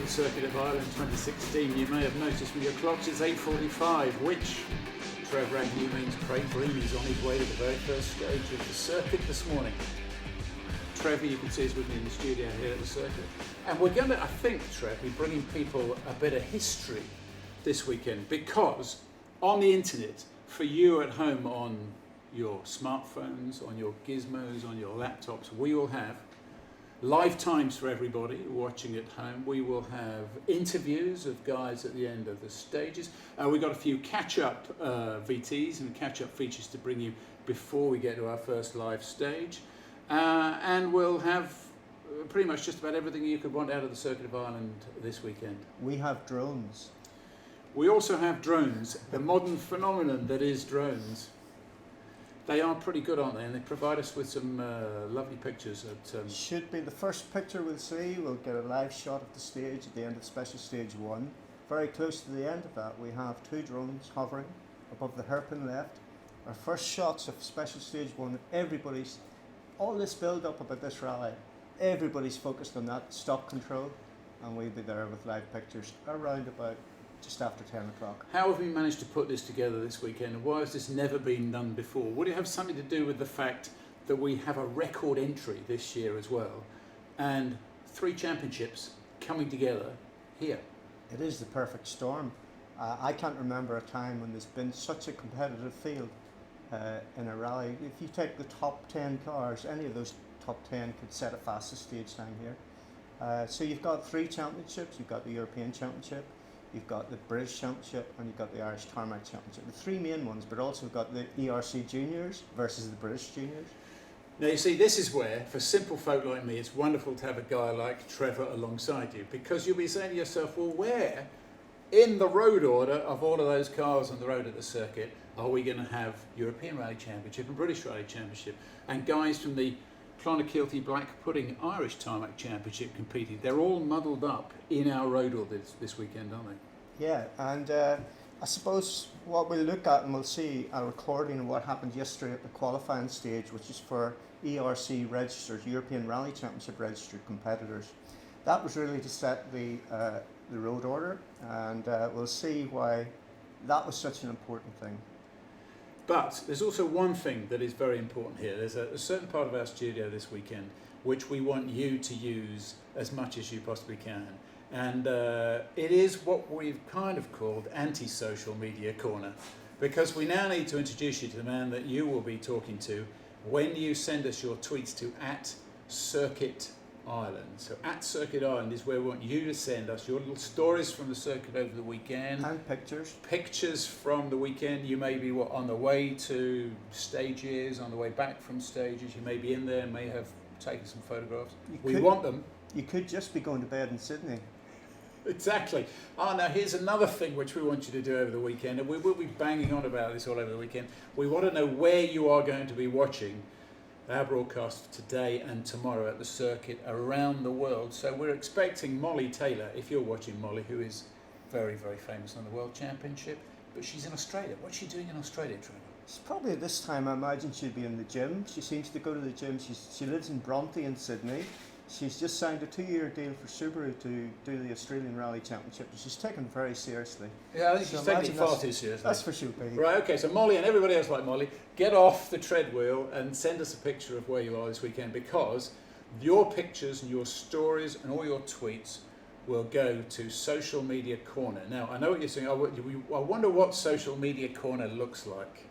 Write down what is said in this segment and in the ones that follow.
the Circuit of Ireland 2016. You may have noticed from your clocks it's 8:45, which Trevor Agnew means Craig Breen is on his way to the very first stage of the circuit this morning. Trevor, you can see, is with me in the studio here at the circuit. And we're going to, I think, Trev, be bringing people a bit of history this weekend, because on the internet, for you at home on your smartphones, on your gizmos, on your laptops, we will have live times for everybody watching at home. We will have interviews of guys at the end of the stages. We've got a few catch-up VTs and catch-up features to bring you before we get to our first live stage. And we'll have pretty much just about everything you could want out of the Circuit of Ireland this weekend. We have drones. We also have drones, the modern phenomenon that is drones. They are pretty good, aren't they? And they provide us with some lovely pictures. Should be the first picture we'll see. We'll get a live shot of the stage at the end of special stage 1. Very close to the end of that, we have 2 drones hovering above the hairpin left. Our first shots of special stage 1. All this build-up about this rally, everybody's focused on that stock control, and we'll be there with live pictures around about just after 10 o'clock. How have we managed to put this together this weekend, and why has this never been done before? Would it have something to do with the fact that we have a record entry this year as well, and 3 championships coming together here? It is the perfect storm. I can't remember a time when there's been such a competitive field in a rally. If you take the top 10 cars, any of those top 10 could set a fastest stage time here. So you've got 3 championships. You've got the European Championship, you've got the British Championship, and you've got the Irish Tarmac Championship. The 3 main ones, but also got the ERC Juniors versus the British Juniors. Now you see, this is where, for simple folk like me, it's wonderful to have a guy like Trevor alongside you, because you'll be saying to yourself, well, where in the road order of all of those cars on the road at the circuit are we going to have European Rally Championship and British Rally Championship, and guys from the Clonakilty Black Pudding Irish Tarmac Championship competing? They're all muddled up in our road order this weekend, aren't they? Yeah, and I suppose what we'll look at, and we'll see a recording of what happened yesterday at the qualifying stage, which is for ERC registered, European Rally Championship registered competitors. That was really to set the road order, and we'll see why that was such an important thing. But there's also one thing that is very important here. There's a certain part of our studio this weekend which we want you to use as much as you possibly can. And it is what we've kind of called anti-social media corner, because we now need to introduce you to the man that you will be talking to when you send us your tweets to @Circuit Ireland. So @Circuit Ireland is where we want you to send us your little stories from the circuit over the weekend. And pictures. Pictures from the weekend. You may be on the way to stages, on the way back from stages. You may be in there, may have taken some photographs. We want them. You could just be going to bed in Sydney. Exactly. Now here's another thing which we want you to do over the weekend, and we will be banging on about this all over the weekend. We want to know where you are going to be watching our broadcast today and tomorrow at the circuit around the world. So we're expecting Molly Taylor, if you're watching Molly, who is very, very famous on the World Championship, but she's in Australia. What's she doing in Australia, Trevor? It's probably at this time, I imagine she'd be in the gym. She seems to go to the gym. She lives in Bronte in Sydney. She's just signed a 2-year deal for Subaru to do the Australian Rally Championship, which she's taken very seriously. Yeah, I think she's taking it far too seriously. That's for sure. Right, okay, so Molly and everybody else like Molly, get off the treadwheel and send us a picture of where you are this weekend, because your pictures and your stories and all your tweets will go to Social Media Corner. Now, I know what you're saying. I wonder what Social Media Corner looks like.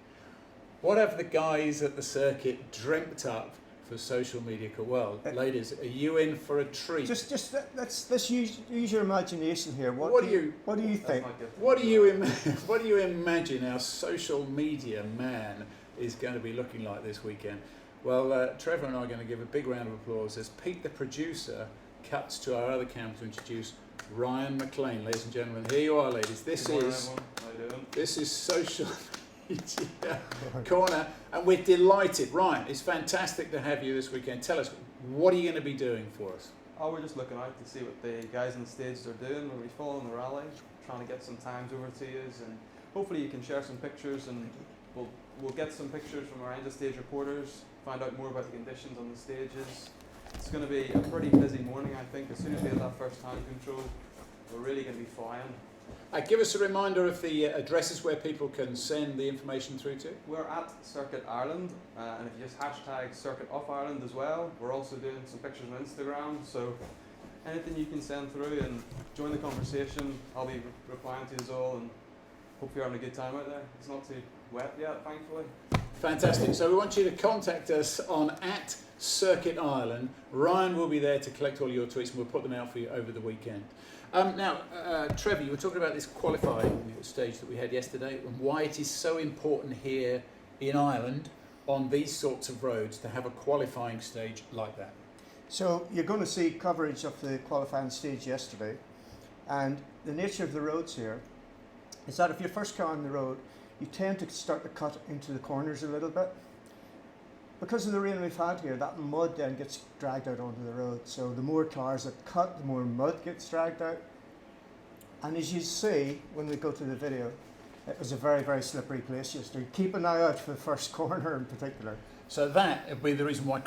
What have the guys at the circuit dreamt up for Social Media Corner? Well, ladies, are you in for a treat? Let's use your imagination here. What do you think? What do you imagine our social media man is going to be looking like this weekend? Well, Trevor and I are going to give a big round of applause as Pete, the producer, cuts to our other camera to introduce Ryan McLean. Ladies and gentlemen, here you are, ladies. This is Social Media Corner, and we're delighted. Ryan, it's fantastic to have you this weekend. Tell us, what are you going to be doing for us? Oh, we're just looking out to see what the guys on the stages are doing. We'll be following the rally, trying to get some times over to you, and hopefully you can share some pictures, and we'll get some pictures from our end of stage reporters, find out more about the conditions on the stages. It's going to be a pretty busy morning, I think. As soon as we have that first time control, we're really going to be flying. Give us a reminder of the addresses where people can send the information through to. We're at Circuit Ireland, and if you just hashtag Circuit of Ireland as well, we're also doing some pictures on Instagram, so anything you can send through and join the conversation, I'll be replying to you all, and hope you're having a good time out there. It's not too wet yet, thankfully. Fantastic. So we want you to contact us on @Circuit Ireland. Ryan will be there to collect all your tweets, and we'll put them out for you over the weekend. Now, Trevor, you were talking about this qualifying stage that we had yesterday and why it is so important here in Ireland on these sorts of roads to have a qualifying stage like that. So you're going to see coverage of the qualifying stage yesterday, and the nature of the roads here is that if you're first car on the road, you tend to start to cut into the corners a little bit. Because of the rain we've had here, that mud then gets dragged out onto the road. So the more cars that cut, the more mud gets dragged out. And as you see, when we go to the video, it was a very, very slippery place yesterday. Keep an eye out for the first corner in particular. So that would be the reason why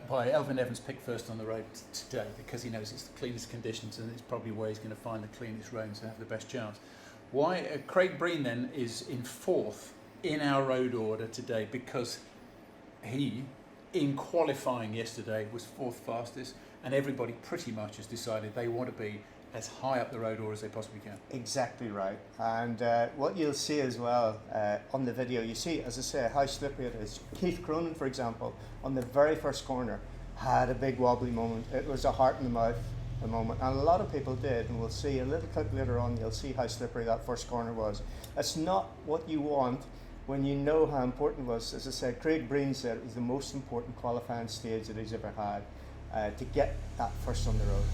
why Elvin Evans picked first on the road today, because he knows it's the cleanest conditions and it's probably where he's going to find the cleanest roads and have the best chance. Why Craig Breen then is in fourth in our road order today, because he, in qualifying yesterday, was fourth fastest, and everybody pretty much has decided they want to be as high up the road order as they possibly can. Exactly right. And what you'll see as well on the video, you see, as I say, how slippery it is. Keith Cronin, for example, on the very first corner, had a big wobbly moment. It was a heart in the mouth moment, and a lot of people did, and we'll see a little clip later on, you'll see how slippery that first corner was. It's not what you want when you know how important it was. As I said, Craig Breen said it was the most important qualifying stage that he's ever had to get that first on the road.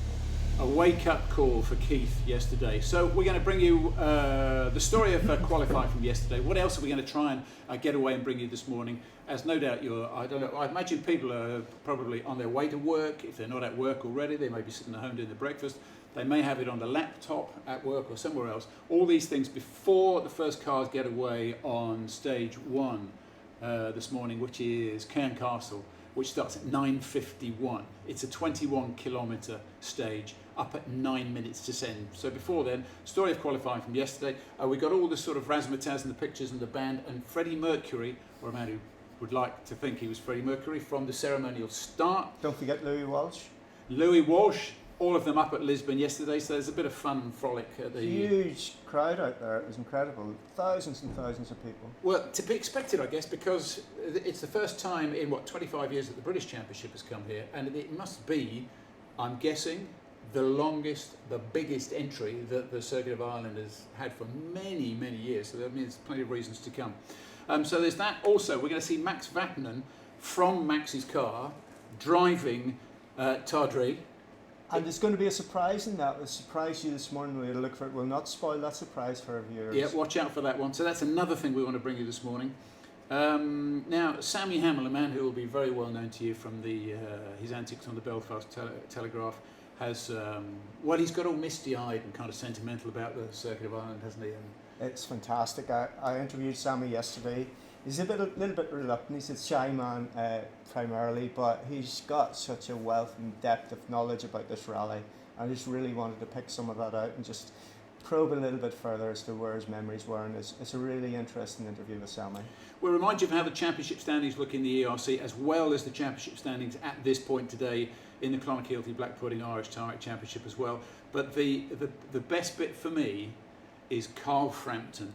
A wake-up call for Keith yesterday. So we're going to bring you the story of qualifying from yesterday. What else are we going to try and get away and bring you this morning? As no doubt I imagine people are probably on their way to work. If they're not at work already, they may be sitting at home doing the breakfast. They may have it on the laptop at work or somewhere else. All these things before the first cars get away on stage one this morning, which is Cairn Castle, which starts at 9:51. It's a 21 kilometre stage up at 9 minutes to send. So before then, story of qualifying from yesterday. We got all the sort of razzmatazz and the pictures and the band, and Freddie Mercury, or a man who would like to think he was Freddie Mercury, from the ceremonial start. Don't forget Louis Walsh. Louis Walsh, all of them up at Lisbon yesterday, so there's a bit of fun and frolic at the... Huge crowd out there, it was incredible. Thousands and thousands of people. Well, to be expected, I guess, because it's the first time in, 25 years that the British Championship has come here, and it must be, I'm guessing, the longest, the biggest entry that the Circuit of Ireland has had for many, many years, so that means plenty of reasons to come. So there's that. Also, we're going to see Max Vatanen from Max's car driving Tardry. And there's going to be a surprise in that. We'll surprise you this morning. We'll look for it. We'll not spoil that surprise for our viewers. Yeah, watch out for that one. So that's another thing we want to bring you this morning. Now, Sammy Hamill, a man who will be very well known to you from his antics on the Belfast Telegraph, has, he's got all misty-eyed and kind of sentimental about the Circuit of Ireland, hasn't he? It's fantastic. I interviewed Sammy yesterday. He's a little bit reluctant. He's a shy man primarily, but he's got such a wealth and depth of knowledge about this rally. I just really wanted to pick some of that out and just probe a little bit further as to where his memories were, and it's a really interesting interview with Sammy. We'll remind you of how the championship standings look in the ERC, as well as the championship standings at this point today in the Clonakilty Black Pudding Irish Tarmac Championship as well. But the best bit for me is Carl Frampton,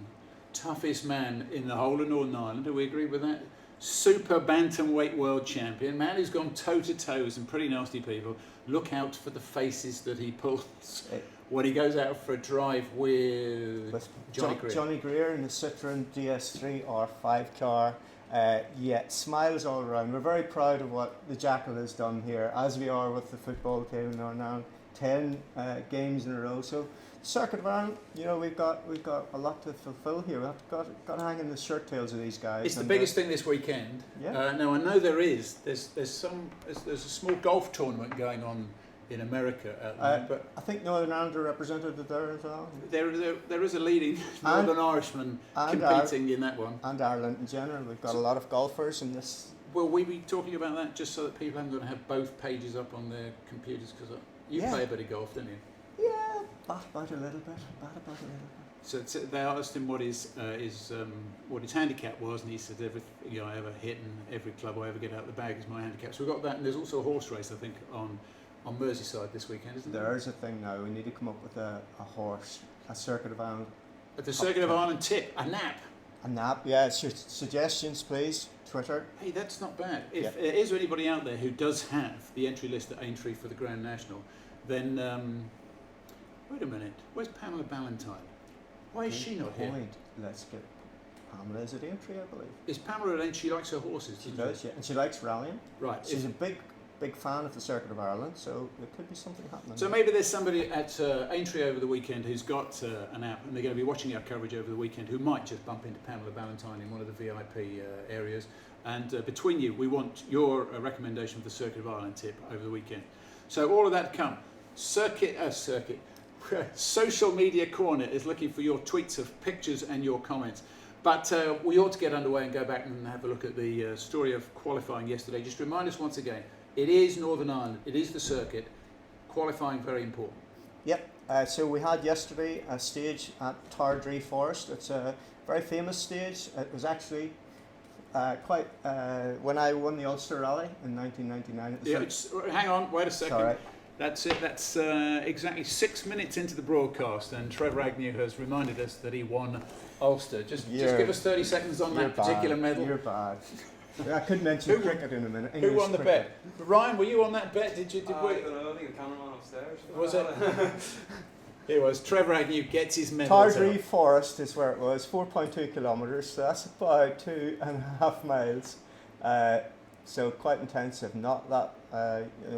toughest man in the whole of Northern Ireland. Do we agree with that? Super bantamweight world champion, man who's gone toe to toe with some pretty nasty people. Look out for the faces that he pulls when he goes out for a drive with Johnny Greer. Johnny Greer in the Citroen DS3 R5 car. Smiles all around. We're very proud of what the Jackal has done here, as we are with the football team now. 10 games in a row. So Circuit of Ireland, we've got a lot to fulfil here. We've got to hang in the shirt tails of these guys. It's the biggest thing this weekend. Yeah. Now I know there's a small golf tournament going on in America at the moment, but I think Northern Ireland are represented there as well. There is a leading Northern Irishman competing in that one. And Ireland in general. We've got a lot of golfers in this. Will we be talking about that just so that people aren't going to have both pages up on their computers? Because you play a bit of golf, don't you? Yeah, Bat about a little bit. So they asked him what his handicap was, and he said, I ever hit and every club I ever get out of the bag is my handicap. So we've got that, and there's also a horse race, I think, on Merseyside this weekend, isn't there? There is a thing now. We need to come up with a horse, a Circuit of Ireland. At the Circuit of Ireland tip, a nap. A nap, yeah. Suggestions, please. Twitter. Hey, that's not bad. If there is anybody out there who does have the entry list at Aintree for the Grand National, then wait a minute. Where's Pamela Ballantyne? Why is she not here? Let's get Pamela as at Aintree, I believe. Is Pamela at Aintree? She likes her horses. She does, yeah, and she likes rallying. Right. She's a big fan of the Circuit of Ireland, so there could be something happening. So maybe there's somebody at Aintree over the weekend who's got an app, and they're going to be watching our coverage over the weekend, who might just bump into Pamela Ballantyne in one of the VIP areas. And between you, we want your recommendation for the Circuit of Ireland tip over the weekend. So all of that to come. Social Media Corner is looking for your tweets of pictures and your comments. But we ought to get underway and go back and have a look at the story of qualifying yesterday. Just remind us once again, it is Northern Ireland, it is the circuit. Qualifying very important. Yep, so we had yesterday a stage at Tardree Forest. It's a very famous stage. It was actually when I won the Ulster Rally in 1999. Hang on, wait a second. Sorry. That's it. That's exactly 6 minutes into the broadcast, and Trevor Agnew has reminded us that he won Ulster. Just give us 30 seconds on that particular medal. You're bad. I could mention cricket in a minute. Who won the bet? Ryan, were you on that bet? Did we? I don't know. I think the cameraman upstairs. Was it? It was. Trevor Agnew gets his medal. Tardree Forest is where it was. 4.2 kilometres. So that's about 2.5 miles. So quite intensive. Not that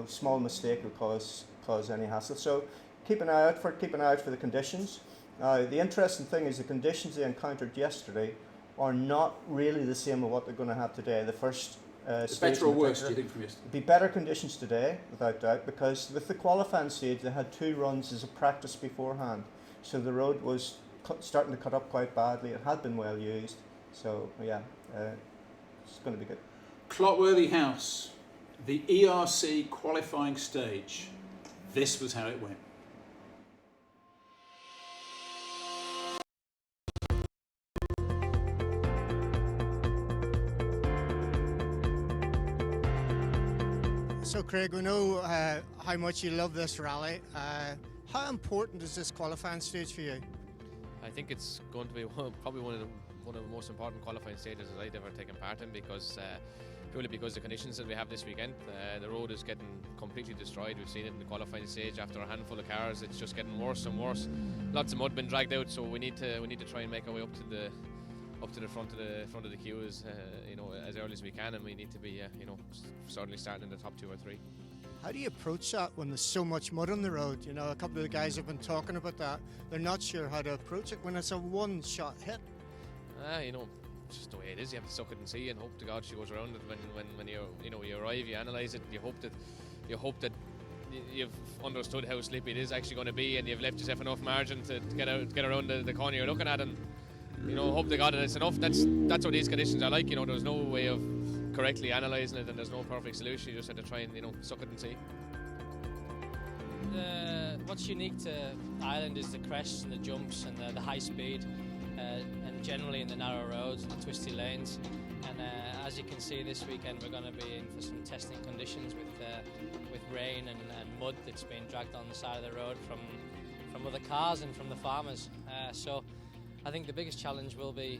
small mistake will cause any hassle. So keep an eye out for the conditions. The interesting thing is the conditions they encountered yesterday are not really the same as what they're going to have today. The first stage, better or worse, do you think, from yesterday? It'd be better conditions today, without doubt, because with the qualifying stage they had 2 runs as a practice beforehand. So the road was starting to cut up quite badly. It had been well used. So yeah, it's going to be good. Clotworthy House, the ERC qualifying stage. This was how it went. So Craig, we know how much you love this rally. How important is this qualifying stage for you? I think it's going to be probably one of the most important qualifying stages that I've ever taken part in, because purely because the conditions that we have this weekend. The road is getting completely destroyed. We've seen it in the qualifying stage. After a handful of cars, it's just getting worse and worse. Lots of mud been dragged out, so we need to try and make our way up to the front of the queue as early as we can, and we need to be certainly starting in the top 2 or 3. How do you approach that when there's so much mud on the road? You know, a couple of the guys have been talking about that. They're not sure how to approach it when it's a one-shot hit. It's just the way it is. You have to suck it and see, and hope to God she goes around it. When you arrive, you analyse it. You hope that you've understood how slippy it is actually going to be, and you've left yourself enough margin to get around the corner you're looking at, and hope to God that it's enough. That's what these conditions are like. There's no way of correctly analysing it, and there's no perfect solution. You just have to try and suck it and see. What's unique to Ireland is the crests and the jumps and the high speed, and generally in the narrow roads and the twisty lanes. And as you can see, this weekend we're going to be in for some testing conditions with rain and mud that's being dragged on the side of the road from other cars and from the farmers. So I think the biggest challenge will be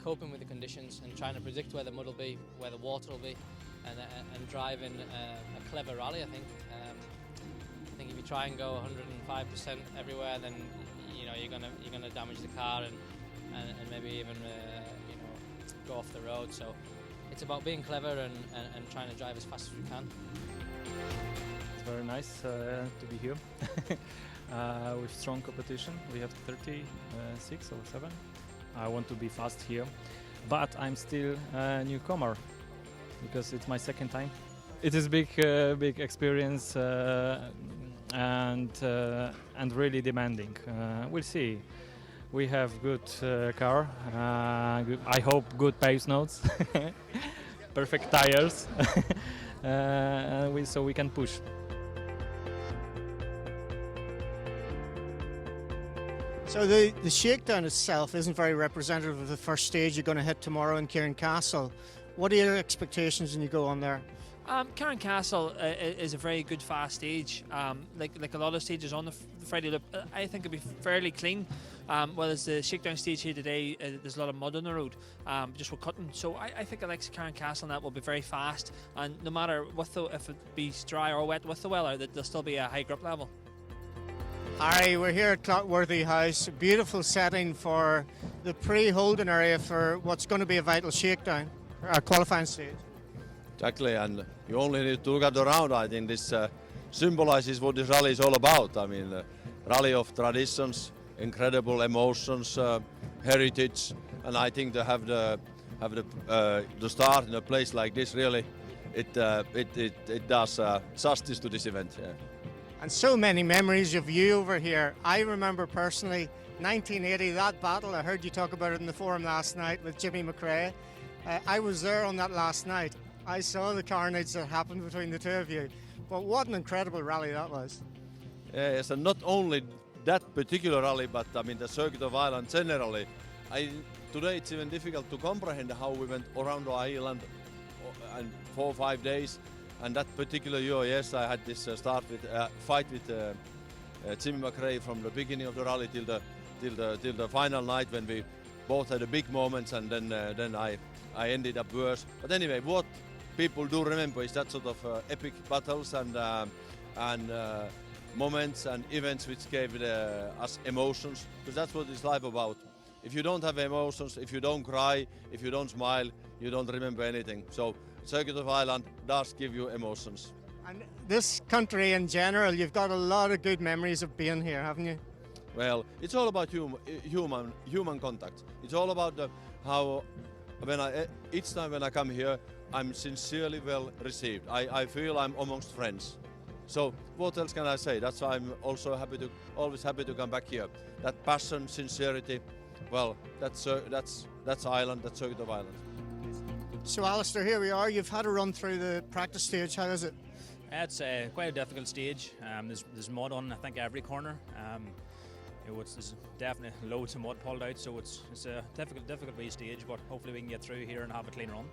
coping with the conditions and trying to predict where the mud will be, where the water will be, and driving a clever rally. I think if you try and go 105% everywhere, then you're gonna damage the car and maybe even go off the road. So it's about being clever and trying to drive as fast as we can. It's very nice to be here with strong competition. We have 36 or 7. I want to be fast here, but I'm still a newcomer because it's my second time. It is big experience and really demanding. We'll see. We have good car. I hope good pace notes, perfect tires, so we can push. So the shakedown itself isn't very representative of the first stage you're going to hit tomorrow in Castle. What are your expectations when you go on there? Castle is a very good fast stage. Like a lot of stages on the Friday loop, I think it'll be fairly clean. Whereas the shakedown stage here today, there's a lot of mud on the road, just with cutting. So I think Castle and that will be very fast. And no matter if it be dry or wet with the weather, there'll still be a high grip level. Harry, we're here at Clockworthy House. A beautiful setting for the pre-holding area for what's going to be a vital shakedown, our qualifying stage. Exactly, and you only need to look at the round. I think this symbolizes what this rally is all about. I mean, rally of traditions, incredible emotions, heritage, and I think to have the start in a place like this, really, it does justice to this event. Yeah. And so many memories of you over here. I remember personally 1980, that battle. I heard you talk about it in the forum last night with Jimmy McRae. I was there on that last night. I saw the carnage that happened between the two of you. But what an incredible rally that was. Yes, and not only that particular rally, but I mean the Circuit of Ireland generally. Today it's even difficult to comprehend how we went around the island and 4 or 5 days. And that particular year, yes, I had this fight with Jimmy McRae from the beginning of the rally till the final night when we both had the big moments, and then I ended up worse. But anyway, what people do remember is that sort of epic battles and moments and events which gave us emotions, because that's what it's life about. If you don't have emotions, if you don't cry, if you don't smile, you don't remember anything. So Circuit of Ireland does give you emotions. And this country in general, you've got a lot of good memories of being here, haven't you? Well, it's all about human contact. It's all about how each time when I come here, I'm sincerely well received. I feel I'm amongst friends. So what else can I say? That's why I'm also always happy to come back here. That passion, sincerity, well, that's Ireland, that's Circuit of Ireland. So Alistair, here we are. You've had a run through the practice stage. How is it? It's quite a difficult stage. There's mud on, I think, every corner. There's definitely loads of mud pulled out, so it's a difficult wee stage, but hopefully we can get through here and have a clean run.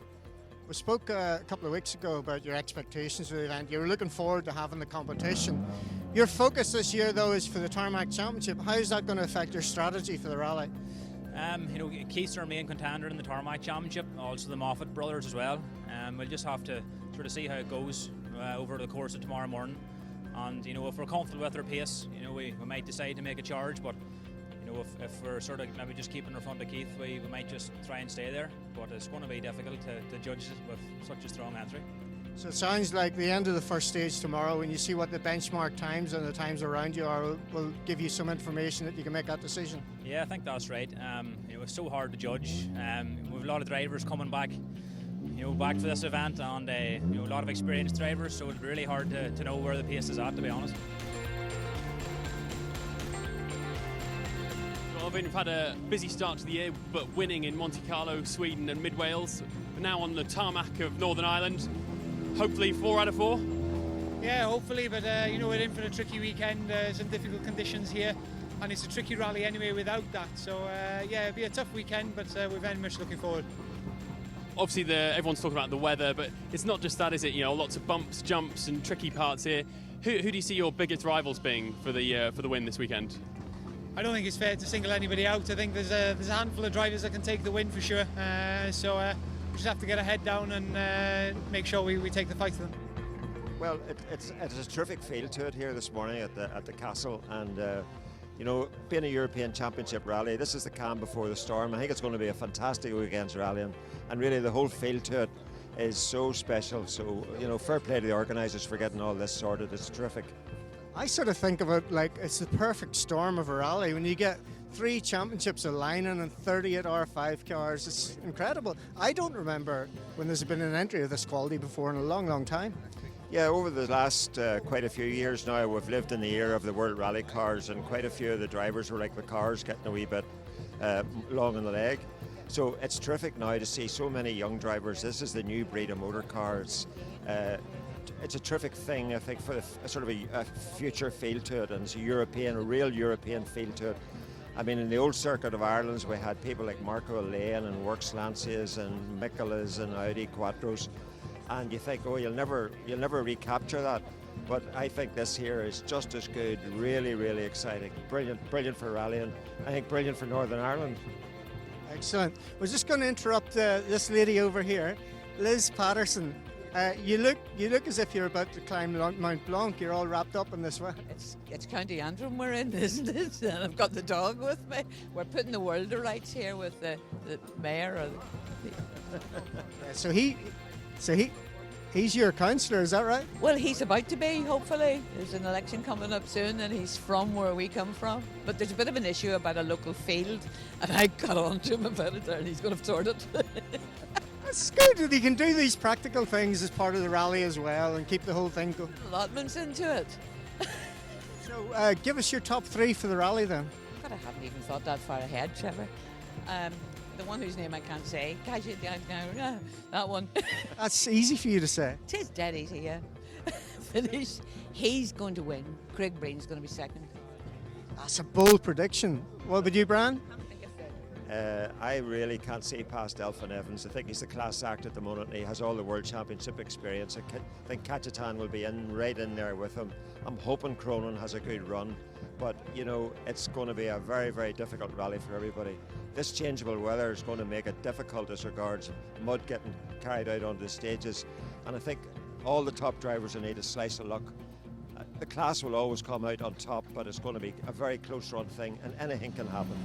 We spoke a couple of weeks ago about your expectations for the event. You were looking forward to having the competition. Your focus this year, though, is for the Tarmac Championship. How is that going to affect your strategy for the rally? Keith's our main contender in the Tarmac Championship, also the Moffat brothers as well. We'll just have to sort of see how it goes over the course of tomorrow morning. And if we're comfortable with our pace, we might decide to make a charge. But if we're sort of maybe just keeping in front of Keith, we might just try and stay there. But it's going to be difficult to judge it with such a strong entry. So it sounds like the end of the first stage tomorrow, when you see what the benchmark times and the times around you are, will give you some information that you can make that decision. Yeah, I think that's right. It's so hard to judge. We have a lot of drivers coming back for this event, and a lot of experienced drivers, so it's really hard to know where the pace is at, to be honest. Well, we've had a busy start to the year, but winning in Monte Carlo, Sweden and Mid-Wales, but now on the tarmac of Northern Ireland. Hopefully 4 out of 4. Yeah, hopefully, but we're in for a tricky weekend, some difficult conditions here, and it's a tricky rally anyway without that. So it'll be a tough weekend, but we're very much looking forward. Obviously, everyone's talking about the weather, but it's not just that, is it? Lots of bumps, jumps, and tricky parts here. Who do you see your biggest rivals being for the win this weekend? I don't think it's fair to single anybody out. I think there's a handful of drivers that can take the win for sure. We just have to get our head down and make sure we take the fight to them. Well, it's a terrific feel to it here this morning at the castle, and being a European Championship rally, this is the calm before the storm. I think it's going to be a fantastic weekend's rally, and really the whole feel to it is so special. So fair play to the organisers for getting all this sorted. It's terrific. I sort of think of it like it's the perfect storm of a rally. When you get 3 championships aligning and 38 R5 cars, it's incredible. I don't remember when there's been an entry of this quality before in a long, long time. Yeah, over the last quite a few years now, we've lived in the era of the World Rally cars, and quite a few of the drivers were like the cars, getting a wee bit long in the leg. So it's terrific now to see so many young drivers. This is the new breed of motor cars. It's a terrific thing, I think, for sort of a future feel to it, and it's a real European feel to it. I mean, in the old Circuit of Ireland, we had people like Marco Lane and Works Lancias and Michelas and Audi Quattros, and you think, oh, you'll never recapture that. But I think this here is just as good. Really, really exciting. Brilliant for rallying. I think brilliant for Northern Ireland. Excellent. We're just going to interrupt this lady over here, Liz Patterson. You look as if you're about to climb Mount Blanc. You're all wrapped up in this one. It's County Antrim we're in, isn't it? And I've got the dog with me. We're putting the world to rights here with the mayor. He's your councillor, is that right? Well, he's about to be, hopefully. There's an election coming up soon and he's from where we come from. But there's a bit of an issue about a local field and I got on to him about it there and he's going to sort it. It's good that he can do these practical things as part of the rally as well and keep the whole thing going. Allotments into it. So give us your top 3 for the rally then. God, I haven't even thought that far ahead, Trevor. The one whose name I can't say, that one. That's easy for you to say. It is dead easy, yeah. Finish. He's going to win. Craig Breen's going to be second. That's a bold prediction. What about you, Brian? I really can't see past Elfyn Evans. I think he's the class act at the moment and he has all the World Championship experience. I think Kajetan will be right in there with him. I'm hoping Cronin has a good run, but you know, it's going to be a very, very difficult rally for everybody. This changeable weather is going to make it difficult as regards mud getting carried out onto the stages, and I think all the top drivers will need a slice of luck. The class will always come out on top, but it's going to be a very close run thing and anything can happen.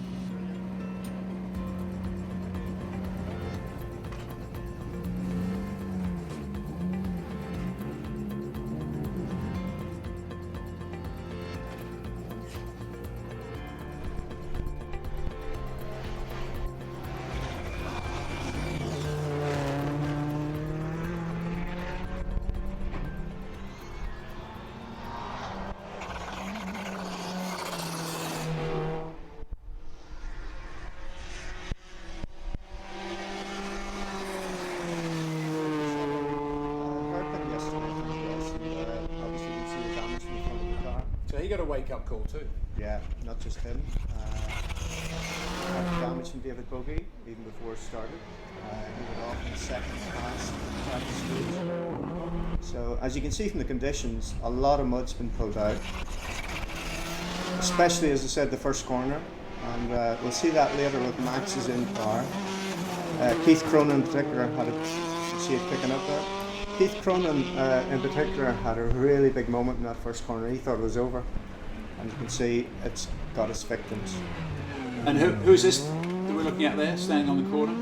He got a wake-up call too. Yeah, not just him. Had damage from David Bogie even before it started. He went off in the second pass at the stage. So as you can see from the conditions, a lot of mud's been pulled out. Especially, as I said, the first corner. And we'll see that later with Max's in car. Keith Cronin in particular had you see it picking up there? Keith Cronin in particular had a really big moment in that first corner. He thought it was over. And you can see it's got its victims. And who's this that we're looking at there, standing on the corner?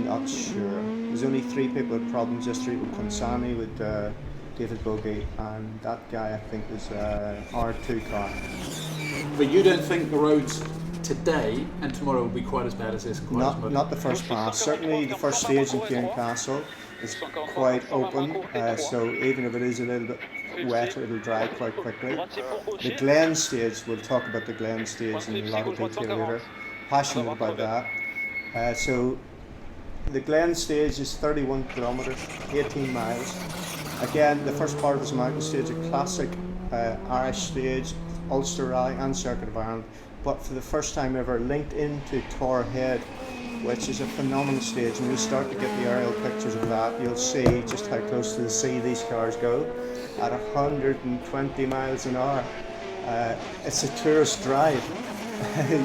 Not sure. There's only 3 people with problems yesterday with Consani, with David Bogie, and that guy I think was R2 car. But you don't think the roads today and tomorrow will be quite as bad as this? Not the first pass. Certainly the first stage in Castle is quite open, so even if it is a little bit wet, it'll dry quite quickly. The Glen stage, we'll talk about the Glen stage in a lot of detail later. Passionate about that. So the Glen stage is 31 kilometres, 18 miles. Again, the first part of this mountain stage, a classic Irish stage, Ulster Rally and Circuit of Ireland, but for the first time ever linked into Torr Head, which is a phenomenal stage. And when you start to get the aerial pictures of that, you'll see just how close to the sea these cars go at 120 miles an hour. It's a tourist drive.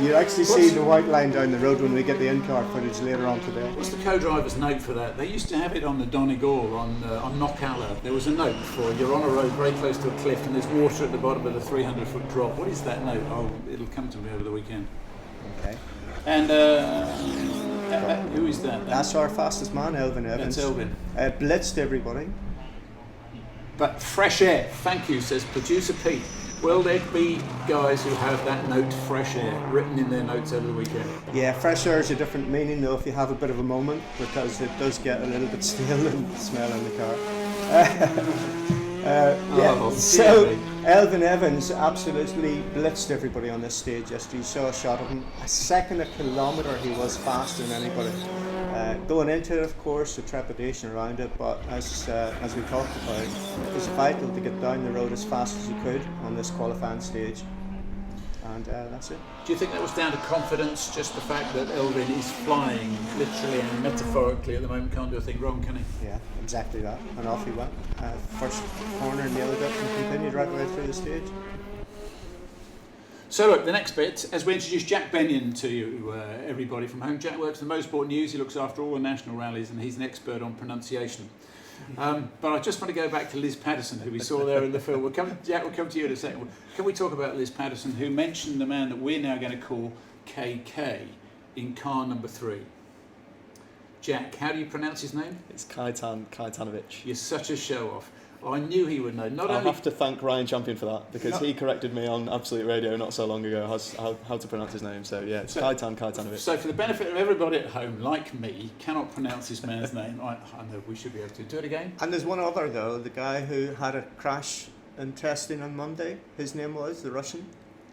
You actually see the white line down the road when we get the in-car footage later on today. What's the co-driver's note for that? They used to have it on the Donegal, on Knockalla. There was a note for you're on a road very close to a cliff and there's water at the bottom of the 300-foot drop. What is that note? Oh, it'll come to me over the weekend. Okay. And who is that? That's our fastest man, Elfyn Evans. That's Elfyn. Blitzed everybody. But fresh air, thank you, says producer Pete. Will there be guys who have that note, fresh air, written in their notes over the weekend? Yeah, fresh air is a different meaning though if you have a bit of a moment, because it does get a little bit stale and smell in the car. So Elfyn Evans absolutely blitzed everybody on this stage yesterday. You saw a shot of him. A second a kilometre he was faster than anybody. Going into it, of course, the trepidation around it, but as we talked about, it was vital to get down the road as fast as you could on this qualifying stage. and that's it. Do you think that was down to confidence, just the fact that Elvin is flying literally and metaphorically at the moment, can't do a thing wrong, can he? Yeah, exactly that. And off he went. First corner, nailed it, and continued right the way through the stage. So look, the next bit, as we introduce Jack Bennion to you, everybody from home. Jack works for Motorsport News, he looks after all the national rallies, and he's an expert on pronunciation. But I just want to go back to Liz Patterson, who we saw there in the film. Jack, we'll come to you in a second. Can we talk about Liz Patterson, who mentioned the man that we're now going to call KK in car number 3? Jack, how do you pronounce his name? It's Kaitanovic. You're such a show-off. I knew he would know. I'll have to thank Ryan Champion for that, because he corrected me on Absolute Radio not so long ago how to pronounce his name. So yeah, it's Kaitanovic. So for the benefit of everybody at home, like me, cannot pronounce this man's name, I know we should be able to. Do it again. And there's one other though, the guy who had a crash in testing on Monday. His name was the Russian.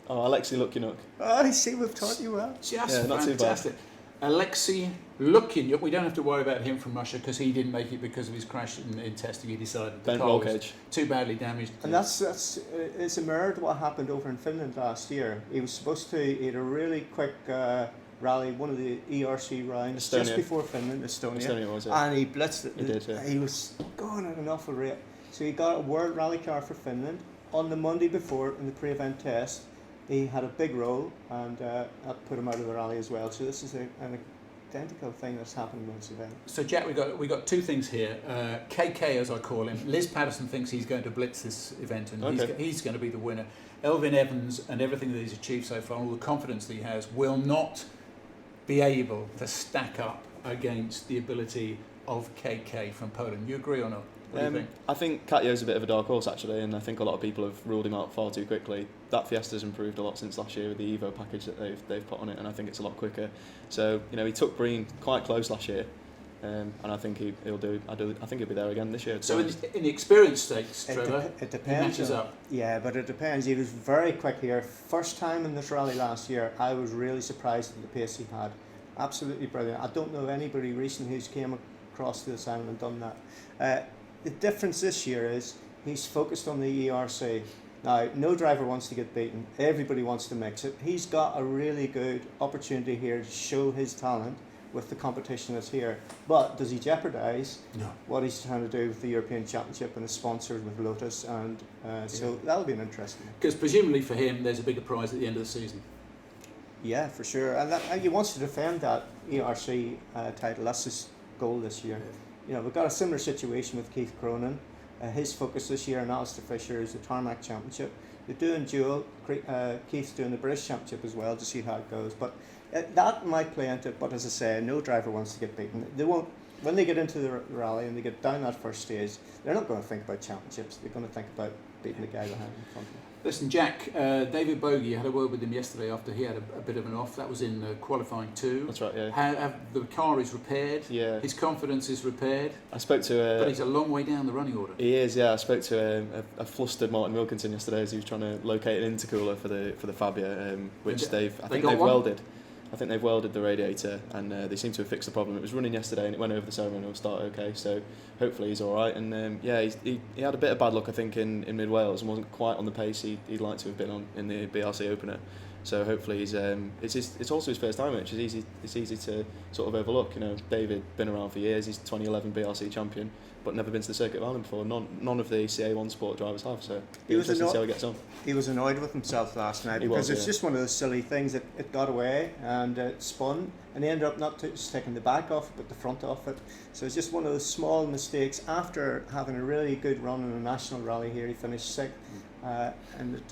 Oh, Alexei Lukinuk. Oh, I see, we've taught you well. Just yeah, not fantastic. Too bad. Alexei Lukinuk, we don't have to worry about him from Russia because he didn't make it because of his crash in testing. He decided the car was too badly damaged. And it's mirrored what happened over in Finland last year. He was supposed to, he had a really quick rally, one of the ERC rounds just before Finland, Estonia was, yeah. And he blitzed it. He did, yeah. He was going at an awful rate. So he got a world rally car for Finland. On the Monday before, in the pre-event test, he had a big roll, and that put him out of the rally as well. So this is an identical thing that's happened in this event. So Jack, we got two things here. KK, as I call him, Liz Patterson thinks he's going to blitz this event, and he's going to be the winner. Elvin Evans and everything that he's achieved so far, all the confidence that he has, will not be able to stack up against the ability of KK from Poland. You agree or not? What do you think? I think Katya's a bit of a dark horse actually, and I think a lot of people have ruled him out far too quickly. That Fiesta's improved a lot since last year with the Evo package that they've put on it, and I think it's a lot quicker. So he took Breen quite close last year, and I think he'll do. I think he'll be there again this year. So in the experience stakes, Trevor, it depends. He matches up. Yeah, but it depends. He was very quick here. First time in this rally last year, I was really surprised at the pace he had. Absolutely brilliant. I don't know anybody recently who's came across this island and done that. The difference this year is he's focused on the ERC. Now, no driver wants to get beaten. Everybody wants to mix it. He's got a really good opportunity here to show his talent with the competition that's here. But does he jeopardise what he's trying to do with the European Championship and is sponsored with Lotus? And so that'll be an interesting one. Because presumably for him, there's a bigger prize at the end of the season. Yeah, for sure. And he wants to defend that ERC title. That's his goal this year. We've got a similar situation with Keith Cronin. His focus this year and Alistair Fisher is the Tarmac Championship. They're doing dual. Keith's doing the British Championship as well to see how it goes. But that might play into it. But as I say, no driver wants to get beaten. They won't. When they get into the rally and they get down that first stage, they're not going to think about championships. They're going to think about beating the guy behind in front of them. Listen, Jack, David Bogie, had a word with him yesterday after he had a bit of an off. That was in qualifying 2. That's right, yeah. The car is repaired. Yeah. His confidence is repaired. I spoke to... but he's a long way down the running order. He is, yeah. I spoke to a flustered Martin Wilkinson yesterday as he was trying to locate an intercooler for the Fabia, which I think they've welded. I think they've welded the radiator, and they seem to have fixed the problem. It was running yesterday and it went over the ceremonial start okay, so hopefully he's alright. And he had a bit of bad luck I think in mid-Wales and wasn't quite on the pace he'd like to have been on in the BRC opener. So hopefully he's it's also his first time, which is easy to sort of overlook. David been around for years, he's 2011 BRC champion, but never been to the Circuit of Ireland before. None of the CA1 Sport drivers have, so he was interesting to see how he gets on. He was annoyed with himself last night because it's just one of those silly things that it got away and it spun, and he ended up not just taking the back off it but the front off it. So it's just one of those small mistakes. After having a really good run in a national rally here, he finished 6th, and it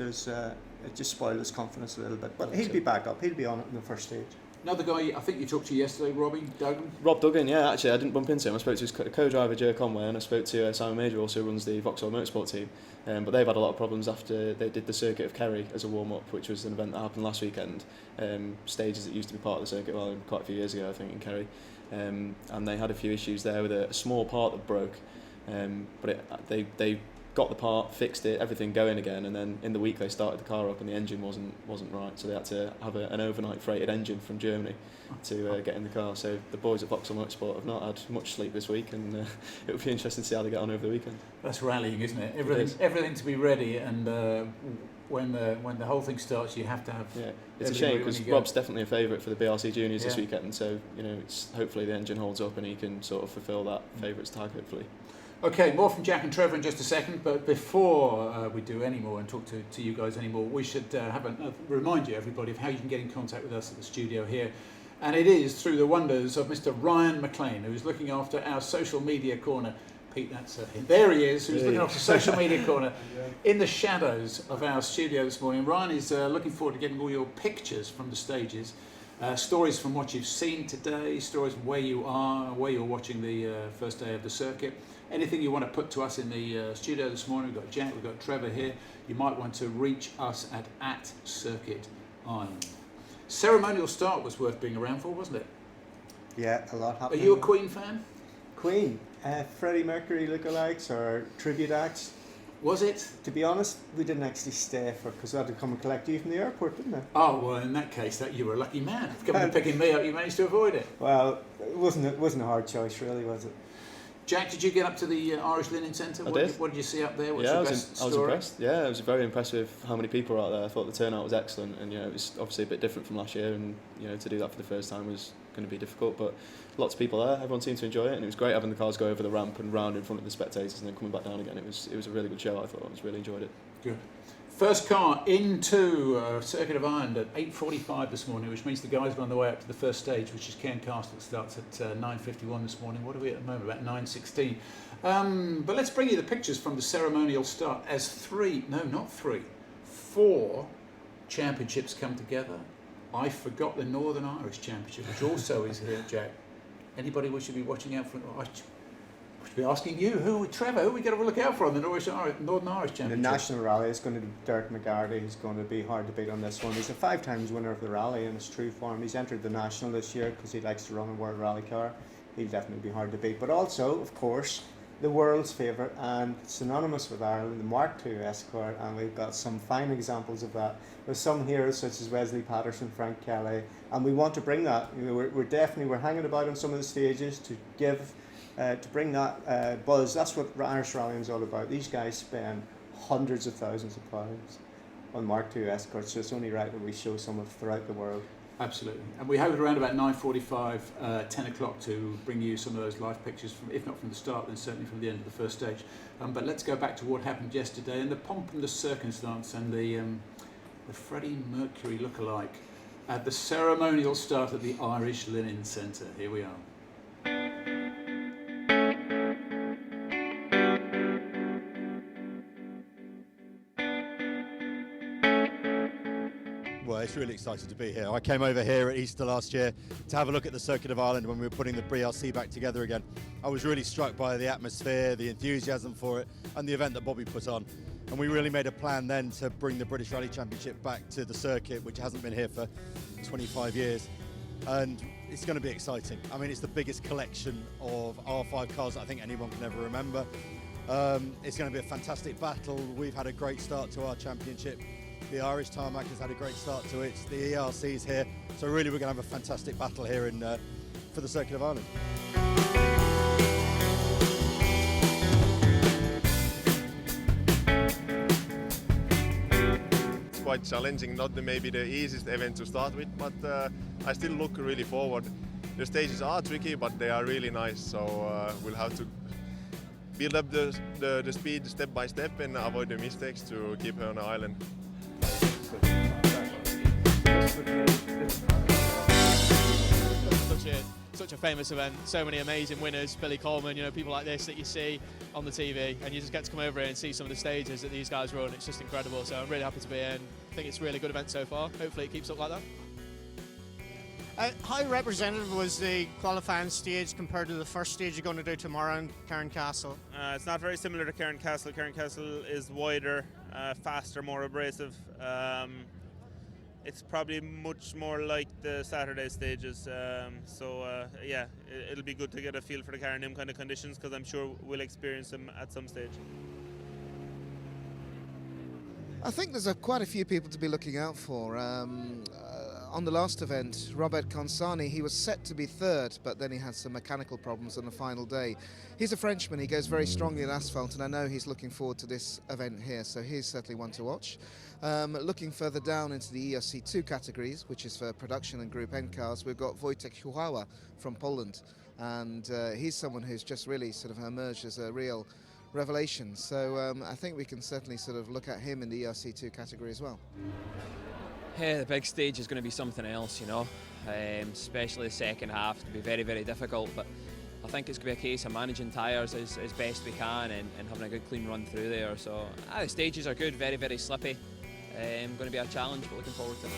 just spoiled his confidence a little bit. But he'll be back up. He'll be on it in the first stage. Another guy I think you talked to yesterday, Rob Duggan, yeah, actually I didn't bump into him. I spoke to his co-driver Joe Conway, and I spoke to Simon Major, also runs the Vauxhall Motorsport team, but they've had a lot of problems after they did the Circuit of Kerry as a warm-up, which was an event that happened last weekend. Stages that used to be part of the Circuit well quite a few years ago I think in Kerry, and they had a few issues there with a small part that broke, but they got the part, fixed it, everything going again, and then in the week they started the car up and the engine wasn't right, so they had to have an overnight freighted engine from Germany to get in the car. So the boys at Vauxhall Motorsport have not had much sleep this week, and it would be interesting to see how they get on over the weekend. That's rallying, isn't it? Everything to be ready, and when the whole thing starts, you have to have. Yeah, it's a shame because Rob's definitely a favourite for the BRC Juniors this weekend. So it's hopefully the engine holds up and he can sort of fulfil that favourites tag. Hopefully. Okay, more from Jack and Trevor in just a second, but before we do any more and talk to you guys anymore, we should remind you, everybody, of how you can get in contact with us at the studio here. And it is through the wonders of Mr. Ryan McLean, who is looking after our social media corner. Pete, that's him. There he is, who's looking after social media corner in the shadows of our studio this morning. Ryan is looking forward to getting all your pictures from the stages, stories from what you've seen today, stories from where you are, where you're watching the first day of the circuit. Anything you want to put to us in the studio this morning, we've got Jack, we've got Trevor here. You might want to reach us at Circuit Island. Ceremonial start was worth being around for, wasn't it? Yeah, a lot happened. Are you a Queen fan? Queen? Freddie Mercury lookalikes or tribute acts? Was it? To be honest, we didn't actually stay for because we had to come and collect you from the airport, didn't we? Oh, well, in that case, you were a lucky man. Coming and picking me up, you managed to avoid it. Well, it wasn't a hard choice, really, was it? Jack, did you get up to the Irish Linen Centre? What did you see up there? What's your best story? I was impressed. Yeah, I was very impressed with how many people were out there. I thought the turnout was excellent, and it was obviously a bit different from last year, and to do that for the first time was going to be difficult. But lots of people there. Everyone seemed to enjoy it, and it was great having the cars go over the ramp and round in front of the spectators, and then coming back down again. It was a really good show. I thought I really enjoyed it. Good. First car into Circuit of Ireland at 8:45 this morning, which means the guys are on their way up to the first stage, which is Cairn Castle. It starts at 9:51 this morning. What are we at the moment? About 9:16. But let's bring you the pictures from the ceremonial start as four championships come together. I forgot the Northern Irish Championship, which also is here, Jack. Anybody we should be watching out for? I should be asking you, Trevor, who are we going to look out for on the Northern Irish Championship? The National Rally is going to be Derek McGarty, who's going to be hard to beat on this one. He's a 5 times winner of the rally in his true form. He's entered the National this year because he likes to run a World Rally car. He'll definitely be hard to beat. But also, of course, the world's favourite and synonymous with Ireland, the Mark II Escort, and we've got some fine examples of that. There's some heroes such as Wesley Patterson, Frank Kelly, and we want to bring that. We're hanging about on some of the stages to bring that buzz. That's what Irish rallying is all about. These guys spend hundreds of thousands of pounds on Mark II Escorts, so it's only right that we show some of throughout the world. Absolutely. And we hope at around about 9:45, 10 o'clock to bring you some of those live pictures, if not from the start, then certainly from the end of the first stage. But let's go back to what happened yesterday and the pomp and the circumstance and the Freddie Mercury lookalike at the ceremonial start at the Irish Linen Centre. Here we are. Well, it's really exciting to be here. I came over here at Easter last year to have a look at the Circuit of Ireland when we were putting the BRC back together again. I was really struck by the atmosphere, the enthusiasm for it, and the event that Bobby put on. And we really made a plan then to bring the British Rally Championship back to the circuit, which hasn't been here for 25 years. And it's going to be exciting. I mean, it's the biggest collection of R5 cars that I think anyone can ever remember. It's going to be a fantastic battle. We've had a great start to our championship. The Irish tarmac has had a great start to it. The ERC's here. So really we're going to have a fantastic battle here for the Circuit of Ireland. It's quite challenging, not maybe the easiest event to start with, but I still look really forward. The stages are tricky, but they are really nice, so we'll have to build up the speed step by step and avoid the mistakes to keep her on the island. Such a famous event, so many amazing winners, Billy Coleman, people like this that you see on the TV, and you just get to come over here and see some of the stages that these guys run. It's just incredible, so I'm really happy to be here, and I think it's a really good event so far. Hopefully it keeps up like that. How representative was the qualifying stage compared to the first stage you're going to do tomorrow in Cairn Castle? It's not very similar to Cairn Castle. Cairn Castle is wider, faster, more abrasive. It's probably much more like the Saturday stages, yeah, it'll be good to get a feel for the car in them kind of conditions, because I'm sure we'll experience them at some stage. I think there's quite a few people to be looking out for. on the last event, Robert Consani, he was set to be third, but then he had some mechanical problems on the final day. He's a Frenchman, he goes very strongly in asphalt, and I know he's looking forward to this event here, so he's certainly one to watch. Looking further down into the ERC2 categories, which is for production and Group N cars, we've got Wojtek Huała from Poland, and he's someone who's just really sort of emerged as a real revelation. So I think we can certainly sort of look at him in the ERC2 category as well. Yeah, the big stage is going to be something else, you know, especially the second half. It'll be very, very difficult, but I think it's going to be a case of managing tyres as best we can and having a good clean run through there. So the stages are good, very, very slippy. Going to be a challenge, but looking forward to it.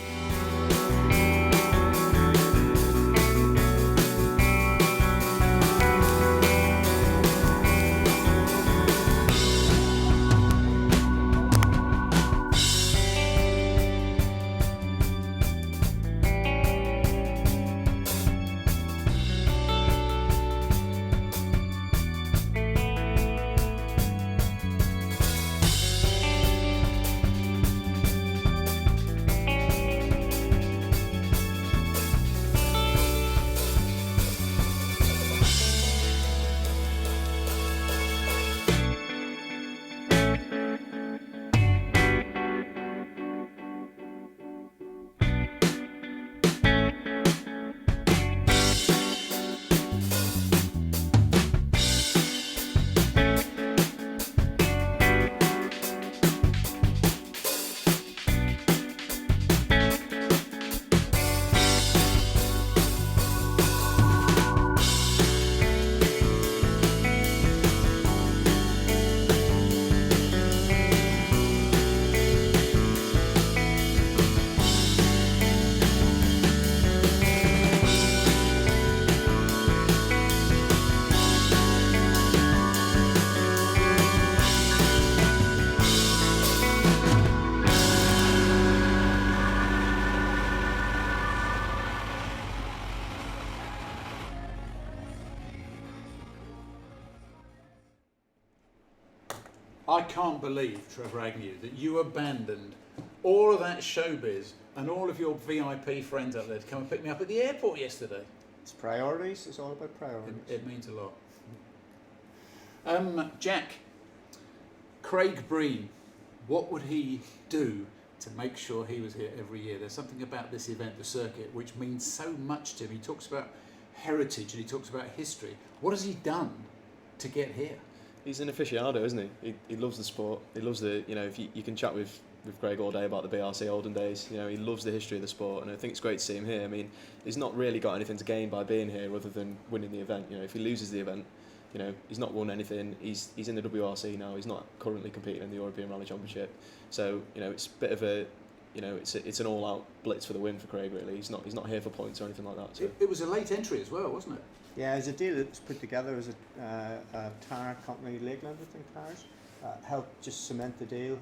I can't believe, Trevor Agnew, that you abandoned all of that showbiz and all of your VIP friends out there to come and pick me up at the airport yesterday. It's priorities. It's all about priorities. It means a lot. Jack, Craig Breen, what would he do to make sure he was here every year? There's something about this event, the circuit, which means so much to him. He talks about heritage and he talks about history. What has he done to get here? He's an aficionado, isn't he? He loves the sport. He loves the, you know, if you can chat with Craig all day about the BRC olden days, you know, he loves the history of the sport, and I think it's great to see him here. I mean, he's not really got anything to gain by being here other than winning the event. You know, if he loses the event, you know, he's not won anything. He's in the WRC now. He's not currently competing in the European Rally Championship. So, you know, it's a bit of a, you know, it's an all-out blitz for the win for Craig, really. He's not here for points or anything like that. So. It was a late entry as well, wasn't it? Yeah, it's a deal that was put together as a tyre company, Lakeland, I think, tyres, helped just cement the deal.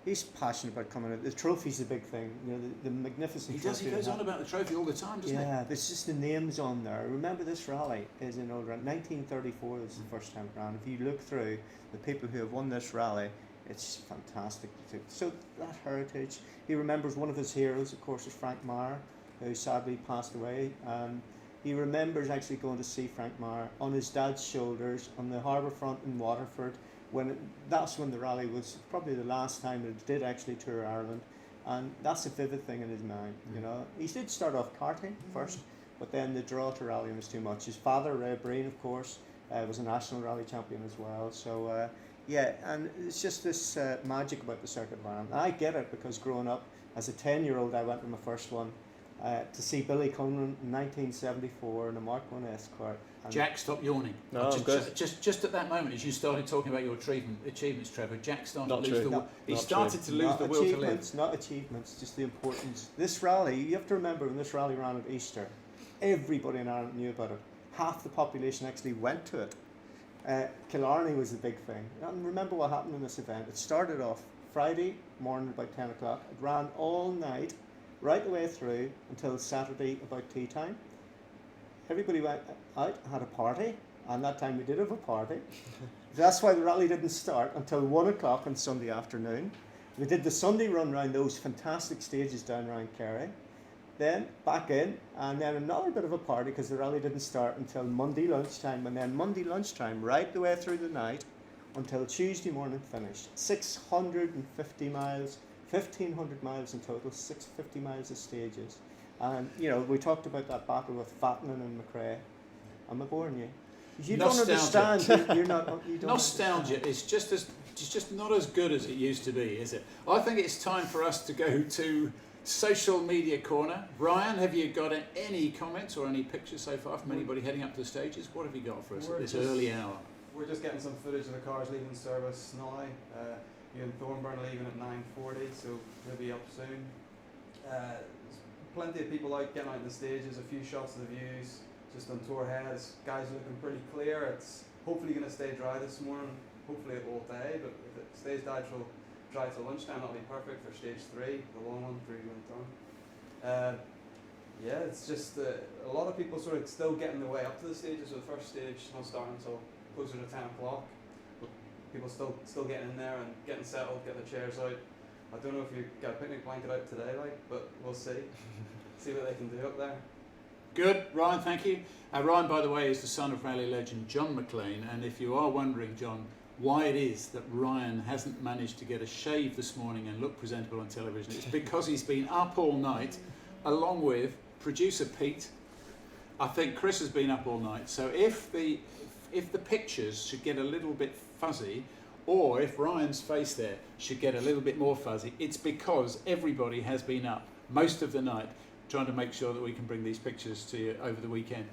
He's passionate about coming out. The trophy's the big thing, you know, the magnificent trophy. He goes on about the trophy all the time, doesn't he? Yeah, there's just the names on there. Remember, this rally is in old run. 1934 is the first time around. If you look through the people who have won this rally, it's fantastic. So that heritage. He remembers one of his heroes, of course, is Frank Meyer, who sadly passed away. He remembers actually going to see Frank Meyer on his dad's shoulders on the harbour front in Waterford. That's when the rally was probably the last time it did actually tour Ireland, and that's a vivid thing in his mind. You know, he did start off karting first, but then the draw to rallying was too much. His father, Ray Breen, of course, was a national rally champion as well. So yeah, and it's just this magic about the Circuit of Ireland. And I get it because growing up as a 10-year-old, I went to my first one. To see Billy Coleman in 1974 in a Mark I Escort. Jack, stop yawning. No, just at that moment, as you started talking about your achievements, Trevor, Jack started Not to lose true. to lose the will to live. Not achievements, just the importance. This rally, you have to remember when this rally ran at Easter, everybody in Ireland knew about it. Half the population actually went to it. Killarney was the big thing. And remember what happened in this event. It started off Friday morning about 10 o'clock. It ran all night, right the way through until Saturday about tea time. Everybody went out, had a party, and that time we did have a party. That's why the rally didn't start until 1 o'clock on Sunday afternoon. We did the Sunday run round those fantastic stages down around Kerry. then back in, and then another bit of a party because the rally didn't start until Monday lunchtime, and then Monday lunchtime right the way through the night until Tuesday morning finished. 650 miles, 1,500 miles in total, 650 miles of stages. And, you know, we talked about that battle with Frampton and McRae. Am I boring you? You don't understand. You're not. You don't Nostalgia understand. is just not as good as it used to be, is it? I think it's time for us to go to social media corner. Ryan, have you got any comments or any pictures so far from anybody heading up to the stages? What have you got for us at this early hour? We're just getting some footage of the cars leaving service now. Ian Thornburn leaving at 9:40, so they'll be up soon. There's plenty of people out getting out on the stages, a few shots of the views, just on tour heads. Guys are looking pretty clear. It's hopefully going to stay dry this morning. Hopefully it will day, but if it stays dry till lunchtime, that'll be perfect for stage 3, the long one, 3 going down. Yeah, it's just a lot of people sort of still getting their way up to the stages. So the first stage not starting until closer to 10 o'clock. But people still getting in there and getting settled, getting the chairs out. I don't know if you got a picnic blanket out today, but we'll see. See what they can do up there. Good, Ryan, thank you. Ryan, by the way, is the son of rally legend John McLean, and if you are wondering, John, why it is that Ryan hasn't managed to get a shave this morning and look presentable on television, it's because he's been up all night, along with producer Pete. I think Chris has been up all night, so if the pictures should get a little bit fuzzy, or if Ryan's face there should get a little bit more fuzzy, it's because everybody has been up most of the night trying to make sure that we can bring these pictures to you over the weekend.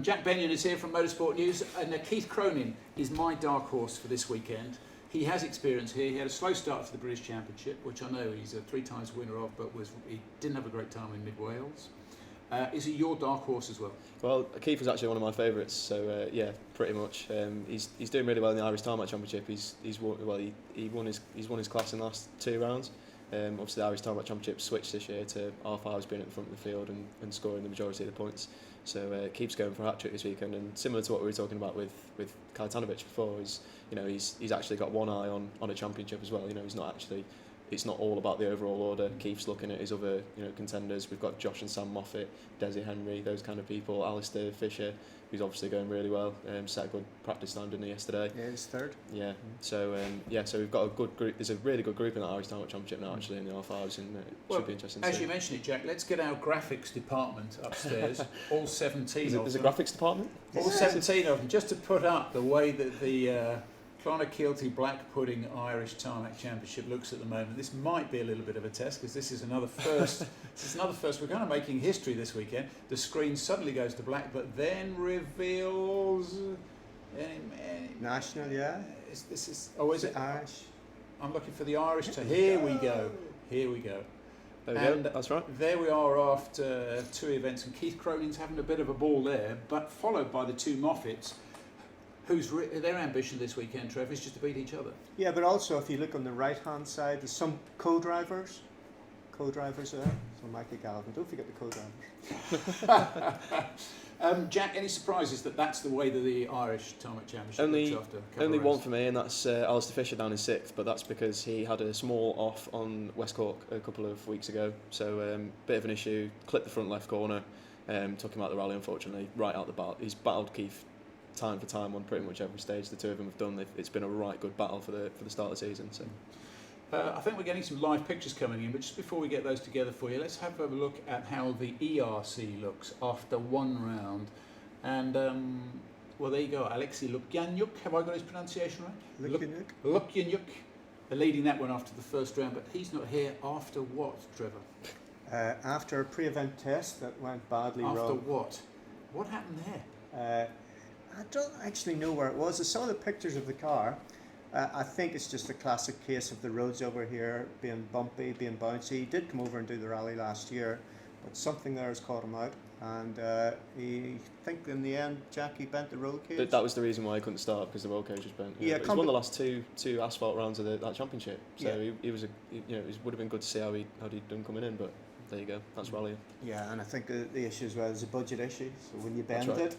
Jack Benyon is here from Motorsport News, and Keith Cronin is my dark horse for this weekend. He has experience here. He had a slow start to the British Championship, which I know he's a 3 times winner of, but he didn't have a great time in Mid-Wales. Is he your dark horse as well? Well, Keith was actually one of my favourites, so yeah, pretty much. He's doing really well in the Irish Tarmac Championship. He's won his class in the last 2 rounds. Obviously, the Irish Tarmac Championship switched this year to R5s being at the front of the field and scoring the majority of the points. So Keith's going for a hat-trick this weekend, and similar to what we were talking about with Kajtanovic before, he's actually got one eye on a championship as well. It's not all about the overall order. Keith's looking at his other contenders. We've got Josh and Sam Moffat, Desi Henry, those kind of people. Alistair Fisher, who's obviously going really well. Set a good practice time, didn't he, yesterday? Yeah, he's 3rd. Yeah. So so we've got a good group. There's a really good group in that Irish Tarmac Championship now, actually, in the R5s, and it should be interesting. As you mentioned it, Jack, let's get our graphics department upstairs. All 17 of them. There's a graphics department. All 17 of them, just to put up the way that the Clonakilty Black Pudding Irish Tarmac Championship looks at the moment. This might be a little bit of a test because this is another first. We're kind of making history this weekend. The screen suddenly goes to black, but then reveals national. Yeah. This is. Oh, is it Irish? I'm looking for the Irish. Here we go. Here we go. There we go. That's right. There we are after 2 events, and Keith Cronin's having a bit of a ball there, but followed by the 2 Moffats. Their ambition this weekend, Trev, is just to beat each other. Yeah, but also if you look on the right-hand side, there's some co-drivers. Co-drivers there. So Michael Galvin. Don't forget the co-drivers. Jack, any surprises that's the way that the Irish Tarmac Championship looks after? Only one for me, and that's Alistair Fisher down in 6th, but that's because he had a small off on West Cork a couple of weeks ago. So bit of an issue. Clipped the front left corner. Took him out the rally, unfortunately, right out the battle. He's battled Keith time for time on pretty much every stage the 2 of them have done. It's been a right good battle for the start of the season. So I think we're getting some live pictures coming in, but just before we get those together for you, let's have a look at how the ERC looks after 1 round. And well, there you go, Alexei Lukyanuk. Have I got his pronunciation right? Lukyanuk. They're leading that one after the first round, but he's not here after what, Trevor? After a pre-event test that went badly wrong. After what? What happened there? I don't actually know where it was. I saw the pictures of the car. I think it's just a classic case of the roads over here being bumpy, being bouncy. He did come over and do the rally last year, but something there has caught him out. And I think in the end, Jackie bent the roll cage. That was the reason why he couldn't start, because the roll cage was bent. Yeah, he's won the last two asphalt rounds of that championship. So he was it would have been good to see how he'd done coming in, but there you go. That's rallying. Yeah, and I think the issue as well is a budget issue. So when you bend right. it,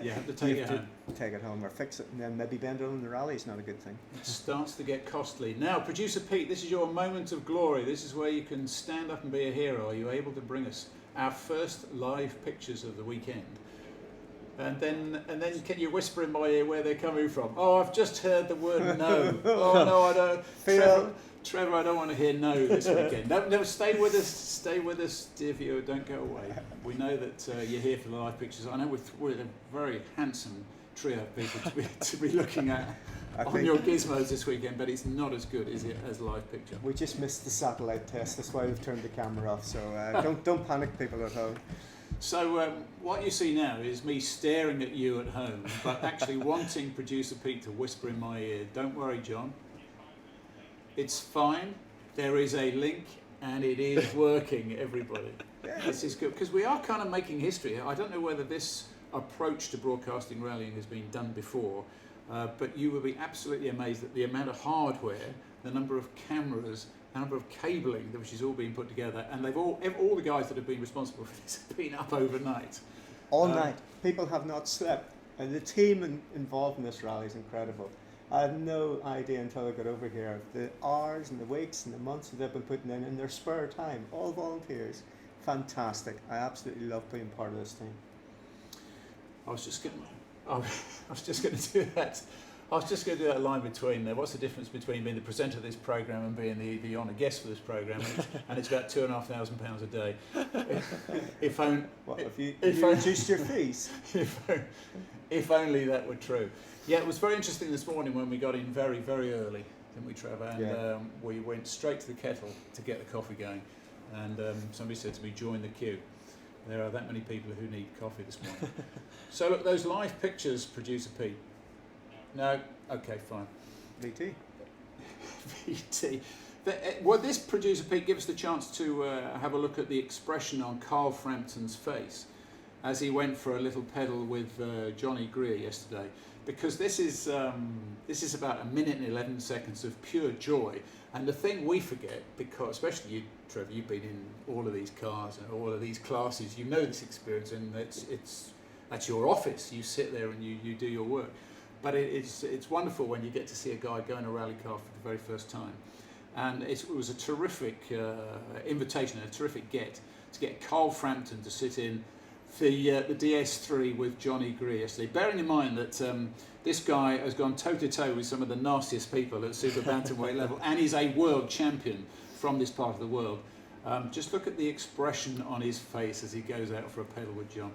You have to take it home. Take it home or fix it, and then maybe bend it on the rally is not a good thing. It starts to get costly. Now, producer Pete, this is your moment of glory. This is where you can stand up and be a hero. Are you able to bring us our first live pictures of the weekend? And then can you whisper in my ear where they're coming from? Oh, I've just heard the word no. Oh no, I don't. Trevor, I don't want to hear no this weekend. No, stay with us, dear viewer. Don't go away. We know that you're here for the live pictures. I know we're a very handsome trio of people to be looking at on your gizmos this weekend, but it's not as good, is it, as a live picture? We just missed the satellite test. That's why we've turned the camera off. So don't panic, people at home. So what you see now is me staring at you at home, but actually wanting producer Pete to whisper in my ear, don't worry, John. It's fine. There is a link and it is working, everybody. This is good because we are kind of making history. I don't know whether this approach to broadcasting rallying has been done before, but you will be absolutely amazed at the amount of hardware, the number of cameras, the number of cabling which is all being put together, and they've all the guys that have been responsible for this have been up overnight. All night. People have not slept. And the team involved in this rally is incredible. I had no idea until I got over here the hours and the weeks and the months that they've been putting in their spare time. All volunteers. Fantastic. I absolutely love being part of this team. I was just going to do that. I was just going to do that line between there. What's the difference between being the presenter of this programme and being the honoured guest for this programme? And it's about £2,500 a day. If you reduced your fees? If only that were true. Yeah, it was very interesting this morning when we got in very, very early, didn't we, Trevor? And we went straight to the kettle to get the coffee going. And somebody said to me, join the queue. There are that many people who need coffee this morning. So look, those live pictures, producer Pete. No? Okay, fine. VT. VT. Well, this producer Pete gives us the chance to have a look at the expression on Carl Frampton's face as he went for a little pedal with Johnny Greer yesterday. Because this is about 1 minute and 11 seconds of pure joy. And the thing we forget, because especially you, Trevor, you've been in all of these cars and all of these classes, you know this experience, and that's your office. You sit there and you do your work. But it's wonderful when you get to see a guy go in a rally car for the very first time. And it was a terrific invitation, a terrific get to get Carl Frampton to sit in the DS3 with Johnny Greer yesterday. Bearing in mind that this guy has gone toe-to-toe with some of the nastiest people at super bantamweight level and is a world champion from this part of the world. Just look at the expression on his face as he goes out for a pedal with John.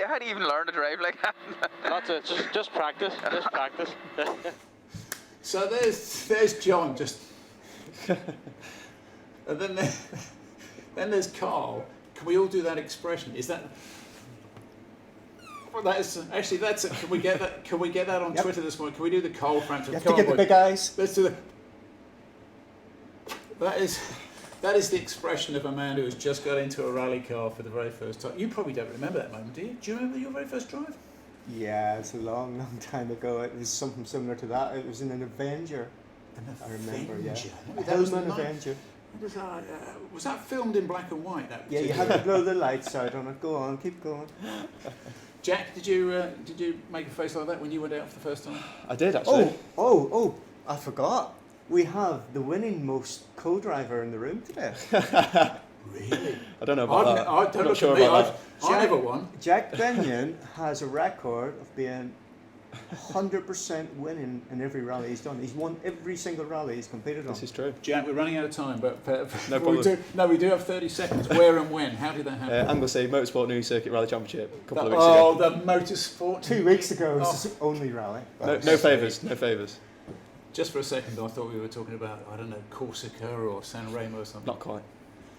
How do you even learn to drive like that? That's it. Just practice. Just practice. So there's John just, and then there's Carl. Can we all do that expression? Is that? Well, that is actually that's. Can we get that? Can we get that on Twitter this morning? Can we do the Carl Frampton? You have to get the big eyes. Let's do the. That is the expression of a man who has just got into a rally car for the very first time. You probably don't remember that moment, do you? Do you remember your very first drive? Yeah, it's a long, long time ago. It was something similar to that. It was in an Avenger. I remember, yeah. A Hillman Avenger. Was that filmed in black and white? Yeah, you had to blow the lights out on it. Go on, keep going. Jack, did you make a face like that when you went out for the first time? I did, actually. Oh! I forgot. We have the winning most co-driver in the room today. Really? I don't know about that. I don't I'm not look sure at me. about that. I never won. Jack Benyon has a record of being 100% winning in every rally he's done. He's won every single rally he's competed on. This is true. Jack, we're running out of time, but No problem. we do have 30 seconds. Where and when? How did that happen? Anglesey Motorsport New Circuit Rally Championship a couple of weeks ago. ago. The motorsport. 2 weeks ago was the only rally. No favours, no favours. Just for a second, I thought we were talking about, I don't know, Corsica or San Remo or something. Not quite.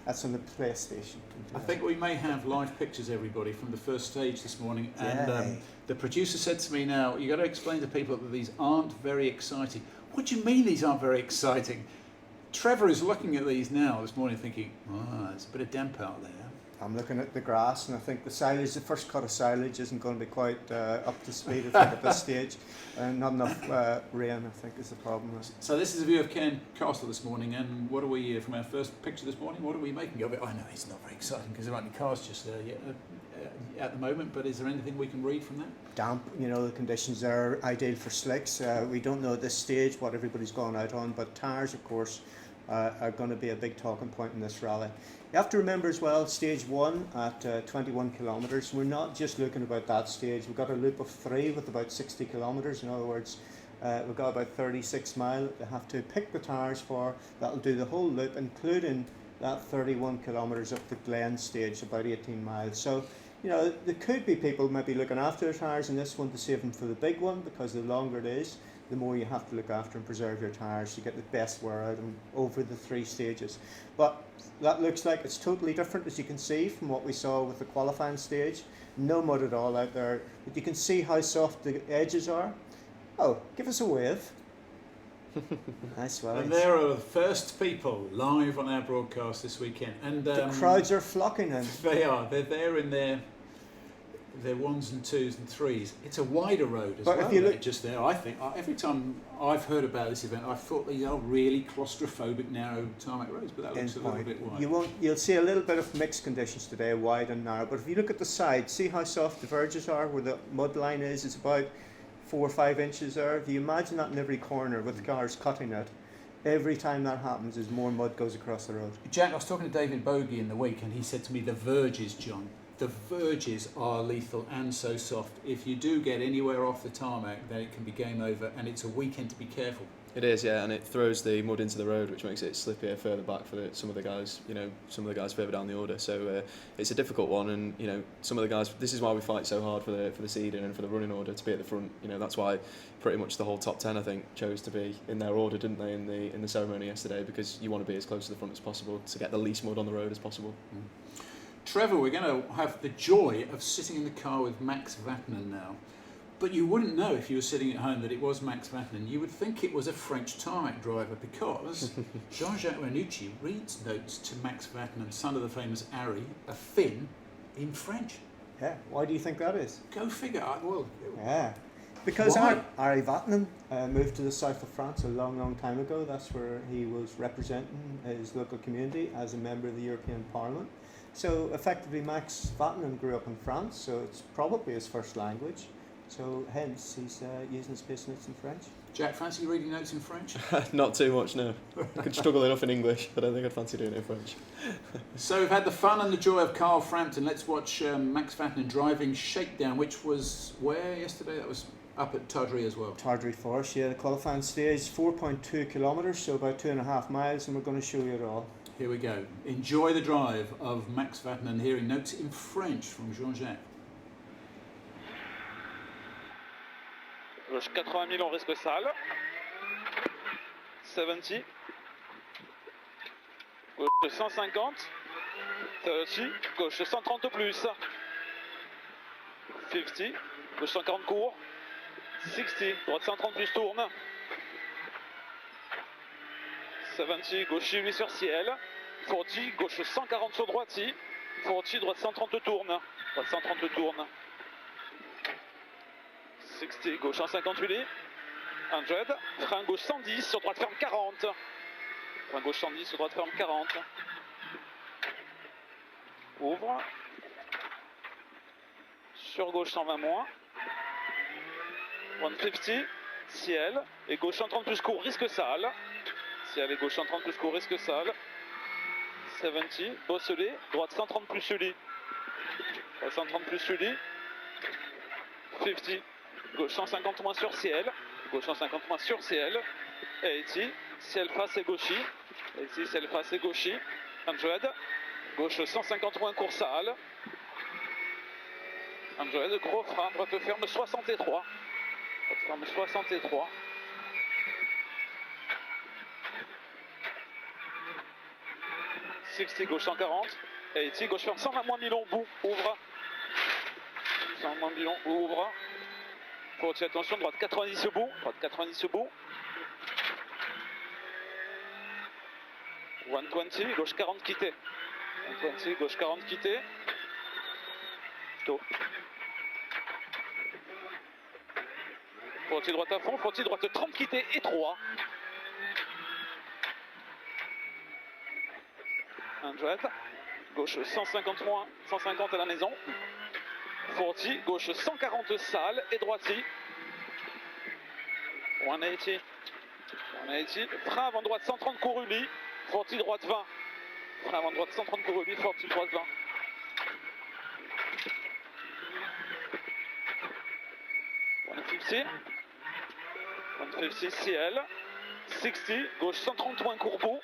That's on the PlayStation. I think we may have live pictures, everybody, from the first stage this morning. And the producer said to me, now, you've got to explain to people that these aren't very exciting. What do you mean these aren't very exciting? Trevor is looking at these now this morning thinking, there's a bit of damp out there. I'm looking at the grass, and I think the silage, the first cut of silage isn't going to be quite up to speed, I think, at this stage. And not enough rain, I think, is the problem. So this is a view of Cairn Castle this morning, and what are we, from our first picture this morning, what are we making of it? I know it's not very exciting because there aren't any cars just there yet at the moment, but is there anything we can read from that? Damp, the conditions are ideal for slicks. We don't know at this stage what everybody's gone out on, but tyres, of course, are going to be a big talking point in this rally. You have to remember as well, stage 1 at 21 kilometres. We're not just looking about that stage. We've got a loop of 3 with about 60 kilometres. In other words, we've got about 36 miles they have to pick the tyres for. That'll do the whole loop, including that 31 kilometres up the Glen stage, about 18 miles. So, there could be people maybe looking after their tyres in this one to save them for the big one, because the longer it is, the more you have to look after and preserve your tyres to get the best wear out of them over the 3 stages. But that looks like it's totally different, as you can see from what we saw with the qualifying stage. No mud at all out there, but you can see how soft the edges are. Oh, give us a wave. Nice one. And there are the first people live on our broadcast this weekend. And the crowds are flocking in. They are. They're there in their 1s and 2s and 3s. It's a wider road as well. If you look just there, I think every time I've heard about this event, I thought these are really claustrophobic, narrow tarmac roads, but that looks a little bit wide. You'll see a little bit of mixed conditions today, wide and narrow. But if you look at the side, see how soft the verges are, where the mud line is. It's about 4 or 5 inches there. If you imagine that in every corner with cars cutting it, every time that happens, as more mud goes across the road. Jack, I was talking to David Bogey in the week, and he said to me, the verges, John. The verges are lethal and so soft. If you do get anywhere off the tarmac, then it can be game over, and it's a weekend to be careful. It is, yeah, and it throws the mud into the road, which makes it slippier further back for some of the guys. Some of the guys further down the order. So it's a difficult one, and some of the guys. This is why we fight so hard for the seeding and for the running order to be at the front. That's why pretty much the whole top 10, I think, chose to be in their order, didn't they, in the ceremony yesterday? Because you want to be as close to the front as possible to get the least mud on the road as possible. Mm. Trevor, we're going to have the joy of sitting in the car with Max Vatanen now. But you wouldn't know if you were sitting at home that it was Max Vatanen. You would think it was a French tarmac driver, because Jean-Jacques Ranucci reads notes to Max Vatanen, son of the famous Ari, a Finn, in French. Yeah, why do you think that is? Go figure. Yeah, because Ari Vatanen moved to the south of France a long, long time ago. That's where he was representing his local community as a member of the European Parliament. So effectively Max Vatanen grew up in France, so it's probably his first language. So hence he's using his business notes in French. Jack, fancy reading notes in French? Not too much, no. I could struggle enough in English, but I don't think I'd fancy doing it in French. So we've had the fun and the joy of Carl Frampton. Let's watch Max Vatanen driving Shakedown, which was where yesterday? That was up at Tawdry as well. Tawdry Forest, yeah, the qualifying stage, 4.2 kilometres, so about 2.5 miles, and we're going to show you it all. Here we go. Enjoy the drive of Max Vatanen, hearing notes in French from Jean-Jacques. Gauche 80 000 en risque sale. 70. Gauche 150. 30. Gauche 130 plus. 50. Gauche 140 court. 60. Droite 130 plus tourne. 70. Gauche 8 sur ciel. 40. Gauche 140 sur droite. 40. Droite 130 tourne. Droite 130 tourne. 60, gauche 158, 100, frein gauche 110, sur droite ferme 40, frein gauche 110, sur droite ferme 40, ouvre, sur gauche 120 moins, 150, ciel, et gauche 130 plus court, risque sale, Ciel et gauche 130 plus court, risque sale. 70, Bosselet, droite 130 plus Sully. 130 plus Sully. 50, gauche 150 moins sur Ciel. Gauche 150 moins sur Ciel. 80, Ciel face et gauchy. 80, Ciel face et gauchy. 100, gauche 150 moins court sale. 100, gros frein, droite ferme 63. Droite ferme 63. 60, gauche 140. 80, gauche ferme 120 moins Milon, bout, ouvre. 120 moins Milon, ouvre. Faut tirer attention, droite 90 au bout. Droite 90 au bout. 120, gauche 40 quitté. 120, gauche 40 quitté. Tôt. Faut tirer droite à fond, faut tirer droite 30 quitté et 3. 100, gauche 150 moins, 150 à la maison. 40, gauche 140 sale et droiti. 180. 180, frein avant droite 130 couru lui. 40 droite 20. Frein avant droite 130 couru lui, 40 droite 20. 150. 150 Ciel. 60, gauche 130 moins courbou.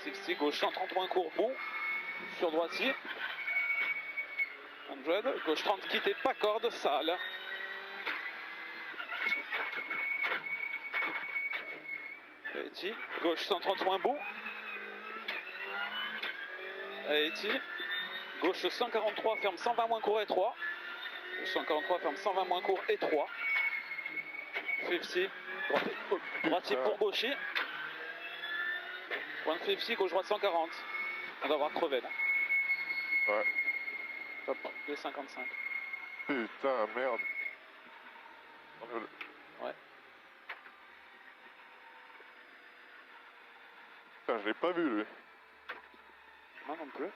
60, gauche 130 moins courbou. Sur droitier. 100, gauche 30 quitté, pas corde, sale. 80, gauche 130 moins bout. 80, gauche 143, ferme 120 moins court et 3. Gauche 143, ferme 120 moins court et 3. 50, droitier pour gaucher. 150, gauche droite 140. On doit avoir Trevot là. Ouais. Top, 2,55. Putain, merde. Ouais. Putain, je l'ai pas vu, lui. Moi non plus.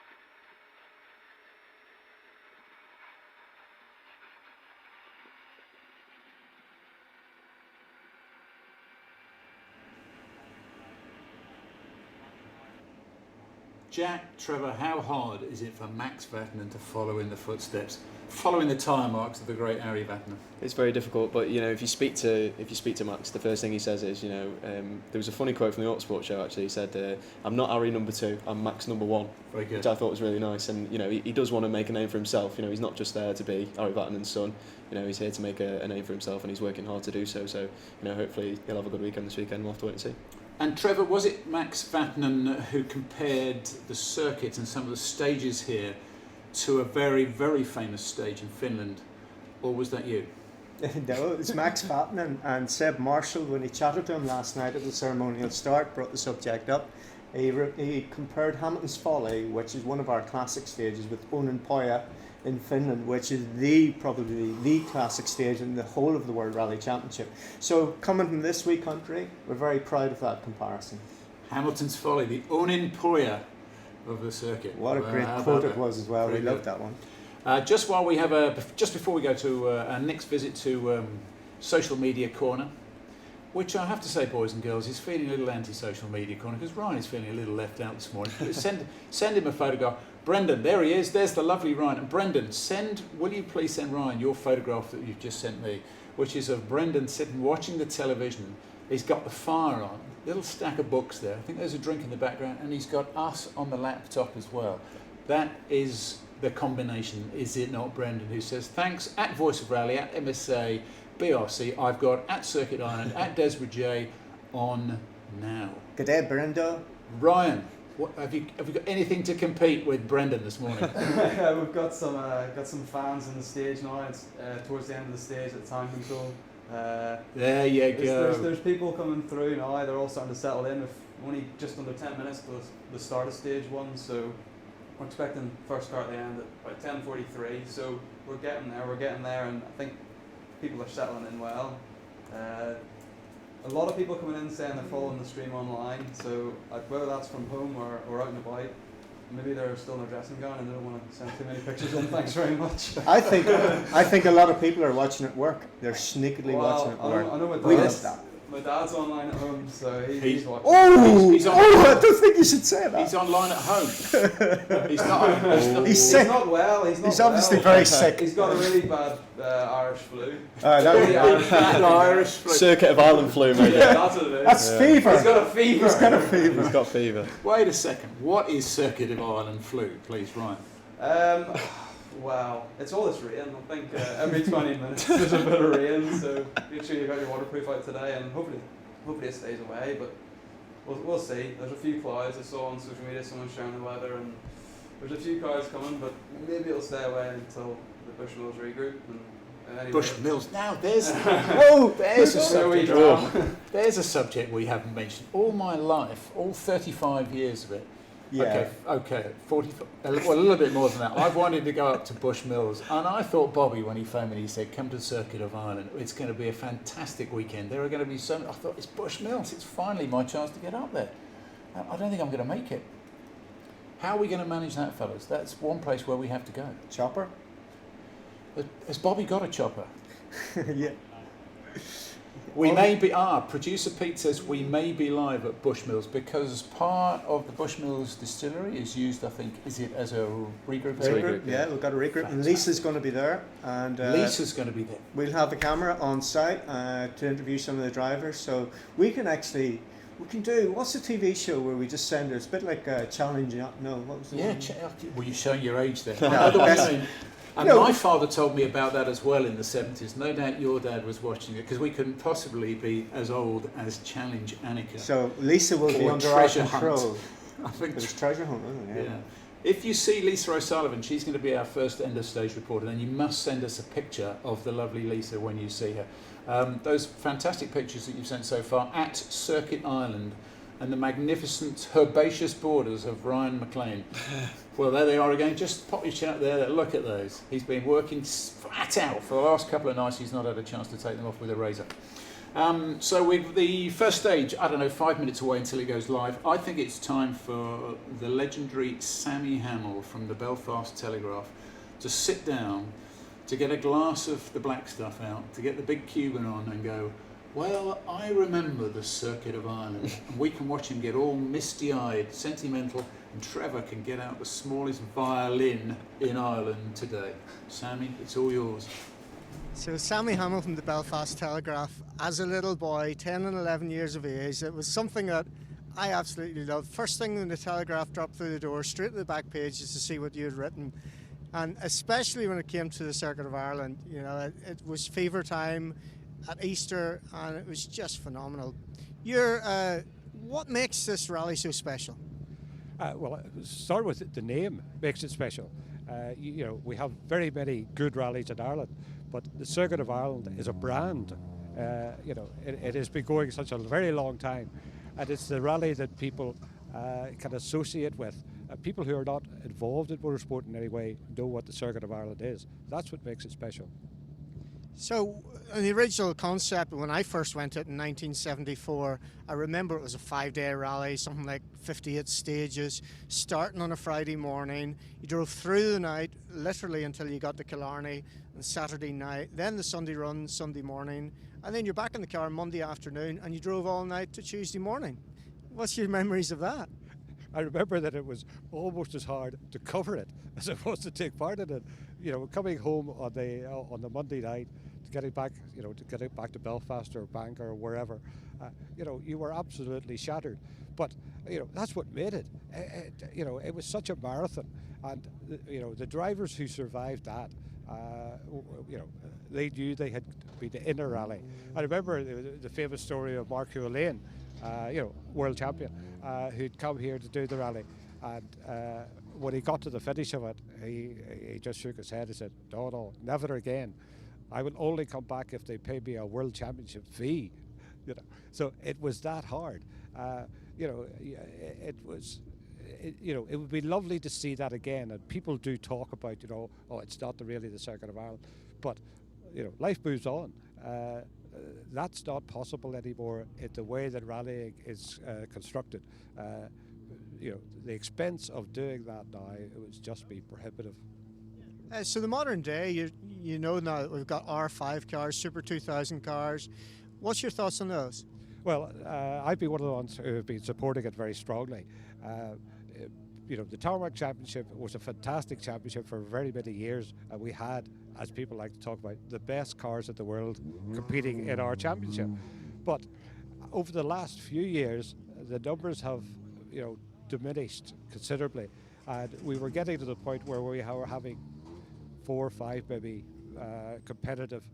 Jack, Trevor, how hard is it for Max Vatanen to follow in the footsteps, following the tyre marks of the great Harry Vatanen? It's very difficult, but you know, if you speak to Max, the first thing he says is, you know, there was a funny quote from the Autosport show actually. He said, "I'm not Harry number 2, I'm Max number 1," Very good. which I thought was really nice. And you know, he does want to make a name for himself. You know, he's not just there to be Harry Vatanen's son. You know, he's here to make a name for himself, and he's working hard to do so. So, you know, hopefully he'll have a good weekend this weekend. We'll have to wait and see. And Trevor, was it Max Vatanen who compared the circuit and some of the stages here to a very, very famous stage in Finland, or was that you? No, it's Max Vatanen, and Seb Marshall, when he chatted to him last night at the ceremonial start, brought the subject up. He compared Hamilton's Folly, which is one of our classic stages, with Onnenpoja in Finland, which is probably the classic stage in the whole of the World Rally Championship. So coming from this wee country, we're very proud of that comparison. Hamilton's Folly, the Onnenpoja of the circuit. What a great quote it was as well. We loved that one. Just before we go to our next visit to social media corner, which I have to say, boys and girls, is feeling a little anti-social media corner because Ryan is feeling a little left out this morning. Send him a photograph. Brendan, there he is. There's the lovely Ryan. And Brendan, will you please send Ryan your photograph that you've just sent me, which is of Brendan sitting watching the television. He's got the fire on, little stack of books there. I think there's a drink in the background, and he's got us on the laptop as well. That is the combination, is it not, Brendan, who says, thanks, at Voice of Rally, at MSA, BRC, I've got at Circuit Island, at Desborough J on now. Good day, Brenda. Ryan, have you got anything to compete with Brendan this morning? We've got some fans in the stage now. It's towards the end of the stage at time control. There you go. There's people coming through now. They're all starting to settle in. We've only just under 10 minutes to the start of stage 1, so we're expecting first car at the end at about 10:43. So we're getting there, and I think people are settling in well. A lot of people coming in saying they're following the stream online, so whether that's from home or out and about, maybe they're still in their dressing gown and they don't want to send too many pictures in. Thanks very much. I think a lot of people are watching at work. They're sneakily watching at work. I know what we missed that. My dad's online at home, so he's watching. Oh, I don't think you should say that. He's online at home. He's not. He's sick. He's not well. He's obviously very sick. He's got a really bad Irish flu. Irish flu. Circuit of Ireland flu, maybe. Yeah, that's what it is. That's fever. He's got a fever. He's got a fever. He's got fever. Wait a second. What is Circuit of Ireland flu, please, Ryan? Wow, it's all this rain. I think every 20 minutes there's a bit of rain, so make sure you've got your waterproof out today, and hopefully it stays away. But we'll see. There's a few clouds I saw on social media. Someone sharing the weather, and there's a few clouds coming, but maybe it'll stay away until the Bushmills regroup. And anyway. Bushmills. Now there's there's a subject. There's a subject we haven't mentioned. All my life, all 35 years of it. Yeah. Okay. 45. Well, a little bit more than that. I've wanted to go up to Bushmills, and I thought Bobby, when he phoned me, he said, "Come to the Circuit of Ireland. It's going to be a fantastic weekend. There are going to be so many." I thought, it's Bushmills. It's finally my chance to get up there. I don't think I'm going to make it. How are we going to manage that, fellas? That's one place where we have to go. Chopper? Has Bobby got a chopper? Yeah. We may be, producer Pete says we may be live at Bushmills because part of the Bushmills distillery is used, I think, is it as a regroup? Yeah, we've got a regroup. And Lisa's going to be there. And Lisa's going to be there. We'll have a camera on site to interview some of the drivers. So we can do, what's the TV show where we just send her? It's a bit like Challenge, no, what was the one? Well, you're showing your age there. No, and my father told me about that as well in the 70s. No doubt your dad was watching it because we couldn't possibly be as old as Challenge Annika. So Lisa will be under our control. Hunt. I think it's Treasure Hunt, isn't it? Yeah. If you see Lisa O'Sullivan, she's going to be our first end of stage reporter, then you must send us a picture of the lovely Lisa when you see her. Those fantastic pictures that you've sent so far at Circuit Island and the magnificent herbaceous borders of Ryan McLean. Well, there they are again. Just pop your chin up there. Look at those. He's been working flat out for the last couple of nights. He's not had a chance to take them off with a razor. So with the first stage, I don't know, 5 minutes away until it goes live, I think it's time for the legendary Sammy Hamill from the Belfast Telegraph to sit down, to get a glass of the black stuff out, to get the big Cuban on and go, well, I remember the Circuit of Ireland. And we can watch him get all misty-eyed, sentimental, and Trevor can get out the smallest violin in Ireland today. Sammy, it's all yours. So Sammy Hamill from the Belfast Telegraph, as a little boy, 10 and 11 years of age, it was something that I absolutely loved. First thing when the Telegraph dropped through the door, straight to the back page just to see what you had written. And especially when it came to the Circuit of Ireland, you know, it was fever time at Easter, and it was just phenomenal. What makes this rally so special? Well, start with the name makes it special. You know, we have very many good rallies in Ireland, but the Circuit of Ireland is a brand. You know, it has been going such a very long time, and it's the rally that people can associate with. People who are not involved in motorsport in any way know what the Circuit of Ireland is. That's what makes it special. So, the original concept, when I first went it in 1974, I remember it was a 5-day rally, something like 58 stages, starting on a Friday morning. You drove through the night, literally until you got to Killarney on Saturday night, then the Sunday run, Sunday morning, and then you're back in the car Monday afternoon, and you drove all night to Tuesday morning. What's your memories of that? I remember that it was almost as hard to cover it as it was to take part in it. You know, coming home on the Monday night, getting back, you know, to getting back to Belfast or Bangor or wherever, you know, you were absolutely shattered. But you know, that's what made it. You know, it was such a marathon, and you know, the drivers who survived that, you know, they knew they had been in a rally. I remember the famous story of Mark O'Lane, you know, world champion, who'd come here to do the rally, and when he got to the finish of it, he just shook his head and said, no, never again. I will only come back if they pay me a world championship fee. You know, so it was that hard. You know, it was. You know, it would be lovely to see that again. And people do talk about, you know, oh, it's not really the Circuit of Ireland, but you know, life moves on. That's not possible anymore in the way that rallying is constructed. You know, the expense of doing that now, it would just be prohibitive. So the modern day, you know now that we've got R5 cars, Super 2000 cars. What's your thoughts on those? Well, I've been one of the ones who have been supporting it very strongly. You know, the Tarmac Championship was a fantastic championship for very many years, and we had, as people like to talk about, the best cars in the world competing in our championship. But over the last few years, the numbers have, you know, diminished considerably, and we were getting to the point where we were having 4 or 5 maybe competitive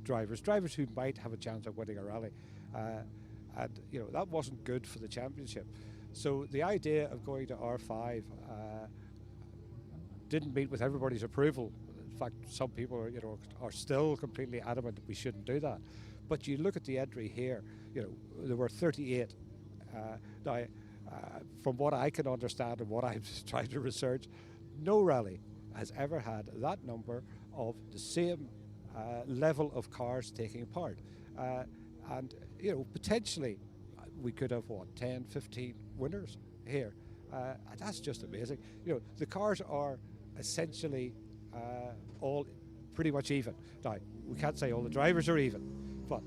drivers who might have a chance of winning a rally, and you know, that wasn't good for the championship. So the idea of going to R5 didn't meet with everybody's approval. In fact, some people are, you know, are still completely adamant that we shouldn't do that. But you look at the entry here, you know, there were 38. Now, from what I can understand and what I've tried to research, no rally has ever had that number of the same level of cars taking part. And, you know, potentially we could have, what, 10, 15 winners here. And that's just amazing. You know, the cars are essentially all pretty much even. Now, we can't say all the drivers are even, but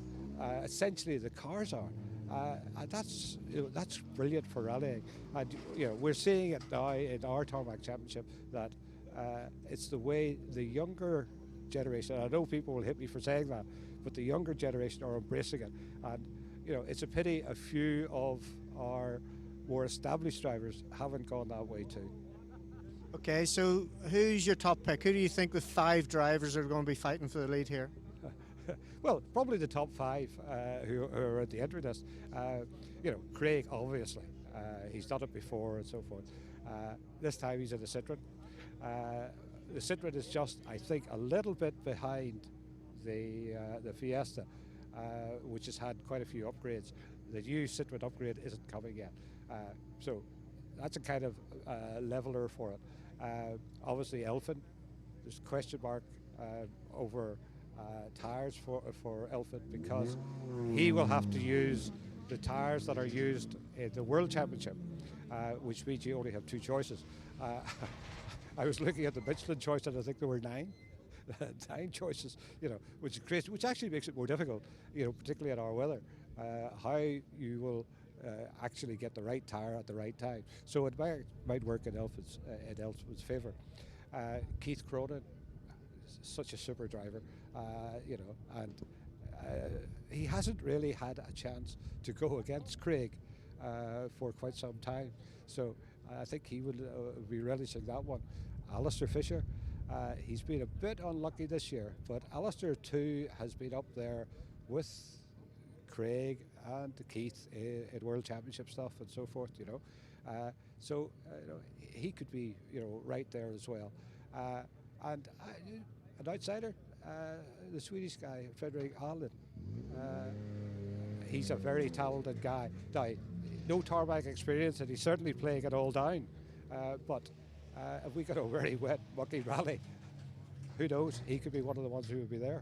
essentially the cars are. And that's, you know, that's brilliant for rallying. And, you know, we're seeing it now in our Tarmac Championship that it's the way the younger generation, I know people will hit me for saying that, but the younger generation are embracing it. And, you know, it's a pity a few of our more established drivers haven't gone that way too. Okay, so who's your top pick? Who do you think the 5 drivers are going to be fighting for the lead here? Well, probably the top 5 who are at the entry list. You know, Craig, obviously. He's done it before and so forth. This time he's in a Citroen. The Citroen is just, I think, a little bit behind the Fiesta, which has had quite a few upgrades. The new Citroen upgrade isn't coming yet. So that's a kind of leveler for it. Obviously, Elfin, there's a question mark over tyres for Elfin, because he will have to use the tyres that are used in the World Championship, which means you only have 2 choices. I was looking at the Michelin choice, and I think there were 9. 9 choices, you know, which is crazy, which actually makes it more difficult, you know, particularly in our weather, how you will actually get the right tyre at the right time. So it might work in Elfin's favour. Keith Cronin, such a super driver, you know, and he hasn't really had a chance to go against Craig for quite some time. So I think he would be relishing that one. Alistair Fisher, he's been a bit unlucky this year, but Alistair too has been up there with Craig and Keith in World Championship stuff and so forth, you know. So you know, he could be, you know, right there as well. And an outsider, the Swedish guy, Fredrik Allen. He's a very talented guy. Now, no tarmac experience, and he's certainly playing it all down. But if we got a very wet, mucky rally, who knows? He could be one of the ones who would be there.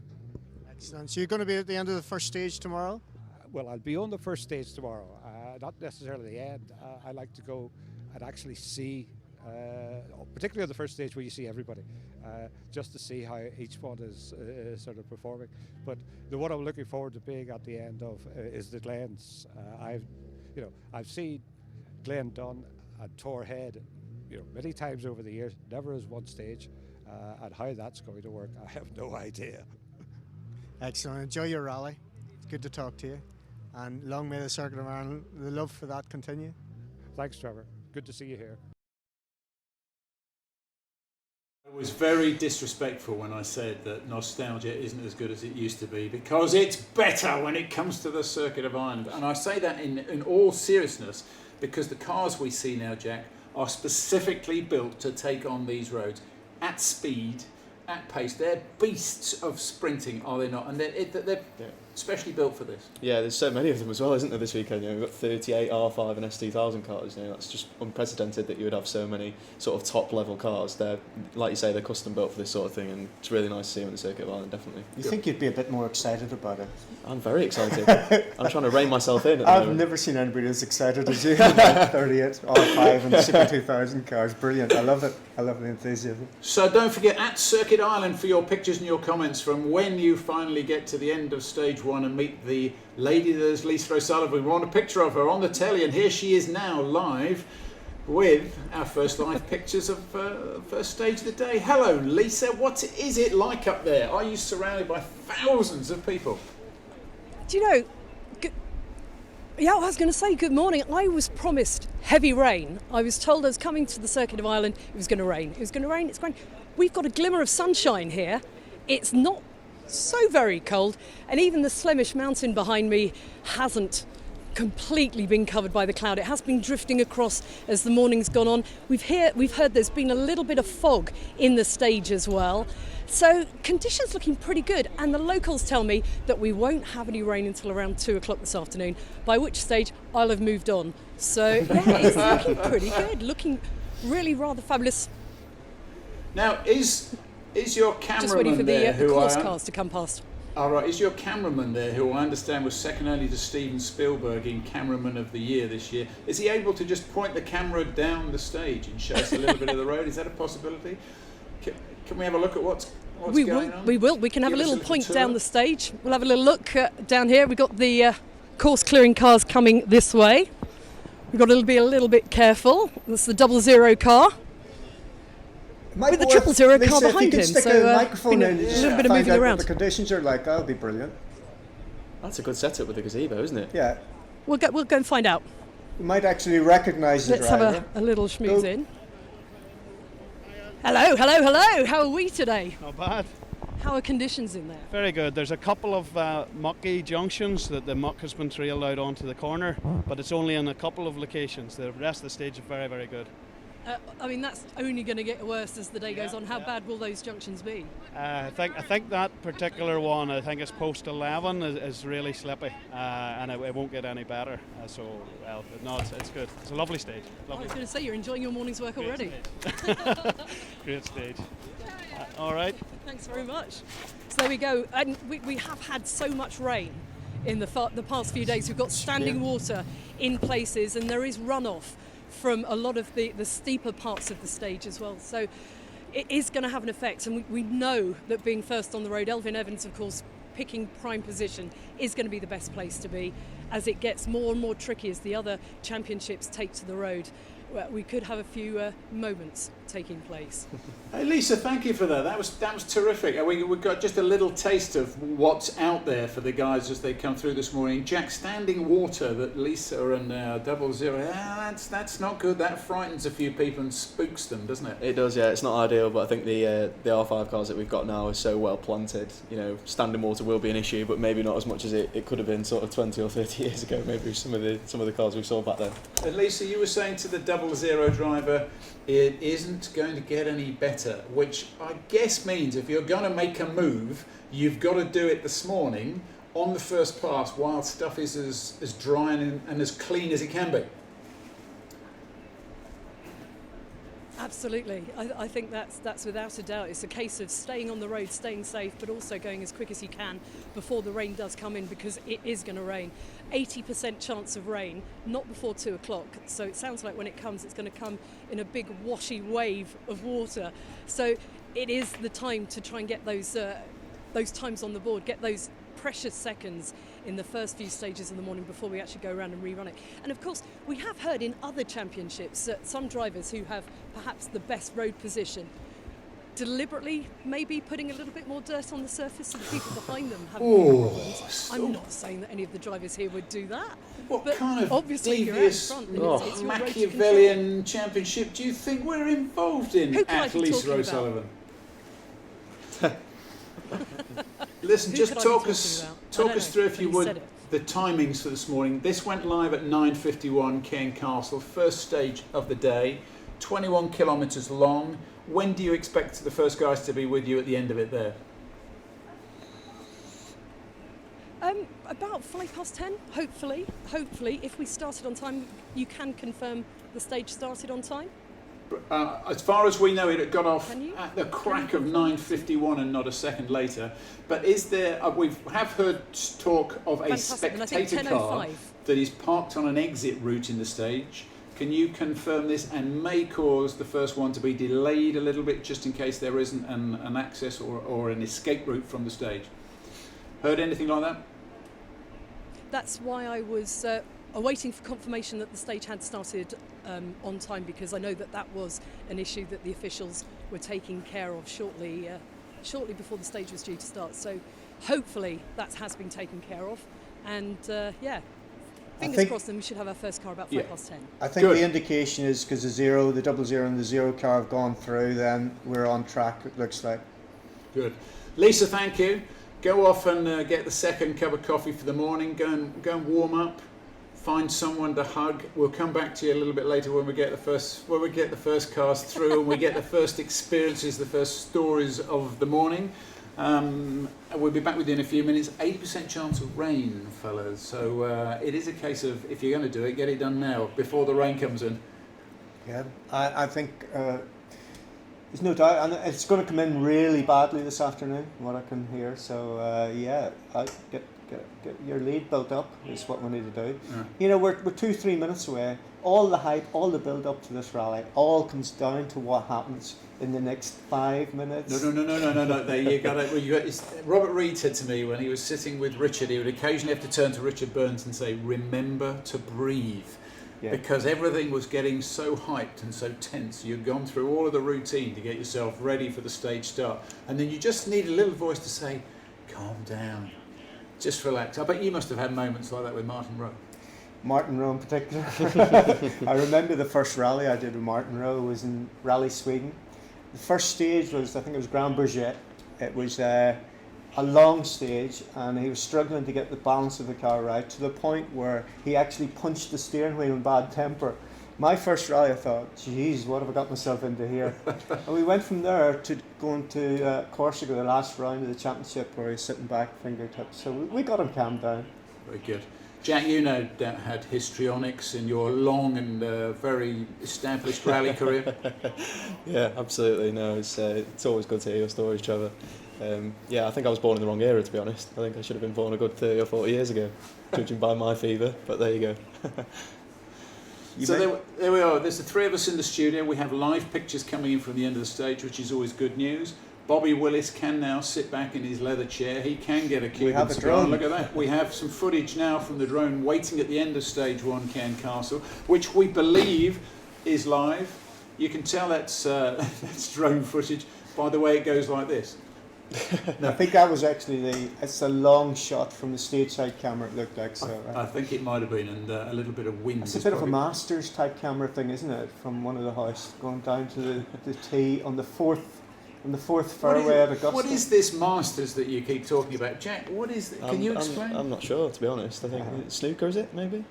Excellent. So you're going to be at the end of the first stage tomorrow? Well, I'll be on the first stage tomorrow, not necessarily the end. I like to go and actually see, particularly on the first stage where you see everybody, just to see how each one is sort of performing. But the one I'm looking forward to being at the end of is the Glens. I've seen Glen Dunn and Tor Head, you know, many times over the years, never as one stage, and how that's going to work, I have no idea. Excellent. Enjoy your rally. It's good to talk to you. And long may the Circuit of Ireland, the love for that continue. Thanks, Trevor. Good to see you here. I was very disrespectful when I said that nostalgia isn't as good as it used to be, because it's better when it comes to the Circuit of Ireland. And I say that in all seriousness, because the cars we see now, Jack, are specifically built to take on these roads at speed, at pace. They're beasts of sprinting, are they not? And they're specially built for this. Yeah, there's so many of them as well, isn't there, this weekend? You know, we've got 38 R5 and S2000 cars. You know, that's just unprecedented that you would have so many sort of top-level cars. They're, like you say, they're custom built for this sort of thing, and it's really nice to see them on the Circuit of Ireland, definitely. You think you'd be a bit more excited about it? I'm very excited. I'm trying to rein myself in at the I've moment. never seen anybody as excited as you about 38 R5 and Super 2000 cars. Brilliant. I love it. I love the enthusiasm. So don't forget, at Circuit Ireland, for your pictures and your comments from when you finally get to the end of stage 1. 1 and meet the lady that is Lisa O'Sullivan. We want a picture of her on the telly, and here she is now live with our first live pictures of first stage of the day. Hello, Lisa. What is it like up there? Are you surrounded by thousands of people? Do you know, yeah, I was going to say good morning. I was promised heavy rain. I was told I was coming to the Circuit of Ireland, it was going to rain. It was going to rain, it's going. We've got a glimmer of sunshine here. It's not so very cold, and even the Slemish mountain behind me hasn't completely been covered by the cloud. It has been drifting across as the morning's gone on. We've heard there's been a little bit of fog in the stage as well. So conditions looking pretty good, and the locals tell me that we won't have any rain until around 2 o'clock this afternoon, by which stage I'll have moved on. So yeah, it's looking pretty good, looking really rather fabulous. Now, is your cameraman just waiting for there the course cars to come past. All right, is your cameraman there, who I understand was second only to Steven Spielberg in Cameraman of the Year this year, is he able to just point the camera down the stage and show us a little bit of the road? Is that a possibility? Can we have a look at what's going on? We will. We can have Give a us little point tour. down the stage. We'll have a little look down here. We've got the course clearing cars coming this way. We've got to be a little bit careful. That's the 00 car. With the 000 car behind him. Stick So a microphone in, a little bit of find moving out around. what the conditions are like. That'll be brilliant. That's a good setup with the gazebo, isn't it? Yeah. We'll go and find out. We might actually recognise the Let's driver. have a little schmooze in. Hello, hello, hello. How are we today? Not bad. How are conditions in there? Very good. There's a couple of mucky junctions that the muck has been trailed out onto the corner, but it's only in a couple of locations. The rest of the stage is very, very good. I mean, that's only going to get worse as the day goes on. How bad will those junctions be? I think that particular one, I think it's post 11, is really slippy, and it won't get any better. It's good. It's a lovely stage. I was going to say, you're enjoying your morning's work already. Great stage. All right. Thanks very much. So there we go. And we have had so much rain in the past few days. We've got standing water in places, and there is runoff from a lot of the steeper parts of the stage as well. So it is going to have an effect, and we know that being first on the road, Elfyn Evans, of course, picking prime position is going to be the best place to be as it gets more and more tricky as the other championships take to the road. We could have a few moments taking place. Hey Lisa, thank you for that. That was terrific. We've got just a little taste of what's out there for the guys as they come through this morning. Jack, standing water that Lisa and 00. That's not good. That frightens a few people and spooks them, doesn't it? It does, yeah. It's not ideal, but I think the R5 cars that we've got now are so well planted. You know, standing water will be an issue, but maybe not as much as it could have been sort of 20 or 30 years ago. Maybe some of the cars we saw back then. And Lisa, you were saying to the 00 driver, it isn't going to get any better, which I guess means if you're going to make a move, you've got to do it this morning on the first pass while stuff is as dry and as clean as it can be. Absolutely. I think that's without a doubt. It's a case of staying on the road, staying safe, but also going as quick as you can before the rain does come in, because it is going to rain. 80% chance of rain, not before 2 o'clock. So it sounds like when it comes, it's going to come in a big washy wave of water. So it is the time to try and get those times on the board, get those precious seconds in the first few stages of the morning before we actually go around and rerun it. And of course, we have heard in other championships some drivers who have perhaps the best road position deliberately maybe putting a little bit more dirt on the surface so the people behind them have problems. I'm not saying that any of the drivers here would do that. What but kind of obviously devious you're out in front, and it's your road to control. Machiavellian championship do you think we're involved in at Lisa O'Sullivan? Listen, just talk us through, if you would, the timings for this morning. This went live at 9:51 Cairn Castle, first stage of the day, 21 kilometres long. When do you expect the first guys to be with you at the end of it there? About 10:05, hopefully. Hopefully, if we started on time, you can confirm the stage started on time? As far as we know, it got off at the crack of 9:51 and not a second later. But is there? We have heard talk of a spectator car that is parked on an exit route in the stage. Can you confirm this, and may cause the first one to be delayed a little bit, just in case there isn't an access or an escape route from the stage? Heard anything like that? that's why I was awaiting for confirmation that the stage had started on time, because I know that was an issue that the officials were taking care of shortly before the stage was due to start. So hopefully that has been taken care of, and fingers crossed, then we should have our first car about 10:05. I think the indication is because the double zero and the zero car have gone through, then we're on track, it looks like. Good. Lisa, thank you. Go off and get the second cup of coffee for the morning. Go and warm up. Find someone to hug. We'll come back to you a little bit later when we get the first cars through and we get the first experiences, the first stories of the morning. We'll be back with you in a few minutes. 80% chance of rain, fellas. So it is a case of, if you're going to do it, get it done now before the rain comes in. Yeah, I think there's no doubt, and it's going to come in really badly this afternoon, what I can hear. So get your lead built up is what we need to do. Yeah. You know, we're 2-3 minutes away. All the hype, all the build up to this rally, all comes down to what happens in the next 5 minutes. No. There you got it. Robert Reed said to me when he was sitting with Richard, he would occasionally have to turn to Richard Burns and say, "Remember to breathe." Yeah. Because everything was getting so hyped and so tense. You'd gone through all of the routine to get yourself ready for the stage start. And then you just need a little voice to say, calm down, just relax. I bet you must have had moments like that with Martin Rowe. Martin Rowe in particular. I remember the first rally I did with Martin Rowe was in Rally Sweden. The first stage was, I think it was Grand Bourget. It was a long stage, and he was struggling to get the balance of the car right, to the point where he actually punched the steering wheel in bad temper. My first rally, I thought, geez, what have I got myself into here? And we went from there to going to Corsica, the last round of the championship, where he's sitting back, fingertips. So we got him calmed down. Very good. Jack, you no doubt had histrionics in your long and very established rally career. Yeah, absolutely. No, it's always good to hear your stories, Trevor. I think I was born in the wrong era, to be honest. I think I should have been born a good 30 or 40 years ago, judging by my fever, but there you go. So there we are. There's the three of us in the studio. We have live pictures coming in from the end of the stage, which is always good news. Bobby Willis can now sit back in his leather chair. He can get a Cuban cigar. Look at that. We have some footage now from the drone waiting at the end of stage one, Cairn Castle, which we believe is live. You can tell that's drone footage by the way it goes like this. I think that was actually it's a long shot from the stage side camera, it looked like. So I think it might have been, and a little bit of wind. It's a bit of a Masters type camera thing, isn't it? From one of the house going down to the tee on the fourth fairway at Augusta. What is this Masters that you keep talking about, Jack? What is it? Can you explain? I'm not sure, to be honest. I think snooker, is it maybe?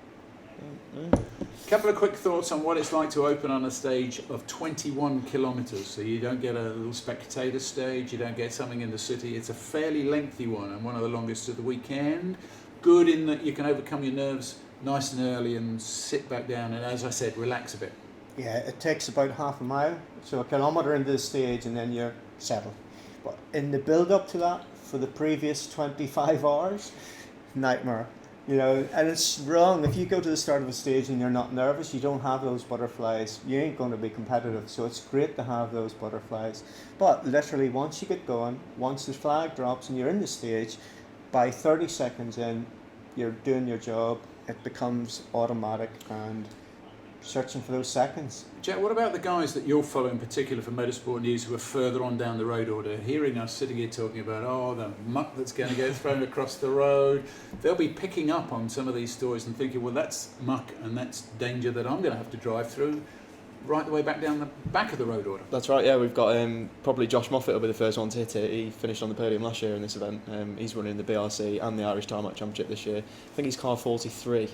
A couple of quick thoughts on what it's like to open on a stage of 21 kilometres. So you don't get a little spectator stage, you don't get something in the city. It's a fairly lengthy one and one of the longest of the weekend. Good in that you can overcome your nerves nice and early and sit back down and, as I said, relax a bit. Yeah, it takes about half a mile, so a kilometre into the stage and then you're settled. But in the build up to that, for the previous 25 hours, nightmare. You know, and it's wrong. If you go to the start of a stage and you're not nervous, you don't have those butterflies, you ain't going to be competitive. So it's great to have those butterflies. But literally, once you get going, once the flag drops and you're in the stage, by 30 seconds in, you're doing your job, it becomes automatic and searching for those seconds. Jack, what about the guys that you're following, in particular for Motorsport News, who are further on down the road order, hearing us sitting here talking about, the muck that's going to get thrown across the road? They'll be picking up on some of these stories and thinking, well, that's muck and that's danger that I'm going to have to drive through right the way back down the back of the road order. That's right, yeah. We've got probably Josh Moffat will be the first one to hit it. He finished on the podium last year in this event. He's running the BRC and the Irish Tarmac Championship this year. I think he's car 43.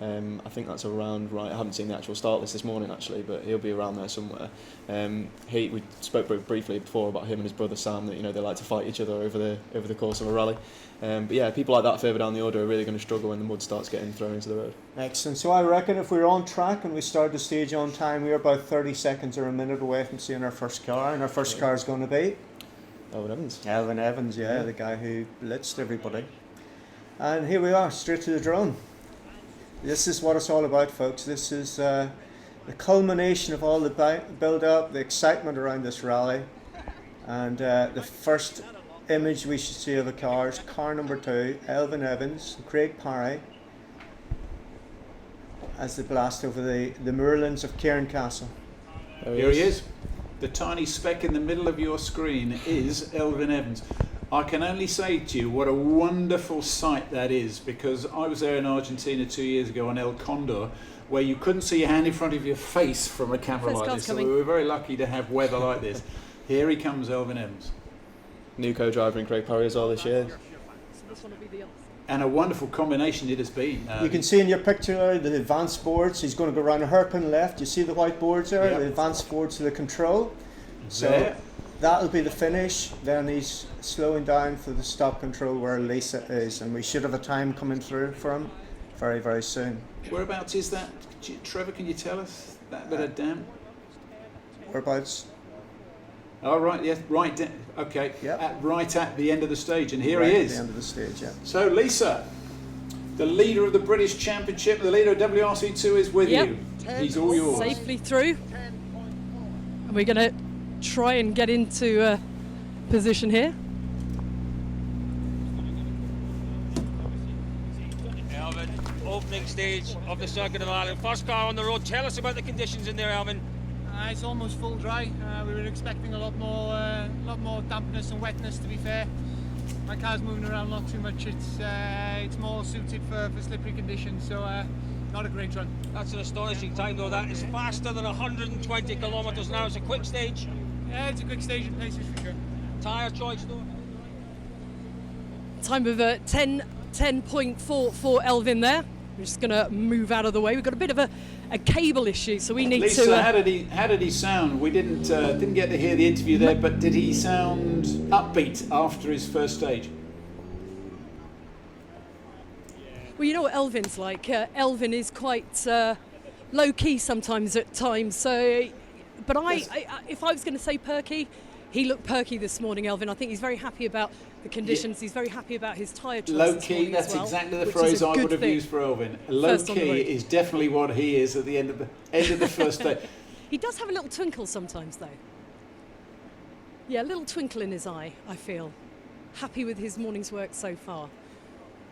I think that's around right. I haven't seen the actual start list this morning actually, but he'll be around there somewhere. We spoke briefly before about him and his brother Sam, that they like to fight each other over the course of a rally. But yeah, people like that further down the order are really going to struggle when the mud starts getting thrown into the road. Excellent. So I reckon if we're on track and we start the stage on time, we're about 30 seconds or a minute away from seeing our first car, and our first car is going to be Elvin Evans. Elvin Evans, yeah, the guy who blitzed everybody. And here we are, straight to the drone. This is what it's all about, folks. This is the culmination of all the build-up, the excitement around this rally. And the first image we should see of the car is car number 2, Elvin Evans, Craig Parry, as they blast over the moorlands of Cairncastle. Here he is. The tiny speck in the middle of your screen is Elfyn Evans. I can only say to you what a wonderful sight that is, because I was there in Argentina 2 years ago on El Condor, where you couldn't see your hand in front of your face from a camera like this. So we were very lucky to have weather like this. Here he comes, Elfyn Evans. New co-driver in Craig Parry as well this year. And a wonderful combination it has been. You can see in your picture there the advanced boards. He's going to go around a hairpin left. You see the white boards there? Yep. The advanced boards to the control. So there. That'll be the finish. Then he's slowing down for the stop control where Lisa is. And we should have a time coming through for him very, very soon. Whereabouts is that? Trevor, can you tell us that bit of damn? Whereabouts? Oh, right, yes, right, okay, right at the end of the stage, and here right he is. At the end of the stage, yeah. So, Lisa, the leader of the British Championship, the leader of WRC2 is with you. He's all yours. Safely through. And we're going to try and get into position here. Elfyn, opening stage of the Circuit of Ireland. First car on the road. Tell us about the conditions in there, Elfyn. It's almost full dry. We were expecting a lot more dampness and wetness. To be fair, my car's moving around not too much. It's more suited for slippery conditions. So not a great run. That's an astonishing time, though. That is faster than 120 kilometres an hour. It's a quick stage. Yeah, it's a quick stage in places for sure. Tyre choice, though. Time of 10.4 for Elfyn there. We're just going to move out of the way. We've got a bit of a cable issue, so we need Lisa, to. how did he sound? We didn't get to hear the interview there, but did he sound upbeat after his first stage? Well, you know what Elfyn's like. Elfyn is quite low key sometimes at times. So, but if I was going to say perky, he looked perky this morning, Elfyn. I think he's very happy about the conditions. Yeah. He's very happy about his tyre choice. Low key, that's well, exactly the phrase I would have used for Elfyn. Low key is definitely what he is at the end of the first day. He does have a little twinkle sometimes, though. Yeah, a little twinkle in his eye, I feel. Happy with his morning's work so far.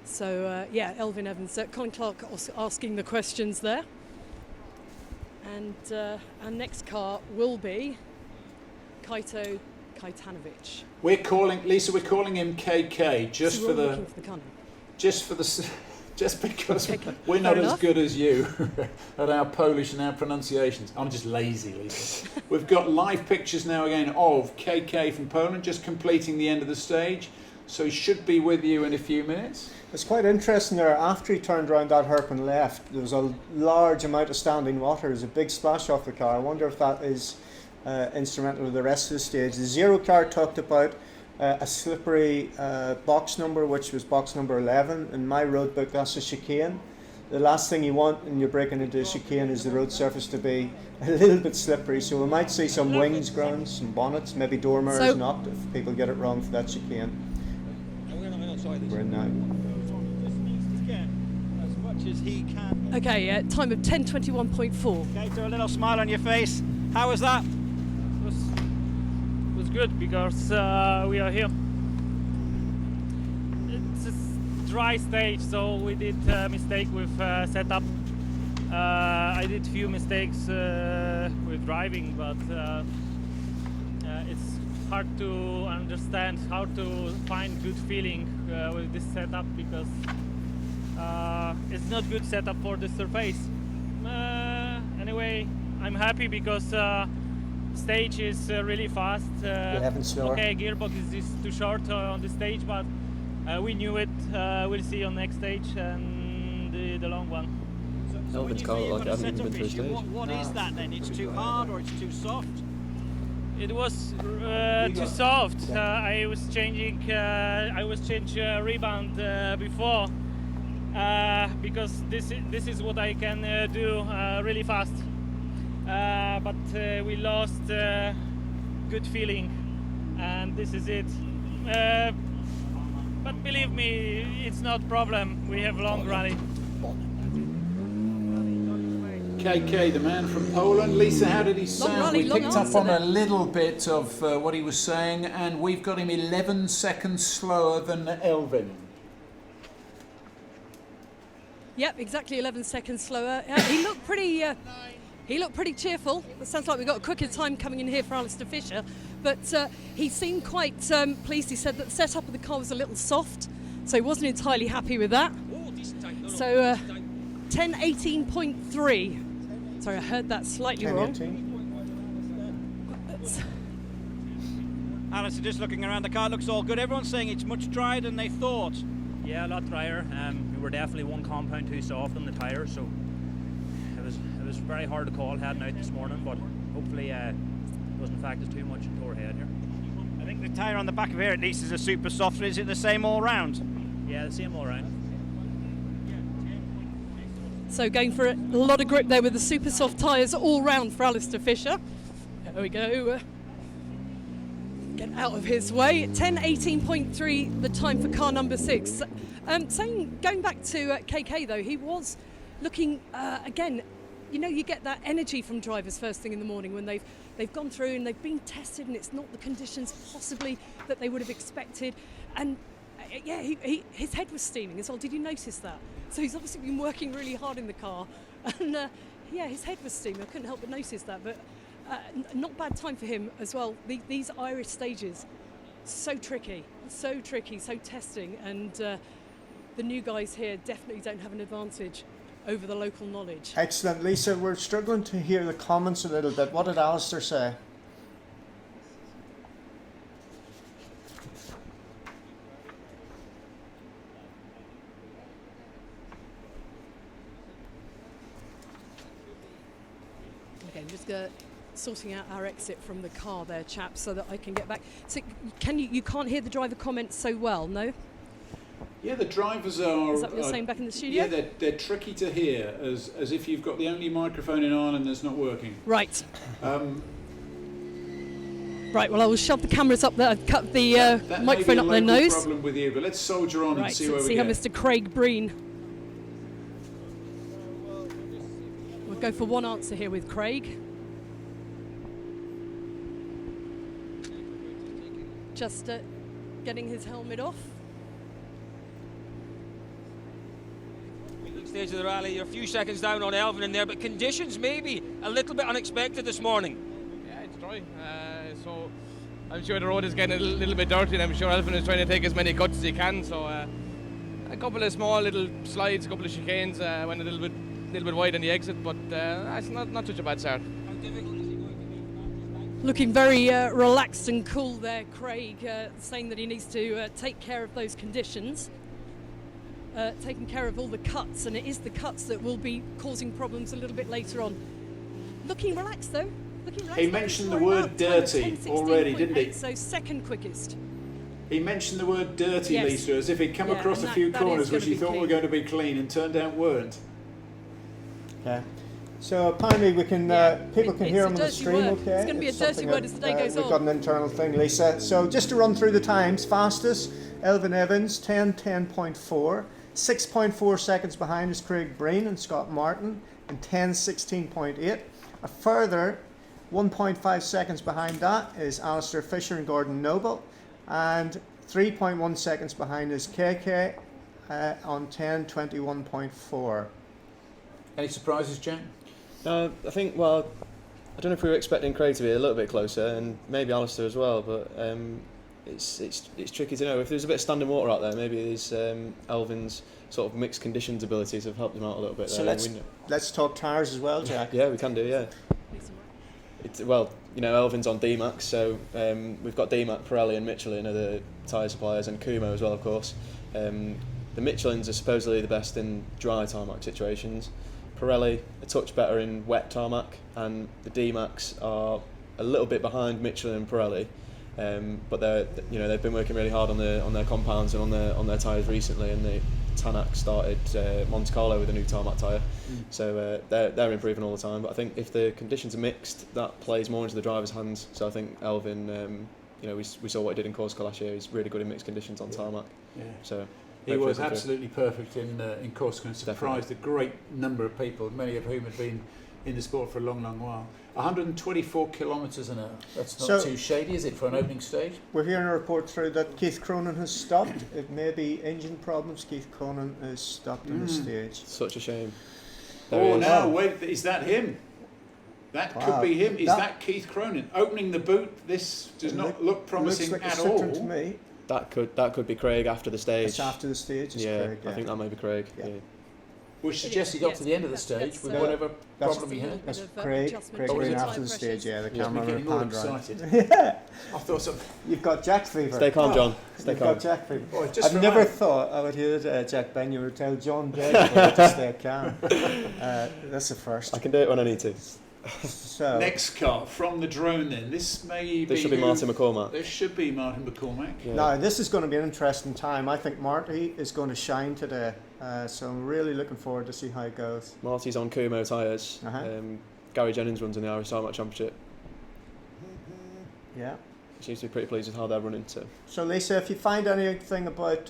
So, yeah, Elfyn Evans. Colin Clark asking the questions there. And our next car will be Kaito Kaitanovic. We're calling him KK just because we're not as good as you at our Polish and our pronunciations. I'm just lazy, Lisa. We've got live pictures now again of KK from Poland just completing the end of the stage. So he should be with you in a few minutes. It's quite interesting there. After he turned around that hairpin left, there was a large amount of standing water. There's a big splash off the car. I wonder if that is instrumental with the rest of the stage. The Zero car talked about a slippery box number, which was box number 11. In my road book, that's a chicane. The last thing you want when you're breaking into a chicane is the road surface to be a little bit slippery. So we might see some wings ground, some bonnets, maybe door mirrors knocked if people get it wrong for that chicane. We're in now. As much as he can. Okay, time of 10:21.4. Okay, throw a little smile on your face. How was that? It was good because we are here. It's a dry stage, so we did a mistake with setup. I did a few mistakes with driving, but it's hard to understand how to find good feeling with this setup because it's not good setup for the surface. Anyway, I'm happy because stage is really fast. Okay, gearbox is too short on the stage, but we knew it. We'll see on next stage and the long one. So when you say you've got a setup issue, what is that then? It's too hard or it's too soft? It was too soft. I was changing rebound before because this is what I can do really fast. But we lost good feeling, and this is it. But believe me, it's not problem. We have long rally. KK, the man from Poland. Lisa, how did he sound? We picked up on a little bit of what he was saying, and we've got him 11 seconds slower than Elfyn. Yep, exactly 11 seconds slower. He looked pretty cheerful. It sounds like we've got a quicker time coming in here for Alistair Fisher, but he seemed quite pleased. He said that the setup of the car was a little soft, so he wasn't entirely happy with that. So 10:18.3. Sorry, I heard that slightly wrong. Alistair, just looking around, the car looks all good. Everyone's saying it's much drier than they thought. Yeah, a lot drier. We were definitely one compound too soft on the tyres, so it was very hard to call heading out this morning, but hopefully it doesn't affect us too much into our head here. I think the tyre on the back of here at least is a super soft. Is it the same all round? Yeah, the same all round. So going for a lot of grip there with the super soft tyres all round for Alistair Fisher. There we go. Get out of his way. 10:18.3 the time for car number 6. Going back to KK though, he was looking again. You know, you get that energy from drivers first thing in the morning when they've gone through and they've been tested and it's not the conditions possibly that they would have expected. And yeah, his head was steaming as well. Did you notice that? So he's obviously been working really hard in the car, and yeah, his head was steaming. I couldn't help but notice that. But not bad time for him as well. These Irish stages, so tricky, so testing, and the new guys here definitely don't have an advantage over the local knowledge. Excellent, Lisa. We're struggling to hear the comments a little bit. What did Alistair say? Okay, I'm just sorting out our exit from the car there, chaps, so that I can get back. So you can't hear the driver comments so well, no? Yeah, the drivers are... Is that what you're saying back in the studio? Yeah, they're tricky to hear, as if you've got the only microphone in Ireland that's not working. Right. Right, well, I will shove the cameras up there, cut the microphone up their nose. That may be a local problem with you, but let's soldier on and see where we how get. Mr. Craig Breen. We'll go for one answer here with Craig. Just getting his helmet off. Stage of the rally, you're a few seconds down on Elvin in there, but conditions maybe a little bit unexpected this morning. Yeah, it's dry, so I'm sure the road is getting a little bit dirty, and I'm sure Elvin is trying to take as many cuts as he can. So a couple of small little slides, a couple of chicanes, went a little bit wide on the exit, but it's not such a bad start. Looking very relaxed and cool there, Craig, saying that he needs to take care of those conditions. Taking care of all the cuts, and it is the cuts that will be causing problems a little bit later on. Looking relaxed though. He mentioned the word dirty already, didn't he? So second quickest. He mentioned the word dirty, Yes. Lisa, as if he'd come across a few corners which he thought were going to be clean and turned out weren't. Okay. So apparently we can people can hear him on the stream. Word. Okay. It's going to be a dirty word as the day goes on. We've got an internal thing, Lisa. So just to run through the times: fastest Elvin Evans 10:10.4. 6.4 seconds behind is Craig Breen and Scott Martin in 10:16.8. A further 1.5 seconds behind that is Alistair Fisher and Gordon Noble, and 3.1 seconds behind is KK on 10:21.4. Any surprises, Jen? I think, well, I don't know if we were expecting Craig to be a little bit closer, and maybe Alistair as well, but it's tricky to know. If there's a bit of standing water out there, maybe these Elvin's sort of mixed conditions abilities have helped him out a little bit. So let's talk tyres as well, Jack. Yeah, we can do, yeah. Well, you know, Elvin's on D-Max, so we've got D-Mac, Pirelli and Michelin are the tyre suppliers, and Kumo as well, of course. The Michelins are supposedly the best in dry tarmac situations. Pirelli a touch better in wet tarmac, and the D-Max are a little bit behind Michelin and Pirelli. But they've been working really hard on their compounds and on their tyres recently, and the Tanak started Monte Carlo with a new tarmac tyre, so they're improving all the time. But I think if the conditions are mixed, that plays more into the driver's hands. So I think Elvin, we saw what he did in Corsica last year. He's really good in mixed conditions on tarmac. Yeah. So he was absolutely perfect in Corsica, and surprised a great number of people, many of whom had been in the sport for a long, long while. 124 kilometres an hour. That's not So- too shady, is it, for an opening stage? We're hearing a report through that Keith Cronin has stopped. It may be engine problems. Keith Cronin is stopped on the stage. Such a shame. Oh no! Wait, is that him? That Wow. could be him. Is That- that Keith Cronin opening the boot? This does not look promising looks like at a Citroen all. to me. That could be Craig after the stage. It's after the stage. It's yeah, Craig, I think that may be Craig. Yeah. Which suggests he got to the end of the stage with whatever problem he had. That's Craig. Craig was ran it? after the stage. Yeah, the Yeah, camera we're getting all panned round. excited. Yeah. I thought so. You've got Jack fever. Stay calm, John. Stay You've calm. got Jack fever. Boy, just I've never remind- thought I would hear Jack Benyer tell John Desborough to stay calm. That's the first. I can do it when I need to. So Next car from the drone then. This should be Martin McCormack. This should be Martin McCormack. Yeah. Now, this is going to be an interesting time. I think Marty is going to shine today. So I'm really looking forward to see how it goes. Marty's on Kumo tyres. Uh-huh. Gary Jennings runs in the Irish Tarmac Championship. Yeah. Seems to be pretty pleased with how they're running too. So Lisa, if you find anything about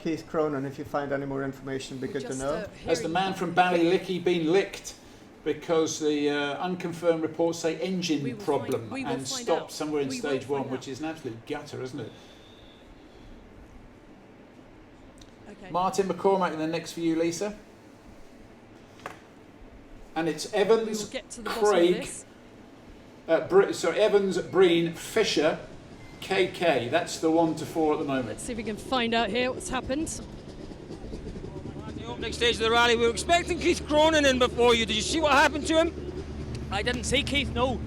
Keith Cronin, if you find any more information, it'd be good to know. Has the man from Ballylickey been licked? Because the unconfirmed reports say engine problem and stopped somewhere in stage one, which is an absolute gutter, isn't it? Okay. Martin McCormack in the next for you, Lisa. And it's Evans, We'll get to the bottom of Craig, this. Evans, Breen, Fisher, KK. That's the 1 to 4 at the moment. Let's see if we can find out here what's happened. The opening stage of the rally, we were expecting Keith Cronin in before you. Did you see what happened to him? I didn't see Keith, no.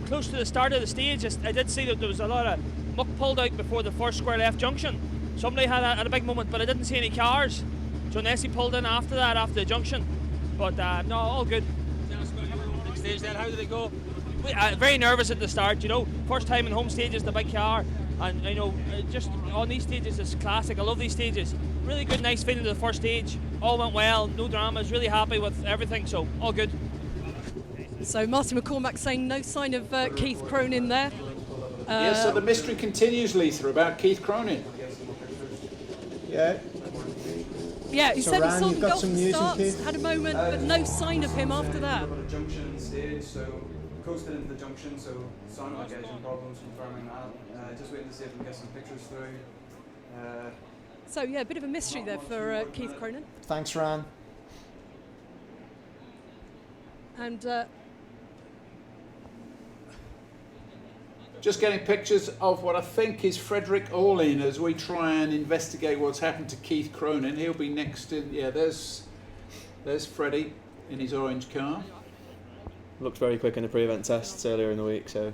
Close to the start of the stage, I did see that there was a lot of muck pulled out before the first square left junction. Somebody had a big moment, but I didn't see any cars. So unless he pulled in after that, after the junction. But no, all good. Opening stage then, how did it go? Very nervous at the start, you know. First time in home stages, the big car. And, you know, just on these stages, it's classic. I love these stages. Really good, nice feeling to the first stage. All went well, no dramas, really happy with everything, so all good. So Martin McCormack saying no sign of Keith Cronin there. Yes, so the mystery continues, Lisa, about Keith Cronin. Yeah. Yeah, he So said he Ryan, saw you've the got golf some news in starts, Keith? had a moment, but no sign of him after that. Got a junction stage, so coasted into the junction, so sound like engine problems, confirming that. Just waiting to see if we can get some pictures through. So yeah, a bit of a mystery there for Keith Cronin. Thanks, Ran. And Just getting pictures of what I think is Frederick Orlin as we try and investigate what's happened to Keith Cronin. He'll be next in. Yeah, there's Freddie in his orange car. Looked very quick in the pre-event tests earlier in the week, so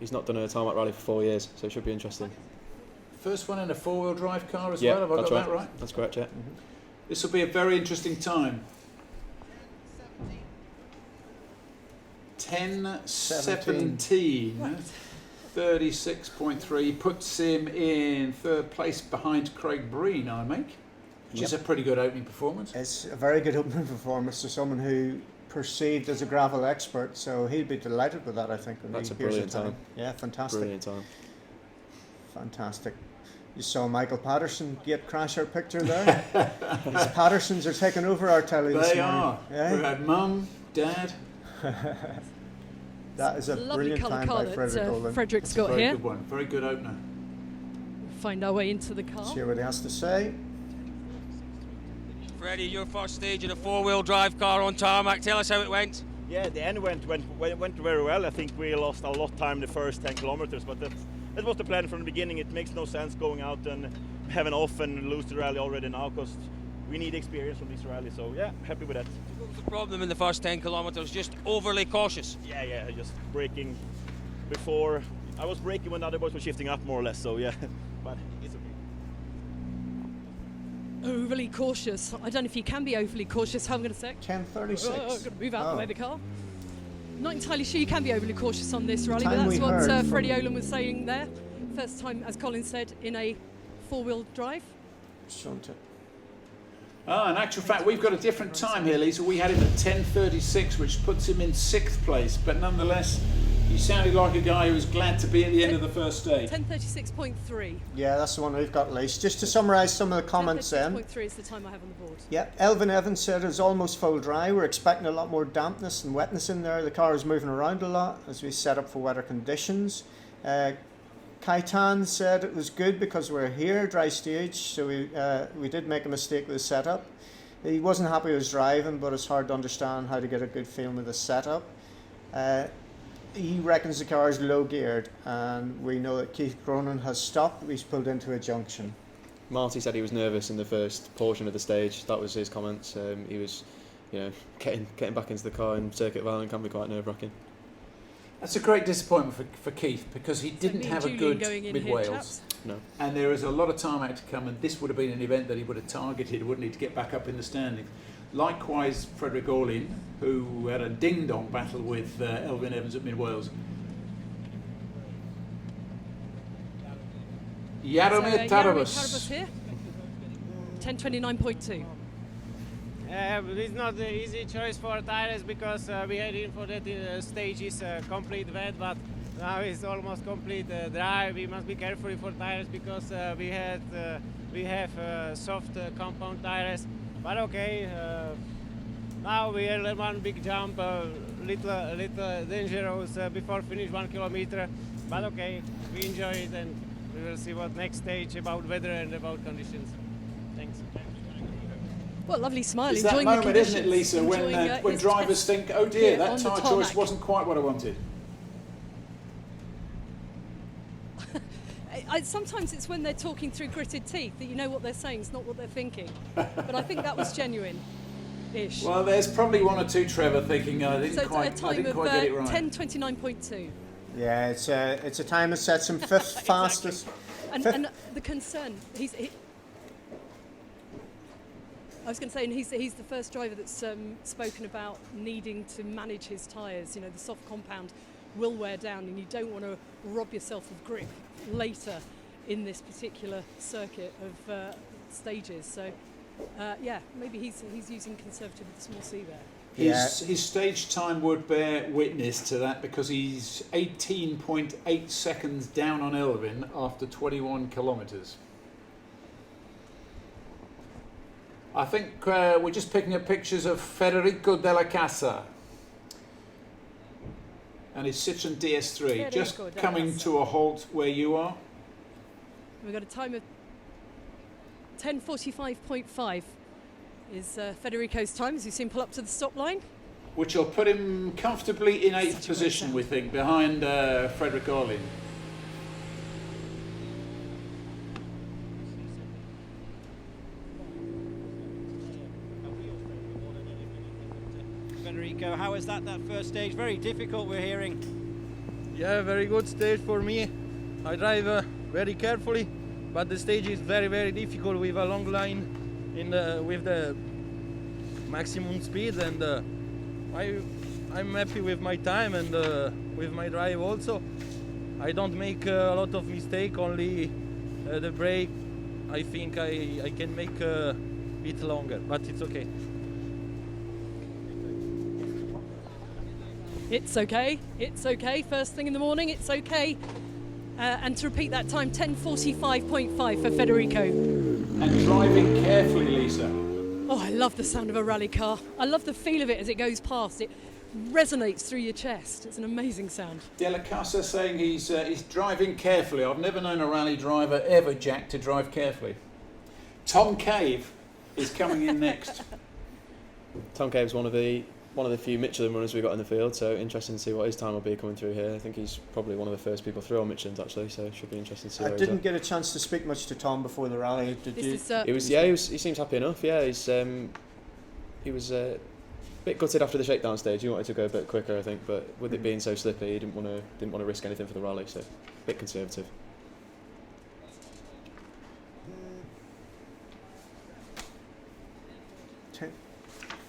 he's not done a tarmac rally for 4 years, so it should be interesting. First one in a four-wheel drive car as Yeah, well. Have I that's got right. that right? That's correct, yeah. This will be a very interesting time. 10:17. 36.3 puts him in third place behind Craig Breen, I make, which is a pretty good opening performance. It's a very good opening performance to someone who perceived as a gravel expert, so he'd be delighted with that, I think. When That's he a hears brilliant the time. Yeah, fantastic. Brilliant time. Fantastic. You saw Michael Patterson get crasher picture there. These Pattersons are taking over our telly this They morning. are. Yeah? We've had Mum, Dad. That is a Lovely brilliant colour time car by that Frederick Olin. Frederick's That's a got very here. good one. Very good opener. Find our way into the car. Let's hear what he has to say. Freddie, your first stage in a four-wheel drive car on tarmac. Tell us how it went. Yeah, the end went very well. I think we lost a lot of time the first 10 kilometers, but that was the plan from the beginning. It makes no sense going out and having off and lose the rally already now, because we need experience from this rally. So yeah, happy with that. What was the problem in the first 10 kilometers? Just overly cautious. Yeah, just braking before. I was braking when the other boys were shifting up more or less. So yeah, but it's okay. Overly cautious. I don't know if you can be overly cautious. Hang on a sec. 10:36. I'm going to move out Oh. the way of the car. Not entirely sure you can be overly cautious on this rally, but time that's we what heard from- Freddie Olin was saying there. First time, as Colin said, in a four-wheel drive. Shunter. In actual fact, we've got a different time here, Lisa. We had him at 10:36, which puts him in 6th place, but nonetheless, You sounded like a guy who was glad to be at the end of the first stage. 10:36.3. Yeah, that's the one we've got, Lise. Just to summarise some of the comments then. 10:36.3 is the time I have on the board. Yeah, Elvin Evans said it was almost full dry. We're expecting a lot more dampness and wetness in there. The car is moving around a lot as we set up for wetter conditions. Kaitan said it was good because we're here, dry stage, so we did make a mistake with the setup. He wasn't happy with his driving, but it's hard to understand how to get a good feeling with the setup. He reckons the car is low geared, and we know that Keith Cronin has stopped. He's pulled into a junction. Marty said he was nervous in the first portion of the stage. That was his comments. He was, getting back into the car in Circuit of Ireland can be quite nerve-wracking. That's a great disappointment for Keith, because he didn't have a good mid-Wales. No. And there is a lot of tarmac to come, and this would have been an event that he would have targeted, wouldn't he, to get back up in the standings. Likewise, Frederick Orlin, who had a ding-dong battle with Elvin Evans at Mid-Wales. Jaromir Tarabas here. 10:29.2. It's not an easy choice for tires because we had info that the stage is complete wet, but now it's almost complete dry. We must be careful for tires because we have soft compound tires. But okay, now we had one big jump, little dangerous before finish 1 kilometer. But okay, we enjoy it, and we will see what next stage about weather and about conditions. Thanks. What a lovely smile. It's that enjoying moment, the isn't it, Lisa, when drivers think, oh dear, that tyre choice wasn't quite what I wanted. Sometimes it's when they're talking through gritted teeth that you know what they're saying, it's not what they're thinking. But I think that was genuine-ish. Well, there's probably one or two, Trevor, thinking I didn't quite get it right. 10:29.2. Yeah, it's a time that sets him fifth fastest. And the concern, I was going to say, and he's the first driver that's spoken about needing to manage his tyres. The soft compound will wear down, and you don't want to rob yourself of grip later in this particular circuit of stages. So, maybe he's using conservative with a small c there. His stage time would bear witness to that, because he's 18.8 seconds down on Elvin after 21 kilometres. I think we're just picking up pictures of Federico Della Casa and his Citroen DS3 just coming to a halt where you are. We've got a time of 10:45.5 is Federico's time as you see him pull up to the stop line. Which will put him comfortably in 8th position, we think, behind Frederick Orlin. Federico, how is that first stage? Very difficult, we're hearing. Yeah, very good stage for me. I drive very carefully, but the stage is very, very difficult with a long line with the maximum speed, and I'm happy with my time and with my drive also. I don't make a lot of mistake, only the brake. I think I can make a bit longer, but it's okay. It's okay. It's okay. First thing in the morning, it's okay. And to repeat that time, 10:45.5 for Federico. And driving carefully, Lisa. Oh, I love the sound of a rally car. I love the feel of it as it goes past. It resonates through your chest. It's an amazing sound. Della Casa saying he's driving carefully. I've never known a rally driver ever, Jack, to drive carefully. Tom Cave is coming in next. Tom Cave's one of the few Michelin runners we got in the field, so interesting to see what his time will be coming through here. I think he's probably one of the first people through on Michelins actually, so it should be interesting to see. I didn't get a chance to speak much to Tom before the rally. Did you? He seems happy enough. Yeah, he was a bit gutted after the shakedown stage. He wanted to go a bit quicker, I think, but with it being so slippy, he didn't want to risk anything for the rally, so a bit conservative.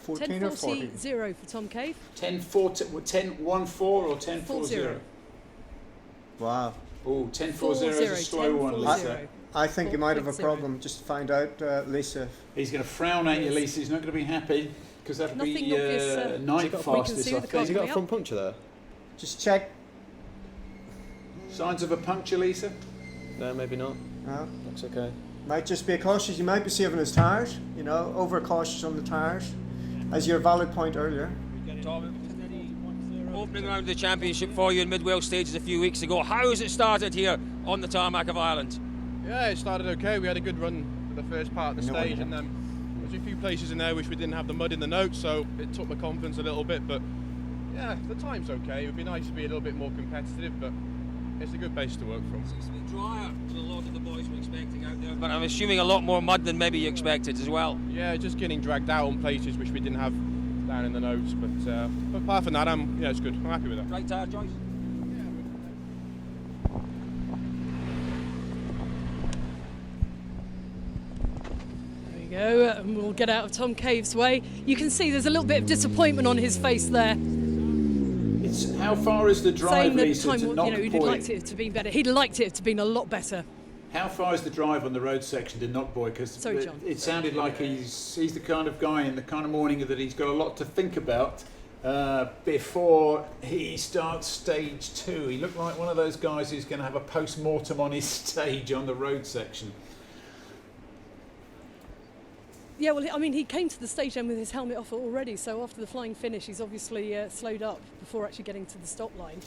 14 or 14? 10:40 for Tom Cave. 10:14 or 10:40? Wow. Oh, 10:40 is a slow one, Lisa. I think you might have a problem. Just to find out, Lisa. He's going to frown at you, Lisa. He's not going to be happy, because that'll be ninth fastest, I think. Has he got a front puncture there? Just check. Signs of a puncture, Lisa? No, maybe not. No. Looks okay. Might just be cautious. You might be saving his tyres, you know, over cautious on the tyres, as your valid point earlier. Opening round of the championship for you in mid-Wales stages a few weeks ago. How has it started here on the tarmac of Ireland? Yeah, it started okay. We had a good run for the first part of the stage, and then there's a few places in there which we didn't have the mud in the notes, so it took my confidence a little bit. But yeah, the time's okay. It would be nice to be a little bit more competitive, but it's a good base to work from. It's a bit drier than a lot of the boys were expecting out there, but I'm assuming a lot more mud than maybe you expected as well. Yeah, just getting dragged out on places which we didn't have down in the notes, but apart from that, it's good. I'm happy with that. Right tyre choice? There we go, and we'll get out of Tom Cave's way. You can see there's a little bit of disappointment on his face there. How far is the drive, Lisa, to knock he'd Boyd? liked it to be better. He'd liked it to have been a lot better. How far is the drive on the road section to knock Boyd? Because Sorry, John. it sounded like he's the kind of guy in the kind of morning that he's got a lot to think about before he starts stage 2. He looked like one of those guys who's going to have a post-mortem on his stage on the road section. Yeah, well, I mean, he came to the stage end with his helmet off already, so after the flying finish, he's obviously slowed up before actually getting to the stop line.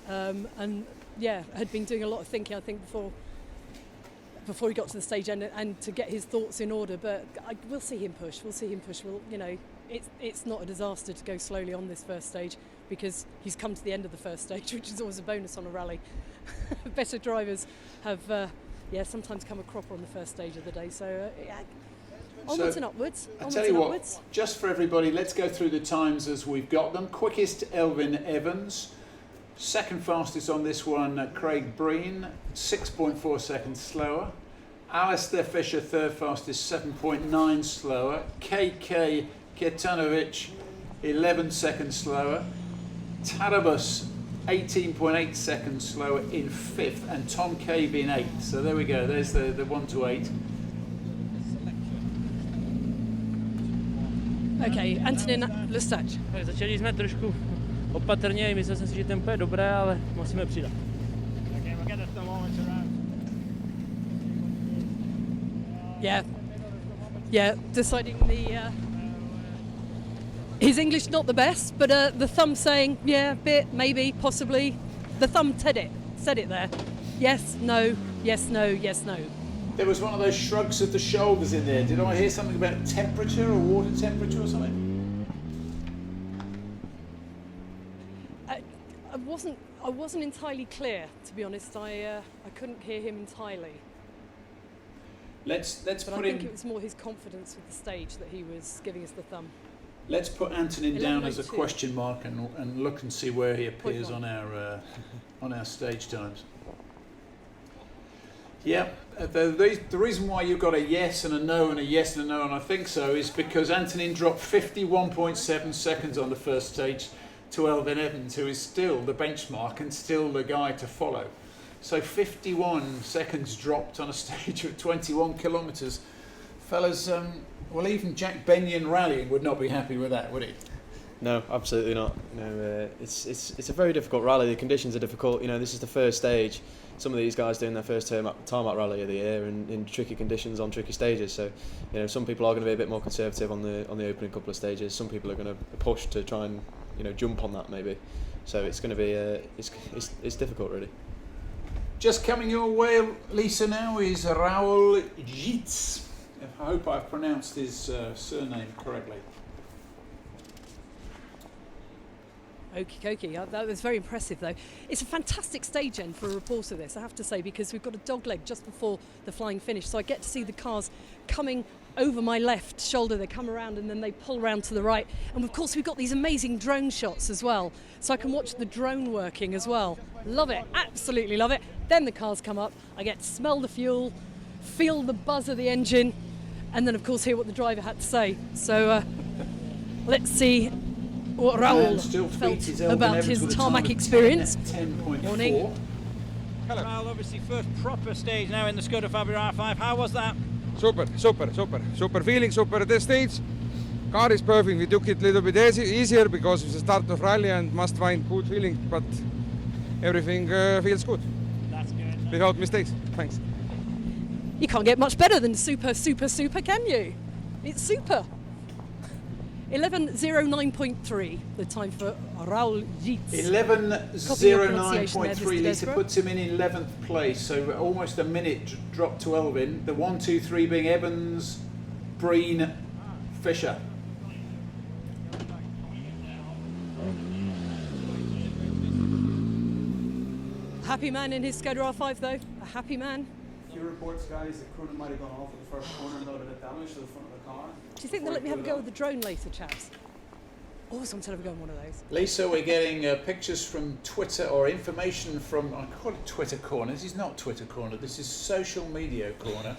And yeah, had been doing a lot of thinking, I think, before he got to the stage end and to get his thoughts in order. But we'll see him push. It's not a disaster to go slowly on this first stage because he's come to the end of the first stage, which is always a bonus on a rally. Better drivers have, sometimes come a cropper on the first stage of the day. So, onwards and upwards. I tell you what, just for everybody, let's go through the times as we've got them. Quickest, Elvin Evans. Second fastest on this one, Craig Breen, 6.4 seconds slower. Alistair Fisher, third fastest, 7.9 slower. KK Ketanovic, 11 seconds slower. Tarabus, 18.8 seconds slower in fifth, and Tom Cave in eighth. So there we go, there's the 1 to 8. Okay, Antonin Lesage. Začali jsme trošku opatrně, myslel jsem si, že tempo je dobré, ale musíme přidat. Yeah, deciding his English not the best, but the thumb saying, yeah, bit, maybe, possibly. The thumb said it there. Yes, no, yes, no, yes, no. There was one of those shrugs of the shoulders in there. Did I hear something about temperature or water temperature or something? I wasn't entirely clear, to be honest. I couldn't hear him entirely. Let's but put I think him. it was more his confidence with the stage that he was giving us the thumb. Let's put Antonin down as a 11:02. question mark and look and see where he appears on our stage times. Yeah, the reason why you've got a yes and a no and a yes and a no, and I think so, is because Antonin dropped 51.7 seconds on the first stage to Elvin Evans, who is still the benchmark and still the guy to follow. So 51 seconds dropped on a stage of 21 kilometres. Fellas, well, even Jack Benyon rallying would not be happy with that, would he? No, absolutely not. It's a very difficult rally. The conditions are difficult. This is the first stage. Some of these guys doing their first tarmac rally of the year in tricky conditions on tricky stages. So, some people are going to be a bit more conservative on the opening couple of stages. Some people are going to push to try and jump on that maybe. So it's going to be it's difficult really. Just coming your way, Lisa, now is Raoul Gitz. I hope I've pronounced his surname correctly. Okie dokie, that was very impressive though. It's a fantastic stage end for a reporter this, I have to say, because we've got a dog leg just before the flying finish, so I get to see the cars coming over my left shoulder. They come around and then they pull around to the right, and of course we've got these amazing drone shots as well, so I can watch the drone working as well. Love it, absolutely love it. Then the cars come up, I get to smell the fuel, feel the buzz of the engine, and then of course hear what the driver had to say. So let's see what Raoul felt about his tarmac experience. 10.4. Morning. Hello. Raoul, obviously first proper stage now in the Skoda Fabia R5. How was that? Super feeling, super at this stage. Car is perfect. We took it a little bit easier because it's the start of rally and must find good feeling, but everything feels good. without mistakes. Thanks. You can't get much better than super, can you? It's super. 11.09.3, the time for Raul Jeets. 11.09.3. Lisa puts him in 11th place, so almost a minute dropped to Elvin. The 1, 2, 3 being Evans, Breen, Fisher. Happy man in his Skoda R5 though, a happy man. A few reports, guys, that Cronin might have gone off at the first corner and got a bit of damage to the front of the car. Do you think they'll let me have a go with the drone later, chaps? Oh, someone said I'll go on one of those. Lisa, we're getting pictures from Twitter, or information from, I call it Twitter Corner. This is not Twitter Corner, this is Social Media Corner.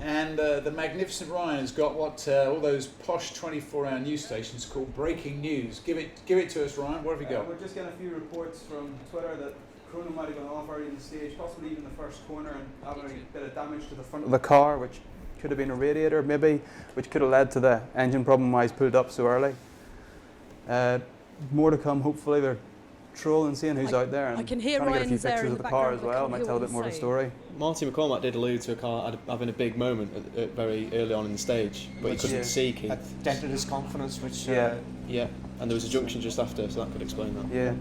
And the magnificent Ryan has got what all those posh 24-hour news stations call breaking news. Give it to us, Ryan. What have you got? We're just getting a few reports from Twitter that Cronin might have gone off early in the stage, possibly even the first corner, and having a bit of damage to the front of the car, which could have been a radiator maybe, which could have led to the engine problem why he's pulled up so early. More to come, hopefully. They're trolling, seeing who's out there, and I can hear trying to get a few Ryan's there pictures in of the the car as background, well. I Might can't tell a hear bit more what of a he's story. Marty McCormack did allude to a car having a big moment very early on in the stage, but he couldn't see Keith. That dented his confidence, which... Yeah, and there was a junction just after, so that could explain that. Yeah.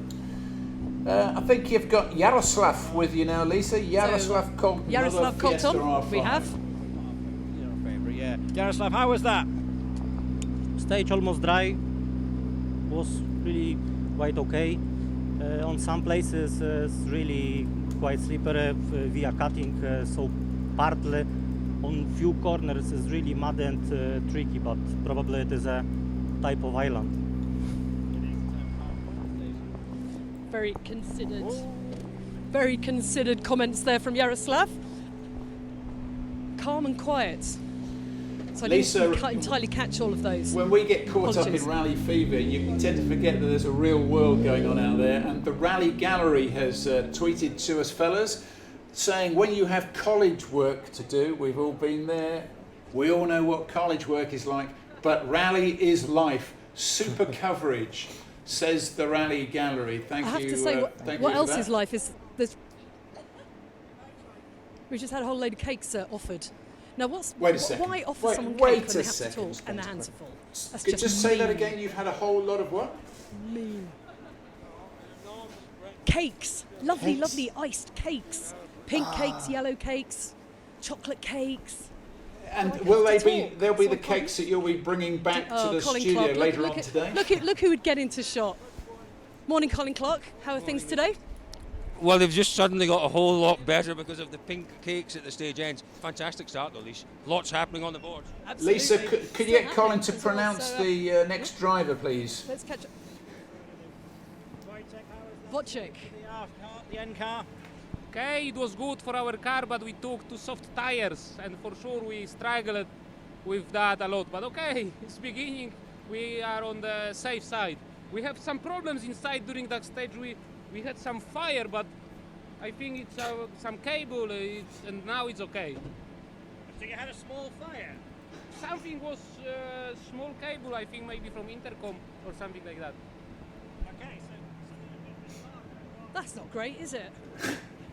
I think you've got Yaroslav with you now, Lisa. Yaroslav Colton. Yaroslav Colton, we have. Yeah. Yaroslav, how was that? Stage almost dry. Was really quite okay. On some places it's really quite slippery via cutting, so partly on few corners is really mud and tricky, but probably it is a type of island. Very considered comments there from Yaroslav. Calm and quiet. So I Lisa, didn't entirely catch all of those. When we get caught up in rally fever, you tend to forget that there's a real world going on out there. And the Rally Gallery has tweeted to us, fellas, saying when you have college work to do, we've all been there, we all know what college work is like, but rally is life. Super coverage, says the Rally Gallery. Thank you. I have to say, what else is life is there's. We just had a whole load of cakes offered. Now, Wait a second. Why offer someone cake when they have to talk and their hands are full? That's just say that again. You've had a whole lot of what? Mean. Cakes, lovely iced cakes, pink cakes, yellow cakes, chocolate cakes. And will they be? They'll be the cakes that you'll be bringing back to the Colin studio Clark. later on today. Look who would get into shot. Morning, Colin Clark. How are things today? Well, they've just suddenly got a whole lot better because of the pink cakes at the stage ends. Fantastic start though, Lisa. Lots happening on the board. Absolutely. Lisa, could you get Colin to pronounce the next driver, please? Let's catch up. Wojciech. The end car. Okay, it was good for our car, but we took two soft tires, and for sure we struggled with that a lot. But okay, it's beginning. We are on the safe side. We have some problems inside during that stage. We had some fire, but I think it's some cable, and now it's okay. So you had a small fire? Something was small cable, I think maybe from intercom or something like that. Okay, That's not great, is it?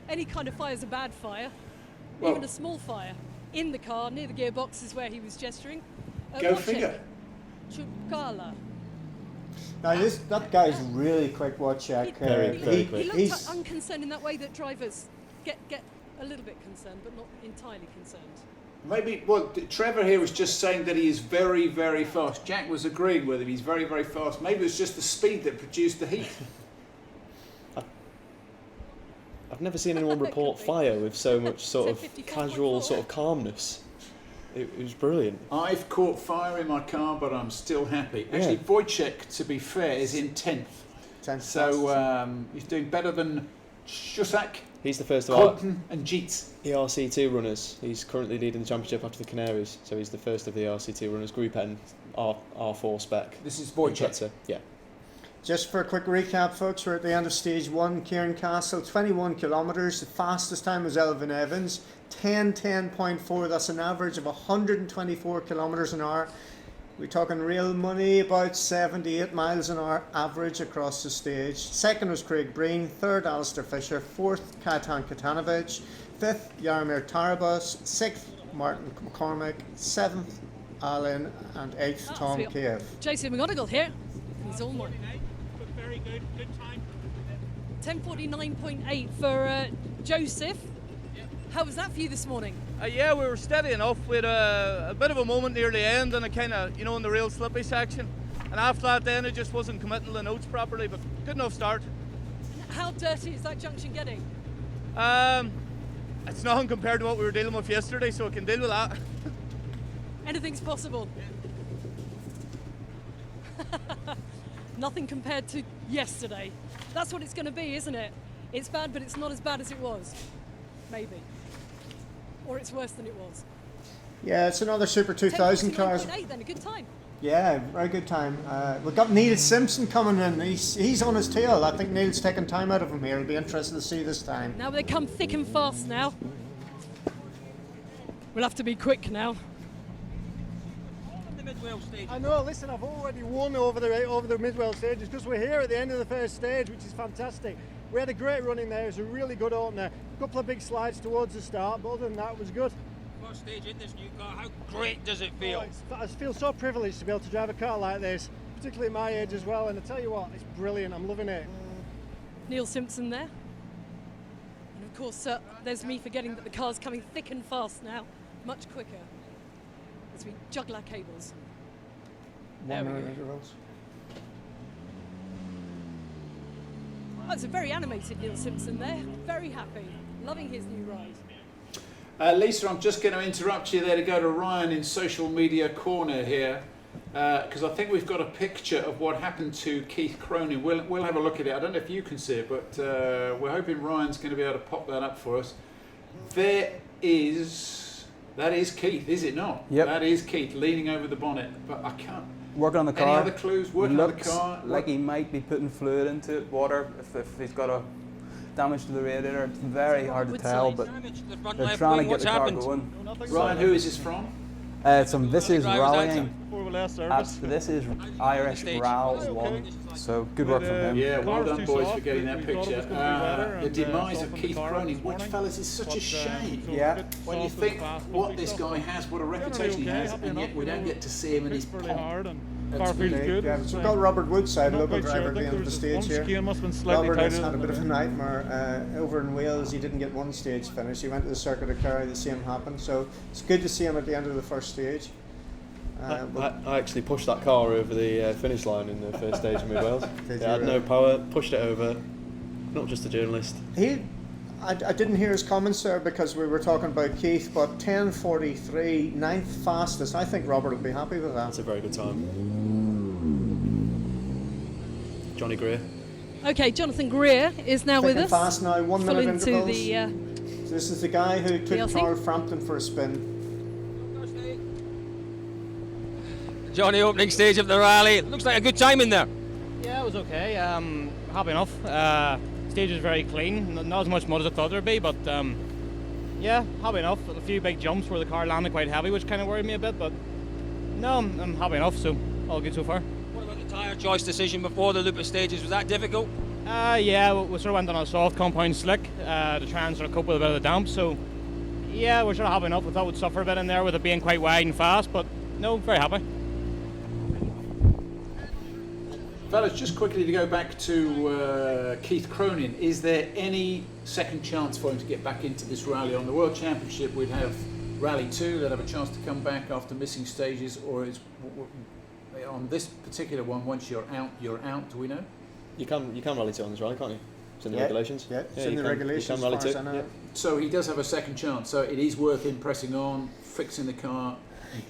Any kind of fire is a bad fire. Well, even a small fire. In the car, near the gearbox is where he was gesturing. Go figure. Chukala. Now that guy's really quick, Wojciech. Very quick. He looked unconcerned in that way that drivers get a little bit concerned, but not entirely concerned. Maybe, well, Trevor here was just saying that he is very, very fast. Jack was agreeing with him. He's very, very fast. Maybe it's just the speed that produced the heat. I've never seen anyone report fire with so much sort of casual sort of calmness. It was brilliant. I've caught fire in my car, but I'm still happy. Actually, Wojciech, to be fair, is in 10th. So he's doing better than Shusak. He's the first of our Colton and Jeets. ERC2 runners. He's currently leading the championship after the Canaries, so he's the first of the ERC2 runners. Group N, R4 spec. This is Wojciech. Yeah. Just for a quick recap, folks, we're at the end of stage 1, Kieran Castle, 21 kilometres. The fastest time was Elvin Evans, 10:10.4. That's an average of 124 kilometres an hour. We're talking real money, about 78 miles an hour average across the stage. Second was Craig Breen, third Alistair Fisher, fourth Kaitan Katanovic, 5th, Jaromir Tarabas. 6th, Martin McCormick. 7th, Alan. And 8th, Tom Cave. Jason McGonigal here. He's all one. Very good time. 10:49.8 for Joseph. How was that for you this morning? Yeah, we were steady enough with a bit of a moment near the end and a kind of, in the real slippy section. And after that then it just wasn't committing the notes properly, but good enough start. How dirty is that junction getting? It's nothing compared to what we were dealing with yesterday, so I can deal with that. Anything's possible. Nothing compared to yesterday. That's what it's going to be, isn't it? It's bad, but it's not as bad as it was. Maybe. Or it's worse than it was. Yeah, it's another Super 2000 car. 10:49.8 then, a good time. Yeah, very good time. We've got Neil Simpson coming in. He's on his tail. I think Neil's taking time out of him here. It'll be interesting to see this time. Now they come thick and fast now. We'll have to be quick now. I know, listen, I've already won over the Midwell stages because we're here at the end of the first stage, which is fantastic. We had a great run in there. It was a really good opener. A couple of big slides towards the start, but other than that, it was good. First stage in this new car, how great does it feel? I feel so privileged to be able to drive a car like this, particularly at my age as well, and I tell you what, it's brilliant. I'm loving it. Neil Simpson there. And of course, there's me forgetting that the car's coming thick and fast now, much quicker, as we juggle our cables. 1 minute intervals. Oh, it's a very animated Neil Simpson there. Very happy. Loving his new ride. Lisa, I'm just going to interrupt you there to go to Ryan in social media corner here, because I think we've got a picture of what happened to Keith Cronin. We'll have a look at it. I don't know if you can see it, but we're hoping Ryan's going to be able to pop that up for us. That is Keith, is it not? Yep. That is Keith leaning over the bonnet, but I can't. Working on the car. Any other clues? Working on the car. Like he might be putting fluid into it, water, if he's got a damage to the radiator. It's very hard to tell, but they're trying to get the car going. Ryan, who is this from? This is rallying. This is Irish RAL 1, so good work from him. Yeah, well done boys for getting that picture. The demise of Keith Cronin, which fellas is such a shame. Yeah. When you think what this guy has, what a reputation he has, and yet we don't get to see him in his pomp. Car feels good. Yeah, so we've got Robert Woodside, local driver at the end of the stage here. Robert has had a bit of a nightmare over in Wales. He didn't get one stage finish. He went to the Circuit of Kerry, the same happened. So it's good to see him at the end of the first stage. I actually pushed that car over the finish line in the first stage of Mid-Wales. I had no power, pushed it over, not just a journalist. I didn't hear his comments there because we were talking about Keith, but 10:43, 9th fastest. I think Robert will be happy with that. That's a very good time. Johnny Greer. Okay, Jonathan Greer is now with us. Fast now, 1 minute into intervals. The, so this is the guy who took DLC? Carl Frampton for a spin. Johnny, opening stage of the rally. Looks like a good time in there. Yeah, it was okay. Happy enough. Stage was very clean. Not as much mud as I thought there'd be, but yeah, happy enough. A few big jumps where the car landed quite heavy, which kind of worried me a bit, but no, I'm happy enough, so all good so far. What about the tyre choice decision before the loop of stages? Was that difficult? Yeah, we sort of went on a soft compound slick to try and sort of cope with a bit of the damp, so yeah, we're sort of happy enough. We thought we'd suffer a bit in there with it being quite wide and fast, but no, very happy. Fellas, just quickly to go back to Keith Cronin, is there any second chance for him to get back into this rally? On the World Championship we'd have Rally 2, they'd have a chance to come back after missing stages, or is on this particular one, once you're out, do we know? You can Rally 2 on this rally, can't you? It's in the regulations. Yeah, it's in the regulations. You can Rally 2. Yeah. So he does have a second chance, so it is worth him pressing on, fixing the car.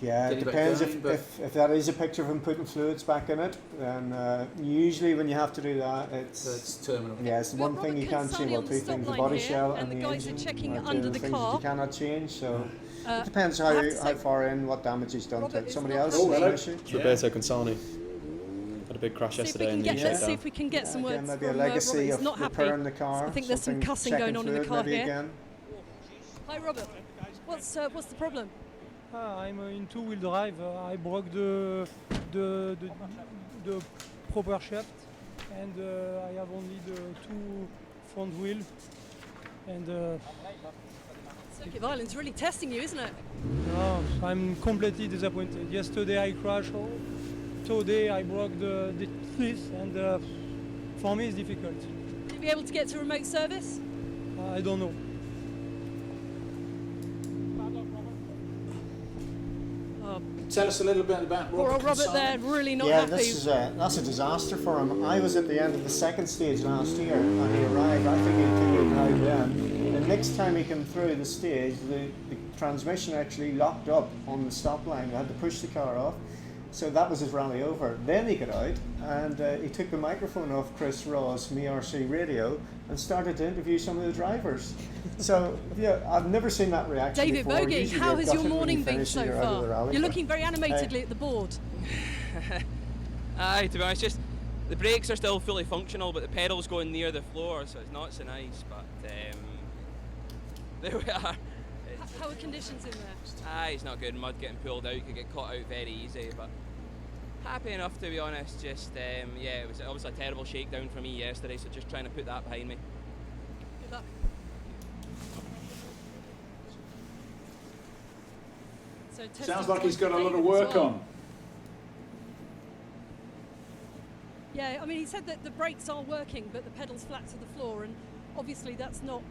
Yeah, it depends if that is a picture of him putting fluids back in it, then usually when you have to do that, it's terminal. Yeah, it's the one thing you can't change. Well, two things: the body shell and the engine. Checking are under two the things car. that you cannot change. So it depends how far in, what damage he's done to it. Somebody else. Roberto Consani had a big crash yesterday in the Let's see if we can get some words maybe from a legacy Robert. of He's not repairing happy. the car. I think there's some cussing going on in the car here. Again. Hi Robert, what's the problem? I'm in two-wheel drive. I broke the proper shaft, and I have only the two front wheel, and Circuit of Ireland's really testing you, isn't it? No, I'm completely disappointed. Yesterday I crashed. Today I broke the teeth, and for me it's difficult. Will you be able to get to remote service? I don't know. Tell us a little bit about Poor old Robert there, really not happy. That's a disaster for him. I was at the end of the second stage last year, and he arrived. I think he arrived then. The next time he came through the stage, the transmission actually locked up on the stop line. I had to push the car off. So that was his rally over. Then he got out and he took the microphone off Chris Raw's ERC radio and started to interview some of the drivers. So yeah, I've never seen that reaction David before. Bogie, Usually how they're has your gutted when morning you been finish so and you're out of the far? rally, You're but- looking very animatedly at the board. Aye, to be honest, just the brakes are still fully functional, but the pedals going near the floor, so it's not so nice. But there we are. How are conditions in there? Aye, it's not good. Mud getting pulled out, you could get caught out very easy. But happy enough, to be honest. Just yeah, it was obviously a terrible shakedown for me yesterday, so just trying to put that behind me. Good luck. So Sounds like he's got a lot of work on. Yeah, I mean, he said that the brakes are working, but the pedal's flat to the floor, and obviously it's not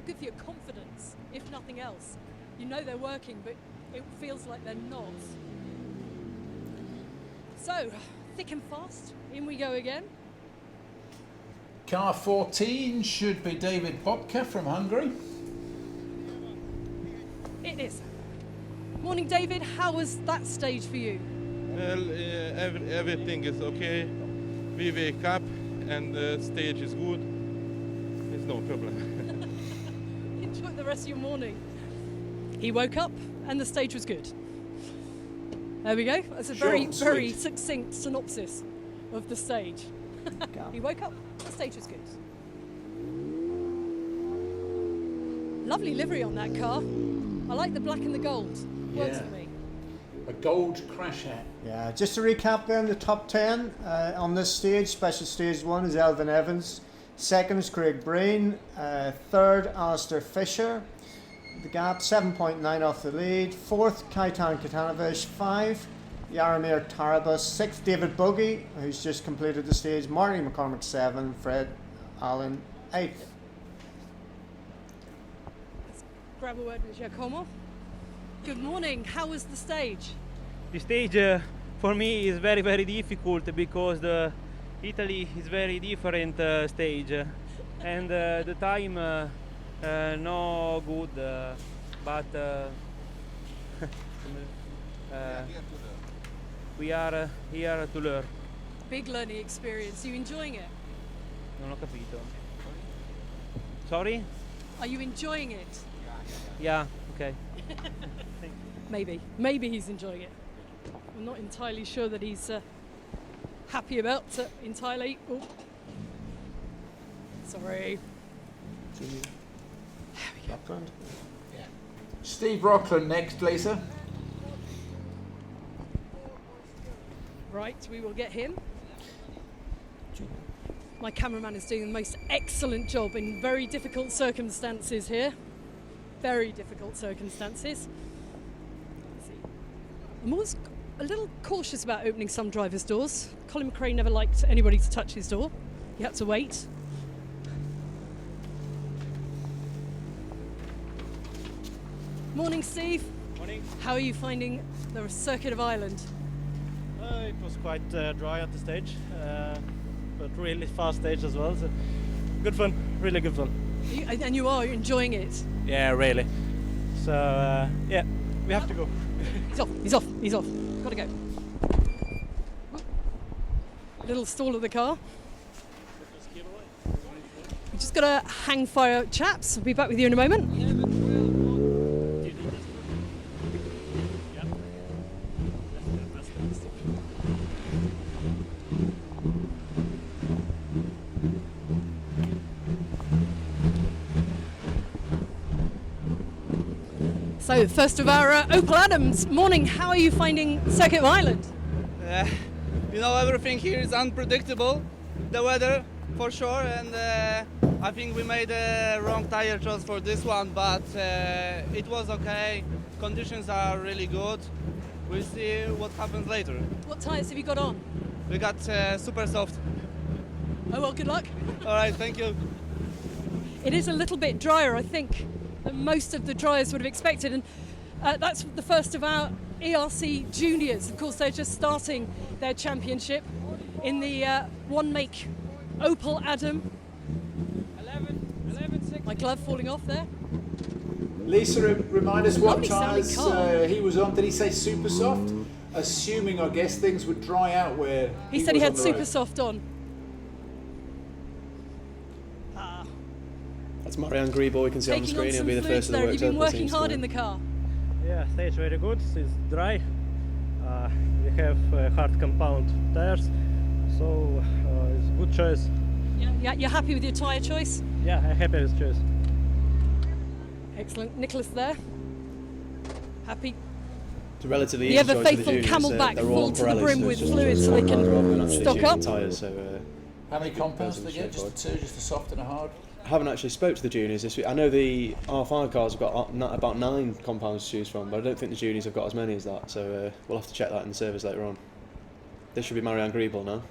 good for your confidence, if nothing else. You know they're working, but it feels like they're not. So, thick and fast, in we go again. Car 14 should be David Bobka from Hungary. It is. Morning, David. How was that stage for you? Well, everything is okay. We wake up and the stage is good. It's no problem. Enjoy the rest of your morning. He woke up and the stage was good. There we go. That's a very succinct synopsis of the stage. He woke up, the stage was good. Lovely livery on that car. I like the black and the gold. Works for me. A gold crash hat. Yeah, just to recap then, the top 10 on this stage, special stage 1 is Elvin Evans, second is Craig Breen, third Alistair Fisher, the gap 7.9 off the lead, fourth Kaitan Katanovic, 5 Jaromir Tarabas, 6th David Bogie, who's just completed the stage, Marty McCormick 7, Fred Allen 8th. Let's grab a word with Giacomo. Good morning. How was the stage? The stage for me is very, very difficult because Italy is very different stage, and the time no good, but we are here to learn. Big learning experience. Are you enjoying it? Non ho capito. Sorry? Are you enjoying it? Yeah, okay. Maybe he's enjoying it. I'm not entirely sure that he's happy about it entirely. Oh. Sorry. Steve Rockland next, Lisa. Right, we will get him. My cameraman is doing the most excellent job in very difficult circumstances here. Very difficult circumstances. Let's see. I'm always a little cautious about opening some drivers' doors. Colin McRae never liked anybody to touch his door. You had to wait. Morning, Steve. Morning. How are you finding the Circuit of Ireland? It was quite dry at the stage, but really fast stage as well. So good fun, really good fun. And you are enjoying it? Yeah, really. So yeah, we have to go. He's off. Gotta go. Little stall of the car. We just gotta hang fire, chaps. I'll be back with you in a moment. So, first of our Opal Adams, morning. How are you finding Circuit of Ireland? You know, everything here is unpredictable. The weather, for sure, and I think we made a wrong tire choice for this one, but it was okay. Conditions are really good. We'll see what happens later. What tyres have you got on? We got super soft. Oh well, good luck. All right, thank you. It is a little bit drier, I think, than most of the dryers would have expected, and that's the first of our ERC juniors. Of course, they're just starting their championship in the one-make Opel Adam. 11.6. My glove falling off there. Lisa, remind us what Lovely sounding tyres car. he was on. Did he say super soft? Assuming, I guess, things would dry out where He said he was had on the super road. soft on. That's Marianne Griebel, we can see on the Taking on screen. He'll some be the fluids first of the there. works You've been Opel working teams hard tonight. in the car. Yeah, stage very good. It's dry. We have hard compound tires, so it's a good choice. Yeah, you're happy with your tyre choice? Yeah, I'm happy with choice. Excellent. Nicholas there. Happy. It's a relatively The easy ever choice for faithful juniors. Camelback They're all full on to the Pirellis, brim so with it's just fluids so they rather than can actually stock tuning up. tyres, so, How many compounds do they get? straightforward. Just two, just a soft and a hard? I haven't actually spoke to the juniors this week. I know the R5 cars have got about 9 compounds to choose from, but I don't think the juniors have got as many as that, so we'll have to check that in the service later on. This should be Marianne Griebel now.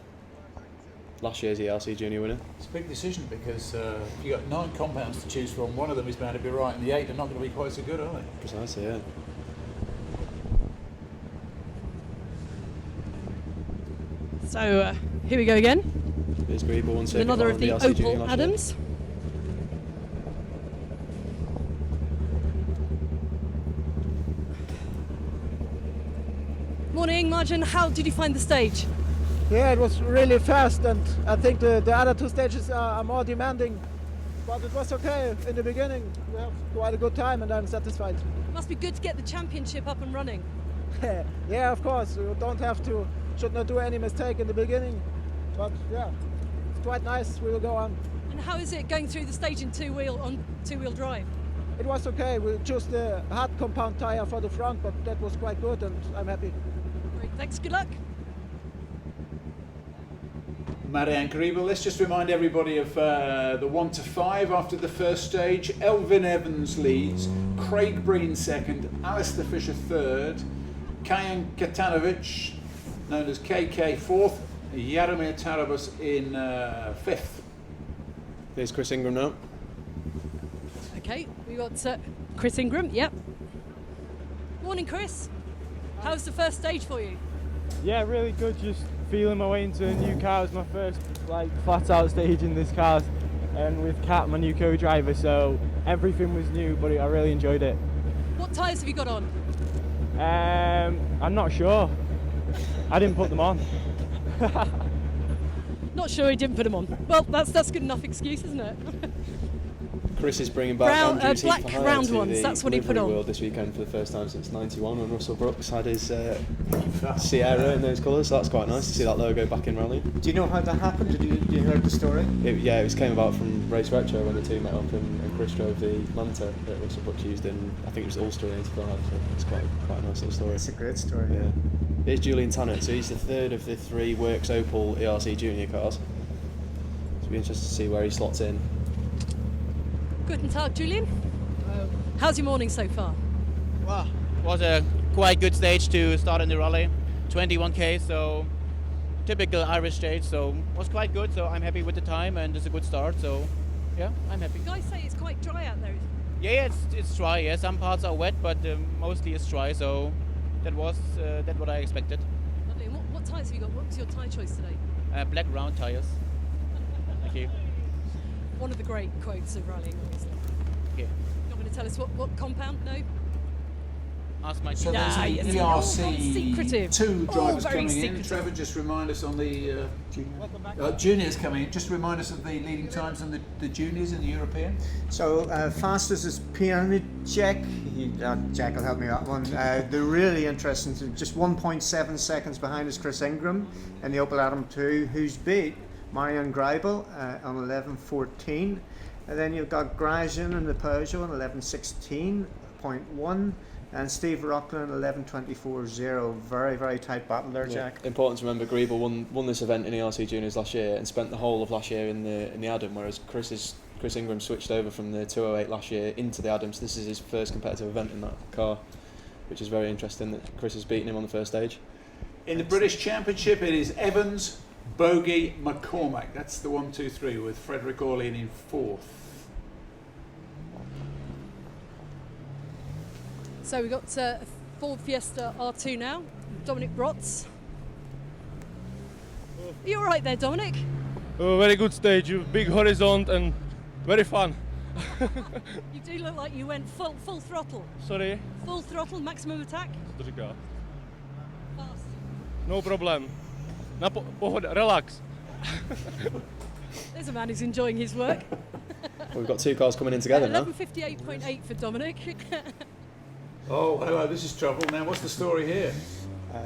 Last year's ERC junior winner. It's a big decision because if you've got 9 compounds to choose from, one of them is bound to be right, and the 8 are not going to be quite so good, are they? Precisely, yeah. So here we go again. Here's Griebel on With circuit another one of the ERC junior Opel last year. Adams. Morning, Marjan. How did you find the stage? Yeah, it was really fast, and I think the other two stages are more demanding. But it was okay in the beginning. We have quite a good time, and I'm satisfied. It must be good to get the championship up and running. Yeah, of course. You don't have to, should not do any mistake in the beginning. But yeah, it's quite nice. We will go on. And how is it going through the stage in two-wheel drive? It was okay. We chose the hard compound tire for the front, but that was quite good, and I'm happy. Great, thanks. Good luck. Marianne Griebel. Let's just remind everybody of the 1 to 5 after the first stage. Elvin Evans leads, Craig Breen second, Alistair Fisher third, Kajan Katanovic, known as KK fourth, Jaromir Tarabas in fifth. Here's Chris Ingram now. Okay, we got Chris Ingram. Yep. Morning, Chris. How's the first stage for you? Yeah, really good. Just feeling my way into a new car. It was my first flat out stage in this car, and with Kat, my new co-driver, so everything was new, but I really enjoyed it. What tyres have you got on? I'm not sure. I didn't put them on. Not sure he didn't put them on. Well, that's good enough excuse, isn't it? Chris is bringing back Brown- Andrew T. black for hire round to ones, the that's what he put Rivalry on. World this weekend for the first time since '91 when Russell Brooks had his Sierra in those colours, so that's quite nice to see that logo back in rally. Do you know how that happened? Did you heard the story? It came about from Race Retro when the two met up and Chris drove the Manta that Russell Brooks used in, I think it was Ulster in '85, so it's quite a nice little story. It's a great story, yeah. Here's Julian Tannant, so he's the third of the 3 Works Opel ERC Junior cars. It'll be interesting to see where he slots in. Guten Tag, Julian. How's your morning so far? Well, it was a quite good stage to start in the rally. 21k, so typical Irish stage, so was quite good. So I'm happy with the time and it's a good start. So yeah, I'm happy. You guys say it's quite dry out there. Yeah, it's dry. Yeah, some parts are wet, but mostly it's dry. So that was what I expected. Lovely. And what tyres have you got? What was your tyre choice today? Black round tires. Thank you. One of the great quotes of rallying, obviously. Yeah. Not going to tell us what compound? No. Ask my So Nah, there's yes, the all ERC secretive. 2 All drivers very coming in. secretive. Trevor, just remind us on the juniors coming in. Just remind us of the leading times on the juniors in the European. So fastest is Pianit Jack. Jack will help me out one. They're really interesting. So just 1.7 seconds behind is Chris Ingram in the Opel Adam 2, who's beat Marianne Griebel on 11.14. And then you've got Grajin in the Peugeot on 11.16.1. and Steve Rockland 11:24.0. Very, very tight battle there, Jack. Important to remember, Griebel won this event in ERC Juniors last year and spent the whole of last year in the Adam, whereas Chris Ingram switched over from the 208 last year into the Adam, so this is his first competitive event in that car, which is very interesting that Chris has beaten him on the first stage. In the British Championship, it is Evans, Bogey, McCormack. That's the 1, 2, 3 with Frederick Orlean in 4th. So we've got Ford Fiesta R2 now. Dominic Brotz. Are you all right there, Dominic? Very good stage, big horizon and very fun. You do look like you went full throttle. Sorry? Full throttle, maximum attack? Fast. No problem. Relax. There's a man who's enjoying his work. Well, we've got 2 cars coming in together now. 11:58.8 for Dominic. Oh, hello, this is trouble. Now, what's the story here?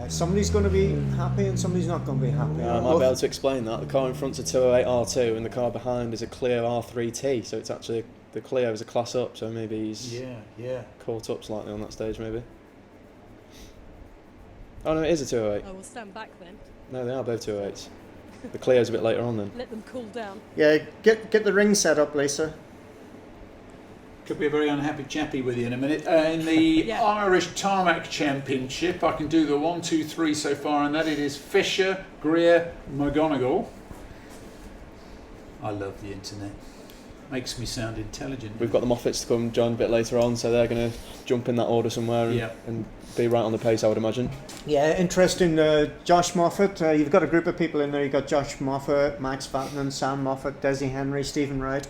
Somebody's going to be happy and somebody's not going to be happy. I might be able to explain that. The car in front's a 208 R2 and the car behind is a Clio R3T, so it's actually, the Clio is a class up, so maybe he's caught up slightly on that stage, maybe. Oh no, it is a 208. Oh, we'll stand back then. No, they are both 208s. The Clio's a bit later on then. Let them cool down. Yeah, get the ring set up, Lisa. Could be a very unhappy chappy with you in a minute. In the Irish Tarmac Championship, I can do the 1, 2, 3 so far, and that it is Fisher, Greer, McGonigal. I love the internet. Makes me sound intelligent. We've got the Moffats to come join a bit later on, so they're going to jump in that order somewhere and be right on the pace, I would imagine. Yeah, interesting. Josh Moffat, you've got a group of people in there. You've got Josh Moffat, Max Vatanen, Sam Moffat, Desi Henry, Stephen Wright.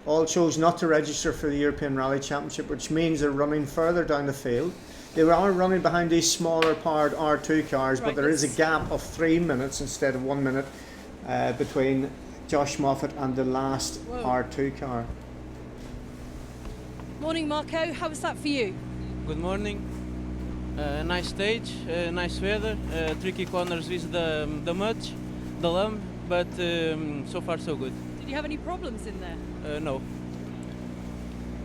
All chose not to register for the European Rally Championship, which means they're running further down the field. They are running behind these smaller powered R2 cars, but there is a gap of 3 minutes instead of 1 minute between Josh Moffat and the last R2 car. Morning, Marco. How was that for you? Good morning. Nice stage, nice weather, tricky corners with the mud, the lump, but so far so good. Did you have any problems in there? No.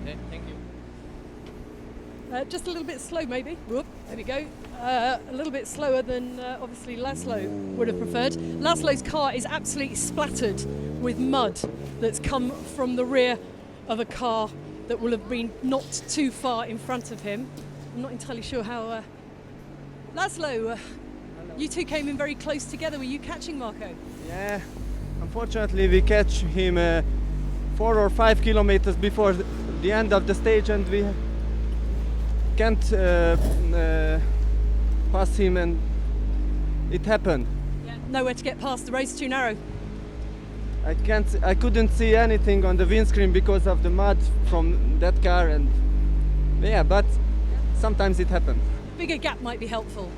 Okay, thank you. Just a little bit slow, maybe. Whoop, there we go. A little bit slower than obviously Laszlo would have preferred. Laszlo's car is absolutely splattered with mud that's come from the rear of a car that will have been not too far in front of him. I'm not entirely sure how... Laszlo, you two came in very close together. Were you catching Marco? Yeah, unfortunately we catch him 4 or 5 kilometers before the end of the stage, and we can't pass him, and it happened. Yeah, nowhere to get past. The road's too narrow. I couldn't see anything on the windscreen because of the mud from that car, and yeah, but sometimes it happens. A bigger gap might be helpful.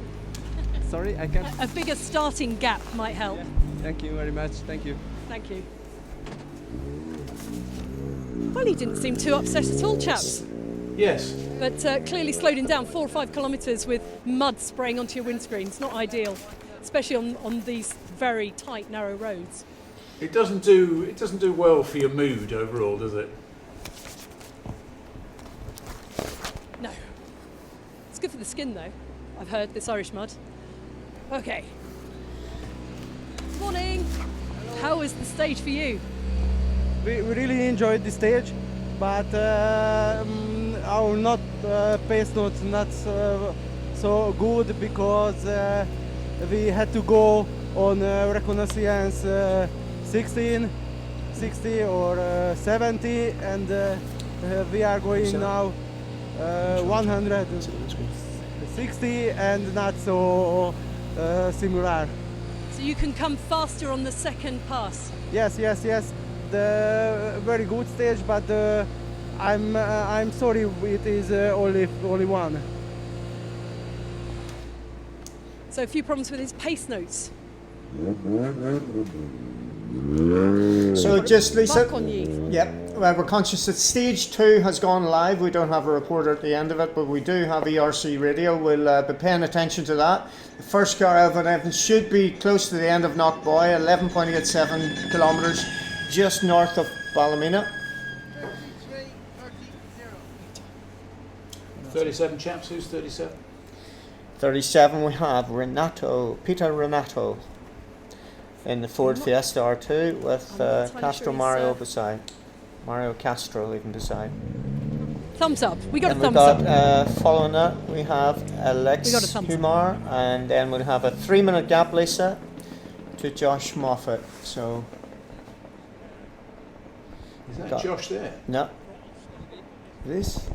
Sorry, I can't. A bigger starting gap might help. Yeah. Thank you very much. Thank you. Thank you. Well, he didn't seem too upset at all, chaps. Yes. But clearly slowed him down 4 or 5 kilometres with mud spraying onto your windscreen. It's not ideal, especially on these very tight, narrow roads. It doesn't do well for your mood overall, does it? No. It's good for the skin, though. I've heard, this Irish mud. Okay. Morning. Hello. How was the stage for you? We really enjoyed the stage, but our pace not so good because we had to go on reconnaissance 16, 60 or 70, and we are going now 160 and not so similar. So you can come faster on the second pass? Yes. The very good stage, but I'm sorry it is only one. So a few problems with his pace notes. So just Lisa, Marconi. yep. Well, we're conscious that stage 2 has gone live. We don't have a reporter at the end of it, but we do have ERC radio. We'll be paying attention to that. The first car, Elvin Evans, should be close to the end of Knockboy, 11.87 kilometres just north of Ballymena. 37 chaps, who's 37? 37 we have Peter Renato in the Ford Fiesta R2 with Castro Mario beside. Mario Castro even beside. Thumbs up. We got and a thumbs up. Following that, we have Alex Kumar, and then we'll have a 3-minute gap, Lisa, to Josh Moffat. So. Is that Josh there? No. This?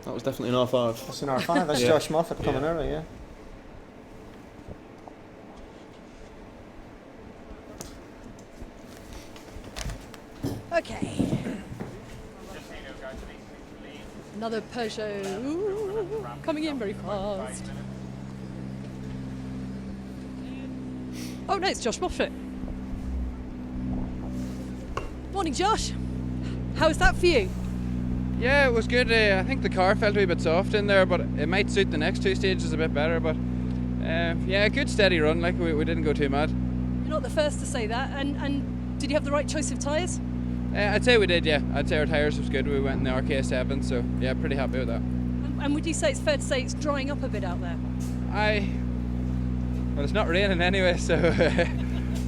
That was definitely an R5. That's an R5. That's Josh Moffat coming early, yeah. Okay. Another Peugeot. Ooh, coming in very fast. Oh no, it's Josh Moffat. Morning, Josh. How was that for you? Yeah, it was good. I think the car felt a wee bit soft in there, but it might suit the next two stages a bit better. But yeah, a good steady run. Like we didn't go too mad. You're not the first to say that. And did you have the right choice of tyres? I'd say we did. Yeah, I'd say our tyres was good. We went in the RK7, so yeah, pretty happy with that. And would you say it's fair to say it's drying up a bit out there? Well, it's not raining anyway, so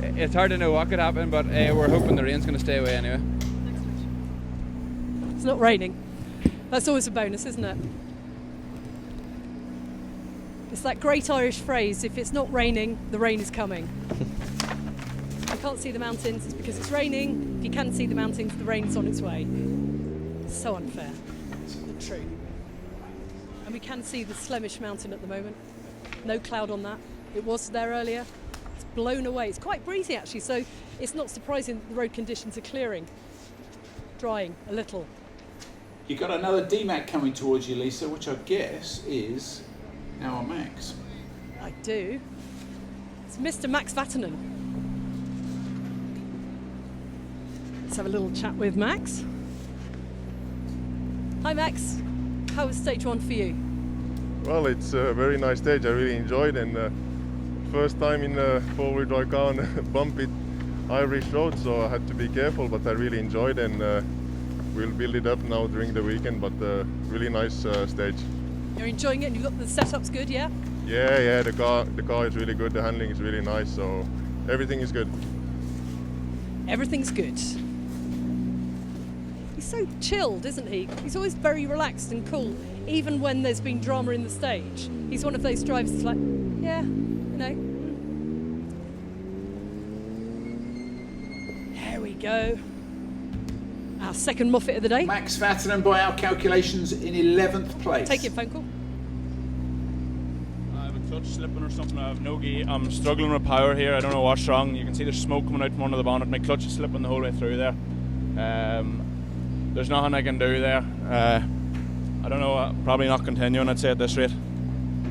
it's hard to know what could happen. But we're hoping the rain's going to stay away anyway. It's not raining. That's always a bonus, isn't it? It's that great Irish phrase, if it's not raining, the rain is coming. If you can't see the mountains, it's because it's raining. If you can see the mountains, the rain's on its way. So unfair, but true. And we can see the Slemish mountain at the moment. No cloud on that. It was there earlier. It's blown away. It's quite breezy actually, so it's not surprising that the road conditions are clearing. Drying a little. You've got another DMAC coming towards you, Lisa, which I guess is our Max. I do. It's Mr. Max Vatanen. Let's have a little chat with Max. Hi Max, how was stage 1 for you? Well, it's a very nice stage. I really enjoyed, and first time in a four-wheel drive car on a bumpy Irish road, so I had to be careful, but I really enjoyed, and we'll build it up now during the weekend, but really nice stage. You're enjoying it and you've got the setup's good, yeah? Yeah, the car is really good, the handling is really nice, so everything is good. Everything's good. He's so chilled, isn't he? He's always very relaxed and cool, even when there's been drama in the stage. He's one of those drivers that's like, yeah, you know. There we go. Our second Moffat of the day. Max Vatanen, by our calculations, in 11th place. Take your phone call. I have a clutch slipping or something. I have no gear. I'm struggling with power here. I don't know what's wrong. You can see there's smoke coming out from under the bonnet. My clutch is slipping the whole way through there. There's nothing I can do there. I don't know. Probably not continuing, I'd say, at this rate.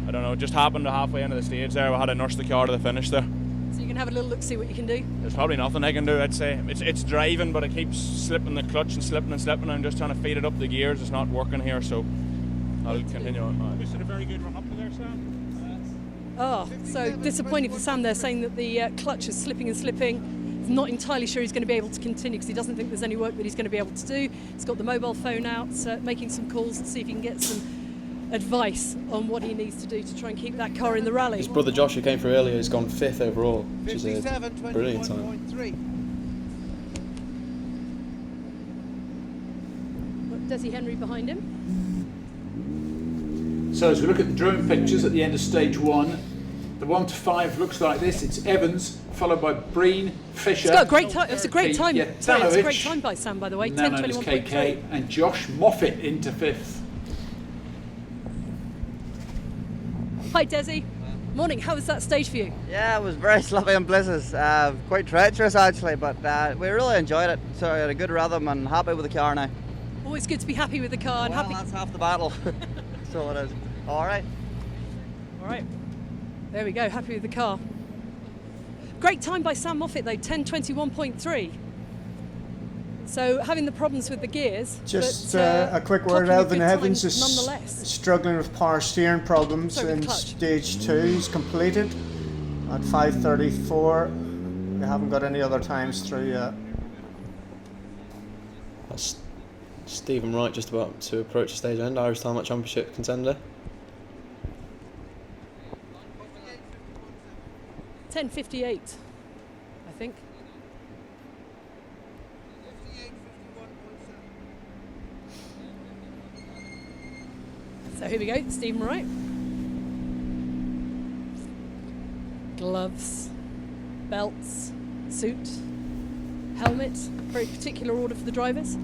I don't know. It just happened halfway into the stage there. I had to nurse the car to the finish there. So you can have a little look, see what you can do. There's probably nothing I can do, I'd say. It's driving, but it keeps slipping the clutch and slipping and slipping. I'm just trying to feed it up the gears. It's not working here, so I'll continue on. We had a very good run up to there, Sam. Oh, so disappointing for Sam there, saying that the clutch is slipping and slipping. He's not entirely sure he's going to be able to continue because he doesn't think there's any work that he's going to be able to do. He's got the mobile phone out, making some calls to see if he can get some advice on what he needs to do to try and keep that car in the rally. His brother Josh, who came through earlier, has gone 5th overall, which is a brilliant time. Got Desi Henry behind him. So as we look at the drone pictures at the end of stage 1, the 1 to 5 looks like this. It's Evans, followed by Breen, Fisher. It's got a great time. It's a great time. Sorry, it's a great Danovic, time by Sam, by the way. now known as 10:21.3. KK, and Josh Moffat into 5th. Hi, Desi. Morning. How was that stage for you? Yeah, it was very sloppy and blizzards. Quite treacherous actually, but we really enjoyed it. So I had a good rhythm and happy with the car now. Always good to be happy with the car and happy. That's half the battle. So it is. All right. All right. There we go. Happy with the car. Great time by Sam Moffat though. 10:21.3. So having the problems with the gears. Just but, a quick word, clocking a Elvin good time Evans is nonetheless. struggling with power steering problems Sorry, with in clutch. stage 2. He's completed at 5:34. We haven't got any other times through yet. Stephen Wright just about to approach the stage end, Irish Tarmac Championship contender. 10:58, I think. So here we go, Stephen Wright. Gloves, belts, suit, helmet, very particular order for the drivers.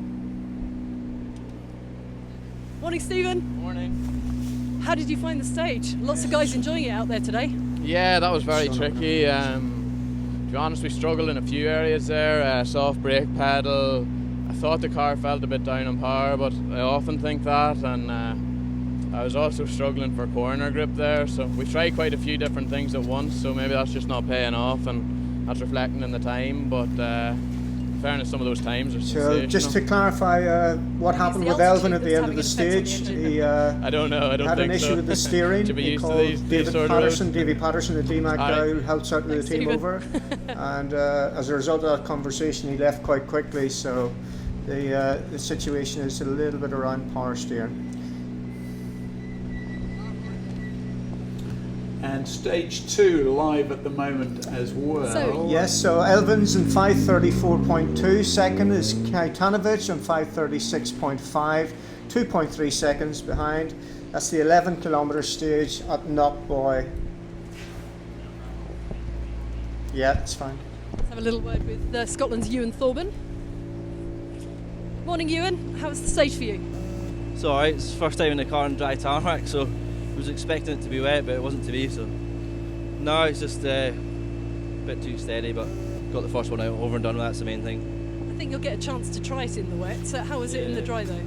Morning, Stephen. Morning. How did you find the stage? Lots of guys enjoying it out there today. Yeah, that was very tricky. To be honest, we struggled in a few areas there. Soft brake pedal. I thought the car felt a bit down on power, but I often think that. And I was also struggling for corner grip there. So we tried quite a few different things at once. So maybe that's just not paying off, and that's reflecting in the time. But in fairness, some of those times are sensational. Just to clarify, what happened with Elvin at the end of the stage? He I don't know. I don't had think an issue so. with the steering. To be He used to called these Davy Patterson, the DMAC guy who helped out with the team over. And as a result of that conversation, he left quite quickly. So the situation is a little bit around power steering. And stage 2 live at the moment as well. So Elvin's in 5:34.2. Second is Kajtanovic on 5:36.5. 2.3 seconds behind. That's the 11-kilometre stage at Knockboy. Yeah, it's fine. Let's have a little word with Scotland's Ewan Thorburn. Morning, Ewan. How was the stage for you? It's alright. It's the first time in the car on dry tarmac, so I was expecting it to be wet, but it wasn't to be, so no, it's just a bit too steady, but got the first one out, over and done with. That's the main thing. I think you'll get a chance to try it in the wet. So how was it in the dry though?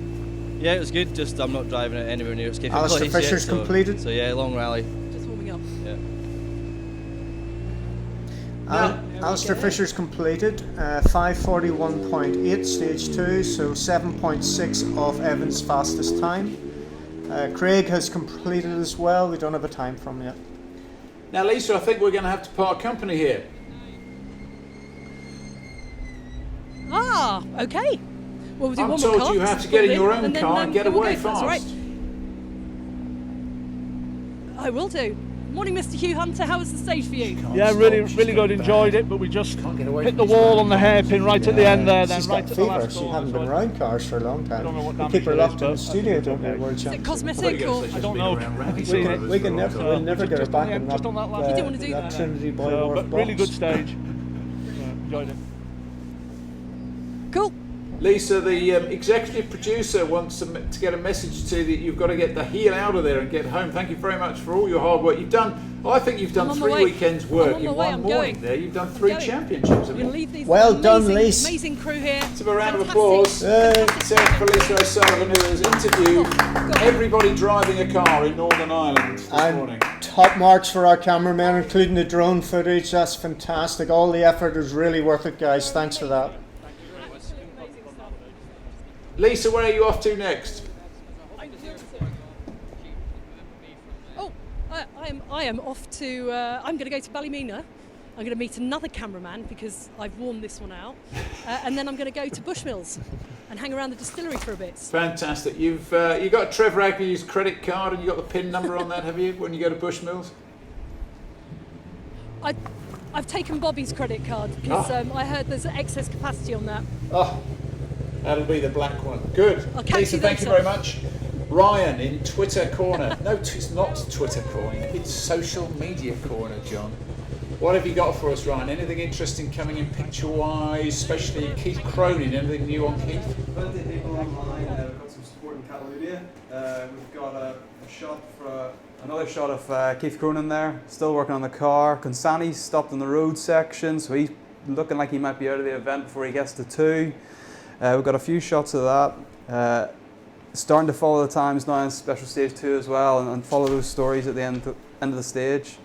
Yeah, it was good, just I'm not driving it anywhere near its capabilities Alistair Fisher's yet, so, completed. So yeah, long rally. Just warming up. Yeah. Alistair Fisher's completed 5:41.8 stage 2, so 7.6 off Evan's fastest time. Craig has completed as well. We don't have a time from yet. Now, Lisa, I think we're going to have to part company here. Ah, okay. Well, we'll do I'm one more told car. you have to get in your own then, car and get we'll away go, that's fast. right. I will do. Morning, Mr. Hugh Hunter. How was the stage for you? Yeah, really good. Enjoyed it, but we just hit the wall on the hairpin right at the end there. Then She's right got at the fever. last She corner, hasn't so been around cars for a long time. I don't know what We damage keep her it locked is, in the but studio, don't we, okay. World Is it Championship? cosmetic or? I don't know. We can never get her back on that. Just on that last. You didn't want to do that. Trinity Boy So, Wharf but really box. good stage. Enjoyed it. Cool. Lisa, the executive producer wants to get a message to you that you've got to get the heel out of there and get home. Thank you very much for all your hard work. You've done, I think you've done 3 weekends work in one morning there. You've done 3 championships. We're going to leave these Well done, Lisa. amazing crew here. Let's have a round of applause for Lisa O'Sullivan, who has interviewed everybody driving a car in Northern Ireland this morning. Top marks for our cameramen, including the drone footage. That's fantastic. All the effort is really worth it, guys. Thanks for that. Lisa, where are you off to next? Oh, I am off to. I'm going to go to Ballymena. I'm going to meet another cameraman because I've worn this one out, and then I'm going to go to Bushmills and hang around the distillery for a bit. Fantastic. You've you got Trevor Agnew's credit card and you got the PIN number on that, have you? When you go to Bushmills? I've taken Bobby's credit card because I heard there's excess capacity on that. Oh, that'll be the black one. Good. I'll catch Lisa, you thank you later. very much. Ryan in Twitter Corner. No, it's not Twitter Corner. It's Social Media Corner, John. What have you got for us, Ryan? Anything interesting coming in picture-wise, especially Keith Cronin? Anything new on Keith? Plenty of people online. We've got some support in Catalunya. We've got another shot of Keith Cronin there, still working on the car. Consani's stopped on the road section, so he's looking like he might be out of the event before he gets to 2. We've got a few shots of that. Starting to follow the times now in special stage 2 as well, and follow those stories at the end of the stage.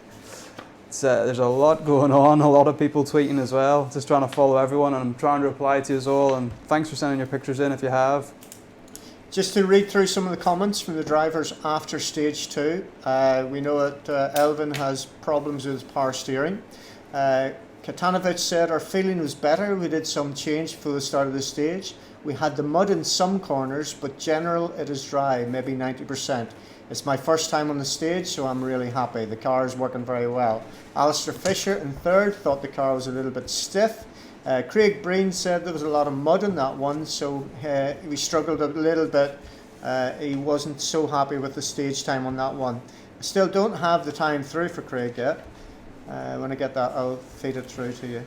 There's a lot going on, a lot of people tweeting as well, just trying to follow everyone, and I'm trying to reply to you all, and thanks for sending your pictures in if you have. Just to read through some of the comments from the drivers after stage 2. We know that Elvin has problems with power steering. Katanovic said our feeling was better. We did some change for the start of the stage. We had the mud in some corners, but general it is dry, maybe 90%. It's my first time on the stage, so I'm really happy. The car is working very well. Alistair Fisher in third thought the car was a little bit stiff. Craig Breen said there was a lot of mud in that one, so we struggled a little bit. He wasn't so happy with the stage time on that one. I still don't have the time through for Craig yet. When I get that, I'll feed it through to you.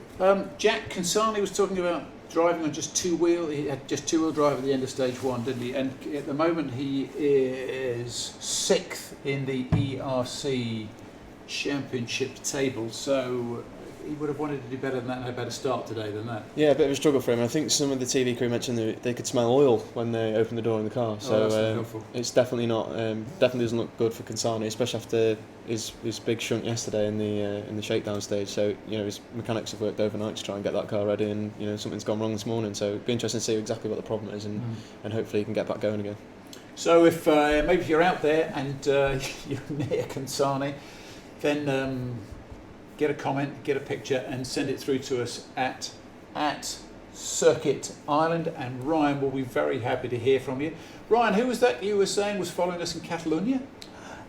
Jack Consani was talking about driving on just two-wheel. He had just two-wheel drive at the end of stage one, didn't he? And at the moment he is 6th in the ERC Championship table, so he would have wanted to do better than that and had a better start today than that. Yeah, a bit of a struggle for him. I think some of the TV crew mentioned that they could smell oil when they opened the door in the car. So it's definitely not, definitely doesn't look good for Consani, especially after his big shunt yesterday in the shakedown stage. So his mechanics have worked overnight to try and get that car ready, and something's gone wrong this morning. So it'd be interesting to see exactly what the problem is, and hopefully he can get back going again. So if maybe if you're out there and you're near Consani, then get a comment, get a picture, and send it through to us at Circuit Ireland, and Ryan will be very happy to hear from you. Ryan, who was that you were saying was following us in Catalonia?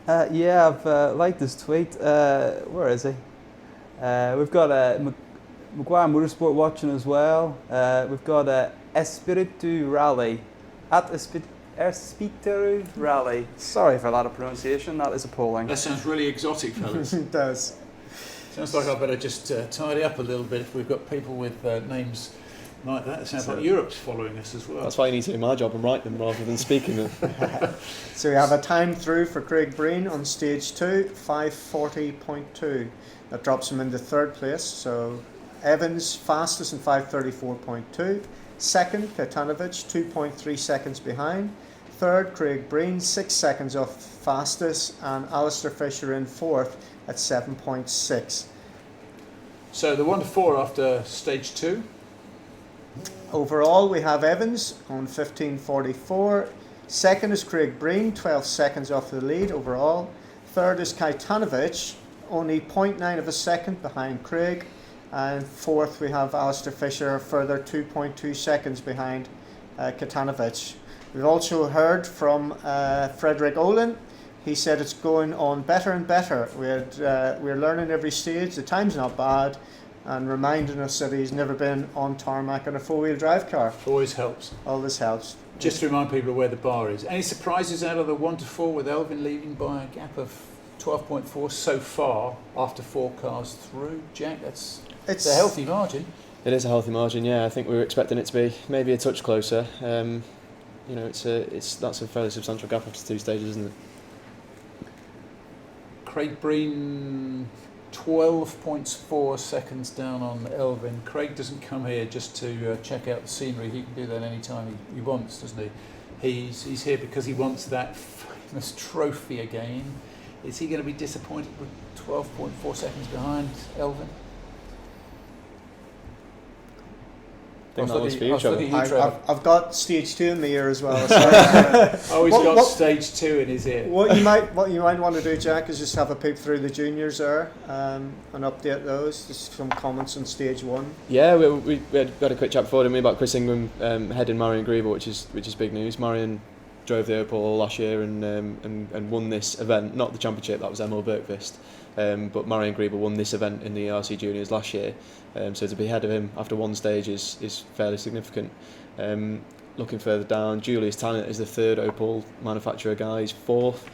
Yeah, I've liked this tweet. Where is he? We've got Maguire Motorsport watching as well. We've got Espiritu Rally at Espiritu Rally. Sorry for that pronunciation. That is appalling. That sounds really exotic, fellas. It does. Sounds like I better just tidy up a little bit if we've got people with names like that. It sounds like Europe's following us as well. That's why you need to do my job and write them rather than speaking them. So we have a time through for Craig Breen on stage 2, 5:40.2. That drops him into third place. So Evans fastest in 5:34.2. Second, Katanovic 2.3 seconds behind. Third, Craig Breen 6 seconds off fastest, and Alistair Fisher in fourth at 7.6. So the 1 to 4 after stage 2. Overall, we have Evans on 15:44. Second is Craig Breen, 12 seconds off the lead overall. Third is Katanovic, only 0.9 of a second behind Craig. And fourth, we have Alistair Fisher, a further 2.2 seconds behind Katanovic. We've also heard from Frederick Olin. He said it's going on better and better. We're learning every stage. The time's not bad, and reminding us that he's never been on tarmac in a four-wheel drive car. Always helps. Always helps. Just to remind people of where the bar is. Any surprises out of the 1 to 4 with Elvin leading by a gap of 12.4 so far after 4 cars through? Jack, it's a healthy margin. It is a healthy margin, yeah. I think we were expecting it to be maybe a touch closer. That's a fairly substantial gap after 2 stages, isn't it? Craig Breen 12.4 seconds down on Elvin. Craig doesn't come here just to check out the scenery. He can do that any time he wants, doesn't he? He's here because he wants that famous trophy again. Is he going to be disappointed with 12.4 seconds behind Elvin? I think that was for you, Trevor. I've got stage 2 in the ear as well. So he's got stage 2 in his ear. What you might want to do, Jack, is just have a peek through the juniors there and update those. Just some comments on stage 1. Yeah, we had a quick chat before, didn't we, about Chris Ingram heading Marion Grieber, which is big news. Marion drove the Opel last year and won this event, not the championship. That was Emil Bergqvist. But Marion Grieber won this event in the ERC Juniors last year, so to be ahead of him after one stage is fairly significant. Looking further down, Julius Tannant is the third Opel manufacturer guy, he's fourth.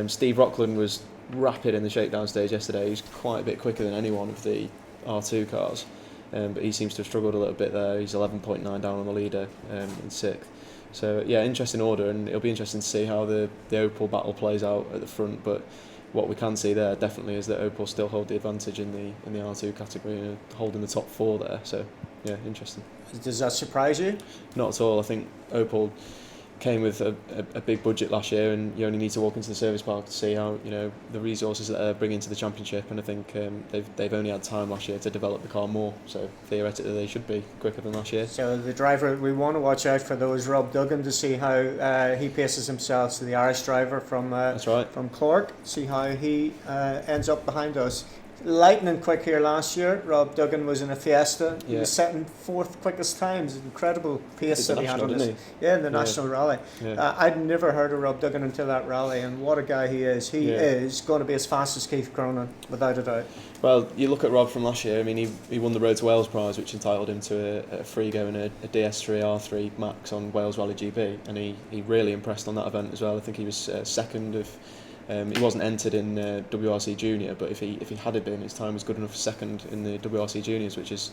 Steve Rockland was rapid in the shakedown stage yesterday, he's quite a bit quicker than any one of the R2 cars, but he seems to have struggled a little bit there. He's 11.9 down on the leader in sixth. So yeah, interesting order, and it'll be interesting to see how the Opel battle plays out at the front, but what we can see there definitely is that Opel still hold the advantage in the R2 category, holding the top 4 there. So yeah, interesting. Does that surprise you? Not at all. I think Opel came with a big budget last year, and you only need to walk into the service park to see how the resources that they're bringing to the championship. And I think they've only had time last year to develop the car more. So theoretically, they should be quicker than last year. So the driver we want to watch out for though is Rob Duggan, to see how he paces himself to the Irish driver from That's right. from Cork. See how he ends up behind us. lightning quick here last year. Rob Duggan was in a Fiesta. He Yeah. was setting 4th quickest times. Incredible pace Did the that he had national, on his. didn't Yeah, the Yeah. national rally. Yeah. I'd never heard of Rob Duggan until that rally, and what a guy he is. He Yeah. is going to be as fast as Keith Cronin, without a doubt. Well, you look at Rob from last year. I mean, he won the Road to Wales prize, which entitled him to a free go in a DS3 R3 Max on Wales Rally GB, and he really impressed on that event as well. I think he was second of. He wasn't entered in WRC Junior, but if he had been, his time was good enough for second in the WRC Juniors, which is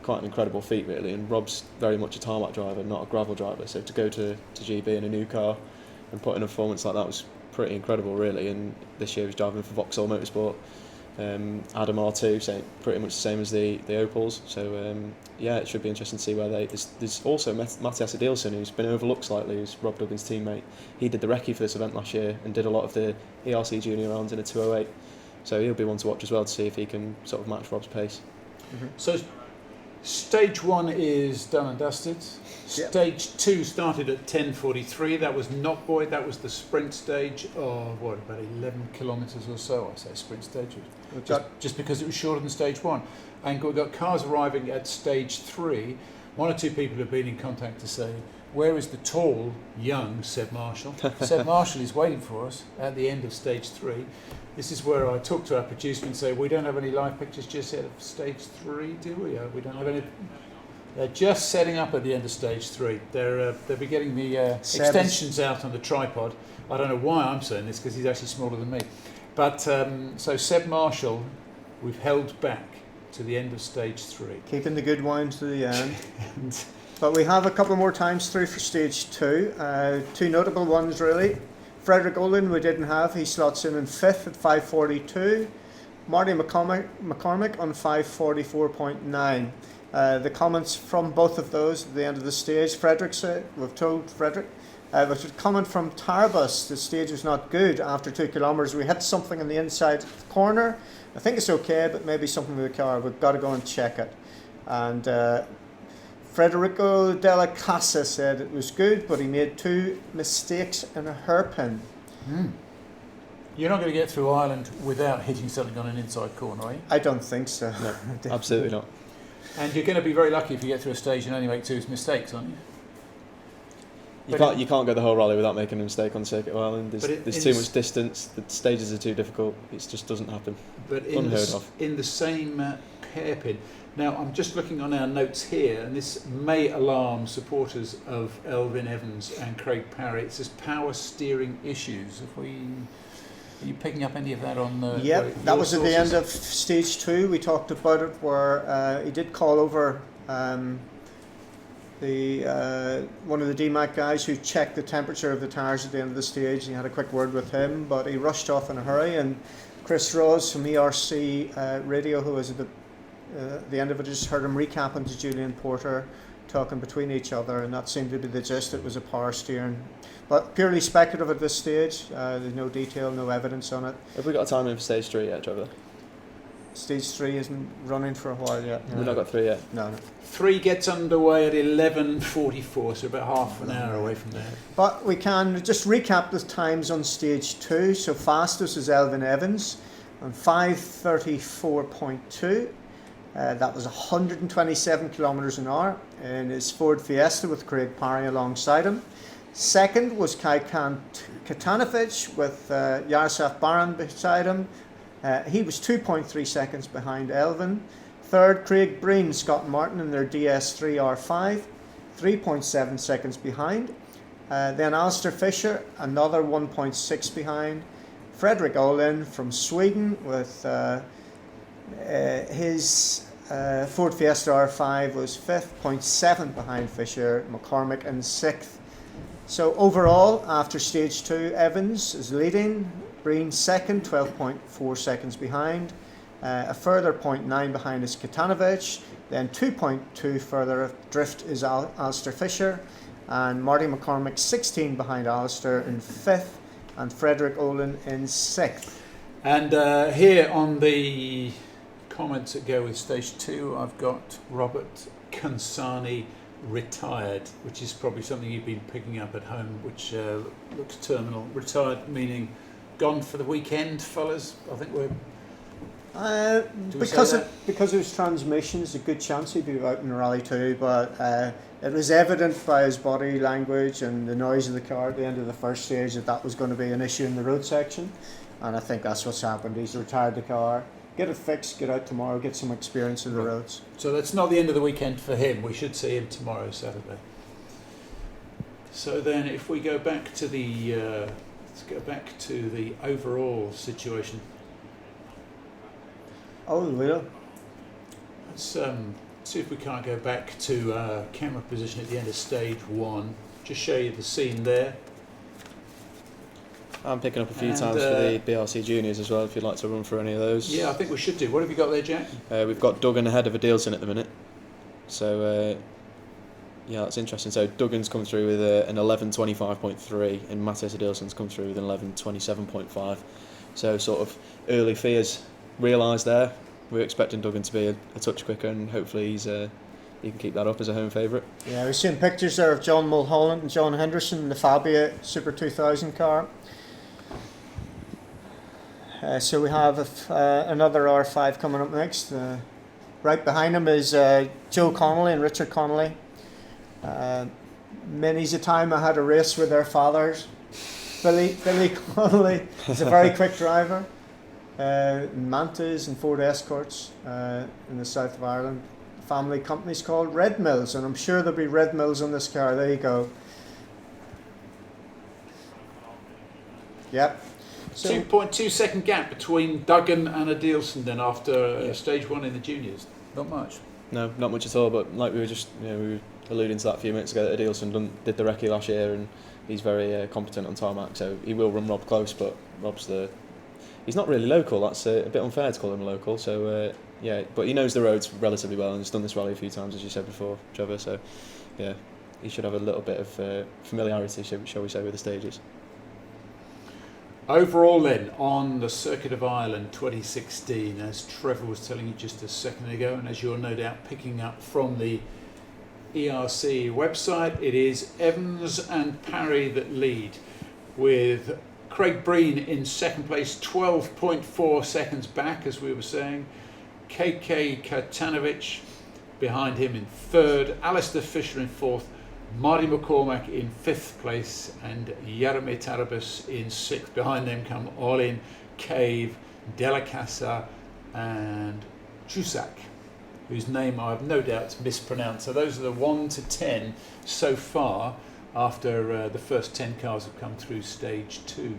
quite an incredible feat, really. And Rob's very much a tarmac driver, not a gravel driver. So to go to GB in a new car and put in a performance like that was pretty incredible, really. And this year he was driving for Vauxhall Motorsport. Adam R2, so pretty much the same as the Opals. So yeah, it should be interesting to see where there's also Matthias Adilson, who's been overlooked slightly, who's Rob Duggan's teammate. He did the recce for this event last year and did a lot of the ERC Junior rounds in a 208. So he'll be one to watch as well to see if he can sort of match Rob's pace. So stage 1 is done and dusted. Yep. Stage 2 started at 10:43. That was Knockboy. That was the sprint stage of about 11 kilometres or so. I say sprint stage, just because it was shorter than stage 1. And we've got cars arriving at stage 3. 1 or 2 people have been in contact to say, where is the tall, young Seb Marshall? Seb Marshall is waiting for us at the end of stage 3. This is where I talk to our producer and say, we don't have any live pictures just yet of stage 3, do we? We don't have any. They're just setting up at the end of stage 3. They'll be getting the extensions out on the tripod. I don't know why I'm saying this, because he's actually smaller than me. But so Seb Marshall, we've held back to the end of stage 3. Keeping the good wine to the end. But we have a couple more times through for stage 2. 2 notable ones, really. Frederick Olin we didn't have. He slots in 5th at 5:42. Marty McCormick on 5:44.9. The comments from both of those at the end of the stage. Frederick said, we've told Frederick, but a comment from Tarbus, the stage was not good after 2 kilometres. We hit something in the inside corner. I think it's okay, but maybe something with the car. We've got to go and check it. And Federico Della Casa said it was good, but he made 2 mistakes in a hairpin. You're not going to get through Ireland without hitting something on an inside corner, are you? I don't think so. No, absolutely not. And you're going to be very lucky if you get through a stage and only make 2 mistakes, aren't you? You can't go the whole rally without making a mistake on Circuit of Ireland. There's too much distance. The stages are too difficult. It just doesn't happen. But unheard of. In the same hairpin. Now I'm just looking on our notes here, and this may alarm supporters of Elvin Evans and Craig Parry. It says power steering issues. Are you picking up any of that on the? Yep, that was at the end of stage 2. We talked about it where he did call over one of the DMAC guys who checked the temperature of the tyres at the end of the stage. He had a quick word with him, but he rushed off in a hurry. And Chris Ross from ERC Radio, who was at the end of it, just heard him recapping to Julian Porter, talking between each other, and that seemed to be the gist. It was a power steering. But purely speculative at this stage. There's no detail, no evidence on it. Have we got a time in for stage 3 yet, Trevor? Stage 3 isn't running for a while yet. We've not got 3 yet? No. 3 gets underway at 11:44, so about half an hour away from there. But we can just recap the times on stage 2. So fastest is Elvin Evans on 5:34.2. That was 127 kilometres an hour in his Ford Fiesta with Craig Parry alongside him. Second was Kaikan Katanovic with Yaroslav Baran beside him. He was 2.3 seconds behind Elvin. Third, Craig Breen, Scott Martin in their DS3 R5, 3.7 seconds behind. Then Alistair Fisher, another 1.6 behind. Frederick Olin from Sweden with his Ford Fiesta R5 was 5th, 0.7 behind Fisher. McCormick in 6th. So overall, after stage 2, Evans is leading. Breen second, 12.4 seconds behind. A further 0.9 behind is Katanovic. Then 2.2 further drift is Alistair Fisher. And Marty McCormick 16 behind Alistair in 5th. And Frederick Olin in 6th. And here on the comments that go with stage 2, I've got Robert Kansani retired, which is probably something you've been picking up at home, which looks terminal. Retired meaning gone for the weekend, fellas. I think we're Because of his transmission, there's a good chance he'd be out in Rally 2, but it was evident by his body language and the noise of the car at the end of the first stage that was going to be an issue in the road section, and I think that's what's happened. He's retired the car, get it fixed, get out tomorrow, get some experience in the roads. So that's not the end of the weekend for him. We should see him tomorrow, Saturday. So then if we go back to the let's go back to the overall situation. Oh, we will. Let's see if we can't go back to camera position at the end of stage 1. Just show you the scene there. I'm picking up a few times for the BRC Juniors as well, if you'd like to run through any of those. Yeah, I think we should do. What have you got there, Jack? We've got Duggan ahead of Adilson at the minute. So, yeah, that's interesting. So Duggan's come through with an 11.25.3 and Matthias Adilson's come through with an 11.27.5. So sort of early fears realised there. We're expecting Duggan to be a touch quicker, and hopefully he can keep that up as a home favourite. Yeah, we've seen pictures there of John Mulholland and John Henderson in the Fabia Super 2000 car. So we have another R5 coming up next. Right behind him is Joe Connolly and Richard Connolly. Many's a time I had a race with their fathers. Billy Connolly is a very quick driver. Mantas and Ford Escorts in the south of Ireland. The family company's called Red Mills, and I'm sure there'll be Red Mills on this car. There you go. Yep. So 2.2 second gap between Duggan and Adilson then after stage 1 in the juniors. Not much. No, not much at all. But like we were just we were alluding to that a few minutes ago, that Adilson did the recce last year, and he's very competent on tarmac. So he will run Rob close, but he's not really local. That's a bit unfair to call him local. So yeah, but he knows the roads relatively well, and he's done this rally a few times, as you said before, Trevor. So yeah, he should have a little bit of familiarity, shall we say, with the stages. Overall then, on the Circuit of Ireland 2016, as Trevor was telling you just a second ago, and as you're no doubt picking up from the ERC website, it is Evans and Parry that lead, with Craig Breen in second place, 12.4 seconds back, as we were saying. KK Katanovic behind him in third, Alistair Fisher in fourth, Marty McCormack in fifth place, and Jaromir Tarabas in sixth. Behind them come Olin, Cave, Della Casa and Chusak, whose name I have no doubt mispronounced. So those are the 1 to 10 so far after the first 10 cars have come through stage 2.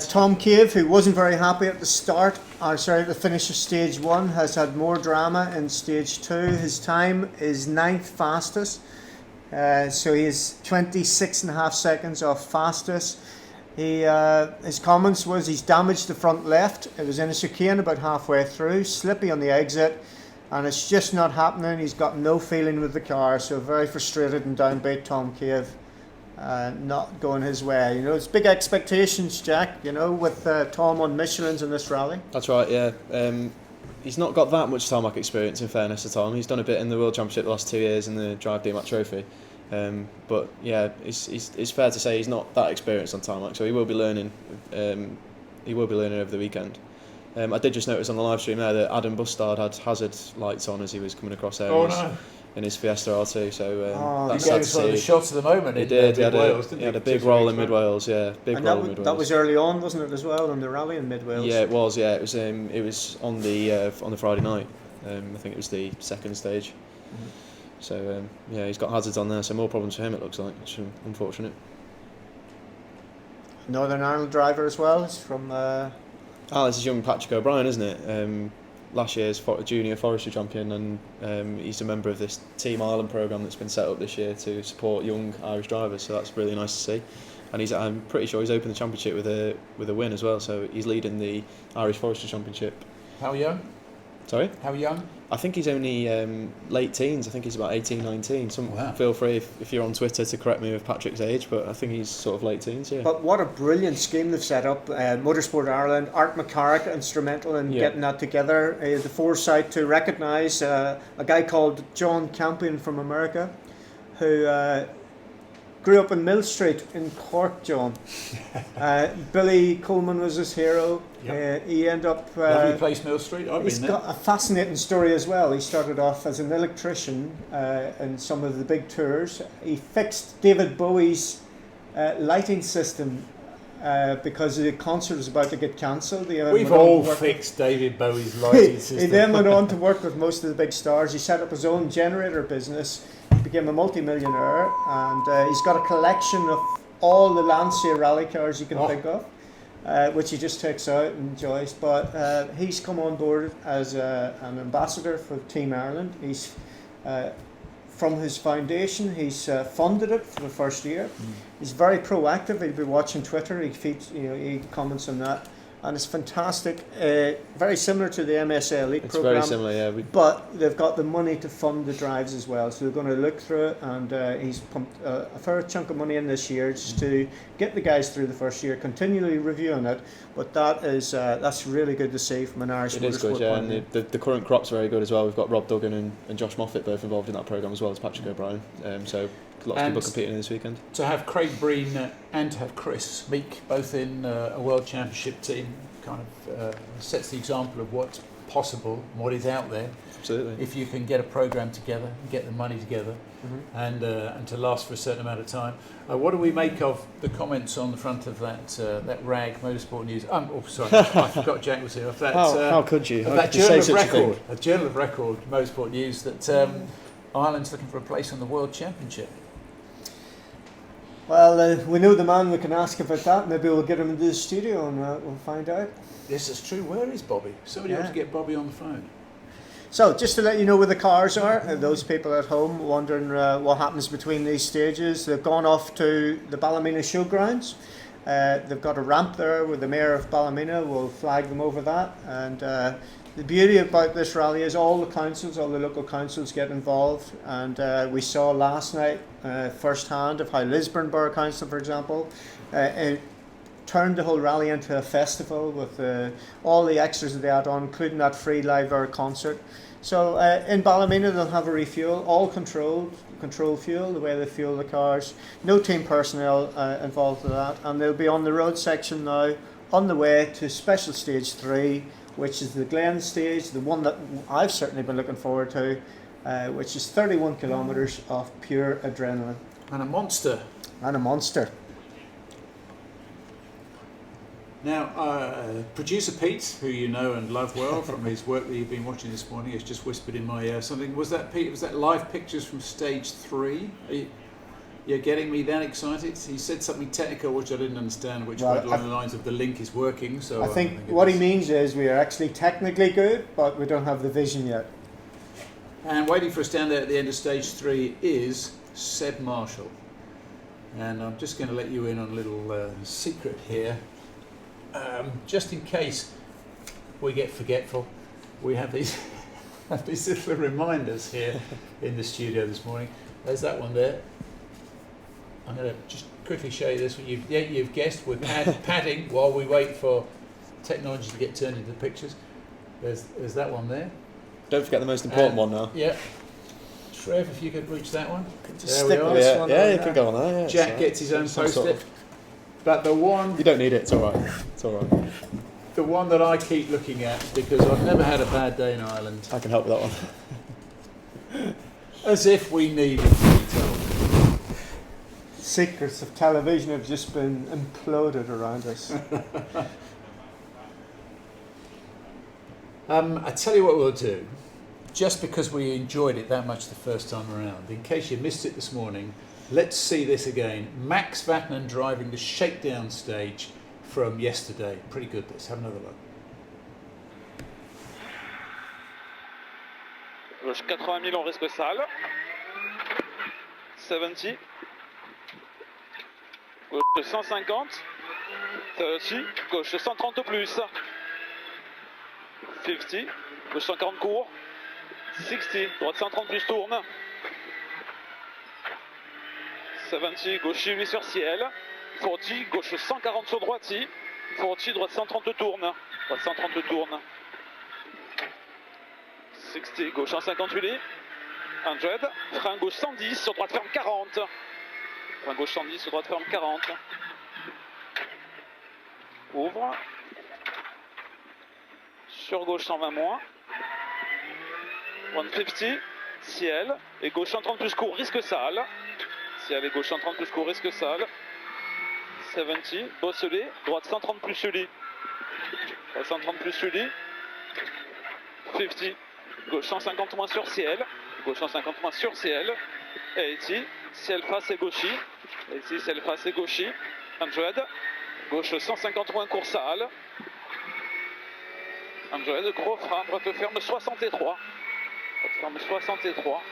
Tom Cave, who wasn't very happy at the the finish of stage 1, has had more drama in stage 2. His time is 9th fastest. So he's 26.5 seconds off fastest. His comments was he's damaged the front left. It was in a chicane about halfway through, slippy on the exit, and it's just not happening. He's got no feeling with the car, so very frustrated and downbeat Tom Cave. Not going his way. It's big expectations, Jack, with Tom on Michelin's in this rally. That's right, yeah. He's not got that much tarmac experience, in fairness to Tom. He's done a bit in the World Championship the last 2 years in the Drive DMAT Trophy. But yeah, it's fair to say he's not that experienced on tarmac, so he will be learning. He will be learning over the weekend. I did just notice on the live stream there that Adam Bustard had hazard lights on as he was coming across there. Oh no! In his Fiesta R2, so that's he sad gave to us one of the see. shots of the moment. He did. Mid-Wales, He had a big roll in Mid-Wales, yeah. That was early on, wasn't it, as well, on the rally in Mid-Wales? Yeah, it was. Yeah, it was on the Friday night. I think it was the second stage. Mm-hmm. So yeah, he's got hazards on there, so more problems for him, it looks like, which is unfortunate. Northern Ireland driver as well. It's from. This is young Patrick O'Brien, isn't it? Last year's junior forestry champion, and he's a member of this Team Ireland programme that's been set up this year to support young Irish drivers. So that's really nice to see. And I'm pretty sure he's opened the championship with a win as well. So he's leading the Irish Forestry Championship. How young? Sorry? How young? I think he's only late teens. I think he's about 18, 19. Feel free if you're on Twitter to correct me with Patrick's age, but I think he's sort of late teens, yeah. But what a brilliant scheme they've set up. Motorsport Ireland, Art McCarrick instrumental in getting that together. The foresight to recognise a guy called John Campion from America, who grew up in Mill Street in Cork, John. Billy Coleman was his hero. Yep. He ended up... Lovely place, Mill Street. He's got a fascinating story as well. He started off as an electrician in some of the big tours. He fixed David Bowie's lighting system because the concert was about to get cancelled. We've all fixed David Bowie's lighting system. He then went on to work with most of the big stars. He set up his own generator business, became a multi-millionaire, and he's got a collection of all the Lancia rally cars you can think of, which he just takes out and enjoys. But he's come on board as an ambassador for Team Ireland. He's from his foundation, he's funded it for the first year. He's very proactive. He'll be watching Twitter. He feeds, he comments on that, and it's fantastic. Very similar to the MSA Elite program. It's very similar, yeah. But they've got the money to fund the drives as well, so they're going to look through it. And he's pumped a fair chunk of money in this year just to get the guys through the first year, continually reviewing it. But that's really good to see from an Irish motorsport. It is good, yeah. And the current crop's very good as well. We've got Rob Duggan and Josh Moffat both involved in that program as well as Patrick O'Brien. So lots of people competing this weekend. To have Craig Breen and to have Chris Meek both in a World Championship team kind of sets the example of what's possible, what is out there. Absolutely. If you can get a program together, get the money together, and to last for a certain amount of time. What do we make of the comments on the front of that rag Motorsport News? Sorry, I forgot Jack was here. Of that, how could you? Of that Journal of Record, a Journal of Record Motorsport News that Ireland's looking for a place on the World Championship. Well, we know the man we can ask about that. Maybe we'll get him into the studio and we'll find out. This is true. Where is Bobby? Somebody ought to get Bobby on the phone. So, just to let you know where the cars are, those people at home wondering what happens between these stages, they've gone off to the Ballymena Showgrounds. They've got a ramp there where the Mayor of Ballymena will flag them over that. And the beauty about this rally is all the local councils get involved. And we saw last night firsthand of how Lisburn Borough Council, for example, turned the whole rally into a festival with all the extras that they had on, including that free live air concert. So in Ballymena they'll have a refuel, all control fuel, the way they fuel the cars. No team personnel involved with that, and they'll be on the road section now, on the way to special stage 3, which is the Glen stage, the one that I've certainly been looking forward to, which is 31 kilometres of pure adrenaline. And a monster. Now, producer Pete, who you know and love well from his work that you've been watching this morning, has just whispered in my ear something. Was that, Pete? Was that live pictures from stage 3? You're getting me that excited? He said something technical which I didn't understand, which went along the lines of the link is working. So I think what he means is we are actually technically good, but we don't have the vision yet. And waiting for us down there at the end of stage 3 is Seb Marshall. And I'm just going to let you in on a little secret here. Just in case we get forgetful, we have these little reminders here in the studio this morning. There's that one there. I'm going to just quickly show you this one. You've guessed, we're padding while we wait for technology to get turned into pictures. There's that one there. Don't forget the most important one now. Yeah. Trev, if you could reach that one. Just stick with this one. Yeah, you can go on there. Yeah, Jack gets his own post-it. But the one... You don't need it, it's all right. It's all right. The one that I keep looking at, because I've never had a bad day in Ireland. I can help with that one. As if we needed to be told. Secrets of television have just been imploded around us. I tell you what we'll do. Just because we enjoyed it that much the first time around, in case you missed it this morning, let's see this again. Max Vatanen driving the shakedown stage from yesterday. Pretty good this. Have another look. Gauche 80 000 en risque sale. 70. Gauche 150. 30. Gauche 130 au plus. 50. Gauche 140 court. 60. Droite 130 plus tourne. 70. Gauche 8 sur ciel. 40. Gauche 140 sur droite. 40. Droite 130 tourne. Droite 130 tourne. 60, gauche 158, 100, frein gauche 110, sur droite ferme 40, Frein gauche 110, droite ferme 40. Ouvre. Sur gauche 120 moins. 150. Ciel. Et gauche 130 plus court, risque sale. Ciel et gauche 130 plus court, risque sale. 70. Bosselet. Droite 130 plus Sully. 130 plus Sully. 50. Gauche 150 moins sur ciel. Gauche 150 moins sur ciel. 80. Ciel face et gauchy. 80. Ciel face et gauchy. 100. Gauche 150 moins court sale. 100. Gros frein. Droite ferme 63. Droite ferme 63.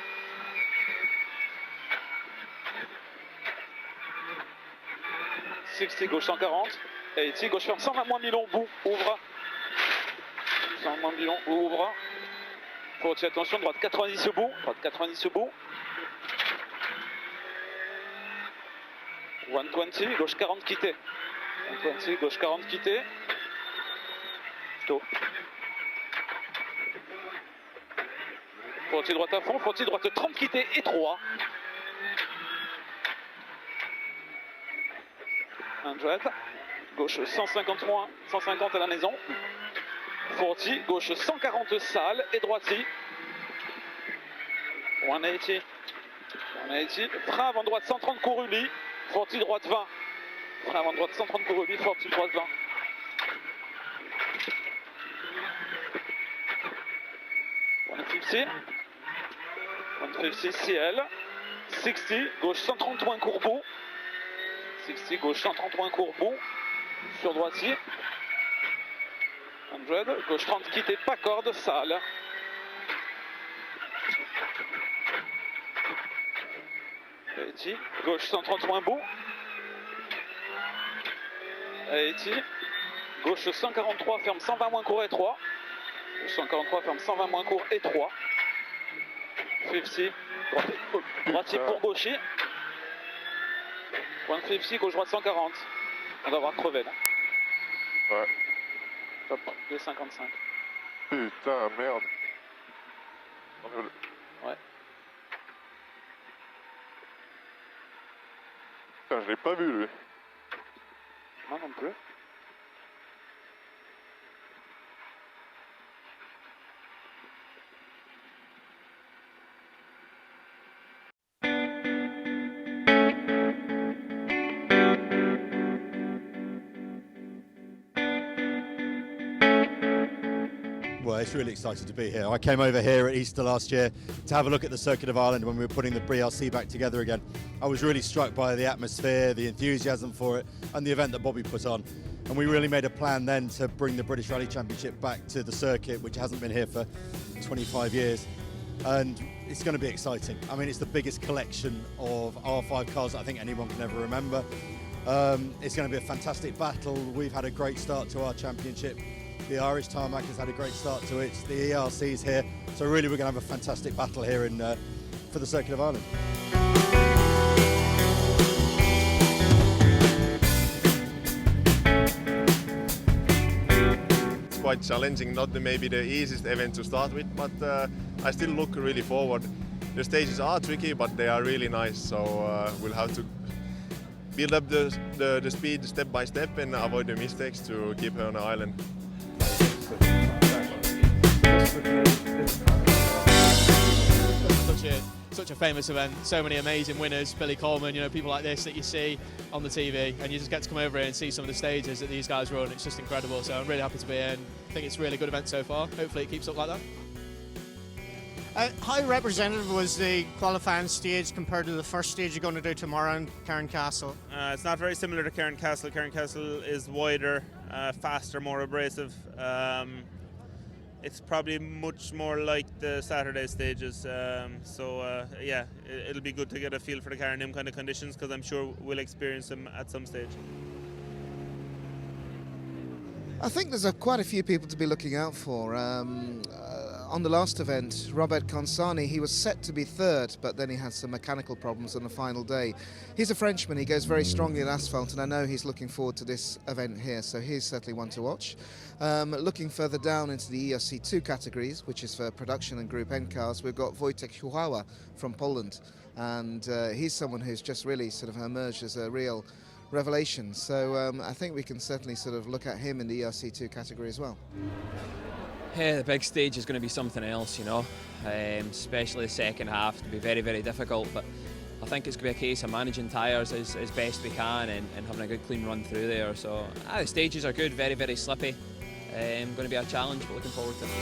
60. Gauche 140. 80. Gauche ferme 120 moins Milon. Bout. Ouvre. 120 moins Milon. Ouvre. Faut tirer attention. Droite 90 au bout. Droite 90 au bout. 120. Gauche 40 quitté. 120. Gauche 40 quitté. Stop. Faut droite à fond. Faut droite 30 quitté et 3. 100. Gauche 150 moins. 150 à la maison. 40. Gauche 140 sale et droiti. 180. 180. Frein avant droite 130 couruli. 40 droite 20. Frein avant droite 130 couruli. 40 droite 20. 150. 150 ciel. 60. Gauche 130 moins courbou. 60. Gauche 130 moins courbou. Sur droiti. 100. Gauche 30 quitté pas corde sale. 80. Gauche 130 moins bout. 80. Gauche 143 ferme 120 moins court et 3. Gauche 143 ferme 120 moins court et 3. 50. Droitier pour gaucher. 150. Gauche droite 140. On va avoir crevé là. Ouais. Top. 2,55. Putain, merde. Ouais. Putain, je l'ai pas vu, lui. Moi non plus. Well, it's really exciting to be here. I came over here at Easter last year to have a look at the Circuit of Ireland when we were putting the BRC back together again. I was really struck by the atmosphere, the enthusiasm for it, and the event that Bobby put on. And we really made a plan then to bring the British Rally Championship back to the circuit, which hasn't been here for 25 years. And it's going to be exciting. I mean, it's the biggest collection of R5 cars that I think anyone can ever remember. It's going to be a fantastic battle. We've had a great start to our championship. The Irish tarmac has had a great start to it. The ERC's here. So really we're going to have a fantastic battle here for the Circuit of Ireland. It's quite challenging, not maybe the easiest event to start with, but I still look really forward. The stages are tricky, but they are really nice, so we'll have to build up the speed step by step and avoid the mistakes to keep her on the island. Such a famous event, so many amazing winners, Billy Coleman, people like this that you see on the TV, and you just get to come over here and see some of the stages that these guys run. It's just incredible, so I'm really happy to be here, and I think it's a really good event so far. Hopefully it keeps up like that. How representative was the qualifying stage compared to the first stage you're going to do tomorrow in Cairncastle? It's not very similar to Cairncastle. Cairncastle is wider, faster, more abrasive. It's probably much more like the Saturday stages, yeah, it'll be good to get a feel for the car in them kind of conditions, because I'm sure we'll experience them at some stage. I think there's quite a few people to be looking out for. on the last event, Robert Consani, he was set to be third, but then he had some mechanical problems on the final day. He's a Frenchman, he goes very strongly in asphalt, and I know he's looking forward to this event here, so he's certainly one to watch. Looking further down into the ERC2 categories, which is for production and Group N cars, we've got Wojtek Huała from Poland, and he's someone who's just really sort of emerged as a real revelation. So I think we can certainly sort of look at him in the ERC2 category as well. Yeah, the big stage is going to be something else, you know, especially the second half. It'll be very, very difficult, but I think it's going to be a case of managing tyres as best we can and having a good clean run through there. So the stages are good, very, very slippy. Going to be a challenge, but looking forward to it.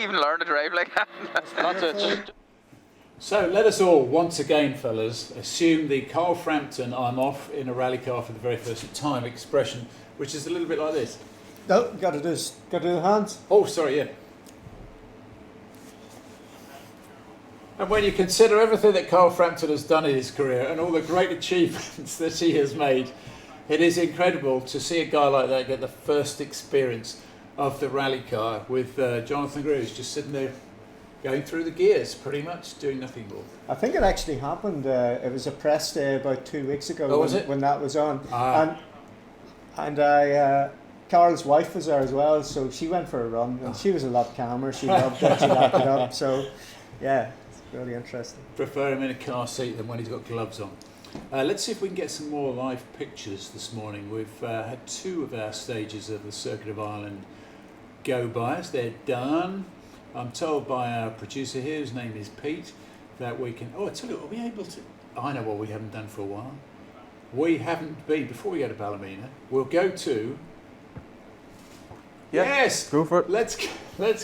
even learn to drive like that. That's it. So let us all, once again, fellas, assume the Carl Frampton "I'm off in a rally car for the very first time" expression, which is a little bit like this. No, got to do the hands. Oh, sorry, yeah. And when you consider everything that Carl Frampton has done in his career and all the great achievements that he has made, it is incredible to see a guy like that get the first experience of the rally car with Jonathan Greaves just sitting there going through the gears, pretty much, doing nothing more. I think it actually happened. It was a press day about 2 weeks ago when that was on. And Carl's wife was there as well, so she went for a run, and she was a lot calmer. She loved it, she lapped it up. So, yeah, it's really interesting. Prefer him in a car seat than when he's got gloves on. Let's see if we can get some more live pictures this morning. We've had 2 of our stages of the Circuit of Ireland go by us. They're done. I'm told by our producer here, whose name is Pete, that we can... Oh, I tell you what, are we able to... I know what we haven't done for a while. We haven't been... Before we go to Ballymena, we'll go to... Yeah, yes! Go for it. Let's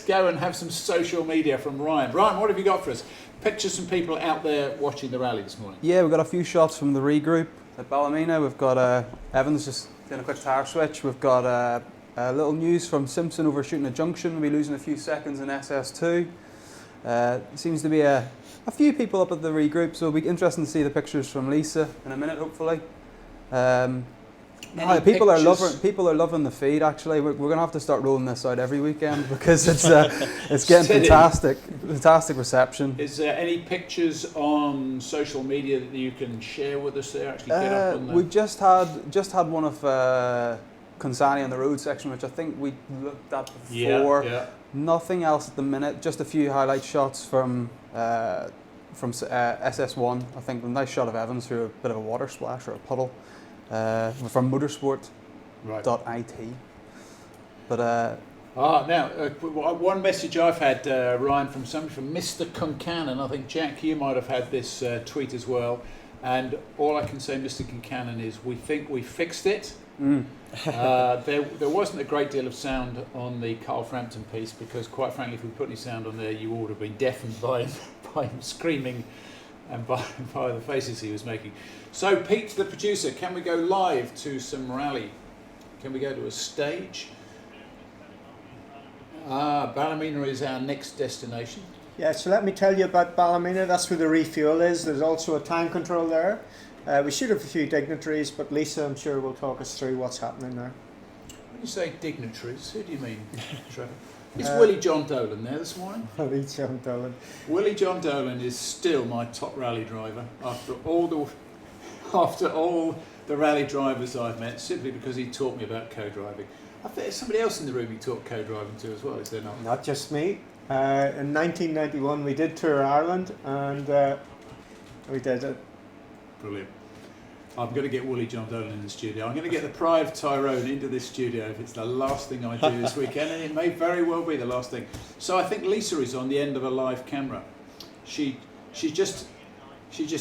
go and have some social media from Ryan. Ryan, what have you got for us? Pictures from people out there watching the rally this morning. Yeah, we've got a few shots from the regroup at Ballymena. We've got Evans just doing a quick tire switch. We've got a little news from Simpson overshooting a junction. We'll be losing a few seconds in SS2. Seems to be a few people up at the regroup, so it'll be interesting to see the pictures from Lisa in a minute, hopefully. People are loving the feed. Actually, we're going to have to start rolling this out every weekend because it's getting fantastic reception. Is there any pictures on social media that you can share with us there? Actually, get up on we just had one of Consani on the road section, which I think we looked at before. Yeah. Nothing else at the minute. Just a few highlight shots from SS1. I think a nice shot of Evans through a bit of a water splash or a puddle. From motorsport.it. But now one message I've had, Ryan, from somebody from Mr. Concannon. I think Jack, you might have had this tweet as well. And all I can say, Mr. Concannon, is we think we fixed it. There wasn't a great deal of sound on the Carl Frampton piece because, quite frankly, if we put any sound on there, you would have been deafened by him screaming and by the faces he was making. So, Pete, the producer, can we go live to some rally? Can we go to a stage? Ballymena is our next destination. Yeah, so let me tell you about Ballymena. That's where the refuel is. There's also a time control there. We should have a few dignitaries, but Lisa, I'm sure, will talk us through what's happening there. When you say dignitaries, who do you mean, Trevor? Is Willie John Dolan there this morning? Willie John Dolan. Willie John Dolan is still my top rally driver after all the rally drivers I've met, simply because he taught me about co-driving. I think there's somebody else in the room he taught co-driving to as well, is there not? Not just me. In 1991 we did tour Ireland and we did it. Brilliant. I'm going to get Willie John Dolan in the studio. I'm going to get the Pride of Tyrone into this studio if it's the last thing I do this weekend, and it may very well be the last thing. So I think Lisa is on the end of a live camera. She just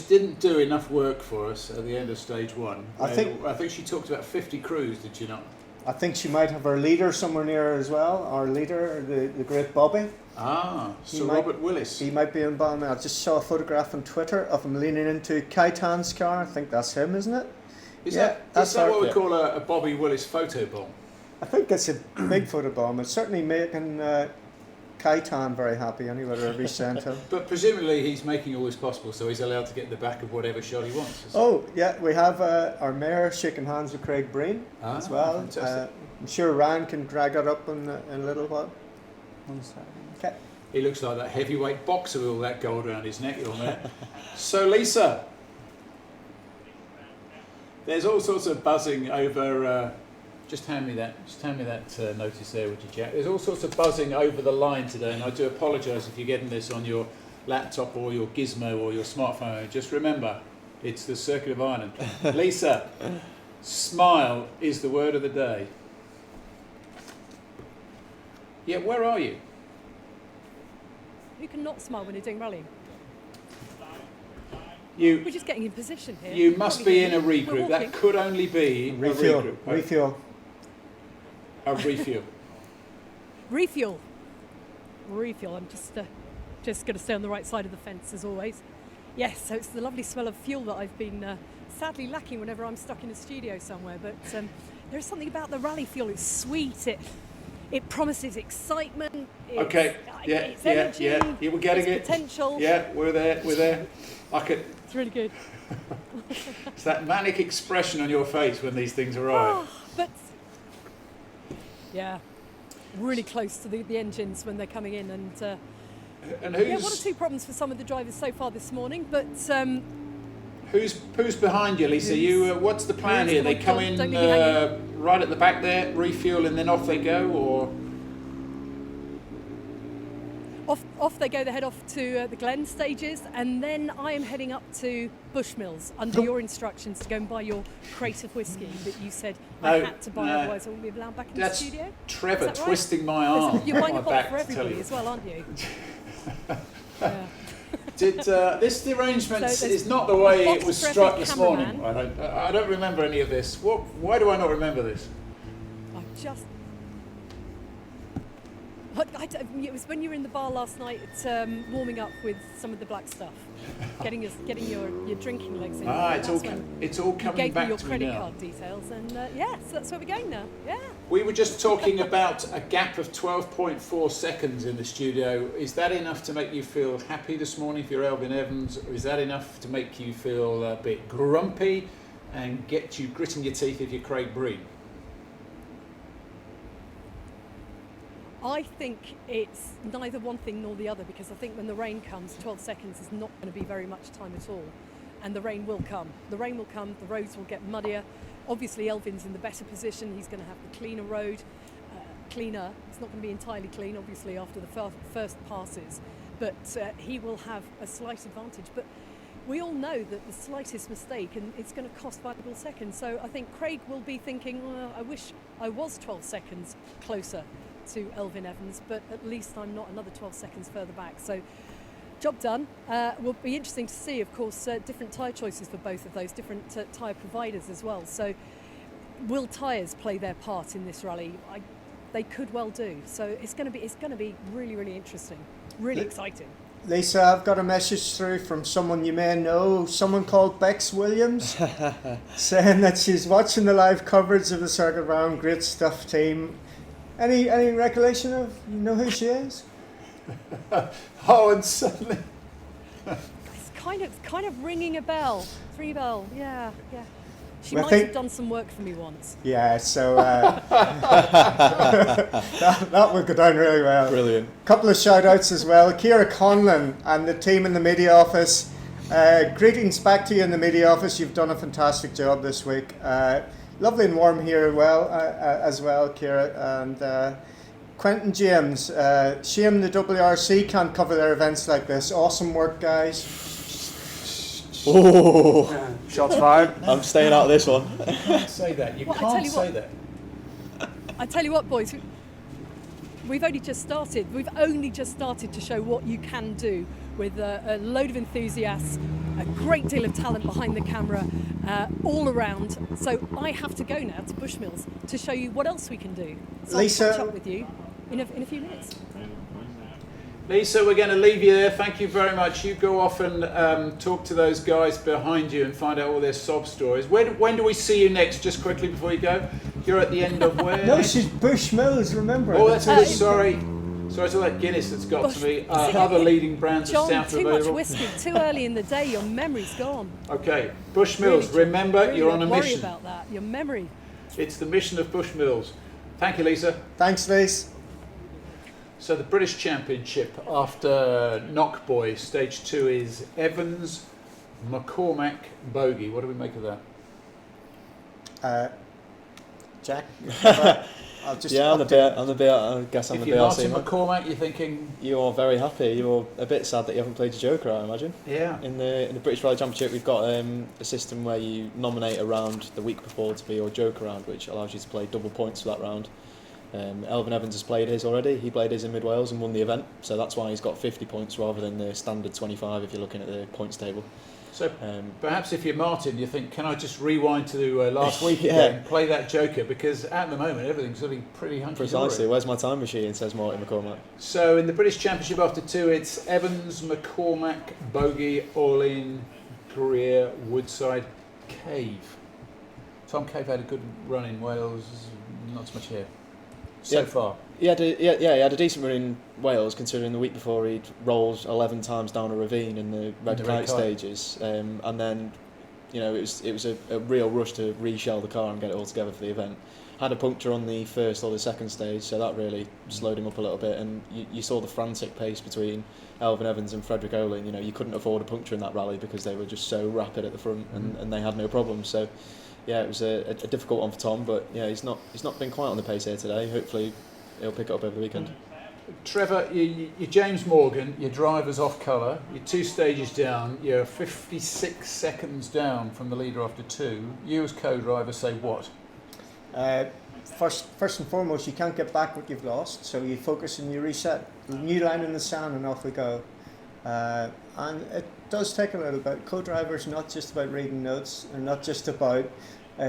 didn't do enough work for us at the end of stage 1. I think she talked about 50 crews, did she not? I think she might have her leader somewhere near her as well. Our leader, the great Bobby. Sir Robert Willis. He might be in Ballymena. I just saw a photograph on Twitter of him leaning into Kaitan's car. I think that's him, isn't it? Is that what we call a Bobby Willis photobomb? I think it's a big photobomb. It's certainly making Kaitan very happy anyway, wherever he sent him. But presumably he's making all this possible, so he's allowed to get in the back of whatever shot he wants. Yeah, we have our mayor shaking hands with Craig Breen as well. I'm sure Ryan can drag it up in a little while. 1 second. Okay. He looks like that heavyweight boxer with all that gold around his neck on there. So Lisa, there's all sorts of buzzing over. Just hand me that notice there, would you, Jack? There's all sorts of buzzing over the line today, and I do apologise if you're getting this on your laptop or your gizmo or your smartphone. Just remember, it's the Circuit of Ireland. Lisa, smile is the word of the day. Yeah, where are you? You can not smile when you're doing rallying. We're just getting in position here. You must be in a regroup. That could only be a regroup. Refuel. A refuel. Refuel. refuel. I'm just going to stay on the right side of the fence as always. Yes, so it's the lovely smell of fuel that I've been sadly lacking whenever I'm stuck in a studio somewhere. But there's something about the rally fuel. It's sweet. It promises excitement. It's energy, yeah. We're getting it. Potential. Yeah, we're there. It's really good. It's that manic expression on your face when these things arrive. But yeah, really close to the engines when they're coming in, and who's, one or two problems for some of the drivers so far this morning. But who's behind you, Lisa? What's the plan here? They come in right at the back there, refuel, and then off they go, or off they go. They head off to the Glen stages, and then I am heading up to Bushmills under your instructions to go and buy your crate of whiskey that you said I had to buy, otherwise I wouldn't be allowed back in the studio. Trevor right? twisting my arm. You're buying a my bottle back for to tell everybody you. as well, aren't you? Yeah. Did this arrangement is not the way it was struck this morning? I don't remember any of this. Why do I not remember this? It was when you were in the bar last night, warming up with some of the black stuff, getting your drinking legs in. It's all coming back to me now. You gave me your credit card details, and so that's where we're going now. Yeah. We were just talking about a gap of 12.4 seconds in the studio. Is that enough to make you feel happy this morning if you're Elvin Evans, or is that enough to make you feel a bit grumpy and get you gritting your teeth if you're Craig Breen? I think it's neither one thing nor the other, because I think when the rain comes, 12 seconds is not going to be very much time at all. And the rain will come. The rain will come, the roads will get muddier. Obviously, Elvin's in the better position. He's going to have the cleaner road. Cleaner. It's not going to be entirely clean, obviously, after the first passes. But he will have a slight advantage. But we all know that the slightest mistake, and it's going to cost valuable seconds. So I think Craig will be thinking, well, I wish I was 12 seconds closer to Elvin Evans, but at least I'm not another 12 seconds further back. So job done. Will be interesting to see, of course, different tyre choices for both of those, different tyre providers as well. So will tyres play their part in this rally? They could well do. So it's going to be really, really interesting, really exciting. Lisa, I've got a message through from someone you may know, someone called Bex Williams, saying that she's watching the live coverage of the Circuit of Ireland. Great stuff, team. Any recollection of, you know who she is? And suddenly it's kind of ringing a bell. It's ringing a bell. Yeah. She might have done some work for me once. Yeah, so that would go down really well. Brilliant. Couple of shout outs as well. Ciara Conlon and the team in the media office. Greetings back to you in the media office. You've done a fantastic job this week. Lovely and warm here as well, Ciara. And Quentin James, shame the WRC can't cover their events like this. Awesome work, guys. Oh, shots fired. I'm staying out of this one. You can't say that. You can't say that. I tell you what, boys, we've only just started. We've only just started to show what you can do with a load of enthusiasts, a great deal of talent behind the camera, all around. So I have to go now to Bushmills to show you what else we can do. So Lisa, I'll catch up with you in a few minutes. Lisa, we're going to leave you there. Thank you very much. You go off and talk to those guys behind you and find out all their sob stories. When do we see you next? Just quickly before you go. You're at the end of where? No, she's Bushmills, remember. Oh, that's it. Sorry. Sorry, it's all that Guinness that's got to me. Other leading brands of stout too available. much whiskey, too early in the day, your memory's gone. Okay, Bushmills, Really, remember, really you're on a worry mission. about that, your memory. It's the mission of Bushmills. Thank you, Lisa. Thanks, Lisa. So the British Championship after Knock Boy, stage 2 is Evans, McCormack, Bogey. What do we make of that? Jack? I guess I'm the BRC. If you're Martin McCormack, you're thinking... You're very happy. You're a bit sad that you haven't played your Joker, I imagine. Yeah. In the British Rally Championship, we've got a system where you nominate a round the week before to be your Joker round, which allows you to play double points for that round. Elvin Evans has played his already. He played his in Mid Wales and won the event, so that's why he's got 50 points rather than the standard 25 if you're looking at the points table. So perhaps if you're Martin, you think, can I just rewind to last week Yeah. again, play that joker, because at the moment everything's looking pretty hunky-dory. Precisely. Where's my time machine, says Martin McCormack. So in the British Championship after 2, it's Evans, McCormack, Bogey, Orlean, Greer, Woodside, Cave. Tom Cave had a good run in Wales, not so much here so far. He had a decent run in Wales, considering the week before he'd rolled 11 times down a ravine in the red kite stages, and then, you know, it was a real rush to reshell the car and get it all together for the event. Had a puncture on the first or the second stage, so that really slowed him up a little bit, and you saw the frantic pace between Elvin Evans and Frederick Olin. You know, you couldn't afford a puncture in that rally because they were just so rapid at the front, and they had no problems. So yeah, it was a difficult one for Tom, but yeah, he's not been quite on the pace here today. Hopefully he'll pick it up over the weekend. Trevor, you're James Morgan, your driver's off colour, you're 2 stages down, you're 56 seconds down from the leader after 2. You as co-driver say what? First and foremost, you can't get back what you've lost, so you focus and you reset. New line in the sand and off we go. And it does take a little bit. Co-drivers not just about reading notes, and not just about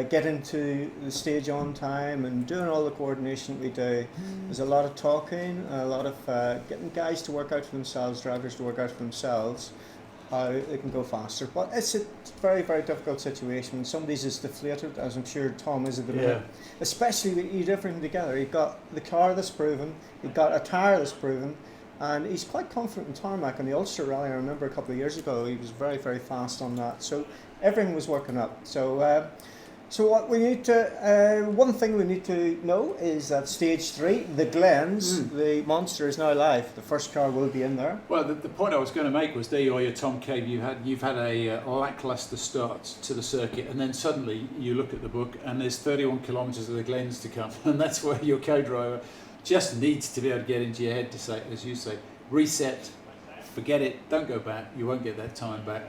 getting to the stage on time and doing all the coordination that we do. There's a lot of talking, a lot of getting guys to work out for themselves, drivers to work out for themselves how they can go faster. But it's a very, very difficult situation when somebody's as deflated as I'm sure Tom is at the minute. Especially with you different together. You've got the car that's proven, you've got a tyre that's proven, and he's quite confident in tarmac on the Ulster Rally. I remember a couple of years ago he was very, very fast on that. So everything was working up. So what we need to, one thing we need to know is that stage 3, the Glens, the monster is now live. The first car will be in there. Well, the point I was going to make was, there you are, your Tom Cave. You've had a lacklustre start to the circuit, and then suddenly you look at the book and there's 31 kilometres of the Glens to come, and that's where your co-driver just needs to be able to get into your head to say, as you say, reset, forget it, don't go back, you won't get that time back.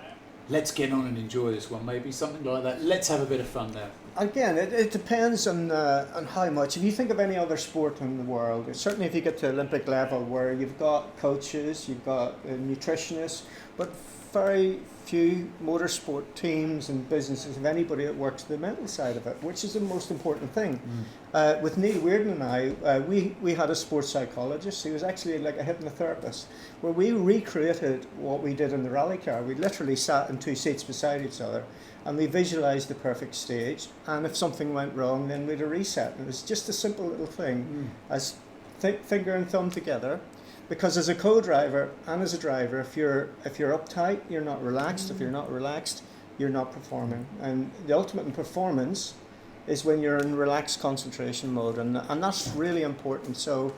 Let's get on and enjoy this one, maybe something like that. Let's have a bit of fun now. Again, it depends on how much. If you think of any other sport in the world, certainly if you get to Olympic level where you've got coaches, you've got nutritionists, but very few motorsport teams and businesses, if anybody that works the mental side of it, which is the most important thing. With Neil Weirden and I, we had a sports psychologist. He was actually like a hypnotherapist, where we recreated what we did in the rally car. We literally sat in 2 seats beside each other, and we visualised the perfect stage, and if something went wrong, then we'd a reset. And it was just a simple little thing as finger and thumb together. Because as a co-driver and as a driver, if you're uptight, you're not relaxed. If you're not relaxed, you're not performing. And the ultimate in performance is when you're in relaxed concentration mode, and that's really important. So,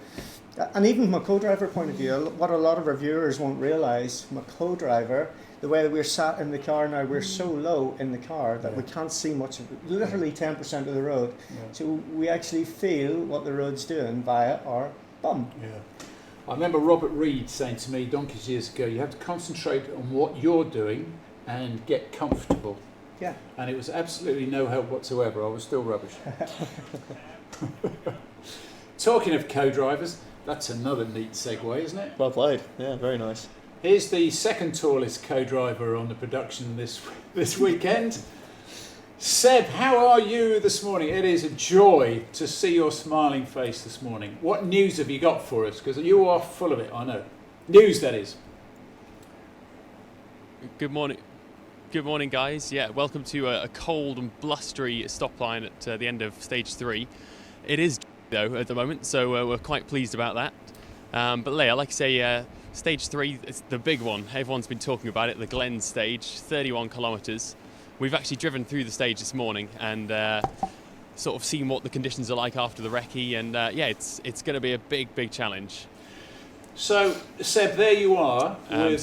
and even from a co-driver point of view, what a lot of our viewers won't realise, from a co-driver, the way that we're sat in the car now, we're so low in the car that we can't see much of it, literally 10% of the road. So we actually feel what the road's doing via our bum. I remember Robert Reed saying to me donkeys years ago, you have to concentrate on what you're doing and get comfortable. Yeah. And it was absolutely no help whatsoever. I was still rubbish. Talking of co-drivers, that's another neat segue, isn't it? Well played. Yeah, very nice. Here's the second tallest co-driver on the production this weekend. Seb, how are you this morning? It is a joy to see your smiling face this morning. What news have you got for us? Because you are full of it, I know. News, that is. Good morning. Good morning, guys. Yeah, welcome to a cold and blustery stop line at the end of stage 3. It is, though, at the moment, so we're quite pleased about that. But Leah, like I say, stage 3 is the big one. Everyone's been talking about it, the Glen stage, 31 kilometres. We've actually driven through the stage this morning and sort of seen what the conditions are like after the recce, and yeah, it's going to be a big challenge. So, Seb, there you are with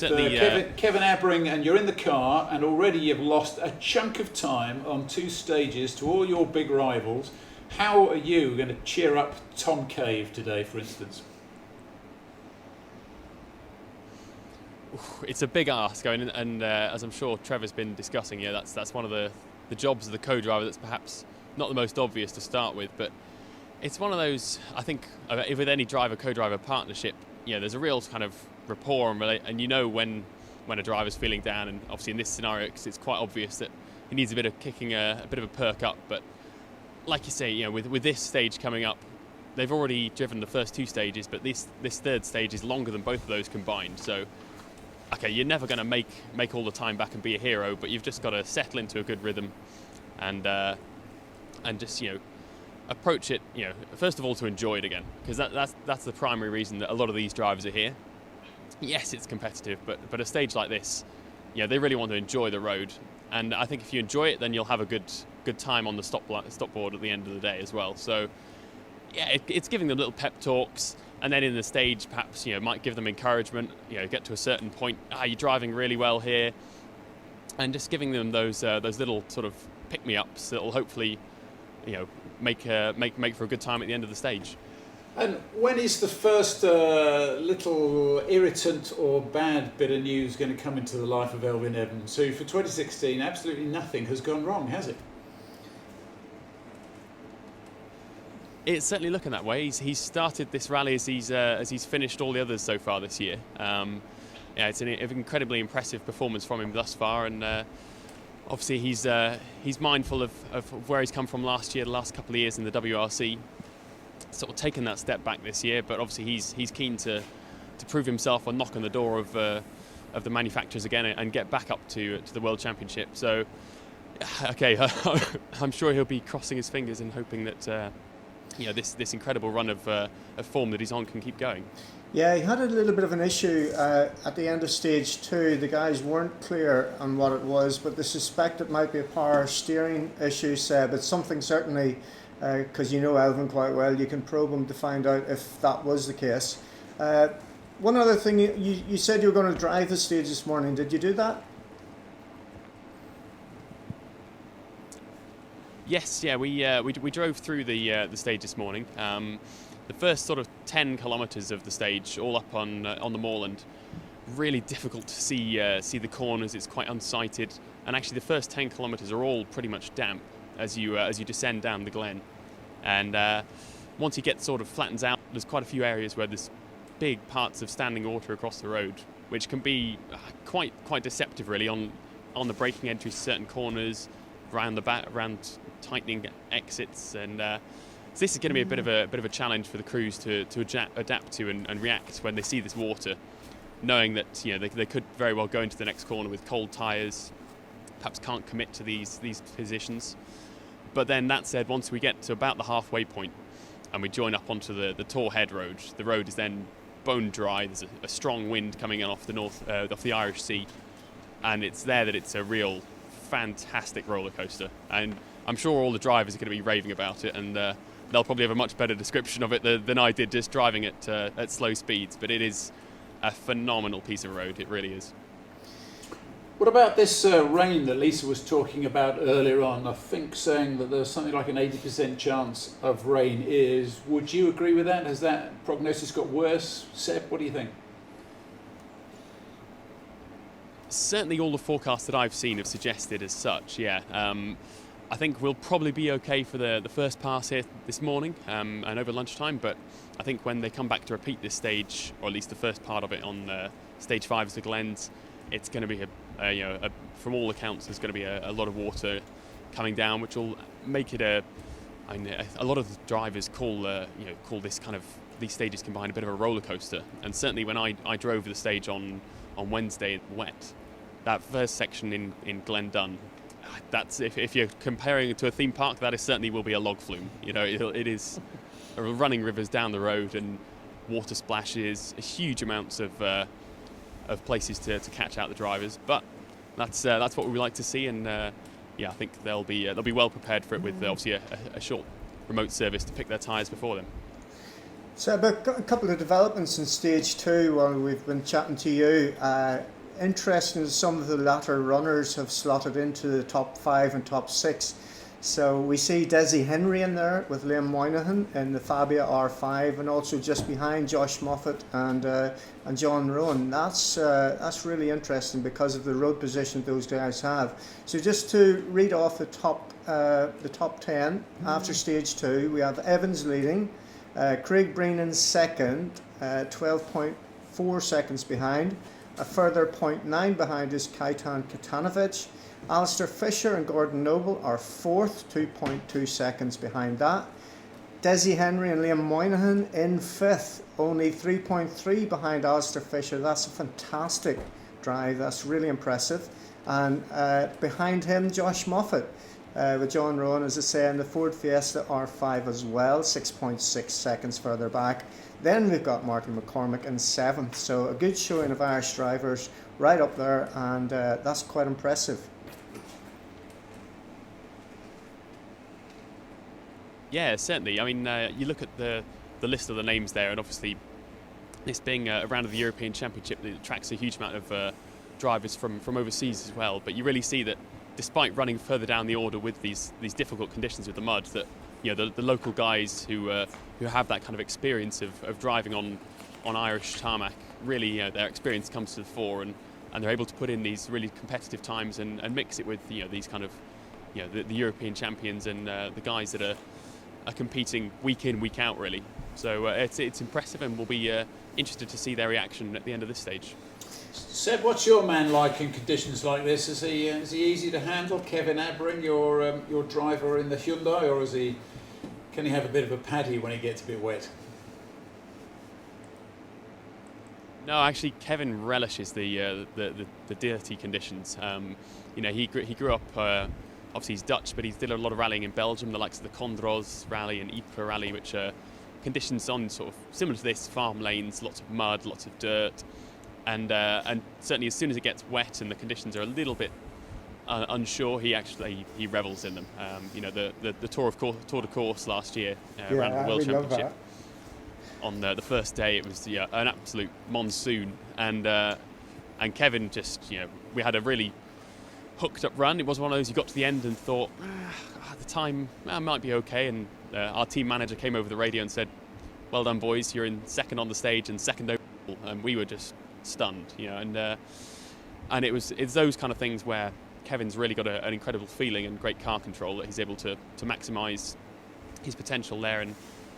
Kevin Abbring, and you're in the car, and already you've lost a chunk of time on 2 stages to all your big rivals. How are you going to cheer up Tom Cave today, for instance? It's a big ask, and as I'm sure Trevor's been discussing, yeah, that's one of the jobs of the co-driver that's perhaps not the most obvious to start with, but it's one of those, I think, with any driver-co-driver partnership, you know, there's a real kind of rapport and you know when when a driver's feeling down, and obviously in this scenario it's quite obvious that he needs a bit of kicking, a bit of a perk up. But like you say, you know, with this stage coming up, they've already driven the first 2 stages, but this third stage is longer than both of those combined. So, okay, you're never going to make all the time back and be a hero, but you've just got to settle into a good rhythm, and just, you know, approach it, you know, first of all to enjoy it again, because that's the primary reason that a lot of these drivers are here. Yes, it's competitive, but a stage like this, you know, they really want to enjoy the road, and I think if you enjoy it, then you'll have a good time on the stop board at the end of the day as well. So yeah, it's giving them little pep talks, and then in the stage perhaps, you know, might give them encouragement, you know, get to a certain point, you're driving really well here, and just giving them those little sort of pick-me-ups that will hopefully, you know, make for a good time at the end of the stage. And when is the first little irritant or bad bit of news going to come into the life of Elfyn Evans? So for 2016, absolutely nothing has gone wrong, has it? It's certainly looking that way. He's started this rally as he's finished all the others so far this year. Yeah, it's an incredibly impressive performance from him thus far, and obviously he's mindful of where he's come from last year, the last couple of years in the WRC. Sort of taken that step back this year, but obviously he's keen to prove himself and knock on the door of the manufacturers again and get back up to the World Championship. So, okay, I'm sure he'll be crossing his fingers and hoping that you know, this incredible run of form that he's on can keep going. Yeah, he had a little bit of an issue at the end of stage 2. The guys weren't clear on what it was, but they suspect it might be a power steering issue, Seb. It's something certainly, because you know Elfyn quite well, you can probe him to find out if that was the case. One other thing, you said you were going to drive the stage this morning. Did you do that? Yes, yeah, we drove through the stage this morning. The first sort of 10 kilometres of the stage, all up on the moorland, really difficult to see the corners. It's quite unsighted, and actually the first 10 kilometres are all pretty much damp as you descend down the glen. And once you get sort of flattens out, there's quite a few areas where there's big parts of standing water across the road, which can be quite deceptive really on the braking entries to certain corners, around tightening exits, and so this is going to be a bit of a challenge for the crews to adapt to and react when they see this water, knowing that, you know, they could very well go into the next corner with cold tyres, perhaps can't commit to these positions. But then that said, once we get to about the halfway point and we join up onto the Tor Head road, the road is then bone dry. There's a strong wind coming in off the Irish Sea, and it's there that it's a real fantastic roller coaster. And I'm sure all the drivers are going to be raving about it, and they'll probably have a much better description of it than I did just driving it at slow speeds. But it is a phenomenal piece of road. It really is. What about this rain that Lisa was talking about earlier on? I think saying that there's something like an 80% chance of rain. Would you agree with that? Has that prognosis got worse? Seb, what do you think? Certainly all the forecasts that I've seen have suggested as such, yeah. I think we'll probably be okay for the first pass here this morning and over lunchtime, but I think when they come back to repeat this stage, or at least the first part of it on stage 5 of the Glens, it's going to be from all accounts, there's going to be a lot of water coming down, which will make it a lot of the drivers call this kind of these stages combined a bit of a roller coaster. And certainly when I drove the stage on Wednesday wet, that first section in Glendun, that's if you're comparing it to a theme park, that certainly will be a log flume. You know, it is running rivers down the road and water splashes, huge amounts of places to catch out the drivers. But that's what we like to see, and yeah, I think they'll be well prepared for it with obviously a short remote service to pick their tyres before them. So about a couple of developments in stage 2 while we've been chatting to you. Interesting, some of the latter runners have slotted into the top 5 and top 6. So we see Desi Henry in there with Liam Moynihan in the Fabia R5, and also just behind Josh Moffat and John Rowan. That's really interesting because of the road position those guys have. So just to read off the top 10 after stage 2, we have Evans leading, Craig Breenan second, 12.4 seconds behind. A further 0.9 behind is Kaitan Katanovic. Alistair Fisher and Gordon Noble are fourth, 2.2 seconds behind that. Desi Henry and Liam Moynihan in fifth, only 3.3 behind Alistair Fisher. That's a fantastic drive, that's really impressive. And behind him, Josh Moffat, with John Rowan, as I say, in the Ford Fiesta R5 as well, 6.6 seconds further back. Then we've got Martin McCormick in seventh, so a good showing of Irish drivers right up there, and that's quite impressive. Yeah, certainly. I mean, you look at the list of the names there, and obviously this being a round of the European Championship, it attracts a huge amount of drivers from overseas as well. But you really see that despite running further down the order with these difficult conditions with the mud, that the local guys who have that kind of experience of driving on Irish tarmac, really their experience comes to the fore, and they're able to put in these really competitive times and mix it with these kind of the European champions and the guys that are competing week in, week out, really. So it's impressive, and we'll be interested to see their reaction at the end of this stage. Seb, what's your man like in conditions like this? Is he easy to handle? Kevin Abring, your driver in the Hyundai, or can he have a bit of a paddy when he gets a bit wet? No, actually, Kevin relishes the dirty conditions. He grew up. Obviously, he's Dutch, but he's did a lot of rallying in Belgium, the likes of the Condros Rally and Ypres Rally, which are conditions on sort of similar to this, farm lanes, lots of mud, lots of dirt, and certainly as soon as it gets wet and the conditions are a little bit unsure, he revels in them. The Tour de Course last year, around the World Championship. On the first day, it was an absolute monsoon, and Kevin just we had a really hooked up run. It was one of those you got to the end and thought the time might be okay, and our team manager came over the radio and said, "Well done, boys, you're in second on the stage and second overall," and we were just stunned, and it's those kind of things where Kevin's really got an incredible feeling and great car control that he's able to maximise his potential there, and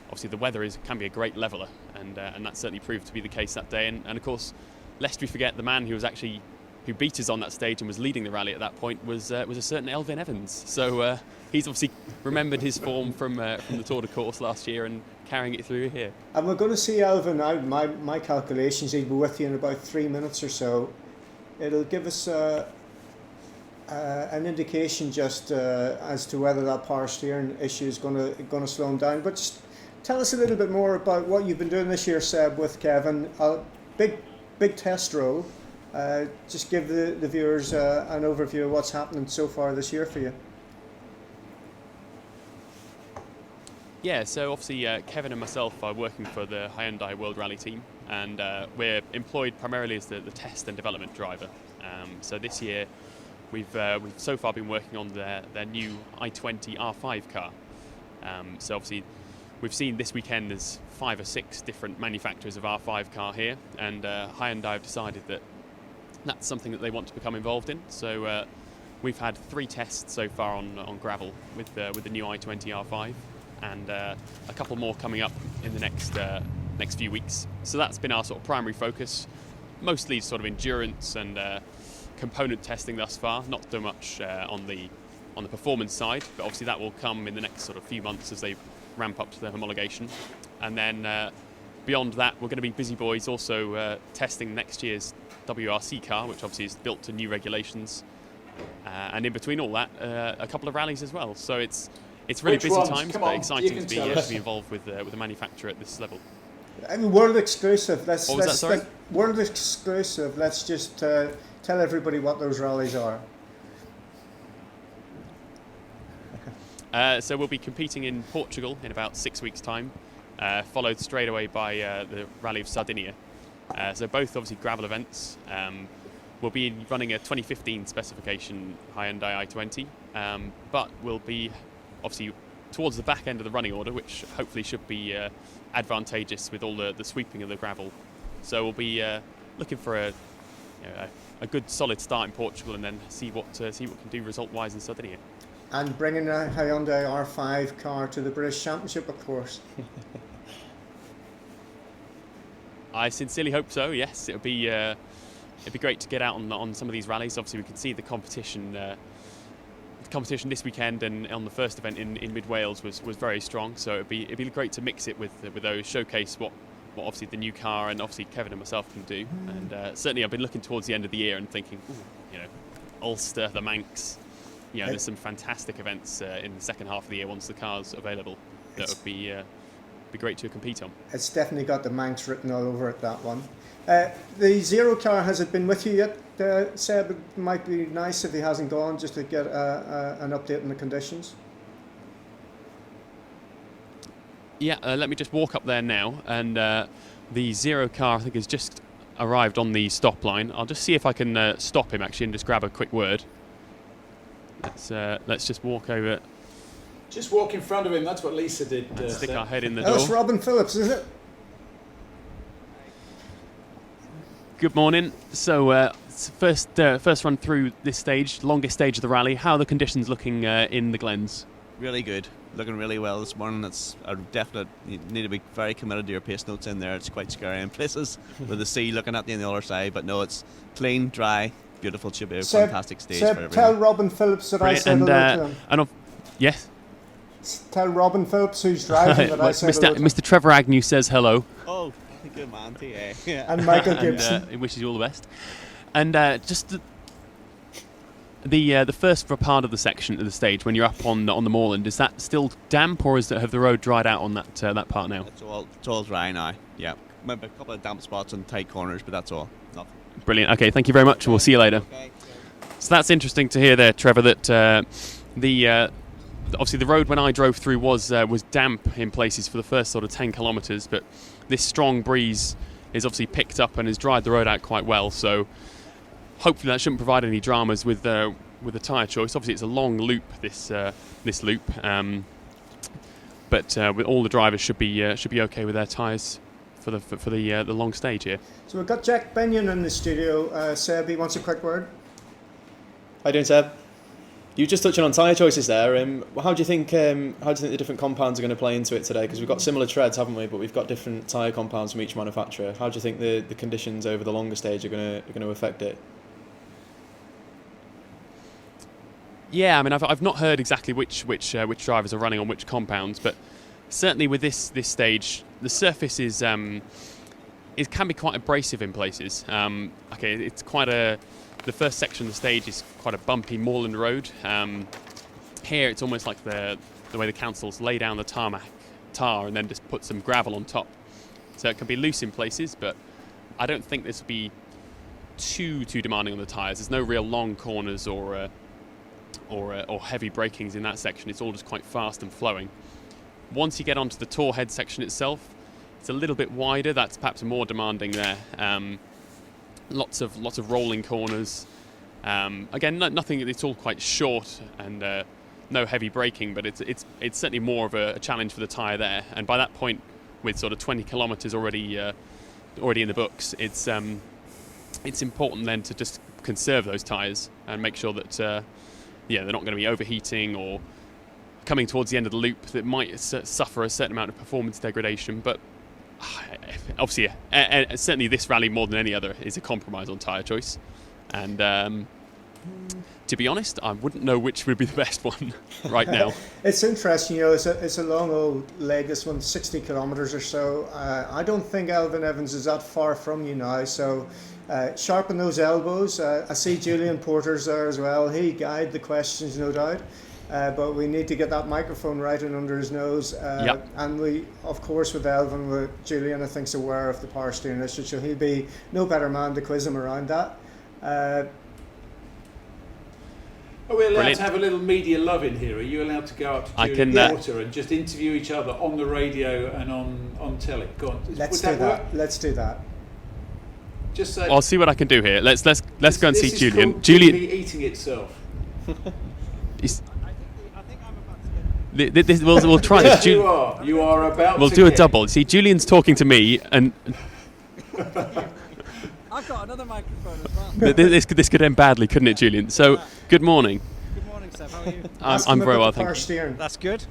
obviously the weather can be a great leveller, and that certainly proved to be the case that day, and of course, lest we forget, the man who beat us on that stage and was leading the rally at that point was a certain Elfyn Evans. So he's obviously remembered his form from the Tour de Course last year and carrying it through here. And we're going to see Elfyn out. My calculations, he'll be with you in about 3 minutes or so. It'll give us an indication just as to whether that power steering issue is going to slow him down. But just tell us a little bit more about what you've been doing this year, Seb, with Kevin. Big test roll. Just give the viewers an overview of what's happening so far this year for you. Yeah, so obviously Kevin and myself are working for the Hyundai World Rally team, and we're employed primarily as the test and development driver. So this year we've so far been working on their new i20 R5 car. So obviously we've seen this weekend there's 5 or 6 different manufacturers of R5 car here, and Hyundai have decided that that's something that they want to become involved in. So we've had 3 tests so far on gravel with the new i20 R5, and a couple more coming up in the next few weeks. So that's been our sort of primary focus, mostly sort of endurance and component testing thus far, not so much on the performance side, but obviously that will come in the next sort of few months as they ramp up to their homologation. And then beyond that, we're going to be busy boys also testing next year's WRC car, which obviously is built to new regulations, and in between all that, a couple of rallies as well. So it's really busy times, but exciting to be involved with the manufacturer at this level. I mean, world exclusive. What was that, sorry? World exclusive. Let's just tell everybody what those rallies are. So we'll be competing in Portugal in about 6 weeks' time, followed straight away by the Rally of Sardinia. So both obviously gravel events. We'll be running a 2015 specification Hyundai i20, but we'll be obviously towards the back end of the running order, which hopefully should be advantageous with all the sweeping of the gravel. So we'll be looking for a good solid start in Portugal, and then see what we can do result-wise in Sardinia. And bringing a Hyundai R5 car to the British Championship, of course. I sincerely hope so, yes. It'll be it'd be great to get out on some of these rallies. Obviously, we can see the competition. The competition this weekend and on the first event in Mid Wales was very strong. So it'd be great to mix it with those, showcase what obviously the new car and obviously Kevin and myself can do. And certainly, I've been looking towards the end of the year and thinking, you know, Ulster, the Manx. You know, there's some fantastic events in the second half of the year once the car's available. That would be great to compete on. It's definitely got the Manx written all over it, that one. The Zero car, has it been with you yet, Seb? It might be nice if he hasn't gone, just to get an update on the conditions. Yeah, let me just walk up there now, and the Zero car I think has just arrived on the stop line. I'll just see if I can stop him actually and just grab a quick word. Let's just walk over. Just walk in front of him. That's what Lisa did. Stick our head in the door. That's Robin Phillips, is it? Good morning. So first run through this stage, longest stage of the rally. How are the conditions looking in the Glens? Really good. Looking really well this morning. It's a definite. You need to be very committed to your pace notes in there. It's quite scary in places with the sea looking at you on the other side. But no, it's clean, dry, beautiful. Should be a fantastic stage for everyone. Tell Robin Phillips that Brilliant. I said hello to him. Yes. Tell Robin Phillips, who's driving, that I said hello to him. Mr. Trevor Agnew says hello. Oh, good man, TA. Yeah. And Michael Gibson. He wishes you all the best. And just the first part of the section of the stage, when you're up on the moorland, is that still damp, or have the road dried out on that part now? It's all dry now. Yeah, maybe a couple of damp spots and tight corners, but that's all. Nothing. Brilliant. Okay, thank you very much. We'll see you later. Okay. So that's interesting to hear there, Trevor. That obviously the road when I drove through was damp in places for the first sort of 10 kilometres, but this strong breeze is obviously picked up and has dried the road out quite well. So hopefully that shouldn't provide any dramas with the tyre choice. Obviously it's a long loop, this loop, but with all the drivers should be okay with their tyres for the long stage here. So we've got Jack Benyon in the studio. Seb, he wants a quick word. How you doing, Seb? You were just touching on tyre choices there. How do you think the different compounds are going to play into it today? Because we've got similar treads, haven't we? But we've got different tyre compounds from each manufacturer. How do you think the conditions over the longer stage are going to affect it? Yeah, I mean, I've not heard exactly which drivers are running on which compounds, but certainly with this stage, the surface is it can be quite abrasive in places. Okay, it's quite the first section of the stage is quite a bumpy moorland road. Here it's almost like the way the councils lay down the tar and then just put some gravel on top. So it can be loose in places, but I don't think this will be too demanding on the tyres. There's no real long corners or heavy brakings in that section. It's all just quite fast and flowing. Once you get onto the tour head section itself, it's a little bit wider. That's perhaps more demanding there. Lots of rolling corners. Again, nothing. It's all quite short and no heavy braking, but it's certainly more of a challenge for the tyre there. And by that point, with sort of 20 kilometres already in the books, it's important then to just conserve those tyres and make sure that they're not going to be overheating or coming towards the end of the loop that might suffer a certain amount of performance degradation. But obviously, certainly this rally more than any other is a compromise on tyre choice, and to be honest, I wouldn't know which would be the best one right now. It's interesting, it's a long old leg, this one, 60 kilometres or so. I don't think Elvin Evans is that far from you now, so sharpen those elbows. I see Julian Porter's there as well. He guide the questions, no doubt. But we need to get that microphone right and under his nose. Yep. And we, of course, with Elvin, Julian, I think, is aware of the power steering issue, so he'll be no better man to quiz him around that. Are we allowed Brilliant. to have a little media love in here? Are you allowed to go up to Julian Porter and just interview each other on the radio and on telly? Go on. Let's do that. Let's do that. Just say. I'll see what I can do here. Let's go and see Julian. Called Julian, TV eating itself. We'll try this. You are about. We'll to do a get. double. See, Julian's talking to me, and I've got another microphone as well. this could end badly, couldn't it, Julian? So, good morning. Good morning, Seb. How are you? I'm very well, thank you. That's good.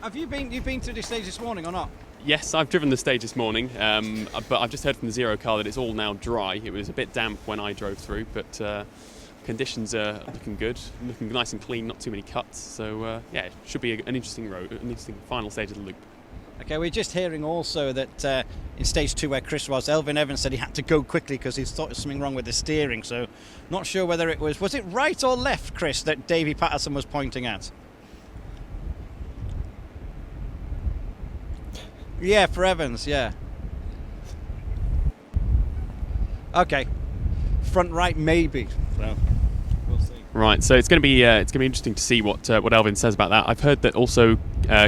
Have you been to this stage this morning or not? Yes, I've driven the stage this morning, but I've just heard from the Zero car that it's all now dry. It was a bit damp when I drove through, but conditions are looking good, looking nice and clean, not too many cuts. So yeah, it should be an interesting road, an interesting final stage of the loop. Okay, we're just hearing also that in stage 2 where Chris was, Elvin Evans said he had to go quickly because he thought there was something wrong with the steering. So not sure whether it was it right or left, Chris, that Davy Patterson was pointing at? Yeah, for Evans, yeah. Okay, front right maybe. So we'll see. Right, so it's going to be interesting to see what Elvin says about that. I've heard that also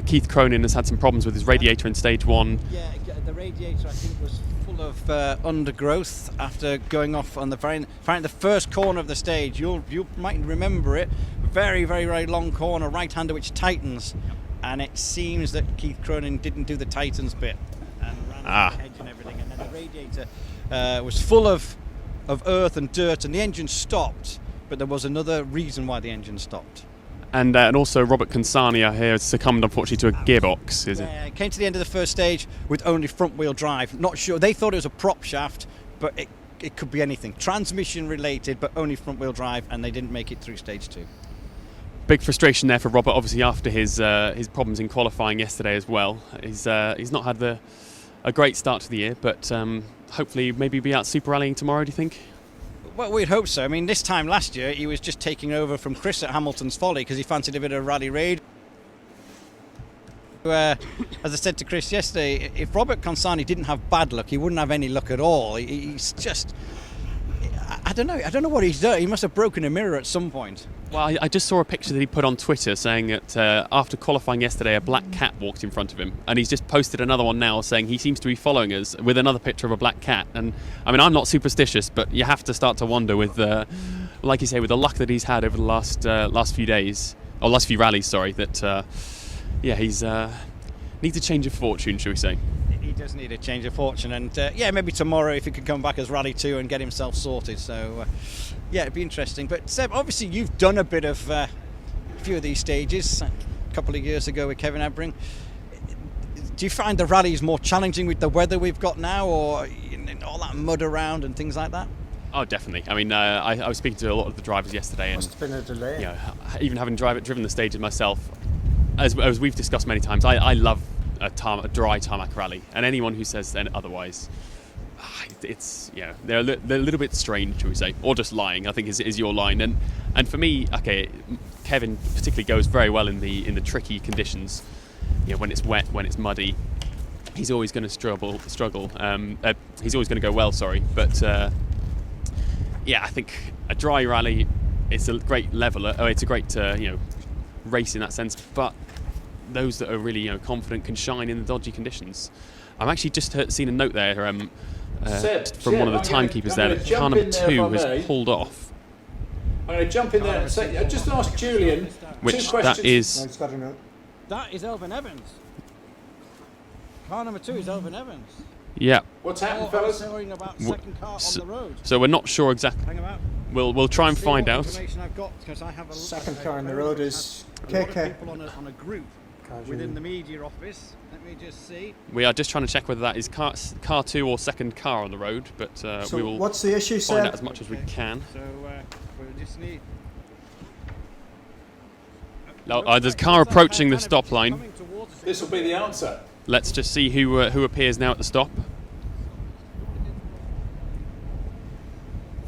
Keith Cronin has had some problems with his radiator in stage 1. Yeah, the radiator I think was full of undergrowth after going off on the first corner of the stage. You might remember it, very, very, very long corner, right-hander which tightens, and it seems that Keith Cronin didn't do the tightens bit and ran the hedge and everything, and then the radiator was full of earth and dirt, and the engine stopped. But there was another reason why the engine stopped. And also Robert Consania here has succumbed unfortunately to a gearbox, is it? Yeah, it came to the end of the first stage with only front wheel drive. Not sure, they thought it was a prop shaft, but it could be anything. Transmission related, but only front wheel drive, and they didn't make it through stage 2. Big frustration there for Robert, obviously after his problems in qualifying yesterday as well. He's not had a great start to the year, but hopefully maybe be out super rallying tomorrow, do you think? Well, we'd hope so. I mean, this time last year, he was just taking over from Chris at Hamilton's Folly because he fancied a bit of rally raid. As I said to Chris yesterday, if Robert Consani didn't have bad luck, he wouldn't have any luck at all. He's just... I don't know what he's done. He must have broken a mirror at some point. Well, I just saw a picture that he put on Twitter saying that after qualifying yesterday, a black cat walked in front of him. And he's just posted another one now saying he seems to be following us with another picture of a black cat. And I mean, I'm not superstitious, but you have to start to wonder with, like you say, with the luck that he's had over the last few days, or last few rallies, sorry, that, yeah, he's needs a change of fortune, shall we say. He does need a change of fortune, and yeah, maybe tomorrow if he could come back as Rally 2 and get himself sorted. So yeah, it'd be interesting. But Seb, obviously you've done a bit of a few of these stages a couple of years ago with Kevin Abbring. Do you find the rallies more challenging with the weather we've got now, or all that mud around and things like that? Oh, definitely. I mean, I was speaking to a lot of the drivers yesterday, Must have been a delay. You know, even having driven the stages myself, as we've discussed many times, I love a dry tarmac rally, and anyone who says otherwise, it's they're a little bit strange, shall we say, or just lying, I think is your line. And for me, okay, Kevin particularly goes very well in the tricky conditions. When it's wet, when it's muddy, he's always going to struggle. He's always going to go well, sorry. But yeah, I think a dry rally, it's a great leveler. Oh, it's a great race in that sense, but those that are really confident can shine in the dodgy conditions. I've actually just seen a note there from one of the timekeepers there that car number 2 has pulled off. I'm going to jump in there and say, just ask Julian which 2 questions. That is... No, it's got a note. That is Elvin Evans. Car number 2 is Elvin Evans. Yeah. What's happened, fellas? About second car on the road. So we're not sure exactly. Hang about. We'll try and find out. I've got, because I have a second car on the road is KK. People on a group within the media office. Let me just see. We are just trying to check whether that is car 2 or second car on the road, but so we will. What's the issue, find Seb? out as much as we can. So we'll just need. There's a car approaching the stop line. This will be the answer. Let's just see who appears now at the stop.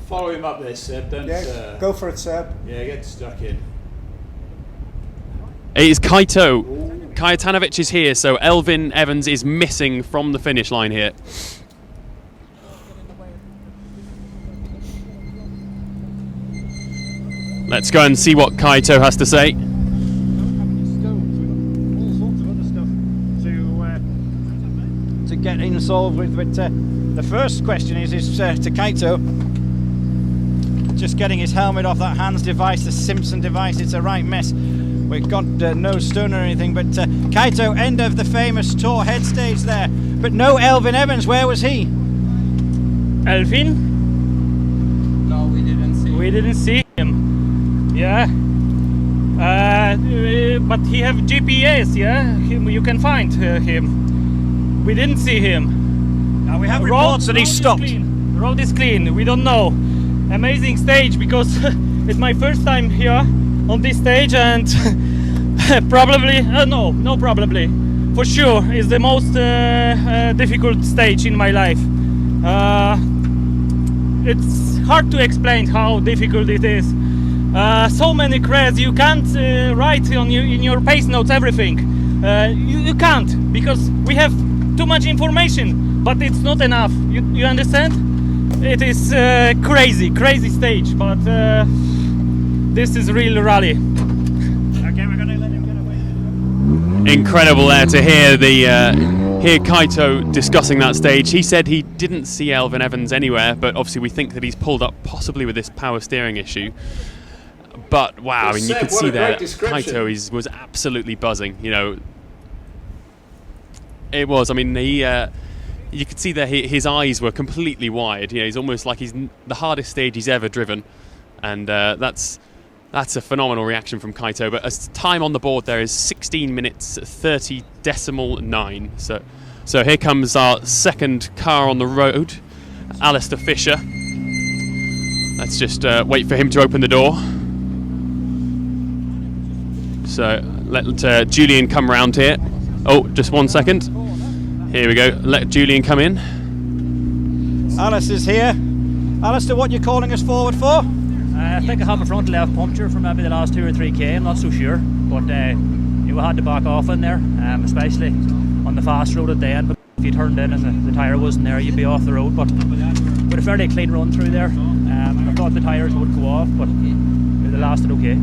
Follow him up there, Seb. Don't. Go for it, Seb. Yeah, get stuck in. It is Kaito. Kajatanovic is here, so Elvin Evans is missing from the finish line here. Let's go and see what Kaito has to say. To get involved with, but the first question is to Kaito. Just getting his helmet off that Hans device, the Simpson device. It's a right mess. We've got no stone or anything, but Kaito, end of the famous tour head stage there. But no Elvin Evans, where was he? Elvin? No, we didn't see him. We didn't see him. Yeah. But he have GPS, yeah? You can find him. We didn't see him. Now we have reports that he stopped. The road is clean. We don't know. Amazing stage because it's my first time here on this stage, and probably probably for sure is the most difficult stage in my life. It's hard to explain how difficult it is. So many crashes, you can't write in your pace notes everything. You can't, because we have too much information, but it's not enough. You understand? It is crazy stage, but this is real rally. Okay, we're gonna let him get away. Incredible there to hear hear Kaito discussing that stage. He said he didn't see Elfyn Evans anywhere, but obviously we think that he's pulled up possibly with this power steering issue. But wow, I mean, you could see there Kaito was absolutely buzzing. You know, it was. I mean, you could see there his eyes were completely wide. You know, he's almost like he's the hardest stage he's ever driven, and that's a phenomenal reaction from Kaito. But as time on the board there is 16 minutes 30.9. So here comes our second car on the road, Alistair Fisher. Let's just wait for him to open the door. So let Julian come round here. Oh, just 1 second. Here we go. Let Julian come in. Alistair's here. Alistair, what are you calling us forward for? I think I have a front left puncture for maybe the last 2 or 3k. I'm not so sure, but you had to back off in there, especially on the fast road at the end. But if you turned in and the tyre wasn't there, you'd be off the road. But with a fairly clean run through there, I thought the tyres would go off, but they lasted okay.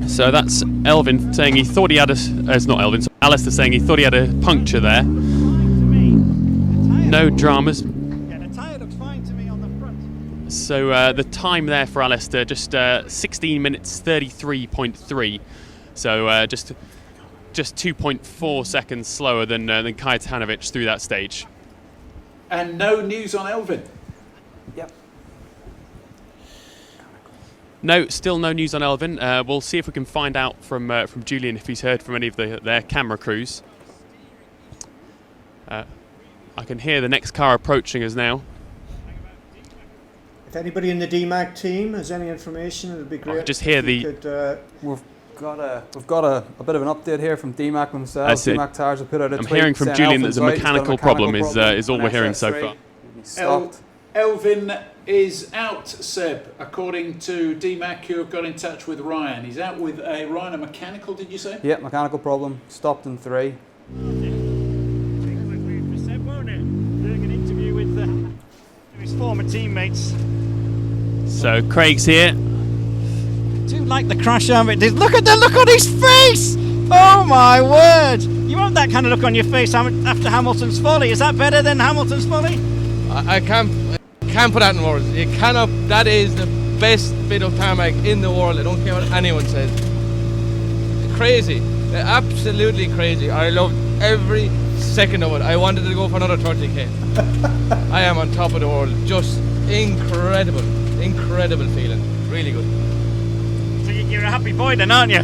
So that's Elfyn saying he thought he had it's not Elfyn, so Alistair saying he thought he had a puncture there. No dramas. Yeah, the tyre looks fine to me on the front. So the time there for Alistair, just 16 minutes 33.3. So just 2.4 seconds slower than Kajtanovic through that stage. And no news on Elfyn. Yep. No, still no news on Elfyn. We'll see if we can find out from Julian if he's heard from any of their camera crews. I can hear the next car approaching us now. If anybody in the DMAC team has any information, it would be great. Just hear We've got a bit of an update here from DMAC themselves. DMAC Tires have put out a tweet. I'm hearing from Julian that there's a mechanical problem is all we're hearing so far. Elfyn is out, Seb, according to DMAC, who have got in touch with Ryan. He's out with a mechanical, did you say? Yeah, mechanical problem. Stopped in 3. Seb, won't it? Doing an interview with his former teammates. So Craig's here. Do like the crash of it. Look at the look on his face! Oh my word! You want that kind of look on your face after Hamilton's folly. Is that better than Hamilton's folly? I can't put that in words. You cannot. That is the best bit of tarmac in the world. I don't care what anyone says. Crazy, absolutely crazy. I loved every second of it. I wanted to go for another 30k. I am on top of the world. Just incredible feeling. Really good. So you're a happy boy then, aren't you?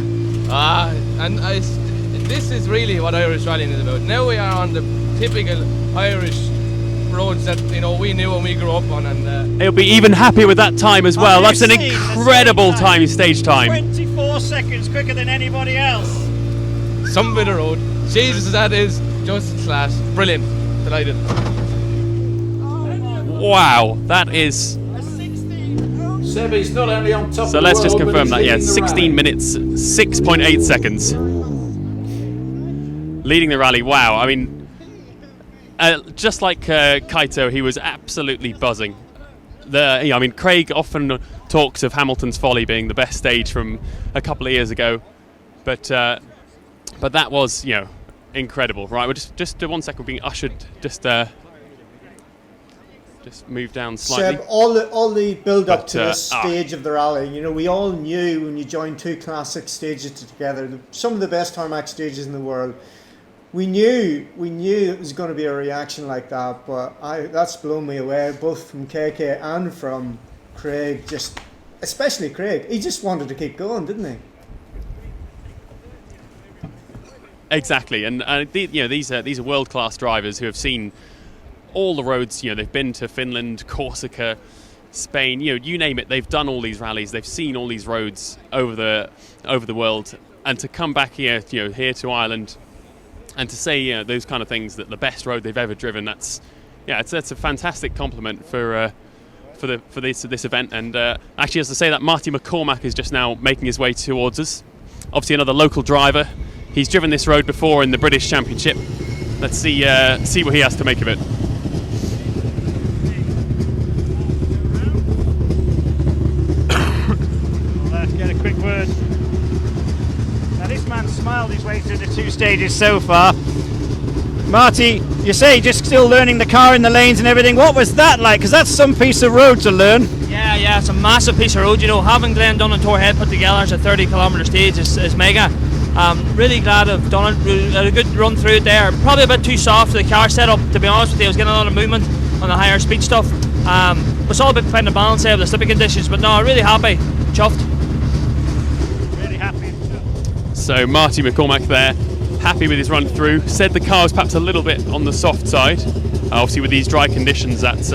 This is really what Irish rallying is about. Now we are on the typical Irish roads that we knew when we grew up on, and he'll be even happier with that time as well. That's an incredible stage time. 24 seconds quicker than anybody else. Some bit of road. Jesus, that is just class. Brilliant. Delighted. Wow, that is. Seb, he's not only on top. So let's just confirm that. Yeah, 16 minutes 6.8 seconds. Leading the rally. Wow. I mean. Just like Kaito, he was absolutely buzzing. Craig often talks of Hamilton's Folly being the best stage from a couple of years ago, but that was incredible. Right, we're just 1 second. We're being ushered. Just move down slightly. Seb, all the build up to this stage of the rally. We all knew when you joined two classic stages together, some of the best tarmac stages in the world. We knew it was going to be a reaction like that, but that's blown me away, both from KK and from Craig. Especially Craig, he just wanted to keep going, didn't he? Exactly, and these are world-class drivers who have seen all the roads. They've been to Finland, Corsica, Spain. You name it. They've done all these rallies. They've seen all these roads over the world, and to come back here, here to Ireland, and to say those kind of things, that the best road they've ever driven. That's a fantastic compliment for this event. And actually, as I say that, Marty McCormack is just now making his way towards us. Obviously, another local driver. He's driven this road before in the British Championship. Let's see what he has to make of it. Let's get a quick word. Now this man smiled his way through the 2 stages so far. Marty, you say just still learning the car in the lanes and everything. What was that like? Because that's some piece of road to learn. Yeah, it's a massive piece of road. Having Glendon and Torhead put together as a 30-kilometre stage is mega. Really glad I've done it. Really had a good run through it there. Probably a bit too soft for the car setup, to be honest with you. I was getting a lot of movement on the higher speed stuff. It's all about finding a balance there with the slipping conditions. But no, really happy, chuffed. Really happy. So Marty McCormack there, happy with his run through. Said the car was perhaps a little bit on the soft side. Obviously, with these dry conditions, that's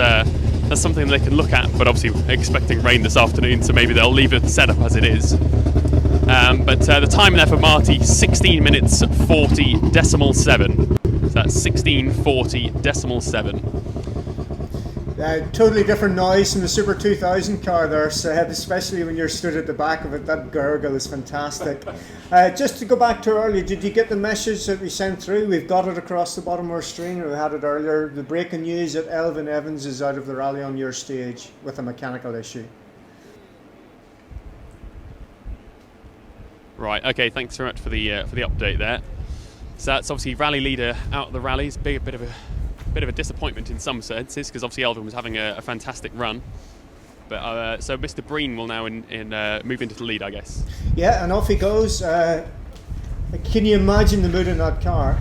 something they can look at. But obviously, expecting rain this afternoon, so maybe they'll leave it set up as it is. But the time there for Marty, 16 minutes 40.7. So that's 16:40.7. Totally different noise from the Super 2000 car there, Seb, especially when you're stood at the back of it. That gurgle is fantastic. Just to go back to earlier, did you get the message that we sent through? We've got it across the bottom of our screen. We had it earlier. The breaking news that Elvin Evans is out of the rally on your stage with a mechanical issue. Right. Okay. Thanks very much for the update there. So that's obviously rally leader out of the rallies. Bit of a disappointment in some senses, because obviously Elvin was having a fantastic run. But so Mr. Breen will now move into the lead, I guess. Yeah, and off he goes. Can you imagine the mood in that car?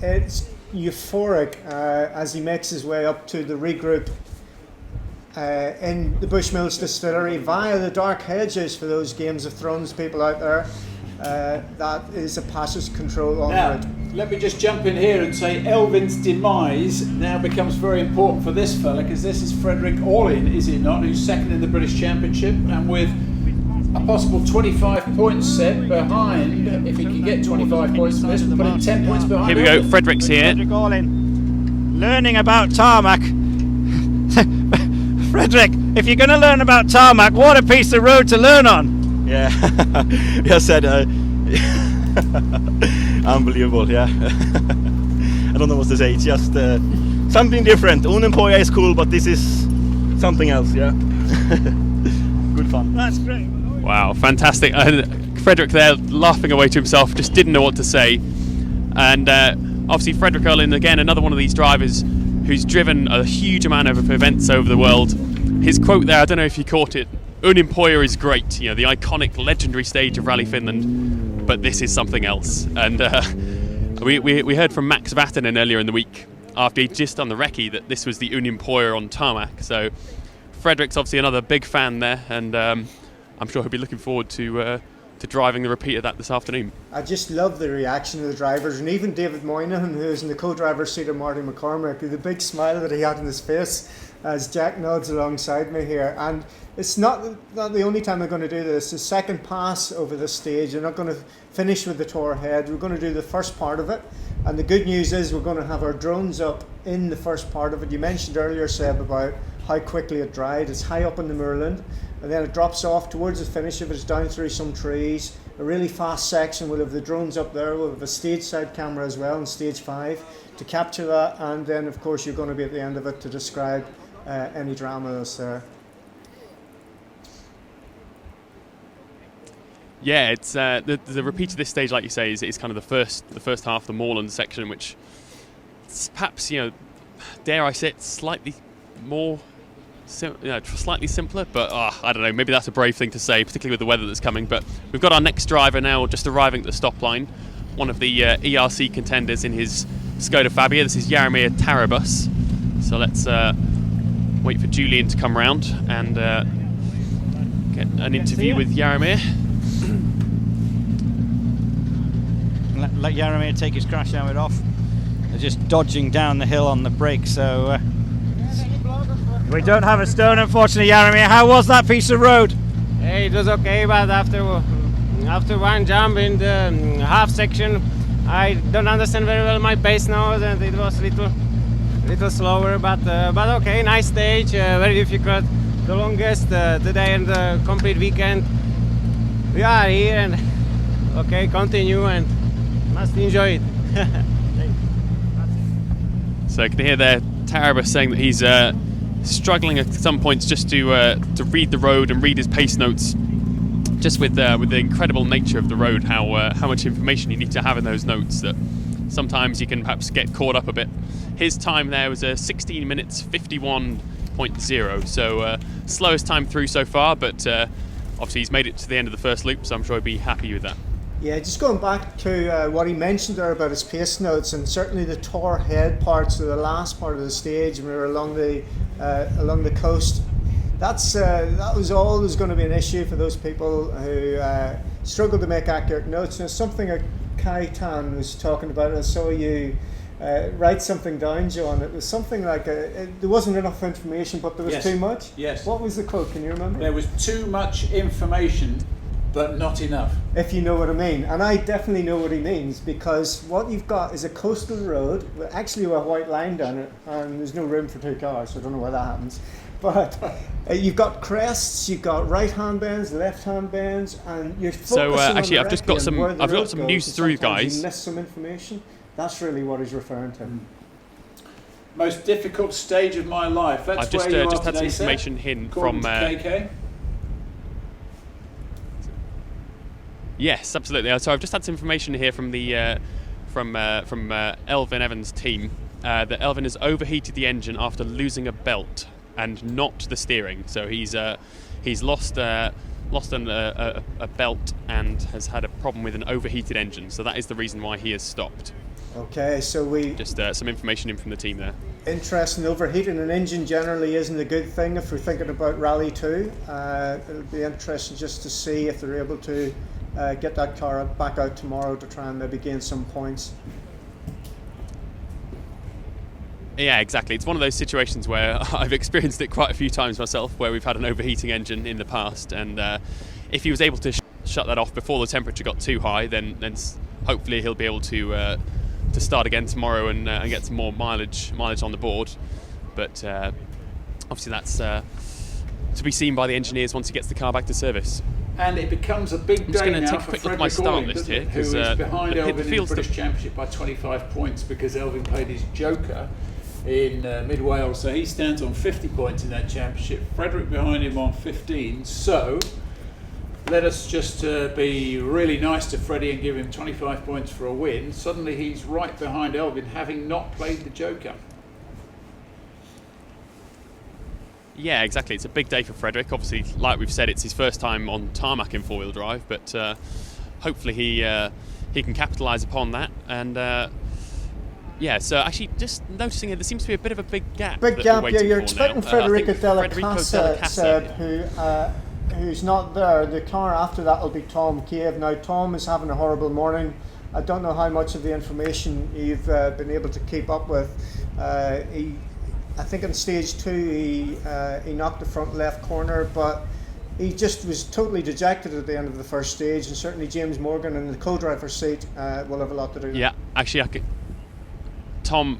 It's euphoric as he makes his way up to the regroup in the Bushmills distillery via the dark hedges for those Games of Thrones people out there. That is a passage control on now, it. Let me just jump in here and say Elvin's demise now becomes very important for this fella, because this is Frederick Orlin, is it not, who's second in the British Championship, and with a possible 25 points set behind, if he can get 25 points from this, we'll put him 10 points behind. Here we go, Frederick's here. Frederick Orlin, learning about tarmac. Frederick, if you're going to learn about tarmac, what a piece of road to learn on. Yeah, yes, said unbelievable. Yeah, I don't know what to say. It's just something different. Unemployer is cool, but this is something else. Yeah, good fun. That's great. Wow, fantastic! Frederick there, laughing away to himself, just didn't know what to say. And obviously, Frederick Erlin, again, another one of these drivers who's driven a huge amount of events over the world. His quote there, I don't know if you caught it. Unemployer is great, the iconic, legendary stage of Rally Finland, but this is something else. And we heard from Max Vatanen earlier in the week, after he'd just done the recce, that this was the Unemployer on tarmac. So Frederick's obviously another big fan there, and I'm sure he'll be looking forward to driving the repeat of that this afternoon. I just love the reaction of the drivers, and even David Moynihan, who's in the co-driver's seat of Marty McCormack, the big smile that he had on his face as Jack nods alongside me here. And it's not the only time they're going to do this. The second pass over this stage, they're not going to finish with the tour head. We're going to do the first part of it, and the good news is we're going to have our drones up in the first part of it. You mentioned earlier, Seb, about how quickly it dried. It's high up in the moorland, and then it drops off towards the finish of it. It's down through some trees, a really fast section. We'll have the drones up there. We'll have a stage side camera as well in stage 5 to capture that, and then of course you're going to be at the end of it to describe any drama that's there. Yeah, it's the repeat of this stage, like you say, is kind of the first half, the moorland section, which perhaps, dare I say it, slightly more, slightly simpler. But I don't know, maybe that's a brave thing to say, particularly with the weather that's coming. But we've got our next driver now just arriving at the stop line, one of the ERC contenders in his Skoda Fabia. This is Jaromir Tarabus. So let's wait for Julian to come round and get an interview with Jaromir. let Jaromir take his crash helmet off. They're just dodging down the hill on the brake, so we don't have a stone, unfortunately. Jaromir, how was that piece of road? Hey, it was okay, but after one jump in the half section, I don't understand very well my pace now, and it was a little slower, but okay, nice stage, very difficult, the longest today and the complete weekend. We are here, and okay, continue and must enjoy it. So you can hear there Tarabas saying that he's struggling at some points just to read the road and read his pace notes. Just with the incredible nature of the road, how much information you need to have in those notes, that sometimes you can perhaps get caught up a bit. His time there was 16 minutes 51.0, so slowest time through so far, but obviously he's made it to the end of the first loop, so I'm sure he'll be happy with that. Yeah, just going back to what he mentioned there about his pace notes, and certainly the Tor Head parts of the last part of the stage, when we were along the coast. That was always going to be an issue for those people who struggle to make accurate notes. And it's something that Kai Tan was talking about. I saw you write something down, John. It was something like there wasn't enough information, but there was too much. Yes. What was the quote? Can you remember? There was too much information, but not enough. If you know what I mean. And I definitely know what he means, because what you've got is a coastal road, actually with a white line down it, and there's no room for two cars, so I don't know why that happens. But you've got crests, you've got right-hand bends, left-hand bends, and you're focusing on actually, the I've just got some news through, guys. You miss some information. That's really what he's referring to. Most difficult stage of my life. That's I've just where you just are had some today, information sir, in according from. to KK. Yes, absolutely. So I've just had some information here from the from Elvin Evans' team that Elvin has overheated the engine after losing a belt and not the steering. So he's lost a belt and has had a problem with an overheated engine. So that is the reason why he has stopped. Okay, so we just some information in from the team there. Interesting. Overheating an engine generally isn't a good thing if we're thinking about Rally 2. It'll be interesting just to see if they're able to get that car back out tomorrow to try and maybe gain some points. Yeah, exactly. It's one of those situations where I've experienced it quite a few times myself, where we've had an overheating engine in the past, and if he was able to shut that off before the temperature got too high, then hopefully he'll be able to start again tomorrow and get some more mileage on the board. But obviously that's to be seen by the engineers once he gets the car back to service. And it becomes a big I'm just day going to now take a for quick look at Frederick my start Orling, list here, who is behind the Elvin in the field British Championship by 25 points because Elvin played his joker in Mid Wales, so he stands on 50 points in that championship. Frederick behind him on 15. So let us just be really nice to Freddie and give him 25 points for a win. Suddenly he's right behind Elvin, having not played the joker. Yeah, exactly. It's a big day for Frederick. Obviously, like we've said, it's his first time on tarmac in four-wheel drive, but hopefully he can capitalise upon that. And yeah, so actually, just noticing here, there seems to be a bit of a big gap. Big gap, yeah. You're now. expecting Federico Della Casa, said, who's not there. The car after that will be Tom Cave. Now, Tom is having a horrible morning. I don't know how much of the information you've been able to keep up with. I think in stage 2 he knocked the front left corner, but he just was totally dejected at the end of the first stage, and certainly James Morgan in the co-driver's seat will have a lot to do. Yeah, actually, Tom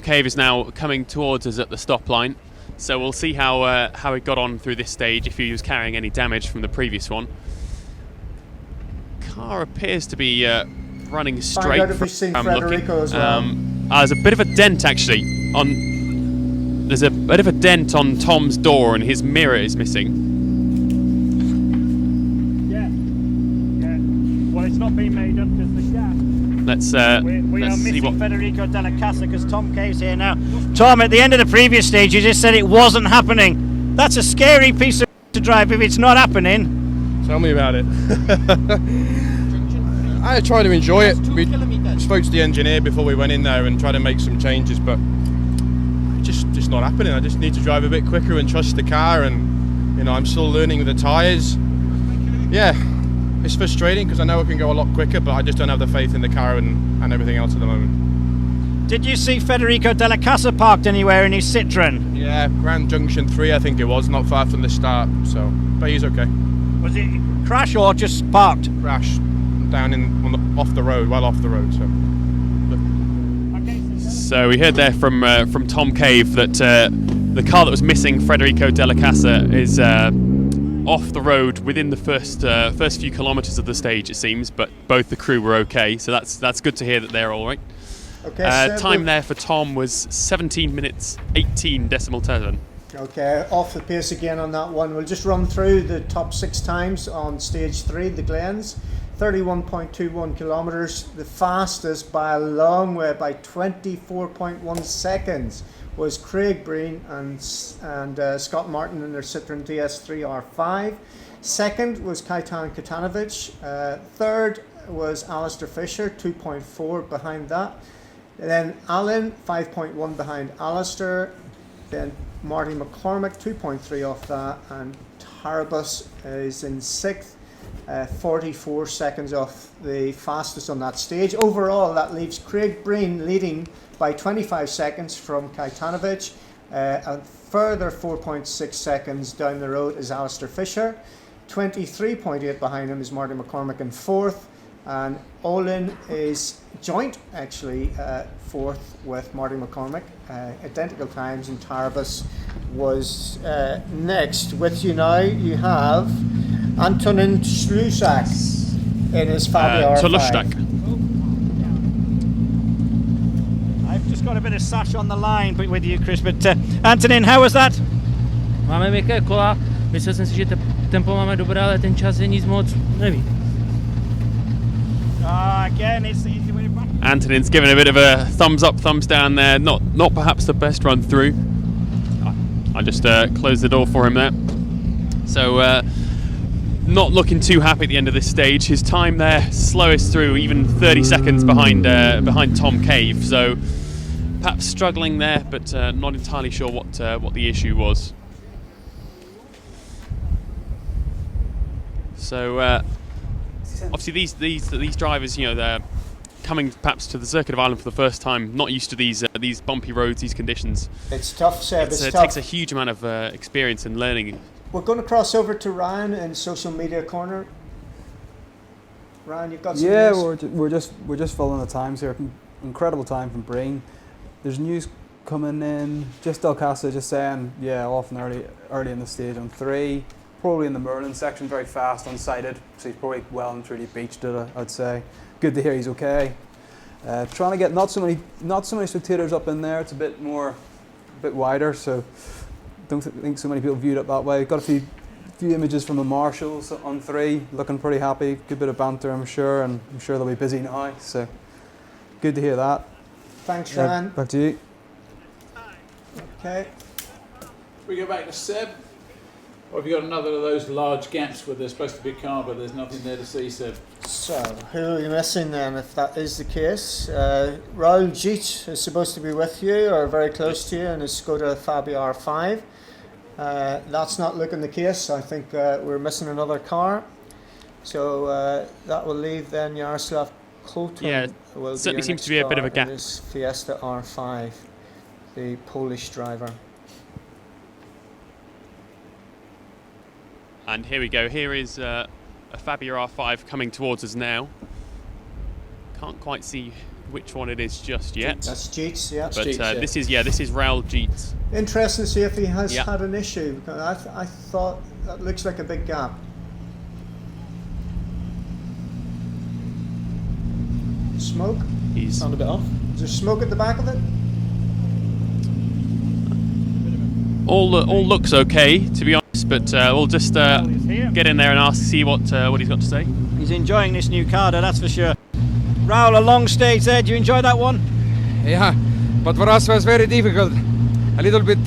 Cave is now coming towards us at the stop line, so we'll see how he got on through this stage, if he was carrying any damage from the previous one. Car appears to be running straight. Find out if we've seen Federico as well. There's a bit of a dent actually there's a bit of a dent on Tom's door, and his mirror is missing. Yeah. Well, it's not been made up because the gap. Let's we are see missing Federico Della Casa because Tom Cave's here now. Tom, at the end of the previous stage, you just said it wasn't happening. That's a scary piece of to drive if it's not happening. Tell me about it. I try to enjoy it. We spoke to the engineer before we went in there and tried to make some changes, but just not happening. I just need to drive a bit quicker and trust the car, and I'm still learning with the tyres. Yeah, It's frustrating because I know it can go a lot quicker, but I just don't have the faith in the car and everything else at the moment. Did you see Federico Della Casa parked anywhere in his Citroen? Yeah, Grand Junction 3 I think it was, not far from the start, but he's okay. Was it crash or just parked? Crash down off the road, well off the road. So we heard there from Tom Cave that the car that was missing Federico Della Casa is off the road within the first few kilometres of the stage, it seems, but both the crew were okay, so that's good to hear that they're all right. Okay, time there for Tom was 17 minutes 18.7. Okay, off the pace again on that one. We'll just run through the top 6 times on stage 3, the Glens. 31.21 kilometres, the fastest by a long way, by 24.1 seconds, was Craig Breen and Scott Martin in their Citroen DS3 R5. Second was Kajtan Katanovic. Third was Alistair Fisher, 2.4 behind that. Then Alan, 5.1 behind Alistair. Then Marty McCormick, 2.3 off that. And Tarabus is in 6th, 44 seconds off the fastest on that stage. Overall, that leaves Craig Breen leading by 25 seconds from Kajtanovic. A further 4.6 seconds down the road is Alistair Fisher. 23.8 behind him is Marty McCormick in 4th. And Olin is joint, actually, 4th with Marty McCormick. Identical times, and Tarabus was next. With you now, you have Antonin Slusak in his Fabia R5. I've just got a bit of sash on the line with you, Chris, but Antonin, how was that? Máme měkké kola, myslel jsem si, že tempo máme dobré, ale ten čas je nic moc, nevím. Again, it's Antonin's given a bit of a thumbs up, thumbs down there. Not perhaps the best run through. I just closed the door for him there. So not looking too happy at the end of this stage. His time there slowest through, even 30 seconds behind Tom Cave. So perhaps struggling there, but not entirely sure what the issue was. So obviously these drivers, you know, they're coming perhaps to the Circuit of Ireland for the first time, not used to these bumpy roads, these conditions. It's tough, Seb. It takes a huge amount of experience and learning. We're going to cross over to Ryan in social media corner. Ryan, you've got some news? we're just following the times here. Incredible time from Breen. There's news coming in. Just Del Casa just saying, yeah, often early in the stage on 3. Probably in the Merlin section, very fast, unsighted. So he's probably well and truly beached it, I'd say. Good to hear he's okay. Trying to get not so many spectators up in there. It's a bit wider, so don't think so many people viewed it that way. Got a few images from the marshals on 3, looking pretty happy. Good bit of banter, I'm sure, and I'm sure they'll be busy now. So good to hear that. Thanks, Ryan. Back to you. Okay. We go back to Seb. Or have you got another of those large gaps where there's supposed to be a car, but there's nothing there to see, Seb? So, who are we missing then, if that is the case? Raul Jeet is supposed to be with you, or very close to you, in his Skoda Fabia R5. That's not looking the case. I think we're missing another car. So that will leave then Jaroslav Kolton. Yeah, certainly seems to be a bit of a gap. His Fiesta R5, the Polish driver. And here we go. Here is a Fabia R5 coming towards us now. Can't quite see which one it is just yet. That's Jeets, yeah. But Jeets, yeah. this is Raul Jeets. Interesting to see if he has had an issue. Because I thought that looks like a big gap. Smoke? Sound a bit off. Is there smoke at the back of it? All looks okay, to be honest, but we'll just get in there and see what he's got to say. He's enjoying this new car, that's for sure. Raul, a long stage there. Did you enjoy that one? Yeah, but for us it was very difficult. A little bit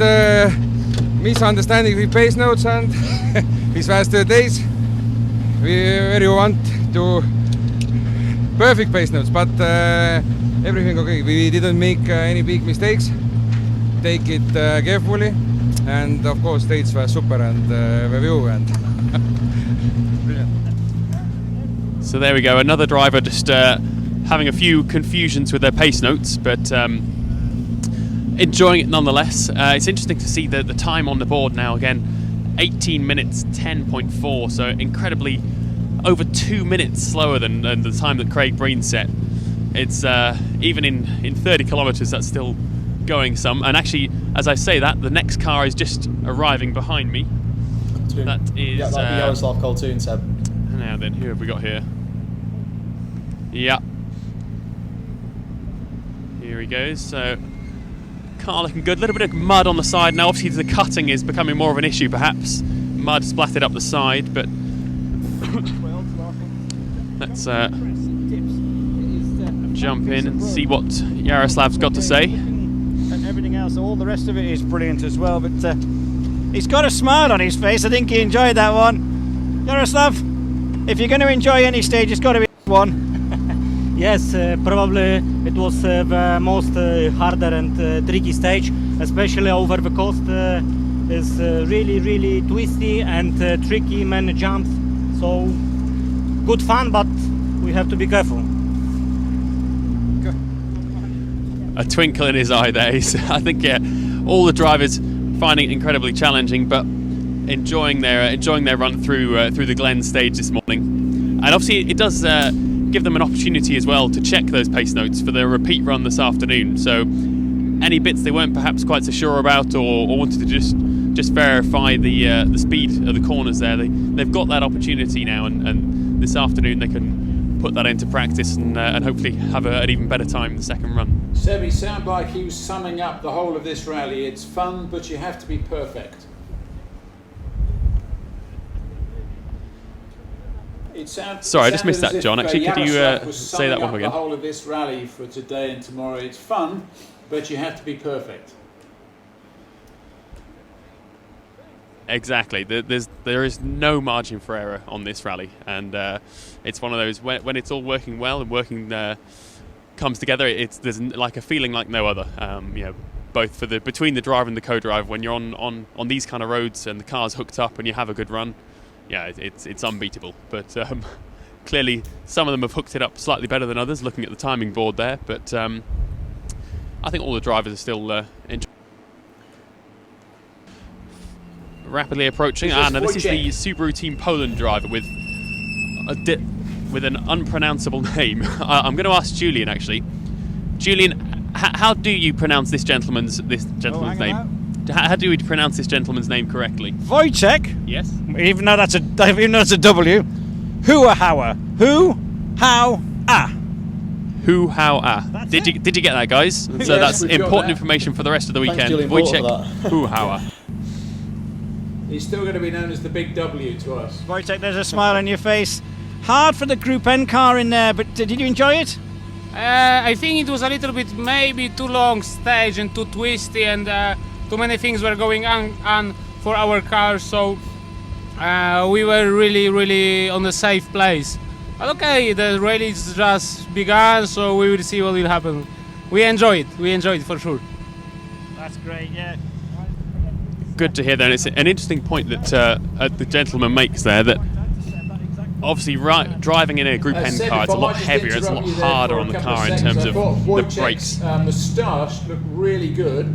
misunderstanding with pace notes and these last 2 days. We really want to perfect pace notes, but everything okay. We didn't make any big mistakes. Take it carefully. And of course, states were super and review and. So there we go, another driver just having a few confusions with their pace notes, but enjoying it nonetheless. It's interesting to see the time on the board now again, 18 minutes 10.4, so incredibly over 2 minutes slower than the time that Craig Breen set. It's even in 30 kilometres, that's still going some. And actually, as I say that, the next car is just arriving behind me. That is... Yeah, that'd be Jaroslav Koltun, Seb. Now then, who have we got here? Yeah. Here he goes. So, car looking good. A little bit of mud on the side. Now, obviously, the cutting is becoming more of an issue, perhaps. Mud splattered up the side, but... Let's jump in and see what Jaroslav's got to say. And everything else, all the rest of it is brilliant as well, but he's got a smile on his face. I think he enjoyed that one. Jaroslav, if you're going to enjoy any stage, it's got to be one. Yes, probably it was the most harder and tricky stage, especially over the coast. Is really twisty and tricky, many jumps. So good fun, but we have to be careful. A twinkle in his eye there. I think all the drivers finding it incredibly challenging, but enjoying their run through the Glen stage this morning. And obviously it does give them an opportunity as well to check those pace notes for the repeat run this afternoon. So any bits they weren't perhaps quite so sure about or wanted to just verify the speed of the corners there, they've got that opportunity now, and this afternoon they can put that into practice and hopefully have an even better time in the second run. Seb, he sounded like he was summing up the whole of this rally. It's fun, but you have to be perfect. Sorry, I just missed that, John. Actually, could you say that one again? The whole of this rally for today and tomorrow. It's fun, but you have to be perfect. Exactly. There is no margin for error on this rally, and it's one of those when it's all working well and working comes together. There's like a feeling like no other. Both between the driver and the co-driver, when you're on these kind of roads and the car's hooked up and you have a good run, yeah, it's unbeatable. But clearly, some of them have hooked it up slightly better than others. Looking at the timing board there, but I think all the drivers are still enjoying. Rapidly approaching. Now this is the Subaru Team Poland driver with an unpronounceable name. I'm going to ask Julian actually. Julian, how do you pronounce this gentleman's name? How do we pronounce this gentleman's name correctly? Wojciech. Yes. Even though that's a W. Who how ah. Did you get that, guys? So Yes, that's we've got important that. information for the rest of the Thanks, weekend. Julian Ball, for Wojciech that. Huhauer. He's still going to be known as the Big W to us. Wojciech, there's a smile on your face. Hard for the Group N car in there, but did you enjoy it? I think it was a little bit maybe too long stage and too twisty, and too many things were going on for our car, so we were really on the safe place. But okay, the rally just began, so we will see what will happen. We enjoyed it for sure. That's great, yeah. Good to hear that. It's an interesting point that the gentleman makes there, that obviously driving in a Group N Seb, car, if it's a I lot might just heavier, it's a lot interrupt you there harder for on a the couple car in seconds. terms of I thought the Wojciech's, brakes. moustache looked really good,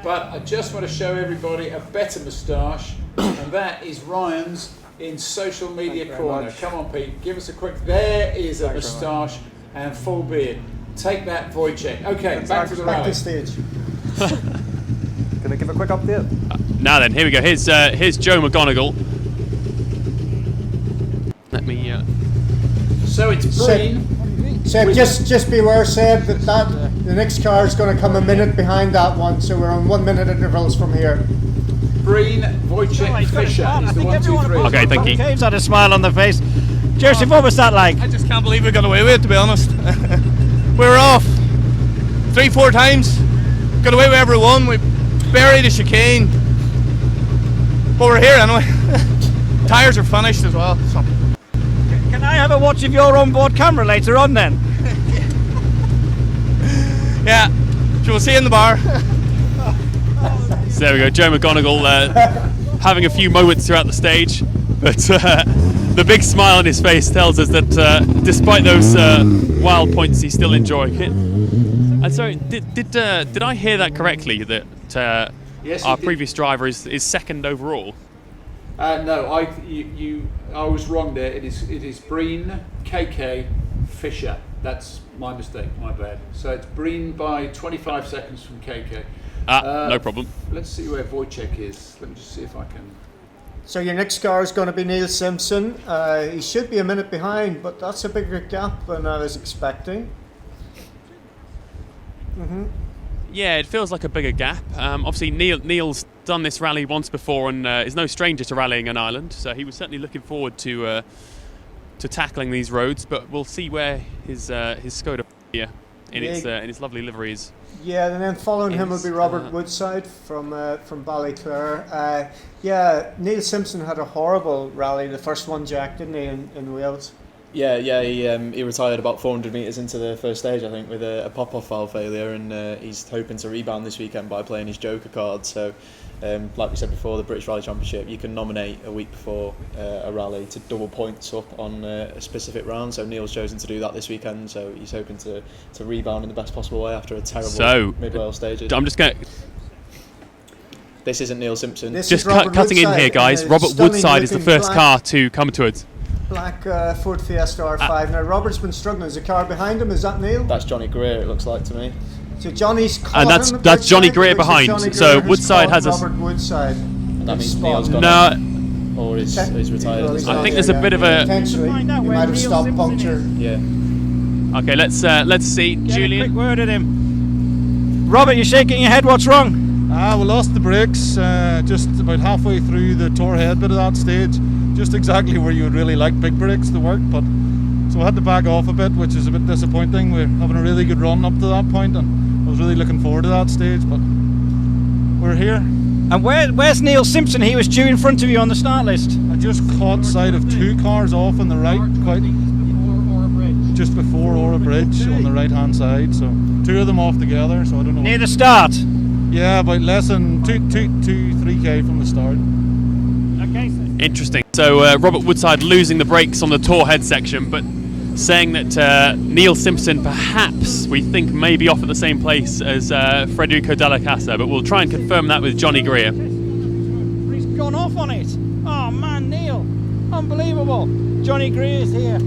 but I just want to show everybody a better moustache, and that is Ryan's in social media corner. Come on, Pete, give us a quick. There is a moustache and full beard. Take that, Wojciech. Okay, back to the Back rally. to stage. Can I give a quick update? Now then, here we go. Here's Joe McGonigal. Let me. So it's Breen. Seb, just beware, Seb, that the next car is going to come a minute behind that one, so we're on 1 minute intervals from here. Breen, Wojciech, Fisher is the 1, 2, 3. Okay, thank you. Caves had a smile on their face. Joseph, what was that like? I just can't believe we got away with it, to be honest. We were off 3-4 times, got away with every one. We buried a chicane, but we're here anyway. Tires are finished as well. So. Can I have a watch of your onboard camera later on then? Yeah, so we'll see you in the bar. So there we go, Joe McGonigal having a few moments throughout the stage, but the big smile on his face tells us that despite those wild points, he's still enjoying it. And so, did I hear that correctly? That Yes, our previous driver is second overall. No, I was wrong there. It is Breen, KK, Fisher. That's my mistake, my bad. So it's Breen by 25 seconds from KK. No problem. Let's see where Wojciech is. Let me just see if I can. So your next car is going to be Neil Simpson. He should be a minute behind, but that's a bigger gap than I was expecting. Yeah, it feels like a bigger gap. Obviously, Neil's done this rally once before and is no stranger to rallying an island, so he was certainly looking forward to tackling these roads. But we'll see where his Skoda here in its lovely livery is. Yeah, and then following him will be Robert Woodside from Ballyclare. Yeah, Neil Simpson had a horrible rally, the first one, Jack, didn't he, in Wales? Yeah, he retired about 400 metres into the first stage, I think, with a pop-off valve failure, and he's hoping to rebound this weekend by playing his Joker card. So, like we said before, the British Rally Championship, you can nominate a week before a rally to double points up on a specific round. So Neil's chosen to do that this weekend, so he's hoping to rebound in the best possible way after a terrible mid-Wales stages. I'm just going. This isn't Neil Simpson. Just cutting in here, guys. Robert Woodside is the first car to come to us. Black Ford Fiesta R5. Now Robert's been struggling. There's a car behind him. Is that Neil? That's Johnny Greer, it looks like to me. So Johnny's caught and that's Johnny Greer behind. Johnny so Greer Woodside has Robert Woodside. And that means Neil's gone or he's retired. Well, I think there's a bit of a. Potentially, he might have stopped puncture. Yeah. Okay, let's see. Get Julian. a quick word at him. Robert, you're shaking your head. What's wrong? We lost the brakes just about halfway through the tour head bit of that stage. Just exactly where you would really like big brakes to work, but so I had to back off a bit, which is a bit disappointing. We're having a really good run up to that point, and I was really looking forward to that stage, but we're here. And where's Neil Simpson? He was due in front of you on the start list. I just caught sight of two cars off on the right, just before Ora Bridge on the right hand side, so two of them off together, so I don't know. Near the start? Yeah, about less than 3k from the start. Interesting. So Robert Woodside losing the brakes on the tour head section, but saying that Neil Simpson perhaps we think may be off at the same place as Federico Della Casa, but we'll try and confirm that with Johnny Greer. He's gone off on it. Oh man, Neil, unbelievable. Johnny Greer is here.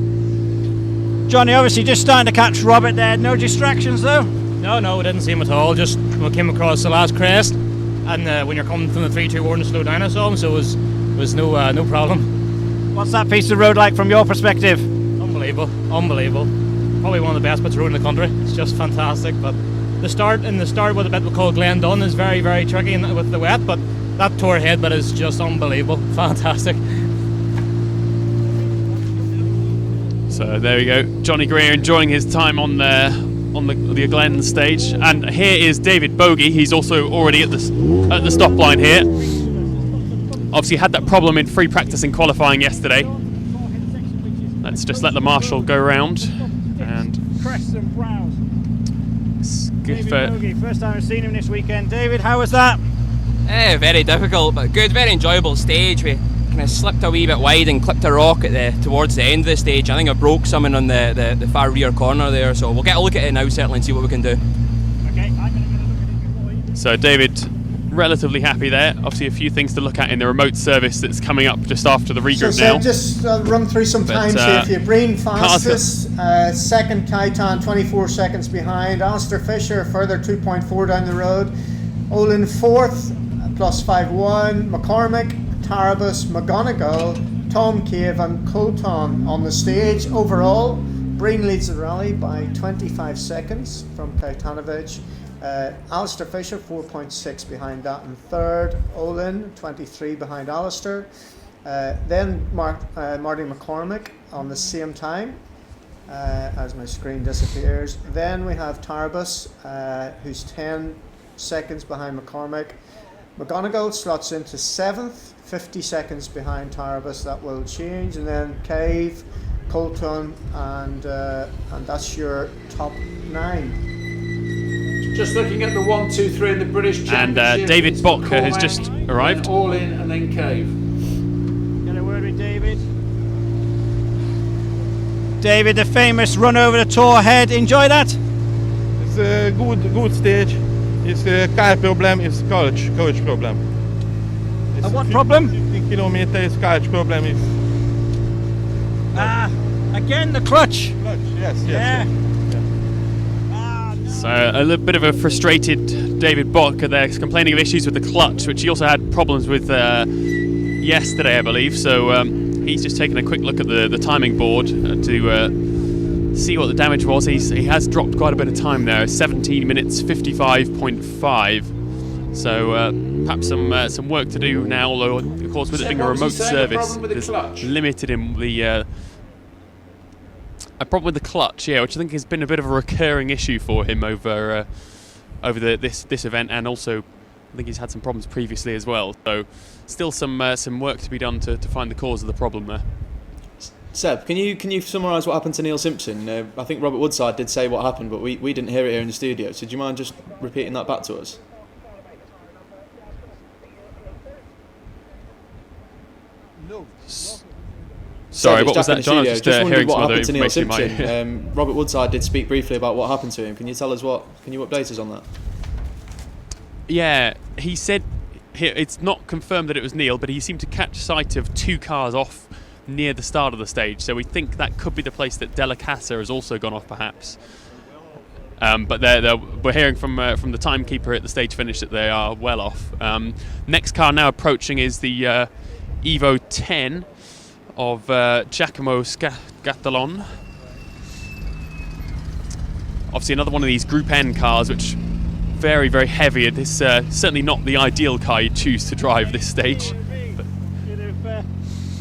Johnny obviously just starting to catch Robert there. No distractions though. No, we didn't see him at all. Just we came across the last crest, and when you're coming from the 3-2 warning to slow down, I saw him, so it was no problem. What's that piece of road like from your perspective? Unbelievable. Probably one of the best bits of road in the country. It's just fantastic. But the start with a bit we call Glen Dunn is very, very tricky with the wet, but that tour head bit is just unbelievable. Fantastic. So there we go, Johnny Greer enjoying his time on the Glen stage, and here is David Bogey. He's also already at the stop line here. Obviously had that problem in free practice and qualifying yesterday. Let's just let the marshal go round and Crests and brows. David Bogey, first time I've seen him this weekend. David, how was that? Very difficult, but good, very enjoyable stage. We kind of slipped a wee bit wide and clipped a rock towards the end of the stage. I think I broke something on the far rear corner there, so we'll get a look at it now certainly and see what we can do. Okay, I'm going to get a look at it. So David, relatively happy there. Obviously a few things to look at in the remote service that's coming up just after the regroup now. Just run through some times here for you. Breen fastest, second Kaitan 24 seconds behind. Alistair Fisher further 2.4 down the road. Olin fourth, plus 5.1. McCormick, Tarabas, McGonigal, Tom Cave and Colton on the stage. Overall, Breen leads the rally by 25 seconds from Kaitanovic. Alistair Fisher 4.6 behind that in third. Olin 23 behind Alistair. Then Marty McCormick on the same time as my screen disappears. Then we have Tarabas who's 10 seconds behind McCormick. McGonigal slots into 7th, 50 seconds behind Tarabas. That will change. And then Cave, Colton, and that's your top 9. Just looking at the 1, 2, 3 in the British Championship. And David Bocker has just arrived. All in and then Cave. Get a word with David. David, the famous run over the Tor Head. Enjoy that? It's a good stage. It's a car problem. It's coach problem. A what problem? 15 kilometers coach problem is. Again the clutch. Yes. So a little bit of a frustrated David Bock there, complaining of issues with the clutch, which he also had problems with yesterday, I believe. So he's just taken a quick look at the timing board to see what the damage was. He has dropped quite a bit of time there, 17 minutes 55.5. So perhaps some work to do now. Although of course with it being a remote service, there's limited in the. A problem with the clutch, yeah, which I think has been a bit of a recurring issue for him over this event, and also I think he's had some problems previously as well. So still some work to be done to find the cause of the problem there. Seb, can you summarise what happened to Neil Simpson? I think Robert Woodside did say what happened, but we didn't hear it here in the studio. So do you mind just repeating that back to us? No. Sorry, what was that, John? I was just hearing some other information. Robert Woodside did speak briefly about what happened to him. Can you tell us can you update us on that? Yeah, he said it's not confirmed that it was Neil, but he seemed to catch sight of two cars off near the start of the stage. So we think that could be the place that Della Casa has also gone off, perhaps. But we're hearing from the timekeeper at the stage finish that they are well off. Next car now approaching is the Evo 10. Of Giacomo Scatalon. Obviously another one of these Group N cars, which very, very heavy. It is certainly not the ideal car you choose to drive this stage. But you'd have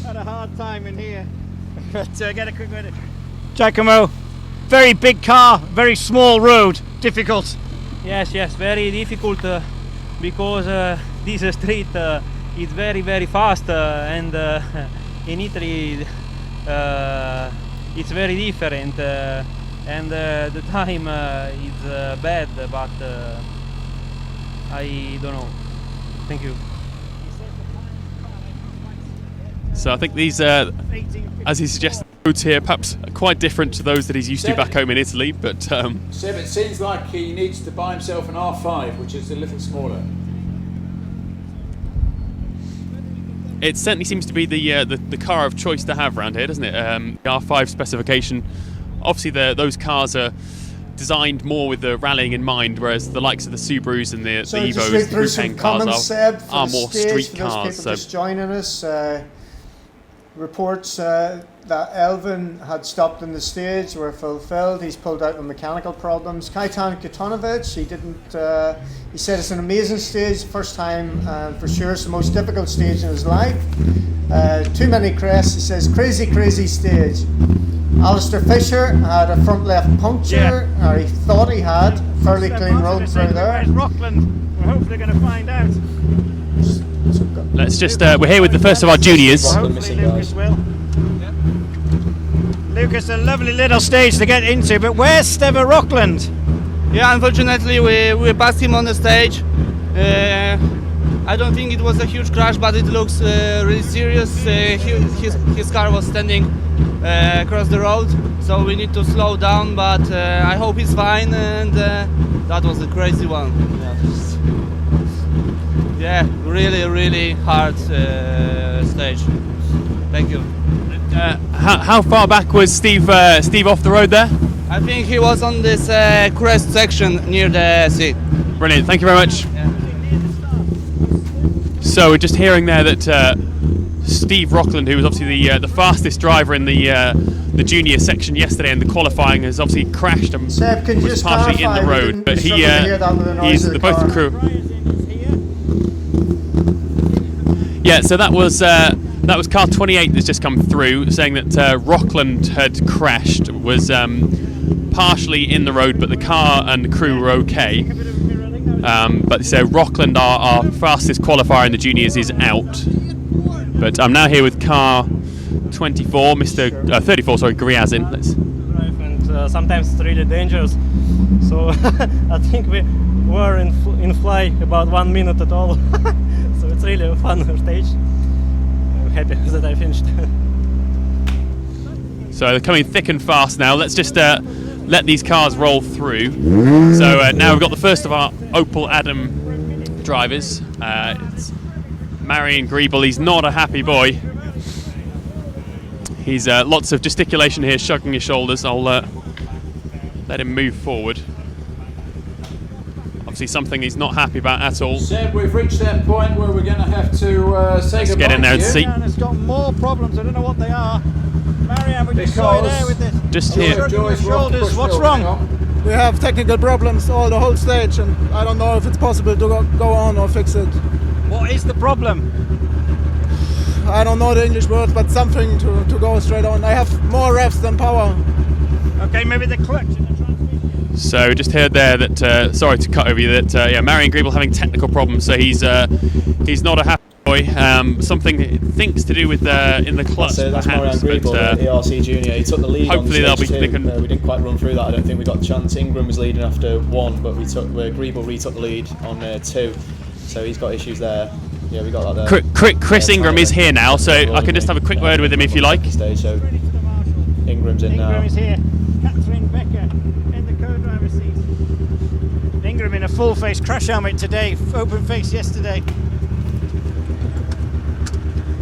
had a hard time in here. But get a quick minute. Giacomo, very big car, very small road, difficult. Yes, very difficult because this street is very, very fast and in Italy it's very different and the time is bad, but I don't know. Thank you. So I think these, as he suggested, roads here perhaps are quite different to those that he's used to back home in Italy, but Seb, it seems like he needs to buy himself an R5, which is a little smaller. It certainly seems to be the car of choice to have around here, doesn't it? The R5 specification. Obviously, those cars are designed more with the rallying in mind, whereas the likes of the Subarus and the Evos, the Group N cars are more street cars. So just joining us, reports that Elvin had stopped in the stage were fulfilled. He's pulled out with mechanical problems. Kajtan Katonovic, he said it's an amazing stage, first time for sure. It's the most difficult stage in his life. Too many crests, he says, crazy stage. Alistair Fisher had a front left puncture, or he thought he had. Fairly clean road through there. Where's Rockland? We're hopefully going to find out. Let's just, we're here with the first of our juniors. Hopefully Lucas will. Lucas, a lovely little stage to get into, but where's Steve Rockland? Yeah, unfortunately we passed him on the stage. I don't think it was a huge crash, but it looks really serious. His car was standing across the road, so we need to slow down, but I hope he's fine, and that was a crazy one. Yeah, really hard stage. Thank you. How far back was Steve off the road there? I think he was on this crest section near the sea. Brilliant, thank you very much. Yeah. So we're just hearing there that Steve Rockland, who was obviously the fastest driver in the junior section yesterday in the qualifying, has obviously crashed and Seb, can you was just partially in the road. But he's both the crew. Yeah, so that was car 28 that's just come through, saying that Rockland had crashed, was partially in the road, but the car and the crew were okay. But so Rockland, our fastest qualifier in the juniors, is out. But I'm now here with car 34, 34, sorry, Griazin. And sometimes it's really dangerous. So I think we were in fly about 1 minute at all. So it's really a fun stage. I'm happy that I finished. So they're coming thick and fast now. Let's just let these cars roll through. So now we've got the first of our Opel Adam drivers. It's Marion Griebel. He's not a happy boy. He's lots of gesticulation here, shrugging his shoulders. I'll let him move forward. Obviously something he's not happy about at all. Seb, we've reached that point where we're going to have to say Let's goodbye. get in there and see. Marianne has got more problems. I don't know what they are. Marianne, we just saw you there with this. Just here. Your shoulders. What's wrong? We have technical problems all the whole stage, and I don't know if it's possible to go on or fix it. What is the problem? I don't know the English words, but something to go straight on. I have more revs than power. Okay, maybe the clutch. So just heard there that, sorry to cut over you, that yeah, Marion Griebel having technical problems, so he's not a happy boy. Something he thinks to do with in the clutch. That's Marion Griebel, the ERC Junior. He took the lead. Hopefully on they'll be. We didn't quite run through that. I don't think we got a chance. Ingram was leading after 1, but Griebel retook the lead on 2. So he's got issues there. Yeah, we got that there. Chris Ingram is here now, so I can just have a quick word with him if you like. Stage, so Ingram's in now. Ingram is here. Catherine Becker in the co-driver's seat. Ingram in a full face crash helmet today, open face yesterday.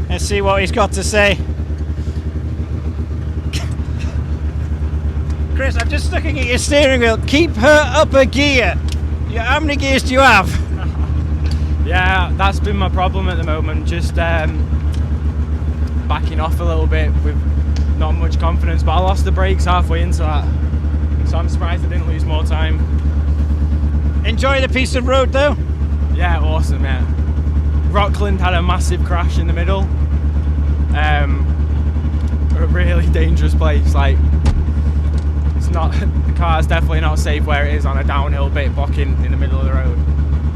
Let's see what he's got to say. Chris, I'm just looking at your steering wheel. Keep her up a gear. How many gears do you have? Yeah, that's been my problem at the moment. Just backing off a little bit with not much confidence. But I lost the brakes halfway into that, so I'm surprised I didn't lose more time. Enjoy the piece of road though? Yeah, awesome, yeah. Rockland had a massive crash in the middle. A really dangerous place. Like, it's not, the car's definitely not safe where it is on a downhill bit blocking in the middle of the road.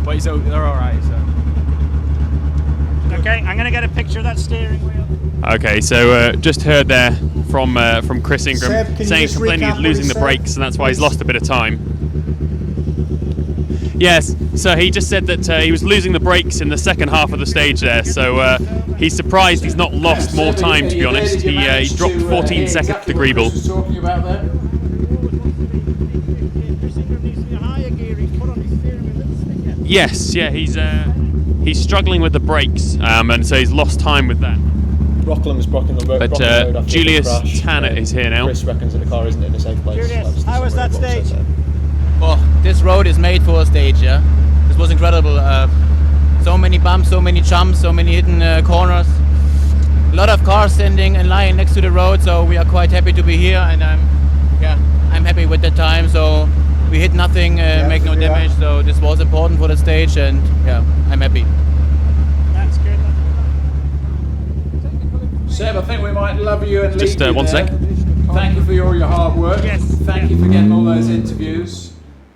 But they're alright, so. Okay, I'm gonna get a picture of that steering wheel. Okay, so just heard there from Chris Ingram Seb, saying complaining he's losing the brakes, and that's why he's lost a bit of time. Yes, so he just said that he was losing the brakes in the second half of the stage there, so he's surprised he's not lost more time, to be honest. He dropped 14 seconds to Griebel. Talking about that. Yes, yeah, he's struggling with the brakes, and so he's lost time with that. Rockland was blocking the road. But Julius Tanner is here now. Chris reckons that the car isn't in a safe place. Julius, how was that stage? Oh, this road is made for a stage, yeah. This was incredible. So many bumps, so many jumps, so many hidden corners. A lot of cars standing in line next to the road, so we are quite happy to be here, and I'm happy with the time. So we hit nothing, make no damage. So this was important for the stage, and yeah, I'm happy. That's good. Seb, I think we might love you and Just leave you one there. sec. Thank you for all your hard work. Yes. Thank you for getting all those interviews.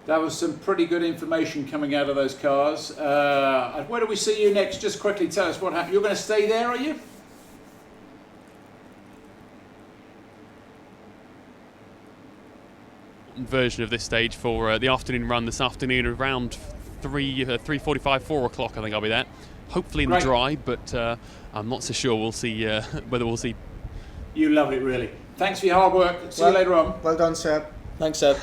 That was some pretty good information coming out of those cars. Where do we see you next? Just quickly tell us what happened. You're going to stay there, are you? Version of this stage for the afternoon run this afternoon around 3:45, 4 o'clock. I think I'll be there. Hopefully in the dry, but I'm not so sure. We'll see whether we'll see. You love it, really. Thanks for your hard work. See you later on. Well done, Seb. Thanks, Seb.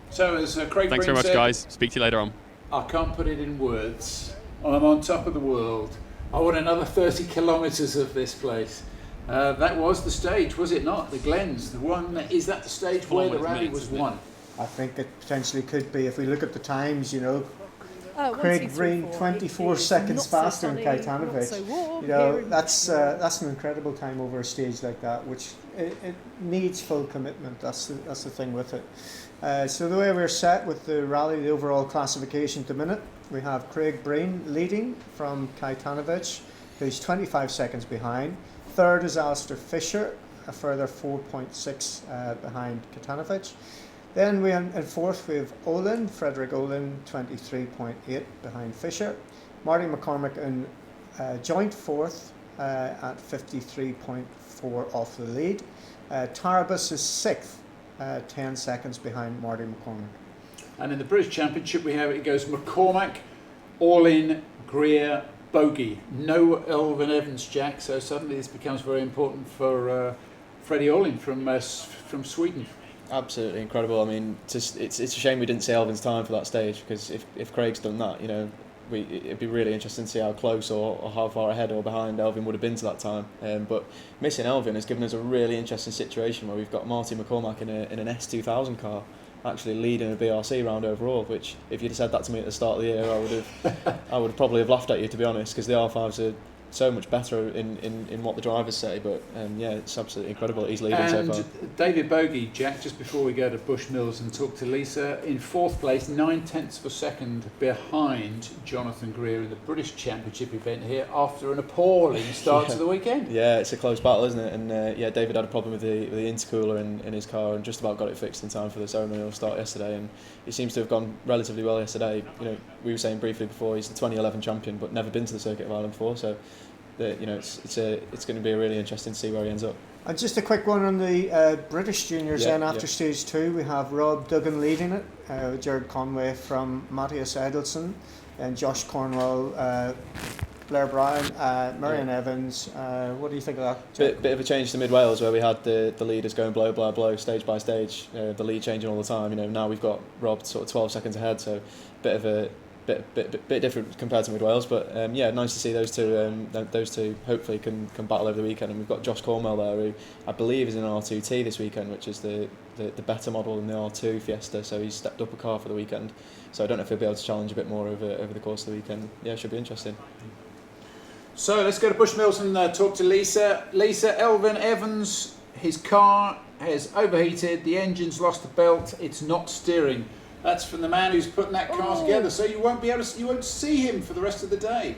So, as Craig Thanks Breen very much, said, guys. Speak to you later on. I can't put it in words. I'm on top of the world. I want another 30 kilometres of this place. That was the stage, was it not? The Glens. The one. Is that the stage where the rally was won? I think it potentially could be. If we look at the times, you know, Oh, Craig Breen 24 seconds faster than Kaitanovic. You know, that's an incredible time over a stage like that, which it needs full commitment. That's the thing with it. So the way we're set with the rally, the overall classification at the minute, we have Craig Breen leading from Kaitanovic, who's 25 seconds behind. Third is Alistair Fisher, a further 4.6 behind Kaitanovic. Then we in fourth we have Frederick Olin, 23.8 behind Fisher. Marty McCormick in joint fourth at 53.4 off the lead. Tarabas is sixth, 10 seconds behind Marty McCormick. And in the British Championship, it goes McCormack, Olin, Greer, Bogey. No Elvin Evans, Jack. So suddenly this becomes very important for Freddie Olin from Sweden. Absolutely incredible. I mean, it's a shame we didn't see Elvin's time for that stage, because if Craig's done that, you know, it'd be really interesting to see how close or how far ahead or behind Elvin would have been to that time. But missing Elvin has given us a really interesting situation where we've got Marty McCormack in an S2000 car actually leading a BRC round overall, which if you'd have said that to me at the start of the year, I would probably have laughed at you, to be honest, because the R5s are so much better in what the drivers say. But yeah, it's absolutely incredible that he's leading so far. David Bogey, Jack, just before we go to Bushmills and talk to Lisa, in 4th place, 9/10 of a second behind Jonathan Greer in the British Championship event here after an appalling start to the weekend. Yeah, it's a close battle, isn't it? And yeah, David had a problem with the intercooler in his car and just about got it fixed in time for the ceremonial start yesterday, and it seems to have gone relatively well yesterday. You know, we were saying briefly before, he's the 2011 champion but never been to the Circuit of Ireland before, so you know, it's going to be really interesting to see where he ends up. And just a quick one on the British juniors. Then after stage 2, we have Rob Duggan leading it, with Jared Conway from Matthias Edelson, and Josh Cornwell, Blair Bryan, Marion Evans. What do you think of that? Bit of a change to Mid Wales, where we had the leaders going blow by blow, stage by stage, the lead changing all the time. You know, now we've got Rob sort of 12 seconds ahead, so bit of a bit different compared to Mid Wales, but yeah, nice to see those two. Those two hopefully can battle over the weekend, and we've got Josh Cornwell there, who I believe is in an R2T this weekend, which is the better model than the R2 Fiesta. So he's stepped up a car for the weekend. So I don't know if he'll be able to challenge a bit more over the course of the weekend. Yeah, it should be interesting. So let's go to Bushmills and talk to Lisa. Lisa, Elvin Evans, his car has overheated. The engine's lost the belt. It's not steering. That's from the man who's putting that car together, so you won't see him for the rest of the day.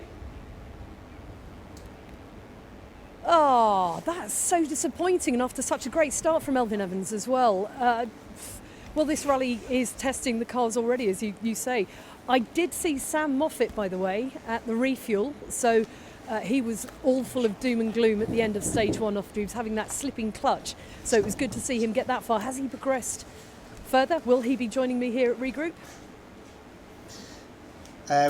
Oh, that's so disappointing, and after such a great start from Elvin Evans as well. Well, this rally is testing the cars already, as you say. I did see Sam Moffat, by the way, at the refuel, so he was all full of doom and gloom at the end of stage 1 after he was having that slipping clutch. So it was good to see him get that far. Has he progressed further? Will he be joining me here at Regroup?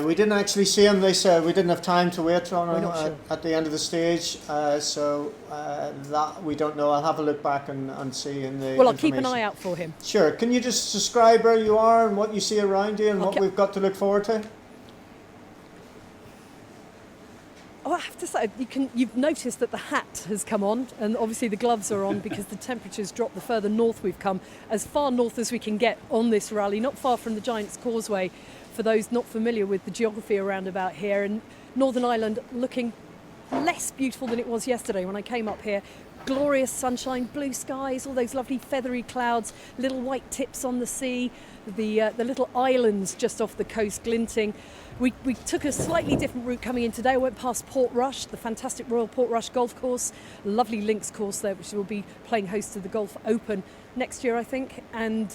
We didn't actually see him. We didn't have time to wait on him at the end of the stage, so that we don't know. I'll have a look back and see in the. Well, I'll keep an eye out for him. Sure. Can you just describe where you are and what you see around you and what we've got to look forward to? Oh, I have to say, you've noticed that the hat has come on, and obviously the gloves are on because the temperatures drop the further north we've come, as far north as we can get on this rally, not far from the Giant's Causeway, for those not familiar with the geography around about here. And Northern Ireland looking less beautiful than it was yesterday when I came up here. Glorious sunshine, blue skies, all those lovely feathery clouds, little white tips on the sea, the little islands just off the coast glinting. We took a slightly different route coming in today. I went past Portrush, the fantastic Royal Portrush golf course, lovely links course there, which will be playing host to the Golf Open next year, I think. And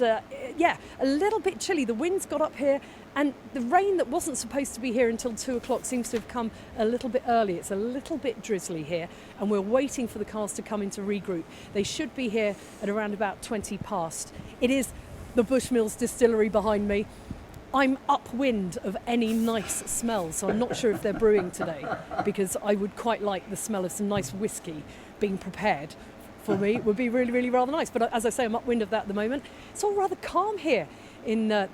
yeah, a little bit chilly. The wind's got up here, and the rain that wasn't supposed to be here until 2 o'clock seems to have come a little bit early. It's a little bit drizzly here, and we're waiting for the cars to come into regroup. They should be here at around about 20 past. It is the Bushmills distillery behind me. I'm upwind of any nice smell, so I'm not sure if they're brewing today, because I would quite like the smell of some nice whiskey being prepared for me. It would be really, really rather nice. But as I say, I'm upwind of that at the moment. It's all rather calm here in the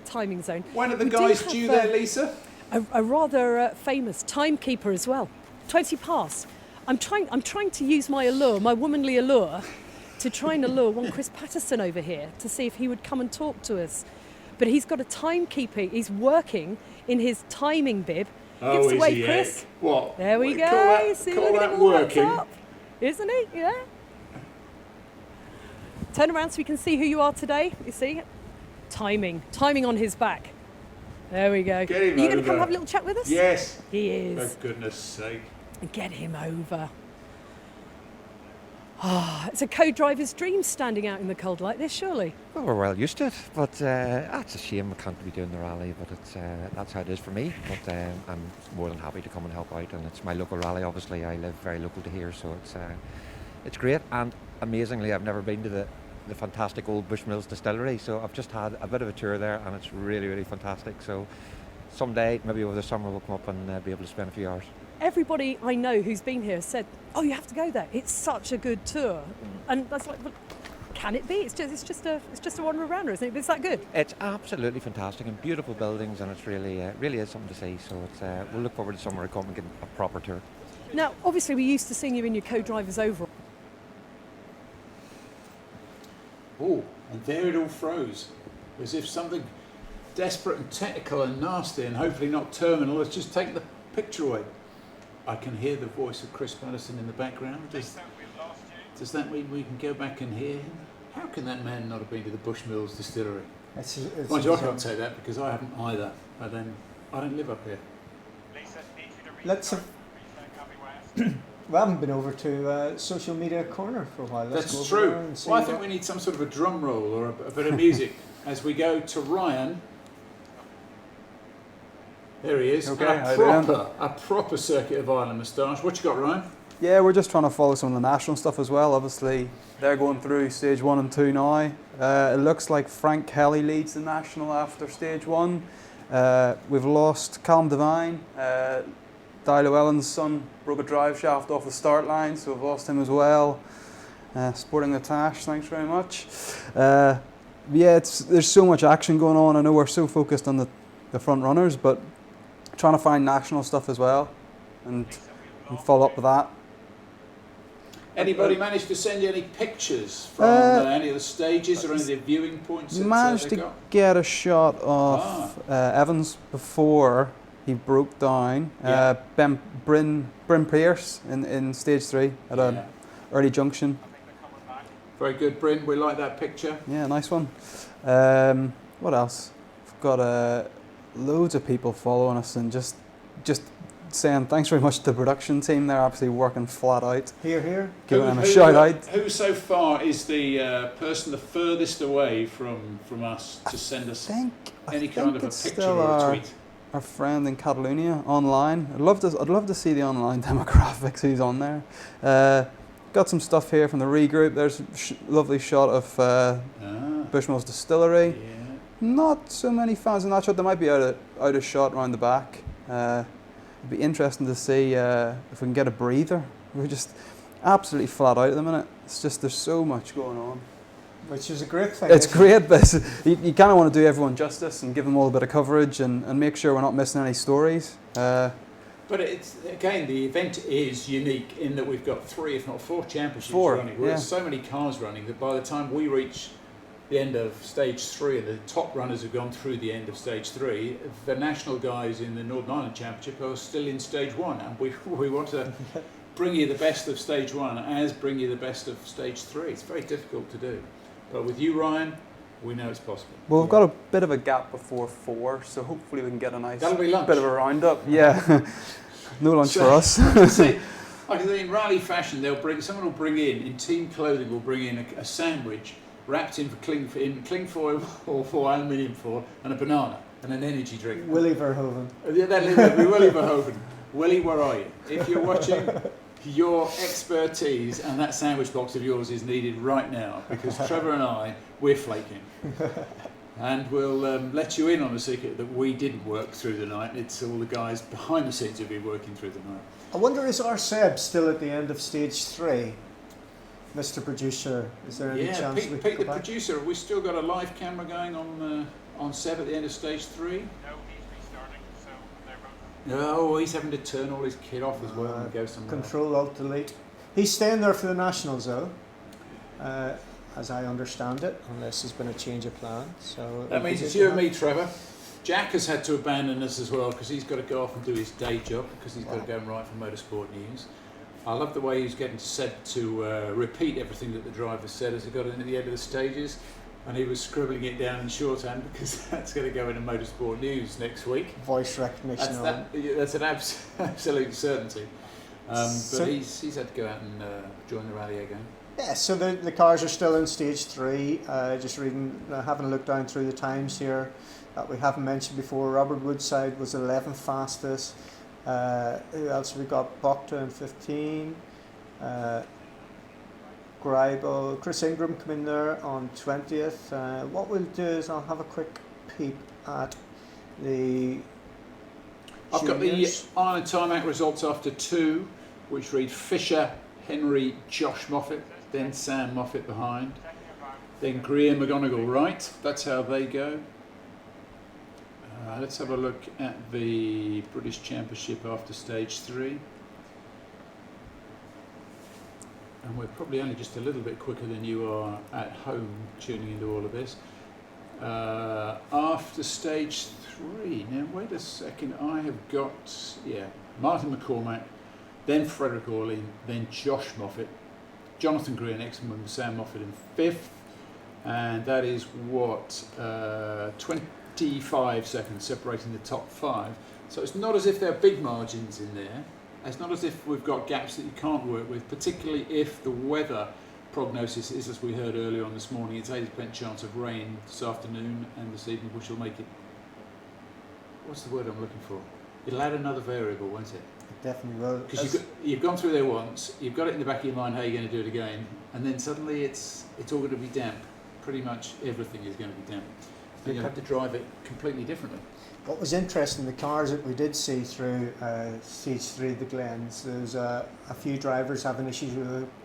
timing zone. When are the guys due there, Lisa? A rather famous timekeeper as well. 20 past. I'm trying to use my allure, my womanly allure, to try and allure one Chris Patterson over here to see if he would come and talk to us. But he's got a timekeeper. He's working in his timing bib. Give us a wave, Chris. What? There we go. Call that working? Up, isn't he? Yeah. Turn around so we can see who you are today. You see? Timing on his back. There we go. Get him Are you going to come over. have a little chat with us? Yes. He is. For goodness sake. Get him over. It's a co-driver's dream standing out in the cold like this, surely. Well, we're well used to it, but it's a shame we can't be doing the rally, but that's how it is for me. But I'm more than happy to come and help out, and it's my local rally, obviously. I live very local to here, so it's great. And amazingly, I've never been to the fantastic old Bushmills distillery, so I've just had a bit of a tour there, and it's really, really fantastic. So someday, maybe over the summer, we'll come up and be able to spend a few hours. everybody I know who's been here said, "Oh, you have to go there. It's such a good tour." And that's like, well, can it be? It's just a wander arounder, isn't it? But it's that good. It's absolutely fantastic and beautiful buildings, and it's really is something to see. So it's we'll look forward to somewhere to come and get a proper tour. Now, obviously, we're used to seeing you in your co-driver's overall. Oh, and there it all froze, as if something desperate and technical and nasty and hopefully not terminal has just taken the picture away. I can hear the voice of Chris Patterson in the background. Does that mean we can go back and hear him? How can that man not have been to the Bushmills distillery? Mind you, I can't say that because I haven't either. I don't live up here. Let's have... We haven't been over to social media corner for a while. Let's That's go over true. there and see Well, I think we need some sort of a drum roll or a bit of music as we go to Ryan. There he is. Okay, A proper Circuit of Ireland moustache. What you got, Ryan? Yeah, we're just trying to follow some of the national stuff as well. Obviously, they're going through stage 1 and 2 now. It looks like Frank Kelly leads the national after stage 1. We've lost Callum Devine. Di Llewellyn's son broke a drive shaft off the start line, so we've lost him as well. Sporting the Tash, thanks very much. Yeah, there's so much action going on. I know we're so focused on the front runners, but trying to find national stuff as well and follow up with that. Anybody managed to send you any pictures from any of the stages or any of the viewing points? Managed to get a shot of Evans before he broke down. Bryn Pierce in stage 3 at an early junction. Very good, Bryn. We like that picture. Yeah, nice one. What else? We've got loads of people following us and just saying thanks very much to the production team. They're absolutely working flat out. Here. Giving them a shout out. Who so far is the person the furthest away from us to send us any kind of a picture or a tweet? Our friend in Catalonia online. I'd love to see the online demographics who's on there. Got some stuff here from the regroup. There's a lovely shot of Bushmills Distillery. Yeah. Not so many fans in that shot. They might be out of shot around the back. It'd be interesting to see if we can get a breather. We're just absolutely flat out at the minute. It's just there's so much going on. Which is a great thing. It's great, but you kind of want to do everyone justice and give them all a bit of coverage and make sure we're not missing any stories. But it's again, the event is unique in that we've got 3, if not 4 championships running. There's so many cars running that by the time we reach the end of stage 3 and the top runners have gone through the end of stage 3, the national guys in the Northern Ireland Championship are still in stage 1, and we want to bring you the best of stage 1 as bring you the best of stage 3. It's very difficult to do, but with you, Ryan, we know it's possible. Well, we've got a bit of a gap before 4, so hopefully we can get a nice That'll be lunch. bit of a roundup. Yeah, no lunch for us. See, like in rally fashion, someone will bring in team clothing, will bring in a sandwich wrapped in cling foil or for aluminium foil and a banana and an energy drink. Willie Verhoeven. Yeah, that'll be Willie Verhoeven. Willie, where are you? If you're watching, your expertise and that sandwich box of yours is needed right now because Trevor and we're flaking. And we'll let you in on a secret that we didn't work through the night. It's all the guys behind the scenes who've been working through the night. I wonder, is our Seb still at the end of stage 3? Mr. Producer, is there any chance we could Pete, go the back? producer, have we still got a live camera going on Seb at the end of stage 3? No, he's having to turn all his kit off as well and go somewhere. Control Alt Delete. He's staying there for the Nationals though, as I understand it, unless there's been a change of plan. So that means it's you and me, Trevor. Jack has had to abandon us as well because he's got to go off and do his day job because he's got to go and write for Motorsport News. I love the way he's getting said to repeat everything that the driver said as he got into the end of the stages, and he was scribbling it down in shorthand because that's going to go into Motorsport News next week. Voice recognition. That's an absolute certainty. But he's had to go out and join the rally again. Yeah, so the cars are still in stage 3. Just reading, having a look down through the times here that we haven't mentioned before. Robert Woodside was 11th fastest. Who else have we got? Bokta in 15. Greibel, Chris Ingram come in there on 20th. What we'll do is I'll have a quick peep at the I've got the Juniors. Ireland Tarmac results after 2, which read Fisher, Henry, Josh Moffat, then Sam Moffat behind, then Greer, McGonigal right. That's how they go. Let's have a look at the British Championship after stage 3. And we're probably only just a little bit quicker than you are at home tuning into all of this. After stage 3, now wait a second, I have got, Martin McCormack, then Frederick Orley, then Josh Moffat, Jonathan Greer next, and Sam Moffat in 5th, and that is what, 25 seconds separating the top 5. So it's not as if there are big margins in there. It's not as if we've got gaps that you can't work with, particularly if the weather prognosis is, as we heard earlier on this morning, it's 80% chance of rain this afternoon and this evening, which will make it, what's the word I'm looking for? It'll add another variable, won't it? It definitely will. Because you've gone through there once, you've got it in the back of your mind how you're going to do it again, and then suddenly it's all going to be damp. Pretty much everything is going to be damp. And you'll have to drive it completely differently. What was interesting, the cars that we did see through stage 3 of the Glens, there's a few drivers having issues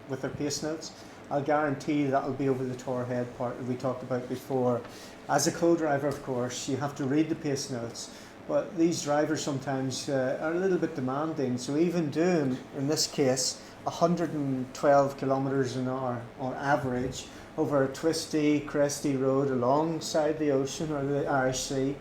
with their pace notes. I'll guarantee that'll be over the Tor Head part that we talked about before. As a co-driver, of course, you have to read the pace notes, but these drivers sometimes are a little bit demanding. So even doing, in this case, 112 kilometres an hour on average over a twisty, cresty road alongside the ocean or the Irish Sea,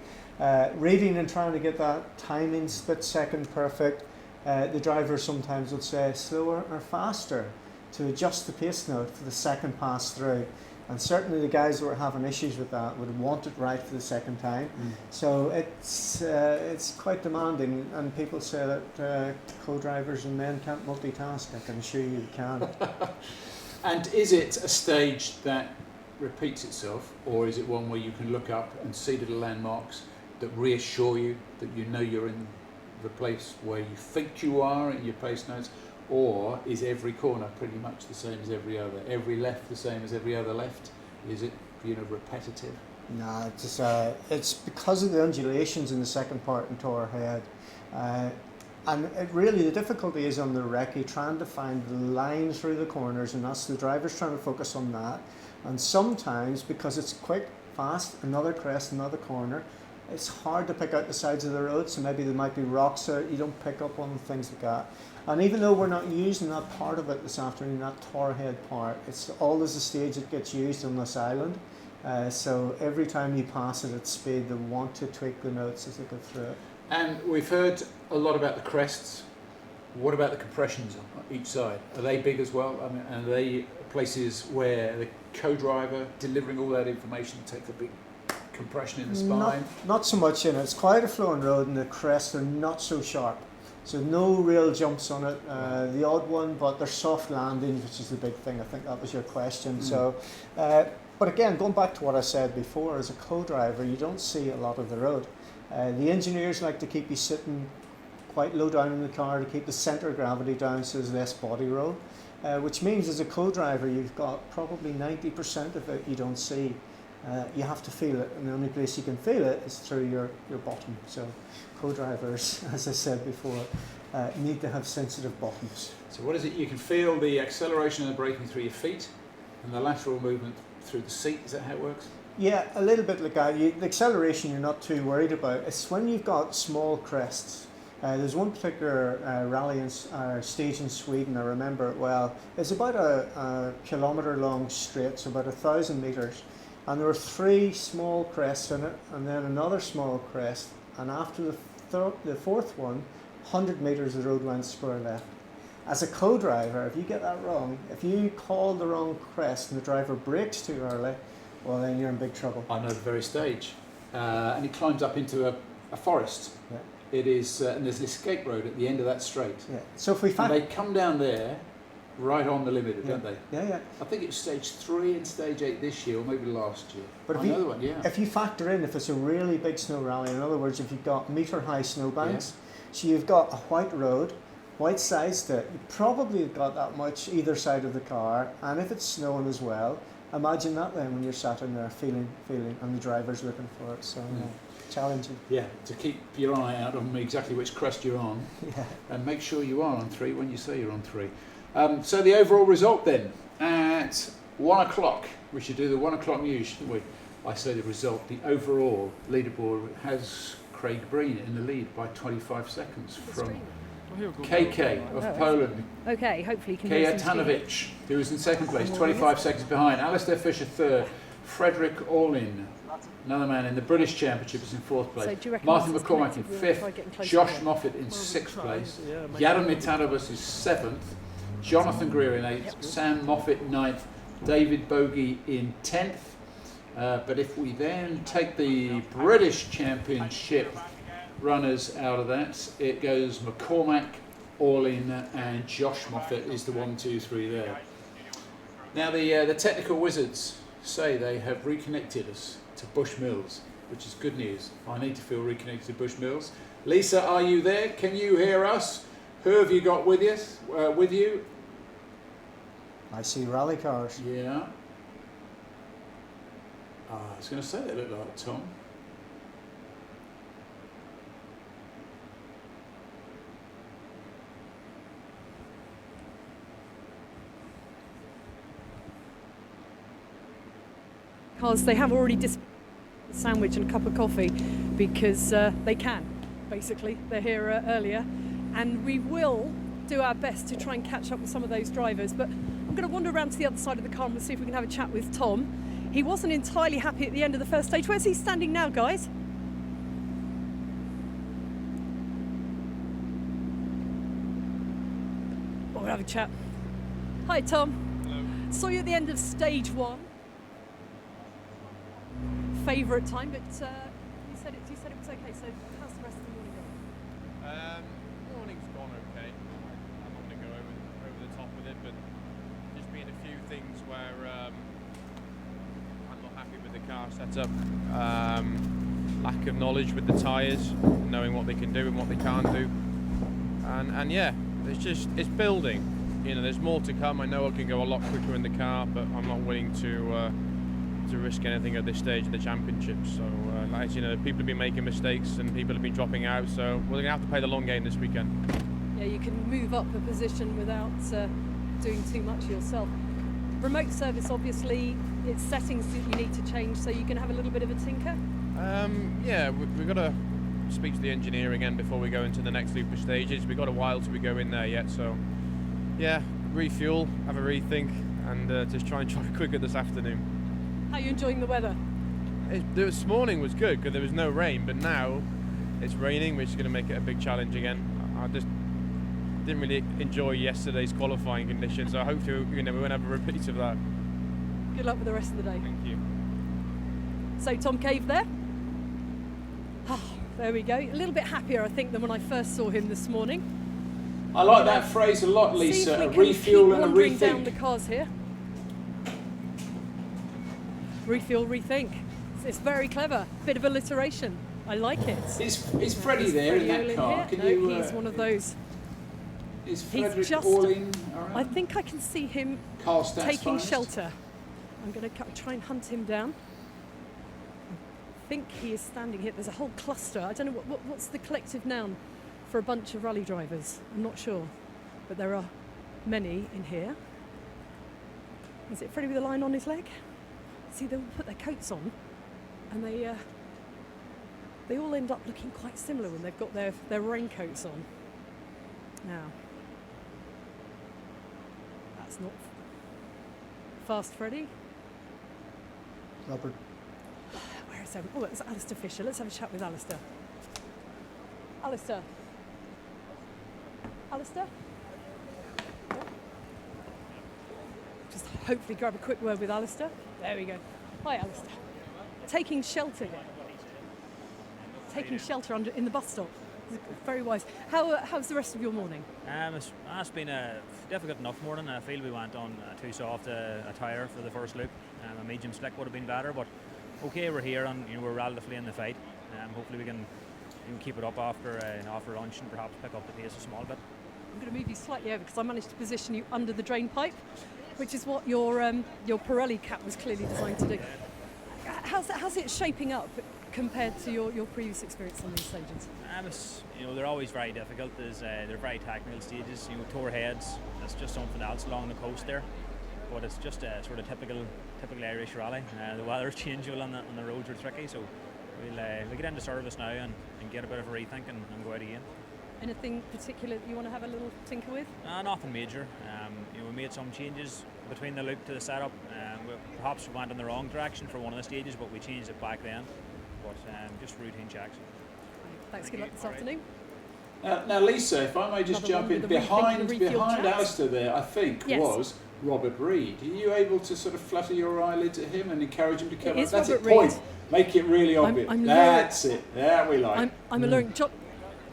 reading and trying to get that timing split second perfect, the driver sometimes would say slower or faster to adjust the pace note for the second pass through. And certainly the guys that were having issues with that would want it right for the second time. So it's quite demanding, and people say that co-drivers and men can't multitask. I can assure you they can. And is it a stage that repeats itself, or is it one where you can look up and see little landmarks that reassure you that you know you're in the place where you think you are in your pace notes? Or is every corner pretty much the same as every other? Every left the same as every other left? Is it, repetitive? No, it's because of the undulations in the second part in Tor Head. And really the difficulty is on the recce, trying to find the line through the corners, and that's the drivers trying to focus on that. And sometimes, because it's quick, fast, another crest, another corner, it's hard to pick out the sides of the road, so maybe there might be rocks there you don't pick up on, things like that. And even though we're not using that part of it this afternoon, that Tor Head part, it's always a stage that gets used on this island. So every time you pass it at speed, they want to tweak the notes as they go through it. And we've heard a lot about the crests. What about the compressions on each side? Are they big as well? I mean, are they places where the co-driver delivering all that information takes a big compression in the spine? Not so much in it. It's quite a flowing road, and the crests are not so sharp. So no real jumps on it. The odd one, but they're soft landings, which is the big thing. I think that was your question. So, but again, going back to what I said before, as a co-driver, you don't see a lot of the road. The engineers like to keep you sitting quite low down in the car to keep the centre of gravity down so there's less body roll, which means as a co-driver you've got probably 90% of it you don't see. You have to feel it, and the only place you can feel it is through your bottom. So co-drivers, as I said before, need to have sensitive bottoms. So what is it? You can feel the acceleration and the braking through your feet and the lateral movement through the seat. Is that how it works? Yeah, a little bit like that. The acceleration you're not too worried about. It's when you've got small crests. There's one particular rally stage in Sweden, I remember it well. It's about a kilometre long straight, so about 1,000 metres. And there were 3 small crests in it, and then another small crest. And after the fourth one, 100 metres the road went square left. As a co-driver, if you get that wrong, if you call the wrong crest and the driver brakes too early, well then you're in big trouble. I know the very stage. And it climbs up into a forest. Yeah. It is, and there's an escape road at the end of that straight. Yeah. So if we and they come down there, right on the limit, don't they? Yeah, yeah. I think it was stage 3 and stage 8 this year, or maybe last year. But if you factor in, if it's a really big snow rally, in other words, if you've got metre-high snowbanks, so you've got a white road, white-sized it, you probably have got that much either side of the car, and if it's snowing as well, imagine that then when you're sat in there feeling, and the driver's looking for it. So challenging. Yeah, to keep your eye out on exactly which crest you're on, and make sure you are on 3 when you say you're on 3. So the overall result then at 1 o'clock. We should do the 1 o'clock news, shouldn't we? I say the result. The overall leaderboard has Craig Breen in the lead by 25 seconds from KK of Poland. Okay, hopefully you can Kaja hear some Tanovic, who was in second place, 25 seconds behind. Alistair Fisher third. Frederick Orlin, another man in the British Championship, is in fourth place. So do you reckon Martin this is McCormack in connected? We'll fifth. try getting closer Josh again. Moffat in sixth place. Jaromir Tadabas is seventh. Jonathan Greer in eighth. Sam Moffat ninth. David Bogey in 10th. But if we then take the British Championship runners out of that, it goes McCormack, Orlin and Josh Moffat is the 1, 2, 3 there. Now the technical wizards say they have reconnected us to Bush Mills, which is good news. I need to feel reconnected to Bush Mills. Lisa, are you there? Can you hear us? Who have you got with you? I see rally cars. Yeah. I was going to say they look like Tom. Because they have already a sandwich and a cup of coffee because they can, basically. They're here earlier. And we will do our best to try and catch up with some of those drivers. But I'm going to wander around to the other side of the car and we'll see if we can have a chat with Tom. He wasn't entirely happy at the end of the first stage. Where's he standing now, guys? We'll have a chat. Hi, Tom. Hello. Saw you at the end of stage 1. Favourite time, but you said it was okay. So how's the rest of the morning going? Morning's gone okay. I'm not going to go over the top with it, but just been a few things where I'm not happy with the car setup. Lack of knowledge with the tyres, knowing what they can do and what they can't do, and yeah, it's building. You know, there's more to come. I know I can go a lot quicker in the car, but I'm not willing to risk anything at this stage of the championship. So, like you know, people have been making mistakes and people have been dropping out. So we're going to have to play the long game this weekend. Yeah, you can move up a position without doing too much yourself. Remote service, obviously, it's settings that you need to change, so you can have a little bit of a tinker. Yeah, we've got to speak to the engineer again before we go into the next loop of stages. We've got a while till we go in there yet, so yeah, refuel, have a rethink, and just try and drive quicker this afternoon. How are you enjoying the weather? This morning was good because there was no rain, but now it's raining, which is going to make it a big challenge again. I just didn't really enjoy yesterday's qualifying conditions, so hopefully we won't have a repeat of that. Good luck with the rest of the day. Thank you. So Tom Cave there. Oh, there we go. A little bit happier, I think, than when I first saw him this morning. I like that phrase a lot, Lisa. A refuel and a wandering down rethink. the cars here. Refuel, rethink. It's very clever. Bit of alliteration. I like it. Is Freddie there in that car? Can no, you, he's one of those. Is He's Frederick just. Orlin around? I think I can see him Carl Stats taking finest? shelter. I'm going to try and hunt him down. I think he is standing here. There's a whole cluster. I don't know what's the collective noun for a bunch of rally drivers. I'm not sure, but there are many in here. Is it Freddie with a line on his leg? See, they'll put their coats on, and they all end up looking quite similar when they've got their raincoats on. Now, that's not fast, Freddie. Robert. Where is everyone? Oh, it's Alistair Fisher. Let's have a chat with Alistair. Alistair. Alistair? Just hopefully grab a quick word with Alistair. There we go. Hi, Alistair. Taking shelter. Taking shelter in the bus stop. Very wise. How's the rest of your morning? It's been a difficult enough morning. I feel we went on too soft a tyre for the first loop. A medium slick would have been better, but okay, we're here and we're relatively in the fight. Hopefully we can keep it up after lunch and perhaps pick up the pace a small bit. I'm going to move you slightly over because I managed to position you under the drain pipe, which is what your Pirelli cap was clearly designed to do. How's it shaping up compared to your previous experience on these stages? They're always very difficult. They're very technical stages. Tour heads, that's just something else along the coast there. But it's just a sort of typical Irish rally. The weather's changeable and the roads are tricky, so we'll get into service now and get a bit of a rethink and go out again. Anything particular that you want to have a little tinker with? Nothing major. We made some changes between the loop to the setup. Perhaps we went in the wrong direction for one of the stages, but we changed it back then. But just routine checks. Thanks. Good luck this afternoon. Now, Lisa, if I may just jump in, behind Alistair there, I think, was Robert Reid. Are you able to sort of flutter your eyelids at him and encourage him to come up? That's it. Point. Make it really obvious. That's it. There we like. I'm alluring.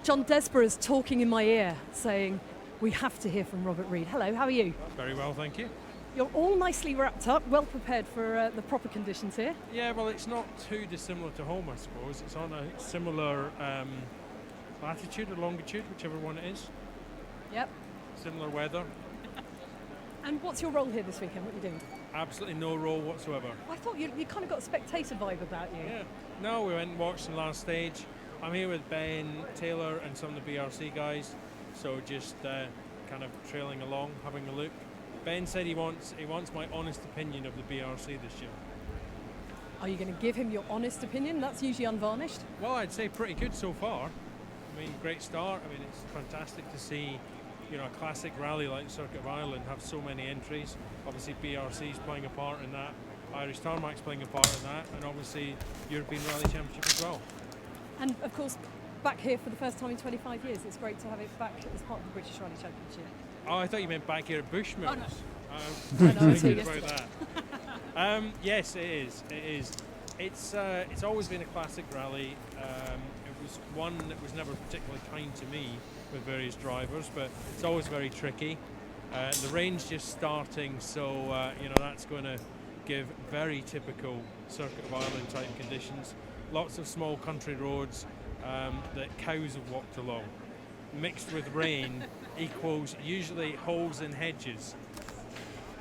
John Desborough is talking in my ear, saying, "We have to hear from Robert Reid." Hello, how are you? Very well, thank you. You're all nicely wrapped up, well prepared for the proper conditions here. Yeah, well, it's not too dissimilar to home, I suppose. It's on a similar latitude or longitude, whichever one it is. Yep. Similar weather. And what's your role here this weekend? What are you doing? Absolutely no role whatsoever. I thought you kind of got a spectator vibe about you. Yeah. No, we went and watched the last stage. I'm here with Ben, Taylor and some of the BRC guys, so just kind of trailing along, having a look. Ben said he wants my honest opinion of the BRC this year. Are you going to give him your honest opinion? That's usually unvarnished. Well, I'd say pretty good so far. I mean, great start. I mean, it's fantastic to see, a classic rally like Circuit of Ireland have so many entries. Obviously, BRC's playing a part in that. Irish Tarmac's playing a part in that, and obviously European Rally Championship as well. And of course, back here for the first time in 25 years. It's great to have it back as part of the British Rally Championship. Oh, I thought you meant back here at Bushmills. Oh, no. I know, Thinking about that. Yes, it is. It is. It's always been a classic rally. It was one that was never particularly kind to me with various drivers, but it's always very tricky. The rain's just starting, so that's going to give very typical Circuit of Ireland type conditions. Lots of small country roads that cows have walked along. Mixed with rain equals usually holes in hedges.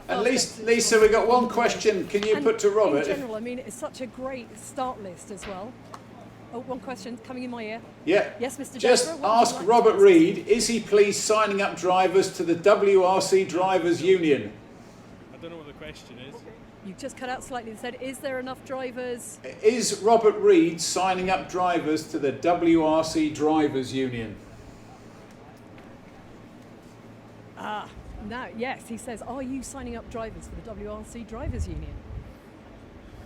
At least, Lisa, we got one question. Can you put to Robert? In general, I mean, it's such a great start list as well. Oh, one question coming in my ear. Yeah. Yes, Mr. Just Desborough, ask Robert Reid, is he pleased signing up drivers to the WRC Drivers Union? I don't know what the question is. You just cut out slightly and said, is there enough drivers? Is Robert Reid signing up drivers to the WRC Drivers Union? No, yes, he says, are you signing up drivers for the WRC Drivers Union?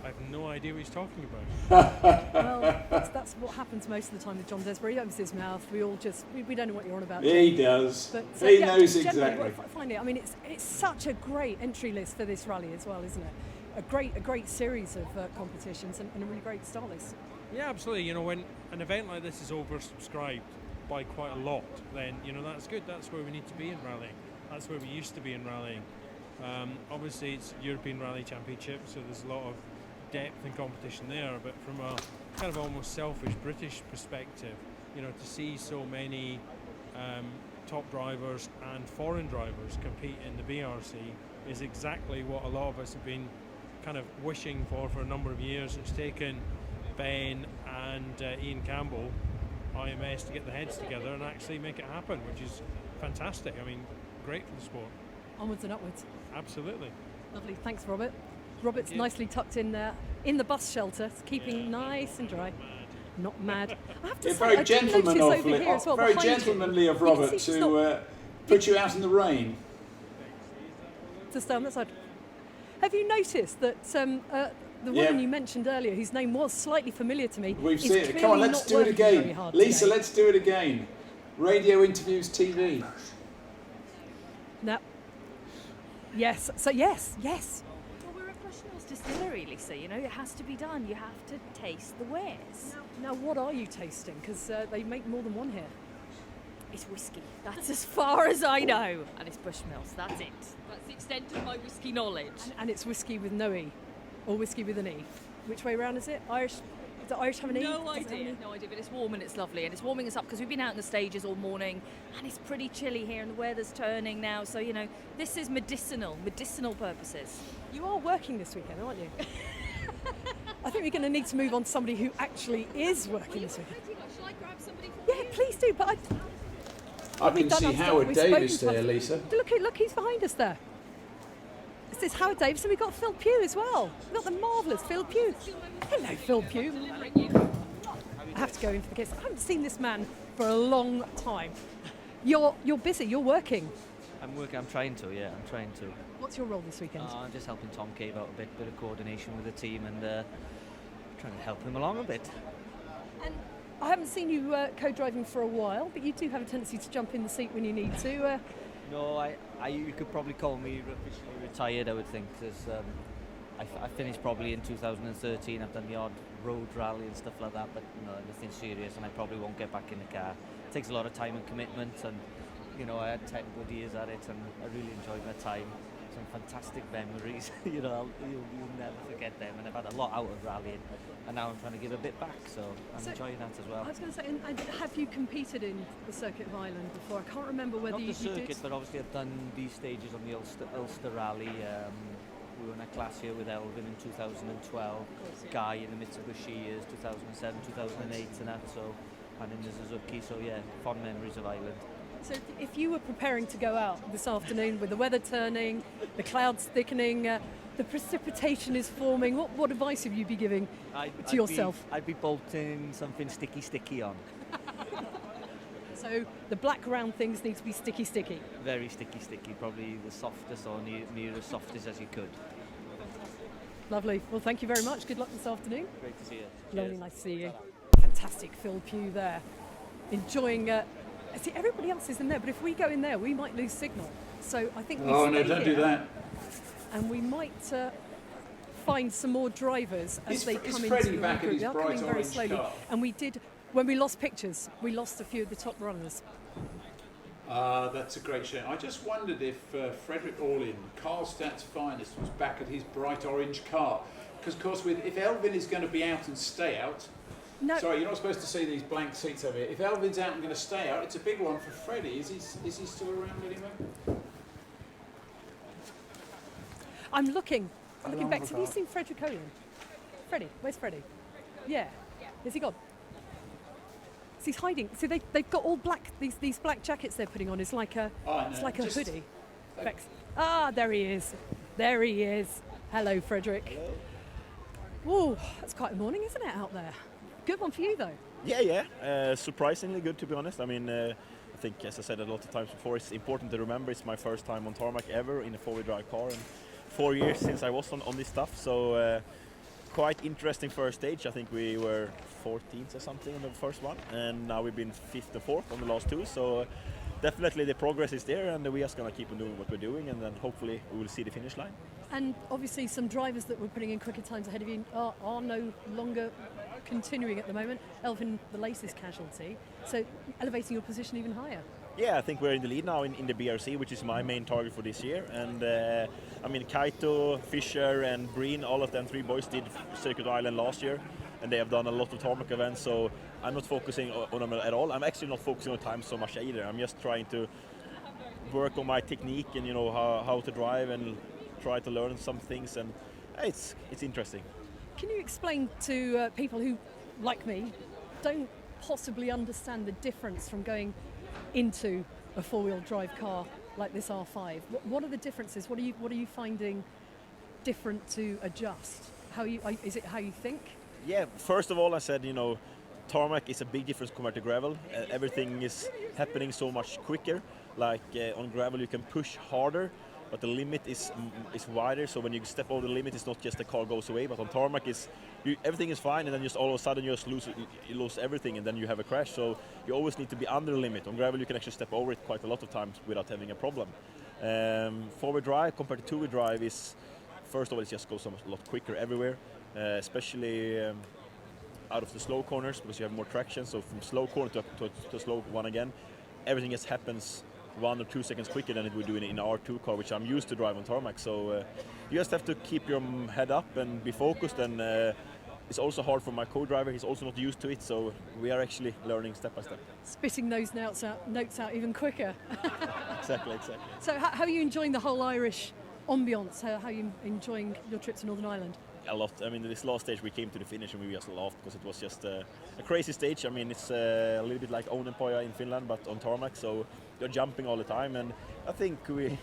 I have no idea what he's talking about. Well, that's what happens most of the time with John Desborough. He opens his mouth. We all just, we don't know what you're on about. He does. But, he knows exactly. Finally, I mean, it's such a great entry list for this rally as well, isn't it? A great series of competitions and a really great start list. Yeah, absolutely. When an event like this is oversubscribed by quite a lot, then that's good. That's where we need to be in rallying. That's where we used to be in rallying. Obviously, it's European Rally Championship, so there's a lot of depth and competition there. But from a kind of almost selfish British perspective, to see so many top drivers and foreign drivers compete in the BRC is exactly what a lot of us have been kind of wishing for a number of years. It's taken Ben and Ian Campbell, IMS, to get the heads together and actually make it happen, which is fantastic. I mean, great for the sport. Onwards and upwards. Absolutely. Lovely. Thanks, Robert. Robert's nicely tucked in there in the bus shelter, keeping nice and dry. Not mad. I have to say, very I did notice over here as well, very behind gentlemanly you, of Robert to put you out in the rain. To stay on that side. Have you noticed that the woman you mentioned earlier, whose name was slightly familiar to me, We've is seen it. Come on, let's do it again. Lisa, let's do it again. Radio interviews TV. No. Yes. So yes. Well, we're at Bushmills Distillery, Lisa. It has to be done. You have to taste the wares. Now, what are you tasting? Because they make more than one here. It's whiskey. That's as far as I know. And it's Bushmills. That's it. That's the extent of my whiskey knowledge. And it's whiskey with no E, or whiskey with an E. Which way round is it? Irish Does Irish have any? No idea, but it's warm and it's lovely, and it's warming us up because we've been out in the stages all morning, and it's pretty chilly here, and the weather's turning now. So this is medicinal purposes. You are working this weekend, aren't you? I think we're going to need to move on to somebody who actually is working this weekend. Shall I grab somebody from Yeah, please do. But I can see Howard Davis there, Lisa. Look, he's behind us there. This is Howard Davis, and we've got Phil Pugh as well. We've got the marvellous Phil Pugh. Hello, Phil Pugh. I have to go in for the kiss. I haven't seen this man for a long time. You're busy. You're working. I'm working. I'm trying to. What's your role this weekend? I'm just helping Tom Cave out a bit of coordination with the team and trying to help him along a bit. And I haven't seen you co-driving for a while, but you do have a tendency to jump in the seat when you need to. No, you could probably call me officially retired, I would think, because I finished probably in 2013. I've done the odd road rally and stuff like that, but nothing serious, and I probably won't get back in the car. It takes a lot of time and commitment, and I had 10 good years at it, and I really enjoyed my time. Some fantastic memories, you'll never forget them, and I've had a lot out of rallying, and now I'm trying to give a bit back, so I'm enjoying that as well. I was going to say, and have you competed in the Circuit of Ireland before? I can't remember whether Not you the circuit, did. but obviously I've done these stages on the Ulster Rally. We were in a class here with Elvin in 2012, Guy in the Mitsubishi years, 2007, 2008 and that, and in the Suzuki, so yeah, fond memories of Ireland. So if you were preparing to go out this afternoon with the weather turning, the clouds thickening, the precipitation is forming, what advice would you be giving to yourself? I'd be bolting something sticky on. So the black round things need to be sticky. Very sticky, probably the softest or near as softest as you could. Lovely. Well, thank you very much. Good luck this afternoon. Great to see you. Lovely, Cheers. nice to see you. Fantastic Phil Pugh there. Enjoying... see, everybody else is in there, but if we go in there, we might lose signal. So I think we don't do that. And we might find some more drivers as they come into Freddie the back group. at his They are bright coming very orange slowly. car? And we did, when we lost pictures, we lost a few of the top runners. That's a great shame. I just wondered if Frederick Orlin, Karlstadt's finest, was back at his bright orange car. Because, of course, if Elvin is going to be out and stay out, no. Sorry, you're not supposed to see these blank seats over here. If Elvin's out and going to stay out, it's a big one for Freddie. Is he still around anyway? I'm looking back. Have you seen Frederick Olin? Freddie, where's Freddie? Yeah. Is he gone? So he's hiding. So they've got all black. These black jackets they're putting on. It's like a hoodie. There he is. There he is. Hello, Frederick. Whoa, that's quite a morning, isn't it, out there? Good one for you, though. Yeah. Surprisingly good, to be honest. I mean, I think, as I said a lot of times before, it's important to remember it's my first time on tarmac ever in a four-wheel drive car, and 4 years since I was on this stuff. So quite interesting first stage. I think we were 14th or something on the first one, and now we've been 5th and 4th on the last two. So definitely the progress is there, and we are just going to keep on doing what we're doing, and then hopefully we will see the finish line. And obviously some drivers that were putting in quicker times ahead of you are no longer continuing at the moment. Elvin, the latest casualty, so elevating your position even higher. Yeah, I think we're in the lead now in the BRC, which is my main target for this year. And I mean, Kaito, Fischer and Breen, all of them three boys did Circuit Island last year, and they have done a lot of tarmac events, so I'm not focusing on them at all. I'm actually not focusing on time so much either. I'm just trying to work on my technique and how to drive and try to learn some things, and it's interesting. Can you explain to people who, like me, don't possibly understand the difference from going into a four-wheel drive car like this R5? What are the differences? What are you finding different to adjust? Is it how you think? Yeah, first of all, I said, tarmac is a big difference compared to gravel. Everything is happening so much quicker. Like on gravel you can push harder, but the limit is wider, so when you step over the limit, it's not just the car goes away, but on tarmac everything is fine, and then just all of a sudden you lose everything, and then you have a crash. So you always need to be under the limit. On gravel you can actually step over it quite a lot of times without having a problem. Four-wheel drive compared to two-wheel drive is, first of all, it just goes a lot quicker everywhere, especially out of the slow corners, because you have more traction. So from slow corner to slow one again, everything just happens 1 or 2 seconds quicker than it would do in an R2 car, which I'm used to drive on tarmac. So you just have to keep your head up and be focused, and it's also hard for my co-driver. He's also not used to it, so we are actually learning step by step. Spitting those notes out even quicker. Exactly. So how are you enjoying the whole Irish ambience? How are you enjoying your trip to Northern Ireland? A lot. I mean, this last stage we came to the finish and we just laughed because it was just a crazy stage. I mean, it's a little bit like Onnenpoja in Finland, but on tarmac, so you're jumping all the time, and I think we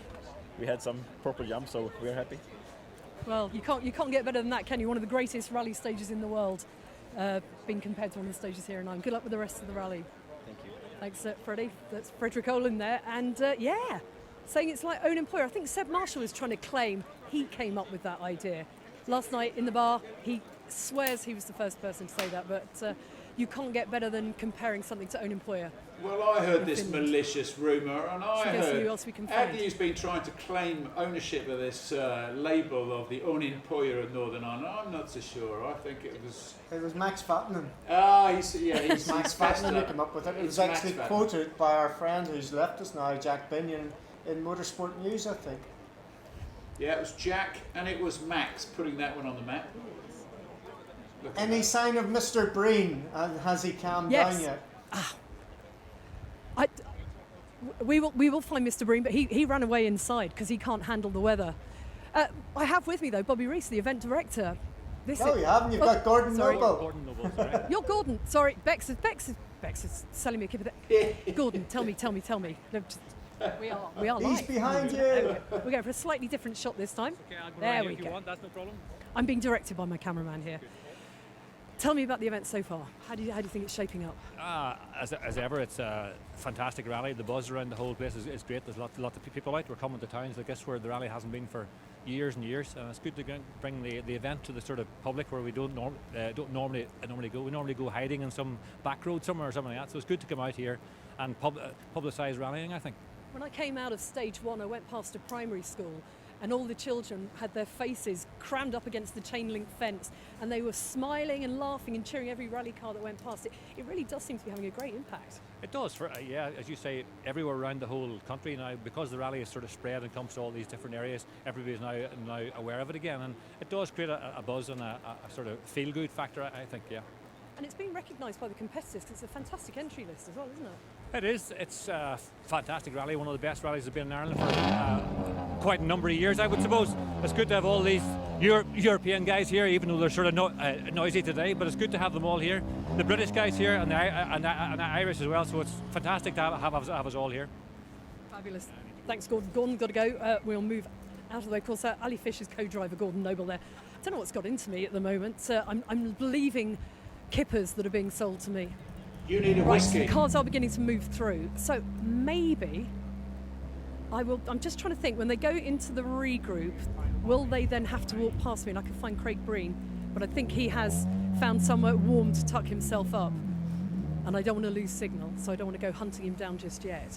had some proper jumps, so we're happy. Well, you can't get better than that, can you? One of the greatest rally stages in the world, being compared to one of the stages here in Ireland. Good luck with the rest of the rally. Thank you. Thanks, Freddie. That's Frederick Olin there, and saying it's like Onnenpoja. I think Seb Marshall is trying to claim he came up with that idea. Last night in the bar, he swears he was the first person to say that, but you can't get better than comparing something to Onnenpoja. Well, I heard this malicious rumour, and I heard who else we can find. Agnew's been trying to claim ownership of this label of the Onnenpoja of Northern Ireland. I'm not so sure. I think it was... It was Max Fattenham. He's Max Fattenham who came up with it. It was actually quoted by our friend who's left us now, Jack Binion, in Motorsport News, I think. Yeah, it was Jack and it was Max putting that one on the map. Any sign of Mr. Breen? Has he calmed down yet? We will find Mr. Breen, but he ran away inside because he can't handle the weather. I have with me though Bobby Rees, the event director. You haven't. You've got Gordon Noble. Gordon Noble, sorry. You're Gordon. Sorry, Bex is selling me a kip of that. Gordon, tell me. No, we are live. He's behind you. We're going for a slightly different shot this time. There we go. That's no problem. I'm being directed by my cameraman here. Tell me about the event so far. How do you think it's shaping up? As ever, it's a fantastic rally. The buzz around the whole place is great. There's lots of people out. We're coming to towns, I guess, where the rally hasn't been for years and years. And it's good to bring the event to the sort of public where we don't normally go. We normally go hiding in some back road somewhere or something like that. So it's good to come out here and publicise rallying, I think. When I came out of stage one, I went past a primary school and all the children had their faces crammed up against the chain link fence and they were smiling and laughing and cheering every rally car that went past. It really does seem to be having a great impact. It does, as you say, everywhere around the whole country now, because the rally is sort of spread and comes to all these different areas, everybody's now aware of it again, and it does create a buzz and a sort of feel-good factor, I think, yeah. And it's been recognised by the competitors because it's a fantastic entry list as well, isn't it? It is. It's a fantastic rally, one of the best rallies that's been in Ireland for quite a number of years, I would suppose. It's good to have all these European guys here, even though they're sort of noisy today, but it's good to have them all here. The British guys here and the Irish as well, so it's fantastic to have us all here. Fabulous. Thanks, Gordon. Gordon, got to go. We'll move out of the way. Of course, Ali Fisher's co-driver, Gordon Noble there. I don't know what's got into me at the moment. I'm believing kippers that are being sold to me. You need a whiskey. The cars are beginning to move through, so maybe I'm just trying to think, when they go into the regroup, will they then have to walk past me? And I can find Craig Breen, but I think he has found somewhere warm to tuck himself up, and I don't want to lose signal, so I don't want to go hunting him down just yet.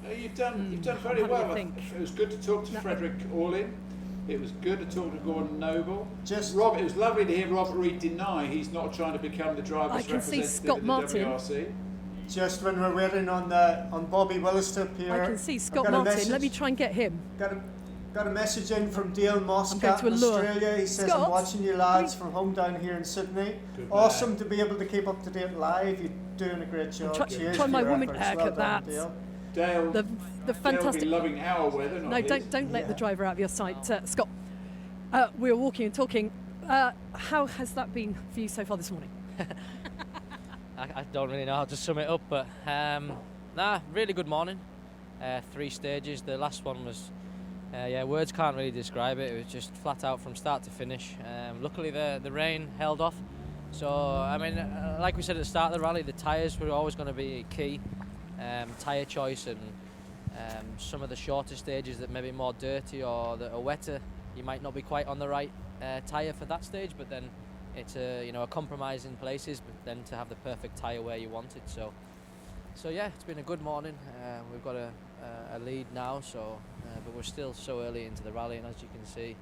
No, you've done very well. It was good to talk to Frederick Olin. It was good to talk to Gordon Noble. It was lovely to hear Robert Reed deny he's not trying to become the driver's representative of the WRC. Just when we're waiting on Bobby Willistop here. I can see Scott Martin. Let me try and get him. Got a message in from Dale Moscat in Australia. He says, Scott, I'm watching you lads from home down here in Sydney. Awesome to be able to keep up to date live. You're doing a great job. Cheers try my woman efforts. haircut, Well done, that. Dale, the fantastic. They'll be loving our weather, not his. Don't let the driver out of your sight, Scott. We were walking and talking. How has that been for you so far this morning? I don't really know how to sum it up, but really good morning. 3 stages. The last one was, words can't really describe it. It was just flat out from start to finish. Luckily, the rain held off. So, I mean, like we said at the start of the rally, the tyres were always going to be key. Tyre choice and some of the shorter stages that may be more dirty or that are wetter, you might not be quite on the right tyre for that stage, but then it's a compromise in places, but then to have the perfect tyre where you want it. So yeah, it's been a good morning. We've got a lead now, but we're still so early into the rally, and as you can see,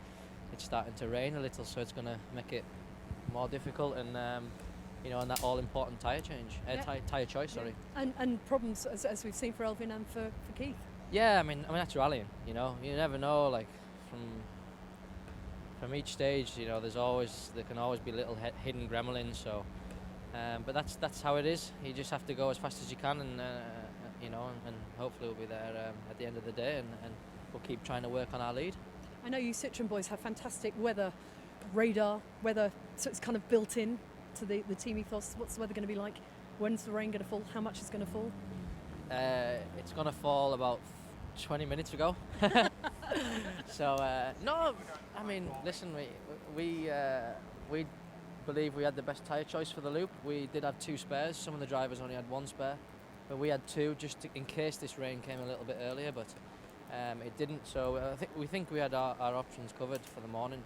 it's starting to rain a little, so it's going to make it more difficult and and that all-important tyre change, tyre choice, sorry. And problems as we've seen for Elvin and for Keith. Yeah, I mean that's rallying. You never know, like from each stage, you know, there can always be little hidden gremlins. So, but that's how it is. You just have to go as fast as you can, and you know, and hopefully we'll be there at the end of the day, and we'll keep trying to work on our lead. I know you Citroen boys have fantastic weather radar, so it's kind of built in to the team ethos. What's the weather going to be like? When's the rain going to fall? How much is going to fall? It's going to fall about 20 minutes ago. So no, I mean, listen, we believe we had the best tyre choice for the loop. We did have 2 spares. Some of the drivers only had 1 spare, but we had 2 just in case this rain came a little bit earlier. But it didn't. So we think we had our options covered for the morning.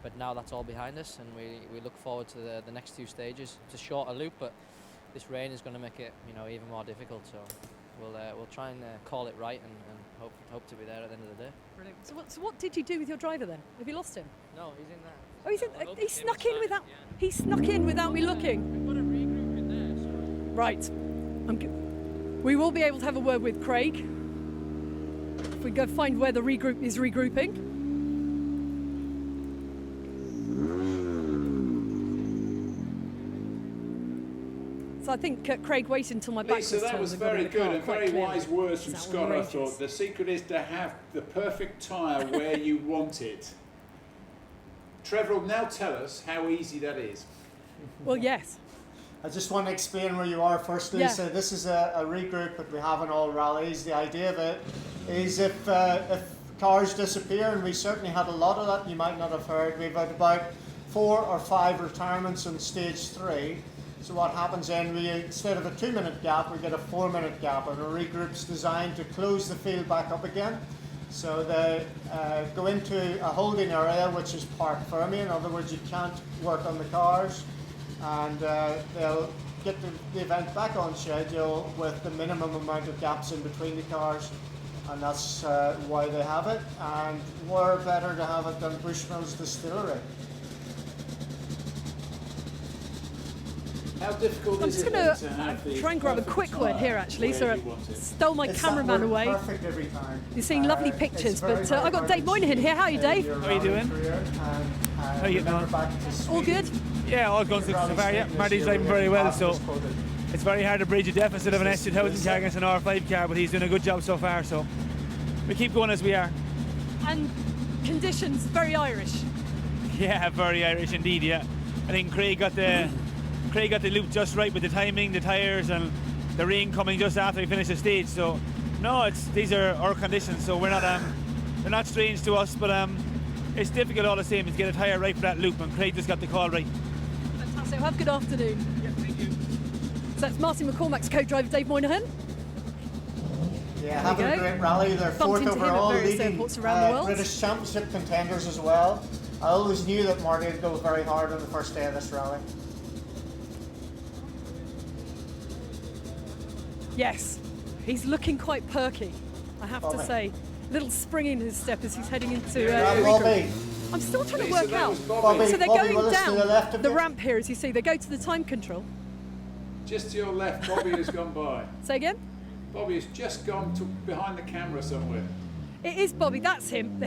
But now that's all behind us, and we look forward to the next 2 stages. It's a shorter loop, but this rain is going to make it, you know, even more difficult. So we'll try and call it right, and hope to be there at the end of the day. Brilliant. So what did you do with your driver then? Have you lost him? No, he's in there. Oh, he snuck in without. He snuck in without me looking. We've got a regroup in there. So. Right. We will be able to have a word with Craig if we go find where the regroup is regrouping. So I think Craig waited until my back was Lisa, turned. that was and got in very the good car and quite very clearly. wise words from Is that Scott, I outrageous? thought. The secret is to have the perfect tyre where you want it. Trevor, now tell us how easy that is. Well, yes. I just want to explain where you are first, Lisa. Yeah. This is a regroup that we have in all rallies. The idea of it is if cars disappear, and we certainly had a lot of that, you might not have heard, we've had about 4 or 5 retirements on stage 3. So what happens then, instead of a 2-minute gap, we get a 4-minute gap, and a regroup's designed to close the field back up again. So they go into a holding area, which is parked firmly. In other words, you can't work on the cars, and they'll get the event back on schedule with the minimum amount of gaps in between the cars, and that's why they have it. And we're better to have it than Bushmills Distillery. How difficult I'm is just it going to have the try and grab a perfect quick word tyre here, actually. where So you want it? stole my It's cameraman that we're away. perfect every time. You're seeing lovely pictures, but I've got Dave Moynihan here. How are you, Dave? How are you doing? How are you getting on? All good? Yeah, all going so far. Yeah, Marty's driving very well, so it's very hard to bridge a deficit of an S2000 car against an R5 car, but he's doing a good job so far. So we keep going as we are. And conditions very Irish. Yeah, very Irish indeed. Yeah, I think Craig got the loop just right with the timing, the tyres, and the rain coming just after we finished the stage. So no, these are our conditions. So we're not they're not strange to us, but it's difficult all the same to get a tyre right for that loop, and Craig just got the call right. Fantastic. Have a good afternoon. Yeah, thank you. So that's Martin McCormack's co-driver Dave Moynihan. Yeah, having a great rally. They're Bumped 4th into him at overall, various leading airports around the world. British Championship contenders as well. I always knew that Marty would go very hard on the first day of this rally. Yes, he's looking quite perky, I have to Bobby. say. Little spring in his step as he's heading into Bobby. I'm still trying to Lisa, work that out. was Bobby. So they're Bobby going Willis to down the left of the you. ramp here, as you see. They go to the time control. Just to your left, Bobby has gone by. Say again? Bobby has just gone to behind the camera somewhere. It is Bobby. That's him.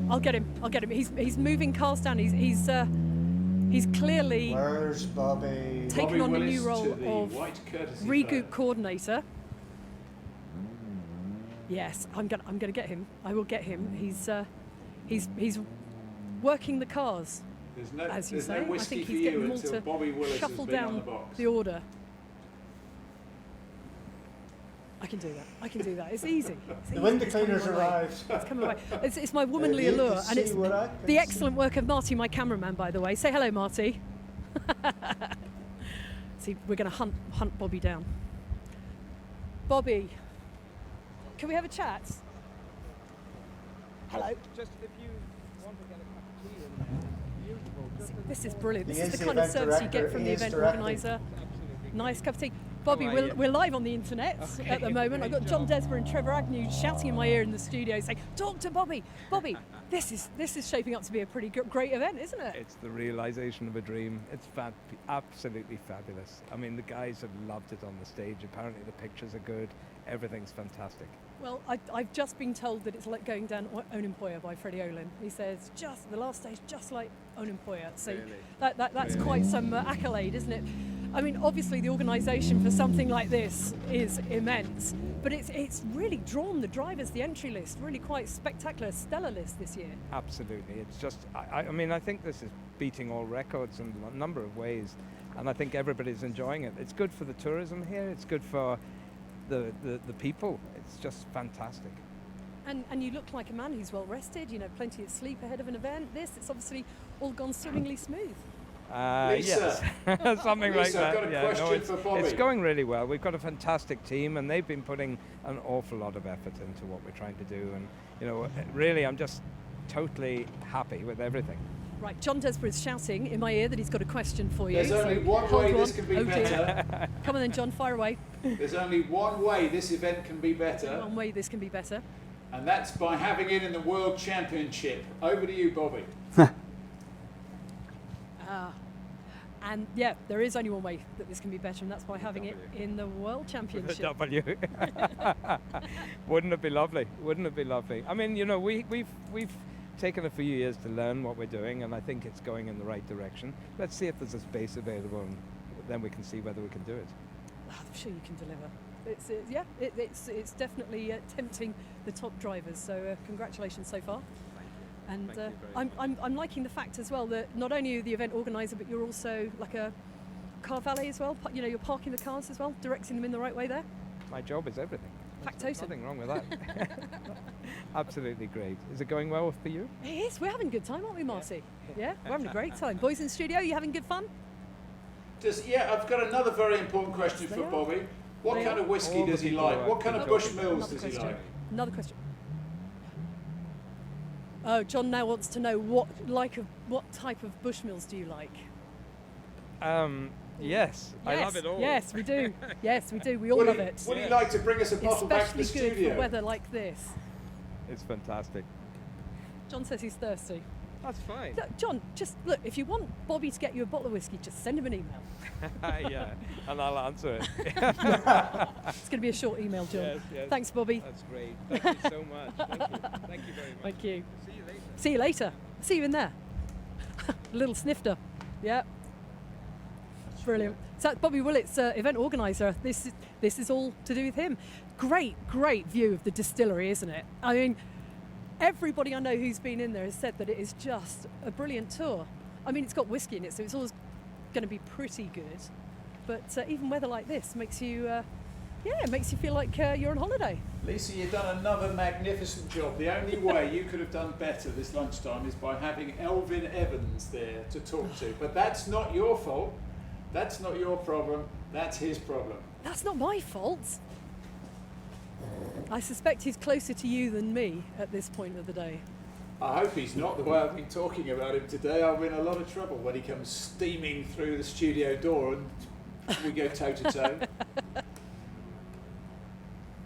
I'll get him. I'll get him. He's moving cars down. He's clearly Where's Bobby? taken Bobby on the Willis new role to the of white courtesy regroup flag. coordinator. Yes, I'm gonna get him. I will get him. He's working the cars, There's no, as you there's say. no I whiskey think for he's you getting them all until to Bobby Willis shuffle has been on down the box. the order. I can do that. It's easy. The window cleaners arrived. It's coming away. It's my womanly You allure, can and it's see what I the can excellent work of Marty, my cameraman, by the way. Say hello, Marty. See, we're going to hunt Bobby down. Bobby, can we have a chat? Hello. Just if you want to get a cup of tea in there, This is brilliant. This He is is the the kind of event service you director. get from He the is event directing. organizer. Nice cup of tea. Bobby, How are we're, you? we're live on the internet Okay, at the moment. I've got great John job. Desborough and Trevor Agnew shouting in my ear in the studio saying, talk to Bobby. Bobby, this is shaping up to be a pretty great event, isn't it? It's the realization of a dream. It's absolutely fabulous. I mean, the guys have loved it on the stage. Apparently the pictures are good. Everything's fantastic. Well, I've just been told that it's like going down Onimpoya by Freddie Olin. He says, just the last stage, just like Onimpoya. So Really? that's Really? quite some accolade, isn't it? I mean, obviously the organisation for something like this is immense, but it's really drawn the drivers, the entry list, really quite spectacular, stellar list this year. Absolutely. It's just, I mean, I think this is beating all records in a number of ways, and I think everybody's enjoying it. It's good for the tourism here. It's good for the people. It's just fantastic. And you look like a man who's well rested, you know, plenty of sleep ahead of an event. It's obviously all gone swimmingly smooth. Yes, something like Lisa, that. I've got a question for Bobby. It's going really well. We've got a fantastic team, and they've been putting an awful lot of effort into what we're trying to do. And you know, really, I'm just totally happy with everything. Right, John Desborough is shouting in my ear that he's got a question for you. There's only one hold way on. this can be Oh, dear. better. Come on then, John, fire away. There's only one way this event can be better, One way this can be better. and that's by having it in the World Championship. Over to you, Bobby. And yeah, there is only one way that this can be better, and that's by having it in the World Championship. W. Wouldn't it be lovely? Wouldn't it be lovely? I mean, you know, we've taken a few years to learn what we're doing, and I think it's going in the right direction. Let's see if there's a space available, and then we can see whether we can do it. I'm sure you can deliver. It's definitely tempting the top drivers. So congratulations so far. And I'm liking the fact as well that not only are you the event organizer, but you're also like a car valet as well. You know, you're parking the cars as well, directing them in the right way there. My job is everything. Factotum. There's nothing wrong with that. Absolutely great. Is it going well for you? It is. We're having a good time, aren't we, Marty? Yeah, we're having a great time. Boys in the studio, you having good fun? I've got another very important question They for are. Bobby. What They kind are. of whiskey All the does he people like? are What kind of talking. Bushmills Another does he question. like? Another question. Oh, John now wants to know what type of Bushmills do you like? Yes, I love it all. Yes, we do. Yes, we do. We all Would love he- it. would he like to bring us a bottle back to the Especially good studio? for weather like this. It's fantastic. John says he's thirsty. That's fine. Look, John, just look, if you want Bobby to get you a bottle of whiskey, just send him an email. Yeah, and I'll answer it. It's going to be a short email, John. Yes, yes. Thanks, Bobby. That's great. Thank you so much. Thank you. Thank you very much. Thank you. See you later. See you later. See you in there. A little snifter. Yeah. Brilliant. So Bobby Willett's event organizer. This is all to do with him. Great view of the distillery, isn't it? I mean, everybody I know who's been in there has said that it is just a brilliant tour. I mean, it's got whiskey in it, so it's always going to be pretty good. But even weather like this makes you, it makes you feel like you're on holiday. Lisa, you've done another magnificent job. The only way you could have done better this lunchtime is by having Elvin Evans there to talk to. But that's not your fault. That's not your problem. That's his problem. That's not my fault. I suspect he's closer to you than me at this point of the day. I hope he's not. The way I've been talking about him today, I'm in a lot of trouble when he comes steaming through the studio door and we go toe to toe.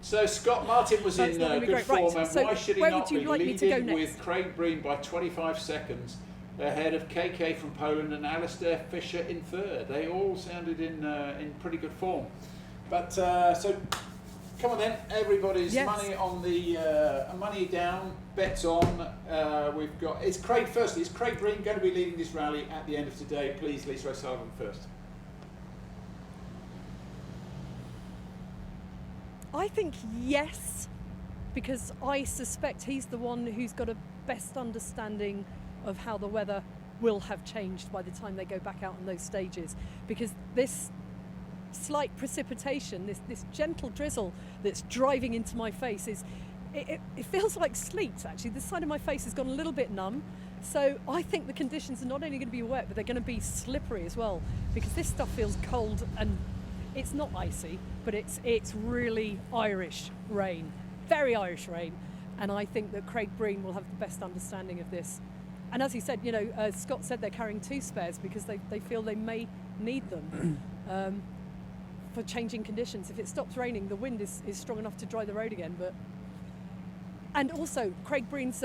So Scott Martin was That's in not gonna be good great. form, Right, and so why should he where not would you be like me to go leading next? with Craig Breen by 25 seconds ahead of KK from Poland and Alistair Fisher in third. They all sounded in pretty good form. But so come on then, everybody's Yes. money on the money down, bets on. We've got it's Craig firstly. Is Craig Breen going to be leading this rally at the end of today? Please, Lisa O'Sullivan first. I think yes, because I suspect he's the one who's got a best understanding of how the weather will have changed by the time they go back out on those stages. Because this slight precipitation, this gentle drizzle that's driving into my face it feels like sleet actually. This side of my face has gone a little bit numb. So I think the conditions are not only going to be wet, but they're going to be slippery as well, because this stuff feels cold and it's not icy, but it's really Irish rain, very Irish rain, and I think that Craig Breen will have the best understanding of this. And as he said, Scott said they're carrying two spares because they feel they may need them. for changing conditions. If it stops raining, the wind is strong enough to dry the road again. And also, Craig Breen's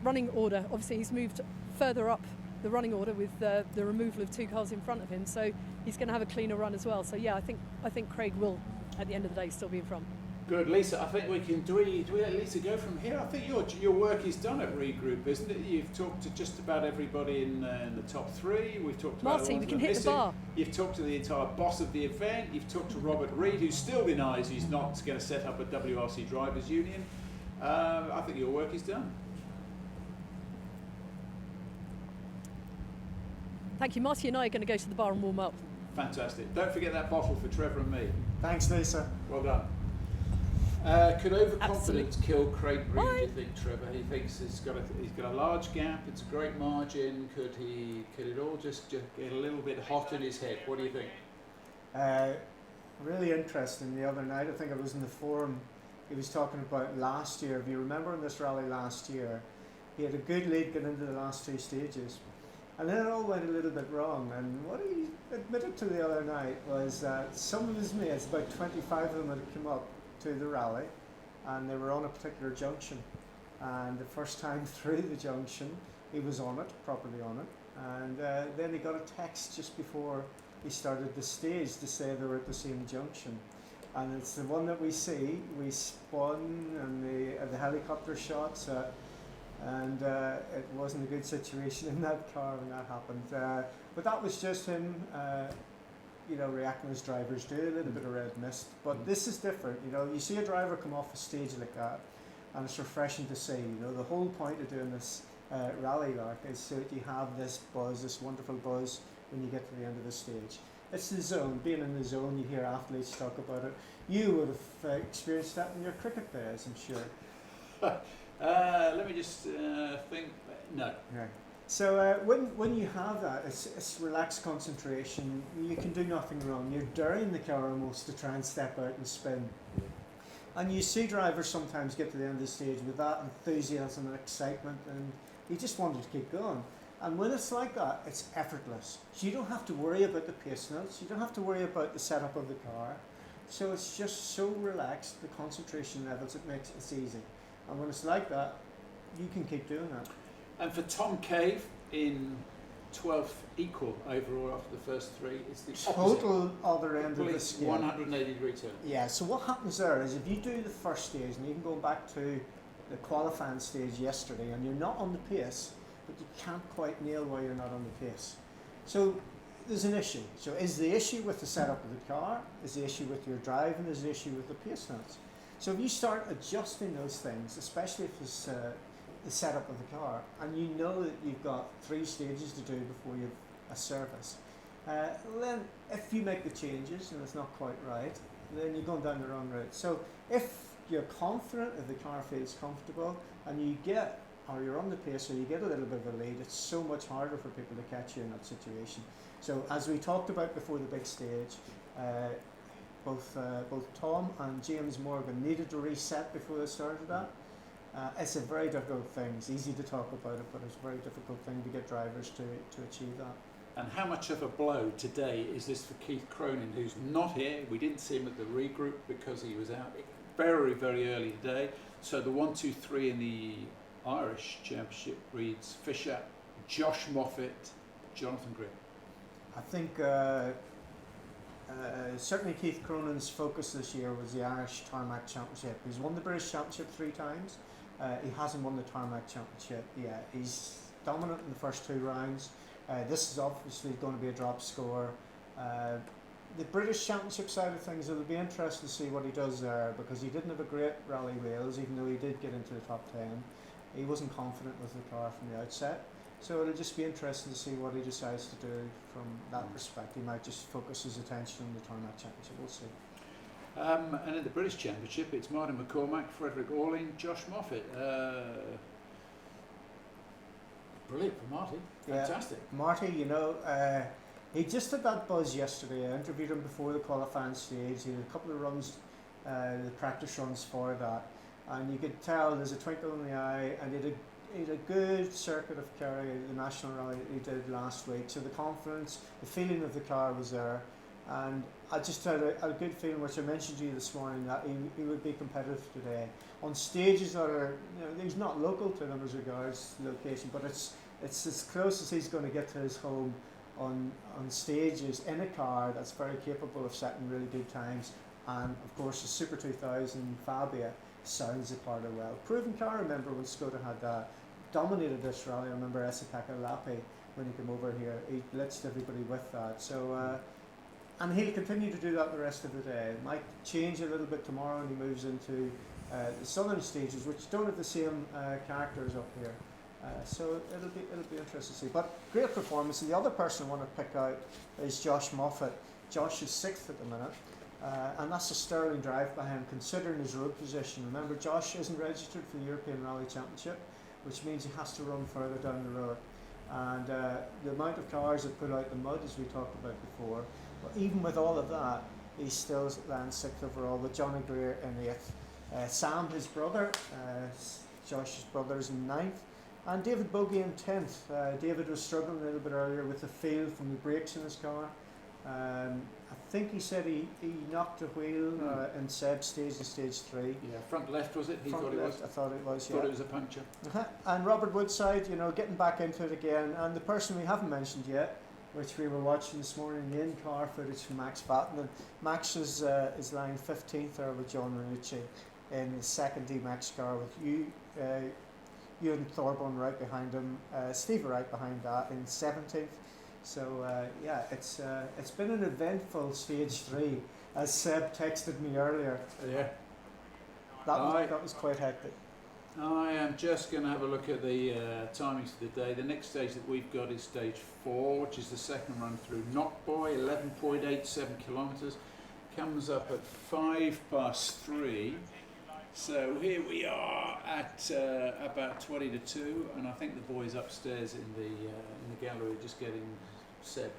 running order, obviously he's moved further up the running order with the removal of 2 cars in front of him, so he's going to have a cleaner run as well. So yeah, I think Craig will, at the end of the day, still be in front. Good, Lisa. I think we can. Do we let Lisa go from here? I think your work is done at Regroup, isn't it? You've talked to just about everybody in the top 3. We've talked about Marty, the ones we can that are hit the missing. bar. You've talked to the entire boss of the event. You've talked to Robert Reed, who still denies he's not going to set up a WRC drivers union. I think your work is done. Thank you. Marty and I are going to go to the bar and warm up. Fantastic. Don't forget that bottle for Trevor and me. Thanks, Lisa. Well done. Could overconfidence kill Craig Breen, do you think, Trevor? He thinks he's got a large gap, it's a great margin. Could it all just get a little bit hot in his head? What do you think? Really interesting. The other night, I think it was in the forum, he was talking about last year. If you remember in this rally last year, he had a good lead getting into the last 2 stages. And then it all went a little bit wrong. And what he admitted to the other night was that some of his mates, about 25 of them, had come up to the rally, and they were on a particular junction. And the first time through the junction, he was on it, properly on it. And then he got a text just before he started the stage to say they were at the same junction. And it's the one that we see. We spun and the helicopter shots. And it wasn't a good situation in that car when that happened. But that was just him, reacting as drivers do, a little bit of red mist. But this is different. You see a driver come off a stage like that, and it's refreshing to see. The whole point of doing this rally lark is so that you have this buzz, this wonderful buzz, when you get to the end of the stage. It's the zone. Being in the zone, you hear athletes talk about it. You would have experienced that in your cricket days, I'm sure. Let me just think. No. Right. So when you have that, it's relaxed concentration. You can do nothing wrong. You're daring the car almost to try and step out and spin. And you see drivers sometimes get to the end of the stage with that enthusiasm and excitement, and you just wanted to keep going. And when it's like that, it's effortless. So you don't have to worry about the pace notes. You don't have to worry about the setup of the car. So it's just so relaxed, the concentration levels, it makes it easy. And when it's like that, you can keep doing that. And for Tom Cave in 12th equal overall after the first 3, it's the total other end of the complete scale. 180-degree turn. Yeah, so what happens there is if you do the first stage, and even going back to the qualifying stage yesterday, and you're not on the pace, but you can't quite nail why you're not on the pace. So there's an issue. So is the issue with the setup of the car? Is the issue with your drive? And is the issue with the pace notes? So if you start adjusting those things, especially if it's the setup of the car, and you know that you've got 3 stages to do before you have a service, then if you make the changes and it's not quite right, then you're going down the wrong route. So if you're confident, if the car feels comfortable, and you're on the pace, or you get a little bit of a lead, it's so much harder for people to catch you in that situation. So as we talked about before the big stage, both Tom and James Morgan needed to reset before they started that. It's a very difficult thing. It's easy to talk about it, but it's a very difficult thing to get drivers to achieve that. And how much of a blow today is this for Keith Cronin, who's not here? We didn't see him at the regroup because he was out very, very early today. So the 1, 2, 3 in the Irish Championship reads Fisher, Josh Moffat, Jonathan Green. I think certainly Keith Cronin's focus this year was the Irish Tarmac Championship. He's won the British Championship 3 times. He hasn't won the Tarmac Championship yet. He's dominant in the first 2 rounds. This is obviously going to be a drop score. The British Championship side of things, it'll be interesting to see what he does there, because he didn't have a great Rally Wales, even though he did get into the top 10. He wasn't confident with the car from the outset. So it'll just be interesting to see what he decides to do from that perspective. He might just focus his attention on the Tarmac Championship. We'll see. And in the British Championship, it's Martin McCormack, Frederick Orling, Josh Moffat. Brilliant for Marty. Fantastic. Yeah, Marty, he just had that buzz yesterday. I interviewed him before the qualifying stage. He had a couple of runs, the practice runs for that. And you could tell there's a twinkle in the eye, and he had a good circuit of Kerry, the national rally that he did last week. So the confidence, the feeling of the car was there. And I just had a good feeling, which I mentioned to you this morning, that he would be competitive today on stages that are, he's not local to them as regards location, but it's as close as he's going to get to his home on stages in a car that's very capable of setting really good times. And of course the Super 2000 Fabia sounds the part of well. Proven car, remember when Skoda had dominated this rally. I remember Esataka Lapi when he came over here, he blitzed everybody with that. So and he'll continue to do that the rest of the day. It might change a little bit tomorrow when he moves into the southern stages, which don't have the same characters up here. So it'll be interesting to see. But great performance. And the other person I want to pick out is Josh Moffat. Josh is 6th at the minute, and that's a sterling drive by him, considering his road position. Remember, Josh isn't registered for the European Rally Championship, which means he has to run further down the road. And the amount of cars that put out the mud, as we talked about before, but even with all of that, he still lands 6th overall, with Johnny Greer in 8th. Sam, his brother, Josh's brother, is in 9th. And David Bogie in 10th. David was struggling a little bit earlier with the feel from the brakes in his car. I think he said he knocked a wheel in Seb's stage in stage 3. Yeah, front left was it? He front thought left, it was. I thought it was, yeah. Thought it was a puncture. And Robert Woodside, getting back into it again. And the person we haven't mentioned yet, which we were watching this morning, the in-car footage from Max Batten. And Max is lying 15th there with John Ranucci in his second D-Max car with Ewan Thorburn right behind him, Steve right behind that in 17th. So it's been an eventful stage 3, as Seb texted me earlier. Yeah. That was quite hectic. I am just going to have a look at the timings for the day. The next stage that we've got is stage 4, which is the second run through Knockboy, 11.87 kilometres. Comes up at 3:05. So here we are at about 20 to 2, and I think the boys upstairs in the gallery are just getting Seb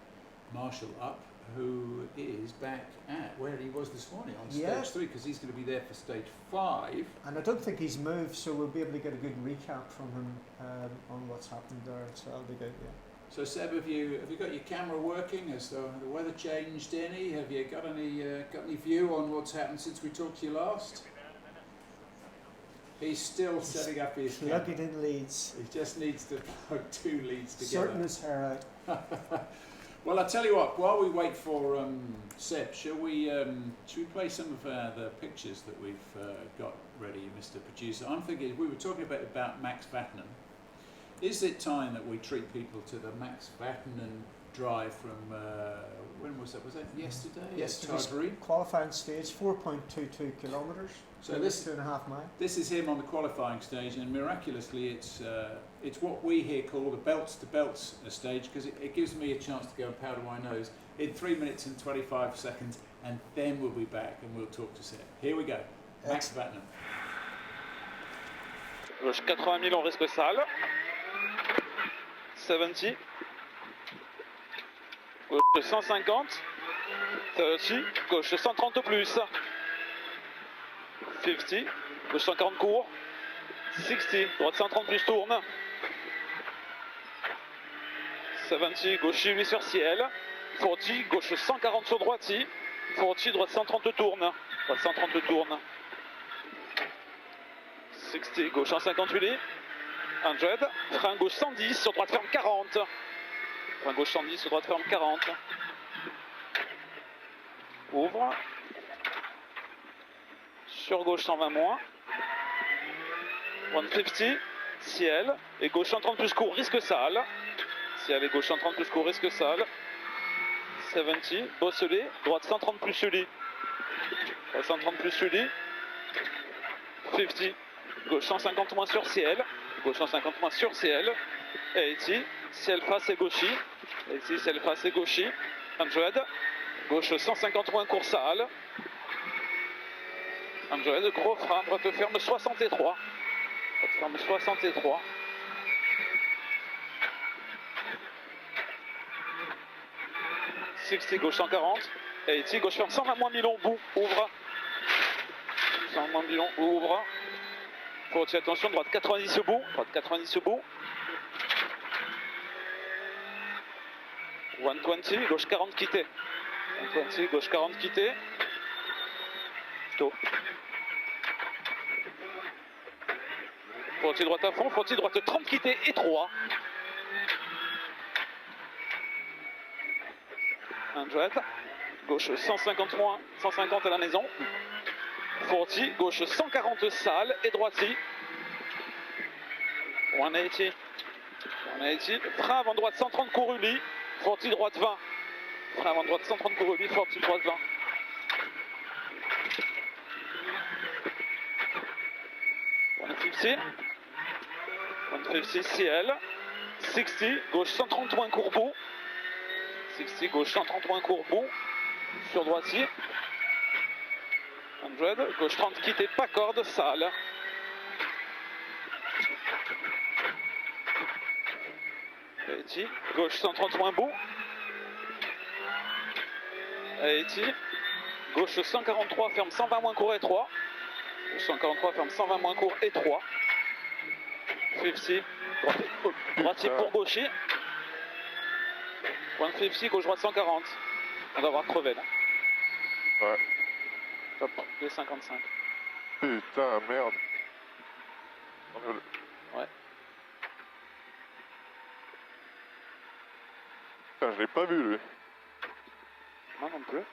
Marshall up, who is back at where he was this morning on stage 3, because he's going to be there for stage 5. And I don't think he's moved, so we'll be able to get a good recap from him on what's happened there. So that'll be good. Yeah. So Seb, have you got your camera working? Has the weather changed any? Have you got any view on what's happened since we talked to you last? He's still setting up his camera. Plugging in leads. He just needs to plug 2 leads together. Sorting his hair out. Well, I'll tell you what, while we wait for Seb, should we play some of the pictures that we've got ready, Mr. Producer? I'm thinking, we were talking about Max Vatanen. Is it time that we treat people to the Max Vatanen drive from, when was that? Was that yesterday? Yesterday's qualifying stage, 4.22 kilometres. So this 2.5 miles. This is him on the qualifying stage, and miraculously, it's what we here call the belts to belts stage, because it gives me a chance to go and powder my nose in 3 minutes and 25 seconds, and then we'll be back and we'll talk to Seb. Here we go. Max Vatanen. Gauche 80 000 en risque sale. 70. Gauche 150. 30. Gauche 130 plus. 50. Gauche 140 court. 60. Droite 130 plus tourne. 70. Gauche 8 sur ciel. 40. Gauche 140 sur droite. 40. Droite 130 tourne. Droite 130 tourne. 60, gauche 158, 100, frein gauche 110, sur droite ferme 40, frein gauche 110, sur droite ferme 40, ouvre, sur gauche 120 moins, 150, ciel, et gauche 130 plus court, risque sale, ciel et gauche 130 plus court, risque sale, 70, bosselé, droite 130 plus sully, droite 130 plus sully, 50, gauche 150 moins sur ciel, gauche 150 moins sur ciel, 80, ciel face et gauchy, 80, ciel face et gauchy, 100, gauche 150 moins court sale, 100, gros frein, droite ferme 63, droite ferme 63, 60, gauche 140, 80, gauche ferme 120 moins milon, bout, ouvre, 120 moins milon, ouvre, faut retirer attention, droite 90 au bout, droite 90 au bout. 120, gauche 40 quitté. 20, gauche 40 quitté. Tôt. Frontier droite à fond, frontier droite 30 quitté et 3. 100, gauche 150 moins, 150 à la maison. 40, gauche 140 sale et droiti. 180. 180, frein avant droite 130 couru lit, 40 droite 20. Frein avant droite 130 couru lit, 40 droite 20. 150. 150 CL. 60, gauche 131 courbou. 60, gauche 131 courbou. Sur droitier. 100, gauche 30 quitté, pas corde, sale. 80, gauche 131 bout. 80, gauche 143, ferme 120 moins court et 3. Gauche 143, ferme 120 moins court et 3. 50, droitier pour gaucher. 150, gauche droite 140. On va voir Trevot là. Ouais. Top, les 55. Putain, merde. Ouais. Putain, je l'ai pas vu, lui. Moi non plus.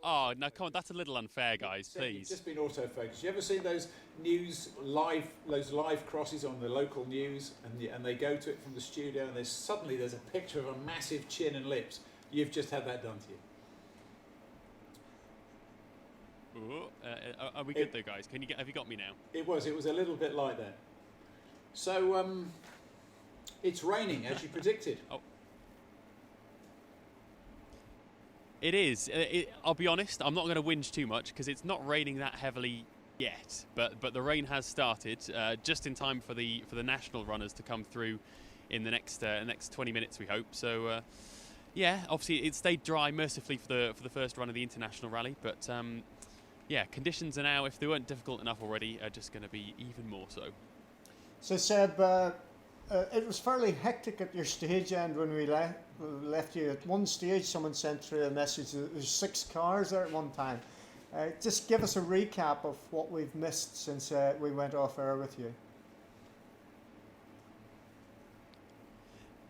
Oh, no, come on, that's a little unfair, guys, Seb, you've please. just been autofocused. You ever seen those live crosses on the local news, and they go to it from the studio, and there's a picture of a massive chin and lips. You've just had that done to you. Ooh, are we good though, guys? Have you got me now? It was a little bit like that. So, it's raining, as you predicted. Oh. It is. I'll be honest, I'm not going to whinge too much because it's not raining that heavily yet. But the rain has started just in time for the national runners to come through in the next 20 minutes, we hope. So, yeah, obviously it stayed dry mercifully for the first run of the international rally. But yeah, conditions are now, if they weren't difficult enough already, are just going to be even more so. So Seb, it was fairly hectic at your stage end when we left you. At one stage, someone sent through a message that there's 6 cars there at one time. Just give us a recap of what we've missed since we went off air with you.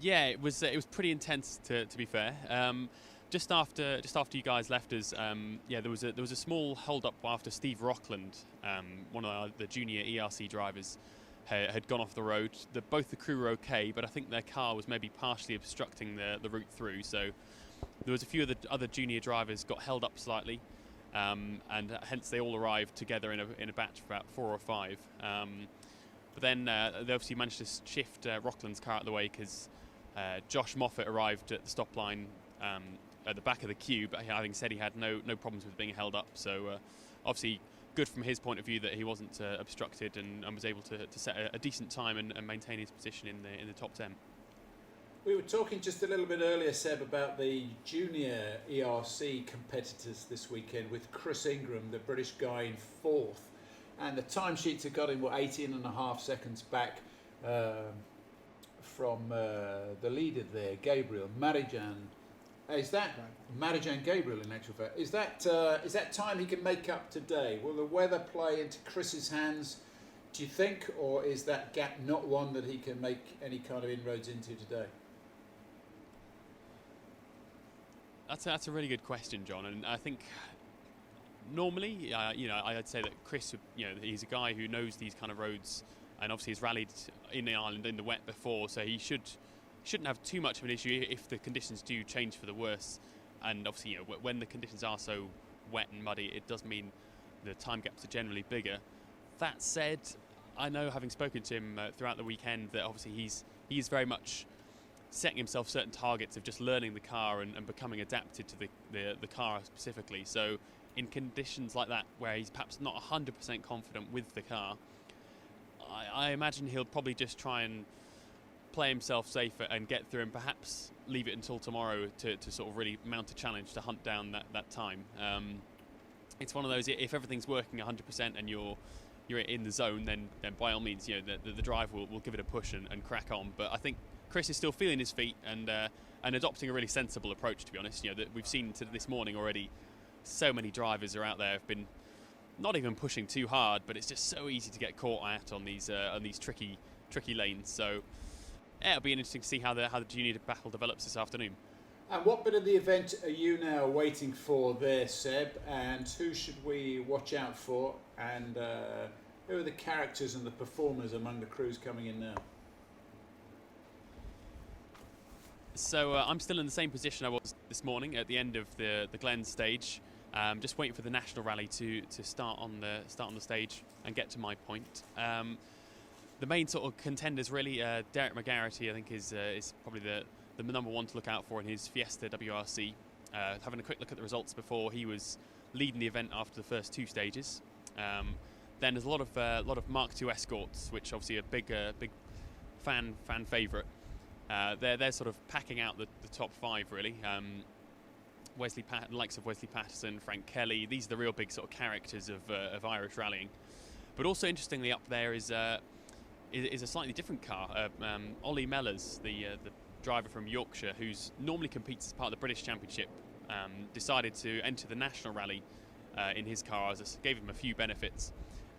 Yeah, it was pretty intense to be fair. Just after you guys left us, yeah, there was a small hold up after Steve Rockland, one of the junior ERC drivers, had gone off the road. Both the crew were okay, but I think their car was maybe partially obstructing the route through. So there was a few of the other junior drivers got held up slightly, and hence they all arrived together in a batch of about 4 or 5. But then they obviously managed to shift Rockland's car out of the way because Josh Moffat arrived at the stop line at the back of the queue, but I think said he had no problems with being held up. So obviously good from his point of view that he wasn't obstructed and was able to set a decent time and maintain his position in the top 10. We were talking just a little bit earlier, Seb, about the junior ERC competitors this weekend with Chris Ingram, the British guy, in 4th. And the timesheets have got him 18.5 seconds back from the leader there, Gabriel Marijan. Is that Marijan Gabriel, in actual fact? Is that time he can make up today? Will the weather play into Chris's hands, do you think, or is that gap not one that he can make any kind of inroads into today? That's a really good question, John, and I think normally, I'd say that Chris, he's a guy who knows these kind of roads, and obviously has rallied in the Ireland in the wet before, so he shouldn't have too much of an issue if the conditions do change for the worse. And obviously, when the conditions are so wet and muddy, it does mean the time gaps are generally bigger. That said, I know, having spoken to him throughout the weekend, that obviously he's very much setting himself certain targets of just learning the car and becoming adapted to the car specifically. So in conditions like that, where he's perhaps not 100% confident with the car, I imagine he'll probably just try and play himself safer and get through, and perhaps leave it until tomorrow to sort of really mount a challenge to hunt down that time. It's one of those, if everything's working 100% and you're in the zone, then by all means, the driver will give it a push and crack on. But I think Chris is still feeling his feet and adopting a really sensible approach, to be honest. That we've seen this morning already, so many drivers are out there have been not even pushing too hard, but it's just so easy to get caught out on these tricky lanes. So yeah, it'll be interesting to see how the junior battle develops this afternoon. And what bit of the event are you now waiting for there, Seb? And who should we watch out for? And who are the characters and the performers among the crews coming in now? So I'm still in the same position I was this morning at the end of the Glen stage. Just waiting for the national rally to start on the stage and get to my point. The main sort of contenders really, Derek McGarity, I think is probably the number one to look out for in his Fiesta WRC. Having a quick look at the results before, he was leading the event after the first 2 stages. Then there's a lot of Mark II escorts, which obviously are big fan favourite. They're sort of packing out the top 5 really. The likes of Wesley Patterson, Frank Kelly, these are the real big sort of characters of Irish rallying. But also interestingly up there is a slightly different car. Ollie Mellors, the driver from Yorkshire, who's normally competes as part of the British Championship, decided to enter the national rally in his car. As gave him a few benefits,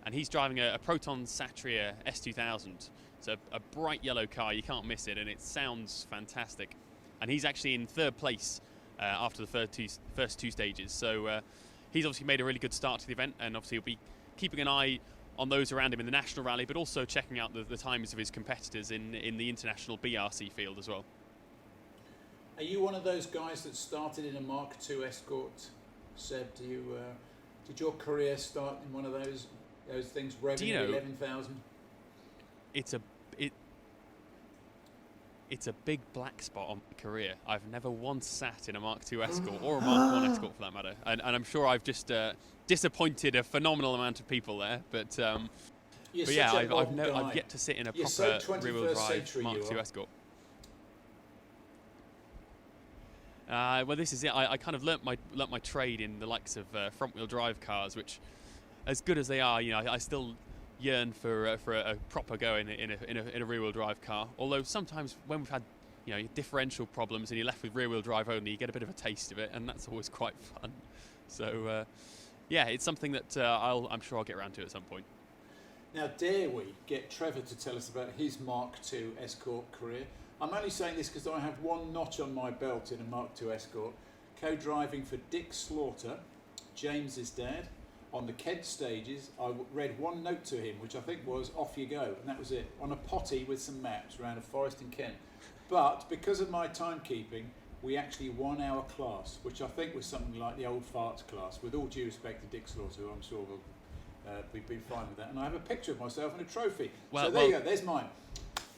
and he's driving a Proton Satria S2000. It's a bright yellow car, you can't miss it, and it sounds fantastic. And he's actually in 3rd place after the first two stages. So he's obviously made a really good start to the event, and obviously he'll be keeping an eye on those around him in the national rally, but also checking out the times of his competitors in the international BRC field as well. Are you one of those guys that started in a Mark II Escort? Seb, did your career start in one of those things, revenue 11,000? It's a big black spot on my career. I've never once sat in a Mark II Escort or a Mark I Escort for that matter, and I'm sure I've just disappointed a phenomenal amount of people there. But yeah, I've yet to sit in a proper rear-wheel drive Mark II Escort. Well, this is it. I kind of learnt my trade in the likes of front-wheel drive cars, which, as good as they are, I still yearn for a proper go in a rear-wheel drive car. Although sometimes when we've had differential problems and you're left with rear-wheel drive only, you get a bit of a taste of it, and that's always quite fun. So yeah, it's something that I'm sure I'll get around to at some point. Now, dare we get Trevor to tell us about his Mark II Escort career? I'm only saying this because I have one notch on my belt in a Mark II Escort, co-driving for Dick Slaughter, James's dad. On the Ked stages, I read one note to him, which I think was, off you go, and that was it, on a potty with some maps around a forest in Kent. But because of my timekeeping, we actually won our class, which I think was something like the old farts class, with all due respect to Dick Slaughter, who I'm sure will be fine with that. And I have a picture of myself and a trophy. So there you go, there's mine.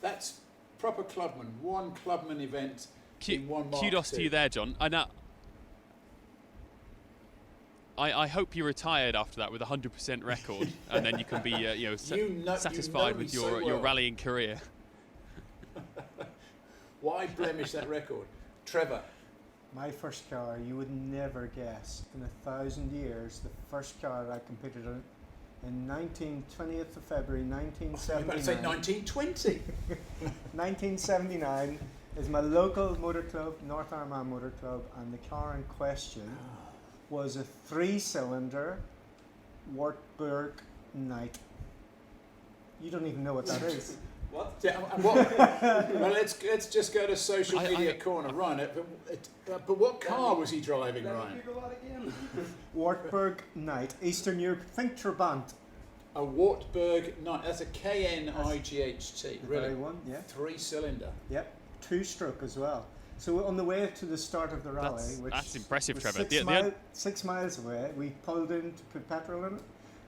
That's proper clubman, one clubman event in one Mark Kudos II. to you there, John. I hope you retired after that with a 100% record, and then you can be satisfied with your rallying career. Why blemish that record? Trevor. My first car, you would never guess, in 1,000 years, the first car I competed on in 20th of February 1979. I was about to say 1920. 1979 is my local motor club, North Armagh Motor Club, and the car in question was a 3-cylinder Wartburg Knight. You don't even know what that is. What? Yeah, well, let's just go to social media corner, Ryan. But what car was he driving, Ryan? Wartburg Knight, Eastern Europe. Think Trevot. A Wartburg Knight. That's a KNIGHT. Really? Very one, yeah. 3-cylinder. Yep. 2-stroke as well. So on the way to the start of the rally, that's impressive, was Trevor. 6 miles away, we pulled in to put petrol in it,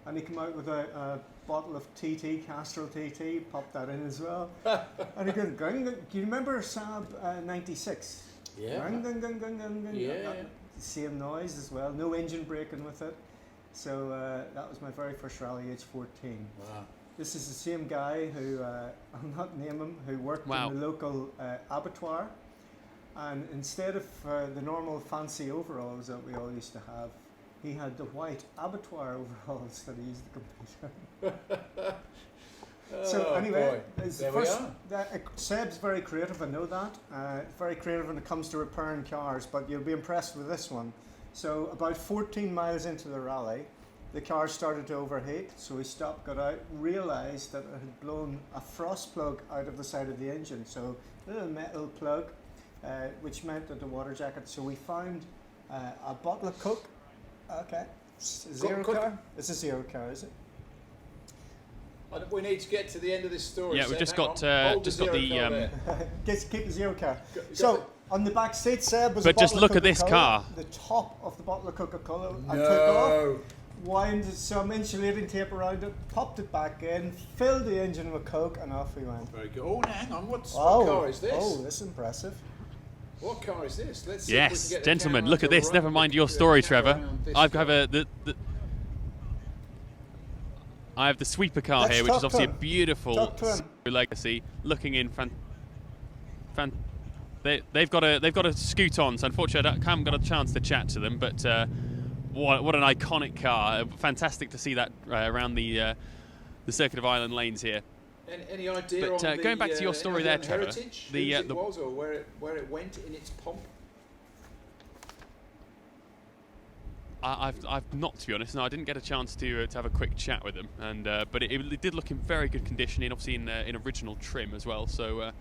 and he came out with a bottle of TT, Castrol TT, popped that in as well. And he goes, do you remember Saab 96? Yeah. Yeah. Same noise as well, no engine braking with it. So that was my very first rally, age 14. Wow. This is the same guy who, I'll not name him, who worked in the local abattoir. And instead of the normal fancy overalls that we all used to have, he had the white abattoir overalls that he used to compete in. So anyway, Seb's very creative, I know that. Very creative when it comes to repairing cars, but you'll be impressed with this one. So about 14 miles into the rally, the car started to overheat, so we stopped, got out, realised that it had blown a frost plug out of the side of the engine. So a little metal plug, which meant that the water jacket. So we found a bottle of Coke. Okay, zero car. It's a zero car, is it? We need to get to the end of this story. Yeah, Seb. we've just Hang got on. the. Keep the zero car. So on the back seat, Seb was. But a just bottle look of at this car. The top of the bottle of Coca-Cola. No. I took off, wound some insulating tape around it, popped it back in, filled the engine with Coke, and off we went. Very good. Oh, hang on. What car is this? Oh, this is impressive. What car is this? Let's see Yes, if we can get gentlemen, the look at this. camera Never mind your story, Trevor. around I have the sweeper car Let's here, which is talk obviously to a him. beautiful Talk to him. legacy. Looking in, they've got a scoot on, so unfortunately I haven't got a chance to chat to them. But what an iconic car! Fantastic to see that around the Circuit of Ireland lanes here. Any idea But on going back to your story there, Trevor, heritage, the whose it was or where it went in its pomp? I've not, to be honest. No, I didn't get a chance to have a quick chat with them, and but it did look in very good condition, and obviously in original trim as well. So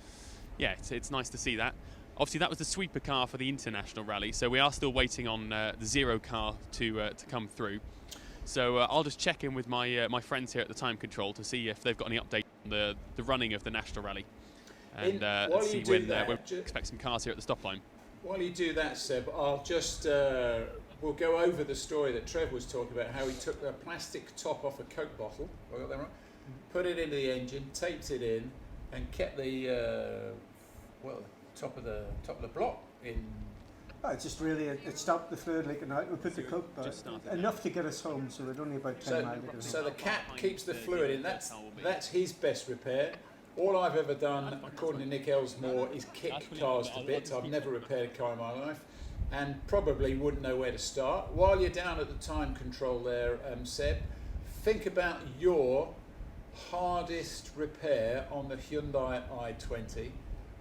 yeah, it's nice to see that. obviously that was the sweeper car for the International Rally, so we are still waiting on the Zero car to come through. So I'll just check in with my friends here at the time control to see if they've got any update on the running of the National Rally, and see when we expect some cars here at the stop line. While you do that, Seb, I'll just we'll go over the story that Trev was talking about, how he took the plastic top off a Coke bottle, I got that right, put it into the engine, taped it in, and kept the top of the block in. Oh, it just really it stopped the fluid leaking out. We put the Coke back, enough to get us home, so we're only about 10 miles. So the cap keeps the fluid in. That's his best repair. All I've ever done, according to Nick Elsmore, is kick cars to bits. I've never repaired a car in my life, and probably wouldn't know where to start. While you're down at the time control there, Seb, think about your hardest repair on the Hyundai i20.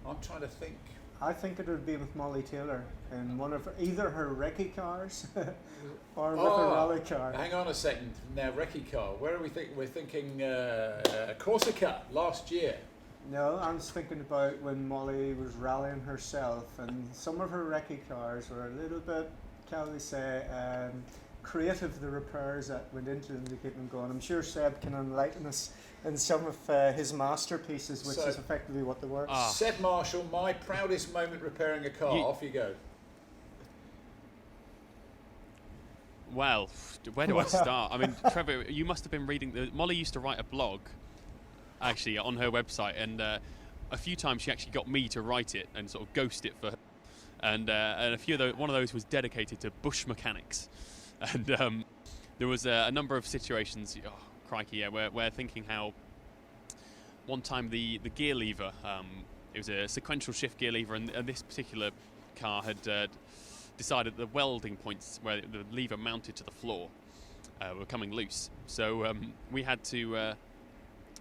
I'm trying to think. I think it would be with Molly Taylor in one of either her recce cars or with a rally car. Hang on a second. Now, recce car. Where are we thinking? We're thinking Corsica last year. No, I was thinking about when Molly was rallying herself, and some of her recce cars were a little bit, how do they say, creative, the repairs that went into them to keep them going. I'm sure Seb can enlighten us in some of his masterpieces, which is effectively what they were. Seb Marshall, my proudest moment repairing a car. Off you go. Well, where do I start? I mean, Trevor, you must have been reading. Molly used to write a blog, actually, on her website, and a few times she actually got me to write it and sort of ghost it for her. And a few of those, one of those was dedicated to bush mechanics. And there was a number of situations, crikey, yeah, where thinking how one time the gear lever, it was a sequential shift gear lever, and this particular car had decided the welding points where the lever mounted to the floor were coming loose. So we had to,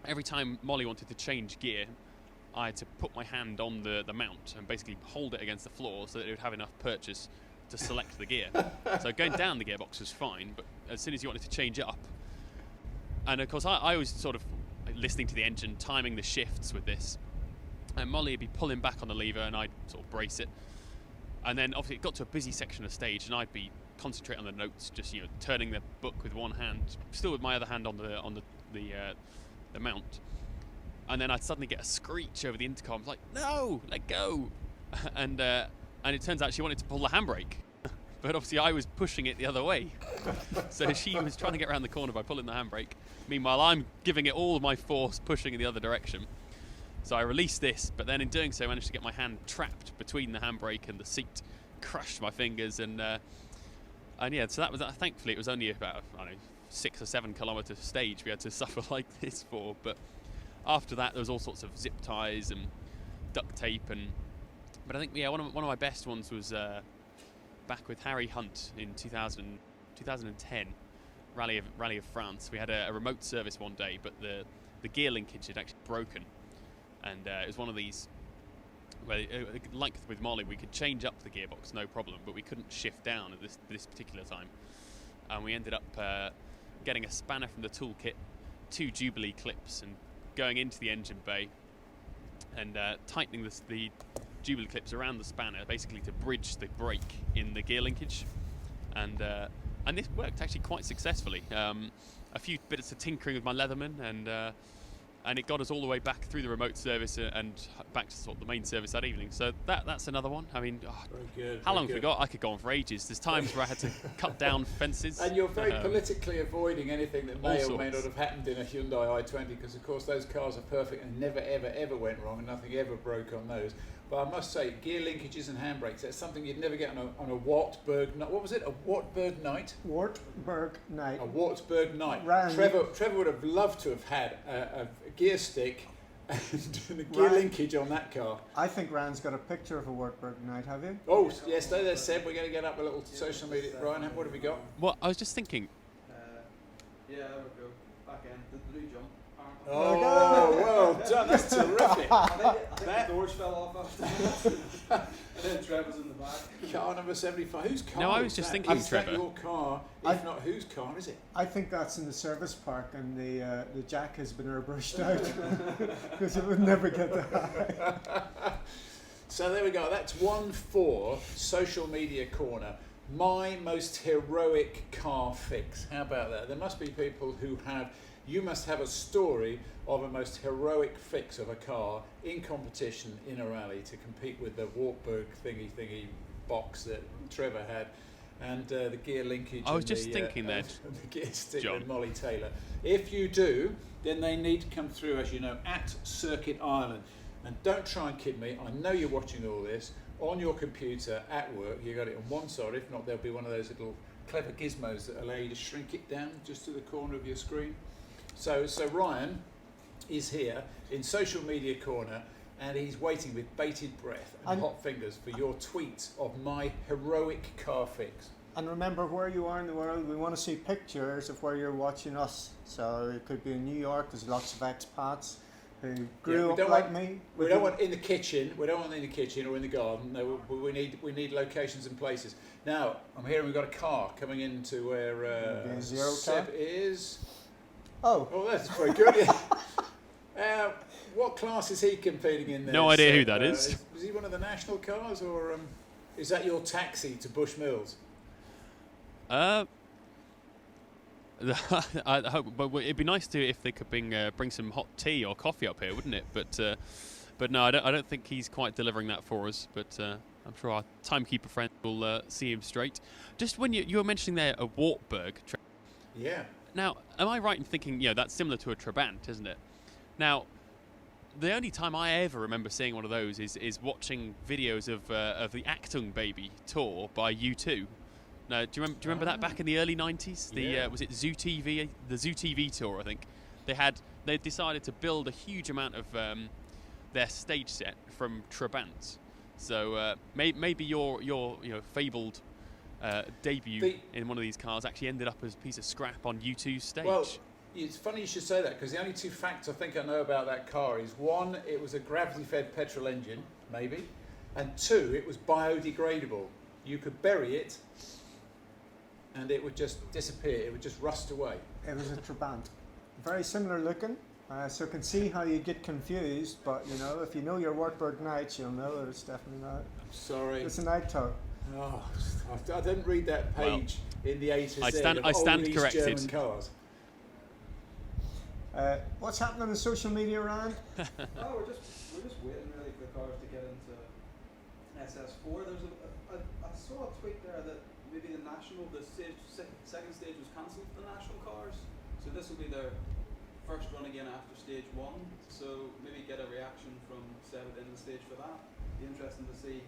every time Molly wanted to change gear, I had to put my hand on the mount and basically hold it against the floor so that it would have enough purchase to select the gear. So going down the gearbox was fine, but as soon as you wanted to change it up, and of course I was sort of listening to the engine, timing the shifts with this, and Molly would be pulling back on the lever and I'd sort of brace it, and then obviously it got to a busy section of stage and I'd be concentrating on the notes, just turning the book with one hand, still with my other hand on the mount, and then I'd suddenly get a screech over the intercom, like, no, let go, and it turns out she wanted to pull the handbrake, but obviously I was pushing it the other way. So she was trying to get around the corner by pulling the handbrake. Meanwhile, I'm giving it all my force, pushing in the other direction. So I released this, but then in doing so, I managed to get my hand trapped between the handbrake and the seat, crushed my fingers, and yeah. So that was thankfully it was only about 6 or 7 kilometre stage we had to suffer like this for. But after that, there was all sorts of zip ties and duct tape and. But I think one of my best ones was back with Harry Hunt in 2010, Rally of France. We had a remote service one day, but the gear linkage had actually broken, and it was one of these where, like with Molly, we could change up the gearbox no problem, but we couldn't shift down at this particular time, and we ended up getting a spanner from the toolkit, 2 Jubilee clips, and going into the engine bay and tightening the Jubilee clips around the spanner, basically to bridge the break in the gear linkage, and this worked actually quite successfully. A few bits of tinkering with my Leatherman, and it got us all the way back through the remote service and back to sort of the main service that evening. So that's another one. I mean, how long have we got? I could go on for ages. There's times where I had to cut down fences. And you're very politically avoiding anything that may or may not have happened in a Hyundai i20, because of course those cars are perfect and never ever went wrong, and nothing ever broke on those. But I must say, gear linkages and handbrakes, that's something you'd never get on a Wartburg night. What was it? A Wartburg night? Wartburg night. A Wartburg night. Ryan, Trevor would have loved to have had a gear stick and the gear linkage on that car. I think Ryan's got a picture of a Wartburg night, have you? Oh, yes, they said we're going to get up a little social media. Ryan, what have we got? Well, I was just thinking. Yeah, there we go. Back end, the blue jump. Oh, well done. That's terrific. I think the doors fell off after that. And then Trevor's in the back. Car number 75. Whose car? No, I was just thinking, is Trevor. That your car? If not, whose car is it? I think that's in the service park, and the jack has been airbrushed out because it would never get that high. So there we go. That's 1 for Social Media Corner. My most heroic car fix. How about that? There must be people who have. You must have a story of a most heroic fix of a car in competition in a rally to compete with the Wartburg thingy box that Trevor had, and the gear linkage. I was just thinking that. The gear stick John. with Molly Taylor. If you do, then they need to come through, as you know, at Circuit Ireland. And don't try and kid me. I know you're watching all this on your computer at work. You got it on one side. If not, there'll be one of those little clever gizmos that allow you to shrink it down just to the corner of your screen. So Ryan is here in Social Media Corner, and he's waiting with bated breath and hot fingers for your tweet of my heroic car fix. And remember, where you are in the world, we want to see pictures of where you're watching us. So it could be in New York. There's lots of expats who grew up like me. We don't want in the kitchen. We don't want in the kitchen or in the garden. No, we need locations and places. Now I'm hearing we've got a car coming into where Zero Seb car? is. Oh, that's very good. What class is he competing in there? No idea who Seb? that is. Is he one of the national cars, or is that your taxi to Bushmills? I hope, but it'd be nice if they could bring some hot tea or coffee up here, wouldn't it? But no, I don't think he's quite delivering that for us. But I'm sure our timekeeper friend will see him straight. Just when you were mentioning there a Wartburg. Yeah. Now, am I right in thinking that's similar to a Trabant, isn't it? Now, the only time I ever remember seeing one of those is watching videos of the Achtung Baby tour by U2. No, do you remember that back in the early 90s? Was it Zoo TV? The Zoo TV tour, I think. They decided to build a huge amount of their stage set from Trabants. So maybe your fabled debut in one of these cars actually ended up as a piece of scrap on U2's stage. Well, it's funny you should say that, because the only two facts I think I know about that car is, one, it was a gravity-fed petrol engine, maybe, and two, it was biodegradable. You could bury it and it would just disappear. It would just rust away. It was a Trabant. Very similar looking. So you can see how you get confused, but if you know your Wartburg nights, you'll know that it's definitely not. I'm sorry. It's a night tug. Oh, I didn't read that page in the A to Z. I stand corrected. German cars. What's happening on the social media, Rand? We're just waiting really for the cars to get into SS4. I saw a tweet there that maybe the second stage was cancelled for the national cars, so this will be their first run again after stage 1. So maybe get a reaction from Seb at the end of the stage for that. Be interesting to see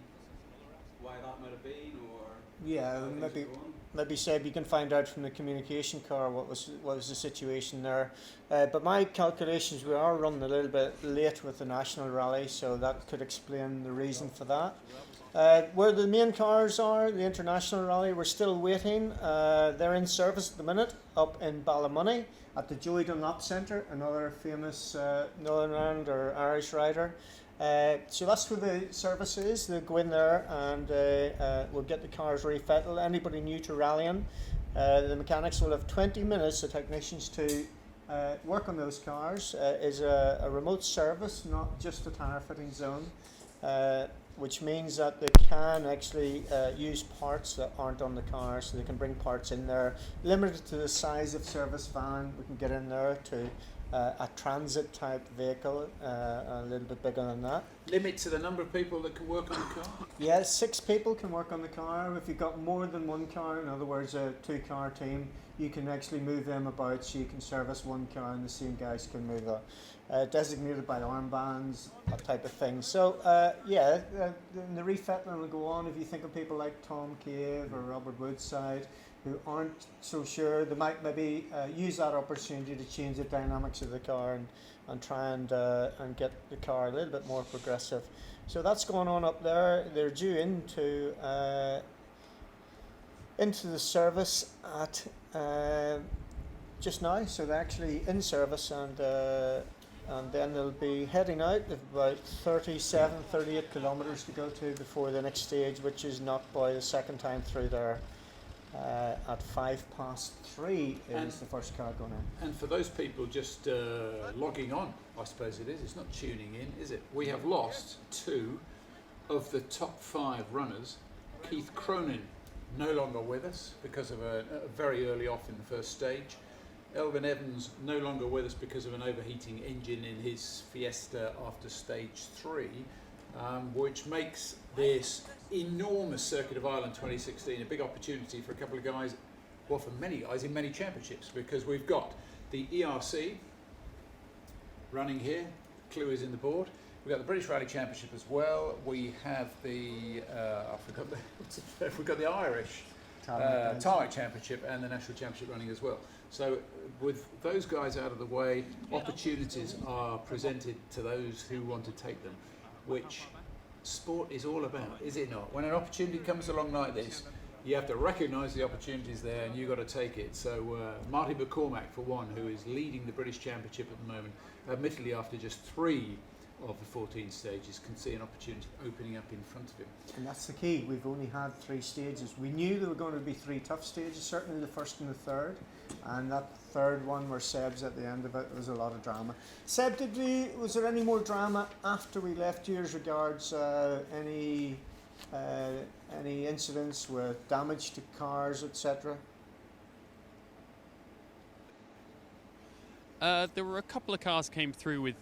why that might have been, or maybe Seb, you can find out from the communication car what was the situation there. But my calculations, we are running a little bit late with the national rally, so that could explain the reason for that. Where the main cars are, the international rally, we're still waiting. They're in service at the minute up in Ballymoney at the Joey Dunlop Centre, another famous Northern Ireland or Irish rider. So that's where the service is. They'll go in there and we'll get the cars refitted. Anybody new to rallying, the mechanics will have 20 minutes, the technicians, to work on those cars. Is a remote service, not just a tyre fitting zone, which means that they can actually use parts that aren't on the car, so they can bring parts in there. Limited to the size of service van, we can get in there to a transit type vehicle, a little bit bigger than that. Limit to the number of people that can work on the car? Yeah, 6 people can work on the car. If you've got more than one car, in other words a 2-car team, you can actually move them about, so you can service one car and the same guys can move it. Designated by armbands, that type of thing. So the refitting will go on. If you think of people like Tom Cave or Robert Woodside who aren't so sure, they might maybe use that opportunity to change the dynamics of the car and try and get the car a little bit more progressive. So that's going on up there. They're due into the service at just now, so they're actually in service, and then they'll be heading out. They've about 38 kilometres to go to before the next stage, which is Knockboy, the second time through there. At 3:05 is the first car going in. And for those people just logging on, I suppose it is. It's not tuning in, is it? We have lost 2 of the top 5 runners, Keith Cronin no longer with us because of a very early off in the first stage. Elvin Evans no longer with us because of an overheating engine in his Fiesta after stage 3, which makes this enormous Circuit of Ireland 2016 a big opportunity for a couple of guys, well, for many guys in many championships, because we've got the ERC running here. Clue is in the board. We've got the British Rally Championship as well. We have the we've got the Irish Tarmac Championship and the National Championship running as well. So with those guys out of the way, opportunities are presented to those who want to take them, which sport is all about, is it not? When an opportunity comes along like this, you have to recognise the opportunities there and you've got to take it. So Marty McCormack, for one, who is leading the British Championship at the moment, admittedly after just 3 of the 14 stages, can see an opportunity opening up in front of him. And that's the key. We've only had 3 stages. We knew there were going to be 3 tough stages, certainly the first and the third. And that third one where Seb's at the end of it, there was a lot of drama. Seb, was there any more drama after we left you as regards any incidents with damage to cars, etc.? There were a couple of cars came through with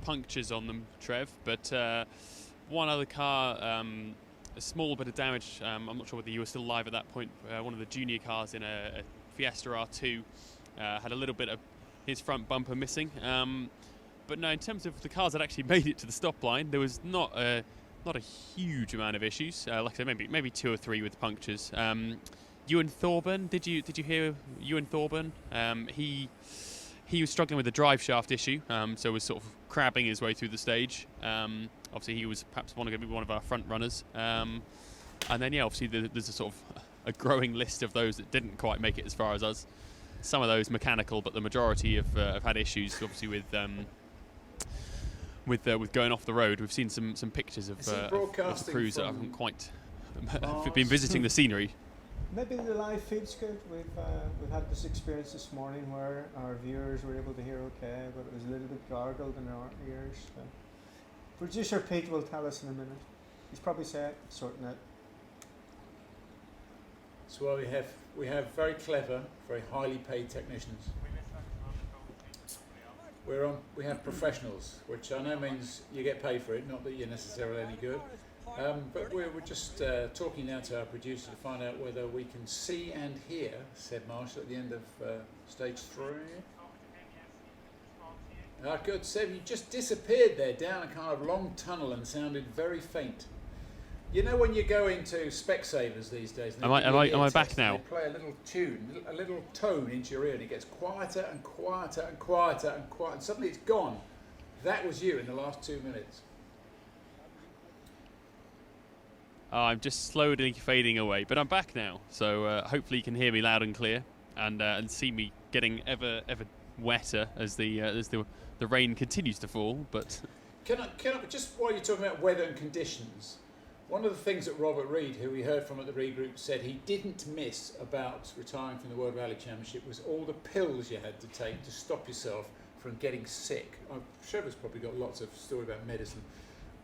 punctures on them, Trev, but one other car, a small bit of damage. I'm not sure whether you were still live at that point. One of the junior cars in a Fiesta R2 had a little bit of his front bumper missing. But no, in terms of the cars that actually made it to the stop line, there was not a huge amount of issues. Like I said, maybe 2 or 3 with punctures. Ewan Thorburn, did you hear Ewan Thorburn? He was struggling with a drive shaft issue, so was sort of crabbing his way through the stage. Obviously, he was perhaps going to be one of our front runners. And then, yeah, obviously there's a sort of a growing list of those that didn't quite make it as far as us. Some of those mechanical, but the majority have had issues, obviously, with going off the road. We've seen some pictures of the crews that haven't quite been visiting the scenery. Maybe the live feed's good. We've had this experience this morning where our viewers were able to hear okay, but it was a little bit gargled in our ears. So. Producer Pete will tell us in a minute. He's probably sorting it. So we have very clever, very highly paid technicians. We have professionals, which I know means you get paid for it, not that you're necessarily any good. But we're just talking now to our producer to find out whether we can see and hear Seb Marshall at the end of stage 3. Good, Seb, you just disappeared there down a kind of long tunnel and sounded very faint. You know when you go into Specsavers these days, am I back now? They play a little tune, a little tone into your ear, and it gets quieter and quieter and quieter and quieter, and suddenly it's gone. That was you in the last 2 minutes. I'm just slowly fading away, but I'm back now. So hopefully you can hear me loud and clear, and see me getting ever wetter as the rain continues to fall. But can I just while you're talking about weather and conditions, one of the things that Robert Reid, who we heard from at the Reid Group, said he didn't miss about retiring from the World Rally Championship was all the pills you had to take to stop yourself from getting sick. Trevor's probably got lots of story about medicine.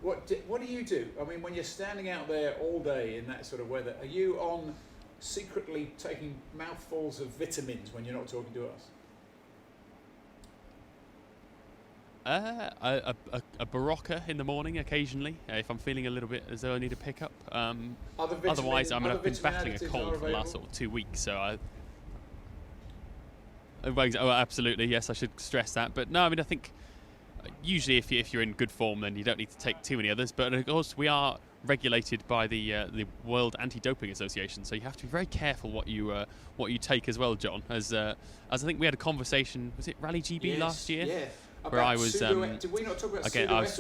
What do you do? I mean, when you're standing out there all day in that sort of weather, are you on secretly taking mouthfuls of vitamins when you're not talking to us? A Barocca in the morning occasionally, if I'm feeling a little bit as though I need a pickup. Otherwise, I've been battling a cold for the last sort of 2 weeks, so absolutely, yes, I should stress that. But no, I mean, I think usually if you're in good form, then you don't need to take too many others. But of course, we are regulated by the World Anti-Doping Association, so you have to be very careful what you take as well, John. As I think we had a conversation, was it Rally GB last year? Yeah. Where I was did we not talk about again, I was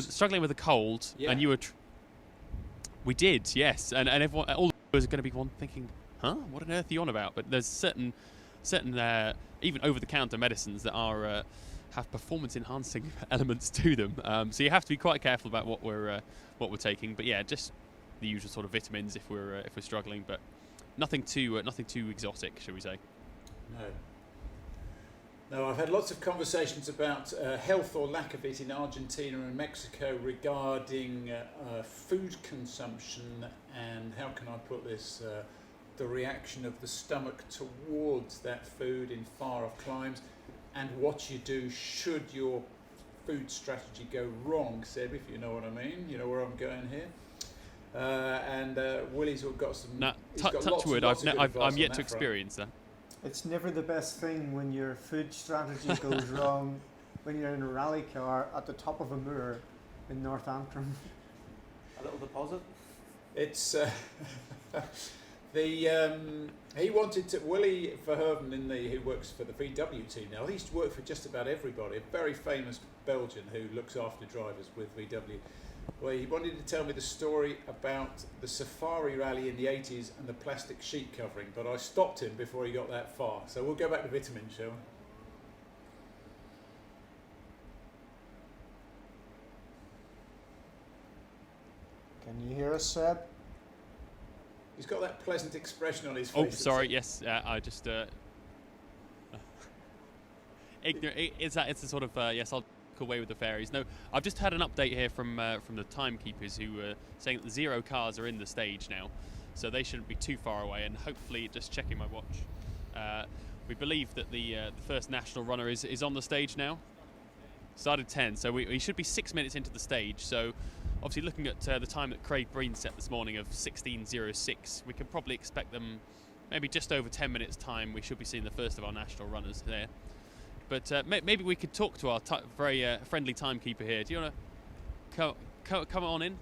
struggling with a cold, and you were. We did, yes, and everyone, all was going to be one thinking, huh? What on earth are you on about? But there's certain even over-the-counter medicines that are have performance-enhancing elements to them. So you have to be quite careful about what we're taking. But yeah, just the usual sort of vitamins if we're struggling, but nothing too exotic, shall we say? No. No, I've had lots of conversations about health or lack of it in Argentina and Mexico regarding food consumption and, how can I put this, the reaction of the stomach towards that food in far off climes, and what you do should your food strategy go wrong, Seb, if you know what I mean. You know where I'm going here. And Willie's got some... No, he's got touch wood, I'm yet to front. experience that. It's never the best thing when your food strategy goes wrong when you're in a rally car at the top of a moor in Northampton. A little deposit. It's he wanted to, Willie Verhoeven who works for the VW team now. He used to work for just about everybody. A very famous Belgian who looks after drivers with VW. Well, he wanted to tell me the story about the Safari rally in the 80s and the plastic sheet covering, but I stopped him before he got that far. So we'll go back to vitamin, shall we? Can you hear us, Seb? He's got that pleasant expression on his face. Oh, sorry. Yes, I just it's a sort of yes, I'll go away with the fairies. No, I've just had an update here from the timekeepers who were saying that the 0 cars are in the stage now, so they shouldn't be too far away. And hopefully, just checking my watch, we believe that the first national runner is on the stage now. Started 10, so we should be 6 minutes into the stage. So obviously, looking at the time that Craig Breen set this morning of 16:06, we can probably expect them maybe just over 10 minutes time. We should be seeing the first of our national runners there. But maybe we could talk to our very friendly timekeeper here. Do you want to come on in?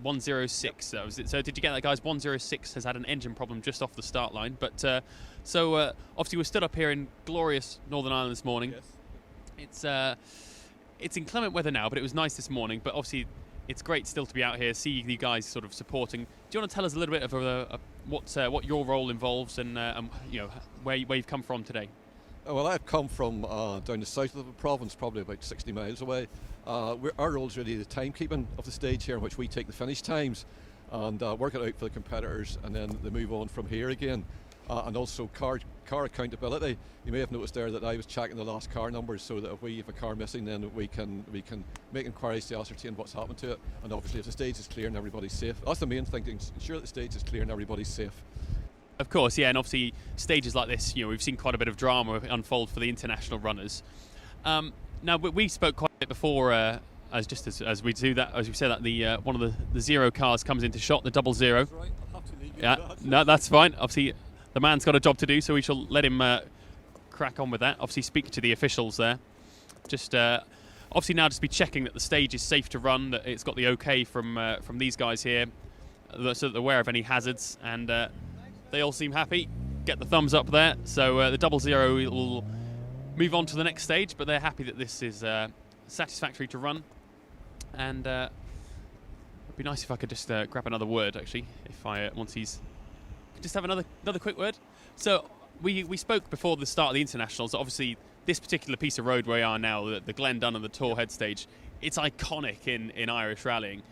106. That was it. So did you get that, guys? 106 has had an engine problem just off the start line. But obviously we're stood up here in glorious Northern Ireland this morning. Yes. It's inclement weather now, but it was nice this morning. But obviously it's great still to be out here, see you guys sort of supporting. Do you want to tell us a little bit of what your role involves and you know where you've come from today? Well, I've come from down the south of the province, probably about 60 miles away. Our role is really the timekeeping of the stage here, in which we take the finish times and work it out for the competitors, and then they move on from here again. And also car accountability. You may have noticed there that I was checking the last car numbers, so that if we have a car missing, then we can make inquiries to ascertain what's happened to it. And obviously, if the stage is clear and everybody's safe, that's the main thing: to ensure that the stage is clear and everybody's safe. Of course, yeah, and obviously stages like this, you know, we've seen quite a bit of drama unfold for the international runners. Now, we spoke quite a bit before, as we do that, as we said that the one of the 0 cars comes into shot, the 00. That's right. I'll have to leave you that. No, that's fine. Obviously, the man's got a job to do, so we shall let him crack on with that. Obviously, speak to the officials there. Just obviously now just be checking that the stage is safe to run, that it's got the okay from these guys here, so that they're aware of any hazards, and they all seem happy. Get the thumbs up there. So the 00 will move on to the next stage, but they're happy that this is satisfactory to run. And it'd be nice if I could just grab another word, actually, if once he's just have another quick word. So we spoke before the start of the internationals. Obviously, this particular piece of road where we are now, the Glendon and the Tor Head stage, it's iconic in Irish rallying.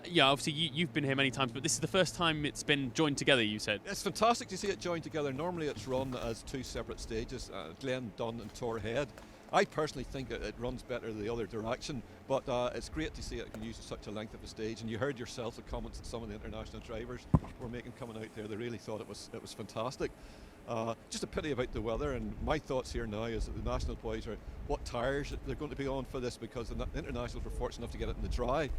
Yeah, obviously you've been here many times, but this is the first time it's been joined together, you said. It's fantastic to see it joined together. Normally it's run as 2 separate stages, Glendon and Tor Head. I personally think it runs better the other direction, but it's great to see it can use such a length of a stage. And you heard yourself the comments that some of the international drivers were making coming out there. They really thought it was fantastic. Just a pity about the weather, and my thoughts here now is that the national boys are what tyres they're going to be on for this, because the internationals were fortunate enough to get it in the dry.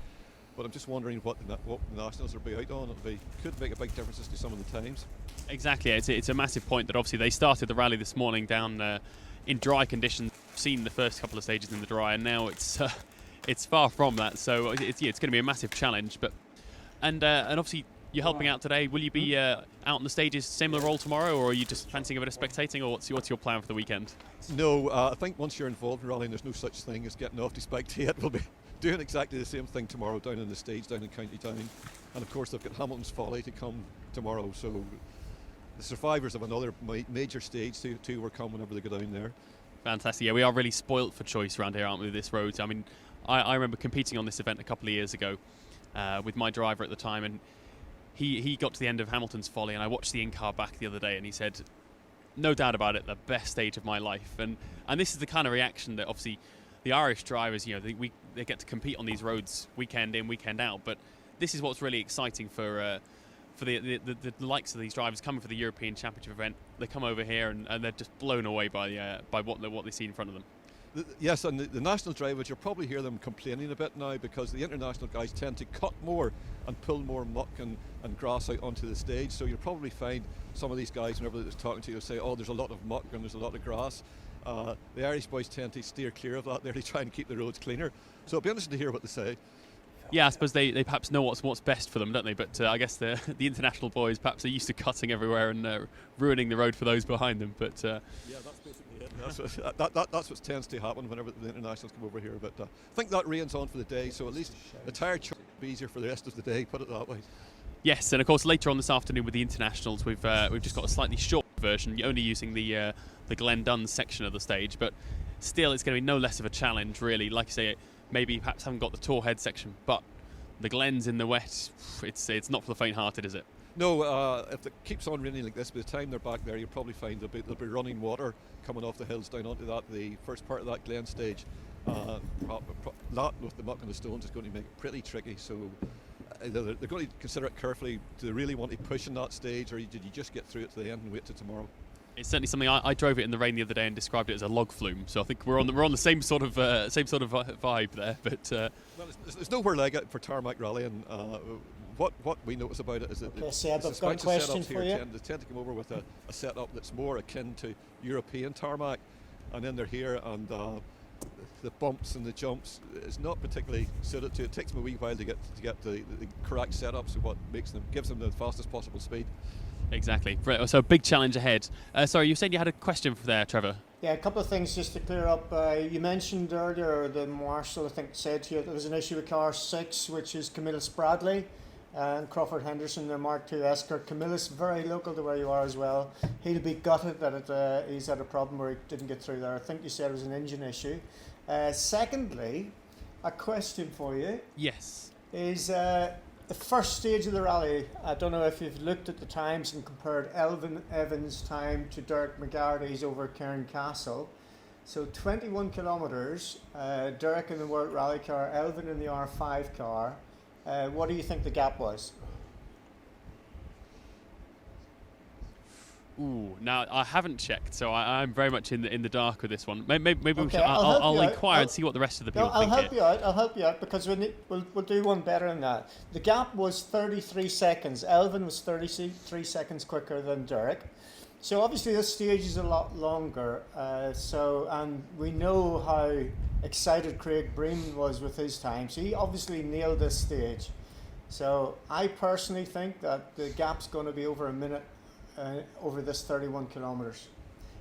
But I'm just wondering what the nationals will be out on. Could make a big difference to some of the times. Exactly, it's a massive point that obviously they started the rally this morning down in dry conditions. Seen the first couple of stages in the dry, and now it's far from that. So it's going to be a massive challenge. But and obviously you're helping out today. Will you be out on the stages, similar role tomorrow, or are you just fancying a bit of spectating, or what's your plan for the weekend? No, I think once you're involved in rallying, there's no such thing as getting off to spectate. We'll be doing exactly the same thing tomorrow down in the stage down in County Down, and of course they've got Hamilton's Folly to come tomorrow, so the survivors of another major stage too will come whenever they go down there. Fantastic. Yeah, we are really spoilt for choice around here, aren't we, with this road? I mean, I remember competing on this event a couple of years ago with my driver at the time, and he got to the end of Hamilton's Folly, and I watched the in-car back the other day, and he said, no doubt about it, the best stage of my life. And this is the kind of reaction that obviously the Irish drivers, they get to compete on these roads weekend in, weekend out. But this is what's really exciting for the likes of these drivers coming for the European Championship event. They come over here and they're just blown away by what they see in front of them. Yes, and the national drivers, you'll probably hear them complaining a bit now because the international guys tend to cut more and pull more muck and grass out onto the stage. So you'll probably find some of these guys, whenever they're talking to you, say, oh, there's a lot of muck and there's a lot of grass. The Irish boys tend to steer clear of that. They're trying to keep the roads cleaner. So it'll be interesting to hear what they say. Yeah, I suppose they perhaps know what's best for them, don't they? But I guess the international boys perhaps are used to cutting everywhere and ruining the road for those behind them. But yeah, that's basically it. That's what tends to happen whenever the internationals come over here. But I think that rains on for the day, so at least the tyre will be easier for the rest of the day. Put it that way. Yes, and of course later on this afternoon with the internationals, we've just got a slightly short version, only using the Glen Dunn section of the stage, but still it's going to be no less of a challenge, really. Like you say, maybe perhaps haven't got the Torhead section, but the Glens in the wet, it's not for the faint-hearted, is it? No, if it keeps on raining like this, by the time they're back there, you'll probably find there'll be running water coming off the hills down onto the first part of that Glen stage. That with the muck and the stones is going to make it pretty tricky, so they're going to consider it carefully. Do they really want to push in that stage, or did you just get through it to the end and wait till tomorrow? It's certainly something. I drove it in the rain the other day and described it as a log flume. So I think we're on the same sort of vibe there. But well, there's nowhere like it for tarmac rallying. What we notice about it is that Seb, I've got a question for you. They tend to come over with a setup that's more akin to European tarmac, and then they're here and the bumps and the jumps is not particularly suited to it. It takes them a wee while to get the correct setups of what gives them the fastest possible speed. Exactly. So a big challenge ahead. Sorry, you said you had a question for there, Trevor. Yeah, a couple of things just to clear up. You mentioned earlier the marshal, I think, said to you there was an issue with car 6, which is Camillus Bradley and Crawford Henderson, the Mark II Escort. Camillus, very local to where you are as well. He'll be gutted that he's had a problem where he didn't get through there. I think you said it was an engine issue. Secondly, a question for you. Yes. Is the first stage of the rally, I don't know if you've looked at the times and compared Elvin Evans' time to Derek McGarry's over Cairn Castle. So 21 kilometres, Derek in the World Rally car, Elvin in the R5 car. What do you think the gap was? Ooh, now I haven't checked, so I'm very much in the dark with this one. Maybe okay, I'll inquire and see what the rest of the people think. I'll help you out because we'll do one better than that. The gap was 33 seconds. Elvin was 33 seconds quicker than Derek. So obviously this stage is a lot longer. And we know how excited Craig Breen was with his time. So he obviously nailed this stage. So I personally think that the gap's going to be over a minute. Over this 31 kilometres.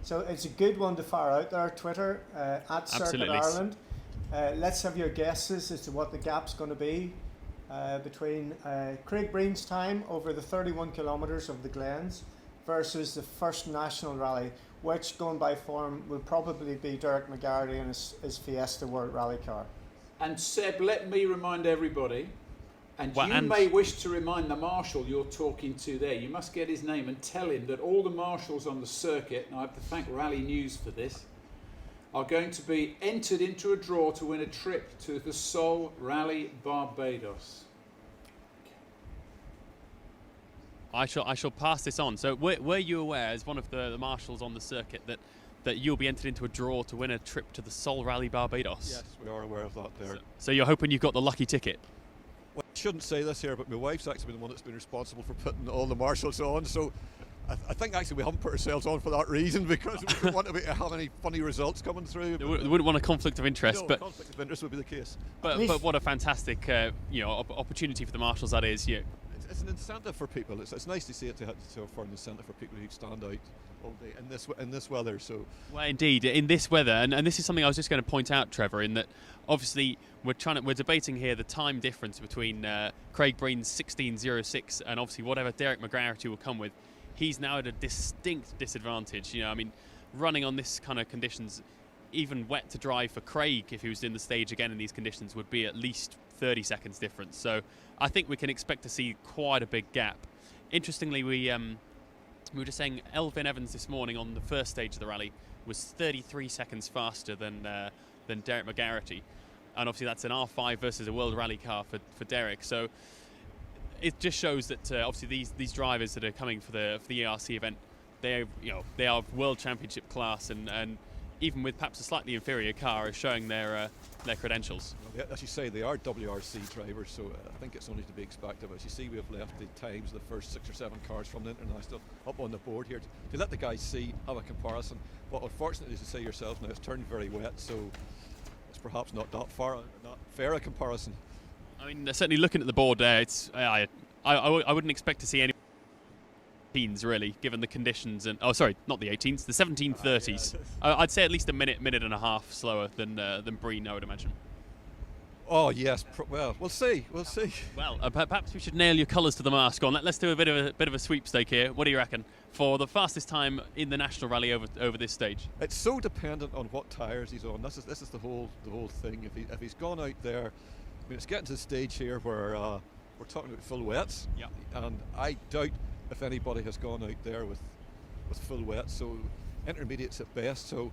So it's a good one to fire out there, Twitter, at Circuit Ireland. Let's have your guesses as to what the gap's going to be between Craig Breen's time over the 31 kilometres of the Glens versus the first national rally, which, going by form, will probably be Derek McGarry and his Fiesta World Rally car. And Seb, let me remind everybody, and you may wish to remind the marshal you're talking to there. You must get his name and tell him that all the marshals on the circuit, and I have to thank Rally News for this, are going to be entered into a draw to win a trip to the Sol Rally Barbados. I shall pass this on. So were you aware, as one of the marshals on the circuit, that you'll be entered into a draw to win a trip to the Sol Rally Barbados? Yes, we are aware of that there. So you're hoping you've got the lucky ticket? Well, I shouldn't say this here, but my wife's actually been the one that's been responsible for putting all the marshals on, so I think actually we haven't put ourselves on for that reason because we don't want to have any funny results coming through. We wouldn't want a conflict of interest, no, but conflict of interest would be the case. But what a fantastic opportunity for the marshals that is. It's an incentive for people. It's nice to see it for an incentive for people who stand out all day in this weather. So well, indeed, in this weather, and this is something I was just going to point out, Trevor, in that obviously we're debating here the time difference between Craig Breen's 16:06 and obviously whatever Derek McGarry will come with. He's now at a distinct disadvantage. Running on this kind of conditions, even wet to dry for Craig, if he was in the stage again in these conditions, would be at least 30 seconds difference. So I think we can expect to see quite a big gap. Interestingly, we were just saying Elfyn Evans this morning on the first stage of the rally was 33 seconds faster than Derek McGarity, and obviously that's an R5 versus a World Rally car for Derek. So it just shows that obviously these drivers that are coming for the ERC event, they are World Championship class, and even with perhaps a slightly inferior car, are showing their credentials. Well, as you say, they are WRC drivers, so I think it's only to be expected. As you see, we have left the times of the first 6 or 7 cars from the International up on the board here to let the guys see, have a comparison. But unfortunately, as you say yourself, now it's turned very wet, so it's perhaps not fair a comparison. I mean, certainly looking at the board there, I wouldn't expect to see any 18s really, given the conditions, and not the 18s, the 1730s. I'd say at least a minute and a half slower than Breen, I would imagine. Oh yes, well, we'll see. Well, perhaps we should nail your colours to the mast. On, let's do a bit of a sweepstake here. What do you reckon for the fastest time in the National Rally over this stage? It's so dependent on what tyres he's on. This is the whole thing. If he's gone out there, I mean, it's getting to the stage here where we're talking about full wets, and I doubt if anybody has gone out there with full wets. So intermediates at best. So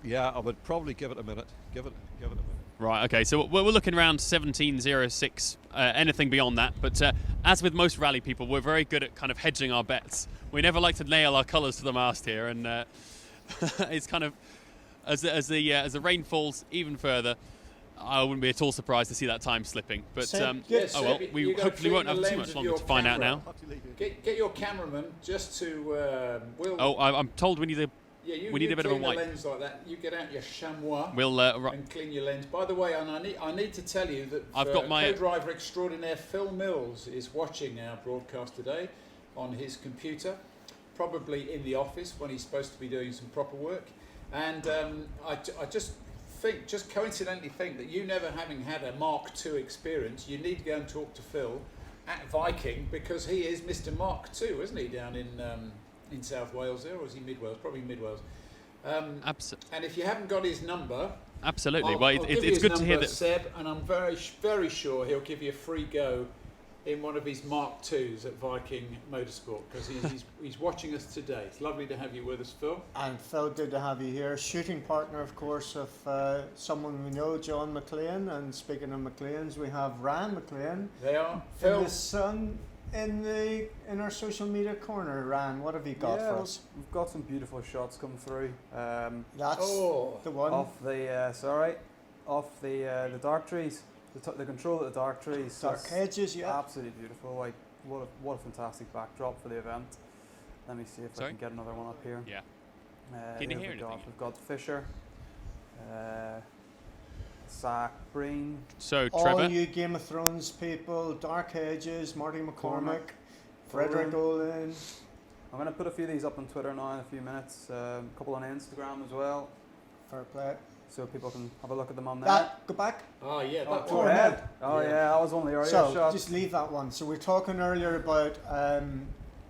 yeah, I would probably give it a minute. Give it a minute. Right, okay, so we're looking around 17.06, anything beyond that. But as with most rally people, we're very good at kind of hedging our bets. We never like to nail our colours to the mast here, and it's kind of, as the rain falls even further, I wouldn't be at all surprised to see that time slipping. But we hopefully won't have too much longer to find out now. Get your cameraman just to. I'm told we need a. Yeah, we need a bit of a wipe. wipe. Lens like that. You get out your chamois and clean your lens. By the way, and I need to tell you that I've got my co-driver extraordinaire Phil Mills is watching our broadcast today on his computer, probably in the office when he's supposed to be doing some proper work. And I just coincidentally think that you never having had a Mark II experience, you need to go and talk to Phil at Viking, because he is Mr. Mark II, isn't he, down in South Wales there, or is he Mid Wales? Probably Mid Wales. And if you haven't got his number, absolutely. I'll It's good to hear that Seb, and I'm very, very sure he'll give you a free go in one of his Mark IIs at Viking Motorsport, because he's watching us today. It's lovely to have you with us, Phil. And Phil, good to have you here. Shooting partner, of course, of someone we know, John McLean. And speaking of McLeans, we have Ryan McLean. They are. Phil, the son in our social media corner. Ryan, what have you got for us? We've got some beautiful shots come through. That's the one off the the dark trees. The control of the dark trees. Dark hedges, yeah. Absolutely beautiful. Like what a fantastic backdrop for the event. Let me see if I can get another one up here. Yeah. Can you hear anything? We've got Fisher, Zach, Breen. So all Trevor, you Game of Thrones people, Dark Hedges, Marty McCormick, Frederick Olin. I'm going to put a few of these up on Twitter now in a few minutes. A couple on Instagram as well. Fair play. So people can have a look at them on there. Go back. Oh yeah, go ahead. Oh yeah, that was one of the earlier shots. So just leave that one. So we're talking earlier about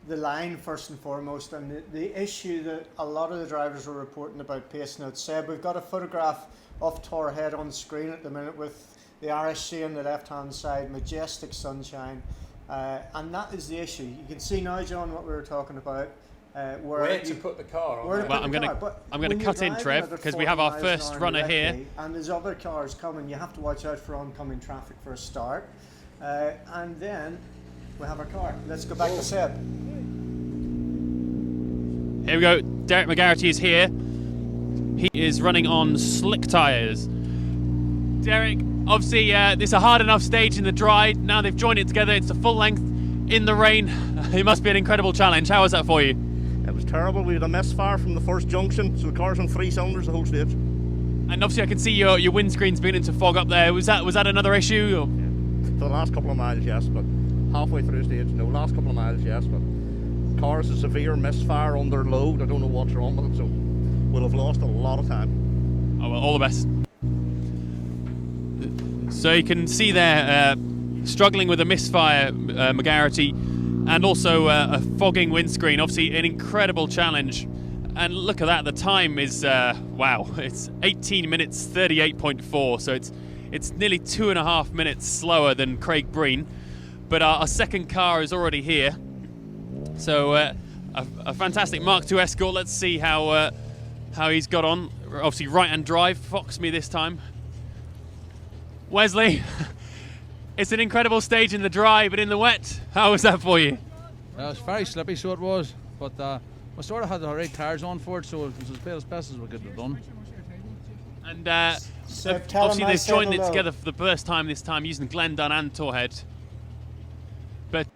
the line first and foremost, and the issue that a lot of the drivers were reporting about pace notes. Seb, we've got a photograph of Tor Head on screen at the minute with the RSC on the left hand side, majestic sunshine, and that is the issue. You can see now, John, what we were talking about. Where to put the car on. Well, I'm going to cut in, Trev, because we have our first runner here. And there's other cars coming. You have to watch out for oncoming traffic for a start. And then we have our car. Let's go back to Seb. Here we go. Derek McGarity is here. He is running on slick tyres. Derek, obviously, it's a hard enough stage in the dry. Now they've joined it together. It's a full length in the rain. It must be an incredible challenge. How was that for you? It was terrible. We had a misfire from the first junction, so the car's on 3 cylinders the whole stage. And obviously I can see your windscreen's beginning to fog up there. Was that another issue? Or? Yeah. For the last couple of miles, yes, but halfway through the stage, no. Last couple of miles, yes, but car's a severe misfire under load. I don't know what's wrong with it, so we'll have lost a lot of time. Oh well, all the best. So you can see there, struggling with a misfire, McGarity, and also a fogging windscreen. Obviously an incredible challenge. And look at that, the time is, wow, it's 18 minutes 38.4, so It's nearly 2.5 minutes slower than Craig Breen, but our second car is already here. So a fantastic Mark II Escort. Let's see how he's got on. Obviously right-hand drive, Fox me this time. Wesley, it's an incredible stage in the dry, but in the wet, how was that for you? It was very slippy, so it was, but we sort of had the right tyres on for it, so it was as best as we could have done. And Seb, obviously they've joined it together for the first time this time using Glendon and Torhead. But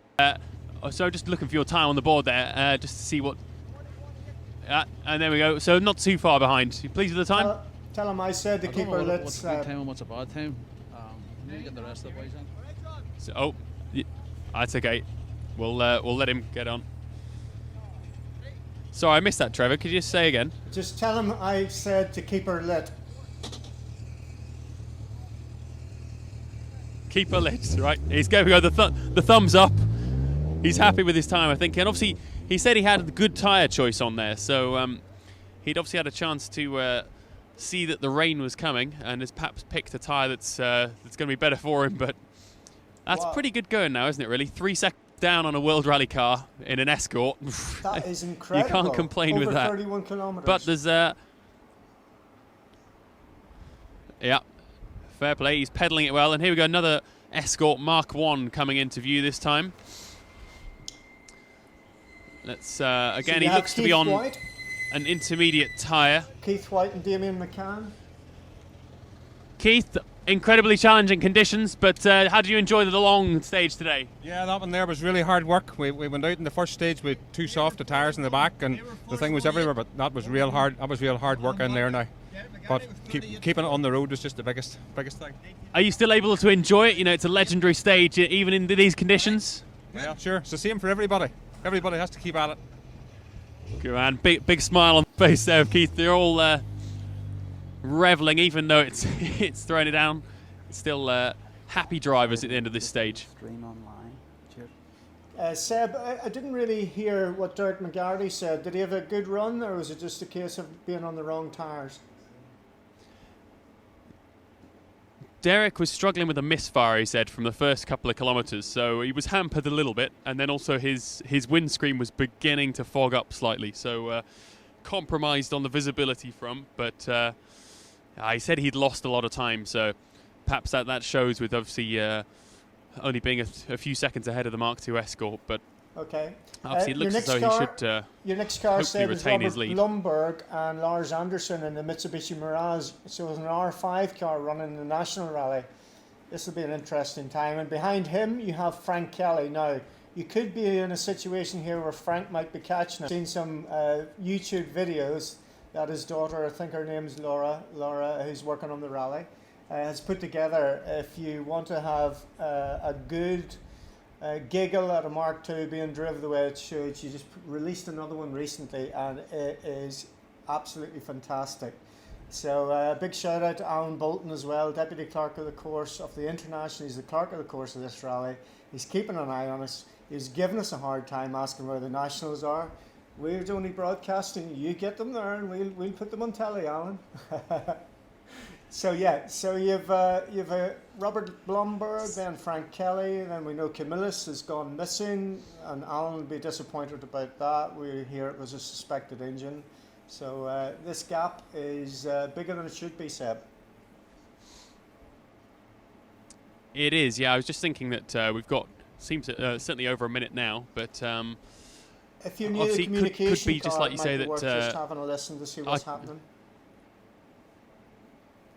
so just looking for your time on the board there, just to see what. And there we go. So not too far behind. You pleased with the time? Tell him I said the keeper. What's a good time and what's a bad time? You need to get the rest of the boys in. So, that's okay. We'll let him get on. Sorry, I missed that, Trevor. Could you just say again? Just tell him I said to keep her lit. Keep her lit, right? He's going to go the thumbs up. He's happy with his time, I think. And obviously, he said he had a good tyre choice on there. So he'd obviously had a chance to see that the rain was coming and has perhaps picked a tyre that's going to be better for him. But that's pretty good going now, isn't it, really? 3 seconds down on a World Rally car in an Escort. That is incredible. You can't complain with that. Over 31 kilometres. But there's yeah, fair play. He's pedalling it well. And here we go, another Escort Mark I coming into view this time. Let's again. He looks to be on an intermediate tyre. Keith White and Damien McCann. Keith, incredibly challenging conditions, but how did you enjoy the long stage today? Yeah, that one there was really hard work. We went out in the first stage with too soft the tyres in the back, and the thing was everywhere. But that was real hard. That was real hard work in there now. But keeping it on the road was just the biggest thing. Are you still able to enjoy it? You know, it's a legendary stage, even in these conditions. Yeah, sure. It's the same for everybody. Everybody has to keep at it. Good man. Big smile on the face there of Keith. They're all revelling, even though it's it's throwing it down. It's still happy drivers at the end of this stage. Stream online. Seb, I didn't really hear what Derek McGarty said. Did he have a good run, or was it just a case of being on the wrong tyres? Derek was struggling with a misfire, he said, from the first couple of kilometres, so he was hampered a little bit, and then also his windscreen was beginning to fog up slightly, so compromised on the visibility front, but he said he'd lost a lot of time, so perhaps that shows with obviously only being a few seconds ahead of the Mark II Escort, but okay. Obviously it looks as though he should your next car hopefully retain his lead. Blumberg and Lars Anderson in the Mitsubishi Mirage, so it's an R5 car running the National Rally. This will be an interesting time, and behind him you have Frank Kelly. Now, you could be in a situation here where Frank might be catching it. I've seen some YouTube videos that his daughter, I think her name's Laura, who's working on the rally, has put together. If you want to have a good giggle at a Mark II being driven the way it should, she just released another one recently, and it is absolutely fantastic. So a big shout out to Alan Bolton as well, Deputy Clerk of the Course of the International. He's the Clerk of the Course of this rally. He's keeping an eye on us. He's giving us a hard time asking where the Nationals are. We're only broadcasting. You get them there and we'll put them on telly, Alan. So you've Robert Blumberg, then Frank Kelly, and then we know Camillus has gone missing, and Alan will be disappointed about that. We hear it was a suspected engine. So this gap is bigger than it should be, Seb. It is, yeah. I was just thinking that we've got certainly over a minute now, but if you knew the communication could be just like you say that just having a listen to see what's happening.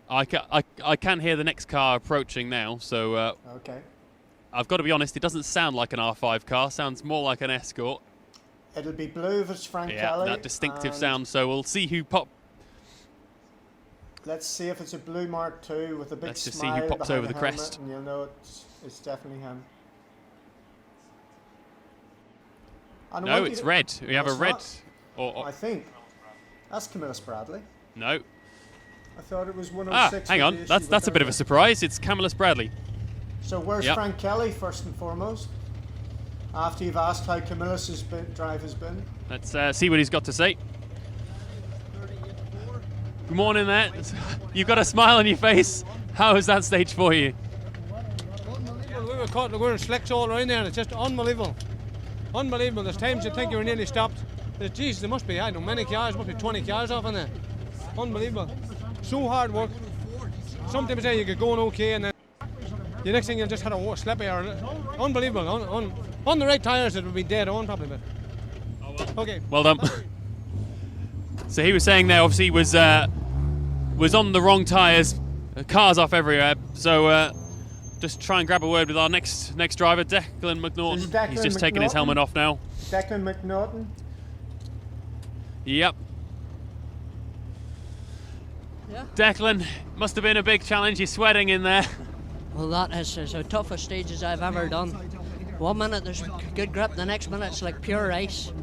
I can hear the next car approaching now, so okay. I've got to be honest, it doesn't sound like an R5 car, sounds more like an Escort. It'll be blue if it's Frank Kelly. Yeah, that distinctive sound, so we'll see who Let's see if it's a blue Mark II with a big Let's just smile see who pops behind over the helmet, crest. and you'll know it's definitely him. And No, it's red. We have a red. I think that's Camillus Bradley. No. I thought it was 106. Hang on. That's a bit of a surprise. It's Camillus Bradley. So where's Frank Kelly first and foremost? After you've asked how Camillus's drive has been. Let's see what he's got to say. Good morning there. You've got a smile on your face. How was that stage for you? We were caught, we were slicks all around there, and it's just unbelievable. Unbelievable. There's times you think you were nearly stopped. Geez, there must be, I don't know, many cars, must be 20 cars off in there. Unbelievable. So hard work. Sometimes you get going okay, and then the next thing you just had a slippy or unbelievable. On the right tyres, it would be dead on probably, but okay. Well done. So he was saying there, obviously, was on the wrong tyres, cars off everywhere. So just try and grab a word with our next driver, Declan McNaughton. He's just taking his helmet off now. Declan McNaughton. Yep. Yeah. Declan, must have been a big challenge. You're sweating in there. Well, that is the toughest stages I've ever done. 1 minute there's good grip, the next minute it's like pure ice.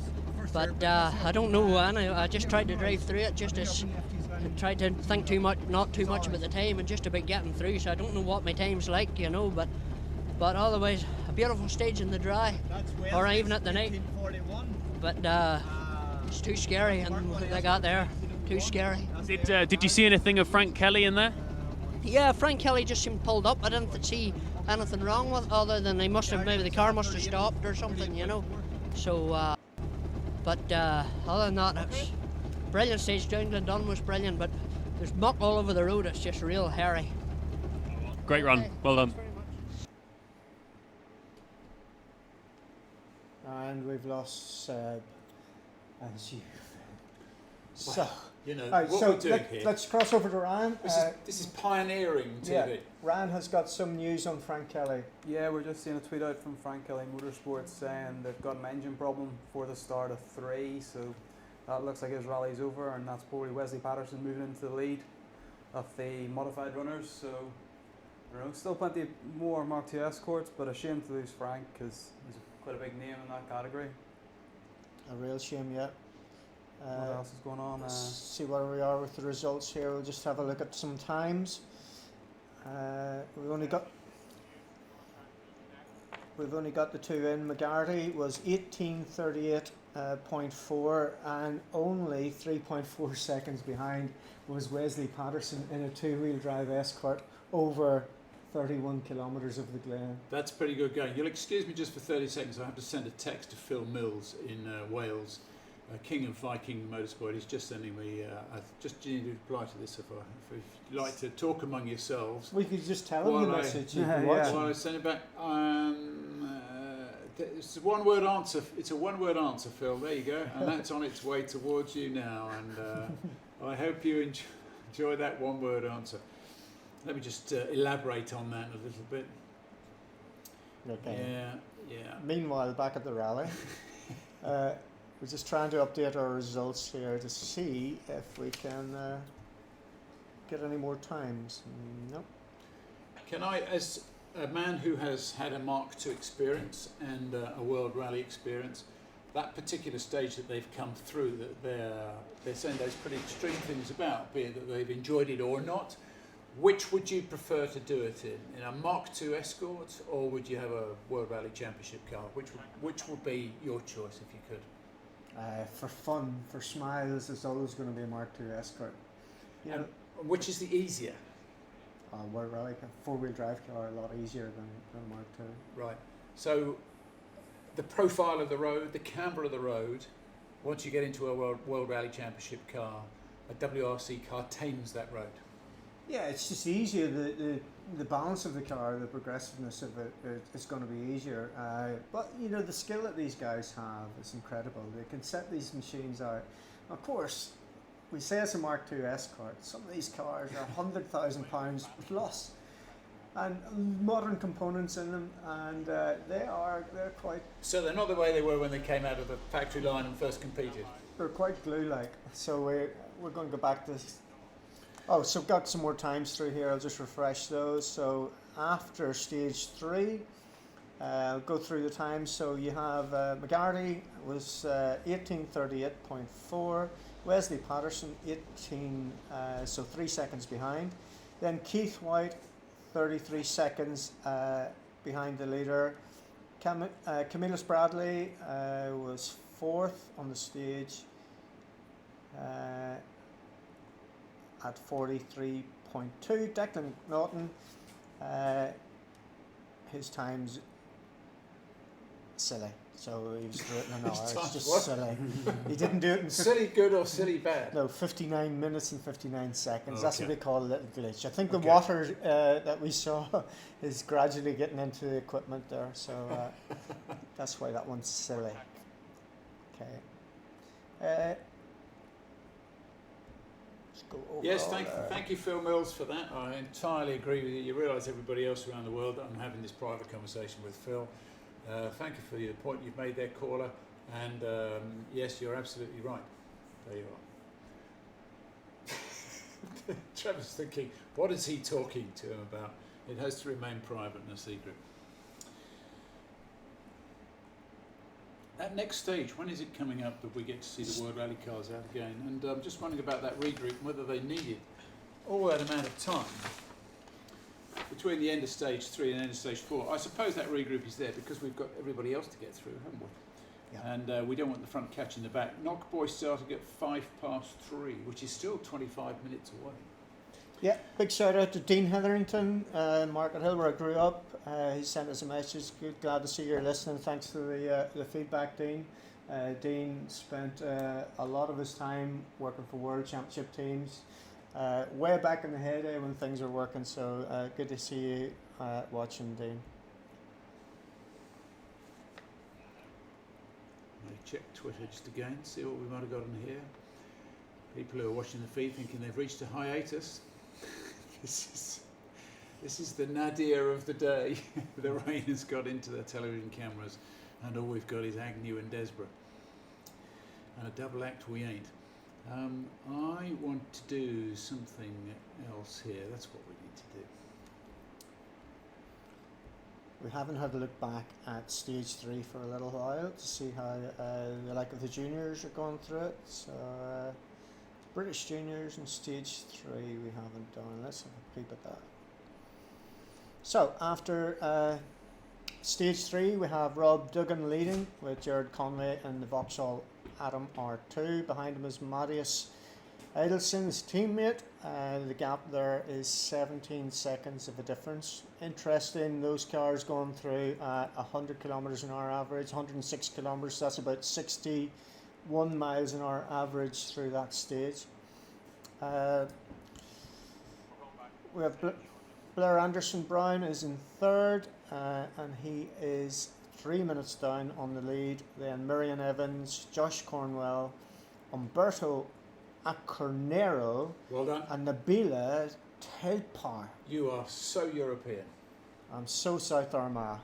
But I don't know, I just tried to drive through it, just as tried to think not too much about the time, and just about getting through. So I don't know what my time's like, you know. But otherwise, a beautiful stage in the dry, or even at the night. But it's too scary, and what they got there, too scary. Did you see anything of Frank Kelly in there? Yeah, Frank Kelly just seemed pulled up. I didn't see anything wrong with, other than maybe the car must have stopped or something, you know. So, but other than that, it was brilliant stage. Down Glendon was brilliant, but there's muck all over the road. It's just real hairy. Great run, well done. And we've lost Seb, as you. So, you know, right, what so we're doing here. let's cross over to Ryan. This is pioneering TV. Yeah, Ryan has got some news on Frank Kelly. Yeah, we're just seeing a tweet out from Frank Kelly Motorsports saying they've got an engine problem for the start of 3, so that looks like his rally's over, and that's probably Wesley Patterson moving into the lead of the modified runners. So, I don't know, still plenty more Mark II Escorts, but a shame to lose Frank because he's quite a big name in that category. A real shame, yeah. What else is going on? Let's see where we are with the results here. We'll just have a look at some times. We've only got the two in. McGarty was 18:38.4, and only 3.4 seconds behind was Wesley Patterson in a two-wheel drive Escort over 31 kilometres of the Glen. That's pretty good going. You'll excuse me just for 30 seconds. I have to send a text to Phil Mills in Wales, King of Viking Motorsport. He's just sending me. I just need to reply to this if you'd like to talk among yourselves. We could just tell him the message. While I send it back. It's a one-word answer. It's a one-word answer, Phil. There you go, and that's on its way towards you now. And I hope you enjoy that one-word answer. Let me just elaborate on that a little bit. Okay. Yeah. Meanwhile, back at the rally, we're just trying to update our results here to see if we can get any more times. Nope. Can I, as a man who has had a Mark II experience and a World Rally experience, that particular stage that they've come through, that they're saying those pretty extreme things about, be it that they've enjoyed it or not, which would you prefer to do it in a Mark II Escort, or would you have a World Rally Championship car? Which would be your choice if you could? For fun, for smiles, it's always going to be a Mark II Escort. And which is the easier? World Rally, four-wheel drive car, a lot easier than Mark II. Right. So the profile of the road, the camber of the road, once you get into a World Rally Championship car, a WRC car tames that road. Yeah, it's just easier. The balance of the car, the progressiveness of it, it's going to be easier. But you know, the skill that these guys have is incredible. They can set these machines out. Of course, we say it's a Mark II Escort. Some of these cars are £100,000 plus, and modern components in them, and they're quite. So they're not the way they were when they came out of the factory line and first competed. They're quite glue-like. So we're going to go back to. Oh, so got some more times through here. I'll just refresh those. So after stage 3, I'll go through the times. So you have McGarty was 18:38.4. Wesley Patterson so 3 seconds behind. Then Keith White 33 seconds behind the leader. Camillus Bradley was 4th on the stage. at 43.2. Declan Naughton, his time's silly. So he was through it in an hour. It's just What? silly. He didn't do it in silly good or silly bad? No, 59 minutes and 59 seconds. That's what Okay. they call a little glitch. I think the Okay. water that we saw is gradually getting into the equipment there. So that's why that one's silly. Okay. Let's go over Yes, all there. thank you, Phil Mills, for that. I entirely agree with you. You realise everybody else around the world that I'm having this private conversation with Phil. Thank you for the point you've made there, caller. And yes, you're absolutely right. There you are. Trevor's thinking, what is he talking to him about? It has to remain private and a secret. That next stage, when is it coming up that we get to see the World Rally cars out again? And I'm just wondering about that regroup and whether they needed all that amount of time between the end of stage 3 and end of stage 4. I suppose that regroup is there because we've got everybody else to get through, haven't we? Yeah. And we don't want the front catching the back. Knockboy starting at 3:05, which is still 25 minutes away. Yeah, big shout out to Dean Hetherington, Market Hill, where I grew up. He sent us a message. Good, glad to see you're listening. Thanks for the feedback, Dean. Dean spent a lot of his time working for World Championship teams, way back in the heyday when things were working. So good to see you watching, Dean. Check Twitter just again, see what we might have got in here. People who are watching the feed thinking they've reached a hiatus. This is the nadir of the day. The rain has got into the television cameras, and all we've got is Agnew and Desborough. And a double act we ain't. I want to do something else here. That's what we need to do. We haven't had a look back at stage 3 for a little while to see how the like of the juniors are going through it. So British juniors and stage 3 we haven't done. Let's have a peep at that. So after stage 3 we have Rob Duggan leading with Jared Conway and the Vauxhall Atom R2. Behind him is Marius Edelson, his teammate. The gap there is 17 seconds of a difference. Interesting, those cars going through 100 kilometres an hour average, 106 kilometres, that's about 61 miles an hour average through that stage. We have Blair Anderson Brown is in third, and he is 3 minutes down on the lead. Then Miriam Evans, Josh Cornwell, Umberto Acornero, well done, and Nabila Telpar. You are so European. I'm so South Armagh.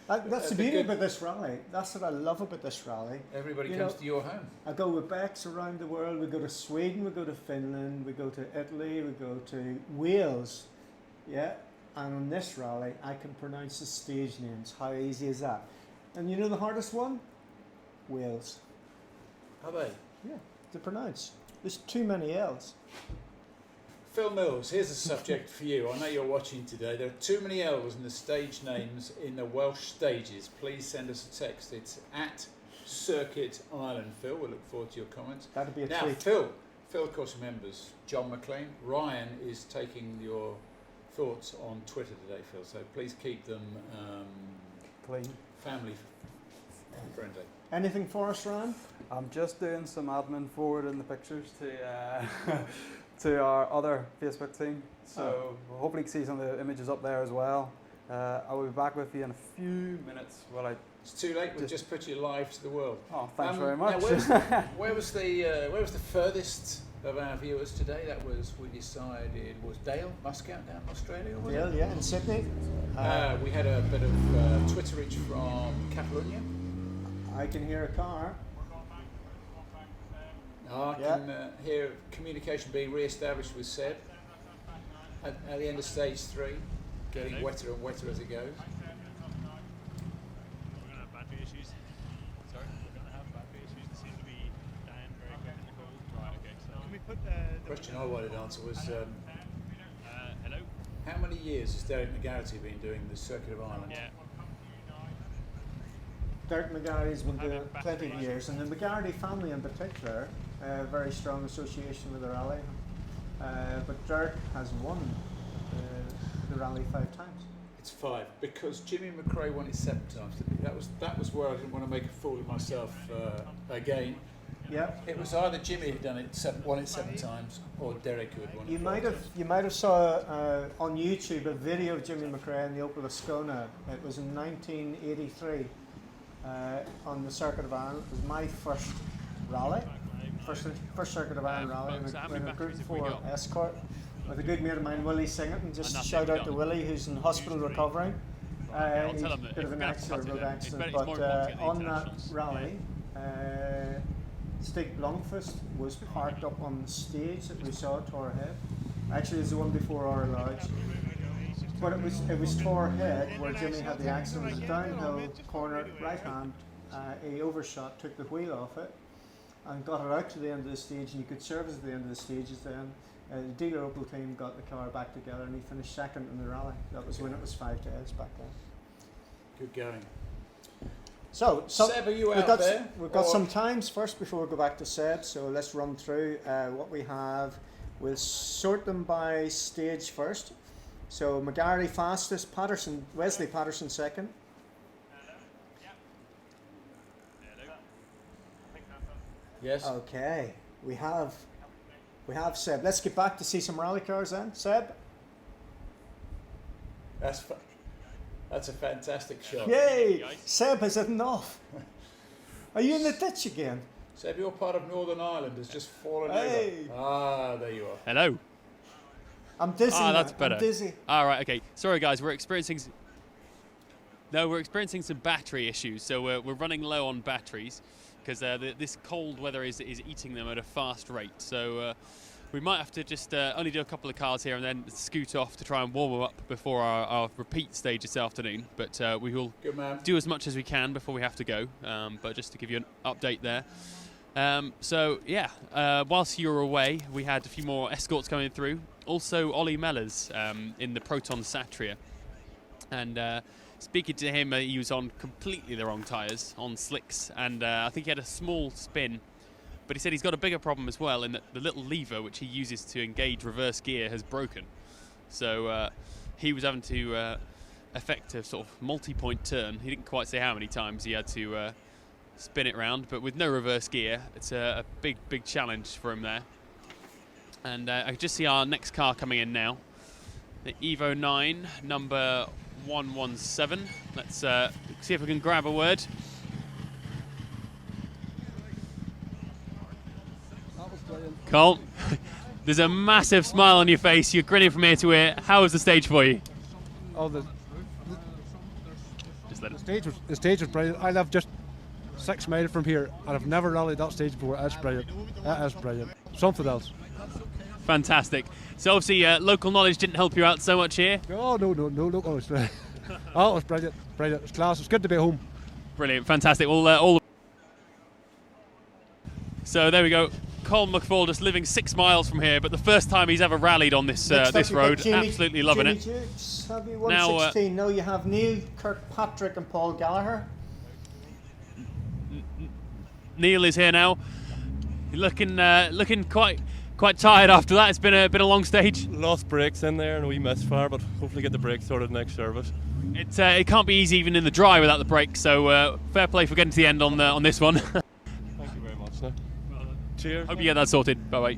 That's the beauty about this rally. That's what I love about this rally. Everybody comes to your home. I go with Becks around the world. We go to Sweden, we go to Finland, we go to Italy, we go to Wales. Yeah, and on this rally, I can pronounce the stage names. How easy is that? And you know the hardest one? Wales. Are they? Yeah, to pronounce. There's too many L's. Phil Mills, here's a subject for you. I know you're watching today. There are too many L's in the stage names in the Welsh stages. Please send us a text. It's at Circuit Ireland. Phil, we'll look forward to your comments. That'd be a now, treat. Phil, of course, remembers John McLean. Ryan is taking your thoughts on Twitter today, Phil. So please keep them clean, family friendly. Anything for us, Ryan? I'm just doing some admin forwarding the pictures to to our other Facebook team. So we'll hopefully see some of the images up there as well. I will be back with you in a few minutes. It's too late. We've just put you live to the world. Oh, thanks very much. Now, where was the furthest of our viewers today? That was, we decided, was Dale, Muscat down in Australia, was Dale, it? yeah, in Sydney. We had a bit of Twitterage from Catalonia. I can hear a car. I can hear communication being re-established with Seb at the end of stage 3, getting wetter and wetter as it goes. We're going to have battery issues. Sorry? We're going to have battery issues. They seem to be dying very quick in the cold. Right, okay. So can we put The question I wanted to answer was, hello? how many years has Derek McGarity been doing the Circuit of Ireland? Yeah. Derek McGarry's been doing it plenty of years, and the McGarry family in particular very strong association with the rally. But Dirk has won the rally 5 times. It's 5 because Jimmy McRae won it 7 times. That was where I didn't want to make a fool of myself again. Yeah. It was either Jimmy who'd won it 7 times, or Derek who had won it. You might have saw on YouTube a video of Jimmy McRae in the Opel Ascona. It was in 1983 on the Circuit of Ireland. It was my first rally, first Circuit of Ireland rally in a Group 4 Escort with a good mate of mine, Willie Singleton. Just shout out to Willie, who's in hospital recovering. He's a bit of an accident, road accident, but on that rally, Stig Blomqvist was parked up on the stage that we saw at Torhead. Actually, it was the one before our lodge. But it was Torhead where Jimmy had the accident. It was a downhill corner, right hand. He overshot, took the wheel off it, and got it out to the end of the stage. And you could service at the end of the stages then. The dealer Opel team got the car back together, and he finished 2nd in the rally. That was when it was 5 days back then. Good going. So Seb, are you out there? We've got some times first before we go back to Seb, so let's run through what we have. We'll sort them by stage first. So McGarry fastest, Wesley Patterson 2nd. Yes. Okay, we have Seb. Let's get back to see some rally cars then. Seb? That's a fantastic shot. Yay! Seb has hidden off. Are you in the ditch again? Seb, your part of Northern Ireland has just fallen Hey. over. Ah, there you are. Hello. I'm dizzy. That's now. better. I'm dizzy. All right, okay. Sorry, guys. We're experiencing some battery issues. So we're running low on batteries because this cold weather is eating them at a fast rate. So we might have to just only do a couple of cars here and then scoot off to try and warm them up before our repeat stage this afternoon. But we will do as much as we can before we have to go. But just to give you an update there. Whilst you were away, we had a few more escorts coming through. Also, Ollie Mellors in the Proton Satria. And speaking to him, he was on completely the wrong tyres, on slicks. And I think he had a small spin. But he said he's got a bigger problem as well in that the little lever which he uses to engage reverse gear has broken. So he was having to effect a sort of multi-point turn. He didn't quite say how many times he had to spin it round, but with no reverse gear, it's a big challenge for him there. And I can just see our next car coming in now. The Evo 9, number 117. Let's see if we can grab a word. Cole, there's a massive smile on your face. You're grinning from ear to ear. How was the stage for you? Oh, the stage was brilliant. I live just 6 miles from here, and I've never rallied that stage before. That's brilliant. That is brilliant. Something else. Fantastic. So obviously local knowledge didn't help you out so much here. Oh no local knowledge. Oh, it was brilliant. Brilliant. It's class. It's good to be home. Brilliant. Fantastic. All. So there we go. Colin McFall just living 6 miles from here, but the first time he's ever rallied on this this road. Absolutely loving it. Dukes, have you 116? Now you have Neil, Kirkpatrick, and Paul Gallagher. Neil is here now. Looking quite tired after that. It's been a long stage. Lost brakes in there and a wee misfire, but hopefully get the brakes sorted next service. It can't be easy even in the dry without the brakes. So fair play for getting to the end on this one. Thank you very much. Now. Cheers. Hope you get that sorted. Bye bye.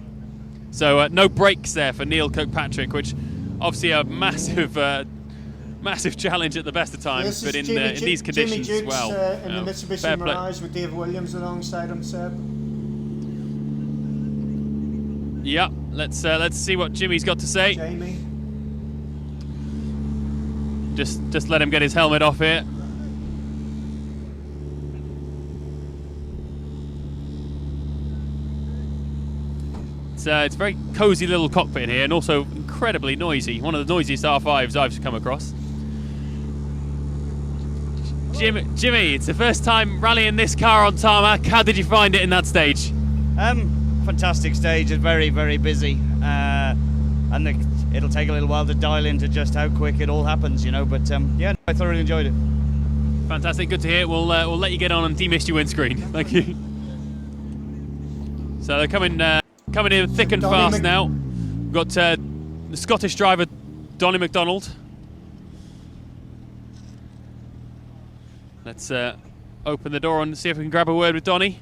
So no brakes there for Neil Kirkpatrick, which obviously a massive challenge at the best of times, but in these conditions Jimmy as well. In the Mitsubishi Mirage with Dave Williams alongside him, Seb. Yeah, let's see what Jimmy's got to say. Jamie. Just let him get his helmet off here. It's a very cosy little cockpit here, and also incredibly noisy. One of the noisiest R5s I've come across. Jimmy, it's the first time rallying this car on tarmac. How did you find it in that stage? Fantastic stage. It's very, very busy, and it'll take a little while to dial into just how quick it all happens, you know. But yeah, I thoroughly enjoyed it. Fantastic, good to hear. We'll let you get on and demist your windscreen. Thank you. So they're coming in thick and fast now. We've got the Scottish driver, Donny MacDonald. Let's open the door and see if we can grab a word with Donny.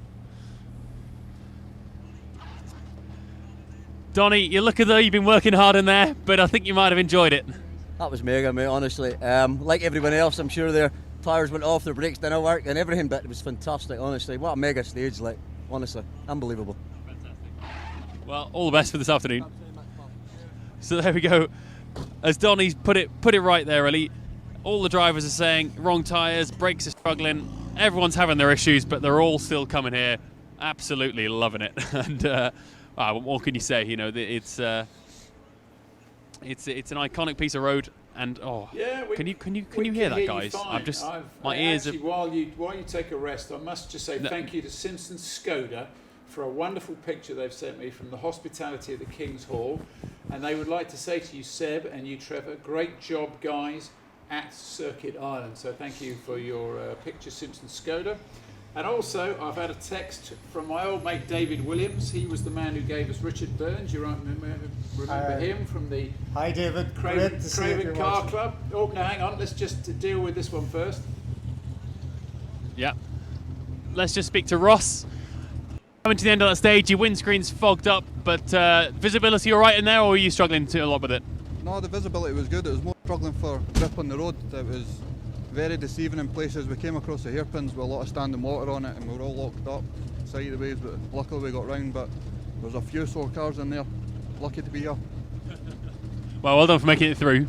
Donny, you look as though you've been working hard in there, but I think you might have enjoyed it. That was mega, mate, honestly. Like everyone else, I'm sure their tyres went off, their brakes didn't work and everything, but it was fantastic, honestly. What a mega stage, like, honestly, unbelievable. Well, all the best for this afternoon. So there we go. As Donny's put it right there, really. All the drivers are saying wrong tyres, brakes are struggling, everyone's having their issues, but they're all still coming here, absolutely loving it. And what can you say? You know, it's an iconic piece of road, and yeah, can you hear that, guys? My ears. Actually, while you take a rest, I must just say thank you to Simpson Skoda for a wonderful picture they've sent me from the hospitality of the King's Hall, and they would like to say to you, Seb, and you, Trevor, great job, guys, at Circuit Island. So thank you for your picture, Simpson Skoda. And also, I've had a text from my old mate David Williams. He was the man who gave us Richard Burns. You remember him from the Hi, David. Craven Car Club. Oh, no, hang on. Let's just deal with this one first. Yeah. Let's just speak to Ross. Coming to the end of that stage, your windscreen's fogged up, but visibility all right in there, or were you struggling a lot with it? No, the visibility was good. It was more struggling for grip on the road. It was very deceiving in places. We came across the hairpins with a lot of standing water on it, and we were all locked up sideways, but luckily we got round. But there was a few sore cars in there. Lucky to be here. Well done for making it through.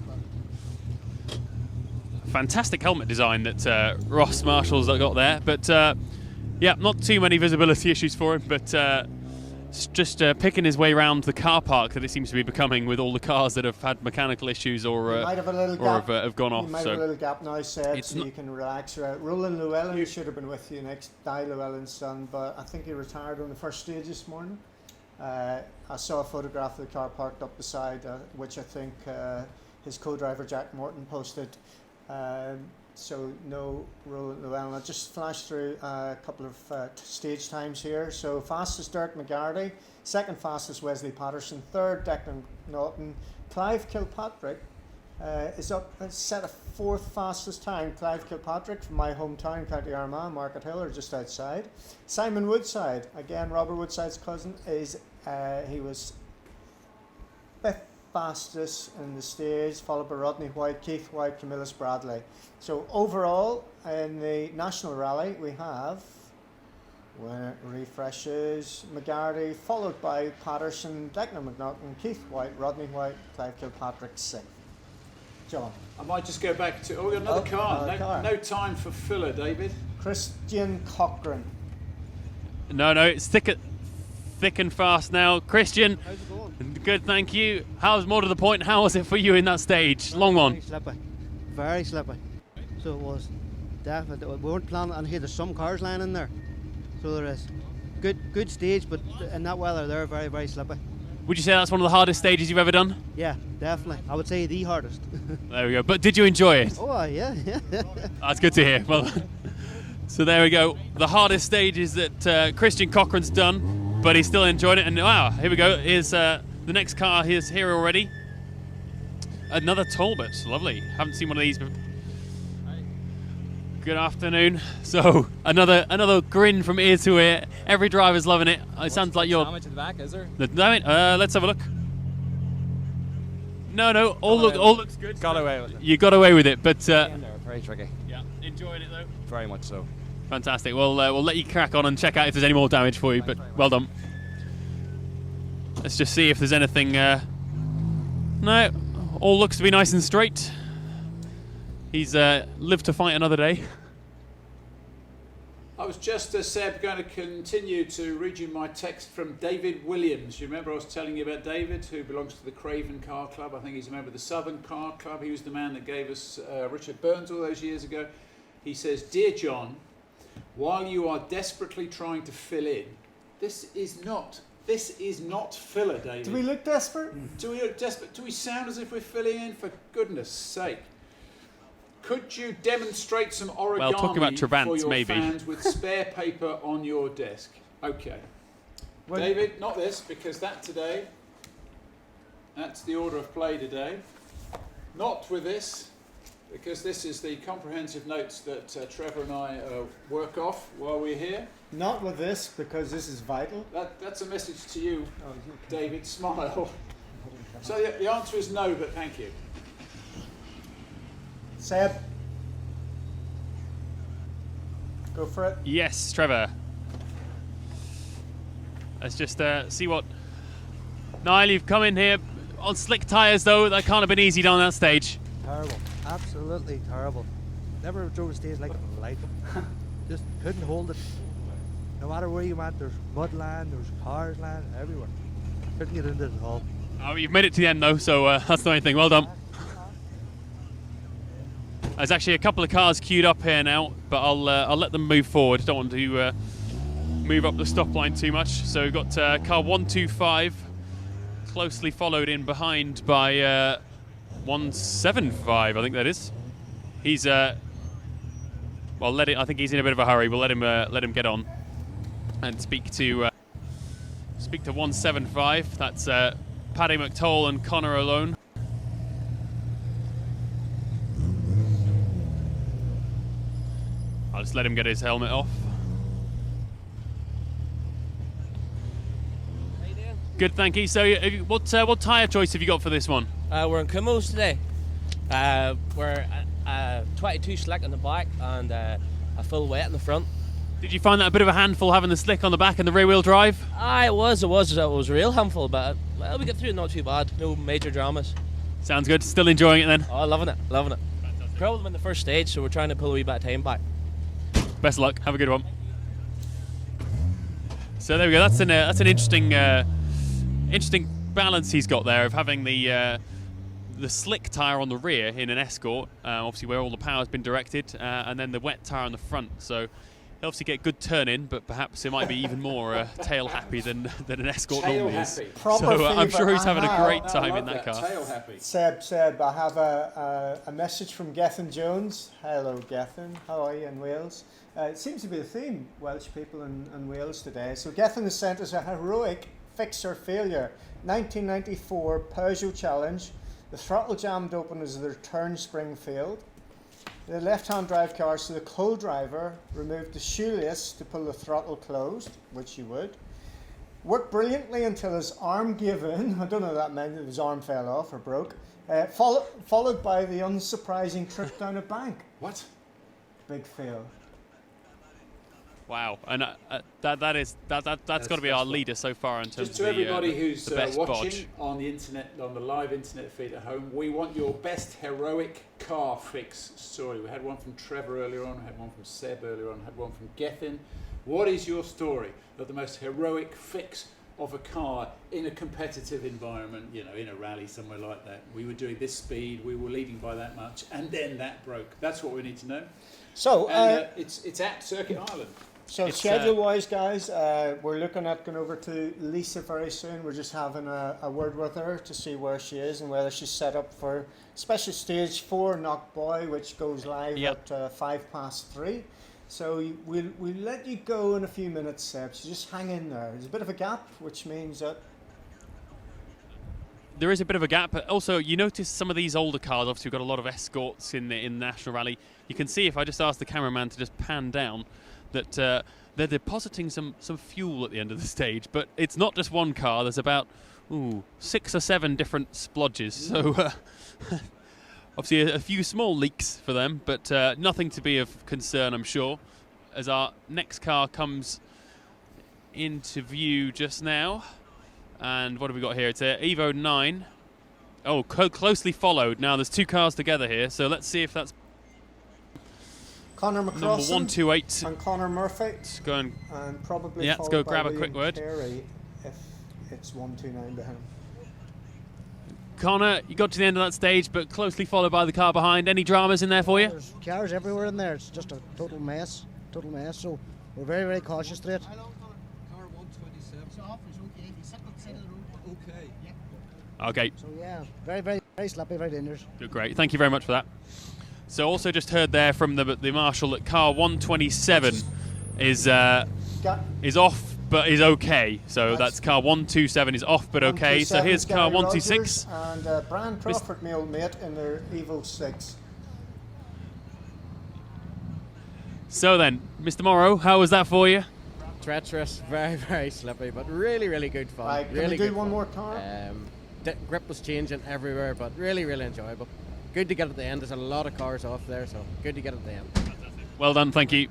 Fantastic helmet design that Ross Marshall's got there, but yeah, not too many visibility issues for him, but just picking his way around the car park that it seems to be becoming with all the cars that have had mechanical issues or have gone off. You might have a little gap now, Seb, so you can relax. Roland Llewellyn should have been with you next. Di Llewellyn's son, but I think he retired on the first stage this morning. I saw a photograph of the car parked up beside, which I think his co-driver Jack Morton posted. So no Roland Llewellyn. I'll just flash through a couple of stage times here. So fastest Derek McGarty, second fastest Wesley Patterson, third Declan Naughton. Clive Kilpatrick is up set a fourth fastest time. Clive Kilpatrick from my hometown, County Armagh, Market Hill, or just outside. Simon Woodside, again Robert Woodside's cousin, is he was fifth fastest in the stage, followed by Rodney White, Keith White, Camillus Bradley. So overall, in the national rally, we have refreshes McGarty, followed by Patterson, Declan McNaughton, Keith White, Rodney White, Clive Kilpatrick, sixth. John. I might just go back to. Oh, we got another car. No time for filler, David. Christian Cochran. No, it's thick and fast now. Christian. How's it going? Good, thank you. How's more to the point? How was it for you in that stage? Long one. Very slippy. So it was definitely. We weren't planning, and here there's some cars lying in there. So there is. Good stage, but in that weather they're very, very slippy. Would you say that's one of the hardest stages you've ever done? Yeah, definitely. I would say the hardest. There we go. But did you enjoy it? Oh yeah. That's good to hear. Well, so there we go. The hardest stages that Christian Cochran's done, but he's still enjoying it. And wow, here we go. Here's the next car. Here's here already. Another Talbot. Lovely. Haven't seen one of these before. Good afternoon. So another grin from ear to ear. Every driver's loving it. It sounds like you're. Damage to the back, is there? Let's have a look. No, all looks good. Got away with it. You got away with it, but very tricky. Yeah, enjoying it though. Very much so. Fantastic. Well, we'll let you crack on and check out if there's any more damage for you. But well done. Let's just see if there's anything. No, all looks to be nice and straight. He's lived to fight another day. I was just, Seb, going to continue to read you my text from David Williams. You remember I was telling you about David, who belongs to the Craven Car Club. I think he's a member of the Southern Car Club. He was the man that gave us Richard Burns all those years ago. He says, "Dear John, while you are desperately trying to fill in, this is not filler, David." Do we look desperate? Do we look desperate? Do we sound as if we're filling in? For goodness sake. Could you demonstrate some origami talking about Trevant, for your maybe. fans with spare paper on your desk? Okay. David, not this, because that's the order of play today. Not with this, because this is the comprehensive notes that Trevor and I work off while we're here. Not with this, because this is vital. That's a message to you, David. Smile. So the answer is no, but thank you. Seb, go for it. Yes, Trevor. Let's just see what... Niall, you've come in here on slick tyres, though. That can't have been easy down that stage. Terrible, absolutely terrible. Never drove a stage like that in my life. Just couldn't hold it. No matter where you went, there's mud land, there's cars land, everywhere. Couldn't get into it at all. Oh, you've made it to the end, though, so that's the only thing. Well done. There's actually a couple of cars queued up here now, but I'll let them move forward. Don't want to move up the stop line too much. So we've got car 125, closely followed in behind by 175, I think that is. He's I think he's in a bit of a hurry. We'll let him get on and speak to 175. That's Paddy McToll and Connor O'Lone. I'll just let him get his helmet off. How you doing? Good, thank you. So, what tyre choice have you got for this one? We're in Kumos today. We're 22 slick on the back and a full wet in the front. Did you find that a bit of a handful having the slick on the back and the rear wheel drive? It was a real handful, but well, we get through it not too bad. No major dramas. Sounds good. Still enjoying it then? Oh, loving it. Problem in the first stage, so we're trying to pull a wee bit of time back. Best of luck. Have a good one. So there we go. That's an interesting balance he's got there of having the slick tyre on the rear in an Escort, obviously where all the power's been directed, and then the wet tyre on the front. So he'll obviously get good turn in, but perhaps it might be even more tail happy than an Escort normally is. So I'm sure he's having a great time in that car. Tail happy. Seb, I have a message from Gethin Jones. Hello, Gethin. How are you in Wales? It seems to be the theme, Welsh people in Wales today. So Gethin has sent us a heroic fix or failure. 1994 Peugeot Challenge. The throttle jammed open as the turn spring failed. The left-hand drive car, so the co-driver removed the shoelace to pull the throttle closed, which you would. Worked brilliantly until his arm gave in. I don't know what that meant, if his arm fell off or broke. Followed by the unsurprising trip down a bank. What? Big fail. Wow, and that's got to be our leader so far in terms Just to of everybody who's the best watching bodge. on the internet, on the live internet feed at home, we want your best heroic car fix story. We had one from Trevor earlier on, we had one from Seb earlier on, we had one from Gethin. What is your story of the most heroic fix of a car in a competitive environment, you know, in a rally somewhere like that? We were doing this speed, we were leading by that much, and then that broke. That's what we need to know. So it's at Circuit Ireland. So schedule-wise, guys, we're looking at going over to Lisa very soon. We're just having a word with her to see where she is and whether she's set up for special stage 4 Knockboy, which goes live at 3:05. So we'll let you go in a few minutes, Seb. So just hang in there. There's a bit of a gap, which means that there is a bit of a gap, but also you notice some of these older cars. Obviously, we've got a lot of Escorts in the National Rally. You can see if I just ask the cameraman to just pan down, that they're depositing some fuel at the end of the stage, but it's not just one car. There's about 6 or 7 different splodges. So obviously a few small leaks for them, but nothing to be of concern, I'm sure, as our next car comes into view just now. And what have we got here? It's a Evo 9. Oh, closely followed. Now there's 2 cars together here, so let's see if that's Connor number McCrossan 128 and Connor Murphy. Let's go and probably let's go grab a quick word. Carey if it's 129 behind. Connor, you got to the end of that stage, but closely followed by the car behind. Any dramas in there for you? There's cars everywhere in there. It's just a total mess. So we're very, very cautious through it. Okay. So yeah, very, very, very sloppy, very dangerous. Great. Thank you very much for that. So also just heard there from the marshal that car 127 is off but is okay. So that's car 127 is off, but okay. So here's car 126. And Brian Crawford, my old mate, in their Evo 6. So then, Mr. Morrow, how was that for you? Treacherous, very, very slippy, but really, really good fun. Right, can really we do good one fun. more car? Grip was changing everywhere, but really, really enjoyable. Good to get at the end. There's a lot of cars off there, so good to get at the end. Well done, thank you.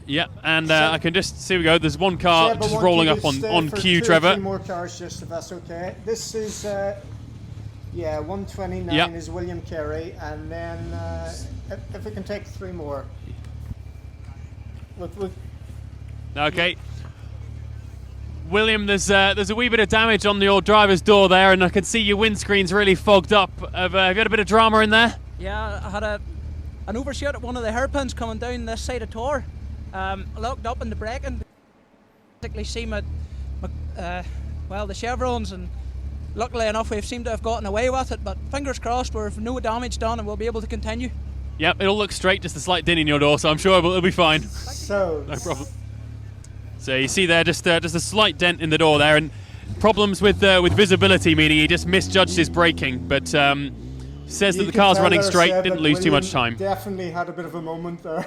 Yeah, and I can just see we go. There's one car just rolling up on cue, Trevor. 2 more cars, just if that's okay. This is 129 Yep. is William Carey, and then if we can take 3 more. Okay. William, there's a wee bit of damage on the old driver's door there, and I can see your windscreen's really fogged up. Have you had a bit of drama in there? Yeah, I had an overshoot at one of the hairpins coming down this side of Tor. Locked up in the braking. Basically see the chevrons, and luckily enough we've seemed to have gotten away with it, but fingers crossed we've no damage done and we'll be able to continue. Yep, it'll look straight, just a slight dent in your door, so I'm sure it'll be fine. So no problem. So you see there, just a slight dent in the door there, and problems with visibility, meaning he just misjudged his braking, but says that the car's running straight, didn't lose too much time. Definitely had a bit of a moment there.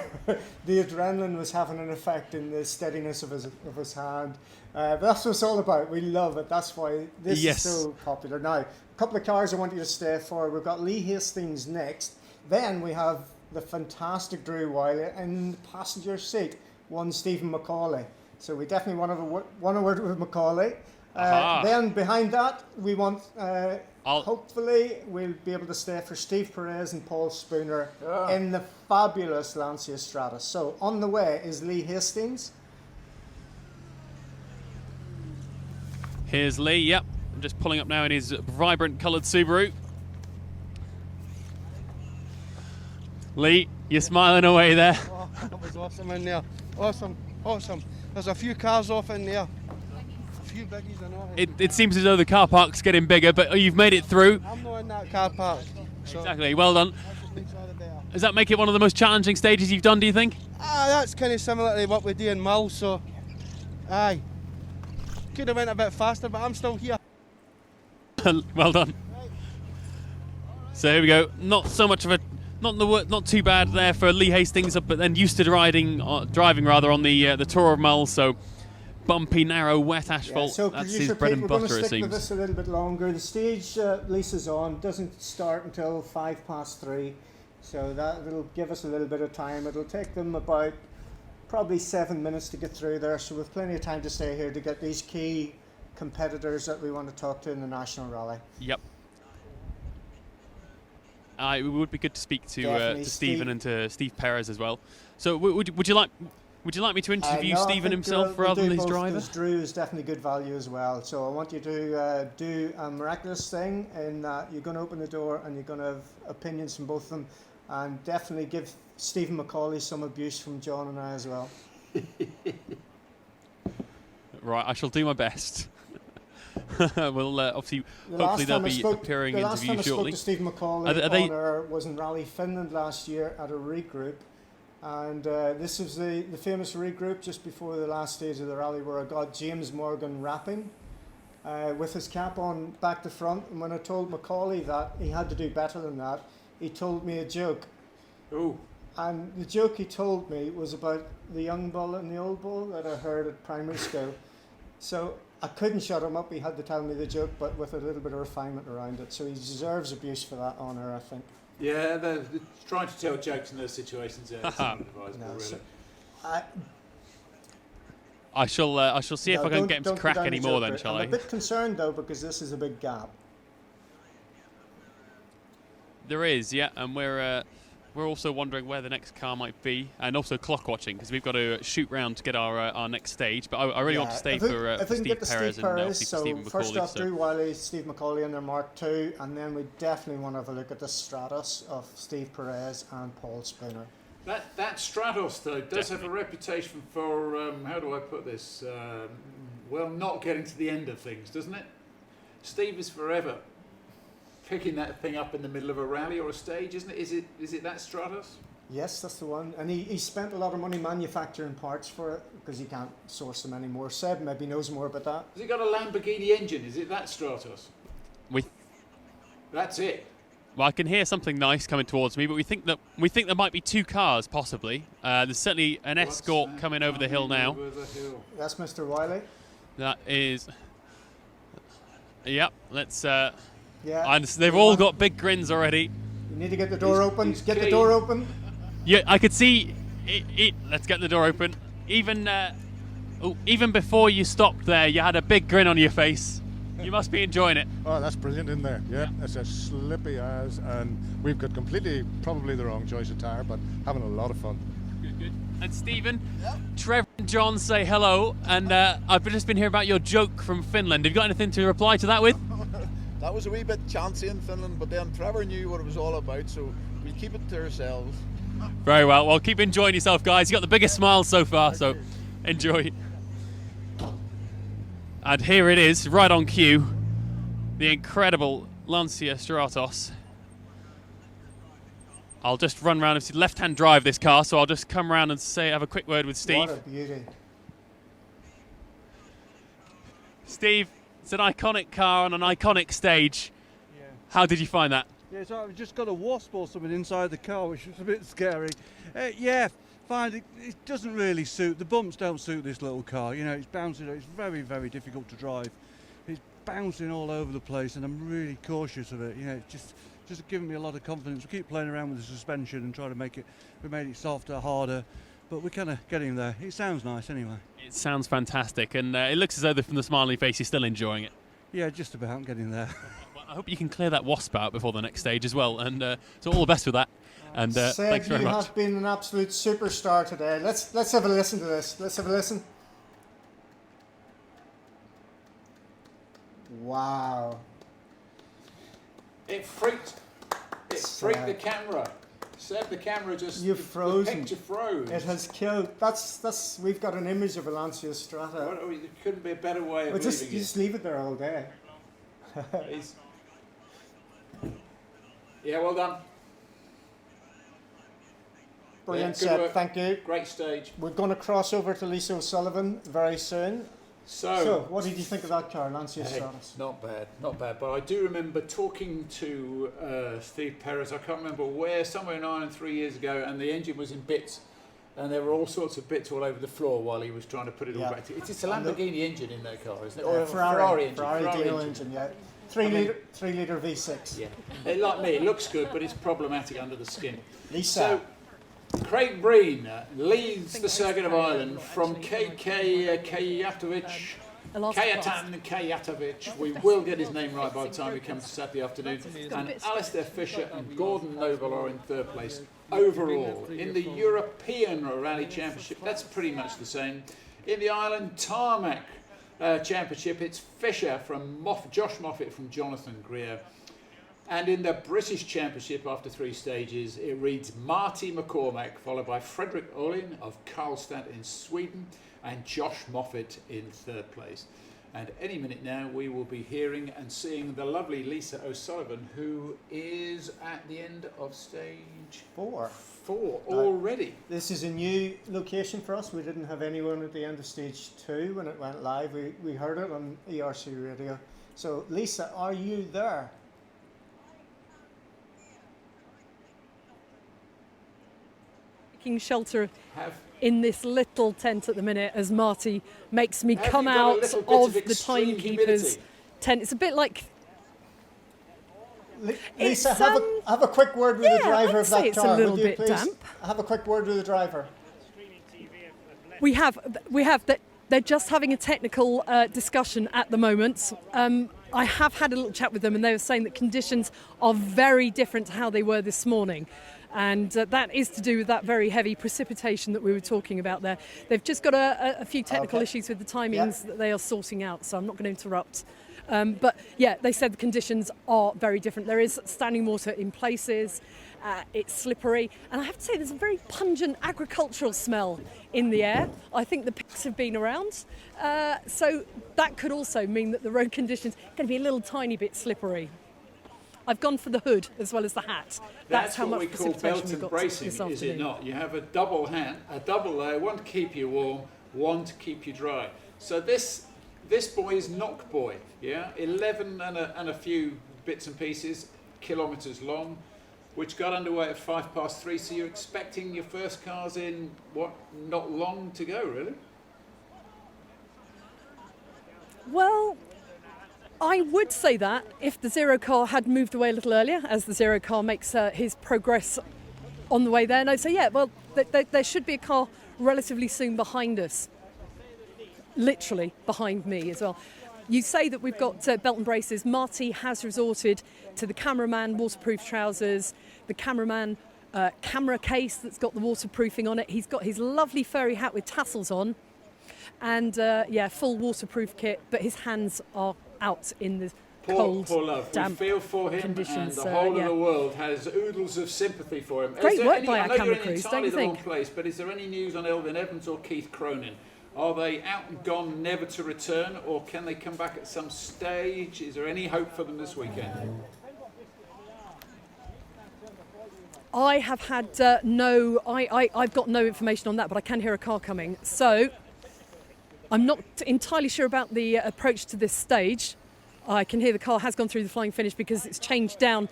The adrenaline was having an effect in the steadiness of his hand. That's what it's all about. We love it. That's why this is so popular. Now, a couple of cars I want you to stay for. We've got Lee Hastings next. Then we have the fantastic Drew Wiley in the passenger seat, one Stephen Macaulay. So we definitely want a word with Macaulay. Then behind that, we want, hopefully, we'll be able to stay for Steve Perez and Paul Spooner in the fabulous Lancia Stratus. So on the way is Lee Hastings. Here's Lee, yep. I'm just pulling up now in his vibrant coloured Subaru. Lee, you're smiling away there. Oh, that was awesome in there. Awesome. There's a few cars off in there. A few biggies and all. It seems as though the car park's getting bigger, but you've made it through. I'm not in that car park. So Exactly, well done. Does that make it one of the most challenging stages you've done, do you think? That's kind of similar to what we do in Mull, so aye. Could have went a bit faster, but I'm still here. Well done. So here we go. Not so much of a not too bad there for Lee Hastings, but then used to driving on the Tour of Mull. So bumpy, narrow, wet asphalt. So that's his bread and butter, it we're going to stick with seems. this a little bit longer. The stage Lisa's on doesn't start until 3:05, so that'll give us a little bit of time. It'll take them about probably 7 minutes to get through there, so we've plenty of time to stay here to get these key competitors that we want to talk to in the National Rally. Yep. It would be good to speak to Stephen and to Steve Perez as well. So would you like me to interview Stephen himself rather than his driver? Drew is definitely good value as well. So I want you to do a miraculous thing in that you're going to open the door and you're going to have opinions from both of them, and definitely give Stephen Macaulay some abuse from John and I as well. Right, I shall do my best. We'll hopefully they'll be appearing in interview shortly. The last time I spoke to Stephen Macaulay was in Rally Finland last year at a regroup, and this was the famous regroup just before the last stage of the rally where I got James Morgan rapping with his cap on back to front, and when I told Macaulay that he had to do better than that, he told me a joke. Ooh. And the joke he told me was about the young bull and the old bull that I heard at primary school. So I couldn't shut him up, he had to tell me the joke, but with a little bit of refinement around it. So he deserves abuse for that honour, I think. Yeah, they're trying to tell jokes in those situations. Yeah, it's unadvisable, really. I shall see if I can get him to crack any more then, shall I? I'm a bit concerned though, because this is a big gap. There is, yeah, and we're also wondering where the next car might be, and also clock watching, because we've got to shoot round to get our next stage. But I really want to stay for Steve Perez and obviously for Stephen Macaulay. First off, Drew Wiley, Steve Macaulay in their Mark II, and then we definitely want to have a look at the Stratos of Steve Perez and Paul Spooner. That Stratos though does have a reputation for how do I put this? Well, not getting to the end of things, doesn't it? Steve is forever picking that thing up in the middle of a rally or a stage, isn't it? Is it that Stratos? Yes, that's the one. And he spent a lot of money manufacturing parts for it because he can't source them anymore. Seb maybe knows more about that. Has it got a Lamborghini engine? Is it that Stratos? That's it. Well, I can hear something nice coming towards me, but we think there might be 2 cars possibly. There's certainly an Escort coming over the hill now. That's Mr. Wiley. That is. Yep. Let's. Yeah. They've all got big grins already. You need to get the door open. Get the door open. Yeah, I could see it. Let's get the door open. Even before you stopped there, you had a big grin on your face. You must be enjoying it. Oh, that's brilliant in there. Yeah, it's as slippy as, and we've got probably the wrong choice of tyre, but having a lot of fun. Good. And Stephen, Trevor and John say hello, and I've just been hearing about your joke from Finland. Have you got anything to reply to that with? That was a wee bit chancy in Finland, but then Trevor knew what it was all about, so we'll keep it to ourselves. Very well. Well, keep enjoying yourself, guys. You got the biggest smile so far, so enjoy. And here it is, right on cue, the incredible Lancia Stratos. I'll just run around. It's left-hand drive, this car, so I'll just come around and have a quick word with Steve. What a beauty. Steve, it's an iconic car on an iconic stage. Yeah. How did you find that? Yeah, so I've just got a wasp or something inside the car, which was a bit scary. Yeah, fine. It doesn't really suit. The bumps don't suit this little car. You know, it's bouncing. It's very, very difficult to drive. It's bouncing all over the place, and I'm really cautious of it. You know, it's just giving me a lot of confidence. We keep playing around with the suspension and trying to make it. We made it softer, harder, but we're kind of getting there. It sounds nice anyway. It sounds fantastic, and it looks as though from the smiley face you're still enjoying it. Yeah, just about getting there. Well, I hope you can clear that wasp out before the next stage as well, and so all the best with that. And Seb, thanks very you much. have been an absolute superstar today. Let's have a listen to this. Let's have a listen. Wow. It freaked the camera. Seb, the camera just. You've frozen. The picture froze. It has killed. That's. We've got an image of a Lancia Strata. There couldn't be a better way of just leaving it. just leave it there all day. Yeah, well done. Brilliant, Yeah, Seb. work. Thank you. Great stage. We're going to cross over to Lisa O'Sullivan very soon. So, what did you think of that car, Lancia Stratus? Not bad. But I do remember talking to Steve Perez, I can't remember where, somewhere in Ireland 3 years ago, and the engine was in bits. And there were all sorts of bits all over the floor while he was trying to put it all back together. It's a Lamborghini engine in that car, isn't it? Or a Ferrari engine. Ferrari diesel engine, yeah. 3 litre V6. Yeah. Like me, it looks good, but it's problematic under the skin. Lisa. So, Craig Breen leads the Circuit of Ireland from Kajatovic. We will get his name right by the time we come to Saturday afternoon. And Alistair Fisher and Gordon Noble are in third place overall. In the European Rally Championship, that's pretty much the same. In the Ireland Tarmac Championship, it's Fisher from Josh Moffat from Jonathan Greer. And in the British Championship, after 3 stages, it reads Marty McCormack, followed by Fredrik Olin of Karlstad in Sweden, and Josh Moffat in third place. And any minute now, we will be hearing and seeing the lovely Lisa O'Sullivan, who is at the end of stage 4 already. This is a new location for us. We didn't have anyone at the end of stage 2 when it went live. We heard it on ERC radio. So, Lisa, are you there? Taking shelter in this little tent at the minute as Marty makes me come out of the timekeeper's tent. It's a bit like... Lisa, have a quick word with the driver of that car. It's a little bit please? damp. Have a quick word with the driver. We have that. They're just having a technical discussion at the moment. I have had a little chat with them, and they were saying that conditions are very different to how they were this morning. And that is to do with that very heavy precipitation that we were talking about there. They've just got a few technical issues with the timings that they are sorting out, so I'm not going to interrupt. But yeah, they said the conditions are very different. There is standing water in places, it's slippery, and I have to say there's a very pungent agricultural smell in the air. I think the pigs have been around, so that could also mean that the road conditions are going to be a little tiny bit slippery. I've gone for the hood as well as the hat. That's how what much we call precipitation belt we've and got bracing, this is it afternoon. not? You have a double layer, one to keep you warm, one to keep you dry. So this boy is Knock Boy, yeah, 11 and a few bits and pieces, kilometres long, which got underway at 3:05. So you're expecting your first cars in not long to go, really? Well, I would say that if the Zero car had moved away a little earlier, as the Zero car makes his progress on the way there. And I'd say, yeah, well, there should be a car relatively soon behind us. Literally behind me as well. You say that we've got belt and braces. Marty has resorted to the cameraman waterproof trousers, the cameraman camera case that's got the waterproofing on it. He's got his lovely furry hat with tassels on. And full waterproof kit, but his hands are out in the cold, poor love. damp we feel for him, conditions. and the whole of the world has oodles of sympathy for him. Great work by our camera crews, don't you the wrong think? place, but is there any news on Elvin Evans or Keith Cronin? Are they out and gone, never to return, or can they come back at some stage? Is there any hope for them this weekend? I have had I've got no information on that, but I can hear a car coming. So I'm not entirely sure about the approach to this stage. I can hear the car has gone through the flying finish because it's changed down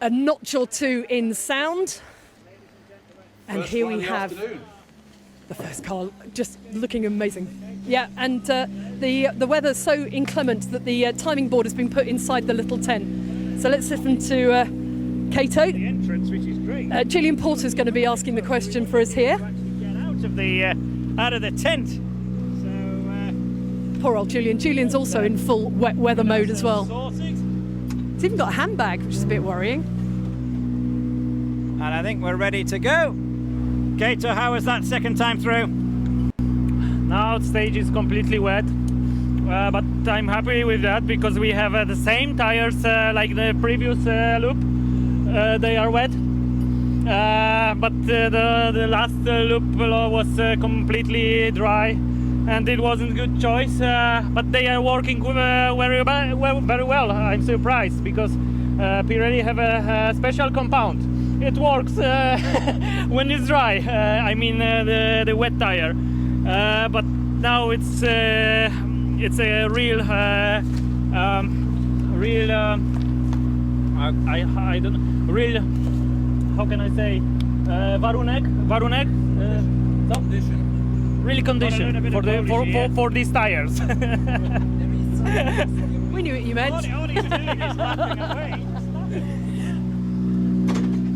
a notch or two in sound. And First here one we of the have afternoon. the first car, just looking amazing. Yeah, and the weather's so inclement that the timing board has been put inside the little tent. So let's listen to Cato. The entrance, which is great. Gillian Porter's going to be asking the question for us here. Out of the tent. Poor old Julian. Julian's also in full wet weather mode as well. He's even got a handbag, which is a bit worrying. And I think we're ready to go. Cato, how was that second time through? Now the stage is completely wet, but I'm happy with that because we have the same tires like the previous loop. They are wet, but the last loop was completely dry, and it wasn't a good choice. But they are working very well. I'm surprised because Pirelli have a special compound. It works when it's dry. I mean the wet tire, but now it's a real. I don't real. How can I say? Warunek. Really condition for these tires. We knew what you meant. All he's doing is lapping away.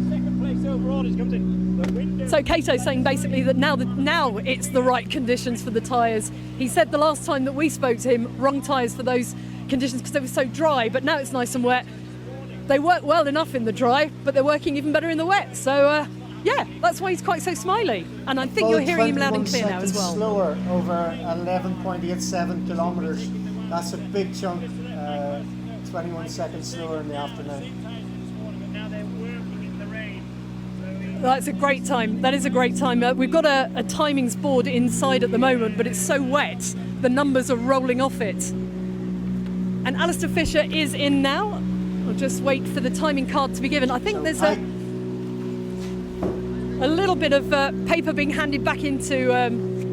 Second place overall is comes in. The window. So Cato's saying basically that now it's the right conditions for the tyres. He said the last time that we spoke to him, wrong tyres for those conditions because they were so dry, but now it's nice and wet. They work well enough in the dry, but they're working even better in the wet. So, that's why he's quite so smiley. And I think you're hearing him loud and clear now as well. Slower over 11.87 kilometres. That's a big chunk. 21 seconds slower in the afternoon. That's a great time. That is a great time. We've got a timings board inside at the moment, but it's so wet, the numbers are rolling off it. And Alistair Fisher is in now. I'll just wait for the timing card to be given. I think there's a little bit of paper being handed back into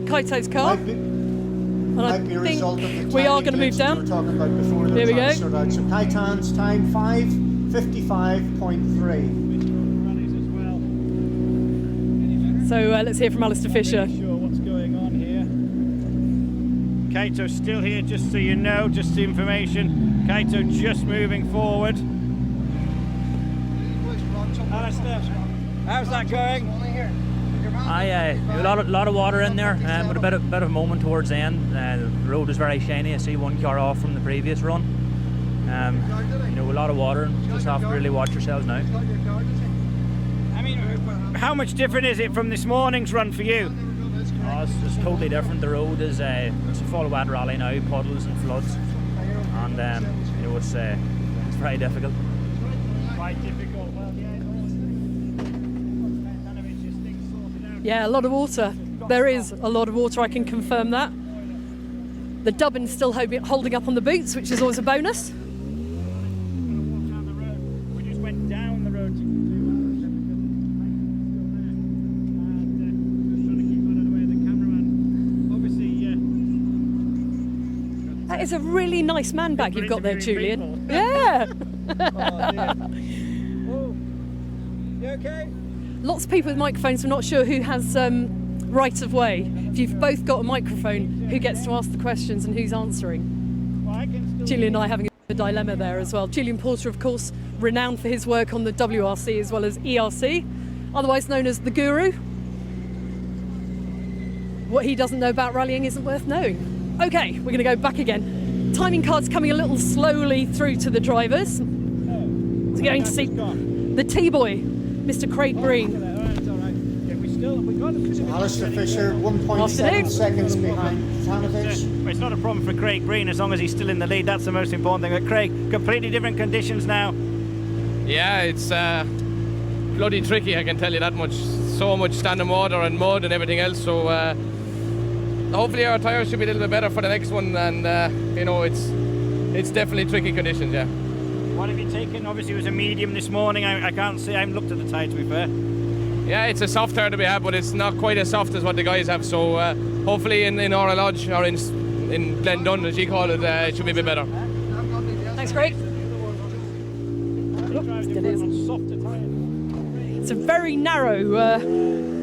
Kaito's car. Might be a result of the we are going to move down. We were talking about before. There we go. So Kaitan's time 5:55.3. So let's hear from Alistair Fisher. Sure what's going on here. Kaito's still here, just so you know, just the information. Kaito just moving forward. Alistair, how's that going? A lot of water in there, with a bit of moment towards the end. The road is very shiny. I see one car off from the previous run. A lot of water, and just have to really watch yourselves now. I mean, how much different is it from this morning's run for you? Oh, it's totally different. The road is it's a full wet rally now, puddles and floods, and it's very difficult. Quite difficult. Well, Yeah, a lot of water. There is a lot of water, I can confirm that. The dubbin's still holding up on the boots, which is always a bonus. That is a really nice man bag you've got there, Julian. Yeah. You okay? Lots of people with microphones. We're not sure who has right of way. If you've both got a microphone, who gets to ask the questions and who's answering? Julian and I having a dilemma there as well. Julian Porter, of course, renowned for his work on the WRC as well as ERC, otherwise known as the Guru. What he doesn't know about rallying isn't worth knowing. Okay, we're going to go back again. Timing cards coming a little slowly through to the drivers. So going to see the T-boy, Mr. Craig Breen. Alistair Fisher, 1.7 seconds behind Tanovich. Well, it's not a problem for Craig Breen as long as he's still in the lead. That's the most important thing. But Craig, completely different conditions now. Yeah, it's bloody tricky, I can tell you that much. So much standing water and mud and everything else. So hopefully our tyres should be a little bit better for the next one. And you know, it's definitely tricky conditions. Yeah. What have you taken? Obviously, it was a medium this morning. I can't see. I haven't looked at the tyre, to be fair. Yeah, it's a soft tyre to be had, but it's not quite as soft as what the guys have. So hopefully in Ora Lodge or in Glendon, as you call it, it should be a bit better. Thanks, Craig. It's a very narrow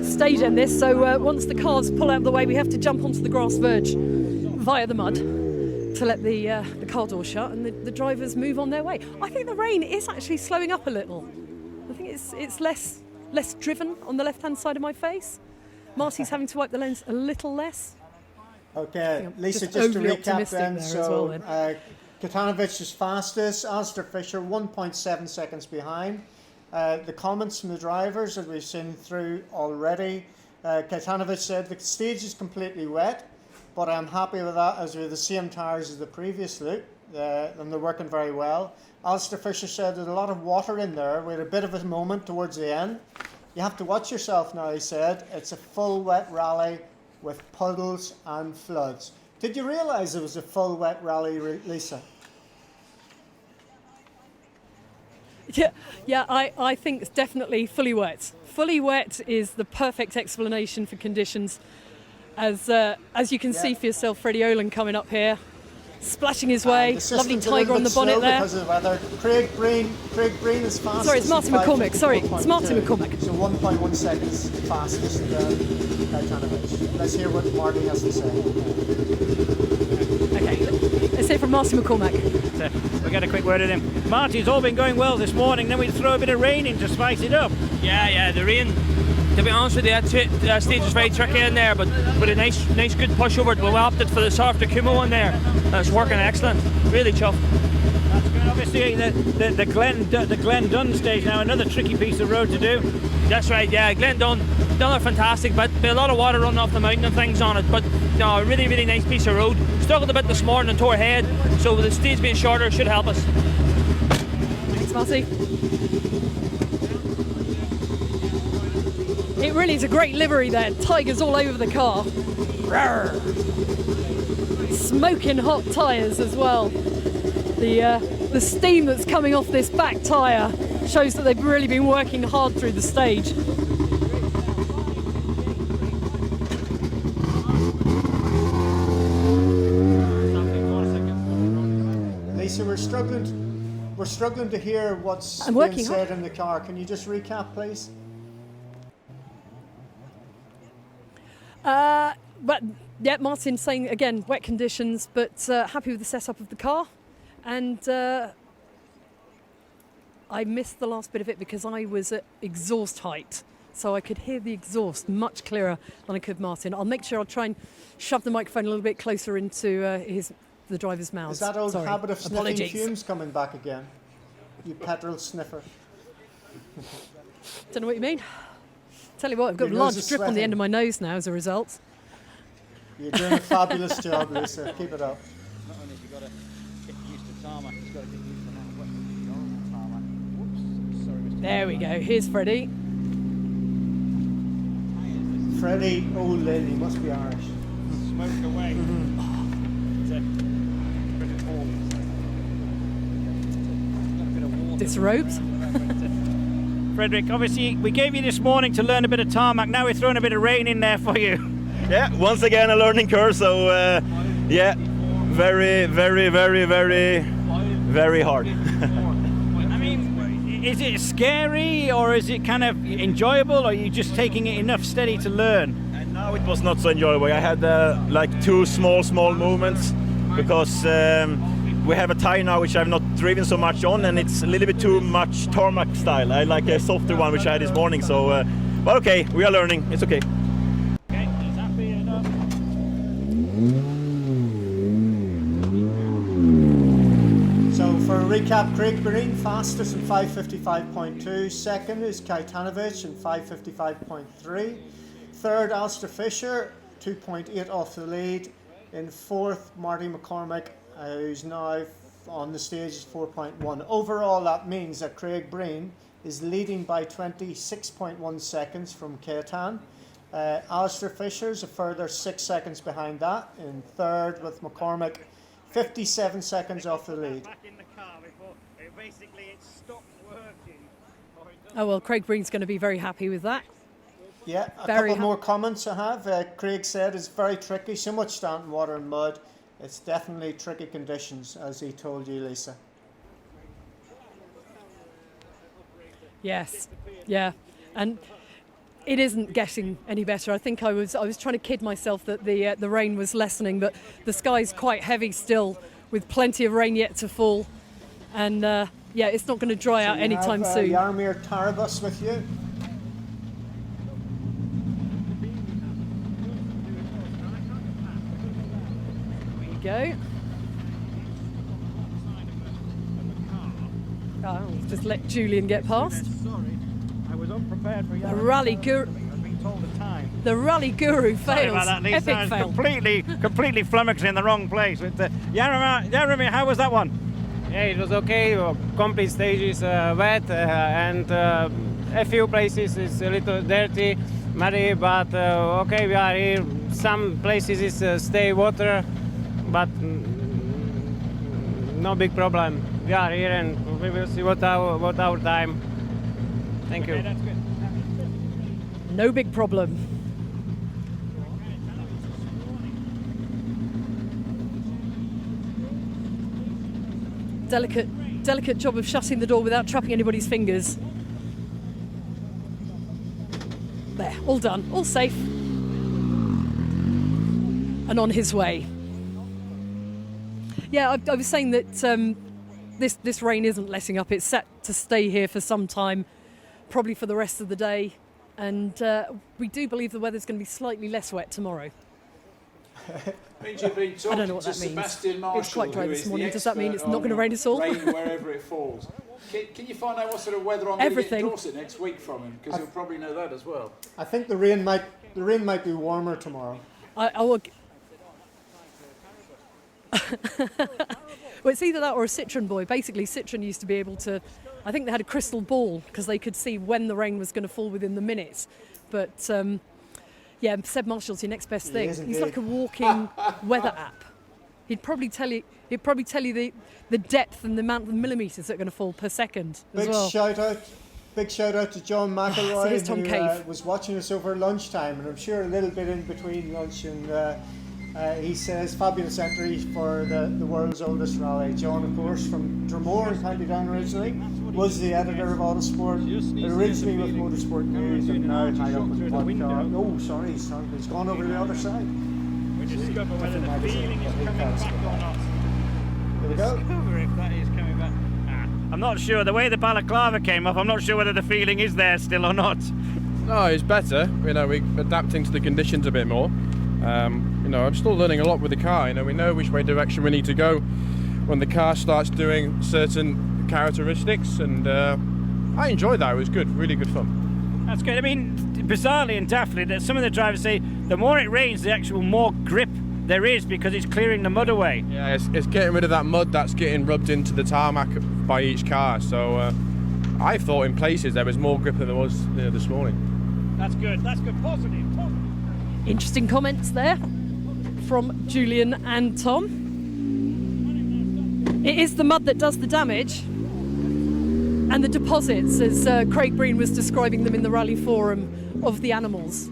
stage in this, so once the cars pull out of the way, we have to jump onto the grass verge via the mud to let the car door shut and the drivers move on their way. I think the rain is actually slowing up a little. I think it's less driven on the left-hand side of my face. Marty's having to wipe the lens a little less. Okay, Lisa, just to recap then. So then. Katanovich is fastest, Alistair Fisher 1.7 seconds behind. The comments from the drivers that we've seen through already. Katanovich said the stage is completely wet, but I'm happy with that as we have the same tyres as the previous loop, and they're working very well. Alistair Fisher said there's a lot of water in there. We had a bit of a moment towards the end. You have to watch yourself now, he said. It's a full wet rally with puddles and floods. Did you realise it was a full wet rally, Lisa? Yeah, I think it's definitely fully wet. Fully wet is the perfect explanation for conditions. As you can see for yourself, Freddie Olin coming up here, splashing his way. Lovely tiger on the bonnet there. Because of the weather. Craig Breen is fastest. Sorry, it's Martin McCormick. Sorry, it's Martin McCormick. So 1.1 seconds fastest Katanovich. Let's hear what Marty has to say. Okay, let's hear from Martin McCormick. We'll get a quick word with him. Marty's all been going well this morning, then we throw a bit of rain in to spice it up. Yeah, the rain, to be honest with you, that stage is very tricky in there, but with a nice good push over it, we opted for the softer Kumo one there. That's working excellent, really chuffed. That's good. Obviously, the Glen Dunn stage now, another tricky piece of road to do. That's right, yeah, Glen Dunn are fantastic, but a lot of water running off the mountain and things on it, but no, really, really nice piece of road. Struggled a bit this morning and tore ahead, so with the stage being shorter should help us. Thanks, Marty. It really is a great livery there. Tigers all over the car. Rawr. Smoking hot tyres as well. The steam that's coming off this back tyre shows that they've really been working hard through the stage. Lisa, we're struggling to hear what's being said in the car. Can you just recap, please? But yeah, Martin saying again, wet conditions, but happy with the setup of the car. And I missed the last bit of it because I was at exhaust height, so I could hear the exhaust much clearer than I could Martin. I'll make sure I'll try and shove the microphone a little bit closer into the driver's mouths. Is that old habit of sniffing Apologies. fumes coming back again? You petrol sniffer. Don't know what you mean. Tell you what, I've got a Your large nose is drip on the sweating. end of my nose now as a result. You're doing a fabulous job, Lisa. Keep it up. Not only have you got to get used to tarmac, you've got to get used to that tarmac. Whoops, sorry, Mr. There we go. Here's Freddie. Freddie Olin, he must be Irish. Smoke away. Disrobed. Frederick, obviously we gave you this morning to learn a bit of tarmac. Now we're throwing a bit of rain in there for you. Yeah, once again a learning curve. So yeah, very, very, very, very, very hard. I mean, is it scary or is it kind of enjoyable, or are you just taking it enough steady to learn? And now it was not so enjoyable. I had like two small movements because we have a tire now which I've not driven so much on, and it's a little bit too much tarmac style. I like a softer one which I had this morning. So, but okay, we are learning. It's okay. Okay, he's happy enough. So for a recap, Craig Breen fastest in 5:55.2. Second is Kajtanovic in 5:55.3. Third, Alistair Fisher, 2.8 off the lead. In fourth, Marty McCormick, who's now on the stage, is 4.1. Overall, that means that Craig Breen is leading by 26.1 seconds from Kajtan. Alistair Fisher is a further 6 seconds behind that. In third, with McCormick, 57 seconds off the lead. Oh well, Craig Breen's going to be very happy with that. Yeah, a Very couple more comments I have. Craig said it's very tricky, so much standing water and mud. It's definitely tricky conditions, as he told you, Lisa. Yes, yeah, and it isn't getting any better. I think I was trying to kid myself that the rain was lessening, but the sky's quite heavy still, with plenty of rain yet to fall, and yeah, it's not going to dry out anytime soon. Jaromir Tarabus with you. Go. I'll just let Julian get past. Sorry, I was unprepared for The rally guru. I've been told the time. The rally guru Sorry fails. about that, Lisa. Epic I was fail. completely flummoxed in the wrong place. Jaromir, how was that one? Yeah, it was okay. Complete stages wet and a few places is a little dirty, muddy, but okay, we are here. Some places is stay water, but no big problem. We are here and we will see what our time. Thank you. Okay, that's good. No big problem. Delicate job of shutting the door without trapping anybody's fingers. There, all done, all safe. And on his way. Yeah, I was saying that this rain isn't letting up. It's set to stay here for some time, probably for the rest of the day. And we do believe the weather's going to be slightly less wet tomorrow. Means you've been I talking don't know what to that means. Sebastian Marshall, It's quite dry who this is the morning. Does that mean expert it's not going to rain at all? Rain wherever it falls. Can you find out what sort of weather I'm going to get Everything. in Dorset next week from him? Because he'll probably know that as well. I think the rain might be warmer tomorrow. I will. Well, it's either that or a Citroen boy. Basically, Citroen used to be able to. I think they had a crystal ball because they could see when the rain was going to fall within the minutes. But yeah, Seb Marshall's your next best thing. He's like a walking weather app. He'd probably tell you the depth and the amount of millimetres that are going to fall per second as Big well. Big shout out to John McElroy, So here's Tom who Cave. was watching us over lunchtime, and I'm sure a little bit in between lunch. And he says fabulous entry for the world's oldest rally. John, of course, from Dromore in County Down originally, was the editor of Autosport, originally with Motorsport News, and now tied up with podcast. Oh, sorry, he's gone over to the other side. We discover whether the feeling is coming back or not. There we go. Discover if that is coming back. I'm not sure. The way the balaclava came off, I'm not sure whether the feeling is there still or not. No, it's better. You know, we're adapting to the conditions a bit more. You know, I'm still learning a lot with the car. You know, we know which way direction we need to go when the car starts doing certain characteristics, and I enjoyed that. It was good, really good fun. That's good. I mean, bizarrely and daftly, that some of the drivers say the more it rains, the actual more grip there is because it's clearing the mud away. Yeah, it's getting rid of that mud that's getting rubbed into the tarmac by each car. So I thought in places there was more grip than there was this morning. That's good. That's good. Positive. Interesting comments there from Julian and Tom. It is the mud that does the damage, and the deposits, as Craig Breen was describing them in the rally forum, of the animals.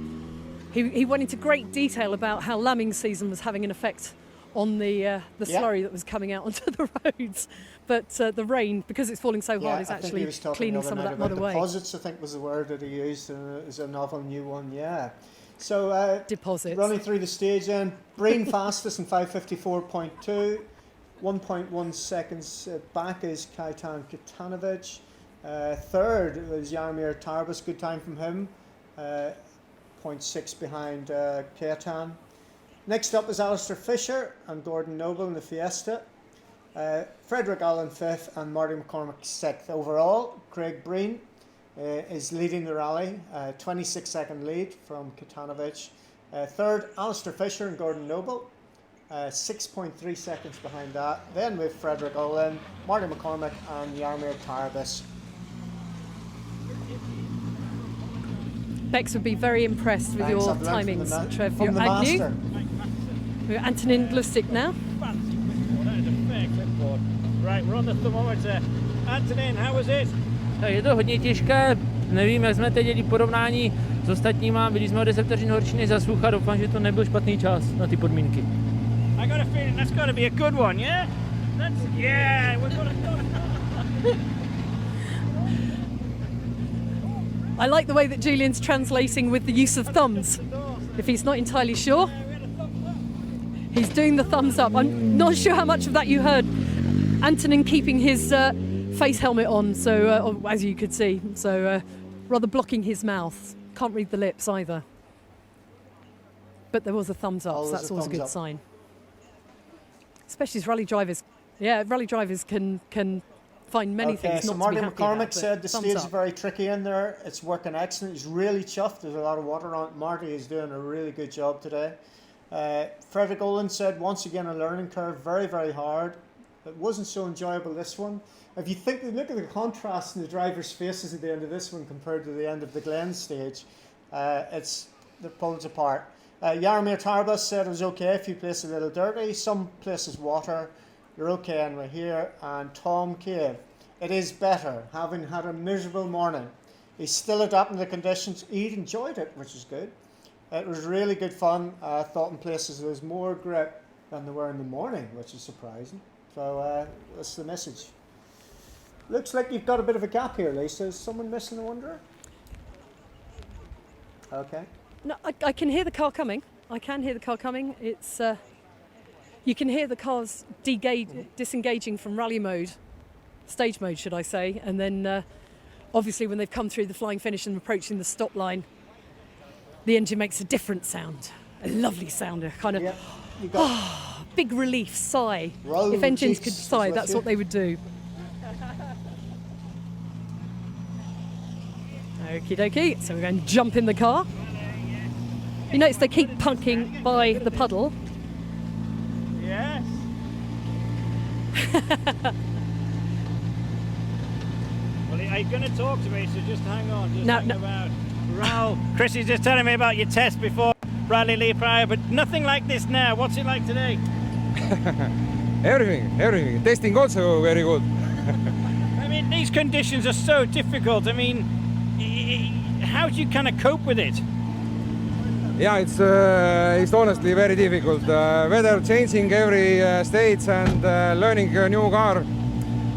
He went into great detail about how lambing season was having an effect on the slurry that was coming out onto the roads. But the rain, because it's falling so hard, is actually cleaning some of that mud away. Deposits, I think, was the word that he used, is a novel new one, yeah. So deposits. Running through the stage then, Breen fastest in 5:54.2, 1.1 seconds back is Kaitan Kitanovic. Third was Jaromir Tarbus, good time from him, 0.6 behind Kaitan. Next up is Alistair Fisher and Gordon Noble in the Fiesta. Frederick Allen 5th and Marty McCormick 6th. Overall, Craig Breen is leading the rally, 26-second lead from Kitanovic. Third, Alistair Fisher and Gordon Noble, 6.3 seconds behind that. Then with Frederick Allen, Marty McCormick and Jaromir Tarbus. Bex would be very impressed with your timings, Trev. You're Agnew. We're Antonin Glustig now. Right, we're on the thermometer. Antonin, how was it? Je to hodně těžké, nevím, jak jsme teď dělali porovnání s ostatníma, byli jsme o 10 vteřin horší než za Sucha, doufám, že to nebyl špatný čas na ty podmínky. I got a feeling that's got to be a good one, yeah? Yeah, we've got I like the way that Julian's translating with the use of thumbs. If he's not entirely sure, he's doing the thumbs up. I'm not sure how much of that you heard. Antonin keeping his face helmet on, so as you could see, so rather blocking his mouth. Can't read the lips either. But there was a thumbs up, so that's always a good sign. Especially as rally drivers. Yeah, rally drivers can find many things not Marty to be happy McCormick about, said the stage is up. very tricky in there. It's working excellent. He's really chuffed. There's a lot of water on it. Marty is doing a really good job today. Frederick Olin said once again a learning curve, very, very hard. It wasn't so enjoyable this one. If you look at the contrast in the drivers' faces at the end of this one compared to the end of the Glen stage, they're pulled apart. Jaromir Tarbus said it was okay, a few places a little dirty, some places water. You're okay anyway here. And Tom Cave, it is better, having had a miserable morning. He's still adapting to the conditions. He enjoyed it, which is good. It was really good fun. I thought in places there was more grip than there were in the morning, which is surprising. So that's the message. Looks like you've got a bit of a gap here, Lisa. Is someone missing, I wonder? Okay. No, I can hear the car coming. I can hear the car coming. It's you can hear the cars disengaging from rally mode, stage mode, should I say, and then obviously when they've come through the flying finish and approaching the stop line, the engine makes a different sound, a lovely sound, a kind of big relief sigh. If engines could sigh, that's what they would do. Okie dokie, so we're going to jump in the car. You notice they keep punking by the puddle. Yes. Well, are you going to talk to me? So just hang on. Just hang about. Raoul, Chris is just telling me about your test before Bradley Lee Pryor, but nothing like this now. What's it like today? Everything. Testing also very good. I mean, these conditions are so difficult. I mean, how do you kind of cope with it? Yeah, it's honestly very difficult. Weather changing every stage and learning a new car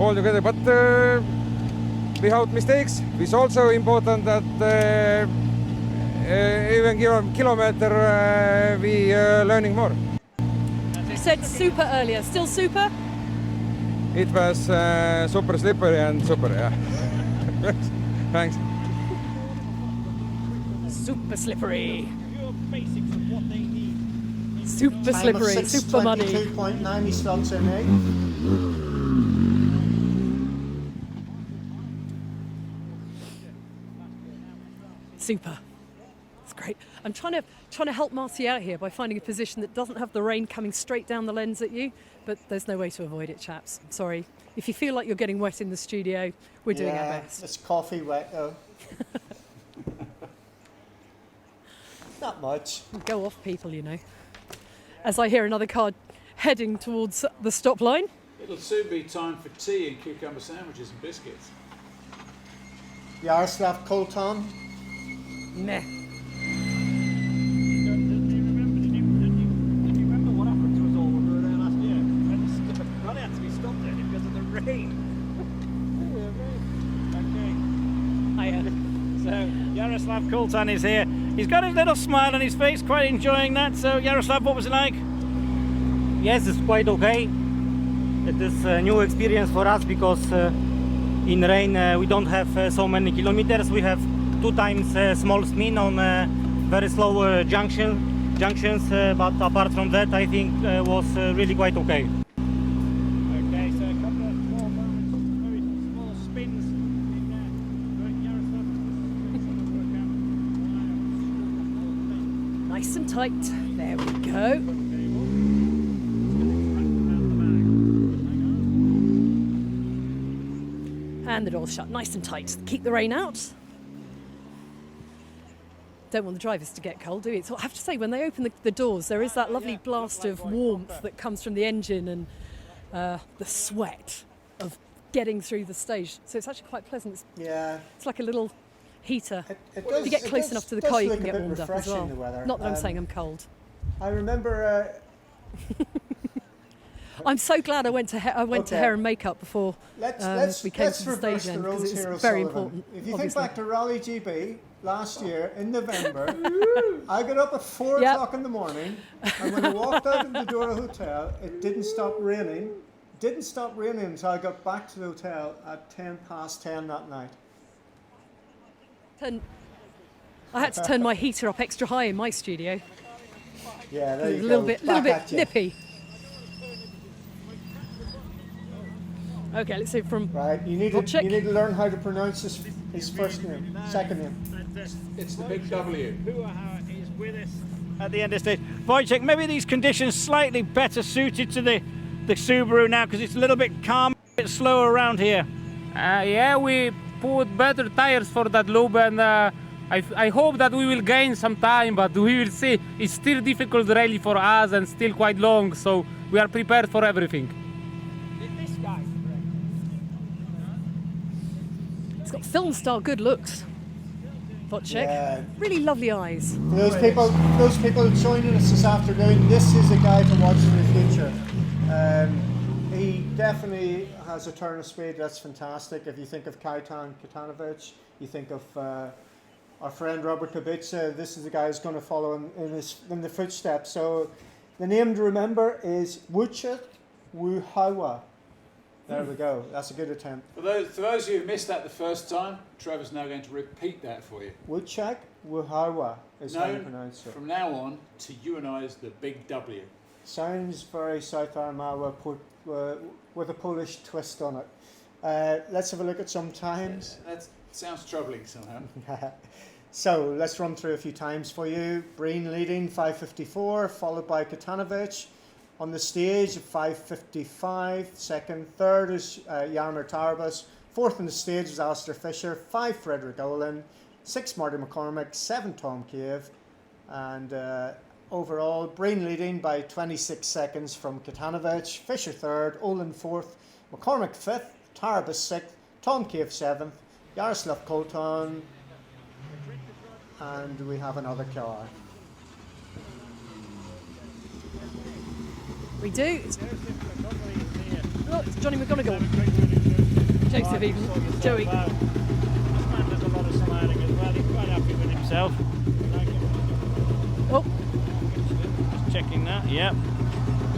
altogether. But without mistakes, it's also important that even kilometer we learning more. You said super earlier. Still super? It was super slippery and super, yeah. Thanks. Super slippery. Basics of what they need. Super slippery, super muddy. 6:22.9 he slots in, eh? Super. It's great. I'm trying to help Marty out here by finding a position that doesn't have the rain coming straight down the lens at you, but there's no way to avoid it, chaps. I'm sorry. If you feel like you're getting wet in the studio, we're doing our best. It's coffee wet though. Not much. Go off, people, you know. As I hear another car heading towards the stop line. It'll soon be time for tea and cucumber sandwiches and biscuits. Yaroslav Kolton. Meh. Did you remember what happened to us all when we were rain. Okay. Hiya. So Yaroslav Kultan is here. He's got his little smile on his face, quite enjoying that. So Yaroslav, what was it like? Yes, it's quite okay. It is a new experience for us because in rain we don't have so many kilometers. We have 2 times small spin on very slow junctions, but apart from that, I think was really quite okay. Okay, so a couple of more moments, very small spins in Yaroslav. Nice and tight. There we go. And the doors shut nice and tight. Keep the rain out. Don't want the drivers to get cold, do we? So I have to say, when they open the doors, there is that lovely blast of warmth that comes from the engine and the sweat of getting through the stage. So it's actually quite pleasant. It's like a little heater. If you get close enough to the car, you can get warmed up as well. Not that I'm saying I'm cold. I remember. I'm so glad I went to hair and makeup before we came to the stage end, because it's very important. If you think back to Rally GB last year in November, I got up at 4 o'clock in the morning, and when I walked out of the Desborough Hotel, it didn't stop raining. Didn't stop raining until I got back to the hotel at 10:10 that night. I had to turn my heater up extra high in my studio. Yeah, there you go. A little bit nippy. Okay, let's see from. Right, you need to learn how to pronounce his first name, second name. It's the big W. Who is with us at the end of the stage? Wojciech, maybe these conditions slightly better suited to the Subaru now, because it's a little bit calm, a bit slower around here. Yeah, we put better tires for that loop, and I hope that we will gain some time, but we will see. It's still difficult rally for us and still quite long, so we are prepared for everything. It's got film style good looks. Wojciech. Really lovely eyes. For those people joining us this afternoon, this is a guy to watch in the future. He definitely has a turn of speed that's fantastic. If you think of Kajtan Katanovic, you think of our friend Robert Kubica, this is the guy who's going to follow in the footsteps. So the name to remember is Wojciech Wuhawa. There we go. That's a good attempt. For those of you who missed that the first time, Trevor's now going to repeat that for you. Wojciech Wuhawa is how you pronounce it. From now on, to you and I is the big W. Sounds very South Armagh with a Polish twist on it. Let's have a look at some times. That sounds troubling somehow. So let's run through a few times for you. Breen leading 5:54, followed by Katanovic. On the stage at 5:55, second. Third is Jaromir Tarbus. Fourth on the stage is Alistair Fisher. 5, Frederick Olin. 6, Marty McCormick. 7, Tom Cave. And overall, Breen leading by 26 seconds from Katanovic. Fisher third, Olin fourth, McCormick fifth, Tarbus sixth, Tom Cave seventh, Yaroslav Kultan, and we have another car. We do. Look, it's Johnny McGonigal. Joseph even. Joey. This man does a lot of smiling as well. He's quite happy with himself. Oh. Just checking that. Yep.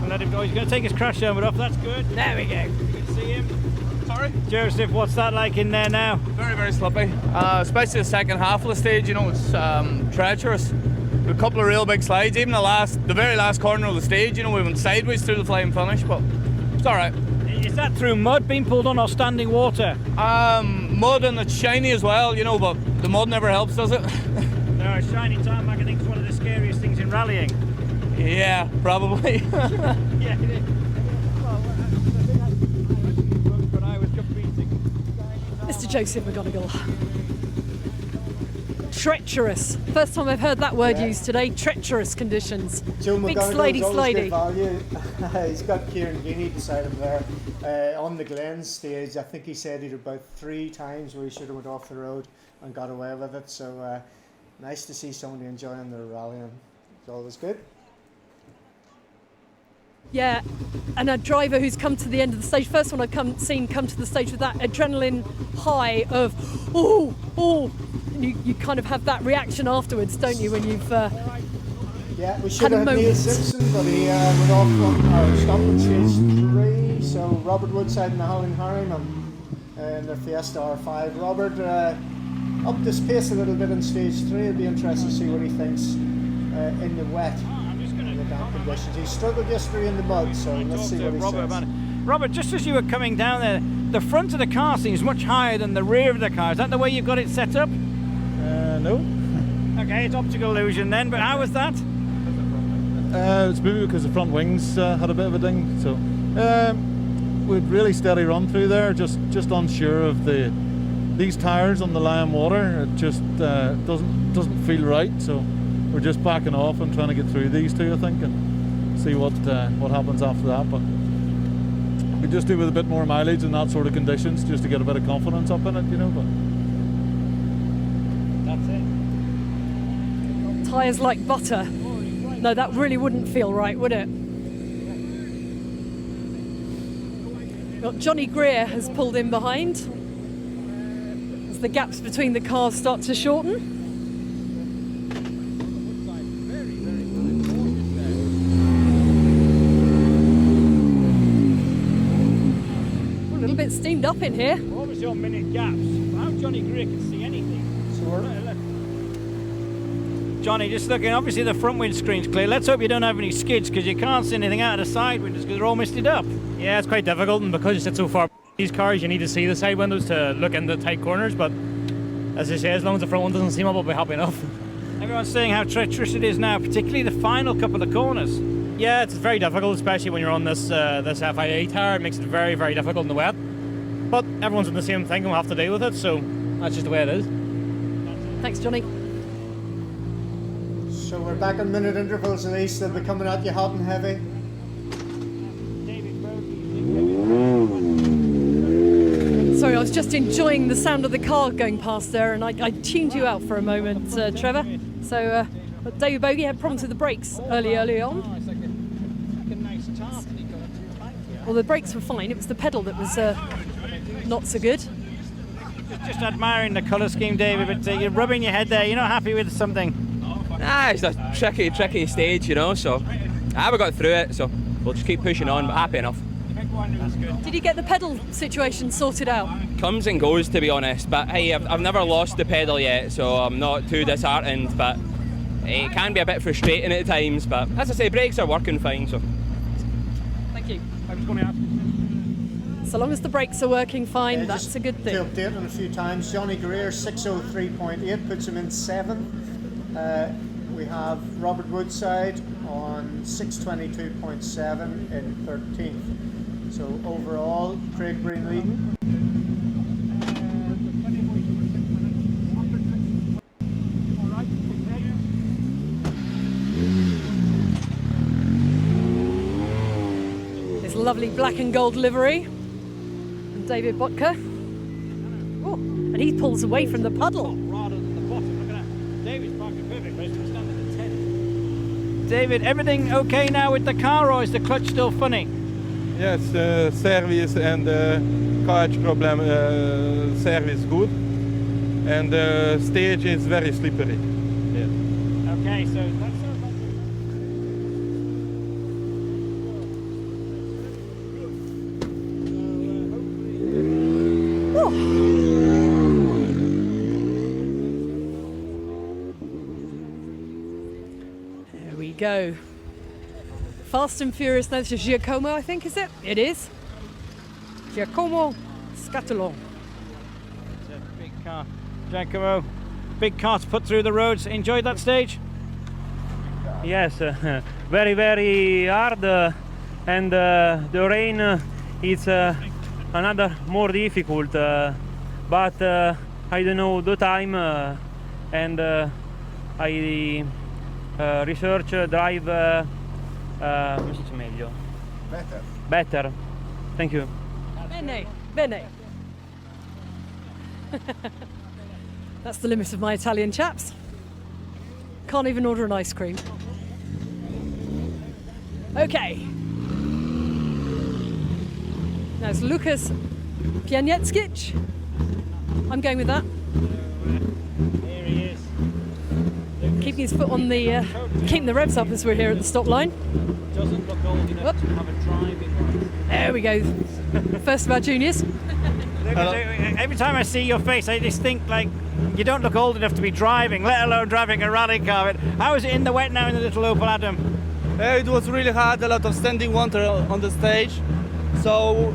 We'll let him go. He's going to take his crash helmet off. That's good. There we go. You can see him. Sorry? Joseph, what's that like in there now? Very, very slippy. Especially the second half of the stage, you know, it's treacherous. A couple of real big slides. Even the very last corner of the stage, you know, we went sideways through the flying finish, but it's all right. Is that through mud being pulled on or standing water? Mud, and it's shiny as well, you know, but the mud never helps, does it? No, a shiny tarmac, I think, is one of the scariest things in rallying. Yeah, probably. Yeah, it is. But I was competing. Mr. Joseph McGonigal. Treacherous. First time I've heard that word used today. Treacherous conditions. Joe Big McGonigal's slidey. He's got Kieran Guinea beside him there on the Glen stage. I think he said it about 3 times where he should have went off the road and got away with it. So nice to see somebody enjoying their rallying. It's always good. Yeah, and a driver who's come to the end of the stage. First one I've seen come to the stage with that adrenaline high of, oh. You kind of have that reaction afterwards, don't you, when you've yeah, we had should a have Neil moment. Simpson, but he went off on stop at stage 3. So Robert Woodside and Alan Harriman in the Fiesta R5. Robert upped his pace a little bit in stage 3. It'll be interesting to see what he thinks in the wet, in the damp conditions. He struggled yesterday in the mud, so let's see what he says. Robert, just as you were coming down there, the front of the car seems much higher than the rear of the car. Is that the way you've got it set up? No. Okay, it's optical illusion then, but how was that? It's maybe because the front wings had a bit of a ding. So we'd really steady run through there, just unsure of these tyres on the Lion Water. It just doesn't feel right. So we're just backing off and trying to get through these two, I think, and see what happens after that. But we just do with a bit more mileage in that sort of conditions, just to get a bit of confidence up in it, you know. But that's it. Tyres like butter. No, that really wouldn't feel right, would it? Well, Johnny Greer has pulled in behind as the gaps between the cars start to shorten. A little bit steamed up in here. What was your minute gaps? How Johnny Greer can see anything? Johnny, just looking, obviously the front windscreen's clear. Let's hope you don't have any skids, because you can't see anything out of the side windows because they're all misted up. Yeah, it's quite difficult, and because you sit so far behind these cars, you need to see the side windows to look into tight corners. But as I say, as long as the front one doesn't seem up, I'll be happy enough. Everyone's saying how treacherous it is now, particularly the final couple of corners. Yeah, it's very difficult, especially when you're on this FIA tyre. It makes it very, very difficult in the wet. But everyone's in the same thing and we'll have to deal with it, so that's just the way it is. Thanks, Johnny. So we're back on minute intervals at least. They'll be coming at you hot and heavy. Sorry, I was just enjoying the sound of the car going past there, and I tuned you out for a moment, Trevor. So David Bogey had problems with the brakes early on. Well, the brakes were fine. It was the pedal that was not so good. Just admiring the colour scheme, David, but you're rubbing your head there. You're not happy with something. Nah, it's a tricky stage, you know, so I haven't got through it, so we'll just keep pushing on, but happy enough. Did you get the pedal situation sorted out? Comes and goes, to be honest, but hey, I've never lost the pedal yet, so I'm not too disheartened, but it can be a bit frustrating at times, but as I say, brakes are working fine, so. Thank you. I was going to ask. So long as the brakes are working fine, that's a good thing. To update on a few times, Johnny Greer 6:03.8 puts him in 7th. We have Robert Woodside on 6:22.7 in 13th. So overall, Craig Breen leading. This lovely black and gold livery. And David Botka. Oh, and he pulls away from the puddle. Rather than the bottom. Look at that. David's parking perfect, but it's standing at 10. David, everything okay now with the car, or is the clutch still funny? yes, service and clutch problem. Service good, and the stage is very slippery. Yes. Okay, so that's There we go. Fast and Furious, no, this is Giacomo, I think, is it? It is. Giacomo Scatolon. a big car. Giacomo, big car to put through the roads. Enjoyed that stage? Yes, very, very hard, and the rain is another more difficult, but I don't know the time, and I research, drive come si dice meglio? Better. Thank you. Bene. That's the limit of my Italian, chaps. Can't even order an ice cream. Okay, Now it's Lukas Pianieckic. I'm going with that. Here he is. Keeping his foot on the, keeping the revs up as we're here at the stop line. Doesn't look old enough to have a driving license. There we go. First of our juniors. Every time I see your face, I just think, like, you don't look old enough to be driving, let alone driving a rally car. But how is it in the wet now in the little Opel Adam? It was really hard, a lot of standing water on the stage. So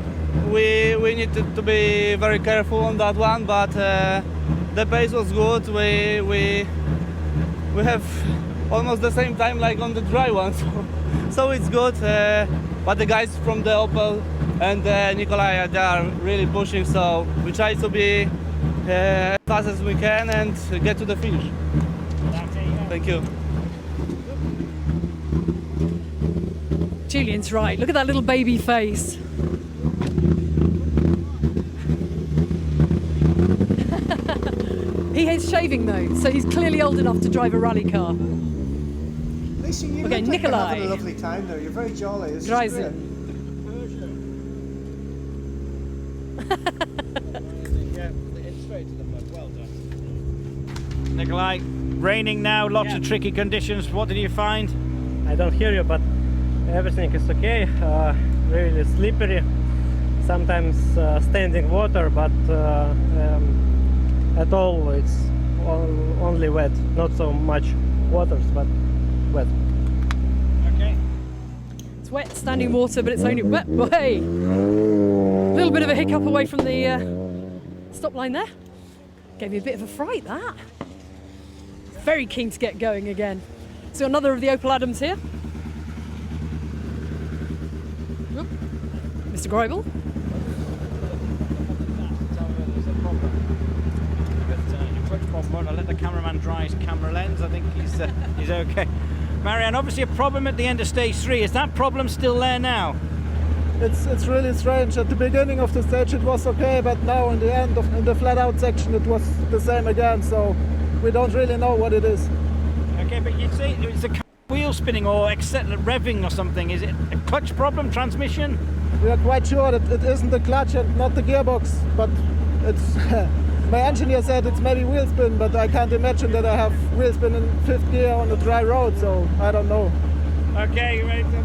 we needed to be very careful on that one, but the pace was good. We have almost the same time like on the dry one, so it's good. But the guys from the Opel and Nikolai, they are really pushing, so we try to be as fast as we can and get to the finish. Thank you. Julian's right. Look at that little baby face. He hates shaving though, so he's clearly old enough to drive a rally car. Lisa, you Okay, look like you're Nikolai. having a lovely time there. You're very jolly. This is Dreisen. Nikolai, raining now, lots of tricky conditions. What did you find? I don't hear you, but everything is okay. Really slippery, sometimes standing water, but at all it's only wet. Not so much waters, but wet. Okay. It's wet, standing water, but it's only wet. Hey, a little bit of a hiccup away from the stop line there. Gave me a bit of a fright, that. Very keen to get going again. So another of the Opel Adams here. Oop. Mr. Greubel. I'll let the cameraman dry his camera lens. I think he's okay. Marianne, obviously a problem at the end of stage 3. Is that problem still there now? It's really strange. At the beginning of the stage it was okay, but now in the end in the flat out section it was the same again, so we don't really know what it is. Okay, but you'd say it's a wheel spinning or revving or something. Is it a clutch problem, transmission? We are quite sure that it isn't the clutch and not the gearbox, but it's my engineer said it's maybe wheel spin, but I can't imagine that I have wheel spin in 5th gear on a dry road, so I don't know. Okay, you ready to...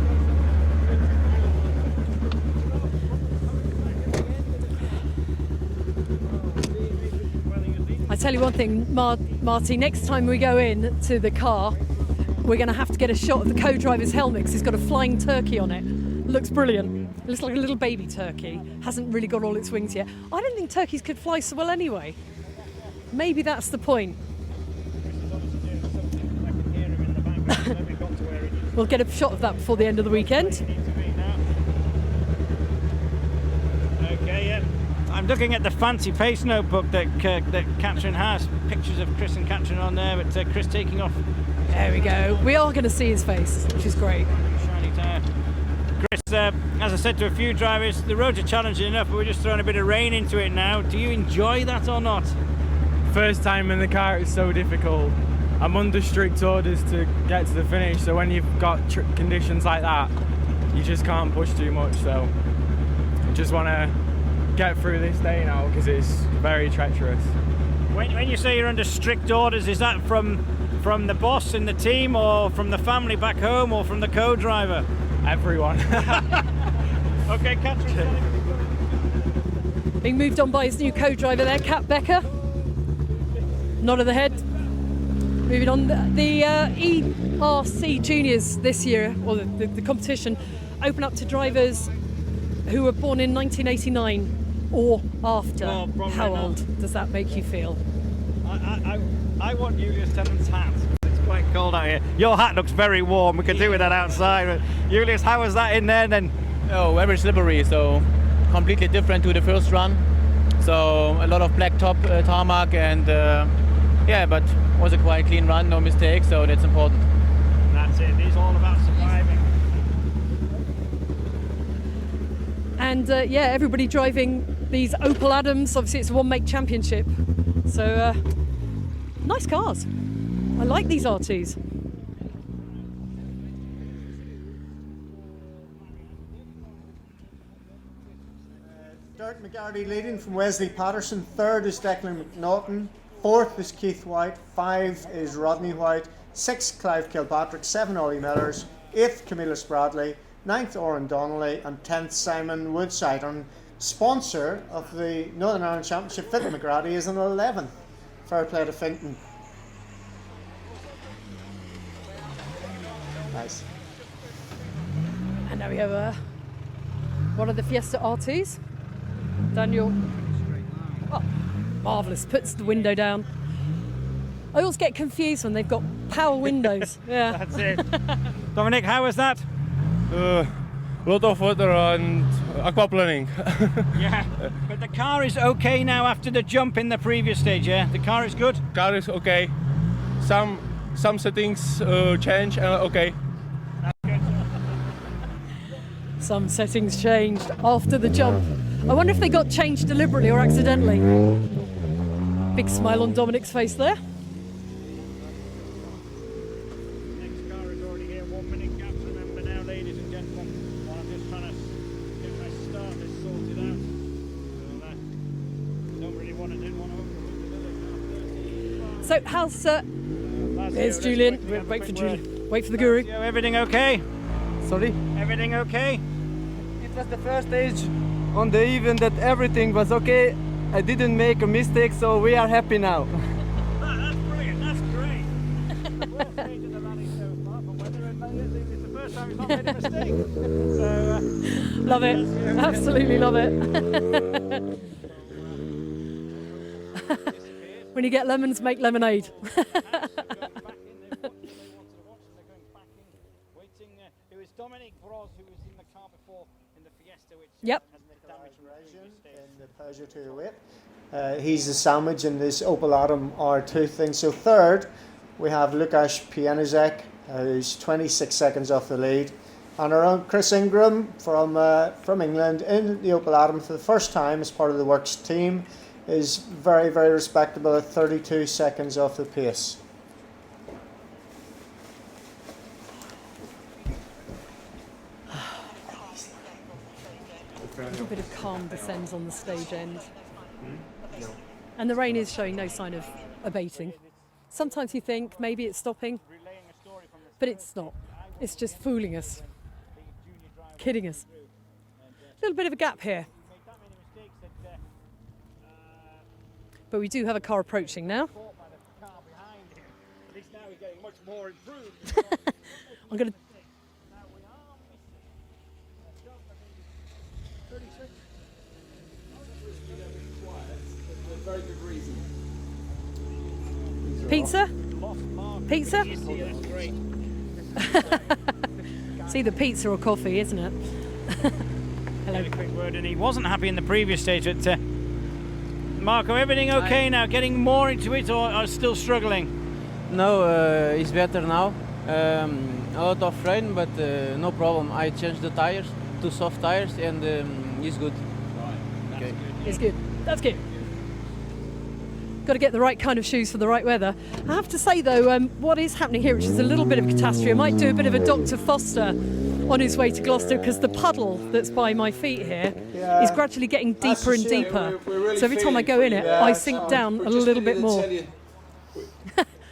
I tell you one thing, Marty, next time we go in to the car, we're going to have to get a shot of the co-driver's helmet because he's got a flying turkey on it. Looks brilliant. It looks like a little baby turkey. Hasn't really got all its wings yet. I don't think turkeys could fly so well anyway. Maybe that's the point. We'll get a shot of that before the end of the weekend. Okay, yeah. I'm looking at the fancy pace notebook that Catherine has. Pictures of Chris and Catherine on there, but Chris taking off. There we go. We are going to see his face, which is great. Shiny tyre. Chris, as I said to a few drivers, the roads are challenging enough, but we're just throwing a bit of rain into it now. Do you enjoy that or not? First time in the car, it's so difficult. I'm under strict orders to get to the finish, so when you've got conditions like that, you just can't push too much. So I just want to get through this day now because it's very treacherous. When you say you're under strict orders, is that from the boss in the team, or from the family back home, or from the co-driver? Everyone. Okay, Catherine. Being moved on by his new co-driver there, Kat Becker. Nod of the head. Moving on, the ERC Juniors this year, or the competition, open up to drivers who were born in 1989 or after. How old does that make you feel? I want Julius Tennant's hat. It's quite cold out here. Your hat looks very warm. We could do with that outside. But Julius, how was that in there then? Oh, very slippery, so completely different to the first run. So a lot of black top tarmac and yeah, but was a quite clean run, no mistakes, so that's important. That's it. It's all about surviving. And yeah, everybody driving these Opel Adams. Obviously, it's a one-make championship. So nice cars. I like these R2s. Derek McGarty leading from Wesley Patterson. Third is Declan McNaughton. Fourth is Keith White. 5 is Rodney White. 6th, Clive Kilpatrick. 7, Ollie Millers. 8th, Camillus Bradley. 9th, Oren Donnelly. And 10th, Simon Woodside. And sponsor of the Northern Ireland Championship, Fintan McGrady, is an 11th. Fair play to Fintan. Nice. And now we have one of the Fiesta R2s. Daniel. Oh, marvellous. Puts the window down. I always get confused when they've got power windows. Yeah. That's it. Dominic, how was that? A lot of water and aquaplaning. Yeah, but the car is okay now after the jump in the previous stage, yeah? The car is good? Car is okay. Some settings change, okay. Some settings changed after the jump. I wonder if they got changed deliberately or accidentally. Big smile on Dominic's face there. Next car is already here, 1 minute gap, remember now, ladies and gentlemen. While I'm just trying to get my starters sorted out. So don't really want to overrule the So how's there's Julian. Wait for Julian. Wait for the guru. Everything okay? Sorry? Everything okay? It was the first stage on the event that everything was okay. I didn't make a mistake, so we are happy now. That's brilliant, that's great. Worst stage of the rally so far, but whether it's the first time he's not made a mistake. So, love it, absolutely love it. When you get lemons, make lemonade. Dominic Bros, who was in the car before in the Fiesta, which yep. has been damaged in the Peugeot 208. He's the sandwich in this Opel Adam R2 thing. So third, we have Lukasz Pianizek, who's 26 seconds off the lead. And our own Chris Ingram from England in the Opel Adam for the first time as part of the Works team is very, very respectable at 32 seconds off the pace. A little bit of calm descends on the stage end. No. And the rain is showing no sign of abating. Sometimes you think maybe it's stopping, but it's not. It's just fooling us, kidding us. A little bit of a gap here. But we do have a car approaching now. At least now we're getting much more improved. I'm going to... Very good reason. Pizza? Pizza? It's either pizza or coffee, isn't it? Hello. A quick word, and he wasn't happy in the previous stage, but Marco, everything okay now? Getting more into it or still struggling? No, it's better now. A lot of rain, but no problem. I changed the tires to soft tires and it's good. Okay. It's good. That's good. Got to get the right kind of shoes for the right weather. I have to say though, what is happening here, which is a little bit of a catastrophe, I might do a bit of a Dr. Foster on his way to Gloucester, because the puddle that's by my feet here is gradually getting deeper and deeper. We're really so every time I go in it, I sink down a little bit more.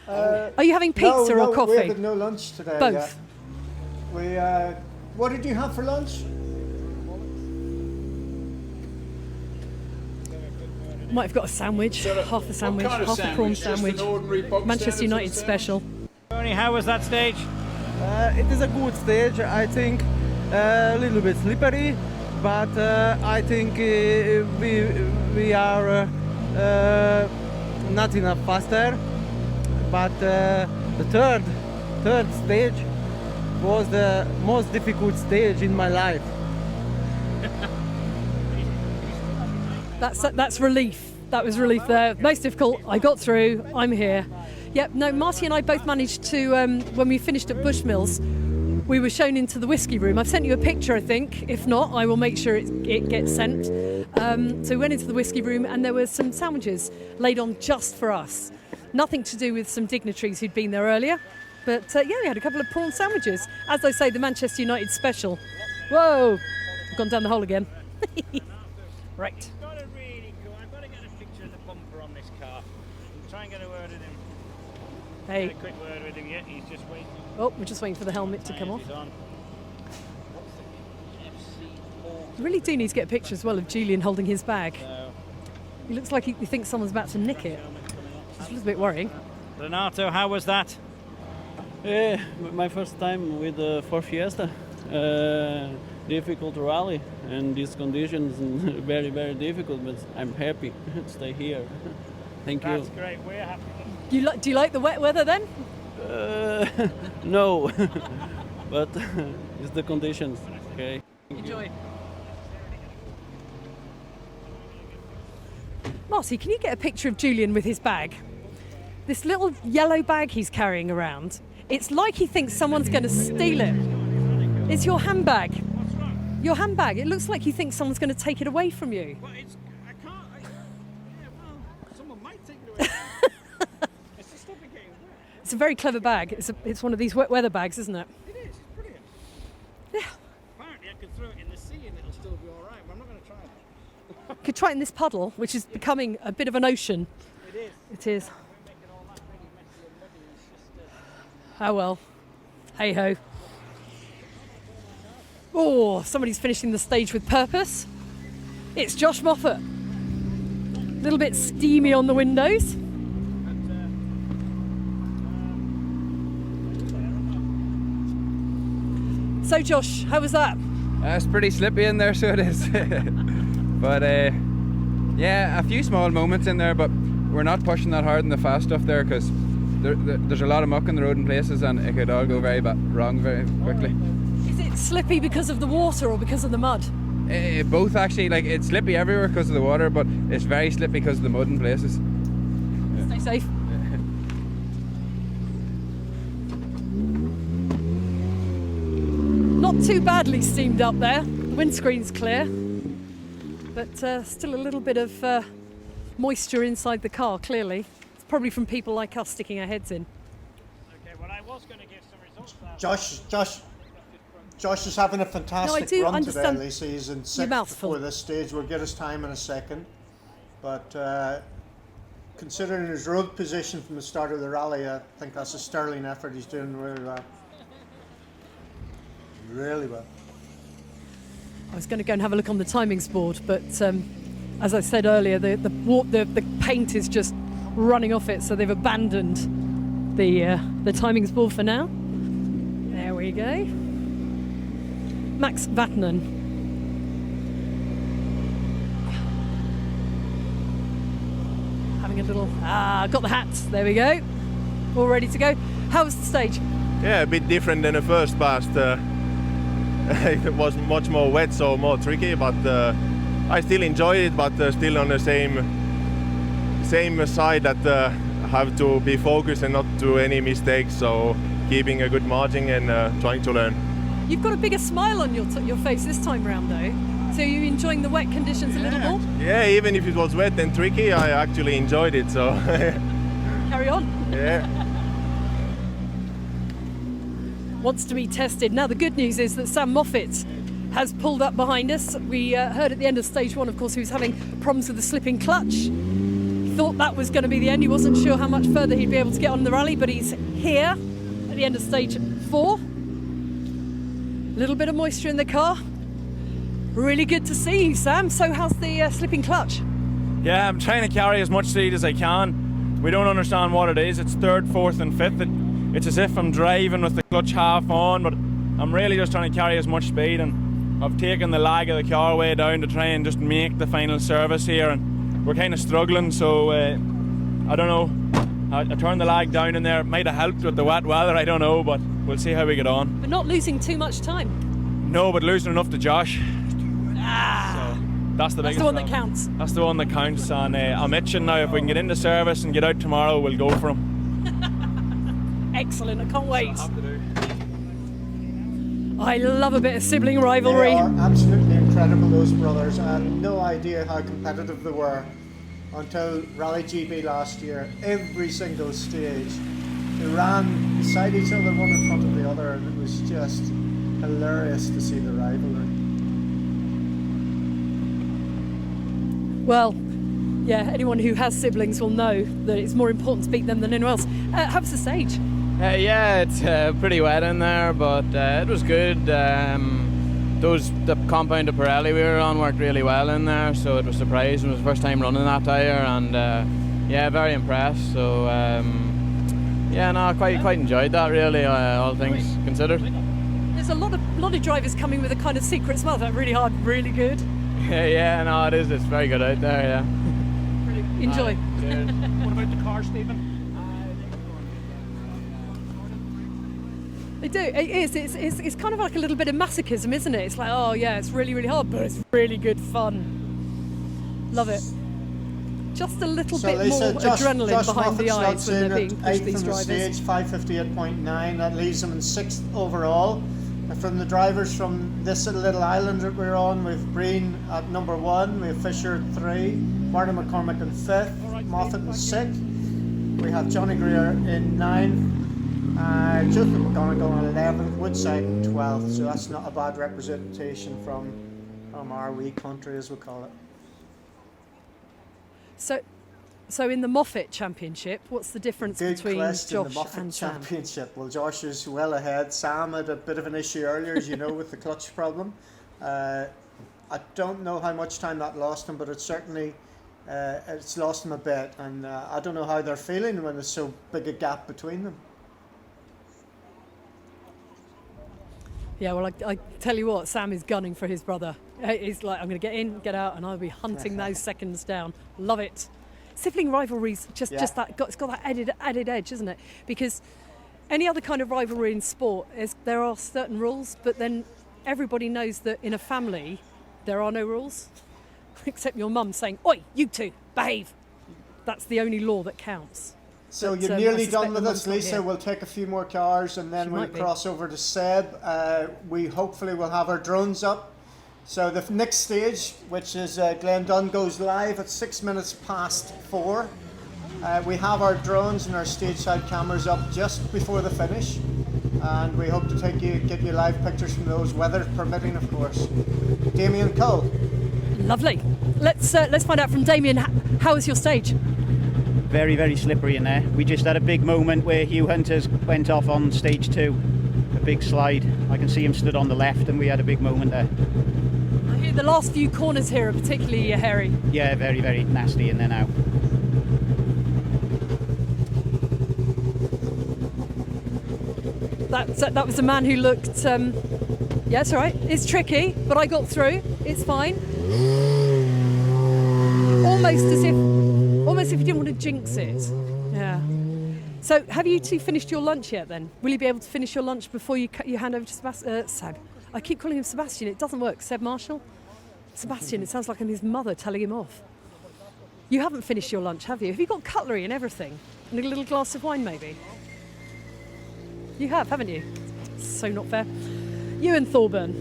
Are you having pizza or coffee? We had no lunch today. Both. Yeah. What did you have for lunch? Might have got a sandwich, half a sandwich, kind of half a prawn sandwich? Just an ordinary sandwich. box Manchester standard United sort of special. Tony, how was that stage? It is a good stage, I think. A little bit slippery, but I think we are not enough faster. But the third stage was the most difficult stage in my life. That's relief. That was relief there. Most difficult. I got through. I'm here. Yep. No, Marty and I both managed to. When we finished at Bushmills, we were shown into the whiskey room. I've sent you a picture, I think. If not, I will make sure it gets sent. So we went into the whiskey room, and there were some sandwiches laid on just for us. Nothing to do with some dignitaries who'd been there earlier. But yeah, we had a couple of prawn sandwiches. As I say, the Manchester United special. Whoa! I've gone down the hole again. Right. He's got a really cool. I've got to get a picture of the bumper on this car. I'll try and get a word with him. Hey. Get a quick word with him. Yeah, he's just waiting. Oh, we're just waiting for the helmet to come off. He's on. You really do need to get a picture as well of Julian holding his bag. He looks like he thinks someone's about to nick it. It's a little bit worrying. Renato, how was that? My first time with the Ford Fiesta. Difficult rally and these conditions very, very difficult, but I'm happy to stay here. Thank you. That's great. We're happy. Do you like the wet weather then? No, but it's the conditions. Okay. Enjoy. Marty, can you get a picture of Julian with his bag? This little yellow bag he's carrying around. It's like he thinks someone's going to steal it. It's your handbag. Your handbag. It looks like he thinks someone's going to take it away from you. Well, I can't. Someone might take it away. It's just stopping getting wet. It's a very clever bag. It's one of these wet weather bags, isn't it? It is. It's brilliant. Yeah. Apparently, I could throw it in the sea and it'll still be all right. But I'm not going to try that. Could try it in this puddle, which is becoming a bit of an ocean. It is. It is. Oh well. Hey ho. Oh, somebody's finishing the stage with purpose. It's Josh Moffat. A little bit steamy on the windows. So Josh, how was that? It's pretty slippy in there, so it is. But yeah, a few small moments in there, but we're not pushing that hard in the fast stuff there because there's a lot of muck in the road in places and it could all go wrong very quickly. Is it slippy because of the water or because of the mud? Both actually. Like, it's slippy everywhere because of the water, but it's very slippy because of the mud in places. Stay safe. Not too badly steamed up there. The windscreen's clear, but still a little bit of moisture inside the car, clearly. It's probably from people like us sticking our heads in. Okay, well, I was going to give some results. Josh is having a fantastic run understand today, Lisa. He's in sixth before this stage. We'll get his time in a second. But considering his road position from the start of the rally, I think that's a sterling effort. He's doing really well. Really well. I was going to go and have a look on the timings board, but as I said earlier, the paint is just running off it, so they've abandoned the timings board for now. There we go. Max Vatanen. Having a little... got the hats. There we go. All ready to go. How was the stage? Yeah, a bit different than the first pass. It was much more wet, so more tricky, but I still enjoy it, but still on the same side that have to be focused and not do any mistakes, so keeping a good margin and trying to learn. You've got a bigger smile on your face this time round though, so you're enjoying the wet conditions a little more? Yeah, even if it was wet and tricky, I actually enjoyed it, so... Carry on. Yeah. Wants to be tested. Now the good news is that Sam Moffat has pulled up behind us. We heard at the end of stage one, of course, he was having problems with the slipping clutch. Thought that was going to be the end. He wasn't sure how much further he'd be able to get on the rally, but he's here at the end of stage 4. A little bit of moisture in the car. Really good to see you, Sam. So how's the slipping clutch? Yeah, I'm trying to carry as much speed as I can. We don't understand what it is. It's 3rd, 4th and 5th. It's as if I'm driving with the clutch half on, but I'm really just trying to carry as much speed, and I've taken the lag of the car way down to try and just make the final service here, and we're kind of struggling, so I don't know. I turned the lag down in there. It might have helped with the wet weather, I don't know, but we'll see how we get on. But not losing too much time. No, but losing enough to Josh. So that's the biggest. That's the one that counts. That's the one that counts, and I'm itching now. If we can get into service and get out tomorrow, we'll go for him. Excellent, I can't wait. I love a bit of sibling rivalry. They are absolutely incredible, those brothers. I had no idea how competitive they were until Rally GB last year. Every single stage, they ran beside each other, one in front of the other, and it was just hilarious to see the rivalry. Well, yeah, anyone who has siblings will know that it's more important to beat them than anyone else. How was the stage? Yeah, it's pretty wet in there, but it was good. The compound of Pirelli we were on worked really well in there, so it was surprising. It was the first time running that tyre, and yeah, very impressed. So yeah, no, quite enjoyed that really, all things considered. There's a lot of drivers coming with a kind of secret smell. That really hard, really good. Yeah, no, it is. It's very good out there. Yeah. Enjoy. What about the car, Stephen? They do. It is. It's kind of like a little bit of masochism, isn't it? It's like, oh yeah, it's really, really hard, but it's really good fun. Love it. Just a little bit more adrenaline behind the eyes when they're being pushed, these drivers. Stage, 5:58.9. That leaves them in 6th overall. And from the drivers from this little island that we're on, we've Breen at number 1, we have Fisher at 3, Martin McCormick in 5th, Moffat in 6th. We have Johnny Greer in 9th. Joseph McGonigal in 11th, Woodside in 12th, so that's not a bad representation from our wee country, as we call it. So in the Moffat Championship, what's the difference between Josh in the Moffat and Sam? Championship. Well, Josh is well ahead. Sam had a bit of an issue earlier, as you know, with the clutch problem. I don't know how much time that lost him, but it certainly it's lost him a bit, and I don't know how they're feeling when there's so big a gap between them. Yeah, well, I tell you what, Sam is gunning for his brother. He's like, I'm going to get in, get out, and I'll be hunting those seconds down. Love it. Sibling rivalries, just that it's got that added edge, isn't it? Because any other kind of rivalry in sport, there are certain rules, but then everybody knows that in a family there are no rules, except your mum saying, "Oi, you two, behave." That's the only law that counts. So you're nearly done with us, Lisa. We'll take a few more cars and then we'll cross over to Seb. We hopefully will have our drones up. So the next stage, which is Glendon, goes live at 6 minutes past 4. We have our drones and our stage side cameras up just before the finish, and we hope to get you live pictures from those, weather permitting, of course. Damien Cole. Lovely. Let's find out from Damien. How was your stage? Very, very slippery in there. We just had a big moment where Hugh Hunters went off on stage 2. A big slide. I can see him stood on the left, and we had a big moment there. I hear the last few corners here are particularly hairy. Yeah, very, very nasty in there now. That was a man who looked. Yeah, it's all right. It's tricky, but I got through. It's fine. Almost if you didn't want to jinx it. Yeah. So, have you two finished your lunch yet? Then, will you be able to finish your lunch before you hand over to Seb? I keep calling him Sebastian. It doesn't work. Seb Marshall. Sebastian. It sounds like I'm his mother telling him off. You haven't finished your lunch, have you? Have you got cutlery and everything? And a little glass of wine, maybe? You have, haven't you? So not fair. Ewan Thorburn.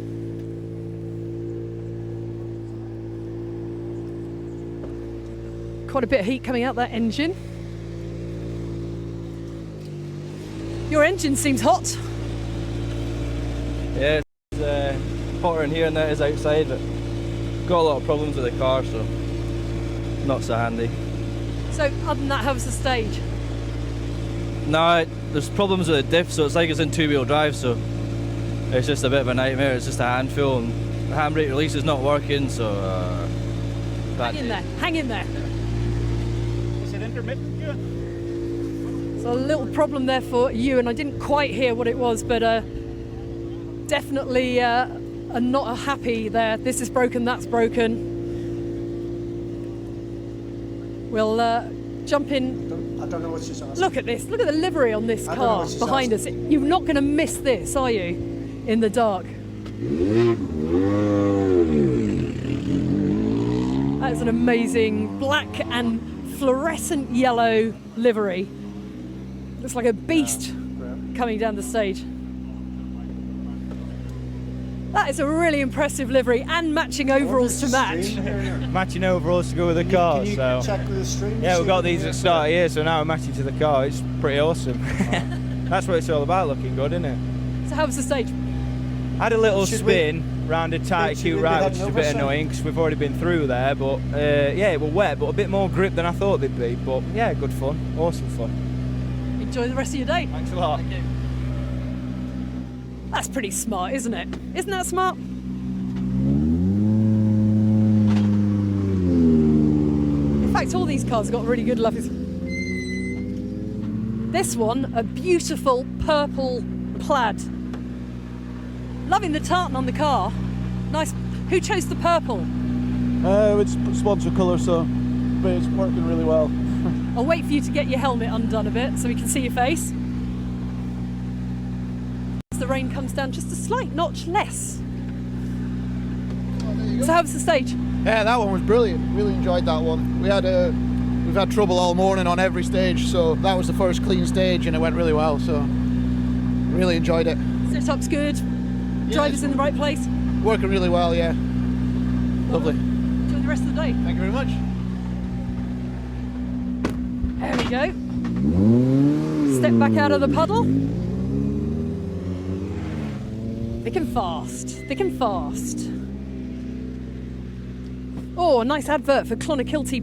Quite a bit of heat coming out that engine. Your engine seems hot. Yeah, it's hotter in here than it is outside, but got a lot of problems with the car, so not so handy. So other than that, how was the stage? No, there's problems with the diff, so it's like it's in two-wheel drive, so it's just a bit of a nightmare. It's just a handful, and the handbrake release is not working, so hang in there, hang in there. Is it intermittent, Ewan? So a little problem there for you, and I didn't quite hear what it was, but definitely not happy there. This is broken, that's broken. We'll jump in. I don't know what she's asking. Look at this. Look at the livery on this car behind us. You're not going to miss this, are you? In the dark. That's an amazing black and fluorescent yellow livery. Looks like a beast coming down the stage. That is a really impressive livery and matching overalls to match. Matching overalls to go with the car. Can you check with the stream? Yeah, we've got these at start here, so now we're matching to the car. It's pretty awesome. That's what it's all about, looking good, isn't it? So how was the stage? Had a little spin, round a tight, acute route, which is a bit annoying because we've already been through there. But yeah, it was wet, but a bit more grip than I thought they'd be. But yeah, good fun, awesome fun. Enjoy the rest of your day. Thanks a lot. Thank you. That's pretty smart, isn't it? Isn't that smart? In fact, all these cars have got really good levels. This one, a beautiful purple plaid. Loving the tartan on the car. Nice. Who chose the purple? It's sponsor colour, so but it's working really well. I'll wait for you to get your helmet undone a bit so we can see your face. As the rain comes down just a slight notch less. So how was the stage? Yeah, that one was brilliant. Really enjoyed that one. We've had trouble all morning on every stage, so that was the first clean stage and it went really well, so really enjoyed it. Setup's good. Drivers in the right place. Working really well, yeah. Lovely. Enjoy the rest of the day. Thank you very much. There we go. Step back out of the puddle. Thick and fast. Thick and fast. Oh, a nice advert for Clonakilty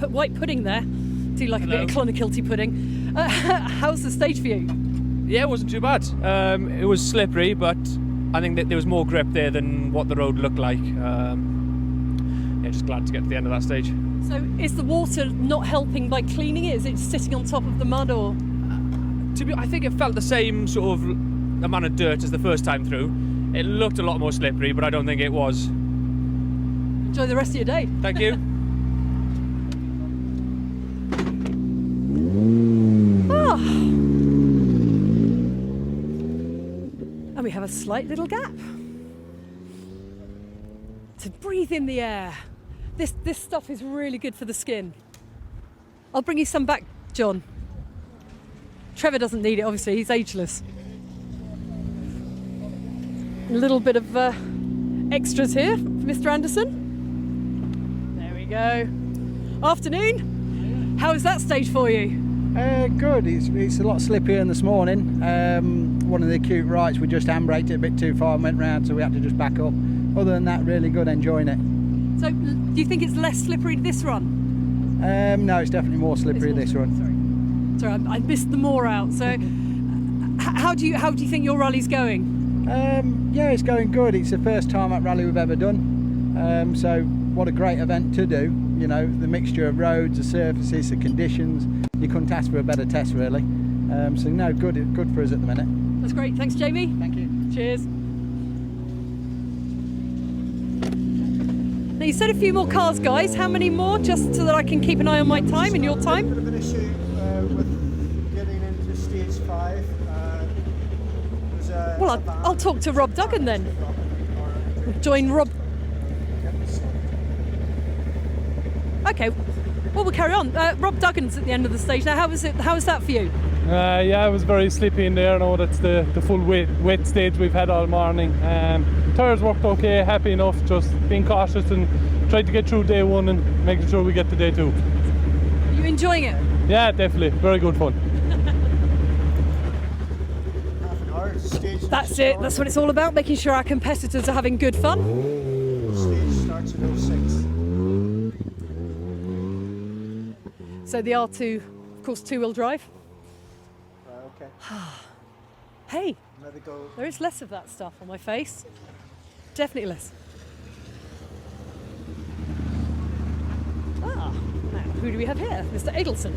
white pudding there. Do like Hello. a bit of Clonakilty pudding. How's the stage for you? Yeah, it wasn't too bad. It was slippery, but I think that there was more grip there than what the road looked like. Yeah, just glad to get to the end of that stage. So is the water not helping by cleaning it? Is it sitting on top of the mud or? I think it felt the same sort of amount of dirt as the first time through. It looked a lot more slippery, but I don't think it was. Enjoy the rest of your day. Thank you. And we have a slight little gap to breathe in the air. This stuff is really good for the skin. I'll bring you some back, John. Trevor doesn't need it, obviously, he's ageless. A little bit of extras here for Mr. Anderson. There we go. Afternoon. How was that stage for you? Good. It's a lot slippier than this morning. One of the acute rights, we just handbraked it a bit too far and went round, so we had to just back up. Other than that, really good, enjoying it. So, do you think it's less slippery this run? No, it's definitely more slippery this run. Sorry, I missed the more out. So, how do you think your rally's going? Yeah, it's going good. It's the first tarmac rally we've ever done. So, what a great event to do. You know, the mixture of roads, the surfaces, the conditions. You couldn't ask for a better test, really. So, no, good for us at the minute. That's great. Thanks, Jamie. Thank you. Cheers. Now, you said a few more cars, guys. How many more? Just so that I can keep an eye on my time and your time. There's a bit of an issue with getting into stage 5. Well, I'll talk to Rob Duggan then. Join Rob. Okay. Well, we'll carry on. Rob Duggan's at the end of the stage now. How was that for you? Yeah, it was very slippy in there. I know that's the full wet stage we've had all morning. Tyres worked okay, happy enough, just being cautious and tried to get through day 1 and making sure we get to day 2. Are you enjoying it? Yeah, definitely. Very good fun. That's it. That's what it's all about, making sure our competitors are having good fun. Stage starts at 06. So the R2, of course, 2-wheel drive. Okay. Hey, Let it go. there is less of that stuff on my face. Definitely less. Now, who do we have here? Mr. Adelson.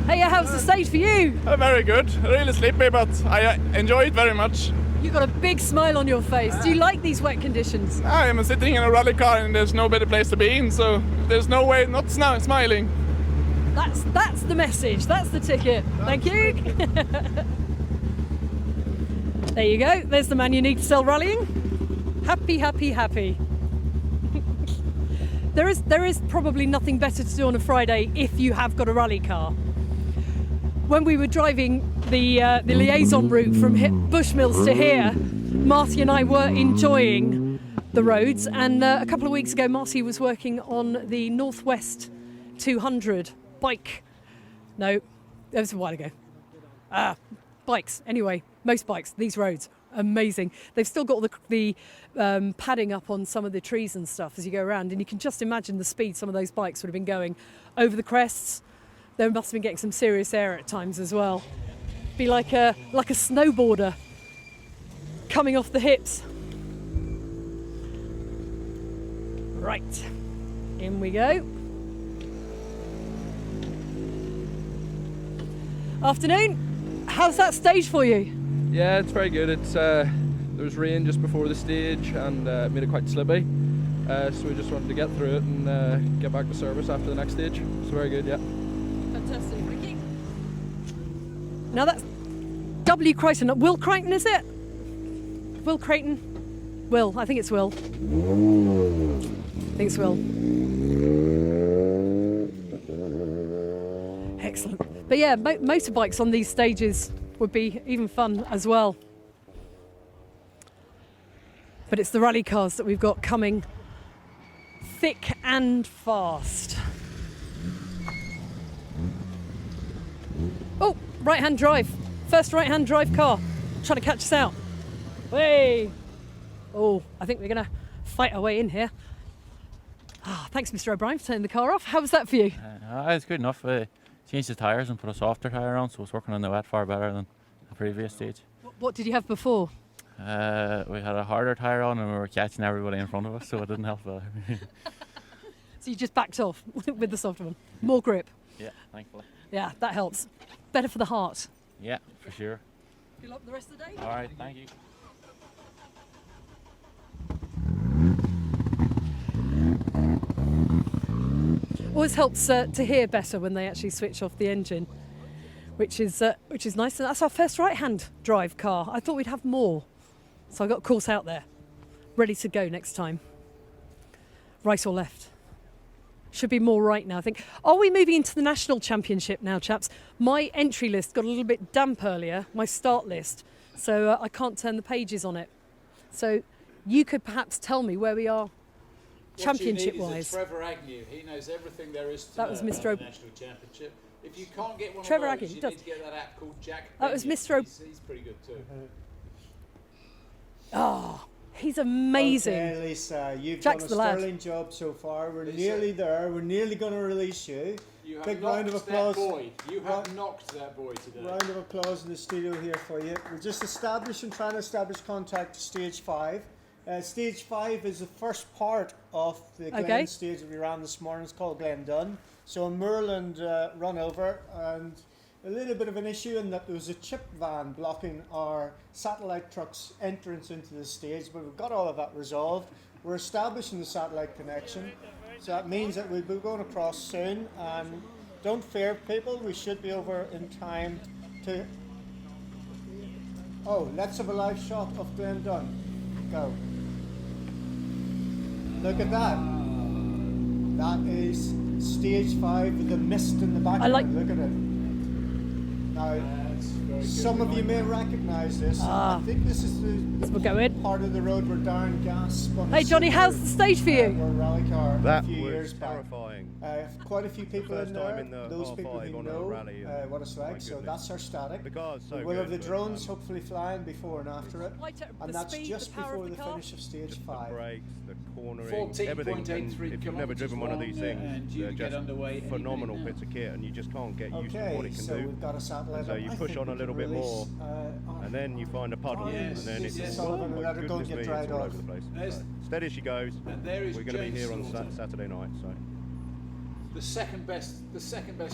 Hey, how's the stage for you? Very good. Really sleepy, but I enjoy it very much. You've got a big smile on your face. Do you like these wet conditions? I am sitting in a rally car and there's no better place to be in, so there's no way not smiling. That's the message. That's the ticket. Thank you. There you go. There's the man you need to sell rallying. Happy, happy, happy. There is probably nothing better to do on a Friday if you have got a rally car. When we were driving the liaison route from Bushmills to here, Marty and I were enjoying the roads, and a couple of weeks ago Marty was working on the Northwest 200 bike. No, that was a while ago. Bikes. Anyway, most bikes, these roads, amazing. They've still got all the padding up on some of the trees and stuff as you go around, and you can just imagine the speed some of those bikes would have been going over the crests. They must have been getting some serious air at times as well. Be like a snowboarder coming off the hips. Right, in we go. Afternoon. How's that stage for you? Yeah, it's very good. It's there was rain just before the stage and made it quite slippy. So we just wanted to get through it and get back to service after the next stage. It's very good, yeah. Fantastic, thank you. Now that's W. Crichton. Will Crichton, is it? Will Crichton? Will, I think it's Will. I think it's Will. Excellent. But yeah, motorbikes on these stages would be even fun as well. But it's the rally cars that we've got coming thick and fast. Oh, right-hand drive. First right-hand drive car. Trying to catch us out. Hey! Oh, I think we're going to fight our way in here. Thanks, Mr. O'Brien, for turning the car off. How was that for you? It's good enough. Changed the tyres and put a softer tyre on, so it's working on the wet far better than the previous stage. What did you have before? We had a harder tyre on and we were catching everybody in front of us, so it didn't help. So you just backed off with the softer one. More grip. Yeah, thankfully. Yeah, that helps. Better for the heart. Yeah, for sure. Good luck the rest of the day. All right, thank you. Always helps to hear better when they actually switch off the engine, which is nice. And that's our first right-hand drive car. I thought we'd have more, so I got a course out there, ready to go next time. Right or left? Should be more right now, I think. Are we moving into the national championship now, chaps? My entry list got a little bit damp earlier, my start list, so I can't turn the pages on it. So you could perhaps tell me where we are championship-wise. What you need is a Trevor Agnew. He knows everything there is to That know was about Mr. the national championship. If you can't get one Trevor of those, Agnew, you does. need to get that app called Jack. That was Benyon. Mr. He's pretty good too. Oh, he's amazing. Okay, Lisa, you've Jack's done a the lad. sterling job so far. We're nearly there. We're nearly going to release you. You have Big knocked round of that applause. boy. You have knocked that boy today. Round of applause in the studio here for you. We're just trying to establish contact to stage 5. Stage 5 is the first part of the Glen stage that we ran this morning. It's called Glen Dun. So a Moorland run over, and a little bit of an issue in that there was a chip van blocking our satellite truck's entrance into the stage, but we've got all of that resolved. We're establishing the satellite connection, so that means that we'll be going across soon, and don't fear people, we should be over in time to... Oh, let's have a live shot of Glen Dun. Go. Look at that. That is stage 5 with the mist in the background. Look at it. Now, some of you may recognise this. I think this is the part of the road where Darren Gas spun. Hey Johnny, how's the stage for you? Rally car That a few was years back. terrifying. Quite a few people First in time there. in the Those people R5 who on a know rally, what it's like. So goodness. that's our static. The car's so we will have good, the but, drones hopefully flying before and after it. And that's speed, just the power before of the the car. finish of stage 5. The brakes, the cornering, everything. 14.83 And if you've never driven one of these things, and you they're get just underway phenomenal any minute bits of kit, and you just can't get used to what it can so do. we've got a satellite. So you I push think on a we little can bit more, release, and then you find a puddle, and then it's oh my goodness me, it's all over the place. So, steady as she goes. And there is We're going to be James here on Slaughter. Saturday night, so. The second best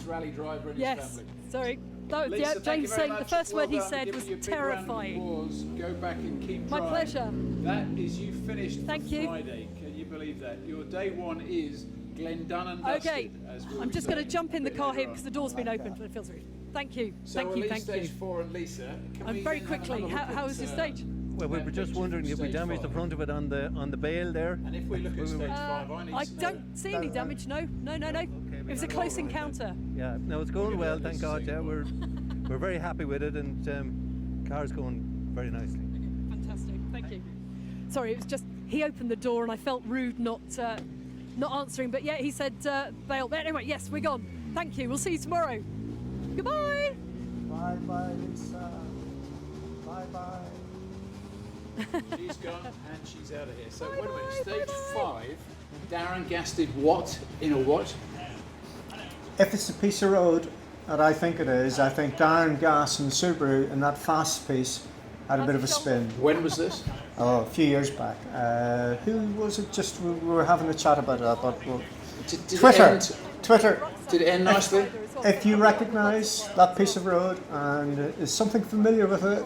rally driver in his Yes, family. sorry. That, Lisa, yeah, thank James you very saying the much. first Well word he done. said Giving was you a big round of terrifying. applause. Go back and keep My trying. pleasure. That is you finished Thank for you. Friday. Can you believe that? Your day one is Glen Dun and dusted. Okay, as we'll I'm be just going to saying jump in a the bit car later here on. because the door's been opened, but it feels rude. Thank you, So thank you, Elise thank stage you. 4 and Lisa. Can I'm we very then have quickly. another look How at, was your stage? Well, we were just wondering if we damaged the front of it on the bale there. And if we look at stage 5, I need I to know. don't see any damage. No. It was a close encounter. Yeah, no, it's going well, thank God. Yeah, we're very happy with it, and car's going very nicely. Fantastic, thank you. Sorry, it was just he opened the door and I felt rude not answering. But yeah, he said bail. But anyway, yes, we're gone. Thank you. We'll see you tomorrow. Goodbye. Bye, Lisa. Bye. Bye-bye. She's gone and she's out of here. So wait a minute, stage 5, Darren Gass did what in a what? If it's a piece of road, that I think it is, I think Darren Gass and Subaru in that fast piece had a bit of a spin. When was this? Oh, a few years back. Who was it? Just we were having a chat about that, but Did Twitter. It end, Twitter. Did it end nicely? If you recognise that piece of road and is something familiar with it,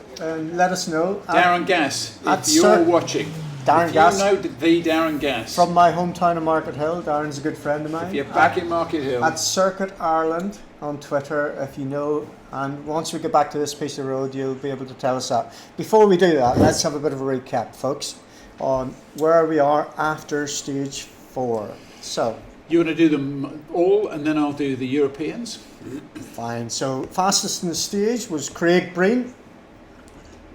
let us know. Darren Gass, if you're watching, Darren if Gass, you know the Darren Gass from my hometown of Market Hill. Darren's a good friend of mine. If you're back in Market Hill, at Circuit Ireland on Twitter, if you know. And once we get back to this piece of road, you'll be able to tell us that. Before we do that, let's have a bit of a recap, folks, on where we are after stage 4. So you want to do them all, and then I'll do the Europeans. Fine. So fastest in the stage was Craig Breen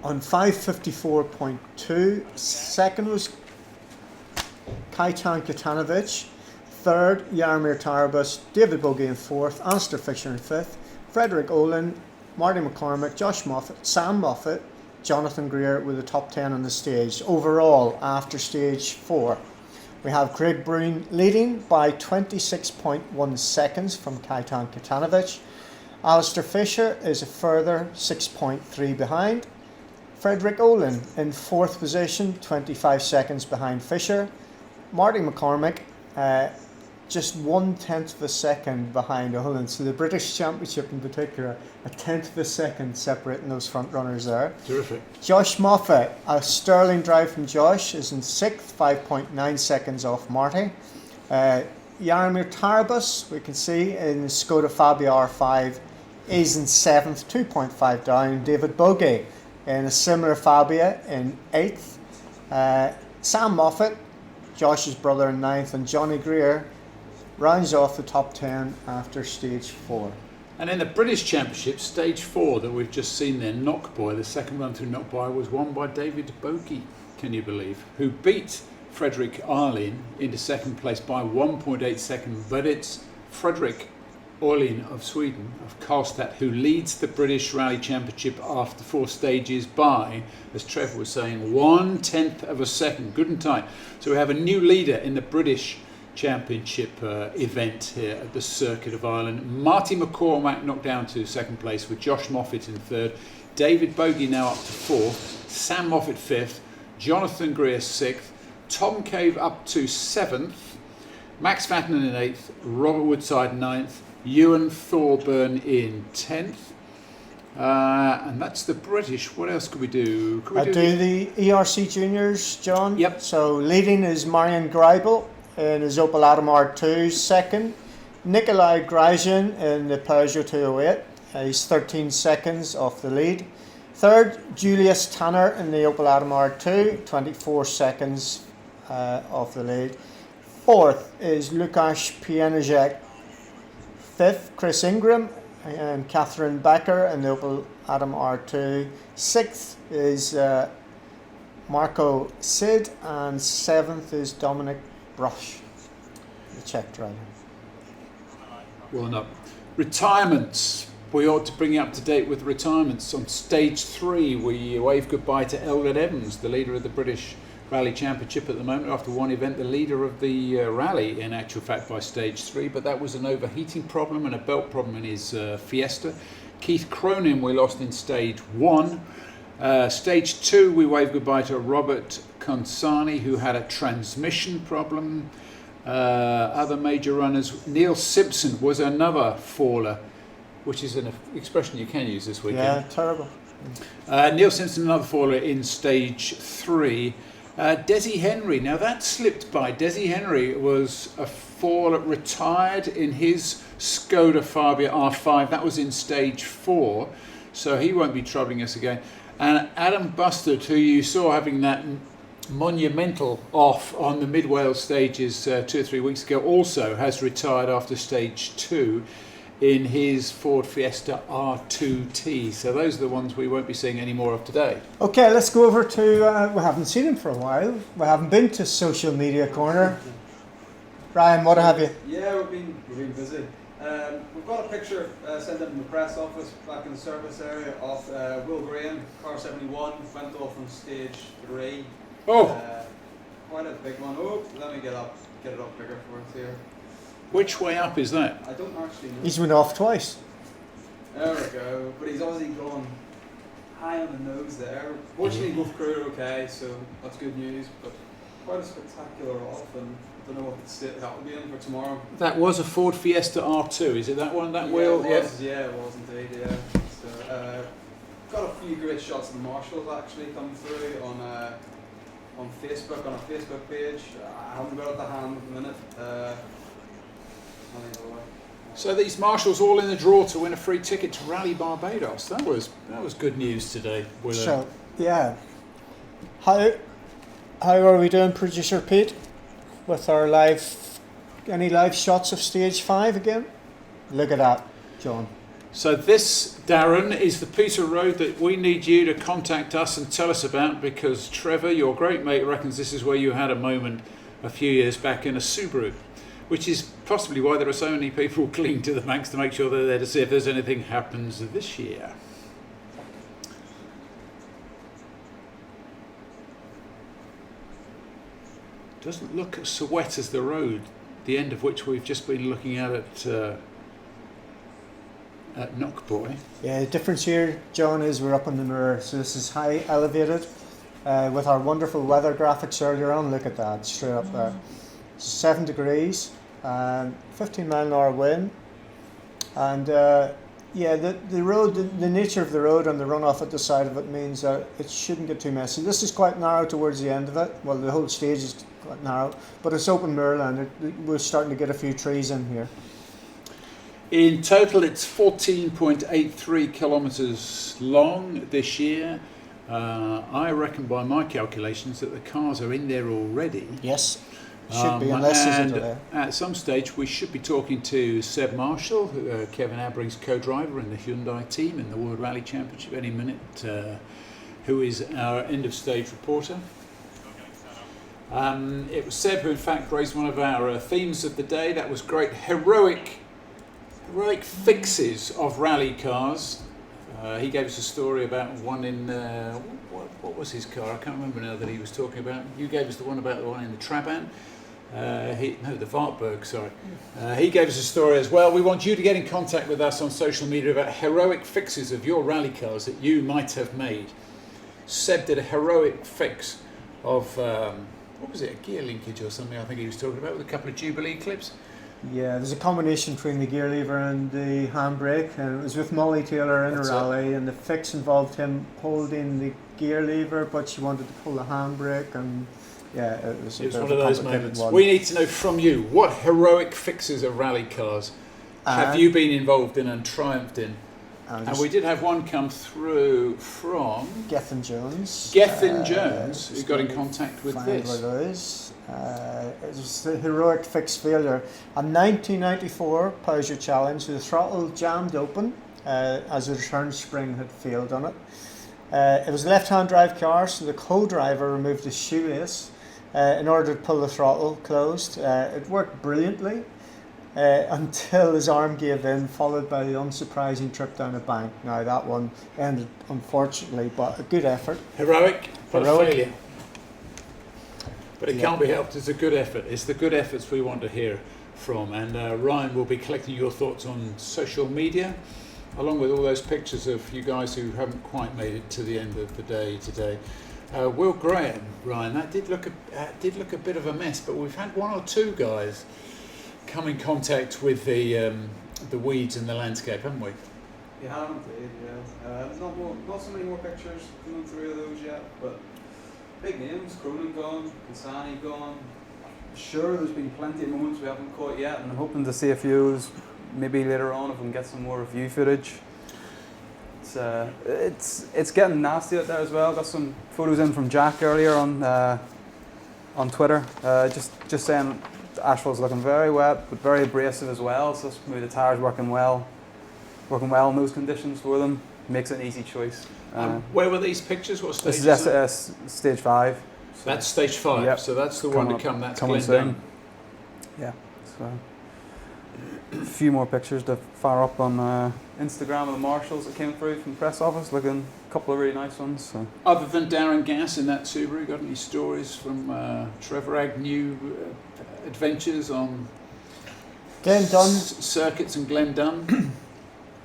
on 5:54.2. Second was Kaitan Katanovic. Third, Jaromir Tarbus. David Bogie in fourth. Alistair Fisher in fifth. Frederick Olin, Marty McCormick, Josh Moffat, Sam Moffat, Jonathan Greer with the top 10 on the stage. Overall, after stage 4, we have Craig Breen leading by 26.1 seconds from Kaitan Katanovic. Alistair Fisher is a further 6.3 behind. Frederick Olin in fourth position, 25 seconds behind Fisher. Marty McCormick, just 1/10 of a second behind Olin. So the British Championship in particular, a 10th of a second separating those front runners there. Terrific. Josh Moffat, a sterling drive from Josh, is in 6th, 5.9 seconds off Marty. Jaromir Tarbus, we can see in the Skoda Fabia R5, is in 7th, 2.5 down. David Bogie in a similar Fabia in 8th. Sam Moffat, Josh's brother, in 9th, and Johnny Greer rounds off the top 10 after stage 4. And in the British Championship, stage 4 that we've just seen there, Knockboy, the second run through Knockboy was won by David Bogie, can you believe, who beat Frederick Arlin into second place by 1.8 seconds. But it's Frederick Arlin of Sweden, of Karlstad, who leads the British Rally Championship after 4 stages by, as Trevor was saying, 1/10 of a second. Good and tight. So we have a new leader in the British Championship event here at the Circuit of Ireland. Marty McCormack knocked down to second place with Josh Moffat in third. David Bogie now up to fourth. Sam Moffat fifth. Jonathan Greer sixth. Tom Cave up to seventh. Max Vattinen in eighth. Robert Woodside ninth. Ewan Thorburn in 10th. And that's the British. What else could we do? Could we do the ERC Juniors, John? Yep. So leading is Marian Greibel in his Opel Adam R2. Second, Nikolai Grajin in the Peugeot 208. He's 13 seconds off the lead. Third, Julius Tanner in the Opel Adam R2, 24 seconds off the lead. Fourth is Lukasz Pieniczek. Fifth, Chris Ingram and Catherine Becker in the Opel Adam R2. Sixth is Marco Sid, and seventh is Dominic Brush, the Czech driver. Well done. Retirements. We ought to bring you up to date with retirements. On stage 3, we wave goodbye to Elgin Evans, the leader of the British Rally Championship at the moment. After one event, the leader of the rally, in actual fact, by stage 3, but that was an overheating problem and a belt problem in his Fiesta. Keith Cronin we lost in stage 1. Stage 2, we wave goodbye to Robert Consani, who had a transmission problem. Other major runners, Neil Simpson was another faller, which is an expression you can use this weekend. Yeah, terrible. Neil Simpson, another faller in stage 3. Desi Henry, now that slipped by. Desi Henry was a faller, retired in his Skoda Fabia R5. That was in stage 4, so he won't be troubling us again. And Adam Bustard, who you saw having that monumental off on the Mid-Wales stages 2 or 3 weeks ago, also has retired after stage 2 in his Ford Fiesta R2T. So those are the ones we won't be seeing any more of today. Okay, let's go over to, we haven't seen him for a while. We haven't been to Social Media Corner. Ryan, what have you? Yeah, we've been busy. We've got a picture sent in from the press office back in the service area of Will Graham, car 71, went off on stage 3. Oh! Quite a big one. Oh, let me get it up bigger for us here. Which way up is that? I don't actually know. He's went off twice. There we go. But he's obviously gone high on the nose there. Fortunately, both crew are okay, so that's good news. But quite a spectacular off, and I don't know what the state that will be in for tomorrow. That was a Ford Fiesta R2, is it that one, that yeah, wheel? It was, yeah, it was indeed, yeah. So, got a few great shots of the marshals actually come through on Facebook, on our Facebook page. I haven't got it to hand at the minute. So these marshals all in the draw to win a free ticket to Rally Barbados. That was good news today. So yeah, how are we doing, producer Pete, with our any live shots of stage 5 again? Look at that, John. So this, Darren, is the piece of road that we need you to contact us and tell us about, because Trevor, your great mate, reckons this is where you had a moment a few years back in a Subaru, which is possibly why there are so many people clinging to the banks to make sure they're there to see if there's anything happens this year. Doesn't look so wet as the road, the end of which we've just been looking at Knockboy. Yeah, the difference here, John, is we're up on the mirror, so this is high elevated with our wonderful weather graphics earlier on. Look at that, straight up there. 7 degrees, 15 mile an hour wind, and yeah, the road, the nature of the road and the runoff at the side of it means that it shouldn't get too messy. This is quite narrow towards the end of it. Well, the whole stage is quite narrow, but it's open moorland. We're starting to get a few trees in here. In total, it's 14.83 kilometres long this year. I reckon by my calculations that the cars are in there already. Yes, should be, unless there's a delay. At some stage we should be talking to Seb Marshall, Kevin Abring's co-driver in the Hyundai team in the World Rally Championship any minute, who is our end of stage reporter. It was Seb who in fact raised one of our themes of the day. That was great heroic fixes of rally cars. He gave us a story about one in what was his car? I can't remember now that he was talking about. You gave us the one about the one in the Trabant. The Wartburg, sorry. He gave us a story as well. We want you to get in contact with us on social media about heroic fixes of your rally cars that you might have made. Seb did a heroic fix of, what was it, a gear linkage or something I think he was talking about, with a couple of Jubilee clips. Yeah, there's a combination between the gear lever and the handbrake, and it was with Molly Taylor in a rally, and the fix involved him holding the gear lever, but she wanted to pull the handbrake, and yeah, it was one of those moments. We need to know from you, what heroic fixes of rally cars have you been involved in and triumphed in? And we did have one come through from Gethin Jones. Jones, who got in contact with this. It was the heroic fix failure. A 1994 Peugeot Challenge, the throttle jammed open as the return spring had failed on it. It was a left-hand drive car, so the co-driver removed his shoelace in order to pull the throttle closed. It worked brilliantly until his arm gave in, followed by the unsurprising trip down a bank. Now that one ended unfortunately, but a good effort. Heroic, but a failure. But it can't be helped, it's a good effort. It's the good efforts we want to hear from. And Ryan will be collecting your thoughts on social media, along with all those pictures of you guys who haven't quite made it to the end of the day today. Will Graham, Ryan, that did look a bit of a mess, but we've had one or two guys come in contact with the weeds in the landscape, haven't we? You haven't, yeah. Not so many more pictures coming through of those yet, but big names, Cronin gone, Consani gone. Sure, there's been plenty of moments we haven't caught yet, and I'm hoping to see a few maybe later on if we can get some more review footage. It's getting nasty out there as well. Got some photos in from Jack earlier on Twitter, just saying the asphalt's looking very wet but very abrasive as well. So maybe the tyres working well in those conditions for them makes it an easy choice. Where were these pictures? What stage? This is stage 5. So that's stage 5. Yep. So that's the one to come. That's coming soon. Yeah. So a few more pictures to fire up on Instagram of the marshals that came through from the press office, looking a couple of really nice ones. So. Other than Darren Gass in that Subaru, got any stories from Trevor Agnew adventures on Glen Dunn circuits and Glen Dunn?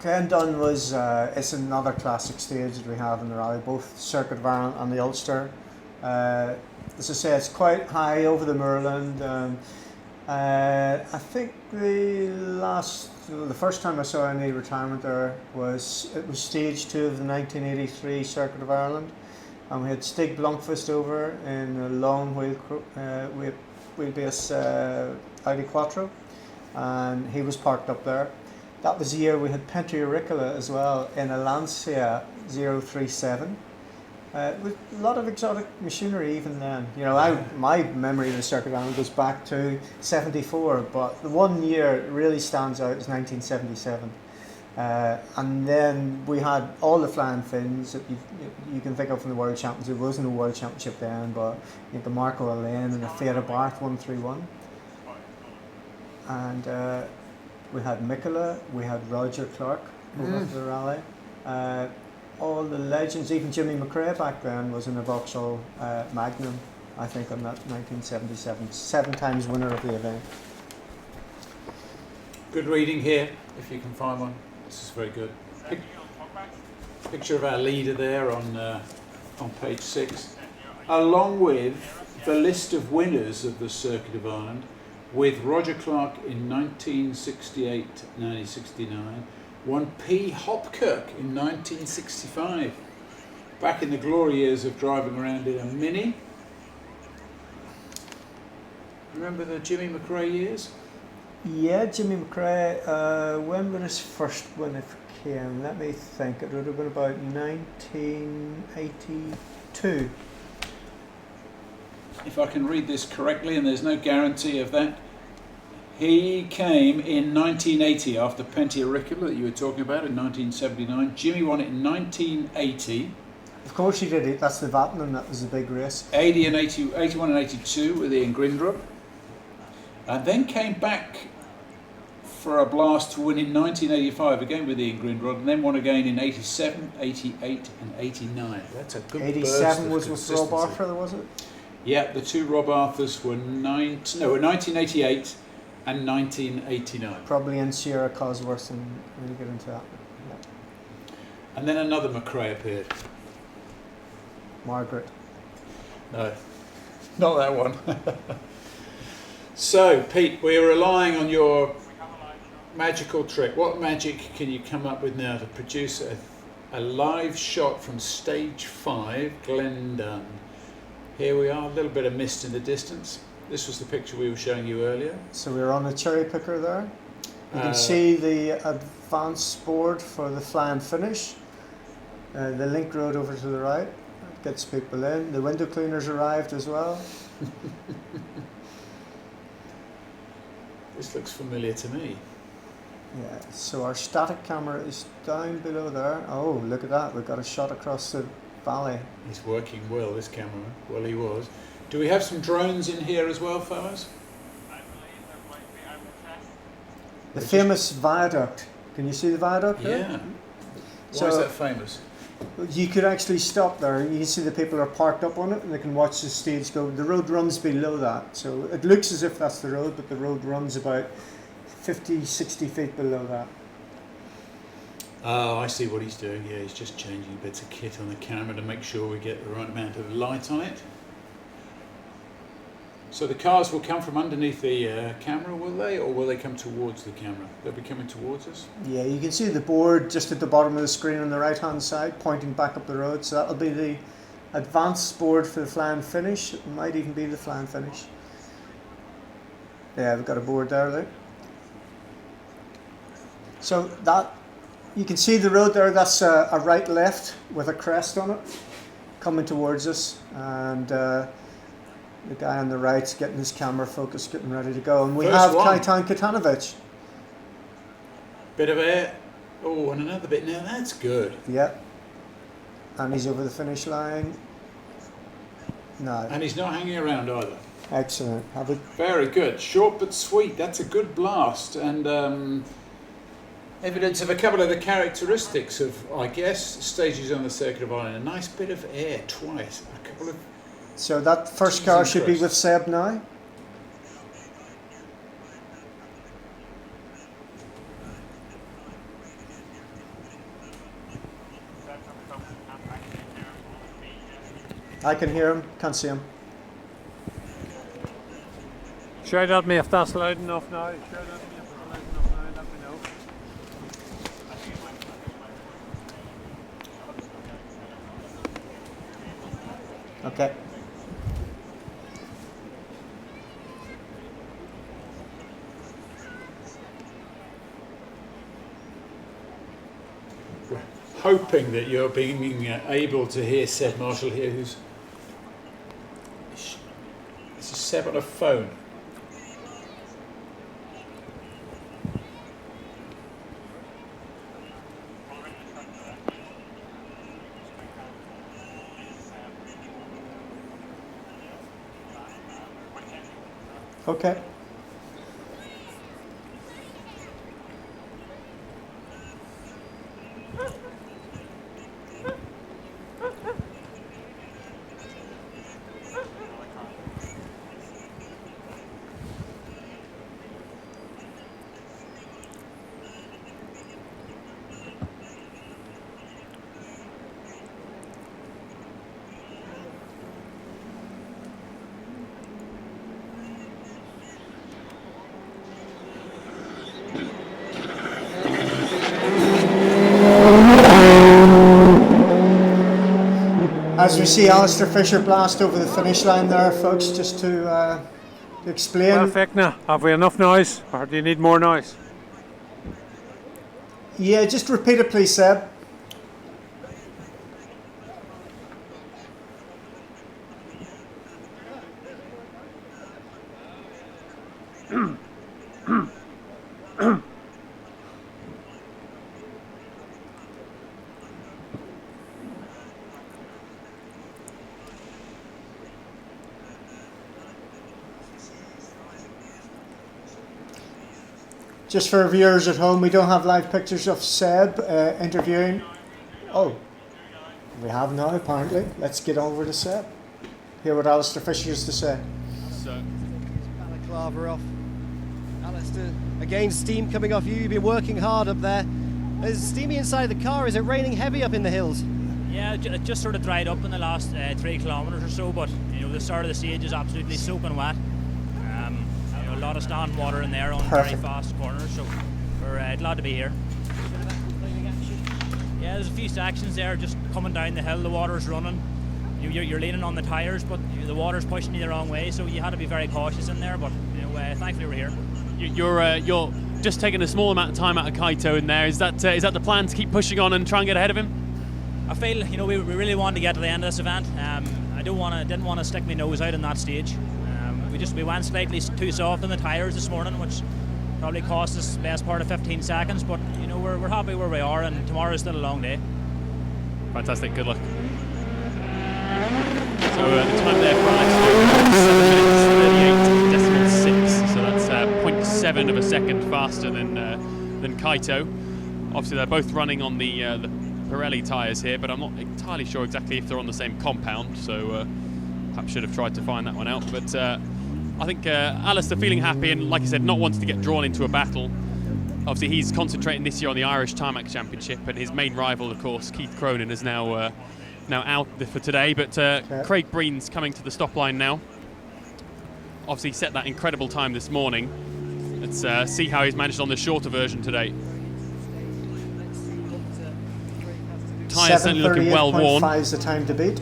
Glen Dunn was it's another classic stage that we have in the rally, both Circuit of Ireland and the Ulster. As I say, it's quite high over the moorland. I think the first time I saw any retirement there was stage 2 of the 1983 Circuit of Ireland, and we had Stig Blomqvist over in a long wheelbase Audi Quattro, and he was parked up there. That was the year we had Pentti Auricola as well in a Lancia 037. With a lot of exotic machinery even then. You know, my memory of the Circuit of Ireland goes back to 74, but the one year it really stands out is 1977. And then we had all the flying fins that you can think of from the World Championships. There was no World Championship then, but you had the Marco Alain and the Fiat Abarth 131. And we had Mikola, we had Roger Clark over for the rally. All the legends, even Jimmy McRae back then was in a Vauxhall Magnum, I think, on that 1977. 7 times winner of the event. Good reading here, if you can find one. This is very good. Picture of our leader there on page 6, along with the list of winners of the Circuit of Ireland, with Roger Clark in 1968, 1969, won P. Hopkirk in 1965. Back in the glory years of driving around in a Mini. Remember the Jimmy McRae years? Yeah, Jimmy McRae, when was his first win if it came? Let me think, it would have been about 1982. If I can read this correctly, and there's no guarantee of that, he came in 1980 after Pentti Auricola that you were talking about in 1979. Jimmy won it in 1980. Of course he did. That's the Vatten, and that was the big race. 80 and 81 and 82 with Ian Grindrup. And then came back for a blast to win in 1985 again with Ian Grindrod, and then won again in 87, 88 and 89. That's a good 87 was with Rob Arthur, was it? Yeah, the 2 Rob Arthurs were 1988 and 1989. Probably in Sierra Cosworth, and we'll get into that. Yeah. And then another McRae appeared. Margaret. No, not that one. So, Pete, we're relying on your magical trick. What magic can you come up with now to produce a live shot from stage 5, Glendon? Here we are, a little bit of mist in the distance. This was the picture we were showing you earlier. So we're on a cherry picker there. You can see the advance board for the fly and finish. The link road over to the right. That gets people in. The window cleaners arrived as well. This looks familiar to me. Yeah, so our static camera is down below there. Oh, look at that. We've got a shot across the valley. He's working well, this camera. Well, he was. Do we have some drones in here as well, fellas? The famous viaduct. Can you see the viaduct there? Yeah. Why is that famous? You could actually stop there. You can see the people are parked up on it and they can watch the stage go. The road runs below that. So it looks as if that's the road, but the road runs about 50, 60 feet below that. Oh, I see what he's doing. Yeah, he's just changing bits of kit on the camera to make sure we get the right amount of light on it. So the cars will come from underneath the camera, will they? Or will they come towards the camera? They'll be coming towards us? Yeah, you can see the board just at the bottom of the screen on the right-hand side, pointing back up the road. So that'll be the advanced board for the fly and finish. It might even be the fly and finish. Yeah, we've got a board there. So that, you can see the road there, that's a right-left with a crest on it, coming towards us. And the guy on the right's getting his camera focused, getting ready to go. And we have Kajtan Katanovic. Bit of air. Oh, and another bit now. That's good. Yeah. And he's over the finish line. No. And he's not hanging around either. Excellent. Very good. Short but sweet. That's a good blast. And evidence of a couple of the characteristics of, I guess, stages on the Circuit of Ireland. A nice bit of air twice. A couple of. So that first car should be with Seb now? I can hear him, can't see him. Shout at me if that's loud enough now. Shout at me if it's loud enough now, let me know. Okay. Hoping that you're being able to hear Seb Marshall here, who's. This is Seb on a phone. Okay. As we see Alistair Fisher blast over the finish line there, folks, just to explain. Well, Fickna, have we enough noise, or do you need more noise? Yeah, just repeat it please, Seb. Just for viewers at home, we don't have live pictures of Seb interviewing. Oh, we have now apparently. Let's get over to Seb. Hear what Alistair Fisher has to say. Balaclava off. Alistair, again, steam coming off you. You've been working hard up there. It's steamy inside the car. Is it raining heavy up in the hills? Yeah, it just sort of dried up in the last 3 kilometres or so, but you know the start of the stage is absolutely soaking wet. A lot of stand water in there on very fast corners, so we're glad to be here. Yeah, there's a few sections there just coming down the hill, the water's running. You're leaning on the tyres, but the water's pushing you the wrong way, so you had to be very cautious in there, but you know, thankfully we're here. You're just taking a small amount of time out of Kaito in there. Is that the plan, to keep pushing on and try and get ahead of him? I feel, you know, we really wanted to get to the end of this event. I didn't want to stick my nose out in that stage. We went slightly too soft on the tyres this morning, which probably cost us the best part of 15 seconds, but you know we're happy where we are, and tomorrow's still a long day. Fantastic, good luck. So the time there for Alex, 7 minutes 38.6, so that's 0.7 of a second faster than Kaito. Obviously they're both running on the Pirelli tyres here, but I'm not entirely sure exactly if they're on the same compound, so perhaps should have tried to find that one out. But I think Alistair feeling happy, and like I said, not wanting to get drawn into a battle. Obviously he's concentrating this year on the Irish Tarmac Championship, and his main rival, of course, Keith Cronin, is now out for today. But Craig Breen's coming to the stop line now. Obviously set that incredible time this morning. Let's see how he's managed on the shorter version today. Tyres certainly looking well worn. 7:38.5 is the time to beat.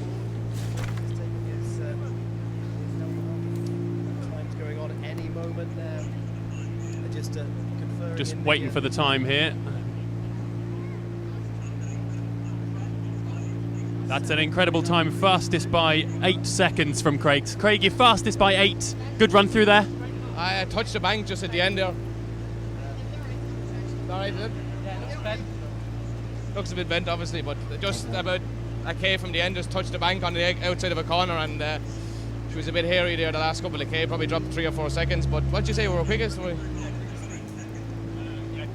Just waiting for the time here. That's an incredible time, fastest by 8 seconds from Craig. Craig, you're fastest by 8. Good run through there. I touched the bank just at the end there. Alright, is it? Yeah, looks bent. Looks a bit bent, obviously, but just about a K from the end, just touched the bank on the outside of a corner, and she was a bit hairy there the last couple of K, probably dropped 3 or 4 seconds. But what'd you say we were quickest?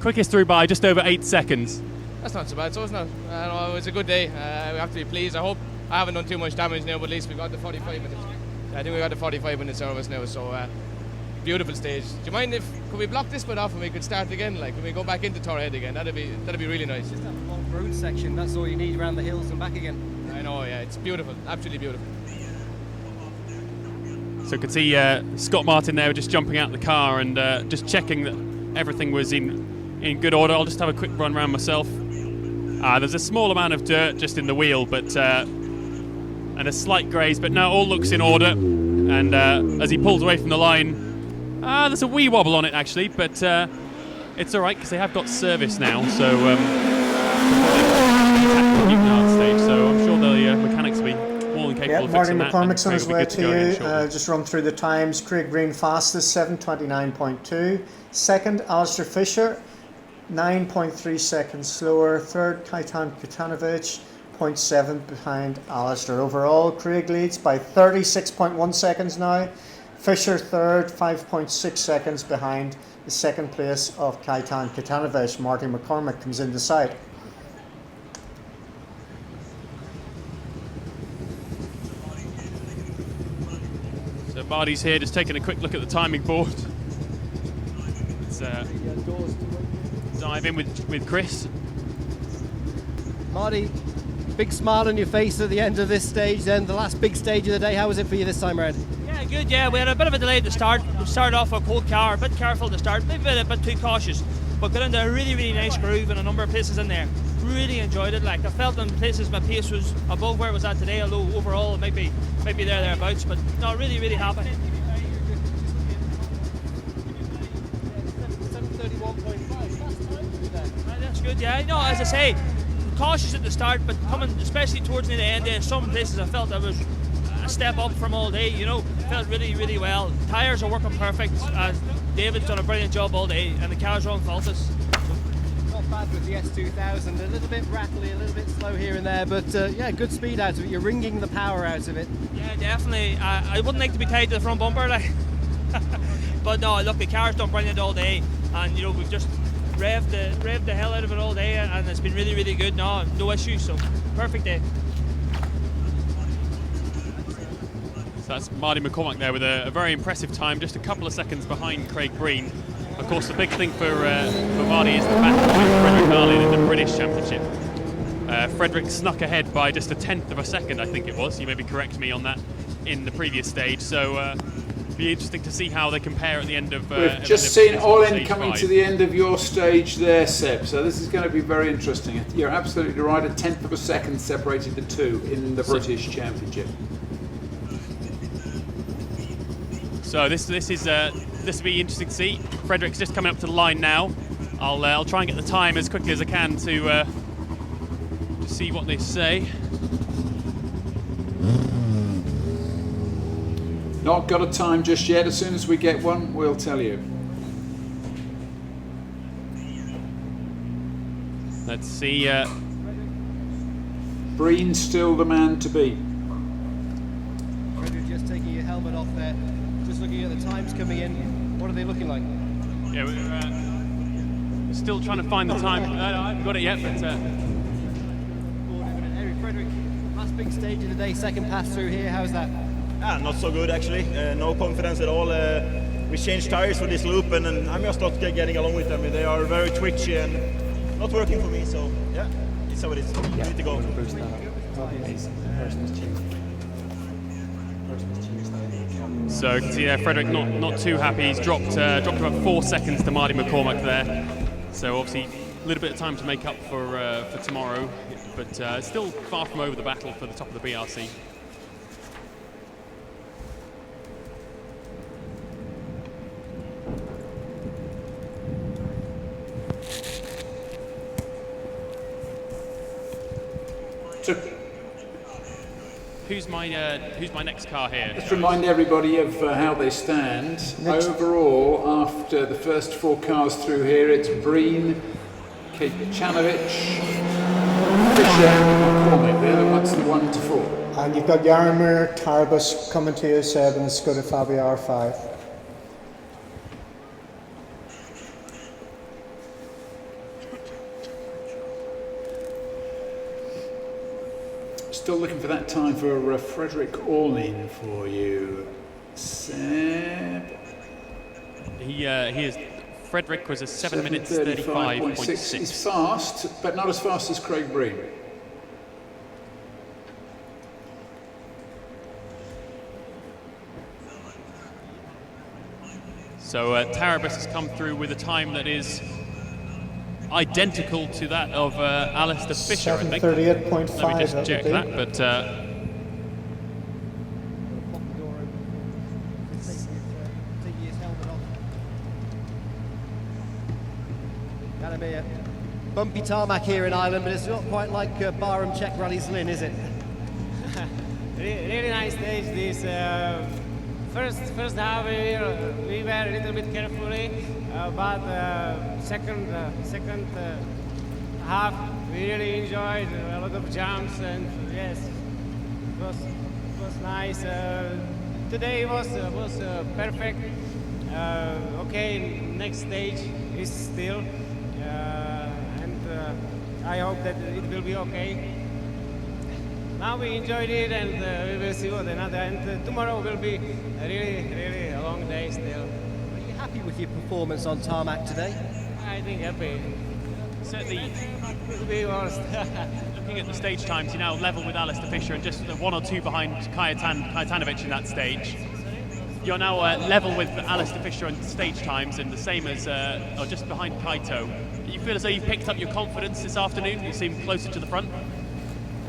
Quickest through by just over 8 seconds. That's not so bad, so it's not. No, it was a good day. We have to be pleased. I hope I haven't done too much damage now, but at least we got the 45 minutes. I think we got the 45 minute service now, so beautiful stage. Do you mind could we block this bit off and we could start again? Like, can we go back into Torhead again? That'd be really nice. Just that long road section, that's all you need around the hills and back again. I know, yeah, it's beautiful, absolutely beautiful. So you can see Scott Martin there just jumping out the car and just checking that everything was in good order. I'll just have a quick run around myself. There's a small amount of dirt just in the wheel, but and a slight graze, but no, all looks in order. And as he pulls away from the line, there's a wee wobble on it actually, but it's all right because they have got service now. So stage, so I'm sure the mechanics will be more than capable of fixing that. Marty McCormick's on his way to you. Just run through the times. Craig Green fastest, 7:29.2. Second, Alistair Fisher, 9.3 seconds slower. Third, Kaitan Kutanovich, 0.7 behind Alistair. Overall, Craig leads by 36.1 seconds now. Fisher third, 5.6 seconds behind the second place of Kaitan Kutanovich. Marty McCormick comes into sight. So Marty's here just taking a quick look at the timing board. Let's dive in with Chris. Marty, big smile on your face at the end of this stage then, the last big stage of the day. How was it for you this time around? Yeah, good, yeah. We had a bit of a delay at the start. We started off with a cold car, a bit careful to start, maybe a bit too cautious, but got into a really nice groove in a number of places in there. Really enjoyed it. Like, I felt in places my pace was above where it was at today, although overall it might be thereabouts, but no, really happy. 7:31.5. That's good, yeah. No, as I say, cautious at the start, but coming especially towards the end there, some places I felt I was a step up from all day, you know. Felt really well. Tyres are working perfect. David's done a brilliant job all day, and the cars are unfaultless. Not bad with the S2000, a little bit rattly, a little bit slow here and there, but yeah, good speed out of it. You're wringing the power out of it. Yeah, definitely. I wouldn't like to be tied to the front bumper, like. But no, look, the car's done brilliant all day, and you know, we've just revved the hell out of it all day, and it's been really good. No issues, so perfect day. So that's Marty McCormick there with a very impressive time, just a couple of seconds behind Craig Breen. Of course, the big thing for Marty is the battle with Frederick Marlin in the British Championship. Frederick snuck ahead by just 1/10 of a second, I think it was. You maybe correct me on that in the previous stage. So it'll be interesting to see how they compare at the end of. We've just seen All-In coming to the end of your stage there, Seb. So this is going to be very interesting. You're absolutely right. 1/10 of a second separated the two in the British Championship. So this will be interesting to see. Frederick's just coming up to the line now. I'll try and get the time as quickly as I can to see what they say. Not got a time just yet. As soon as we get one, we'll tell you. Let's see. Breen's still the man to beat. Frederick, just taking your helmet off there. Just looking at the times coming in, what are they looking like? Yeah, we're still trying to find the time. I haven't got it yet, but. Frederick, last big stage of the day, second pass through here. How's that? Not so good actually. No confidence at all. We changed tires for this loop, and I'm just not getting along with them. They are very twitchy and not working for me. So yeah, it's how it is. We need to go. So you can see there, Frederick not too happy. He's dropped about 4 seconds to Marty McCormick there. So obviously a little bit of time to make up for tomorrow, but still far from over the battle for the top of the BRC. Who's my next car here? Let's remind everybody of how they stand. Overall, after the first 4 cars through here, it's Breen, Kajanovic, Fisher and McCormick. They're the ones, the 1 to 4. And you've got Jaromir Tarbus coming to you, Seb, in the Skoda Fabia R5. Still looking for that time for Frederick Orlin for you, Seb. He is. Frederick was a 7 minutes 35.6. He's fast, but not as fast as Craig Breen. So Tarabas has come through with a time that is identical to that of Alistair Fisher, I think. 7:38.5. Let me just check that, but Gonna be a bumpy tarmac here in Ireland, but it's not quite like Barham Czech Rally's Lynn, is it? Really nice stage. This first half we were a little bit carefully, but second half we really enjoyed a lot of jumps, and yes, it was nice. Today was perfect. Okay, next stage is still, and I hope that it will be okay. Now we enjoyed it, and we will see what another. And tomorrow will be a really a long day still. Are you happy with your performance on tarmac today? I think happy. certainly could be worse. looking at the stage times, you're now level with Alistair Fisher and just 1 or 2 behind Kajtanovic in that stage. You're now level with Alistair Fisher on stage times and the same as, or just behind Kaito. You feel as though you've picked up your confidence this afternoon? You seem closer to the front?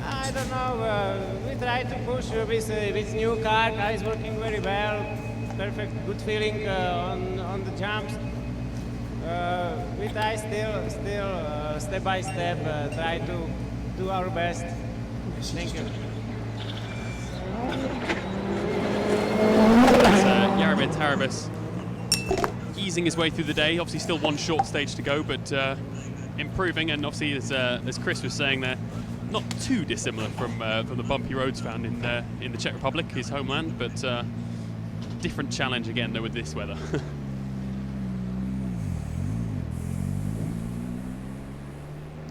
I don't know. We try to push with new car. Car is working very well. Perfect, good feeling on the jumps. We try still step by step, try to do our best. Thank you. Jaromir Tarabas easing his way through the day. Obviously still one short stage to go, but improving, and obviously as Chris was saying there, not too dissimilar from the bumpy roads found in the Czech Republic, his homeland, but different challenge again though with this weather.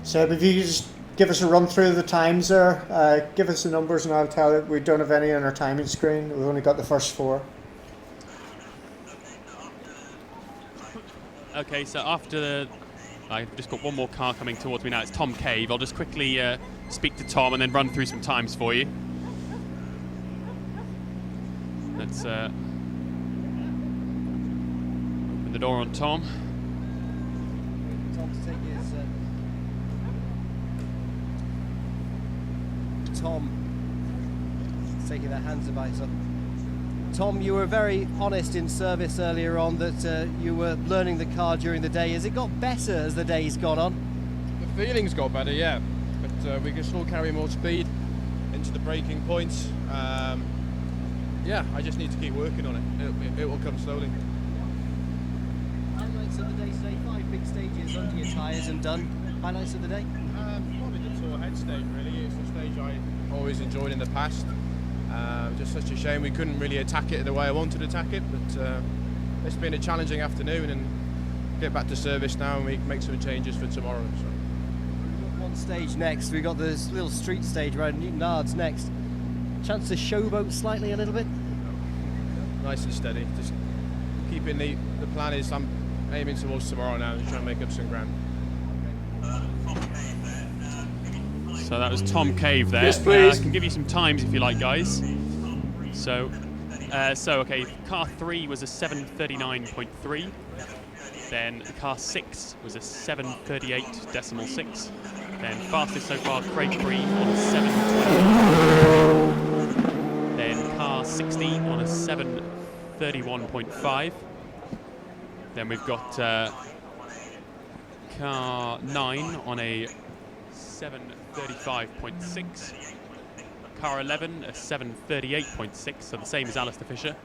So if you could just give us a run through of the times there, give us the numbers and I'll tell you we don't have any on our timing screen. We've only got the first 4. Okay, so after I've just got one more car coming towards me now. It's Tom Cave. I'll just quickly speak to Tom and then run through some times for you. Let's open the door on Tom. Tom to take his Tom taking their hands device up. Tom, you were very honest in service earlier on that you were learning the car during the day. Has it got better as the day's gone on? The feeling's got better, yeah, but we can still carry more speed into the braking points. Yeah, I just need to keep working on it. It will come slowly. Highlights of the day today, 5 big stages under your tyres and done. Highlights of the day? Probably the Tour Head stage, really. It's the stage I always enjoyed in the past. Just such a shame we couldn't really attack it the way I wanted to attack it, but it's been a challenging afternoon, and get back to service now and we make some changes for tomorrow. So. We've got one stage next. We've got this little street stage around Newton Ards next. Chance to showboat slightly a little bit? Nice and steady. Just keeping the plan is I'm aiming towards tomorrow now and trying to make up some ground. So that was Tom Cave there. Yes, please. I can give you some times if you like, guys. So okay, car 3 was a 7:39.3. Then car 6 was a 7:38.6. Then fastest so far, Craig Breen on a 7:20. Then car 16 on a 7:31.5. Then we've got car 9 on a 7:35.6. Car 11 a 7:38.6, so the same as Alistair Fisher,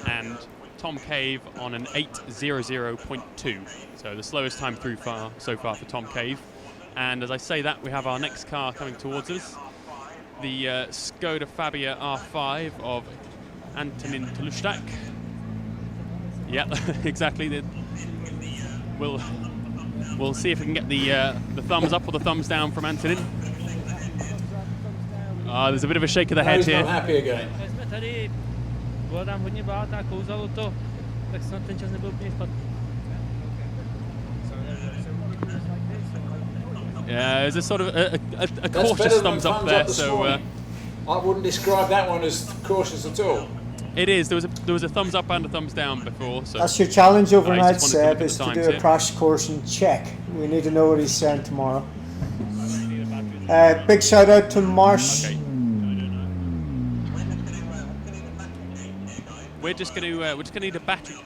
and Tom Cave on an 8:00.2, so the slowest time through so far for Tom Cave. And as I say that, we have our next car coming towards us the Skoda Fabia R5 of Antonin Tlustak. Yeah, exactly. We'll see if we can get the thumbs up or the thumbs down from Antonin. There's a bit of a shake of the head he's here. Not happy again. Yeah, there's a sort of a That's cautious better than thumbs up there. So I wouldn't describe that one as cautious at all. it is. There was a thumbs up and a thumbs down before. So That's your challenge overnight, just wanted Seb, to look at is the to times do a here. crash course in Czech. We need to know what he's saying tomorrow. Big shout out to Marsh. Okay. We're just going to need a battery.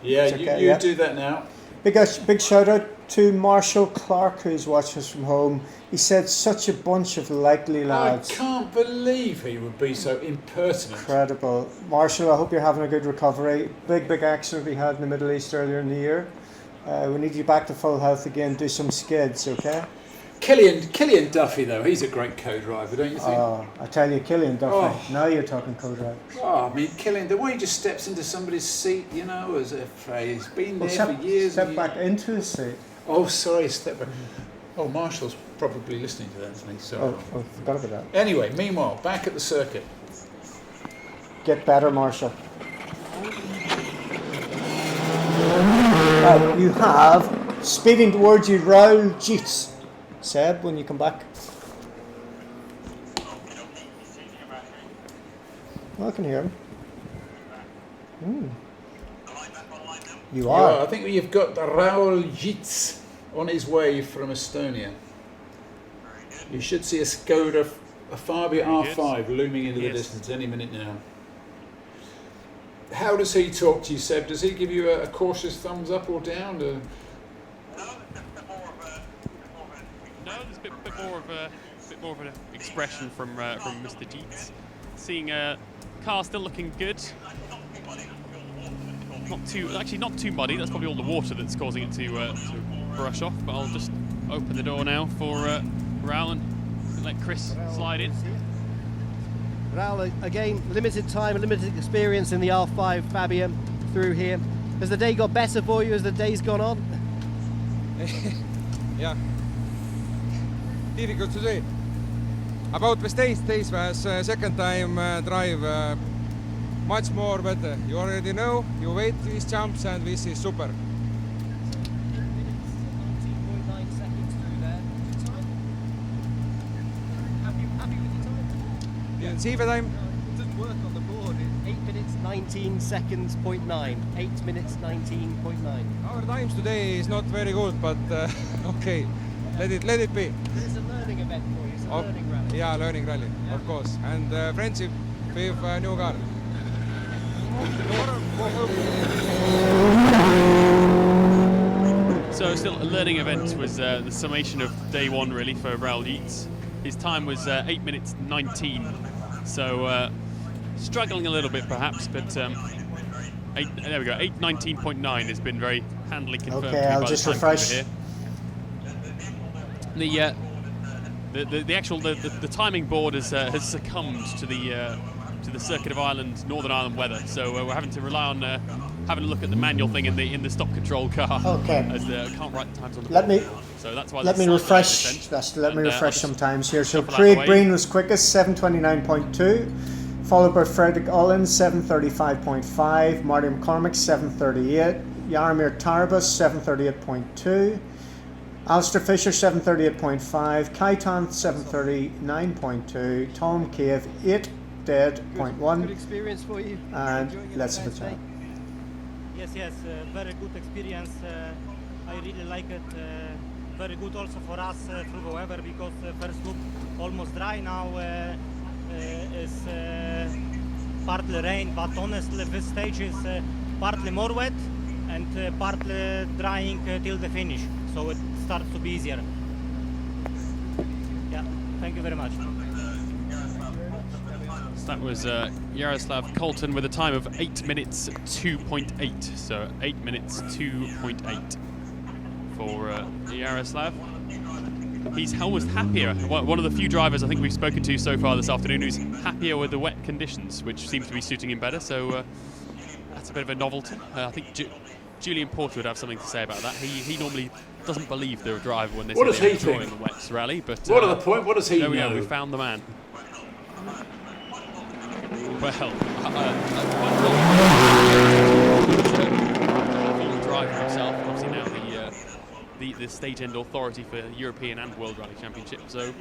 Yeah, It's you okay, do that now. Big shout out to Marshall Clark, who's watching us from home. He said such a bunch of likely lads. I can't believe he would be so impertinent. Incredible. Marshall, I hope you're having a good recovery. Big accident we had in the Middle East earlier in the year. We need you back to full health again. Do some skids, okay? Killian Duffy, though, he's a great co-driver, don't you think? Oh, I tell you, Killian Duffy. Oh. Now you're talking co-driver. Oh, I mean, Killian, the way he just steps into somebody's seat, you know, as if he's been there for years. Step back into his seat. Oh, sorry, step back. Oh, Marshall's probably listening to that, isn't he? Sorry. Oh, forgot about that. Anyway, meanwhile, back at the circuit. Get better, Marshall. You have, speeding towards you, Raoul Jeets. Seb, when you come back. Oh, I can hear him. You are. Yeah, I think you've got Raoul Jeets on his way from Estonia. You should see a Skoda, a Fabia R5 looming into the distance any minute now. How does he talk to you, Seb? Does he give you a cautious thumbs up or down? No, there's a bit more of an expression from Mr. Jeets. Seeing car still looking good. Not too muddy. That's probably all the water that's causing it to brush off. But I'll just open the door now for Raoul and let Chris slide in. Raoul, again, limited time, limited experience in the R5 Fabia through here. Has the day got better for you as the day's gone on? Yeah. Difficult to say. About the stage was second time drive much more better. You already know, you wait these jumps and this is super. Didn't see the time? It doesn't work on the board. 8 minutes 19 seconds, 0.9. 8 minutes 19.9. Our times today is not very good, but okay, let it be. It's a learning event for you. It's a learning rally. Yeah, learning rally, of course, and friendship with new car. So still a learning event was the summation of day one really for Raoul Jeets. His time was 8 minutes 19, so struggling a little bit perhaps, but there we go, 8:19.9 has been very handily confirmed. Okay, I'll just refresh. Here. The timing board has succumbed to the Circuit of Ireland, Northern Ireland weather, so we're having to rely on having a look at the manual thing in the stock control car. Okay. As can't write the times on the Let board. me So that's why let me refresh. Let me refresh some times here. So Craig Breen was quickest, 7:29.2, followed by Frederick Ullin, 7:35.5, Marty McCormick, 7:38, Jaromir Tarbus, 7:38.2. Alistair Fisher, 7:38.5, Kaitan, 7:39.2, Tom Cave, 8:0.1. Good experience for you. And let's have a chat. Yes, very good experience. I really like it. Very good also for us through the weather because first loop almost dry now is partly rain, but honestly this stage is partly more wet and partly drying till the finish, so it starts to be easier. Yeah, thank you very much. So that was Jaroslav Colton with a time of 8 minutes 2.8. So 8 minutes 2.8 for Jaroslav. he's almost happier. One of the few drivers I think we've spoken to so far this afternoon who's happier with the wet conditions, which seems to be suiting him better. So that's a bit of a novelty. I think Julian Porter would have something to say about that. He normally doesn't believe the driver when they say they're enjoying the wets rally. But what are the point? What does he know? There we are. We found the man. Well, former driver himself, obviously now the state end authority for European and World Rally Championship. So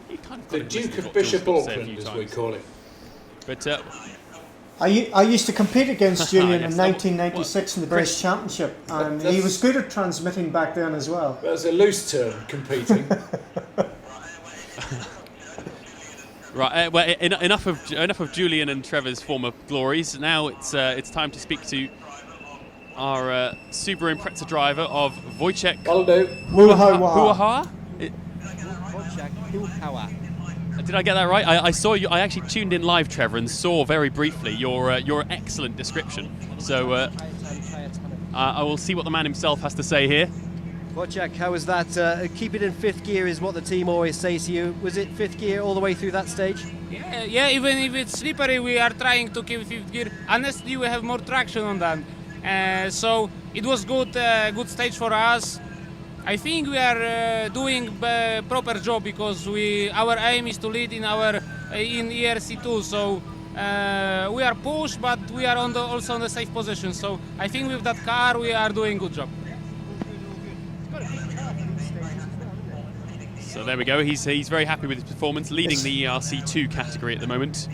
you kind of the Duke of Bishop Auckland, as we call it. But I used to compete against Julian in 1996 in the British Championship, and he was good at transmitting back then as well. That's a loose term, competing. Right. Well, enough of Julian and Trevor's former glories. Now it's time to speak to our Subaru Impreza driver of Wojciech Huaha. Did I get that right? I saw you. I actually tuned in live, Trevor, and saw very briefly your excellent description. So I will see what the man himself has to say here. Wojciech, how was that? Keep it in fifth gear is what the team always says to you. Was it fifth gear all the way through that stage? Yeah, even if it's slippery, we are trying to keep fifth gear. Honestly, we have more traction on that. So it was good stage for us. I think we are doing proper job because our aim is to lead in ERC2. So we are pushed, but we are also on the safe position. So I think with that car, we are doing good job. So there we go. He's very happy with his performance, leading the ERC2 category at the moment.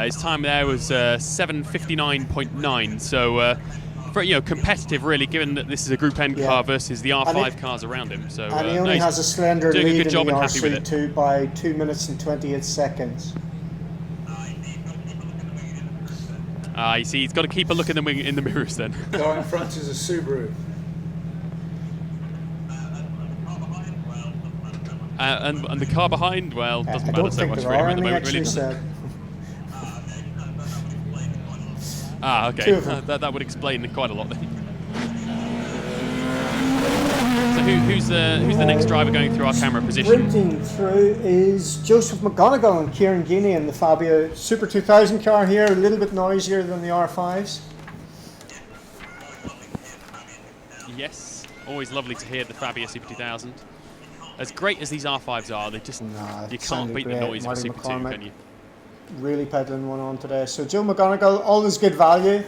His time there was 7:59.9. So very competitive, really, given that this is a Group N car versus the R5 cars around him. So and he only has a slender doing lead a good job in the and happy with it. RC2 by 2 minutes and 28 seconds. You see, he's got to keep a look in the mirrors then. The car in front is a Subaru. And the car behind, well, doesn't matter so much for him at the moment, really, does it? Okay. That would explain quite a lot then. So who's the next driver going through our camera position? Sprinting through is Joseph McGonigal and Kieran Guinea in the Fabia Super 2000 car here, a little bit noisier than the R5s. Yes, always lovely to hear the Fabia Super 2000. As great as these R5s are, they just you can't beat the noise of a Super 2, can you? Really peddling one on today. So Joe McGonigal, always good value.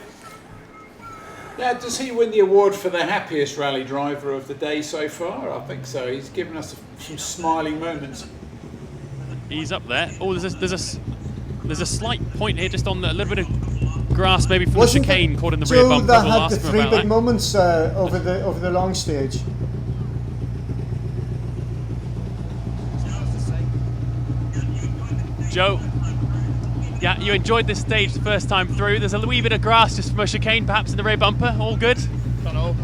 Yeah, does he win the award for the happiest rally driver of the day so far? I think so. He's given us some smiling moments. He's up there. Oh, there's a slight point here, just on a little bit of grass, maybe from the chicane caught in the rear bumper. That had the three big moments over the long stage. Joe, yeah, you enjoyed this stage the first time through. There's a wee bit of grass just from a chicane, perhaps in the rear bumper. All good? Don't know.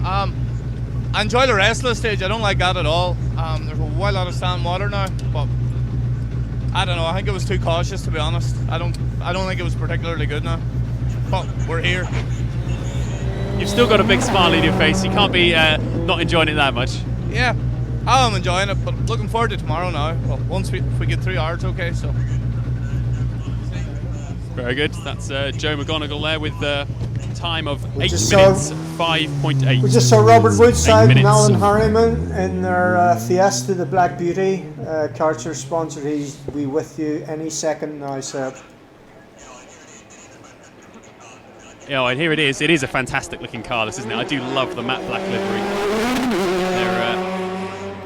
I enjoy the rest of the stage. I don't like that at all. There's a wild lot of sand water now, but I don't know. I think it was too cautious, to be honest. I don't think it was particularly good now. But we're here. You've still got a big smile in your face. You can't be not enjoying it that much. Yeah, I'm enjoying it, but looking forward to tomorrow now. Well, if we get 3 hours, okay. So. Very good. That's Joe McGonigal there with the time of 8 minutes 5.8. We just saw Robert Woodside and Alan Harriman in their Fiesta, the Black Beauty. Karcher sponsored. He's be with you any second now, Seb. Yeah, and here it is. It is a fantastic looking car, this, isn't it? I do love the matte black livery.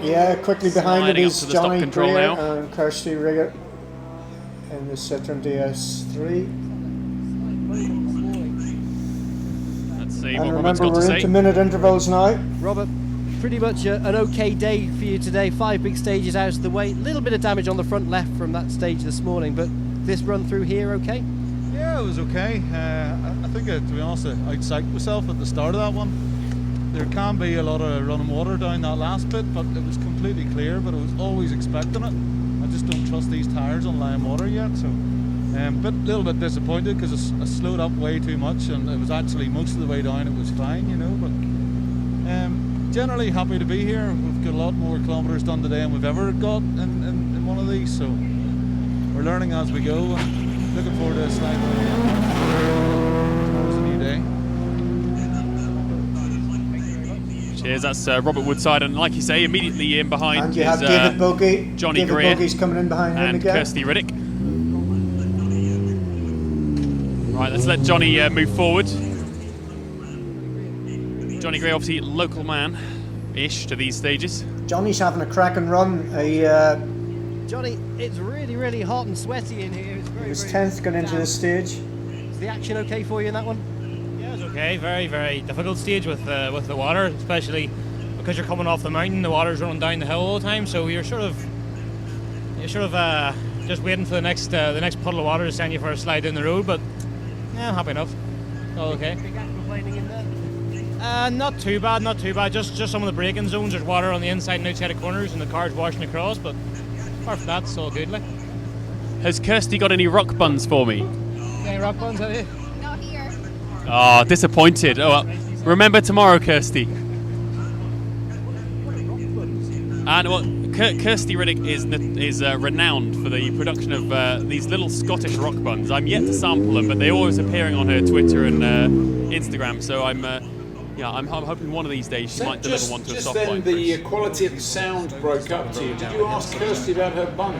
Yeah, quickly behind it is Johnny Greer now. And Kirsty Rigger in the Citroen DS3. Let's see and what remember, we're into minute intervals now. Robert, pretty much an okay day for you today. 5 big stages out of the way. A little bit of damage on the front left from that stage this morning, but this run through here okay? Yeah, it was okay. I think, to be honest, I outpsyched myself at the start of that one. There can be a lot of running water down that last bit, but it was completely clear, but I was always expecting it. I just don't trust these tyres on lime water yet, so a little bit disappointed because I slowed up way too much, and it was actually most of the way down it was fine, you know, but generally happy to be here. We've got a lot more kilometres done today than we've ever got in one of these, so we're learning as we go and looking forward to a slide tomorrow's a new day. Cheers, that's Robert Woodside, and like you say, immediately in behind And you is have David Bogey. Johnny David Greer Bogey's coming in behind him and again. Kirsty Riddick. Right, let's let Johnny move forward. Johnny Greer, obviously local man-ish to these stages. Johnny's having a cracking run. Johnny, it's really, really hot and sweaty in here. It's He was 10th going into this stage. Is the action okay for you in that one? Yeah, it's okay. Very, very difficult stage with the water, especially because you're coming off the mountain. The water's running down the hill all the time, so you're sort of just waiting for the next puddle of water to send you for a slide down the road. But yeah, happy enough. All okay. Big aquaplaning in there? Not too bad, not too bad. Just some of the braking zones. There's water on the inside and outside of corners, and the car's washing across. But apart from that, it's all good. Like. Has Kirsty got any rock buns for me? Any rock buns, have you? Not here. Oh, disappointed. Oh, well, remember tomorrow, Kirsty. And well, Kirsty Riddick is renowned for the production of these little Scottish rock buns. I'm yet to sample them, but they're always appearing on her Twitter and Instagram. So I'm hoping one of these days she might deliver one to a Just soft then line. the quality of the sound broke up to you. Did you ask Kirsty about her buns?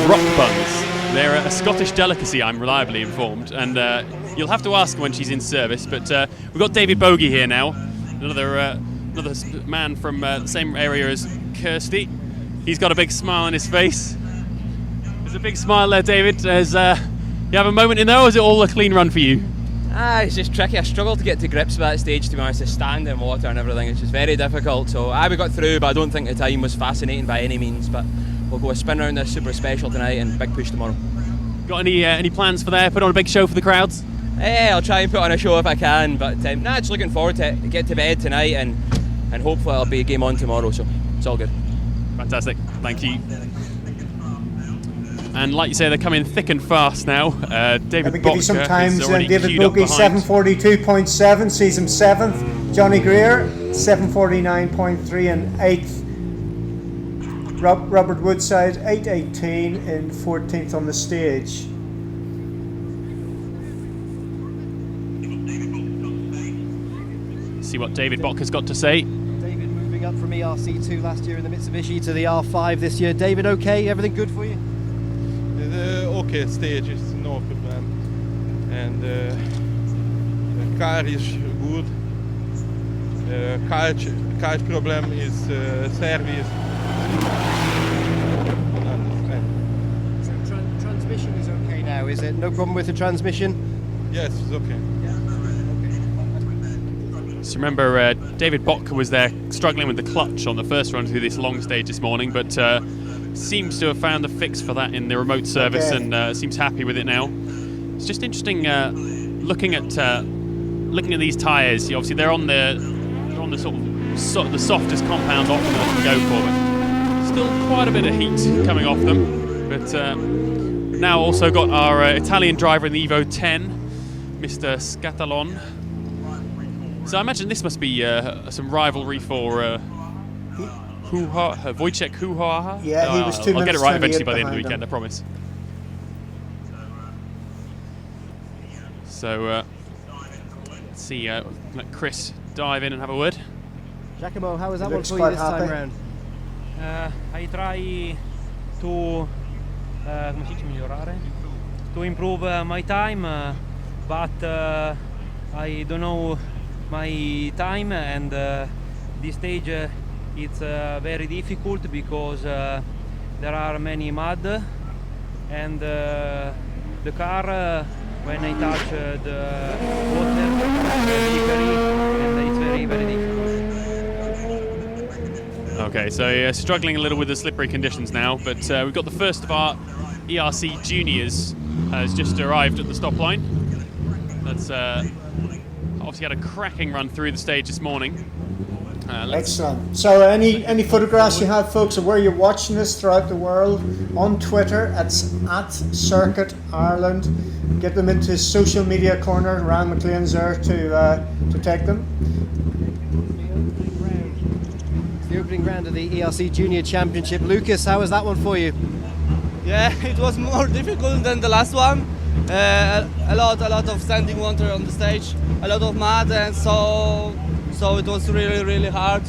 Rock buns. They're a Scottish delicacy, I'm reliably informed, and you'll have to ask when she's in service. But we've got David Bogey here now, another man from the same area as Kirsty. He's got a big smile on his face. There's a big smile there, David. You have a moment in there, or is it all a clean run for you? It's just tricky. I struggle to get to grips with that stage, to be honest. To stand in water and everything, it's just very difficult. So we got through, but I don't think the time was fascinating by any means. But we'll go a spin round this super special tonight and big push tomorrow. Got any plans for there? Put on a big show for the crowds? Yeah, I'll try and put on a show if I can. But just looking forward to it. Get to bed tonight and hopefully it'll be a game on tomorrow. So it's all good. Fantastic. Thank you. And like you say, they're coming thick and fast now. David Let me give you some Bottker times. is already David queued up Bogey, behind. 7:42.7, sees him 7th. Johnny Greer, 7:49.3 and 8th. Robert Woodside, 8:18 in 14th on the stage. See what David Botker's got to say. David moving up from ERC2 last year in the Mitsubishi to the R5 this year. David, okay? Everything good for you? Okay stage is no problem, and the car is good. Car problem is service. Transmission is okay now, is it? No problem with the transmission? Yes, it's okay. So remember, David Bottker was there struggling with the clutch on the first run through this long stage this morning, but seems to have found the fix for that in the remote service, and seems happy with it now. It's just interesting looking at these tyres. Obviously, they're on the sort of the softest compound option that they can go for, but still quite a bit of heat coming off them. But now also got our Italian driver in the Evo 10, Mr. Scatalon. So I imagine this must be some rivalry for Wojciech Huhaha. Yeah, he was 2 minutes. I'll get it right eventually by the end of the weekend, I promise. So let's see, let Chris dive in and have a word. Giacomo, how was that one for you this time round? I try to improve my time, but I don't know my time, and this stage it's very difficult because there are many mud, and the car when I touch the water it's slippery, and it's very, very difficult. Okay, so struggling a little with the slippery conditions now, but we've got the first of our ERC juniors has just arrived at the stop line. That's obviously had a cracking run through the stage this morning. Excellent. So any photographs you have, folks, of where you're watching this throughout the world, on Twitter, it's @Circuit Ireland. get them into social media corner. Ryan McLean's there to take them. It's the opening round of the ERC Junior Championship. Lucas, how was that one for you? Yeah, it was more difficult than the last one. A lot of standing water on the stage, a lot of mud, and so it was really hard.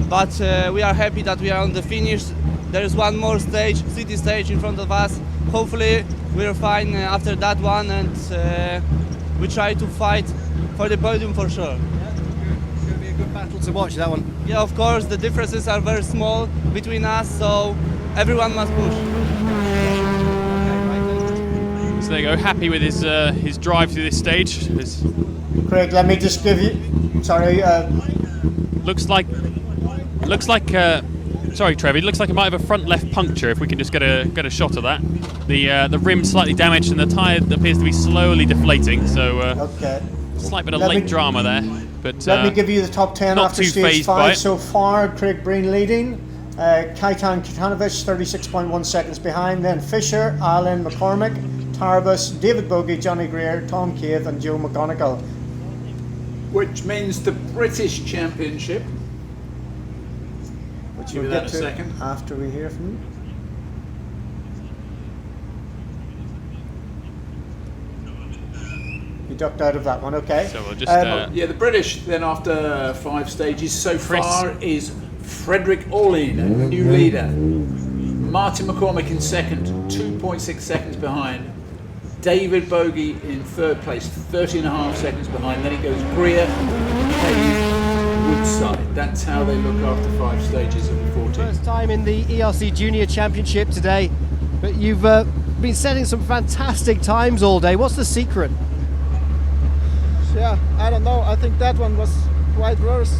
But we are happy that we are on the finish. There is one more stage, city stage in front of us. Hopefully we're fine after that one, and we try to fight for the podium for sure. It's going to be a good battle to watch, that one. Yeah, of course, the differences are very small between us, so everyone must push. So there you go, happy with his drive through this stage. Craig, let me just give you. Sorry. Looks like. Sorry, Trevor. It looks like it might have a front left puncture. If we can just get a shot of that. The rim slightly damaged and the tyre appears to be slowly deflating. So okay. Slight bit of late drama there. But let me give you the top 10 not after too stage phased by 5 it. so far. Craig Breen leading. Kaitan Kitanovic 36.1 seconds behind. Then Fisher, Alan McCormick, Tarbus, David Bogie, Johnny Greer, Tom Cave, and Joe McGonigal. Which means the British Championship. Which Give we'll that get a to second. after we hear from you. You ducked out of that one, okay. So we'll just yeah, the British then after 5 stages so far is Frederick Orlean, new leader. Martin McCormick in second, 2.6 seconds behind. David Bogie in third place, 30.5 seconds behind. Then it goes Greer, Cave, Woodside. That's how they look after 5 stages of the 14. First time in the ERC Junior Championship today, but you've been setting some fantastic times all day. What's the secret? Yeah, I don't know. I think that one was quite worse.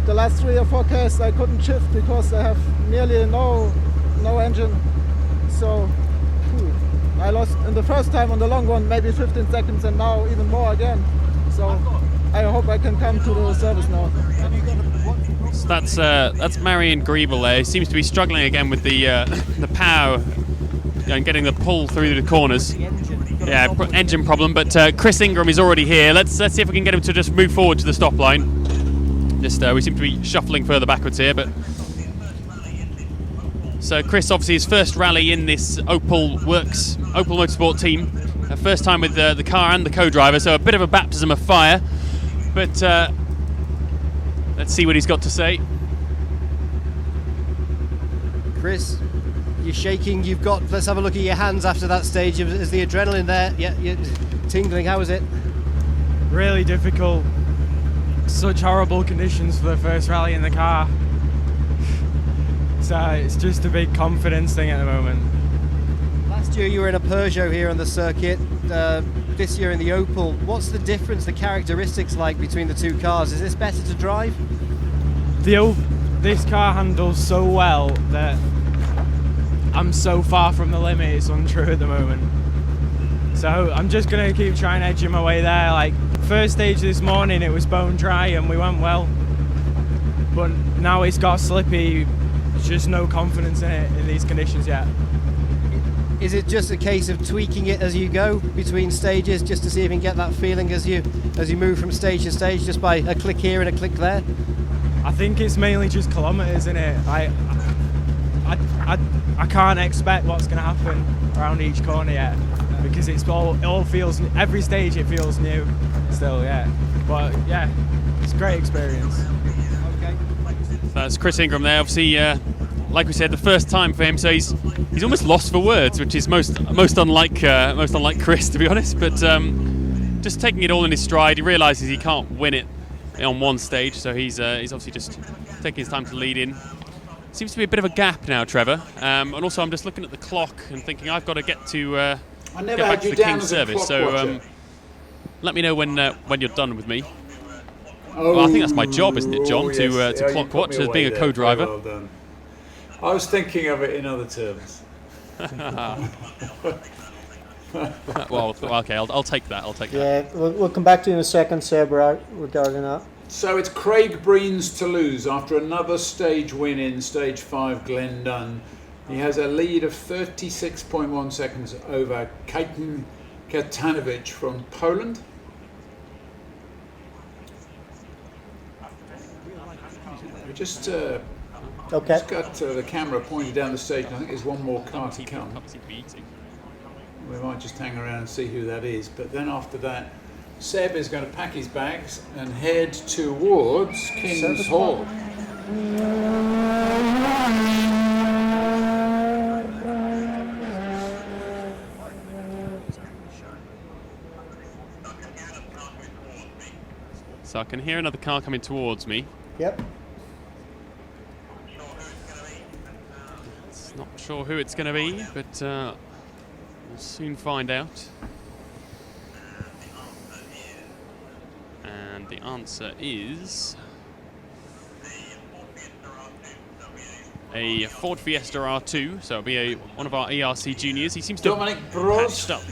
The last 3 or 4 Ks I couldn't shift because I have nearly no engine. So I lost in the first time on the long one maybe 15 seconds and now even more again. So I hope I can come to the service now. So that's Marion Griebel there. He seems to be struggling again with the power and getting the pull through the corners. Yeah, engine problem. But Chris Ingram is already here. Let's see if we can get him to just move forward to the stop line. Just we seem to be shuffling further backwards here, but so Chris, obviously his first rally in this Opel Motorsport team, first time with the car and the co-driver, so a bit of a baptism of fire. But let's see what he's got to say. Chris, you're shaking. Let's have a look at your hands after that stage. Is the adrenaline there? Yeah, you're tingling. How was it? Really difficult. Such horrible conditions for the first rally in the car. So it's just a big confidence thing at the moment. Last year you were in a Peugeot here on the circuit. This year in the Opel. What's the difference, the characteristics like between the 2 cars? Is this better to drive? This car handles so well that I'm so far from the limit, it's untrue at the moment. So I'm just going to keep trying edging my way there. Like first stage this morning it was bone dry and we went well, but now it's got slippy. There's just no confidence in it in these conditions yet. Is it just a case of tweaking it as you go between stages, just to see if you can get that feeling as you move from stage to stage, just by a click here and a click there? I think it's mainly just kilometres in it. I can't expect what's going to happen around each corner yet, because it all feels, every stage it feels new still, yeah. But yeah, it's a great experience. Okay. That's Chris Ingram there. Obviously, like we said, the first time for him, so he's almost lost for words, which is most unlike Chris, to be honest. But just taking it all in his stride, he realises he can't win it on one stage, so he's obviously just taking his time to lead in. Seems to be a bit of a gap now, Trevor. And also, I'm just looking at the clock and thinking I've got to get to get back to the King's service. So let me know when you're done with me. Well, I think that's my job, isn't it, John, yes. to clock watch as being a co-driver. Well done. I was thinking of it in other terms. Well, okay, I'll take that. Yeah, we'll come back to you in a second, Seb, regarding that. So it's Craig Breen's to lose after another stage win in stage 5, Glen Dunn. He has a lead of 36.1 seconds over Kaitan Katanovic from Poland. We just got the camera pointed down the stage, and I think there's one more car to come. We might just hang around and see who that is. But then after that, Seb is going to pack his bags and head towards King's Hall. So I can hear another car coming towards me. Yep. Not sure who it's going to be, but we'll soon find out. And the answer is a Ford Fiesta R2, so it'll be one of our ERC juniors. He seems to have patched up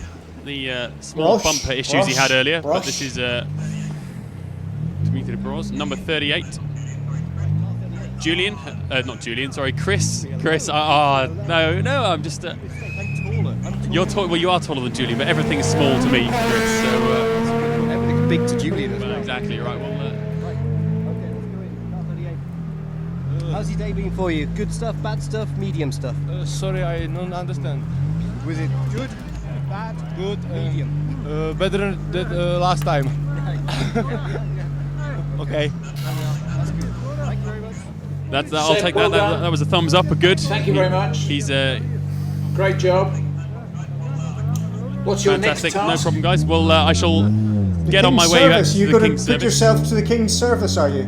the small bumper issues he had earlier, but this is Dimitri Broz, number 38. Julian, not Julian, sorry, Chris. No, I'm just. You're tall. Well, you are taller than Julian, but everything's small to me, Chris. So everything's big to Julian as well. Exactly right. Well, how's your day been for you? Good stuff, bad stuff, medium stuff? Sorry, I don't understand. Was it good, bad, good, medium? Better than last time. Okay. That's I'll take that. That was a thumbs up. A good. Thank you very much. He's great job. What's your fantastic. next task? No problem, guys. Well, I shall get on my way back to You're the going King's to put service. yourself to the King's service, are you?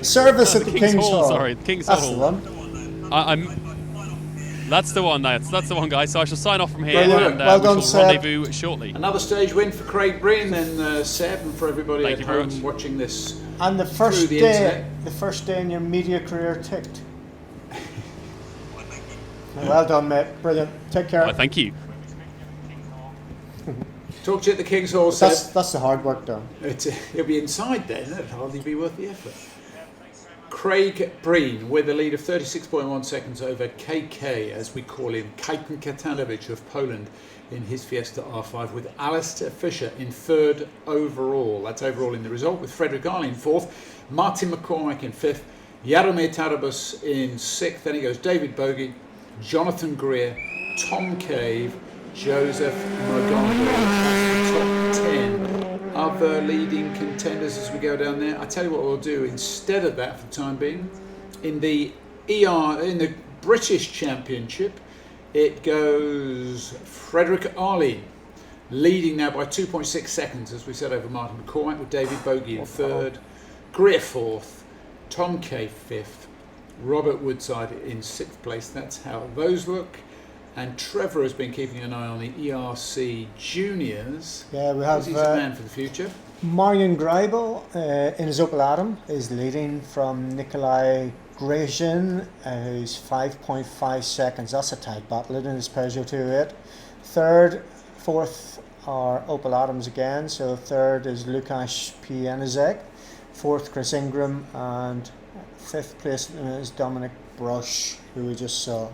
Service at the King's Hall. Sorry, the King's That's Hall. the one. That's the one. That's the one, guys. So I shall sign off from here, Brilliant. and Well we done, shall Seb. rendezvous shortly. Another stage win for Craig Breen, then Seb, and for everybody Thank at you very home much. watching this. And the through first the day, internet. the first day in your media career ticked. Well done, mate. Brilliant. Take care. Well, thank you. Talk to you at the King's Hall, Seb. That's the hard work done. He'll be inside then. It'll hardly be worth the effort. Craig Breen with a lead of 36.1 seconds over KK, as we call him, Kajtan Katanovic of Poland in his Fiesta R5, with Alistair Fisher in third overall. That's overall in the result, with Frederick Arley in fourth, Martin McCormack in fifth, Jaromir Tarabus in sixth. Then he goes David Bogie, Jonathan Greer, Tom Cave, Joseph McGonigal. That's the top 10 other leading contenders as we go down there. I tell you what we'll do instead of that for the time being. In the British Championship, it goes Frederick Arley leading now by 2.6 seconds, as we said, over Martin McCormack, with David Bogie in third, Greer fourth, Tom Kay fifth, Robert Woodside in sixth place. That's how those look. And Trevor has been keeping an eye on the ERC juniors. Yeah, we have. He's a man for the future. Marian Greibel in his Opel Adam is leading from Nikolai Grezhin, who's 5.5 seconds. That's a tight battle in his Peugeot 208. Third, fourth are Opel Adams again. So third is Lukasz Pieniczek, fourth Chris Ingram, and fifth place is Dominic Brush, who we just saw.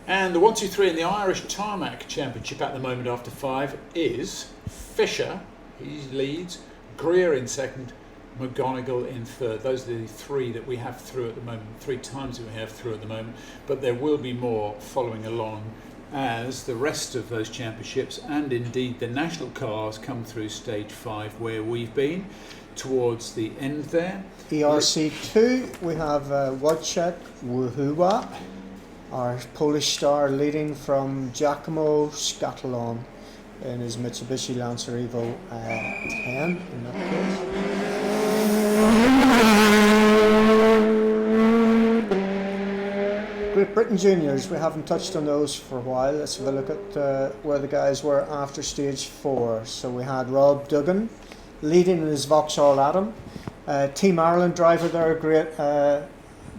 And the 1, 2, 3 in the Irish Tarmac Championship at the moment after 5 is Fisher. He leads. Greer in second. McGonigal in third. Those are the three that we have through at the moment. 3 times that we have through at the moment. But there will be more following along as the rest of those championships and indeed the national cars come through stage 5 where we've been towards the end there. ERC2, we have Wojciech Wuhuwa, our Polish star, leading from Giacomo Scatalon in his Mitsubishi Lancer Evo 10 in that case. Great Britain Juniors, we haven't touched on those for a while. Let's have a look at where the guys were after stage 4. So we had Rob Duggan leading in his Vauxhall Adam. Team Ireland driver there,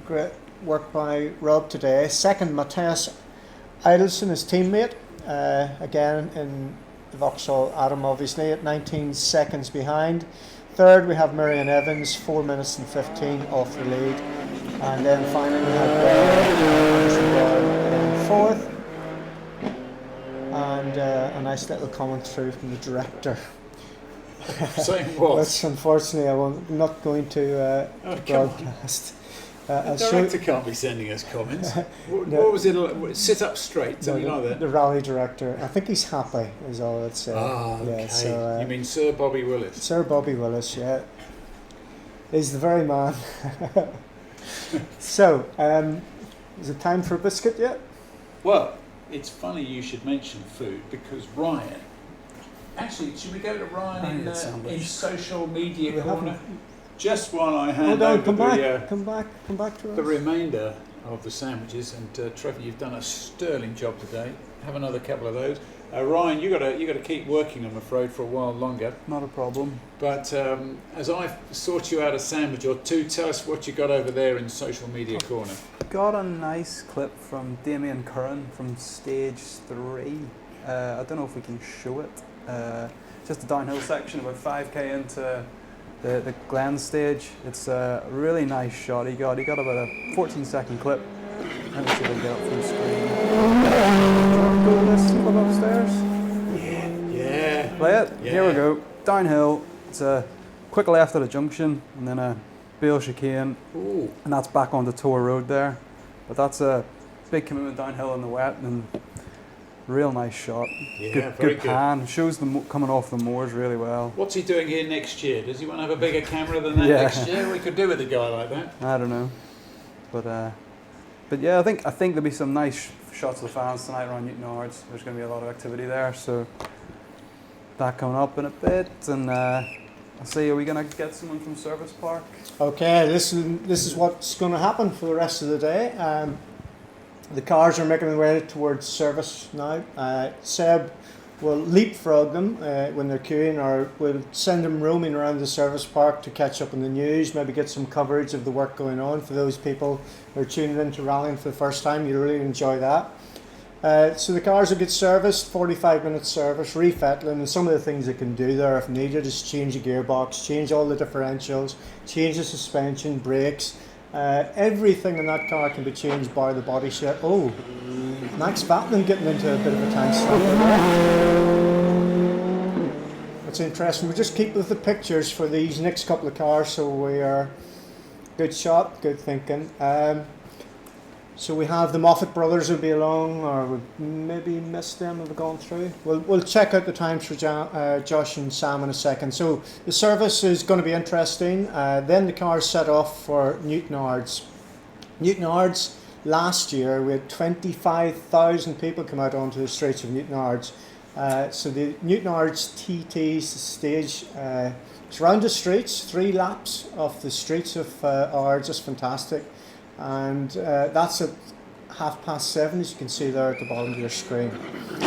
great work by Rob today. Second, Matthias Idelson, his teammate, again in the Vauxhall Adam, obviously, at 19 seconds behind. Third, we have Marion Evans, 4 minutes and 15 off the lead. And then finally, we have in fourth. a nice little comment through from the director. Saying what? Which unfortunately I'm not going to come on. broadcast. The director can't be sending us comments. What was it? Sit up straight, something like that. The rally director. I think he's happy, is all I'd say. Ah, okay. Yeah, so, you mean Sir Bobby Willis? Sir Bobby Willis, yeah. He's the very man. So, is it time for a biscuit yet? Well, it's funny you should mention food because Ryan. Actually, should we go to Ryan in social media corner? Just while I hand over come back to us. the remainder of the sandwiches, and Trevor, you've done a sterling job today. Have another couple of those. Ryan, you got to keep working, I'm afraid, for a while longer. Not a problem. But as I sort you out a sandwich or two, tell us what you got over there in social media corner. Got a nice clip from Damien Curran from stage 3. I don't know if we can show it. Just a downhill section, about 5k into the Glen stage. It's a really nice shot he got. He got about a 14-second clip. Let me see if I can get up from the screen. Go to this clip upstairs. Yeah. Play it? Yeah. Here we go. Downhill. It's a quick left at a junction and then a bale chicane. Ooh. And that's back onto Tor Road there. But that's a big commitment downhill in the wet and real nice shot. Yeah, good pan. Shows them coming off the moors really well. What's he doing here next year? Does he want to have a bigger camera than that Yeah. next year? We could do with a guy like that. I don't know, but yeah, I think there'll be some nice shots of the fans tonight around Newton Ards. There's going to be a lot of activity there, so that coming up in a bit. And I'll see. Are we going to get someone from Service Park? Okay, this is what's going to happen for the rest of the day. The cars are making their way towards service now. Seb will leapfrog them when they're queuing, or we'll send them roaming around the service park to catch up on the news, maybe get some coverage of the work going on for those people who are tuning in to rallying for the first time. You'll really enjoy that. So the cars will get serviced, 45-minute service, refettling, and some of the things they can do there if needed is change the gearbox, change all the differentials, change the suspension, brakes. Everything in that car can be changed by the body shape. Oh, Max Vatman getting into a bit of a time slump. That's interesting. We'll just keep with the pictures for these next couple of cars, so we are good shot, good thinking. So we have the Moffat brothers will be along, or we maybe missed them, have gone through. We'll check out the times for Josh and Sam in a second. So the service is going to be interesting. Then the cars set off for Newton Ards. Newton Ards, last year we had 25,000 people come out onto the streets of Newton Ards. So the Newton Ards TT stage, it's around the streets, 3 laps of the streets of Ards, just fantastic. And that's at 7:30, as you can see there at the bottom of your screen.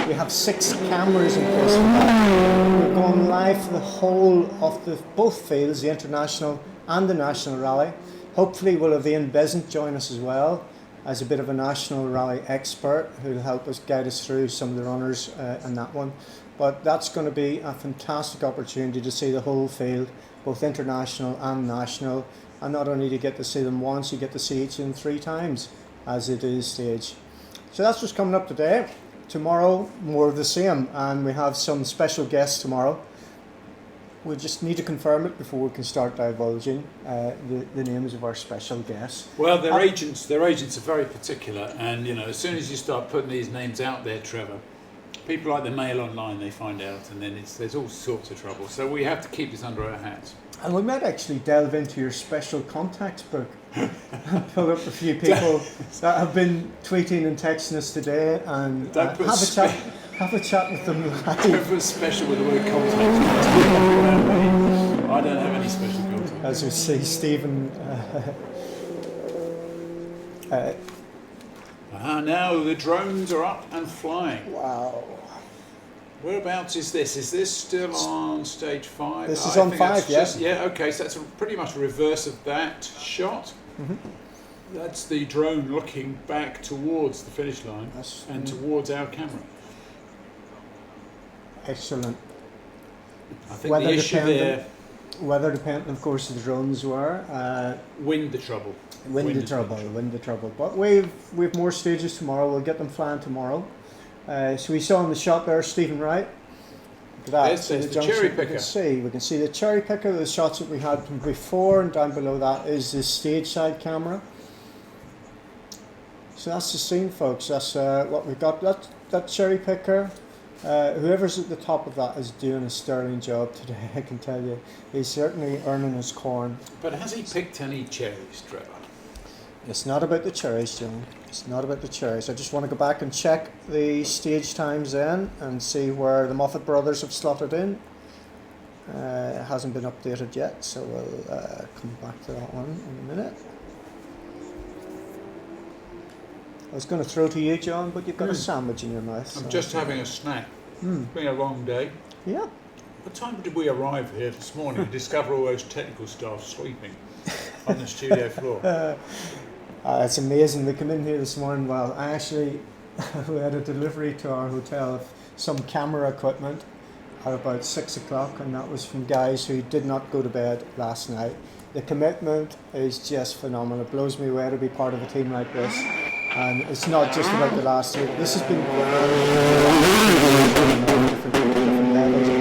We have 6 cameras in place for that. We're going live for the whole of both fields, the international and the national rally. Hopefully we'll have Ian Besant join us as well as a bit of a national rally expert who'll help us guide us through some of the runners in that one. But that's going to be a fantastic opportunity to see the whole field, both international and national. And not only do you get to see them once, you get to see each of them 3 times as they do the stage. So that's what's coming up today. Tomorrow, more of the same, and we have some special guests tomorrow. We just need to confirm it before we can start divulging the names of our special guests. Well, their agents are very particular, and as soon as you start putting these names out there, Trevor, people like the Mail Online, they find out, and then there's all sorts of trouble. So we have to keep this under our hats. And we might actually delve into your special contacts book and pull up a few people that have been tweeting and texting us today, and have a chat with them live. Trevor's special with the word contacts. I don't have any special contacts. As we see, Stephen. Now the drones are up and flying. Wow. Whereabouts is this? Is this still on stage 5? This is on 5, yes. Yeah, okay, so that's pretty much a reverse of that shot. Mm-hmm. That's the drone looking back towards the finish line and towards our camera. Excellent. I think the issue there... Weather dependent, of course, the drones were. Wind the trouble. Wind the trouble. But we've more stages tomorrow. We'll get them flying tomorrow. So we saw in the shot there Stephen Wright. Look at that. There's So the junction cherry we picker. can see the cherry picker, the shots that we had from before, and down below that is the stage side camera. So that's the scene, folks. That's what we've got. That cherry picker. Whoever's at the top of that is doing a sterling job today, I can tell you. He's certainly earning his corn. But has he picked any cherries, Trevor? It's not about the cherries, John. It's not about the cherries. I just want to go back and check the stage times in and see where the Moffat brothers have slotted in. It hasn't been updated yet, so we'll come back to that one in a minute. I was going to throw to you, John, but you've got a sandwich in your mouth. I'm so- just having a snack. It's been a long day. Yeah. What time did we arrive here this morning and discover all those technical staff sleeping on the studio floor? It's amazing. They come in here this morning. Well, I actually we had a delivery to our hotel of some camera equipment at about 6 o'clock, and that was from guys who did not go to bed last night. The commitment is just phenomenal. It blows me away to be part of a team like this. And it's not just about the last year. This has been different levels of it.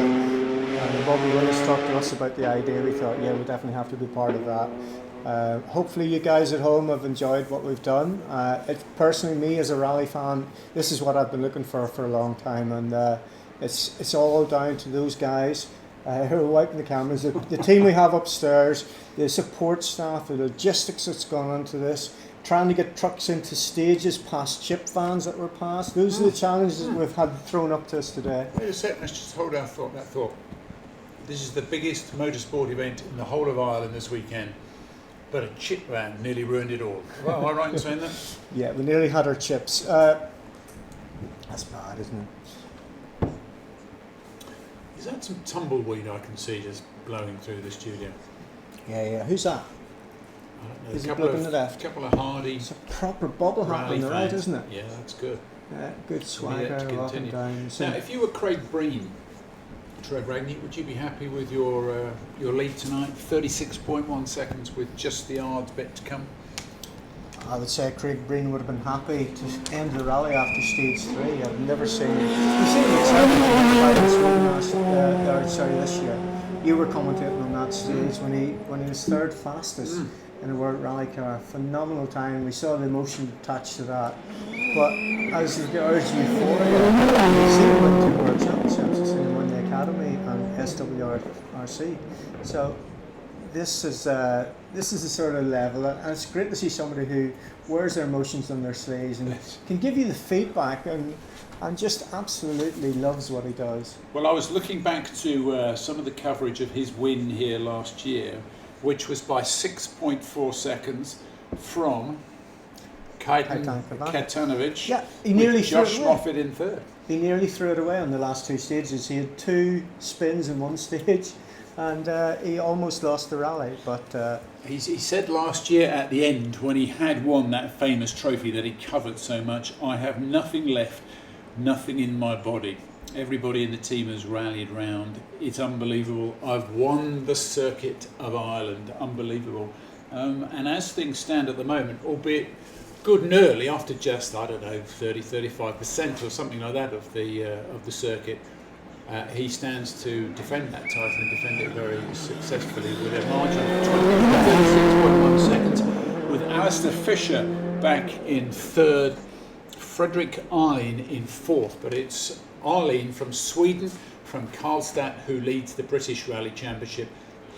And Bobby Willis talked to us about the idea. We thought, yeah, we definitely have to be part of that. Hopefully you guys at home have enjoyed what we've done. Personally, me as a rally fan, this is what I've been looking for a long time. And it's all down to those guys who are wiping the cameras, the team we have upstairs, the support staff, the logistics that's gone into this, trying to get trucks into stages past chip vans that were passed. Those are the challenges that we've had thrown up to us today. Wait a sec, let's just hold that thought. This is the biggest motorsport event in the whole of Ireland this weekend, but a chip van nearly ruined it all. Well, am I right in saying that? Yeah, we nearly had our chips. That's bad, isn't it? Is that some tumbleweed I can see just blowing through the studio? Yeah. Who's that? Is A it couple blood in the left? couple of hardy. It's a proper bobble hat rally on the right, fans. isn't it? Yeah, that's good. Yeah, good swagger to up and continue. down. Now, if you were Craig Breen, Trev Agnew, would you be happy with your lead tonight? 36.1 seconds with just the odds bit to come. I would say Craig Breen would have been happy to end the rally after stage 3. I've never seen you've seen the this year. You were commentating on that stage when he was third fastest in a World Rally Car. Phenomenal time. We saw the emotion attached to that. But as regards euphoria, we've seen him win 2 World Championships. We've seen him win the Academy and SWRC. So this is the sort of level, and it's great to see somebody who wears their emotions on their sleeves and can give you the feedback and just absolutely loves what he does. Well, I was looking back to some of the coverage of his win here last year, which was by 6.4 seconds from Katanovic. Yeah, he nearly with Josh threw it away. Moffat in third. He nearly threw it away on the last 2 stages. He had 2 spins in one stage, and he almost lost the rally. But he said last year at the end, when he had won that famous trophy that he covered so much, I have nothing left, nothing in my body. Everybody in the team has rallied round. It's unbelievable. I've won the circuit of Ireland. Unbelievable. And as things stand at the moment, albeit good and early, after just, 30-35% or something like that of the circuit, he stands to defend that title and defend it very successfully with a margin of 36.1 seconds, with Alistair Fisher back in third, Fredrik Arlin in fourth. But it's Arlin from Sweden, from Karlstad, who leads the British Rally Championship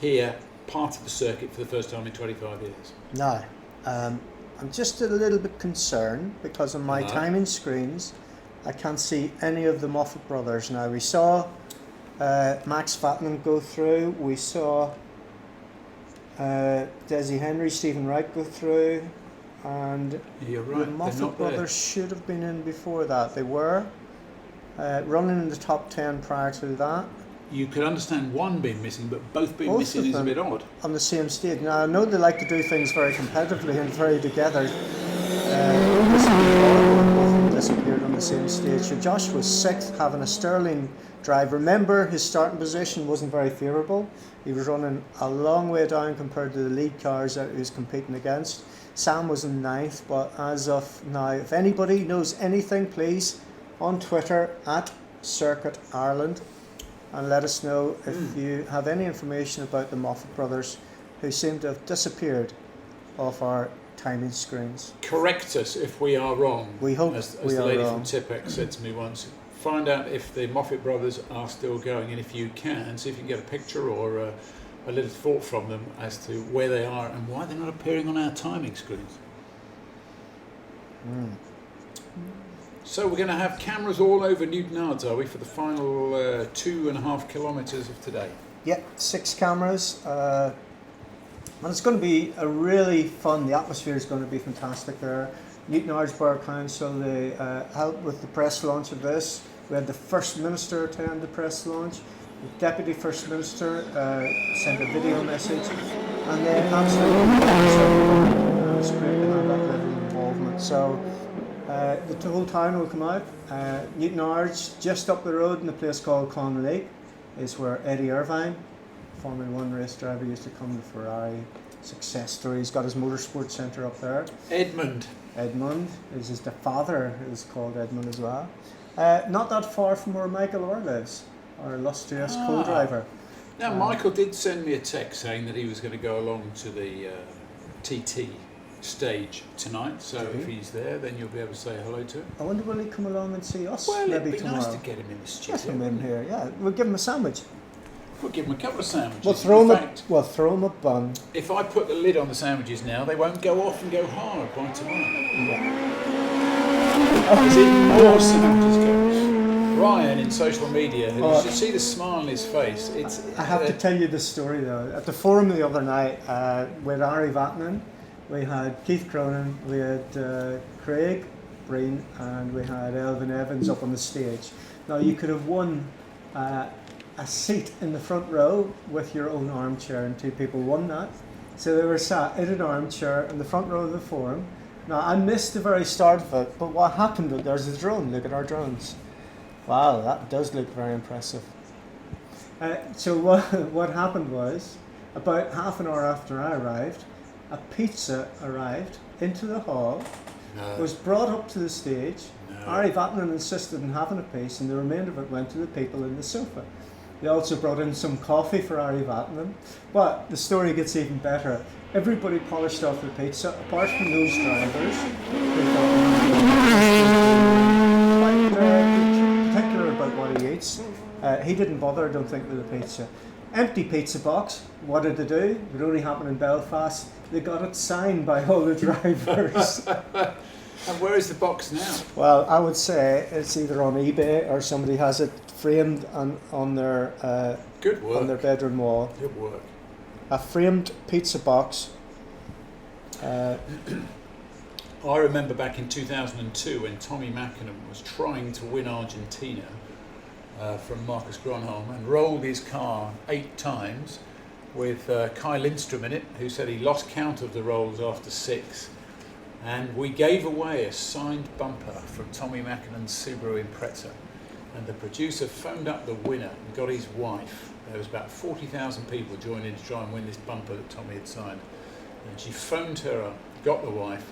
here, part of the circuit for the first time in 25 years. no, I'm just a little bit concerned because on my timing screens, I can't see any of the Moffat brothers. Now, we saw Max Fatman go through, we saw Desi Henry, Stephen Wright go through, and You're right, the Moffat they're not there. brothers should have been in before that. They were running in the top 10 prior to that. You could understand one being missing, but both being Both missing of is a them bit odd. on the same stage. Now, I know they like to do things very competitively and very together. Disappeared on the same stage. So Josh was 6th, having a sterling drive. Remember, his starting position wasn't very favourable. He was running a long way down compared to the lead cars that he was competing against. Sam was in 9th, but as of now, if anybody knows anything, please on Twitter at Circuit Ireland, and let us know if you have any information about the Moffat brothers, who seem to have disappeared off our timing screens. Correct us if we are wrong. We hope as we the are lady wrong. from Tipex said to me once. Find out if the Moffat brothers are still going, and if you can, see if you can get a picture or a little thought from them as to where they are and why they're not appearing on our timing screens. So we're going to have cameras all over Newtonards, are we, for the final 2.5 kilometres of today? Yep, 6 cameras. And it's going to be a really fun, the atmosphere is going to be fantastic there. Newtonards Borough Council, they helped with the press launch of this. We had the First Minister attend the press launch. The Deputy First Minister sent a video message, and they absolutely it's great to have that level of involvement. So the whole town will come out. Newtonards, just up the road in a place called Clonlake, is where Eddie Irvine, Formula 1 race driver, used to come to Ferrari. Success story. He's got his motorsport centre up there. Edmund is his father is called Edmund as well. Not that far from where Michael Orr lives, our illustrious co-driver. Now Michael did send me a text saying that he was going to go along to the TT stage tonight, so if he's there then you'll be able to say hello to him. I wonder will he come along and see us? Well, maybe it'd be tomorrow. nice to get him in the studio. Get him in here, yeah. We'll give him a sandwich. We'll give him a couple of sandwiches. We'll throw him a bun. If I put the lid on the sandwiches now, they won't go off and go hard by tomorrow. There's even more sandwiches going. Ryan in social media, you should see the smile on his face. I have to tell you this story though. At the forum the other night, we had Ari Vatanen, we had Keith Cronin, we had Craig Breen, and we had Elvin Evans up on the stage. Now you could have won a seat in the front row with your own armchair, and 2 people won that. So they were sat in an armchair in the front row of the forum. Now I missed the very start of it, but what happened, there's a drone, look at our drones. Wow, that does look very impressive. So what happened was, about half an hour after I arrived, a pizza arrived into the hall, was brought up to the stage. Ari Vatanen insisted on having a piece, and the remainder of it went to the people in the sofa. They also brought in some coffee for Ari Vatanen, but the story gets even better. Everybody polished off the pizza, apart from those drivers who quite particular about what he eats. He didn't bother, I don't think, with the pizza. Empty pizza box. What did they do? It only happened in Belfast. They got it signed by all the drivers. And where is the box now? Well, I would say it's either on eBay or somebody has it framed on their Good work. on their bedroom wall. Good work. A framed pizza box. I remember back in 2002 when Tommy Mackinnon was trying to win Argentina from Marcus Gronholm and rolled his car 8 times with Kai Lindstrom in it, who said he lost count of the rolls after 6. And we gave away a signed bumper from Tommy Mackinnon's Subaru Impreza. And the producer phoned up the winner and got his wife. There was about 40,000 people joining to try and win this bumper that Tommy had signed. And she phoned her up, got the wife,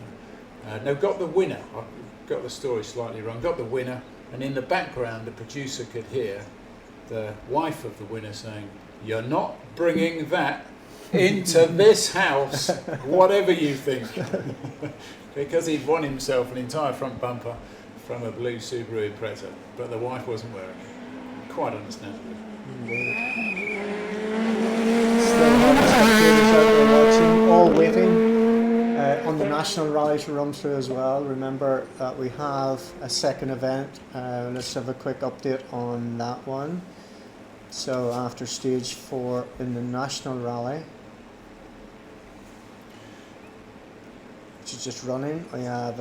got the winner. I got the story slightly wrong. Got the winner, and in the background the producer could hear the wife of the winner saying, "You're not bringing that into this house, whatever you think." Because he'd won himself an entire front bumper from a blue Subaru Impreza, but the wife wasn't wearing it. Quite understandably. Still have the spectators out there watching, all waiting on the national rally to run through as well. Remember that we have a second event. Let's have a quick update on that one. So after stage 4 in the national rally, which is just running, we have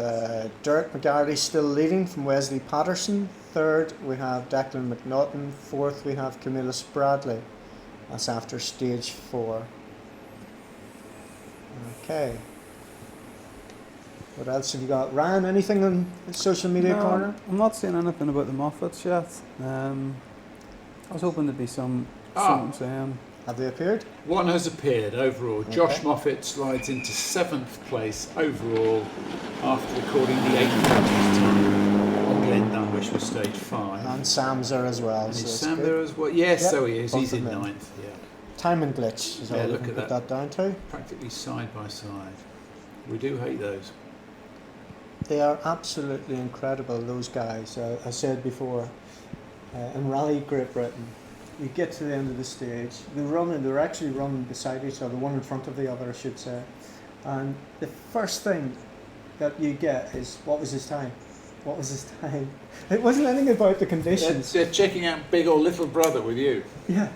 Derek McGarry still leading from Wesley Patterson. 3rd we have Declan McNaughton. 4th we have Camillus Bradley. That's after stage 4. Okay. What else have you got? Ryan, anything on the social media corner? I'm not seeing anything about the Moffats yet. I was hoping there'd be something saying. Have they appeared? One has appeared overall. Okay. Josh Moffat slides into 7th place overall after recording the 8th fastest time on Glen Dunwich. finish with stage 5. And Sam's there as well. And so is it's Sam good. there as well? Yes, Yep, so he is. both He's of in them. 9th. Yeah. Timing glitch is all we look can at put that. that down to. Practically side by side. We do hate those. They are absolutely incredible, those guys. I said before, in Rally Great Britain, you get to the end of the stage, they're actually running beside each other, one in front of the other, I should say. And the first thing that you get is, what was his time? What was his time? It wasn't anything about the conditions. They're checking out big or little brother with you. Yeah.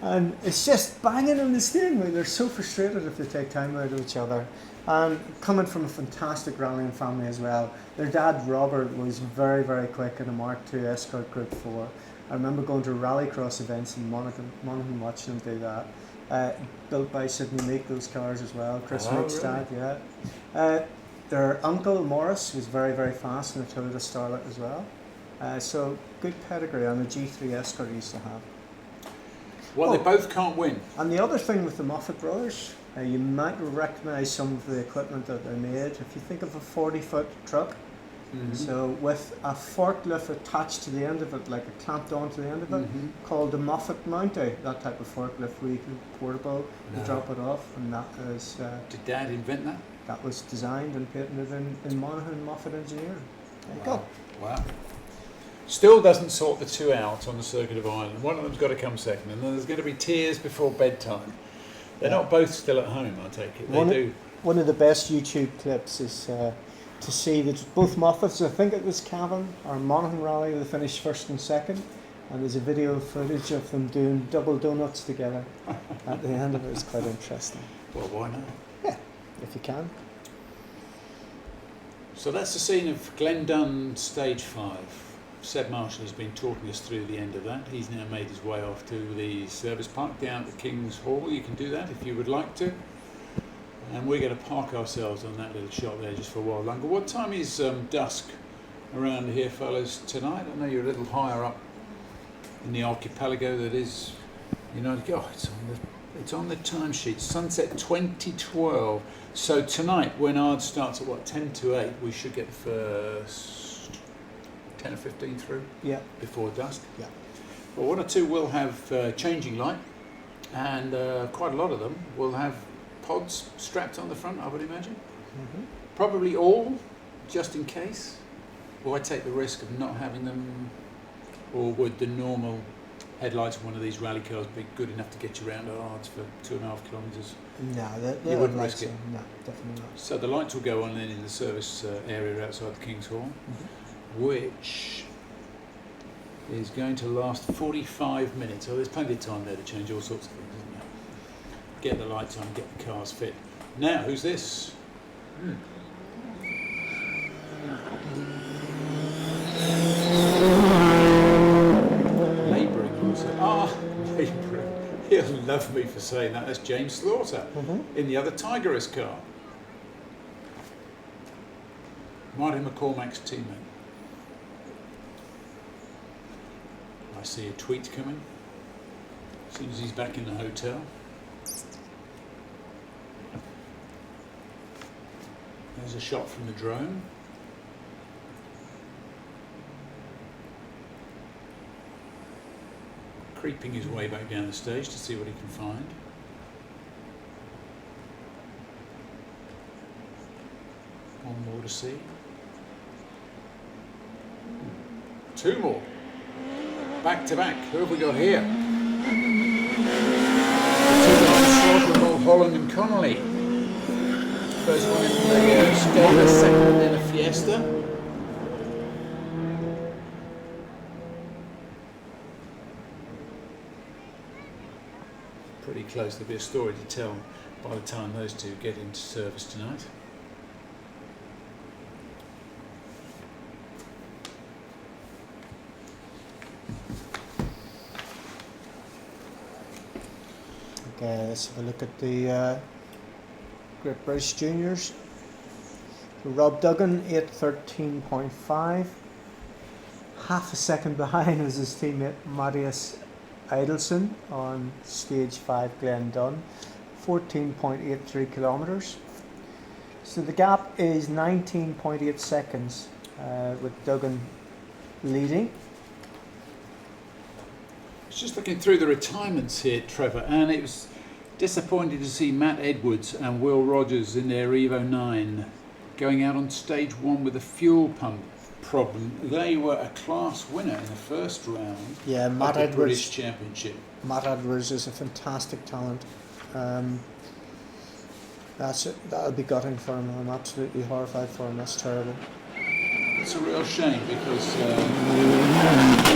And it's just banging on the steering wheel. They're so frustrated if they take time out of each other. And coming from a fantastic rallying family as well. Their dad, Robert, was very, very quick in a Mark II Escort Group 4. I remember going to rallycross events in Monaghan watching them do that. Built by Sydney Meek, those cars as well. Chris Meek's dad, yeah. Their uncle, Morris, was very, very fast in a Toyota Starlet as well. So good pedigree, and the G3 Escort he used to have. Well, they both can't win. And the other thing with the Moffat brothers, you might recognise some of the equipment that they made. If you think of a 40-foot truck, so with a forklift attached to the end of it, like a clamped onto the end of it, called the Moffat Mountie, that type of forklift where you can portable, you drop it off, and that is... Did Dad invent that? That was designed and patented in Monaghan Moffat Engineering. There you go. Wow. Still doesn't sort the two out on the Circuit of Ireland. One of them's got to come second, and then there's going to be tears before bedtime. They're not both still at home, I take it. They do. One of the best YouTube clips is to see that both Moffats, I think it was Cavan or Monaghan Rally, they finished first and second, and there's a video footage of them doing double donuts together at the end of it. It's quite interesting. Well, why not? Yeah, if you can. So that's the scene of Glendun Stage 5. Seb Marshall has been talking us through the end of that. He's now made his way off to the service park down at the King's Hall. You can do that if you would like to. And we're going to park ourselves on that little shot there just for a while longer. What time is dusk around here, fellas, tonight? I know you're a little higher up in the archipelago that is United. Oh, it's on the timesheet. Sunset 2012. So tonight, when ours starts at 10 to 8, we should get the first 10 or 15 through. Yeah. Before dusk. Yeah. Well, one or two will have changing light, and quite a lot of them will have pods strapped on the front, I would imagine. Probably all, just in case. Or I take the risk of not having them, or would the normal headlights of one of these rally cars be good enough to get you around Ards for 2.5 kilometres? No, you wouldn't risk it. No, definitely not. So the lights will go on then in the service area outside the King's Hall, which is going to last 45 minutes. So there's plenty of time there to change all sorts of things, isn't there? Get the lights on, get the cars fit. Now, who's this? Labouring also. Labouring. He'll love me for saying that. That's James Slaughter in the other Tigerist car. Martin McCormack's teammate. I see a tweet coming as soon as he's back in the hotel. There's a shot from the drone. Creeping his way back down the stage to see what he can find. One more to see. Two more. Back to back. Who have we got here? The two guys short of Mulholland and Connolly. First one in the Skoda, second in a Fiesta. Pretty close. There'll be a story to tell by the time those two get into service tonight. Okay, let's have a look at the Great British Juniors. So Rob Duggan, 8:13.5. Half a second behind was his teammate Marius Idelson on stage 5 Glendun, 14.83 kilometres. So the gap is 19.8 seconds with Duggan leading. I was just looking through the retirements here, Trevor, and it was disappointing to see Matt Edwards and Will Rogers in their Evo 9 going out on stage 1 with a fuel pump problem. They were a class winner in the first round of the British Championship. Matt Edwards is a fantastic talent. That'll be gutting for him. I'm absolutely horrified for him. That's terrible. It's a real shame because it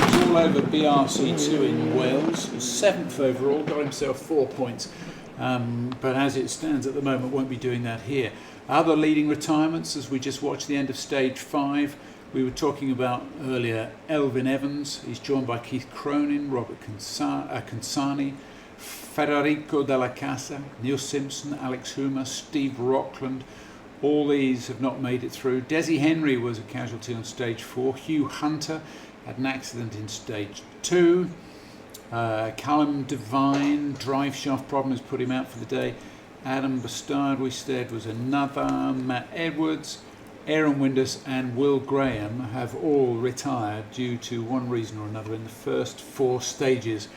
was all over BRC2 in Wales. He was 7th overall, got himself 4 points. But as it stands at the moment, won't be doing that here. Other leading retirements, as we just watched the end of stage 5, we were talking about earlier Elvin Evans. He's joined by Keith Cronin, Robert Consani, Federico Della Casa, Neil Simpson, Alex Hoomer, Steve Rockland. All these have not made it through. Desi Henry was a casualty on stage 4. Hugh Hunter had an accident in stage 2. Callum Devine, drive shaft problem has put him out for the day. Adam Bastard, we said, was another. Matt Edwards, Aaron Windus and Will Graham have all retired due to one reason or another in the first 4 stages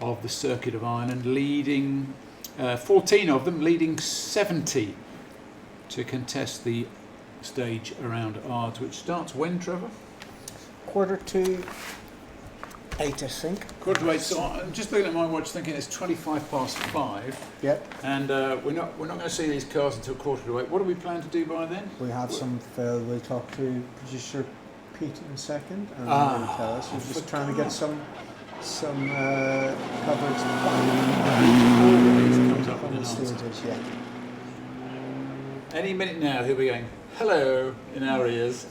of the Circuit of Ireland, leading 14 of them, leading 70 to contest the stage around Ards, which starts when, Trevor? 7:45, I think. 7:45. So I'm just looking at my watch, thinking it's 5:25. Yep. And we're not going to see these cars until 7:45. What do we plan to do by then? We have some Phil. We'll talk to producer Pete in a second, and he'll tell us. We're just trying to get some coverage on the stages. Yeah. Any minute now, he'll be going, hello, in our ears,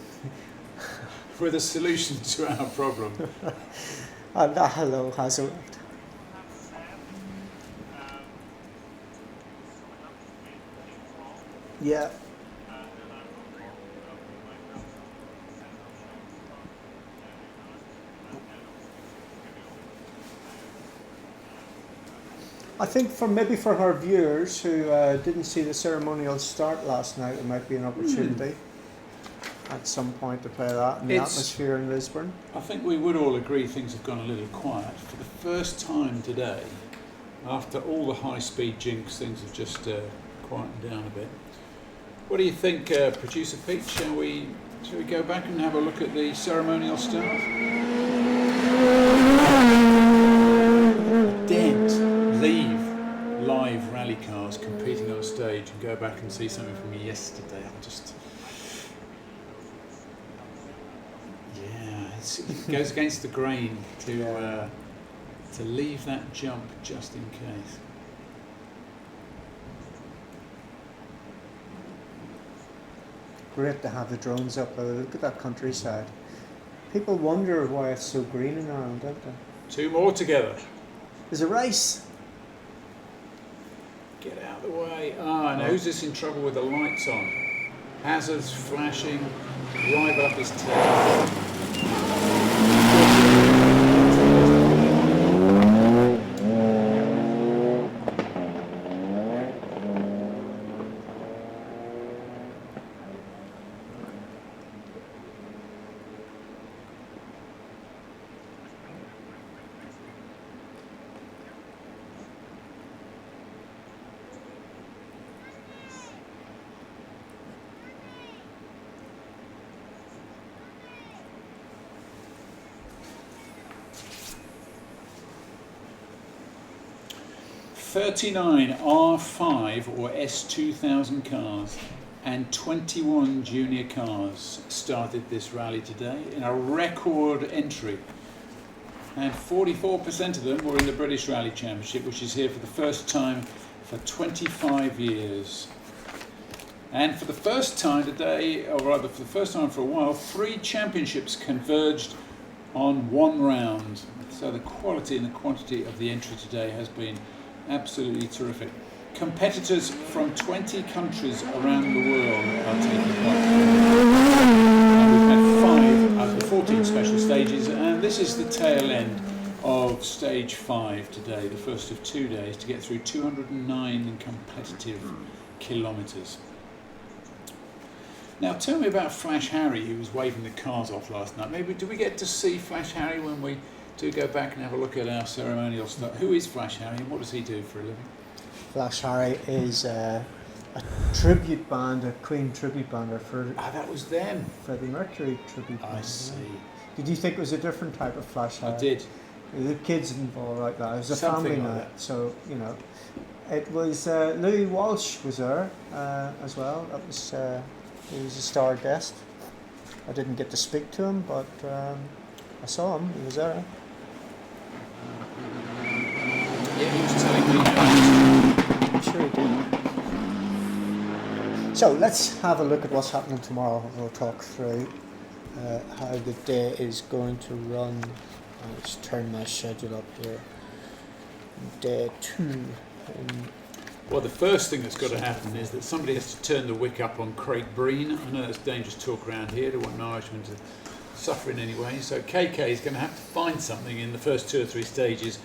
with a solution to our problem. And that hello has arrived. Yeah. I think for our viewers who didn't see the ceremonial start last night, it might be an opportunity at some point to play that in the atmosphere in Lisburn. I think we would all agree things have gone a little quiet. For the first time today, after all the high-speed jinx, things have just quietened down a bit. What do you think, Producer Pete? Shall we go back and have a look at the ceremonial start? Leave live rally cars competing on stage and go back and see something from yesterday. It goes against the grain to leave that jump just in case. Great to have the drones up though. Look at that countryside. People wonder why it's so green in Ireland, don't they? 2 more together. There's a race. Get out of the way. And who's this in trouble with the lights on? Hazards flashing, right up his tail. $39 R5 or S2000 cars and 21 junior cars started this rally today in a record entry, and 44% of them were in the British Rally Championship, which is here for the first time for 25 years. And for the first time today, or rather for the first time for a while, 3 championships converged on one round. So the quality and the quantity of the entry today has been absolutely terrific. Competitors from 20 countries around the world are taking part. And we've had 5 out of the 14 special stages, and this is the tail end of stage 5 today, the first of 2 days, to get through 209 competitive kilometres. Now, tell me about Flash Harry, who was waving the cars off last night. Maybe do we get to see Flash Harry when we do go back and have a look at our ceremonial stuff? Who is Flash Harry and what does he do for a living? Flash Harry is a tribute band, a Queen tribute bander for. That was them. Freddie Mercury tribute band. I see. Did you think it was a different type of Flash Harry? I did. The kids involved like that. It was a Something family like night, that. so you know. It was Louis Walsh was there as well. That was he was a star guest. I didn't get to speak to him, but I saw him. He was there. Yeah, he was telling me. I'm sure he did. So let's have a look at what's happening tomorrow. We'll talk through how the day is going to run. I'll just turn my schedule up here. Day 2. Well, the first thing that's got to happen is that somebody has to turn the wick up on Craig Breen. I know that's dangerous talk around here. I don't want an Irishman to suffer in any way. So KK is going to have to find something in the first 2 or 3 stages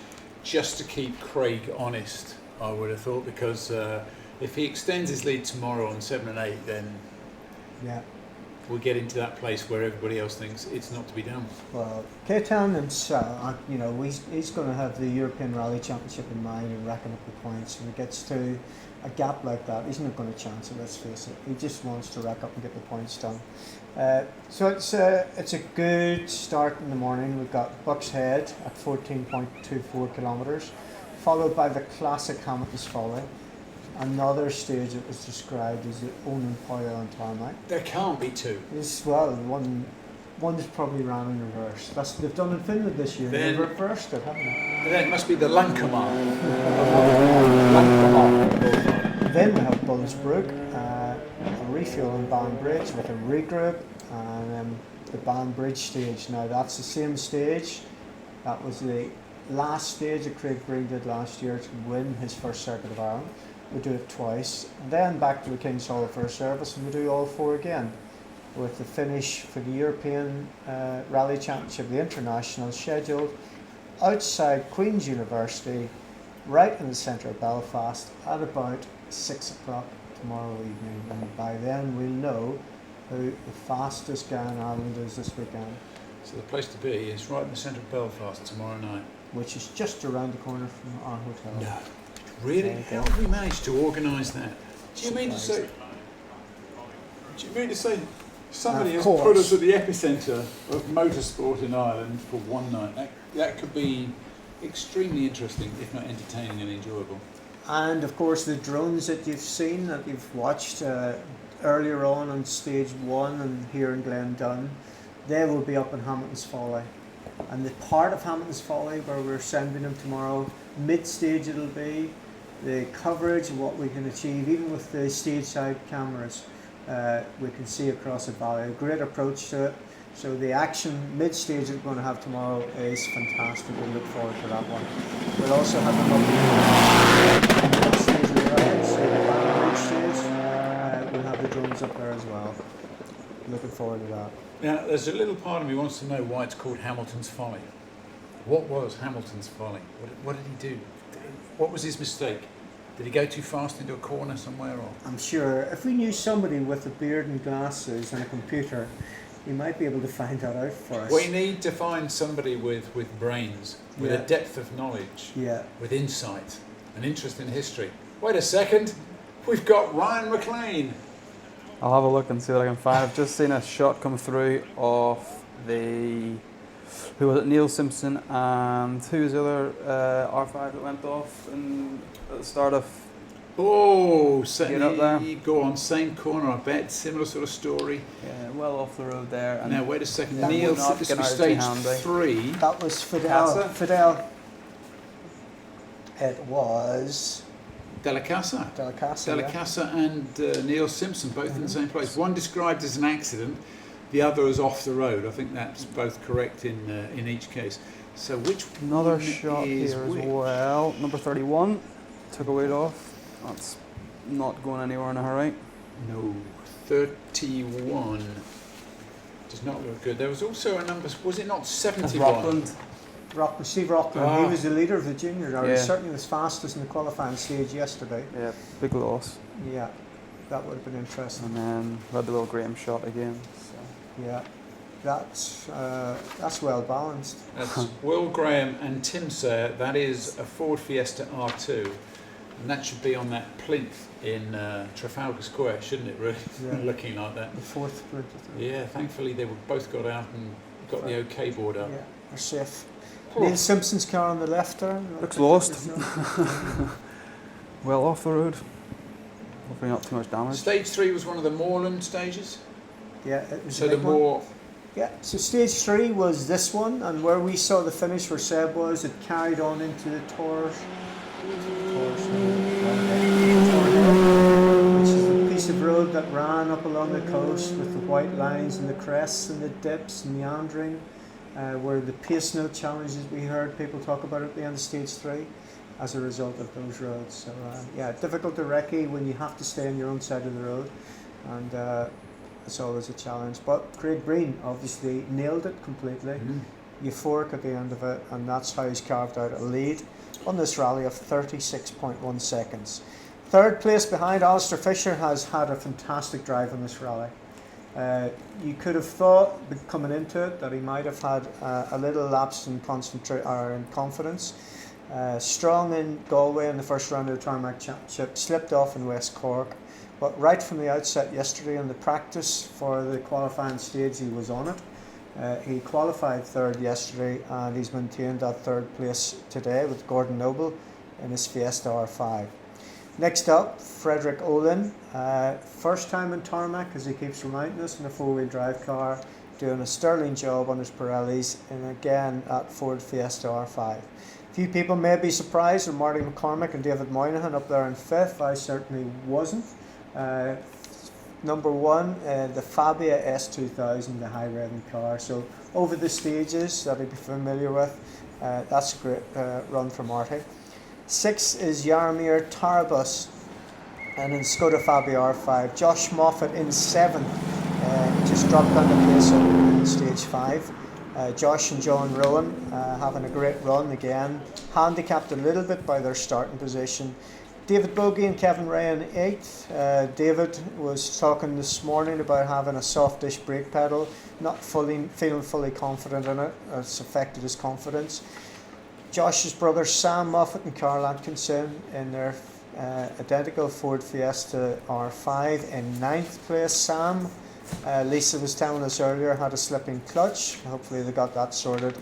just to keep Craig honest, I would have thought, because if he extends his lead tomorrow on 7 and 8, then we'll get into that place where everybody else thinks it's not to be done. Well, Ketan himself, you know, he's going to have the European Rally Championship in mind and racking up the points. When he gets to a gap like that, he's not going to chance it, let's face it. He just wants to rack up and get the points done. So it's a good start in the morning. We've got Bucks Head at 14.24 kilometres, followed by the classic Hamilton's Folly. Another stage that was described as the Onan Poyo and Tarmac. There can't be 2. One is probably ran in reverse. They've done in Finland this year. They've reversed it, haven't they? Then it must be the Lankamar. Then we have Bullsbrook, a refuel on Banbridge with a regroup, and then the Banbridge stage. Now that's the same stage. That was the last stage that Craig Breen did last year to win his first Circuit of Ireland. We do it twice, and then back to the King's Hall for a service, and we do all 4 again, with the finish for the European Rally Championship, the international, scheduled outside Queen's University, right in the centre of Belfast, at about 6 o'clock tomorrow evening. And by then we'll know who the fastest guy in Ireland is this weekend. So the place to be is right in the centre of Belfast tomorrow night. Which is just around the corner from our hotel. No. Really? How have we managed to organise that? Do you mean to say somebody has put us at the epicentre of motorsport in Ireland for one night? That could be extremely interesting, if not entertaining and enjoyable. And of course the drones that you've seen, that you've watched earlier on stage 1 and here in Glendon, they will be up in Hamilton's Folly. And the part of Hamilton's Folly where we're sending them tomorrow, mid-stage it'll be, the coverage of what we can achieve, even with the stage side cameras, we can see across the valley. A great approach to it. So the action mid-stage that we're going to have tomorrow is fantastic. We look forward to that one. We'll also have a lovely mid-stage ahead, so the Banbridge stage, we'll have the drones up there as well. Looking forward to that. Now, there's a little part of me wants to know why it's called Hamilton's Folly. What was Hamilton's Folly? What did he do? What was his mistake? Did he go too fast into a corner somewhere? Or? I'm sure if we knew somebody with a beard and glasses and a computer, he might be able to find that out for us. We need to find somebody with brains, with a depth of knowledge, with insight, an interest in history. Wait a second, we've got Ryan McLean. I'll have a look and see what I can find. I've just seen a shot come through of who was it, Neil Simpson, and who was the other R5 that went off at the start of... Oh, up there. Go on, same corner, I bet, similar sort of story. Yeah, well off the road there. And now, wait a second, that Neil, would not this get was out stage too 3. That was Fidel. It was... Della Casa and Neil Simpson, both in the same place. One described as an accident, the other as off the road. I think that's both correct in each case. So which another one shot is here which? as well. Number 31 took a weight off. That's not going anywhere in a hurry. No, 31 does not look good. There was also a number. Was it not 71? Steve Rockland, he was the leader of the juniors. He certainly was fastest in the qualifying stage yesterday. Yeah, big loss. Yeah, that would have been interesting. And then we had the Will Graham shot again. So. Yeah, that's well balanced. That's Will Graham and Tim Sayer. That is a Ford Fiesta R2, and that should be on that plinth in Trafalgar Square, shouldn't it? Really, looking like that. The fourth plinth. Yeah, thankfully they both got out and got the OK board up. Yeah, they're safe. Neil Simpson's car on the left there. Looks lost. Well off the road. Hopefully not too much damage. Stage 3 was one of the moorland stages. Yeah, it was so the more. Yeah, so stage 3 was this one, and where we saw the finish where Seb was, it carried on into the Tors, which is a piece of road that ran up along the coast with the white lines and the crests and the dips and meandering, where the pace note challenges we heard people talk about at the end of stage 3 as a result of those roads. So yeah, difficult to recce when you have to stay on your own side of the road, and it's always a challenge. But Craig Breen obviously nailed it completely. Euphoric at the end of it, and that's how he's carved out a lead on this rally of 36.1 seconds. Third place behind Alistair Fisher has had a fantastic drive on this rally. You could have thought, coming into it, that he might have had a little lapse in confidence. Strong in Galway in the first round of the Tarmac Championship, slipped off in West Cork, but right from the outset yesterday in the practice for the qualifying stage he was on it. He qualified third yesterday, and he's maintained that third place today with Gordon Noble in his Fiesta R5. Next up, Frederick Olin, first time in Tarmac, as he keeps reminding us, in a four-wheel drive car, doing a sterling job on his Pirellis, and again at Ford Fiesta R5. A few people may be surprised with Marty McCormick and David Moynihan up there in fifth. I certainly wasn't. Number one, the Fabia S2000, the high-revving car. So over the stages that he'd be familiar with, that's a great run for Marty. 6 is Jaromir Tarabus, and in Skoda Fabia R5. Josh Moffat in 7th, just dropped down the pace in stage 5. Josh and John Rowan having a great run again, handicapped a little bit by their starting position. David Bogie and Kevin Ray in 8th. David was talking this morning about having a softish brake pedal, not feeling fully confident in it. It's affected his confidence. Josh's brothers Sam Moffat and Carl Atkinson in their identical Ford Fiesta R5 in 9th place. Sam, Lisa was telling us earlier, had a slipping clutch. Hopefully they got that sorted.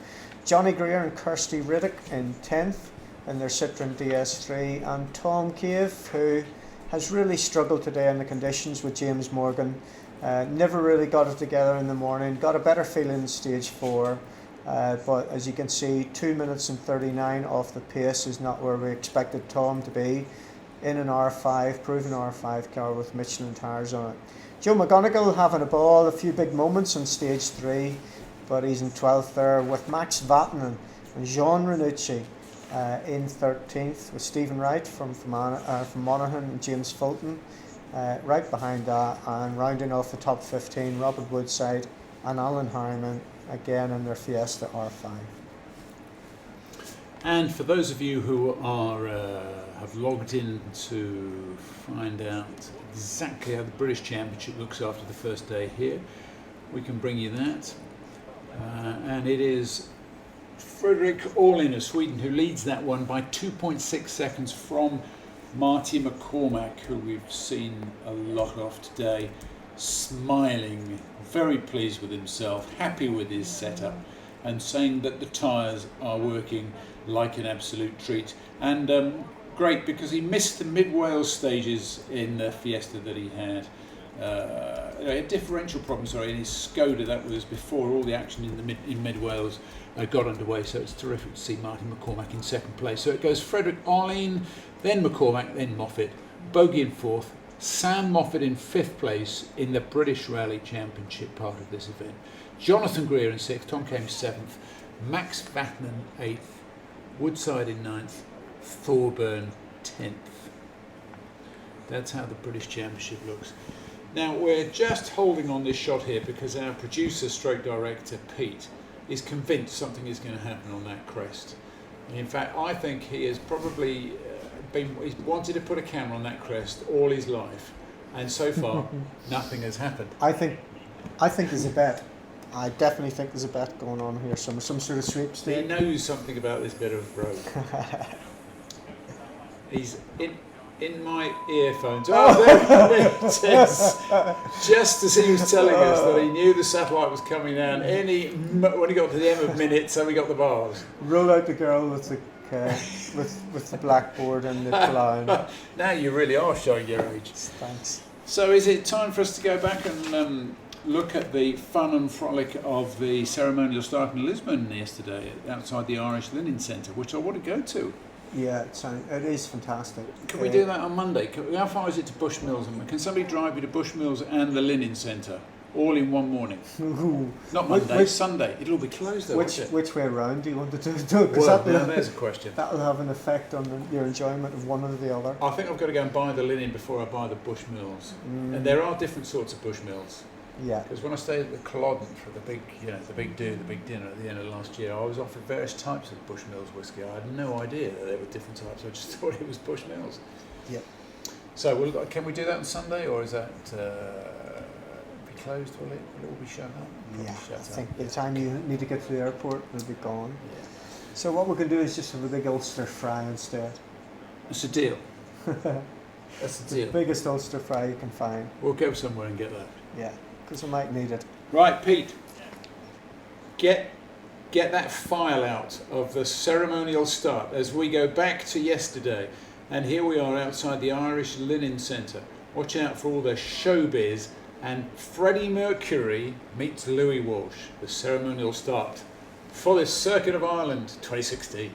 Johnny Greer and Kirsty Riddick in 10th in their Citroen DS3, and Tom Cave, who has really struggled today in the conditions with James Morgan. Never really got it together in the morning, got a better feeling in stage 4, but as you can see, 2 minutes and 39 off the pace is not where we expected Tom to be in an R5, proven R5 car with Michelin tyres on it. Joe McGonigal having a ball, a few big moments on stage 3, but he's in 12th there with Max Vatanen and Jean Renucci in 13th, with Stephen Wright from Monaghan and James Fulton right behind that, and rounding off the top 15, Robert Woodside and Alan Harriman again in their Fiesta R5. And for those of you who are have logged in to find out exactly how the British Championship looks after the first day here, we can bring you that. And it is Fredrik Olin of Sweden who leads that one by 2.6 seconds from Marty McCormack, who we've seen a lot of today, smiling, very pleased with himself, happy with his setup, and saying that the tyres are working like an absolute treat. And great, because he missed the mid-Wales stages in the Fiesta that he had. A differential problem, in his Skoda. That was before all the action in mid-Wales got underway, so it's terrific to see Martin McCormack in second place. So it goes Fredrik Olin, then McCormack, then Moffat, Bogie in 4th, Sam Moffat in 5th place in the British Rally Championship part of this event, Jonathan Greer in 6th, Tom Came 7th, Max Vatanen 8th, Woodside in 9th, Thorburn 10th. That's how the British Championship looks. Now we're just holding on this shot here because our producer stroke director Pete is convinced something is going to happen on that crest. And in fact, I think he has probably he's wanted to put a camera on that crest all his life, And so far, nothing has happened. I think there's a bet. I definitely think there's a bet going on here. Some sort of sweepstake. He knows something about this bit of road. He's in my earphones. Oh, there it is. Just as he was telling us that he knew the satellite was coming down. When he got to the end of minutes, so we got the bars. Roll out the girl with the with the blackboard and the clown. Now you really are showing your age. Thanks. So is it time for us to go back and look at the fun and frolic of the ceremonial start in Lisbon yesterday outside the Irish Linen Centre, which I want to go to? Yeah, it is fantastic. Can we do that on Monday? How far is it to Bushmills? Can somebody drive you to Bushmills and the Linen Centre all in one morning? Not Monday, Sunday. It'll all be closed though, won't it? Which way around do you want to do it? Well, now there's a question. That'll have an effect on your enjoyment of one or the other. I think I've got to go and buy the linen before I buy the Bushmills. And there are different sorts of Bushmills. Yeah. Because when I stayed at the Culloden for the big dinner at the end of last year, I was offered various types of Bushmills whiskey. I had no idea that there were different types. I just thought it was Bushmills. Yeah. So can we do that on Sunday, or is that be closed? Will it all be shut up? Probably Yeah, I think by the time you need to get to the airport, it'll be gone. Yeah. So what we can do is just have a big Ulster fry instead. That's a deal. That's a deal. The biggest Ulster fry you can find. We'll go somewhere and get that. Yeah, because we might need it. Right, Pete. Get that file out of the ceremonial start as we go back to yesterday. And here we are outside the Irish Linen Centre. Watch out for all the showbiz. And Freddie Mercury meets Louis Walsh, the ceremonial start for this Circuit of Ireland 2016.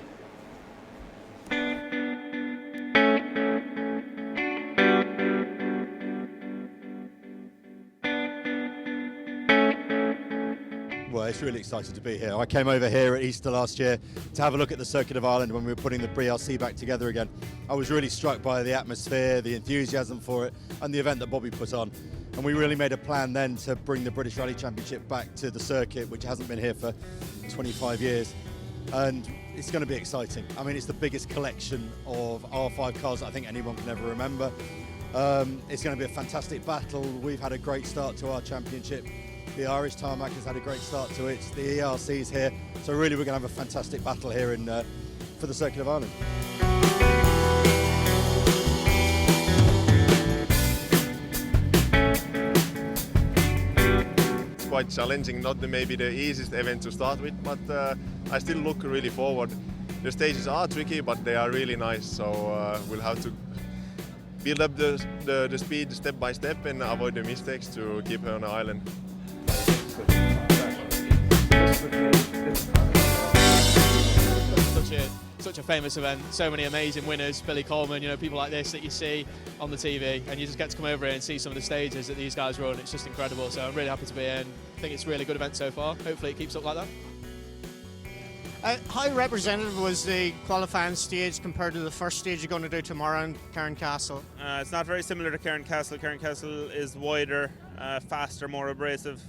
Well, it's really exciting to be here. I came over here at Easter last year to have a look at the Circuit of Ireland when we were putting the BRC back together again. I was really struck by the atmosphere, the enthusiasm for it, and the event that Bobby put on. And we really made a plan then to bring the British Rally Championship back to the circuit, which hasn't been here for 25 years. And it's going to be exciting. I mean, it's the biggest collection of R5 cars I think anyone can ever remember. It's going to be a fantastic battle. We've had a great start to our championship. The Irish Tarmac has had a great start to it. The ERC's here. So really we're going to have a fantastic battle here for the Circuit of Ireland. Quite challenging, not maybe the easiest event to start with, but I still look really forward. The stages are tricky, but they are really nice, so we'll have to build up the speed step by step and avoid the mistakes to keep her on the island. Such a famous event, so many amazing winners, Billy Coleman, people like this that you see on the TV, and you just get to come over here and see some of the stages that these guys run. It's just incredible, so I'm really happy to be here, and I think it's a really good event so far. Hopefully it keeps up like that. How representative was the qualifying stage compared to the first stage you're going to do tomorrow in Cairncastle? It's not very similar to Cairncastle. Cairncastle is wider, faster, more abrasive.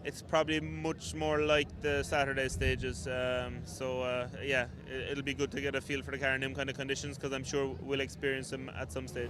It's probably much more like the Saturday stages, yeah, it'll be good to get a feel for the car in them kind of conditions, because I'm sure we'll experience them at some stage.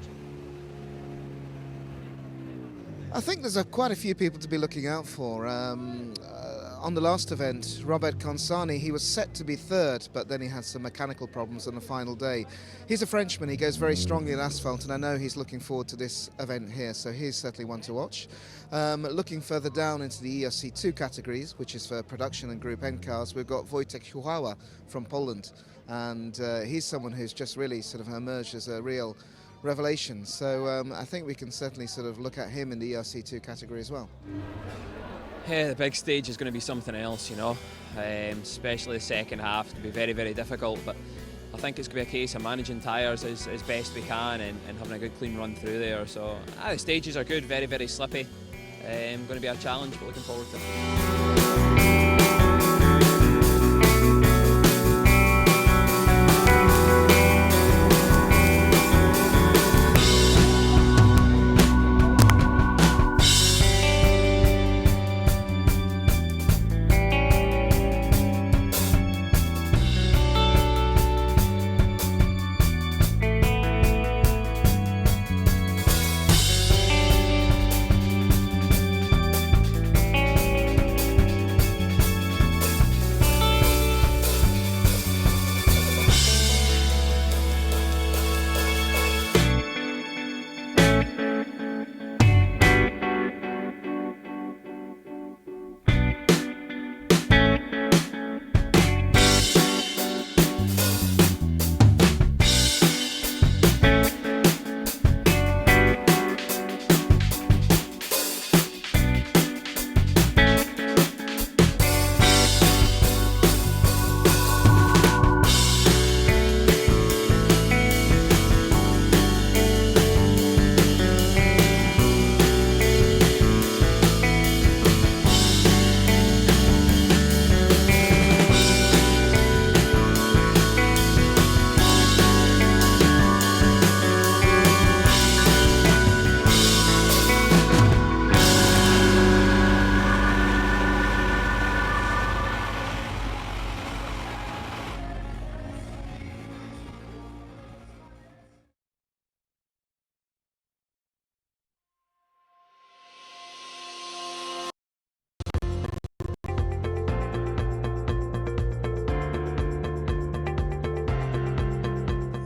I think there's quite a few people to be looking out for. On the last event, Robert Consani, he was set to be third, but then he had some mechanical problems on the final day. He's a Frenchman, he goes very strongly in asphalt, and I know he's looking forward to this event here, so he's certainly one to watch. Looking further down into the ERC2 categories, which is for production and Group N cars, we've got Wojtek Chuchała from Poland, and he's someone who's just really sort of emerged as a real revelation. So I think we can certainly sort of look at him in the ERC2 category as well. Yeah, the big stage is going to be something else, especially the second half. It's going to be very, very difficult, but I think it's going to be a case of managing tyres as best we can and having a good clean run through there. So the stages are good, very, very slippy. Going to be a challenge, but looking forward to it.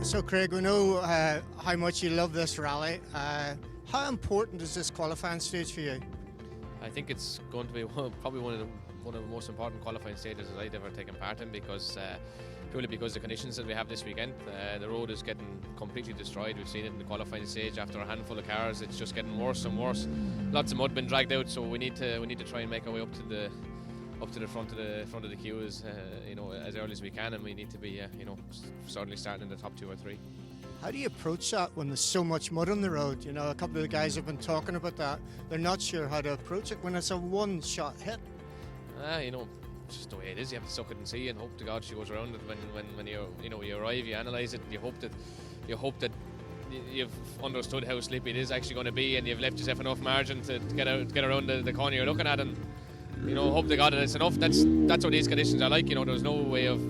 So Craig, we know how much you love this rally. How important is this qualifying stage for you? I think it's going to be probably one of the most important qualifying stages that I've ever taken part in, because purely because the conditions that we have this weekend. The road is getting completely destroyed. We've seen it in the qualifying stage. After a handful of cars, it's just getting worse and worse. Lots of mud been dragged out, so we need to try and make our way up to the front of the queue as as early as we can, and we need to be certainly starting in the top 2 or 3. How do you approach that when there's so much mud on the road? You know, a couple of the guys have been talking about that. They're not sure how to approach it when it's a one-shot hit. It's just the way it is. You have to suck it and see, and hope to God she goes around it when you arrive. You analyse it, and you hope that you've understood how sleepy it is actually going to be, and you've left yourself enough margin to get around the corner you're looking at, and hope to God that it's enough. That's what these conditions are like. There's no way of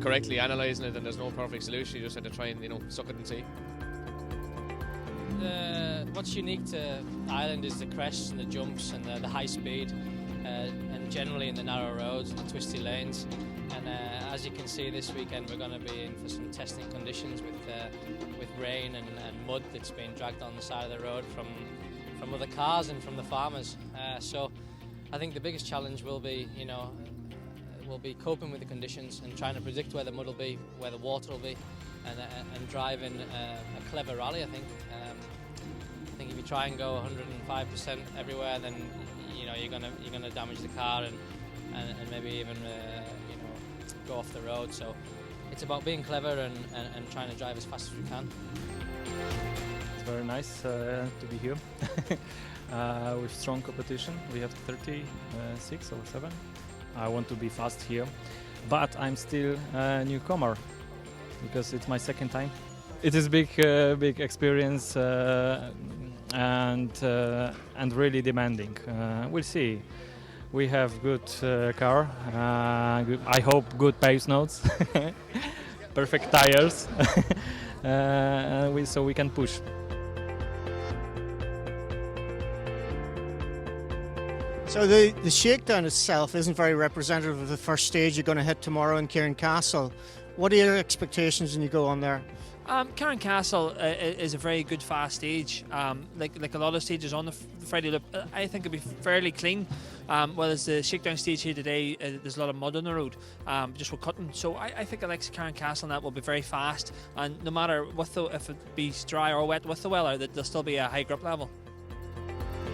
correctly analysing it, and there's no perfect solution. You just have to try and suck it and see. What's unique to Ireland is the crests and the jumps and the high speed, and generally in the narrow roads and the twisty lanes. And as you can see, this weekend we're going to be in for some testing conditions with rain and mud that's being dragged on the side of the road from other cars and from the farmers. So I think the biggest challenge will be, coping with the conditions and trying to predict where the mud will be, where the water will be, and driving a clever rally. I think if you try and go 105% everywhere, then you're gonna damage the car and maybe even go off the road. So it's about being clever and trying to drive as fast as we can. It's very nice to be here with strong competition. We have 36 or 7. I want to be fast here, but I'm still a newcomer because it's my second time. It is big experience and really demanding. We'll see. We have good car. I hope good pace notes, perfect tires, so we can push. So the shakedown itself isn't very representative of the first stage you're going to hit tomorrow in Castle. What are your expectations when you go on there? Castle is a very good fast stage. Like a lot of stages on the Friday Loop, I think it'll be fairly clean. Whereas the shakedown stage here today, there's a lot of mud on the road, just with cutting. So I think Alexa Castle and that will be very fast. And no matter if it be dry or wet with the weather, there'll still be a high grip level.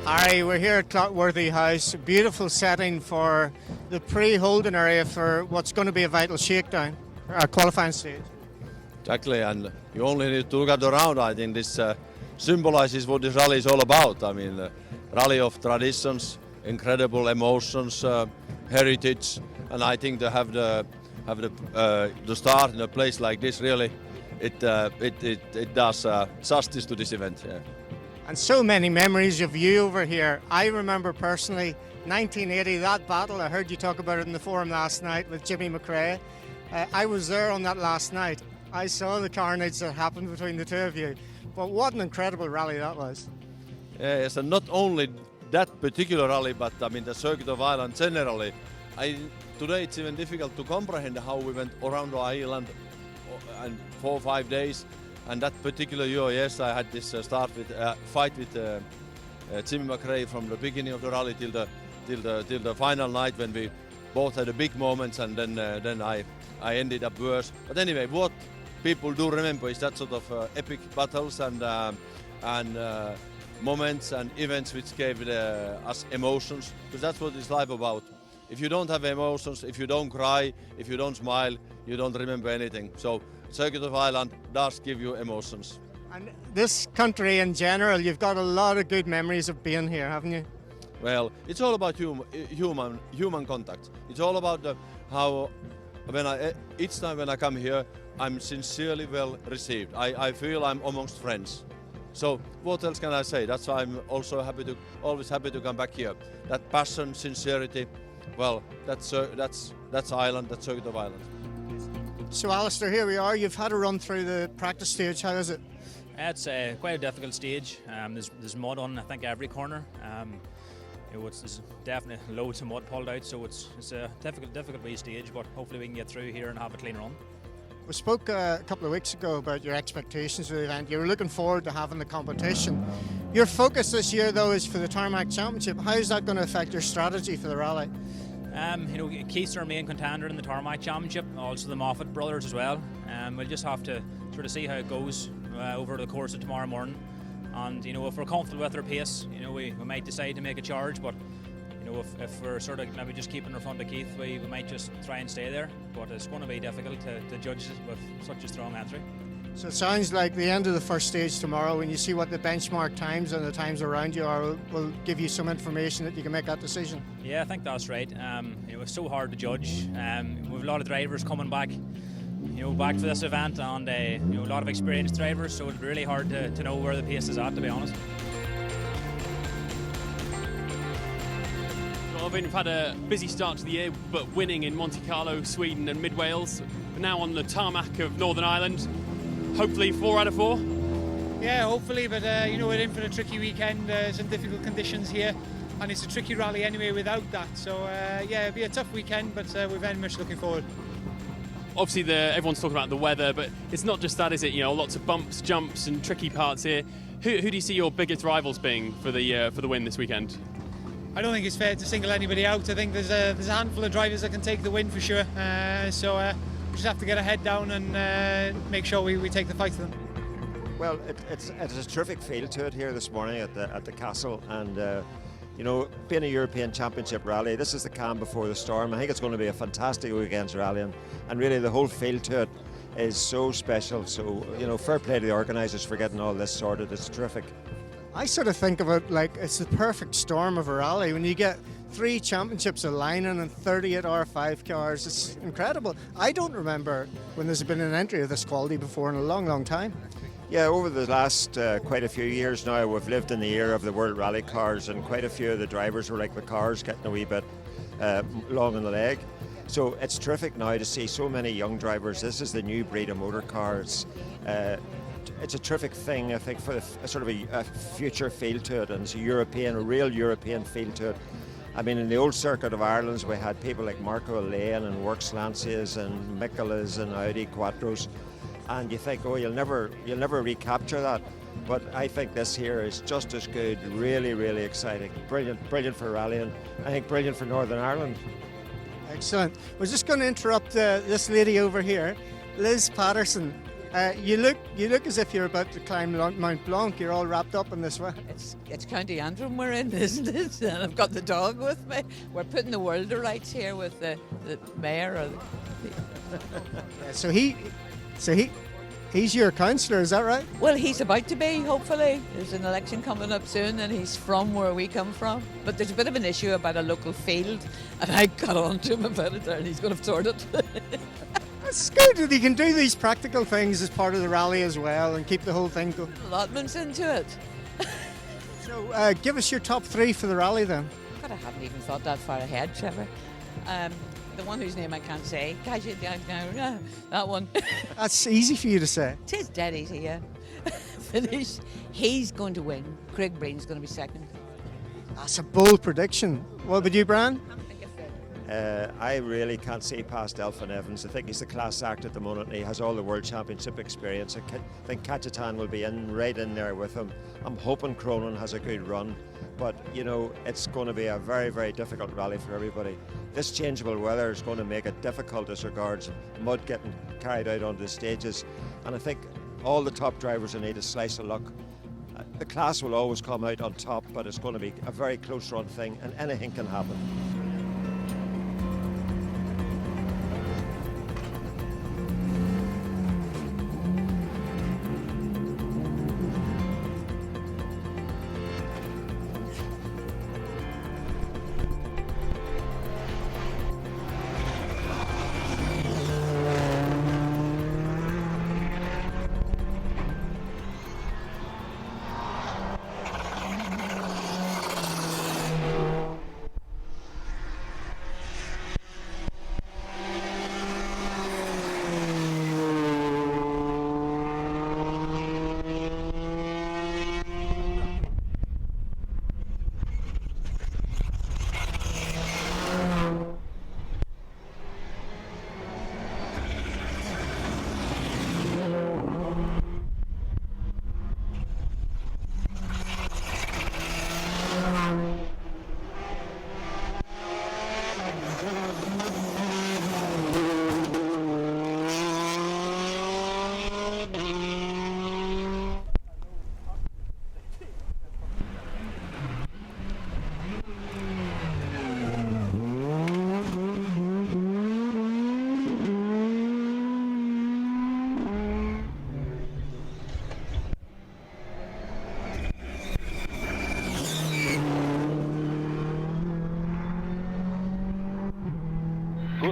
Harry, we're here at Clockworthy House. A beautiful setting for the pre-holding area for what's going to be a vital shakedown, qualifying stage. Exactly, and you only need to look at the round. I think this symbolizes what this rally is all about. I mean, rally of traditions, incredible emotions, heritage, and I think to have the start in a place like this, really, it does justice to this event. Yeah. And so many memories of you over here. I remember personally 1980, that battle. I heard you talk about it in the forum last night with Jimmy McRae. I was there on that last night. I saw the carnage that happened between the two of you. But what an incredible rally that was. Yes, and not only that particular rally, but I mean the Circuit of Ireland generally. Today it's even difficult to comprehend how we went around the island and 4 or 5 days. And that particular year, yes, I had this fight with Jimmy McRae from the beginning of the rally till the final night when we both had the big moments, and then I ended up worse. But anyway, what people do remember is that sort of epic battles and moments and events which gave us emotions, because that's what it's life about. If you don't have emotions, if you don't cry, if you don't smile, you don't remember anything. So Circuit of Ireland does give you emotions. And this country in general, you've got a lot of good memories of being here, haven't you? Well, it's all about human contact. It's all about how each time when I come here, I'm sincerely well received. I feel I'm amongst friends. So what else can I say? That's why I'm also always happy to come back here. That passion, sincerity, well, that's Ireland, that's Circuit of Ireland. So Alistair, here we are. You've had a run through the practice stage. How is it? It's quite a difficult stage. There's mud on, I think, every corner. There's definitely loads of mud pulled out, so it's a difficult wee stage, but hopefully we can get through here and have a clean run. We spoke a couple of weeks ago about your expectations for the event. You were looking forward to having the competition. Your focus this year, though, is for the Tarmac Championship. How is that going to affect your strategy for the rally? Keith's our main contender in the Tarmac Championship, also the Moffat brothers as well. We'll just have to sort of see how it goes over the course of tomorrow morning. And if we're comfortable with our pace, we might decide to make a charge. But if we're sort of maybe just keeping our front of Keith, we might just try and stay there. But it's going to be difficult to judge it with such a strong entry. So it sounds like the end of the first stage tomorrow, when you see what the benchmark times and the times around you are, will give you some information that you can make that decision. Yeah, I think that's right. It's so hard to judge. We have a lot of drivers coming back, back for this event, and a lot of experienced drivers. So it's really hard to know where the pace is at, to be honest. Well, we've had a busy start to the year, but winning in Monte Carlo, Sweden, and Mid Wales. But now on the tarmac of Northern Ireland. Hopefully 4 out of 4. Yeah, hopefully, but we're in for a tricky weekend, some difficult conditions here, and it's a tricky rally anyway without that. So it'll be a tough weekend, but we're very much looking forward. Obviously, everyone's talking about the weather, but it's not just that, is it? Lots of bumps, jumps, and tricky parts here. Who do you see your biggest rivals being for the win this weekend? I don't think it's fair to single anybody out. I think there's a handful of drivers that can take the win for sure. We just have to get our head down and make sure we take the fight to them. Well, it's a terrific feel to it here this morning at the castle, and being a European Championship rally, this is the calm before the storm. I think it's going to be a fantastic weekend's rally, and really the whole feel to it is so special. So fair play to the organisers for getting all this sorted. It's terrific. I sort of think of it like it's the perfect storm of a rally. When you get 3 championships aligning and 38 R5 cars, it's incredible. I don't remember when there's been an entry of this quality before in a long, long time. Yeah, over the last quite a few years now, we've lived in the era of the World Rally cars, and quite a few of the drivers were like the cars, getting a wee bit long in the leg. So it's terrific now to see so many young drivers. This is the new breed of motor cars. It's a terrific thing, I think, for sort of a future feel to it, and it's a real European feel to it. I mean, in the old circuit of Ireland, we had people like Marco Lane and Works Lancias and Michelas and Audi Quattros, and you think, oh, you'll never recapture that. But I think this here is just as good, really, really exciting. Brilliant for rallying. I think brilliant for Northern Ireland. Excellent. We're just going to interrupt this lady over here, Liz Patterson. You look as if you're about to climb Mount Blanc. You're all wrapped up in this one. It's County Antrim we're in, isn't it? And I've got the dog with me. We're putting the world to rights here with the mayor. He's your councillor, is that right? Well, he's about to be, hopefully. There's an election coming up soon, and he's from where we come from. But there's a bit of an issue about a local field, and I got on to him about it, and he's going to sort it. It's good that he can do these practical things as part of the rally as well and keep the whole thing going. Allotments into it. So give us your top 3 for the rally then. God, I haven't even thought that far ahead, Trevor. The one whose name I can't say. That one. That's easy for you to say. It is dead easy, yeah. Finish. He's going to win. Craig Breen's going to be second. That's a bold prediction. What about you, Bran? I really can't see past Elfyn Evans. I think he's the class act at the moment, and he has all the World Championship experience. I think Kajetan will be right in there with him. I'm hoping Cronin has a good run, but it's going to be a very, very difficult rally for everybody. This changeable weather is going to make it difficult as regards mud getting carried out onto the stages, and I think all the top drivers will need a slice of luck. The class will always come out on top, but it's going to be a very close run thing, and anything can happen.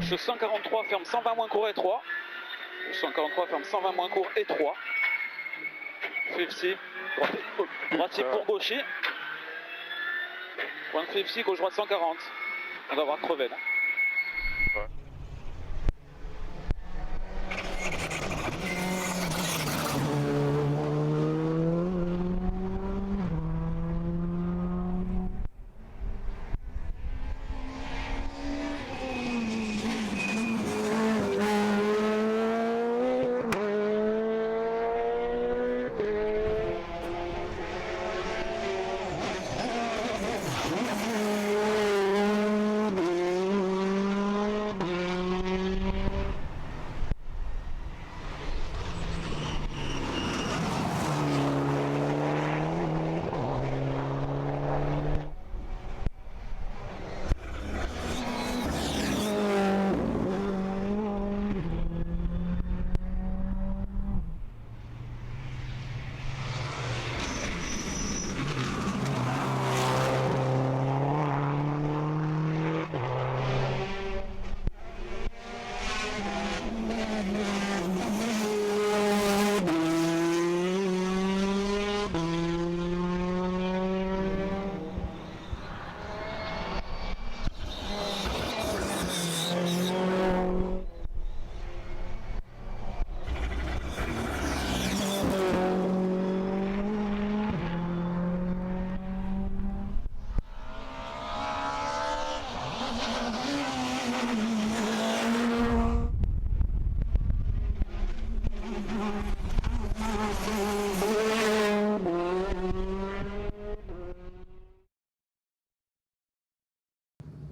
gauche 143 ferme 120 moins court et 3. 143 ferme 120 moins court et 3. 50, droitier pour gaucher. Point de 50, gauche droite 140. On va voir Trevot.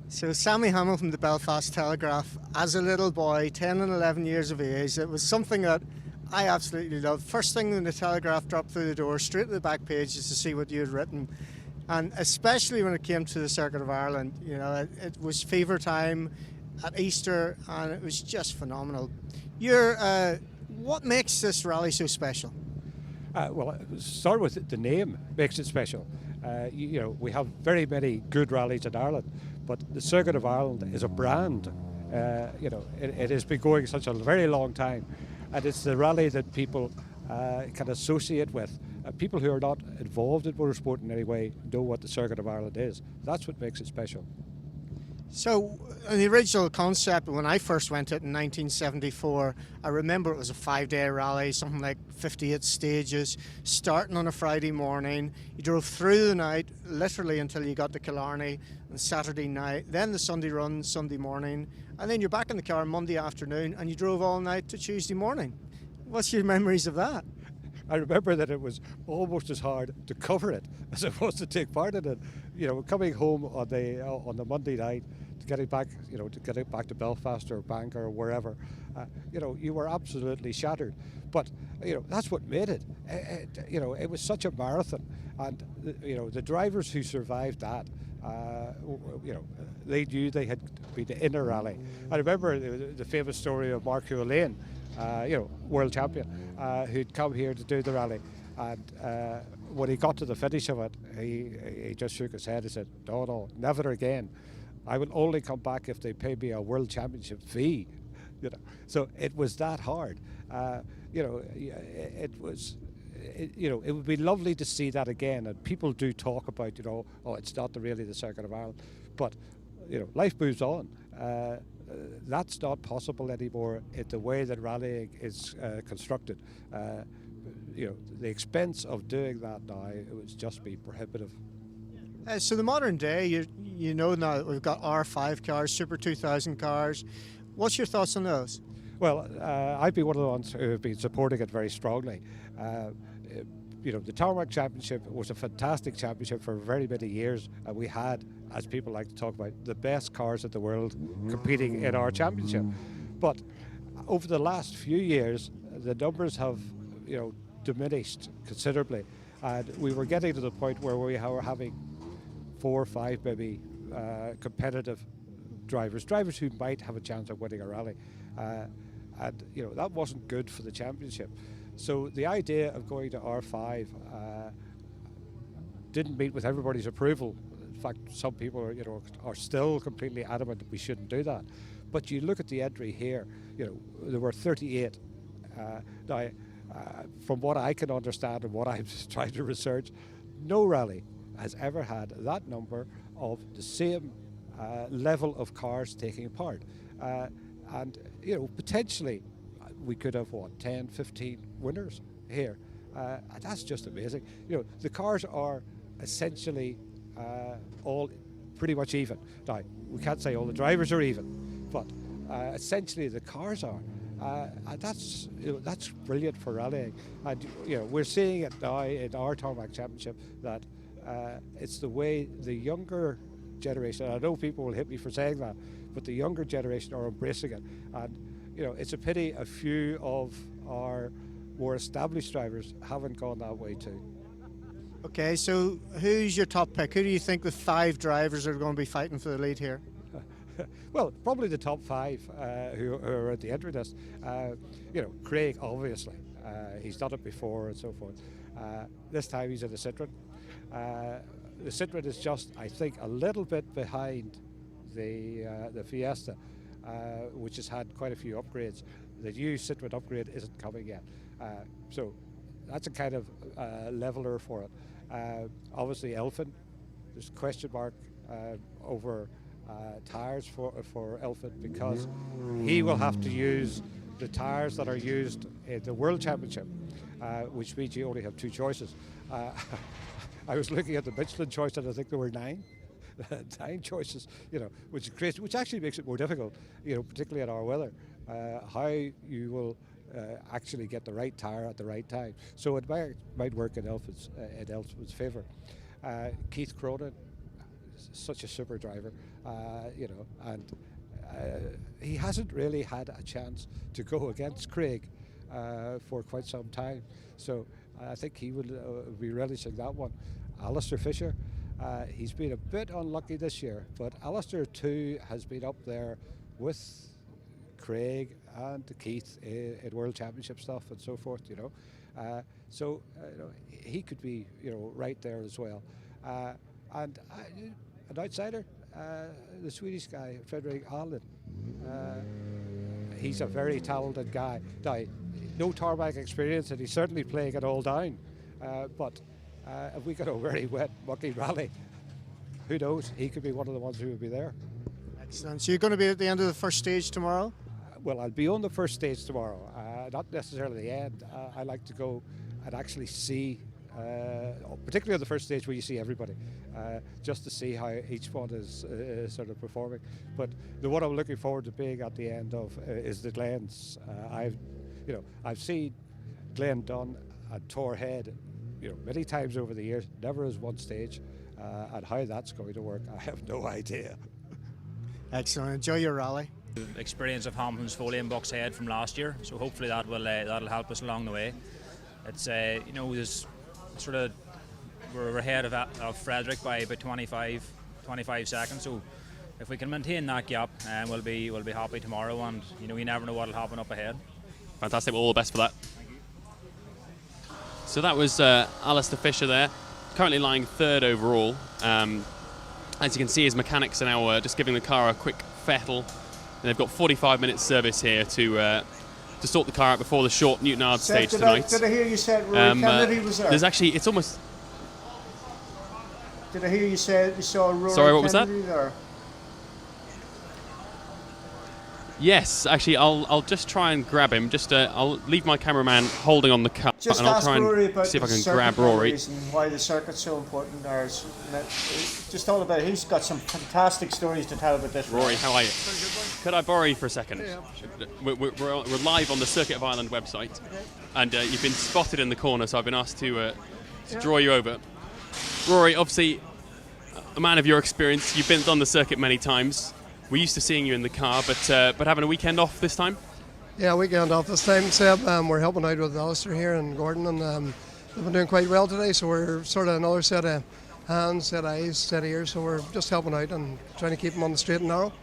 So Sammy Hamill from the Belfast Telegraph, as a little boy, 10 and 11 years of age, it was something that I absolutely loved. First thing when the Telegraph dropped through the door, straight to the back page is to see what you had written. And especially when it came to the Circuit of Ireland, you know, it was fever time at Easter and it was just phenomenal. What makes this rally so special? Well, start with the name makes it special. You know, we have very many good rallies in Ireland, but the Circuit of Ireland is a brand. You know, it has been going such a very long time, and it's the rally that people can associate with. People who are not involved in motorsport in any way know what the Circuit of Ireland is. That's what makes it special. So, the original concept, when I first went it in 1974, I remember it was a 5-day rally, something like 58 stages, starting on a Friday morning. You drove through the night, literally until you got to Killarney on Saturday night, then the Sunday run, Sunday morning, and then you're back in the car Monday afternoon, and you drove all night to Tuesday morning. What's your memories of that? I remember that it was almost as hard to cover it as it was to take part in it. You know, coming home on the Monday night, getting back, you know, to get it back to Belfast or Bangor or wherever, you know, you were absolutely shattered. But you know, that's what made it. You know, it was such a marathon, and you know, the drivers who survived that, you know, they knew they had been in a rally. I remember the famous story of Mark O'Lane, you know, world champion, who'd come here to do the rally, and when he got to the finish of it, he just shook his head and said, "No, never again. I will only come back if they pay me a world championship fee." You know, so it was that hard. You know, it was. You know, it would be lovely to see that again. And people do talk about, you know, oh, it's not really the Circuit of Ireland, but you know, life moves on. That's not possible anymore in the way that rallying is constructed. You know, the expense of doing that now, it would just be prohibitive. So the modern day, you know now that we've got R5 cars, Super 2000 cars. What's your thoughts on those? Well, I've been one of the ones who have been supporting it very strongly. You know, the Tarmac Championship was a fantastic championship for very many years, and we had, as people like to talk about, the best cars in the world competing in our championship. But over the last few years, the numbers have, you know, diminished considerably, and we were getting to the point where we were having 4 or 5 maybe competitive drivers who might have a chance of winning a rally, and you know, that wasn't good for the championship. So the idea of going to R5 didn't meet with everybody's approval. In fact, some people are, you know, are still completely adamant that we shouldn't do that. But you look at the entry here, there were 38. Now, from what I can understand and what I'm trying to research, no rally has ever had that number of the same level of cars taking part. And potentially we could have 10, 15 winners here. And that's just amazing. The cars are essentially all pretty much even. Now, we can't say all the drivers are even, but essentially the cars are. And that's brilliant for rallying. And we're seeing it now in our Tarmac Championship that it's the way the younger generation, I know people will hit me for saying that, but the younger generation are embracing it. And it's a pity a few of our more established drivers haven't gone that way too. Okay, so who's your top pick? Who do you think the 5 drivers are going to be fighting for the lead here? Well, probably the top 5 who are at the entry list. Craig, obviously. He's done it before and so forth. This time he's in the Citroen. The Citroen is just, I think, a little bit behind the Fiesta, which has had quite a few upgrades. The new Citroen upgrade isn't coming yet. So that's a kind of leveler for it. Obviously, Elfin, there's a question mark over tyres for Elfin, because he will have to use the tyres that are used in the World Championship, which means you only have 2 choices. I was looking at the Michelin choice and I think there were 9. 9 choices, which is crazy, which actually makes it more difficult, particularly in our weather, how you will actually get the right tyre at the right time. So it might work in Elfin's favour. Keith Cronin, such a super driver, and he hasn't really had a chance to go against Craig for quite some time. So I think he will be relishing that one. Alistair Fisher, he's been a bit unlucky this year, but Alistair too has been up there with Craig and Keith in World Championship stuff and so forth, so he could be right there as well. And an outsider, the Swedish guy Fredrik Allen, he's a very talented guy. Now, no tarmac experience, and he's certainly playing it all down, but if we got a very wet, mucky rally, who knows, he could be one of the ones who would be there. Excellent. So you're going to be at the end of the first stage tomorrow? Well, I'll be on the first stage tomorrow, not necessarily the end. I like to go and actually see, particularly on the first stage where you see everybody, just to see how each one is sort of performing. But the one I'm looking forward to being at the end of is the Glens. I've seen Glen Dunn and Tor Head, many times over the years, never as one stage, and how that's going to work, I have no idea. Excellent. Enjoy your rally. Experience of Hamilton's Foley and Bucks Head from last year, so hopefully that will that'll help us along the way. It's there's sort of we're ahead of Frederick by about 25 seconds. So if we can maintain that gap, we'll be happy tomorrow. And you never know what'll happen up ahead. Fantastic. Well, all the best for that. So that was Alistair Fisher there, currently lying 3rd overall. As you can see, his mechanics are now just giving the car a quick fettle. And they've got 45 minutes service here to sort the car out before the short Newton-Ard stage tonight. Did I hear you said Rory Kennedy was there? There's actually, it's almost... Did I hear you say you saw Rory Sorry, what Kennedy was that? there? Yes, actually, I'll just try and grab him. I'll leave my cameraman holding on the car, Just and I'll ask try Rory and about see if I the can circuit grab Rory. memories and why the circuit's so important there. Just all about it. He's got some fantastic stories to tell about this. Rory, how are you? Could I borrow you for a second? Yeah. We're live on the Circuit of Ireland website, and you've been spotted in the corner, so I've been asked to draw you over. Rory, obviously, a man of your experience, you've been on the circuit many times. We're used to seeing you in the car, but having a weekend off this time? Yeah, weekend off this time, Seb. We're helping out with Alistair here and Gordon, and they've been doing quite well today, so we're sort of another set of hands, set of eyes, set of ears, so we're just helping out and trying to keep them on the straight and narrow.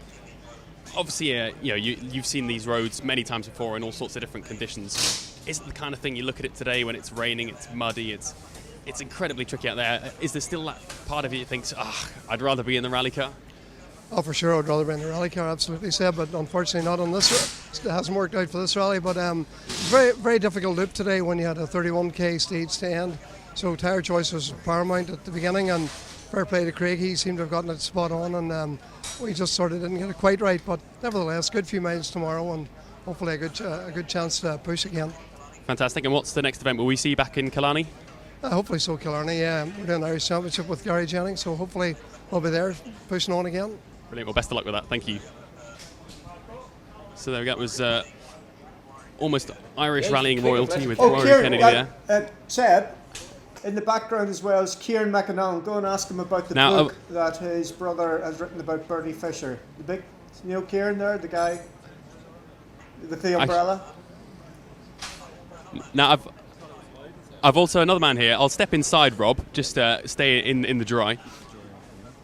Obviously, you've seen these roads many times before in all sorts of different conditions. Is it the kind of thing you look at it today when it's raining, it's muddy, it's incredibly tricky out there? Is there still that part of you that thinks, I'd rather be in the rally car? Oh, for sure, I'd rather be in a rally car, absolutely, Seb, but unfortunately not on this. It hasn't worked out for this rally, but very, very difficult loop today when you had a 31k stage to end. So tyre choice was paramount at the beginning, and fair play to Craig, he seemed to have gotten it spot on, and we just sort of didn't get it quite right, but nevertheless, good few miles tomorrow, and hopefully a good chance to push again. Fantastic. And what's the next event? Will we see you back in Killarney? Hopefully so, Killarney, yeah. We're doing the Irish Championship with Gary Jennings, so hopefully we'll be there pushing on again. Brilliant. Well, best of luck with that. Thank you. So there we go. It was almost Irish rallying royalty with Rory Kennedy there. Seb, in the background as well is Kieran McAnally. Go and ask him about the book that his brother has written about Bertie Fisher. The big, you know, Kieran there, the guy with the umbrella. Now I've also another man here. I'll step inside, Rob. Just stay in the dry.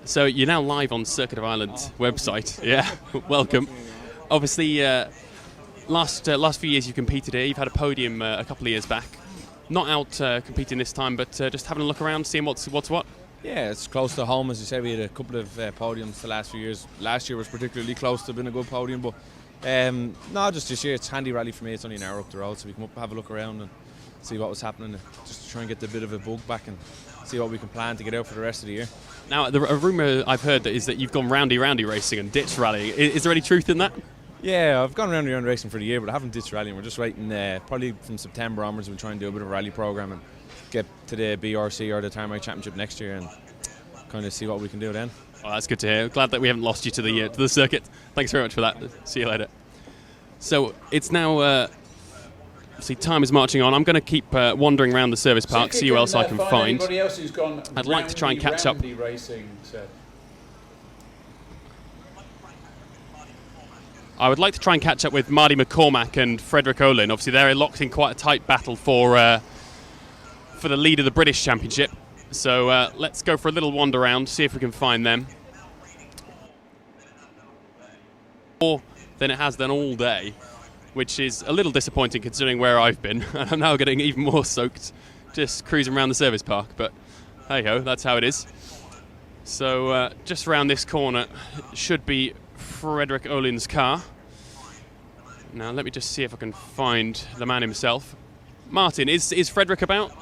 So you're now live on Circuit of Ireland website. Yeah, welcome. Obviously, last few years you've competed here. You've had a podium a couple of years back. Not out competing this time, but just having a look around, seeing what's what. Yeah, it's close to home, as you said. We had a couple of podiums the last few years. Last year was particularly close to being a good podium, but no, just this year it's handy rally for me. It's only an hour up the road, so we come up and have a look around and see what was happening, just to try and get a bit of a bug back and see what we can plan to get out for the rest of the year. Now, a rumour I've heard is that you've gone roundy racing and ditch rallying. Is there any truth in that? Yeah, I've gone round racing for the year, but I haven't ditched rallying. We're just waiting, probably from September onwards, we'll try and do a bit of a rally programme and get to the BRC or the Tarmac Championship next year and kind of see what we can do then. Oh, that's good to hear. Glad that we haven't lost you to the circuit. Thanks very much for that. See you later. So it's now, see, time is marching on. I'm going to keep wandering around the service park, see who else I can find. Else who's gone I'd like to try and catch up. Racing, so. I would like to try and catch up with Marty McCormack and Frederick Olin. Obviously, they're locked in quite a tight battle for the lead of the British Championship. So let's go for a little wander around, see if we can find them. More than it has done all day, which is a little disappointing considering where I've been. And I'm now getting even more soaked just cruising around the service park. But hey-ho, that's how it is. So just around this corner should be Frederick Olin's car. Now let me just see if I can find the man himself. Martin, is Frederick about?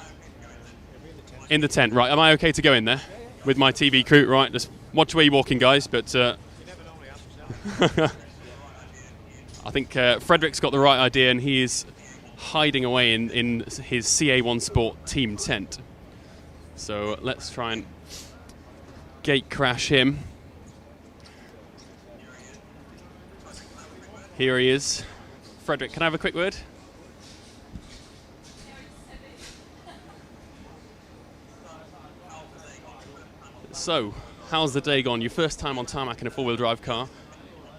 In the tent, right. Am I okay to go in there with my TV crew? Right, just watch where you're walking, guys. But I think Frederick's got the right idea, and he is hiding away in his CA1 Sport team tent. So let's try and gate crash him. Here he is. Frederick, can I have a quick word? So, how's the day gone? Your first time on tarmac in a four-wheel drive car.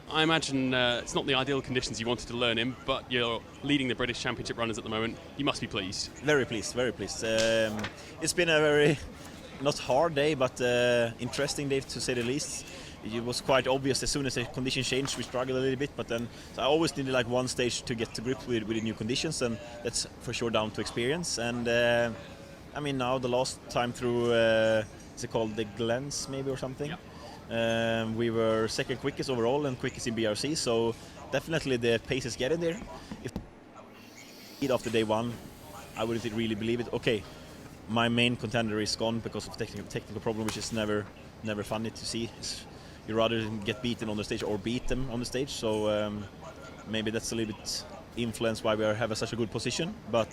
I imagine it's not the ideal conditions you wanted to learn in, but you're leading the British Championship runners at the moment. You must be pleased. Very pleased, very pleased. It's been a very, not hard day, but interesting day to say the least. It was quite obvious as soon as the conditions changed, we struggled a little bit, but then so I always needed like one stage to get to grip with the new conditions, and that's for sure down to experience. And I mean, now the last time through, is it called the Glens maybe or something? Yep. We were second quickest overall and quickest in BRC, so definitely the pace is getting there. If after day one, I wouldn't really believe it. Okay, my main contender is gone because of technical problem, which is never funny to see. You rather get beaten on the stage or beat them on the stage, so maybe that's a little bit influenced why we have such a good position, but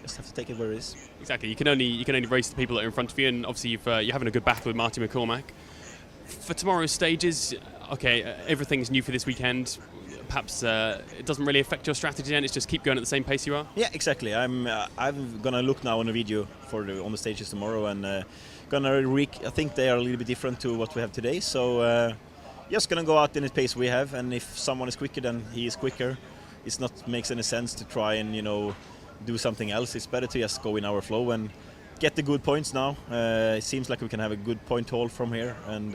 just have to take it where it is. Exactly. You can only race the people that are in front of you, and obviously you're having a good battle with Marty McCormack. For tomorrow's stages, okay, everything's new for this weekend. Perhaps it doesn't really affect your strategy, and it's just keep going at the same pace you are. Yeah, exactly. I'm gonna look now on a video on the stages tomorrow, and I think they are a little bit different to what we have today. So just gonna go out in the pace we have, and if someone is quicker, then he is quicker. It's not makes any sense to try and do something else. It's better to just go in our flow and get the good points now. It seems like we can have a good point haul from here, and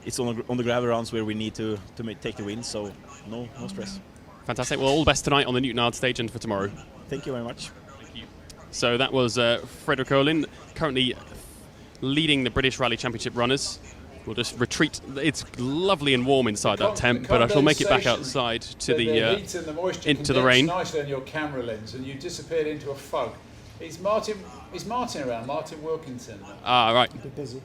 it's on the gravel rounds where we need to take the win. So no stress. Fantastic. Well, all the best tonight on the Newtonard stage and for tomorrow. Thank you very much. Thank you. So that was Frederick Olin, currently leading the British Rally Championship runners we'll just retreat. It's lovely and warm inside that tent, but I shall make it back outside to the heat and the moisture into the rain. Nicely on your camera lens, and you disappeared into a fog. Is Martin around? Martin Wilkinson. Ah, right. Busy.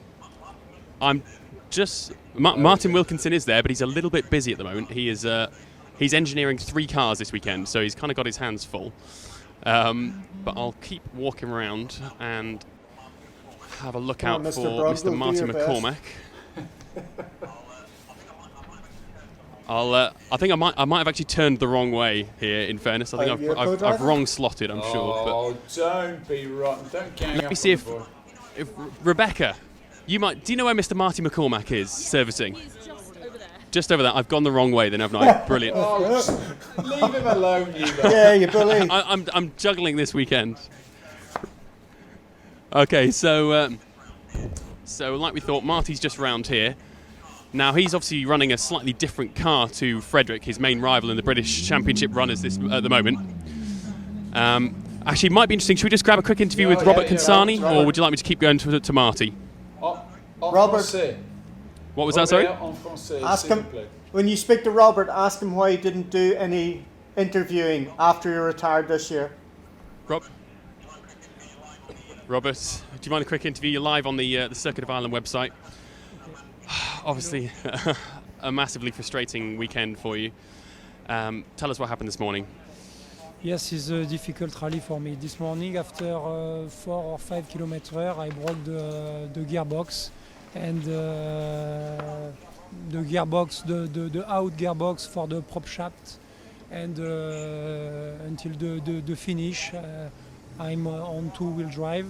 I'm just Martin Wilkinson is there, but he's a little bit busy at the moment. He is he's engineering 3 cars this weekend, so he's kind of got his hands full. But I'll keep walking around and have a look out for Mr. Martin McCormack. I think I might have actually turned the wrong way here. In fairness, I think I've wrong slotted. I'm sure. Oh, don't be rotten! Don't gang up. Let me see if Rebecca, you might. Do you know where Mr. Martin McCormack is servicing? He's just over there. Just over there. I've gone the wrong way. Then haven't I? Brilliant. Leave him alone, you lot. Yeah, you bully. I'm juggling this weekend. Okay, so like we thought, Marty's just round here. Now, he's obviously running a slightly different car to Frederick, his main rival in the British Championship runners at the moment. Actually, it might be interesting. Should we just grab a quick interview with Robert Consani, or would you like me to keep going to Marty? Robert. What was that, sorry? Ask him, when you speak to Robert, ask him why he didn't do any interviewing after he retired this year. Robert, do you mind a quick interview? You're live on the Circuit of Ireland website. Obviously, a massively frustrating weekend for you. Tell us what happened this morning. Yes, it's a difficult rally for me. This morning, after 4 or 5 km/h, I broke the gearbox, and the gearbox, the out gearbox for the prop shaft, and until the finish, I'm on 2-wheel drive.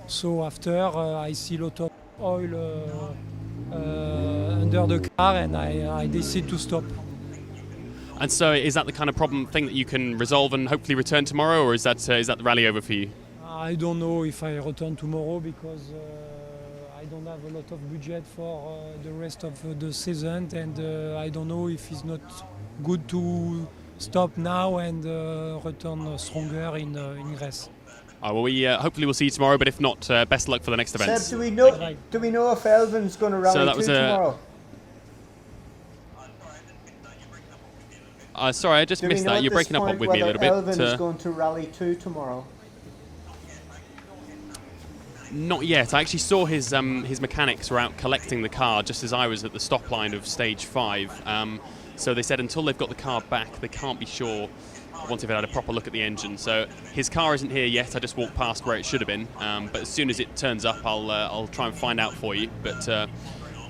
So after, I see a lot of oil under the car, and I decide to stop. And so, is that the kind of thing that you can resolve and hopefully return tomorrow, or is that the rally over for you? I don't know if I return tomorrow because I don't have a lot of budget for the rest of the season, and I don't know if it's not good to stop now and return stronger in race. Well, we hopefully we'll see you tomorrow, but if not, best of luck for the next event. Seb, do we know if Elvin's going to rally tomorrow? Sorry, I just missed that. You're breaking up with me a little bit. Elvin is going to rally 2 tomorrow. Not yet. I actually saw his mechanics were out collecting the car just as I was at the stop line of stage 5. So they said until they've got the car back, they can't be sure once they've had a proper look at the engine. So his car isn't here yet. I just walked past where it should have been. But as soon as it turns up, I'll try and find out for you. But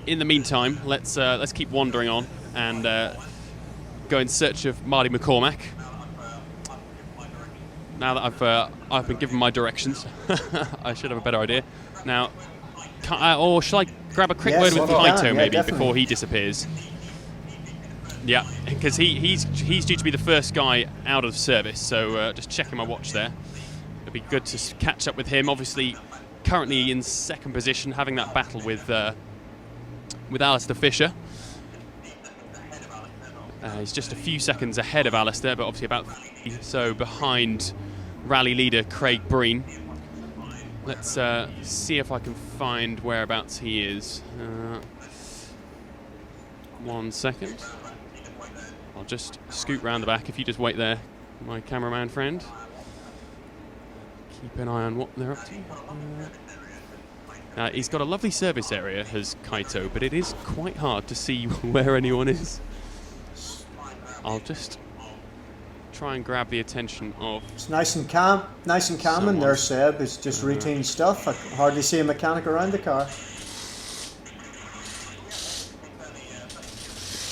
in the meantime, let's keep wandering on and go in search of Marty McCormack. Now that I've been given my directions, I should have a better idea. Now, or shall I grab a quick word with Kaito maybe before he disappears? Yeah, because he's due to be the first guy out of service, so just checking my watch there. It'd be good to catch up with him. Obviously, currently in second position, having that battle with Alistair Fisher. He's just a few seconds ahead of Alistair, but obviously about 3 so behind rally leader Craig Breen. Let's see if I can find whereabouts he is. 1 second. I'll just scoot round the back if you just wait there, my cameraman friend. Keep an eye on what they're up to. He's got a lovely service area, has Kaito, but it is quite hard to see where anyone is. I'll just try and grab the attention of... It's nice and calm in there, Seb. It's just routine stuff. I hardly see a mechanic around the car.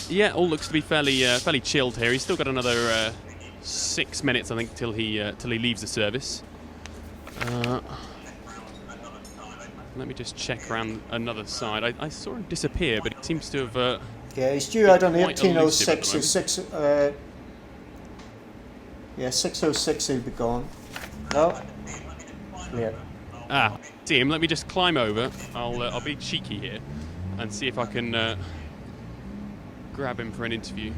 Yeah, all looks to be fairly chilled here. He's still got another 6 minutes, I think, till he leaves the service. Let me just check around another side. I saw him disappear, but it seems to have... yeah, he's due out on 1806. 606 he'll be gone. No. Yeah. See him. Let me just climb over. I'll be cheeky here and see if I can grab him for an interview.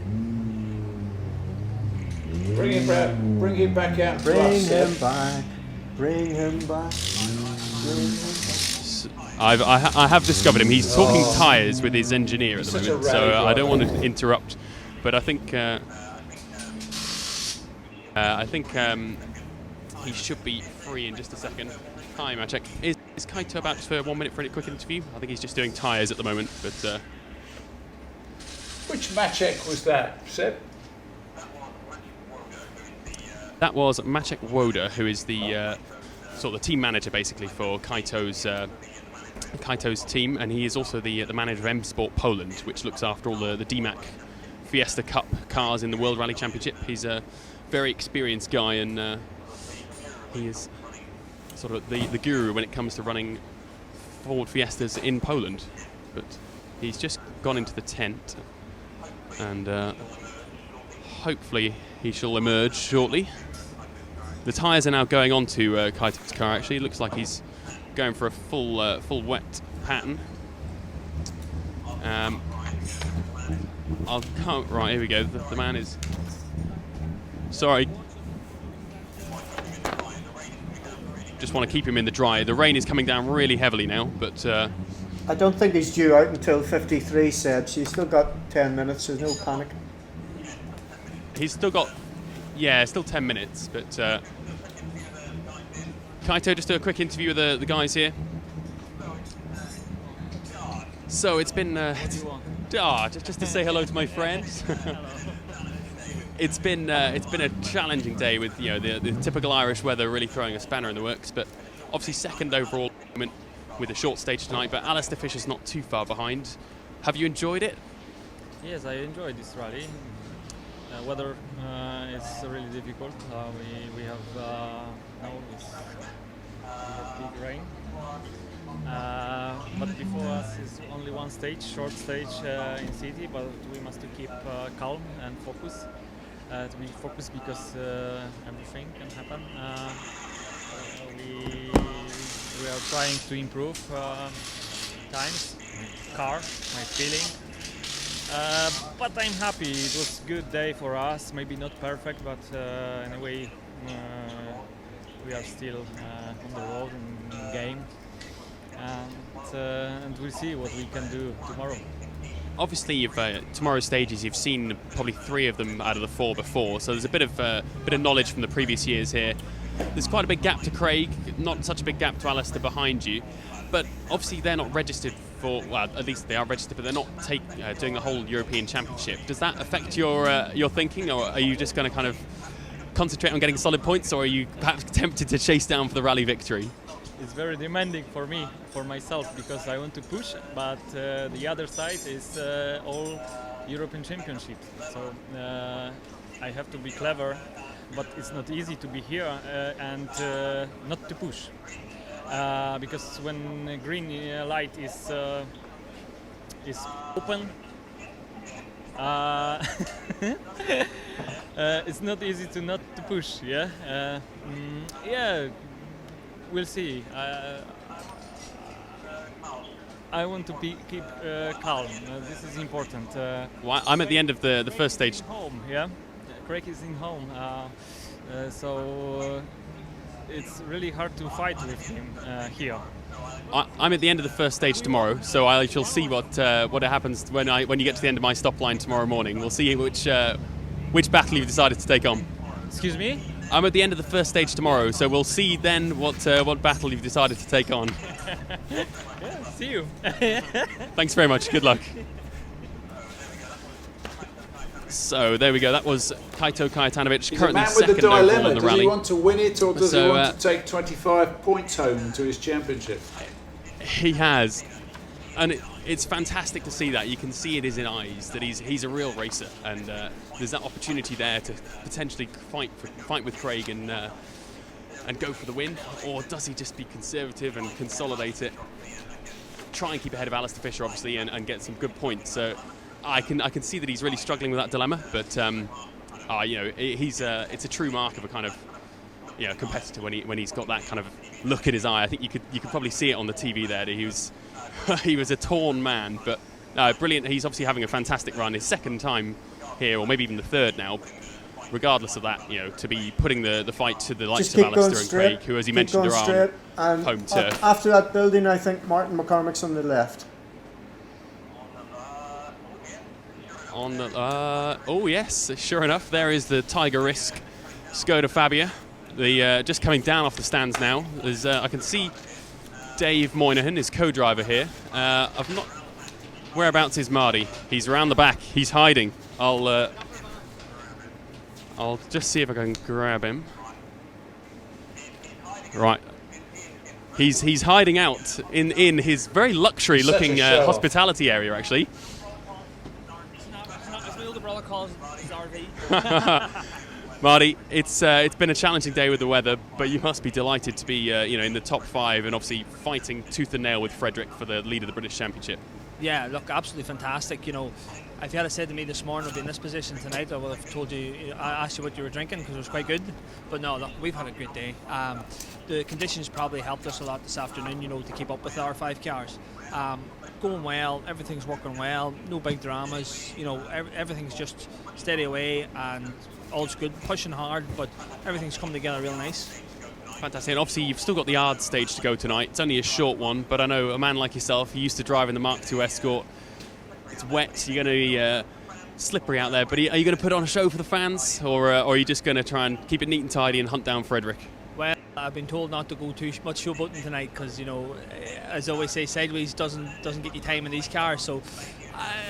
Bring him back out. Bring him back. I have discovered him. He's talking tyres with his engineer at the moment, so I don't want to interrupt. But I think he should be free in just a second. Hi, Maciek. Is Kaito about for 1 minute for a quick interview? I think he's just doing tyres at the moment. But which Maciek was that, Seb? that was Maciek Woda, who is the sort of the team manager basically for Kaito's team, and he is also the manager of M Sport Poland, which looks after all the DMAC Fiesta Cup cars in the World Rally Championship. He's a very experienced guy, and he is sort of the guru when it comes to running Ford Fiestas in Poland. But he's just gone into the tent, and hopefully he shall emerge shortly. The tyres are now going on to Kaito's car. Actually, it looks like he's going for a full wet pattern. Right, here we go. The man is... Sorry. Just want to keep him in the dry. The rain is coming down really heavily now, but... I don't think he's due out until 53, Seb, so he's still got 10 minutes, so no panic. He's still got... Yeah, still 10 minutes, but... Kaito, just do a quick interview with the guys here. So it's been... just to say hello to my friends. It's been a challenging day with the typical Irish weather really throwing a spanner in the works, but obviously second overall with a short stage tonight, but Alistair Fisher's not too far behind. Have you enjoyed it? Yes, I enjoyed this rally. Weather is really difficult. We have now big rain. But before us is only one stage, short stage in city, but we must keep calm and focus. To be focused because everything can happen. We are trying to improve times, my car, my feeling. But I'm happy. It was a good day for us. Maybe not perfect, but anyway, we are still on the road in game, and we'll see what we can do tomorrow. Obviously, tomorrow's stages, you've seen probably 3 of them out of the 4 before, so there's a bit of knowledge from the previous years here. There's quite a big gap to Craig, not such a big gap to Alistair behind you, but obviously they're not registered for, well, at least they are registered, but they're not doing the whole European Championship. Does that affect your thinking, or are you just going to kind of concentrate on getting solid points, or are you perhaps tempted to chase down for the rally victory? It's very demanding for me, for myself, because I want to push, but the other side is all European Championship. So I have to be clever, but it's not easy to be here and not to push. Because when green light is open, it's not easy to not to push. Yeah. We'll see. I want to keep calm. This is important. Well, I'm at the end of the first stage. Home, yeah. Craig is in home, so it's really hard to fight with him here. I'm at the end of the first stage tomorrow, so I shall see what happens when you get to the end of my stop line tomorrow morning. We'll see which battle you've decided to take on. Excuse me? I'm at the end of the first stage tomorrow, so we'll see then what battle you've decided to take on. Yeah, see you. Thanks very much. Good luck. So there we go. That was Kaito Kajatanovic, He's currently a man with second the overall dilemma. in the Does rally. he want to win it, or does he want to take 25 points home to his championship? He has, and it's fantastic to see that. You can see it in his eyes that he's a real racer, and there's that opportunity there to potentially fight with Craig and go for the win, or does he just be conservative and consolidate it, try and keep ahead of Alistair Fisher obviously, and get some good points. So I can see that he's really struggling with that dilemma, but it's a true mark of a kind of competitor when he's got that kind of look in his eye. I think you could probably see it on the TV there. He was a torn man, but brilliant. He's obviously having a fantastic run. His second time here, or maybe even the third now. regardless of that, to be putting the fight to the likes Just of keep going Alistair and straight. Craig, who, as you Keep mentioned, going are straight, on and home turf. after that building, I think Martin McCormick's on the left. On the, oh yes, sure enough, there is the Tiger Risk Skoda Fabia. The just coming down off the stands now. There's I can see Dave Moynihan, his co-driver here. I've not. Whereabouts is Marty? He's around the back. He's hiding. I'll just see if I can grab him. Right. He's hiding out in his very luxury-looking hospitality area, actually. As my older brother calls his RV. Marty, it's been a challenging day with the weather, but you must be delighted to be in the top 5 and obviously fighting tooth and nail with Frederick for the lead of the British Championship. Yeah, look, absolutely fantastic. If you had said to me this morning I'd be in this position tonight, I would have told you, I asked you what you were drinking because it was quite good. But no, look, we've had a great day. The conditions probably helped us a lot this afternoon, to keep up with our 5 cars. Going well, everything's working well, no big dramas, everything's just steady away and all's good, pushing hard, but everything's come together real nice. Fantastic. And obviously you've still got the Ard stage to go tonight. It's only a short one, but I know a man like yourself, you used to drive in the Mark II Escort. It's wet, you're going to be slippery out there, but are you going to put on a show for the fans, or are you just going to try and keep it neat and tidy and hunt down Frederick? Well, I've been told not to go too much showboating tonight because, as I always say, sideways doesn't get you time in these cars. So,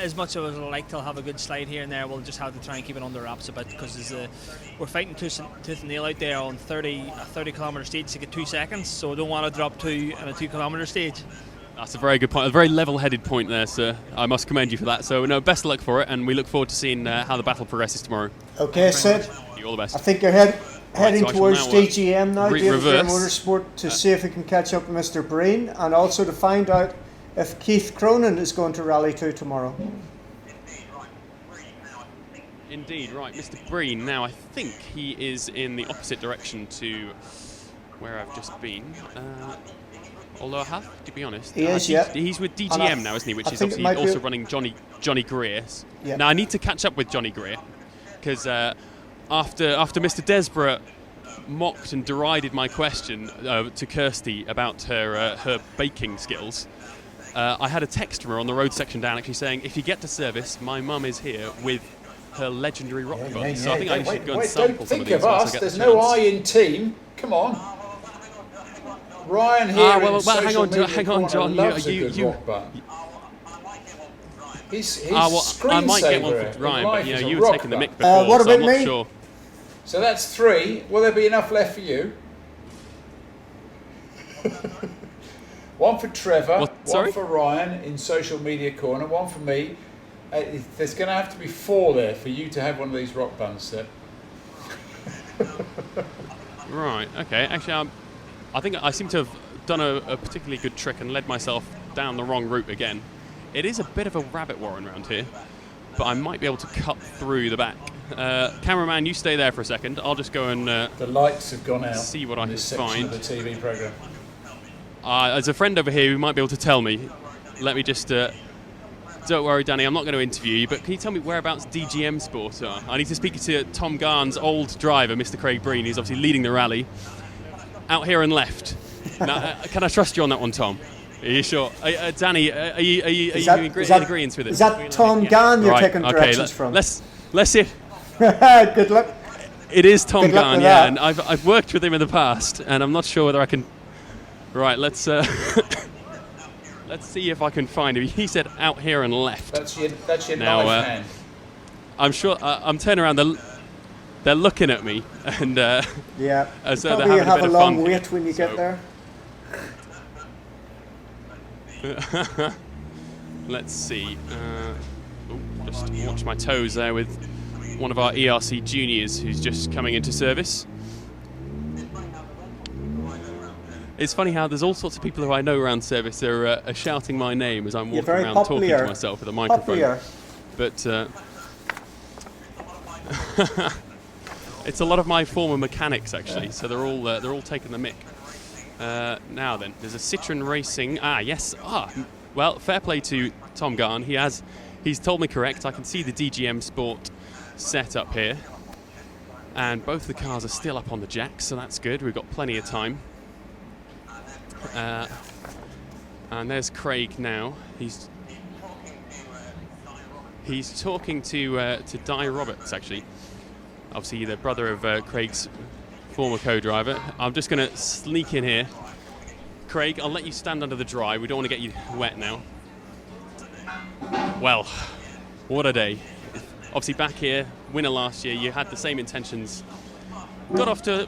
as much as I'd like to have a good slide here and there, we'll just have to try and keep it under wraps a bit because we're fighting tooth and nail out there on a 30 kilometre stage to get 2 seconds. So I don't want to drop 2 on a 2 kilometre stage. That's a very good point, a very level-headed point there, sir. I must commend you for that. So, best of luck for it, and we look forward to seeing how the battle progresses tomorrow. Okay, Sid. You all the best. I think you're heading towards DGM now, David Fair Motorsport, to see if we can catch up with Mr. Breen, and also to find out if Keith Cronin is going to Rally 2 tomorrow. Indeed, right. Mr. Breen, now I think he is in the opposite direction to where I've just been. Although I have to be honest, he is, yeah. He's with DGM now, isn't he? Which is obviously also running Johnny Greer. Yeah. Now I need to catch up with Johnny Greer because after Mr. Desborough mocked and derided my question to Kirsty about her baking skills, I had a text from her on the road section down actually saying, if you get to service, my mum is here with her legendary rock bun. So I think I should go and sample some of these. Don't think of us. There's no I in team. Come on. Ryan here in social media hang on, John. Loves a good rock bun. He's I might get one for Ryan, but you were taking the mick before, what so about I'm not me? sure. So that's 3. Will there be enough left for you? One for Trevor, one for Ryan in social media corner, one for me. There's going to have to be 4 there for you to have one of these rock buns, sir. Right, okay. Actually, I think I seem to have done a particularly good trick and led myself down the wrong route again. It is a bit of a rabbit warren around here, but I might be able to cut through the back. Cameraman, you stay there for a second. I'll just go and the lights have gone out. See what I can find. find. Of the TV program. There's a friend over here who might be able to tell me. Let me just. Don't worry, Danny. I'm not going to interview you, but can you tell me whereabouts DGM Sport are? I need to speak to Tom Garn's old driver, Mr. Craig Breen, who's obviously leading the rally. Out here and left. Now, can I trust you on that one, Tom? Are you sure? Danny, are you in agreement with it? Is that Tom Garn you're taking directions from? Let's see. Good luck. It is Tom Garn, yeah, and I've worked with him in the past, and I'm not sure whether I can. Right, let's let's see if I can find him. He said out here and left. That's your now, knife hand. I'm sure. I'm turning around. They're looking at me, and yeah, so probably they're having have a bit a of long fun wait when you get there. Let's see. Just watch my toes there with one of our ERC juniors who's just coming into service. It's funny how there's all sorts of people who I know around service are shouting my name as I'm walking around talking to myself with a microphone. But it's a lot of my former mechanics actually, so they're all taking the mick. Now then, there's a Citroen Racing. Yes. Well, fair play to Tom Garn. He's told me correct. I can see the DGM Sport set up here. And both the cars are still up on the jacks, so that's good. We've got plenty of time. And there's Craig now. He's talking to Di Roberts, actually. Obviously, the brother of Craig's former co-driver. I'm just going to sneak in here. Craig, I'll let you stand under the dry. We don't want to get you wet now. Well, what a day. Obviously, back here, winner last year, you had the same intentions. Got off to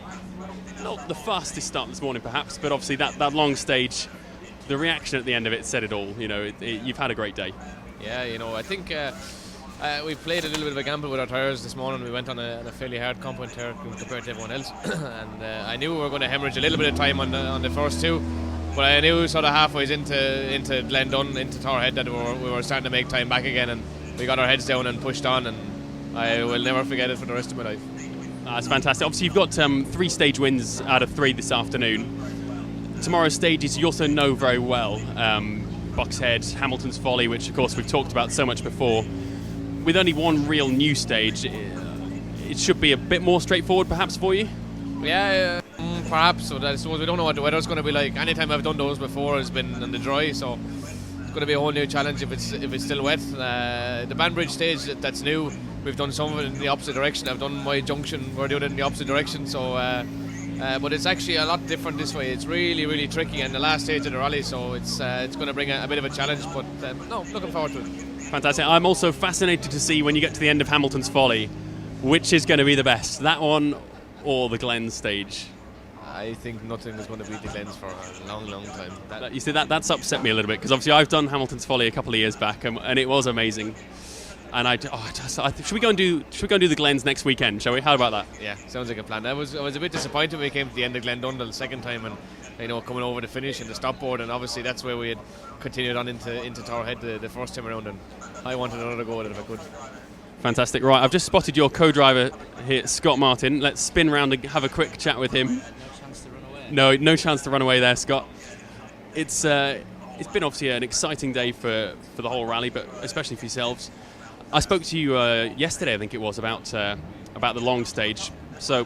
not the fastest start this morning, perhaps, but obviously that long stage, the reaction at the end of it said it all. You know, you've had a great day. Yeah, you know, I think we played a little bit of a gamble with our tyres this morning. We went on a fairly hard compound tyre compared to everyone else, and I knew we were going to hemorrhage a little bit of time on the first two, but I knew sort of halfway into Glendon, into Towerhead, that we were starting to make time back again, and we got our heads down and pushed on, and I will never forget it for the rest of my life. That's fantastic. Obviously, you've got 3 stage wins out of 3 this afternoon. Tomorrow's stages you also know very well. Boxhead, Hamilton's Folly, which of course we've talked about so much before. With only one real new stage, it should be a bit more straightforward perhaps for you? Yeah, perhaps. So I suppose we don't know what the weather's going to be like. Anytime I've done those before has been in the dry, so it's going to be a whole new challenge if it's still wet. The Banbridge stage, that's new. We've done some of it in the opposite direction. I've done my junction, we're doing it in the opposite direction, so but it's actually a lot different this way. It's really, really tricky, and the last stage of the rally, so it's going to bring a bit of a challenge, but no, looking forward to it. Fantastic. I'm also fascinated to see when you get to the end of Hamilton's Folly, which is going to be the best, that one or the Glen stage? I think nothing is going to beat the Glens for a long, long time. You see, that's upset me a little bit, because obviously I've done Hamilton's Folly a couple of years back, and it was amazing. And should we go and do the Glens next weekend? Shall we? How about that? Yeah, sounds like a plan. I was a bit disappointed when we came to the end of Glendundle the second time, and coming over the finish and the stop board, and obviously that's where we had continued on into Towerhead the first time around, and I wanted another go at it if I could. Fantastic. Right, I've just spotted your co-driver here, Scott Martin. Let's spin round and have a quick chat with him. No chance to run away there, Scott. It's been obviously an exciting day for the whole rally, but especially for yourselves. I spoke to you yesterday, I think it was, about the long stage. So,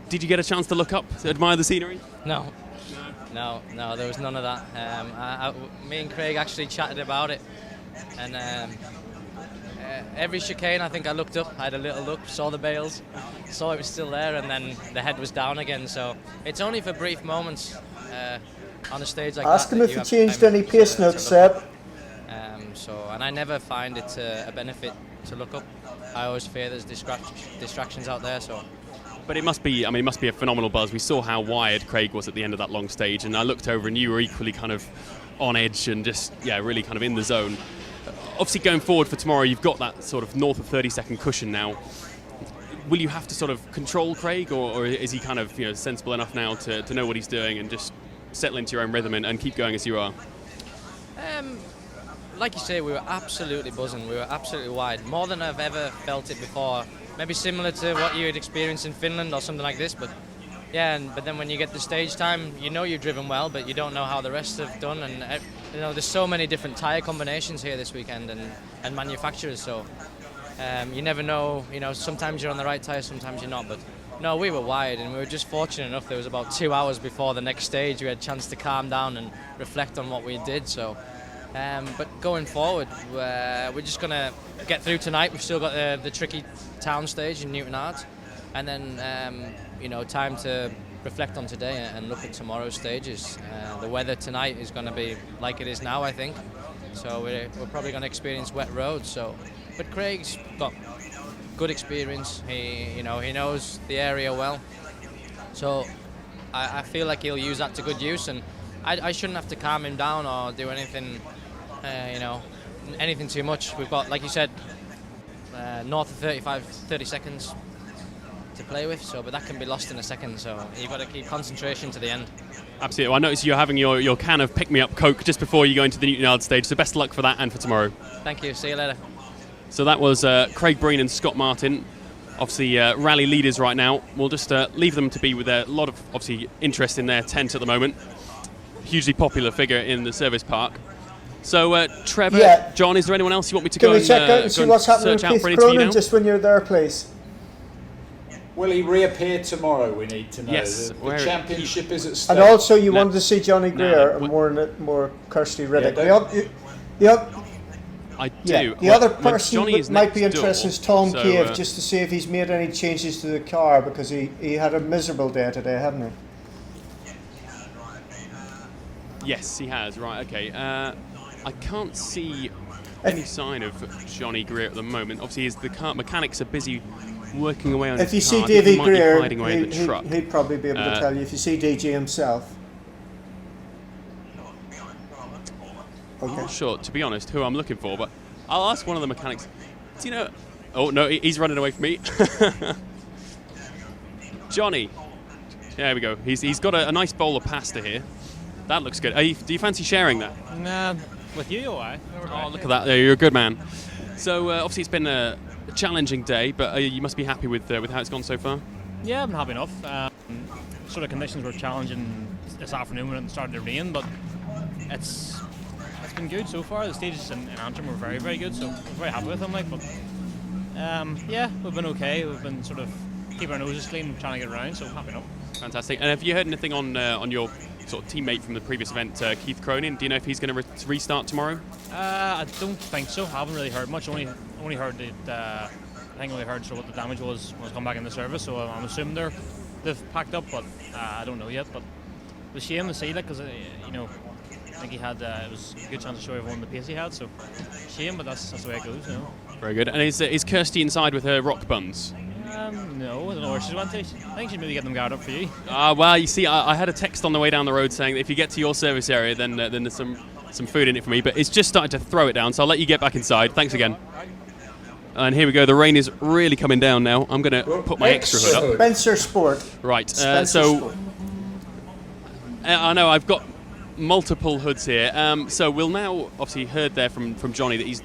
did you get a chance to look up, to admire the scenery? No, there was none of that. Me and Craig actually chatted about it, and every chicane I think I looked up, I had a little look, saw the bales, saw it was still there, and then the head was down again. So it's only for brief moments on a stage like that. Ask him if he changed any pace notes, Seb. And I never find it a benefit to look up. I always fear there's distractions out there. So, but it must be a phenomenal buzz. We saw how wired Craig was at the end of that long stage, and I looked over and you were equally kind of on edge and just really kind of in the zone. Obviously, going forward for tomorrow, you've got that sort of north of 30-second cushion now. Will you have to sort of control Craig, or is he kind of sensible enough now to know what he's doing and just settle into your own rhythm and keep going as you are? Like you say, we were absolutely buzzing. We were absolutely wide, more than I've ever felt it before. Maybe similar to what you had experienced in Finland or something like this. But yeah, but then when you get the stage time, you've driven well, but you don't know how the rest have done. And there's so many different tyre combinations here this weekend and manufacturers. So you never know. Sometimes you're on the right tyre, sometimes you're not. But no, we were wide, and we were just fortunate enough. There was about 2 hours before the next stage. We had a chance to calm down and reflect on what we did. So. But going forward, we're just going to get through tonight. We've still got the tricky town stage in Newton Arts, and then time to reflect on today and look at tomorrow's stages. The weather tonight is going to be like it is now, I think. So we're probably going to experience wet roads. But Craig's got good experience. He knows the area well. So I feel like he'll use that to good use, and I shouldn't have to calm him down or do anything. Anything too much. We've got, like you said, north of 30 seconds to play with, but that can be lost in a second, so you've got to keep concentration to the end. Absolutely. Well, I noticed you're having your can of pick-me-up Coke just before you go into the Newton Yard stage, so best of luck for that and for tomorrow. Thank you. See you later. So that was Craig Breen and Scott Martin, obviously rally leaders right now. We'll just leave them to be with a lot of, obviously, interest in their tent at the moment. Hugely popular figure in the service park. So, Trevor, John, is there anyone else you want me to Can go we check out and see what's happening with Keith Cronin just when you're there, please? Will he reappear tomorrow? We need to know. Yes, The championship is at stake. And also, you wanted to see Johnny Greer and more Kirsty Riddick. I do. Yeah, the Well, other person Johnny is that might be next door, interested is Tom so, Cave, just to see if he's made any changes to the car, because he had a miserable day today, hadn't he? Yes, he has. Right. Okay. I can't see any sign of Johnny Greer at the moment. Obviously, the car mechanics are busy working away on his car. If you see I think he Davy might be Greer, hiding away in the truck. he'd probably be able to tell you if you see DG himself. I'm not sure, to be honest, who I'm looking for, but I'll ask one of the mechanics. Do you know? Oh no, he's running away from me. Johnny. There we go. He's got a nice bowl of pasta here. That looks good. Do you fancy sharing that? Nah, with you, why? Oh, look at that. You're a good man. So obviously it's been a challenging day, but you must be happy with how it's gone so far. Yeah, I'm happy enough. Sort of conditions were challenging this afternoon when it started to rain, but it's been good so far. The stages in Antrim were very, very good, so we're very happy with them. But yeah, we've been okay. We've been sort of keeping our noses clean, trying to get around, so happy enough. Fantastic. And have you heard anything on your sort of teammate from the previous event, Keith Cronin? Do you know if he's going to restart tomorrow? I don't think so. I haven't really heard much. Only heard that. I think only heard sort of what the damage was when I come back in the service. So I'm assuming they've packed up, but I don't know yet. But it was a shame to see that because I think he had it was a good chance to show everyone the pace he had. So shame, but that's the way it goes. Very good. And is Kirsty inside with her rock buns? No, I don't know where she's went to. I think she'd maybe get them guard up for you. Well, you see, I had a text on the way down the road saying that if you get to your service area, then there's some food in it for me. But it's just started to throw it down, so I'll let you get back inside. Thanks again. And here we go. The rain is really coming down now. I'm going to put my extra hood up. Spencer Sport. Right. Spencer Sport. I know I've got multiple hoods here. So we'll now obviously heard there from Johnny that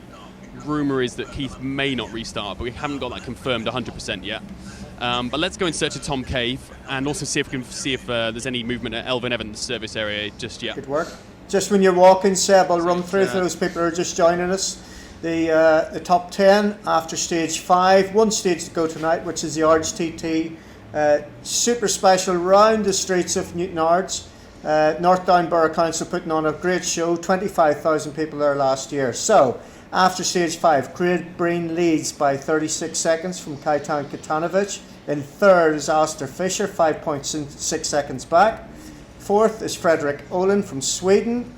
rumour is that Keith may not restart, but we haven't got that confirmed 100% yet. But let's go in search of Tom Cave and also see if we can see if there's any movement at Elvin Evans' service area just yet. Good work. Just when you're walking, Seb, I'll run through for those people who are just joining us. The top 10 after stage 5. One stage to go tonight, which is the Ards TT. Super special round the streets of Newton Ards. North Down Borough Council putting on a great show. 25,000 people there last year. So, after stage 5, Craig Breen leads by 36 seconds from Kaitan Katanovic. In third is Alistair Fisher, 5.6 seconds back. Fourth is Frederick Olin from Sweden,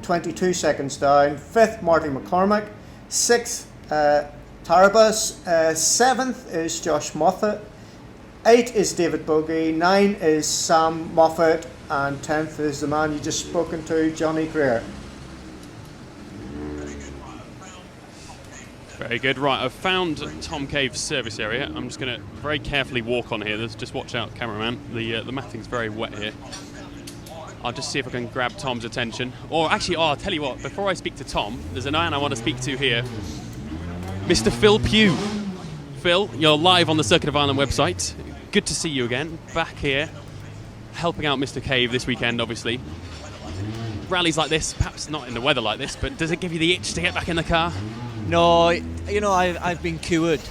22 seconds down. Fifth, Marty McCormack. Sixth, Tarabas. Seventh is Josh Moffat. 8 is David Bogie. 9 is Sam Moffat. And 10th is the man you just spoken to, Johnny Greer. Very good. Right, I've found Tom Cave's service area. I'm just going to very carefully walk on here. Just watch out, cameraman. The matting's very wet here. I'll just see if I can grab Tom's attention. Or actually, I'll tell you what, before I speak to Tom, there's a man I want to speak to here. Mr. Phil Pugh. Phil, you're live on the Circuit of Ireland website. Good to see you again, back here, helping out Mr. Cave this weekend, obviously. Rallies like this, perhaps not in the weather like this, but does it give you the itch to get back in the car? No, I've been cured.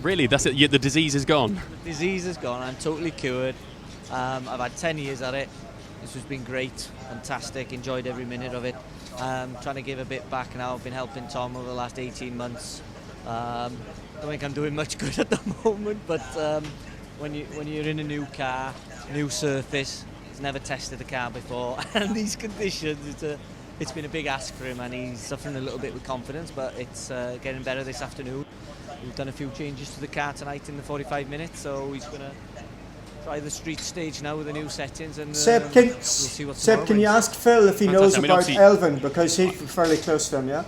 Really? That's it? The disease is gone? The disease is gone. I'm totally cured. I've had 10 years at it. This has been great, fantastic, enjoyed every minute of it. Trying to give a bit back now. I've been helping Tom over the last 18 months. Don't think I'm doing much good at the moment, but when you're in a new car, new surface, he's never tested the car before, and these conditions, it's been a big ask for him, and he's suffering a little bit with confidence, but it's getting better this afternoon. We've done a few changes to the car tonight in the 45 minutes, so he's going to try the street stage now with the new settings, and Seb, we'll see what Seb, can you ask Phil if he knows about Elvin, because he's fairly close to him, yeah?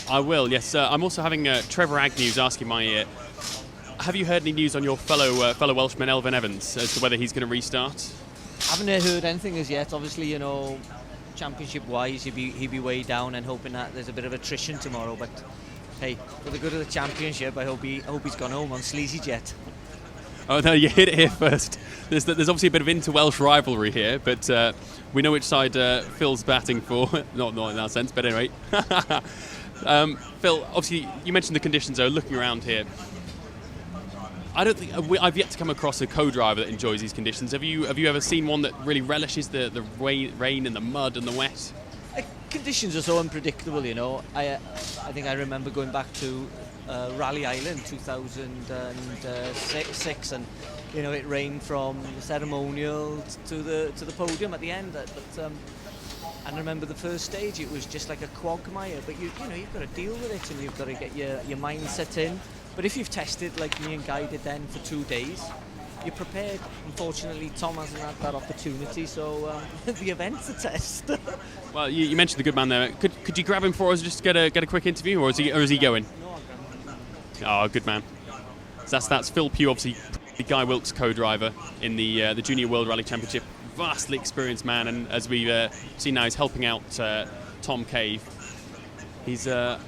I will, yes. I'm also having Trevor Agnew's asking my ear. Have you heard any news on your fellow Welshman Elvin Evans as to whether he's going to restart? I haven't heard anything as yet. Obviously, championship-wise, he'd be way down and hoping that there's a bit of attrition tomorrow. But hey, for the good of the championship, I hope he's gone home on Sleazy Jet. Oh no, you hit it here first. There's obviously a bit of inter-Welsh rivalry here, but we know which side Phil's batting for. not in that sense, but anyway. Phil, obviously you mentioned the conditions though. Looking around here, I don't think I've yet to come across a co-driver that enjoys these conditions. Have you ever seen one that really relishes the rain and the mud and the wet? Conditions are so unpredictable, you know. I think I remember going back to Rally Island 2006, and you know, it rained from the ceremonial to the podium at the end. But I remember the first stage, it was just like a quagmire. But you know, you've got to deal with it, and you've got to get your mindset in. But if you've tested like me and Guy did then for 2 days, you're prepared. Unfortunately, Tom hasn't had that opportunity, so the event's a test. Well, you mentioned the good man there. Could you grab him for us just to get a quick interview, or is he going? No, I'll grab him. Oh, good man. So that's Phil Pugh, obviously the Guy Wilkes co-driver in the Junior World Rally Championship. Vastly experienced man, and as we've seen now, he's helping out Tom Cave. He's a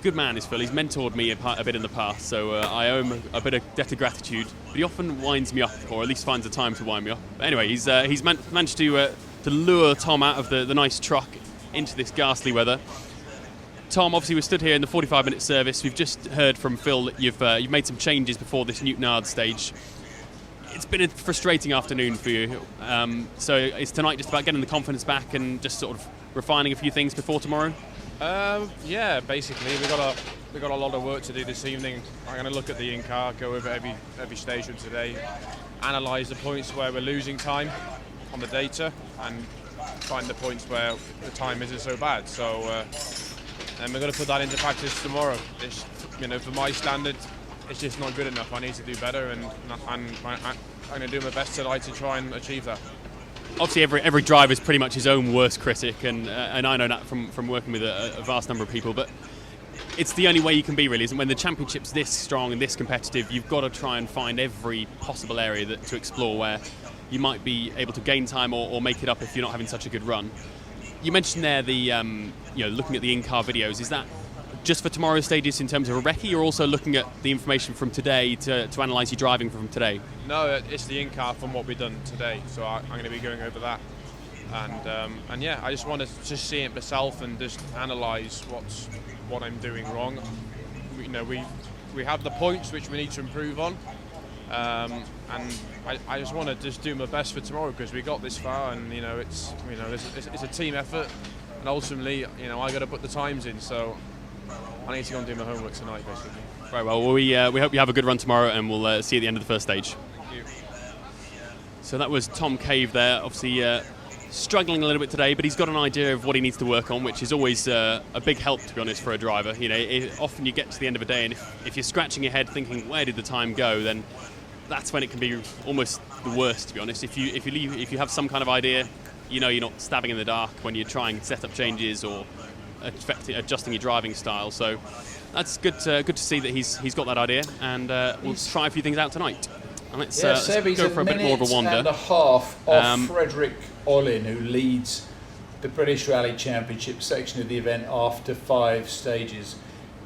good man, is Phil. He's mentored me a bit in the past, so I owe him a bit of debt of gratitude. But he often winds me up, or at least finds the time to wind me up. But anyway, he's managed to lure Tom out of the nice truck into this ghastly weather. Tom, obviously, we're stood here in the 45-minute service. We've just heard from Phil that you've made some changes before this Newtonard stage. It's been a frustrating afternoon for you. So is tonight just about getting the confidence back and just sort of refining a few things before tomorrow? Yeah, basically we got a lot of work to do this evening. I'm going to look at the in-car, go over every station today, analyse the points where we're losing time on the data, and find the points where the time isn't so bad. So, and we're going to put that into practice tomorrow. It's, you know, for my standard, it's just not good enough. I need to do better, and I'm going to do my best tonight to try and achieve that. Obviously, every driver is pretty much his own worst critic, and I know that from working with a vast number of people. But it's the only way you can be, really, isn't it? When the championship's this strong and this competitive, you've got to try and find every possible area to explore where you might be able to gain time or make it up if you're not having such a good run. You mentioned there the looking at the in-car videos. Is that just for tomorrow's stages in terms of a recce? You're also looking at the information from today to analyse your driving from today? No, it's the in-car from what we've done today, so I'm going to be going over that. And yeah, I just want to just see it myself and just analyse what I'm doing wrong. You know, we have the points which we need to improve on, and I just want to just do my best for tomorrow, because we got this far, and it's a team effort, and ultimately I got to put the times in. So I need to go and do my homework tonight, basically. Right, well, we hope you have a good run tomorrow, and we'll see you at the end of the first stage. Thank you. So that was Tom Cave there, obviously struggling a little bit today, but he's got an idea of what he needs to work on, which is always a big help, to be honest, for a driver. Often you get to the end of a day, and if you're scratching your head thinking, where did the time go, then that's when it can be almost the worst, to be honest. If you have some kind of idea, you're not stabbing in the dark when you're trying setup changes or adjusting your driving style. So that's good to see that he's got that idea, and we'll try a few things out tonight. And let's go for a bit more of a wander. And a half off Frederick Olin, who leads the British Rally Championship section of the event after 5 stages.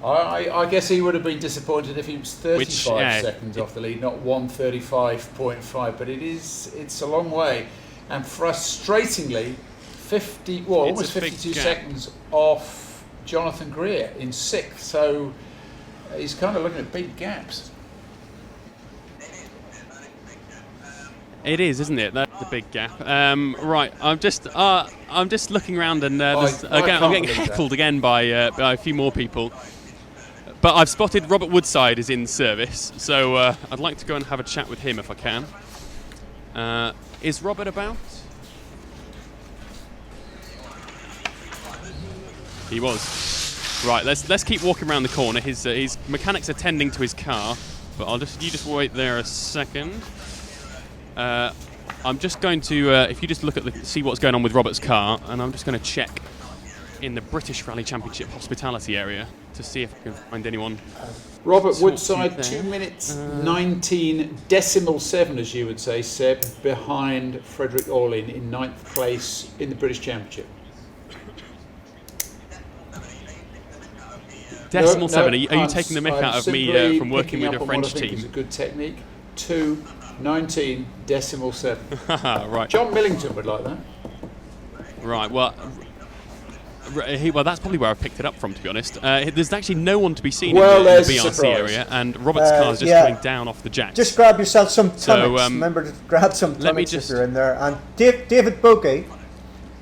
I guess he would have been disappointed if he was 35 seconds off the lead, not 1:35.5. But it's a long way, and frustratingly, almost 52 seconds off Jonathan Greer in 6th. So he's kind of looking at big gaps. It is, isn't it? That's a big gap. Right, I'm just looking around, and I'm getting heckled again by a few more people. But I've spotted Robert Woodside is in service, so I'd like to go and have a chat with him if I can. Is Robert about? He was. Right, let's keep walking around the corner. His mechanics are tending to his car, but you just wait there a second. I'm just going to, if you just look at see what's going on with Robert's car, and I'm just going to check in the British Rally Championship hospitality area to see if I can find anyone. Robert Woodside, 2 minutes 19.7, as you would say, Seb, behind Frederick Olin in 9th place in the British Championship. Decimal 7. Are you taking the mick out of me from working with a French team? It's a good technique. 2:19.7. Right. John Millington would like that. Right. Well, Well, that's probably where I picked it up from, to be honest. There's actually no one to be seen Well, in the there's a BRC surprise. area, and Robert's car is just coming down off the jack. Just grab yourself some tonics. So, Remember to grab some let me tonics just- if you're in there. And David Bogey.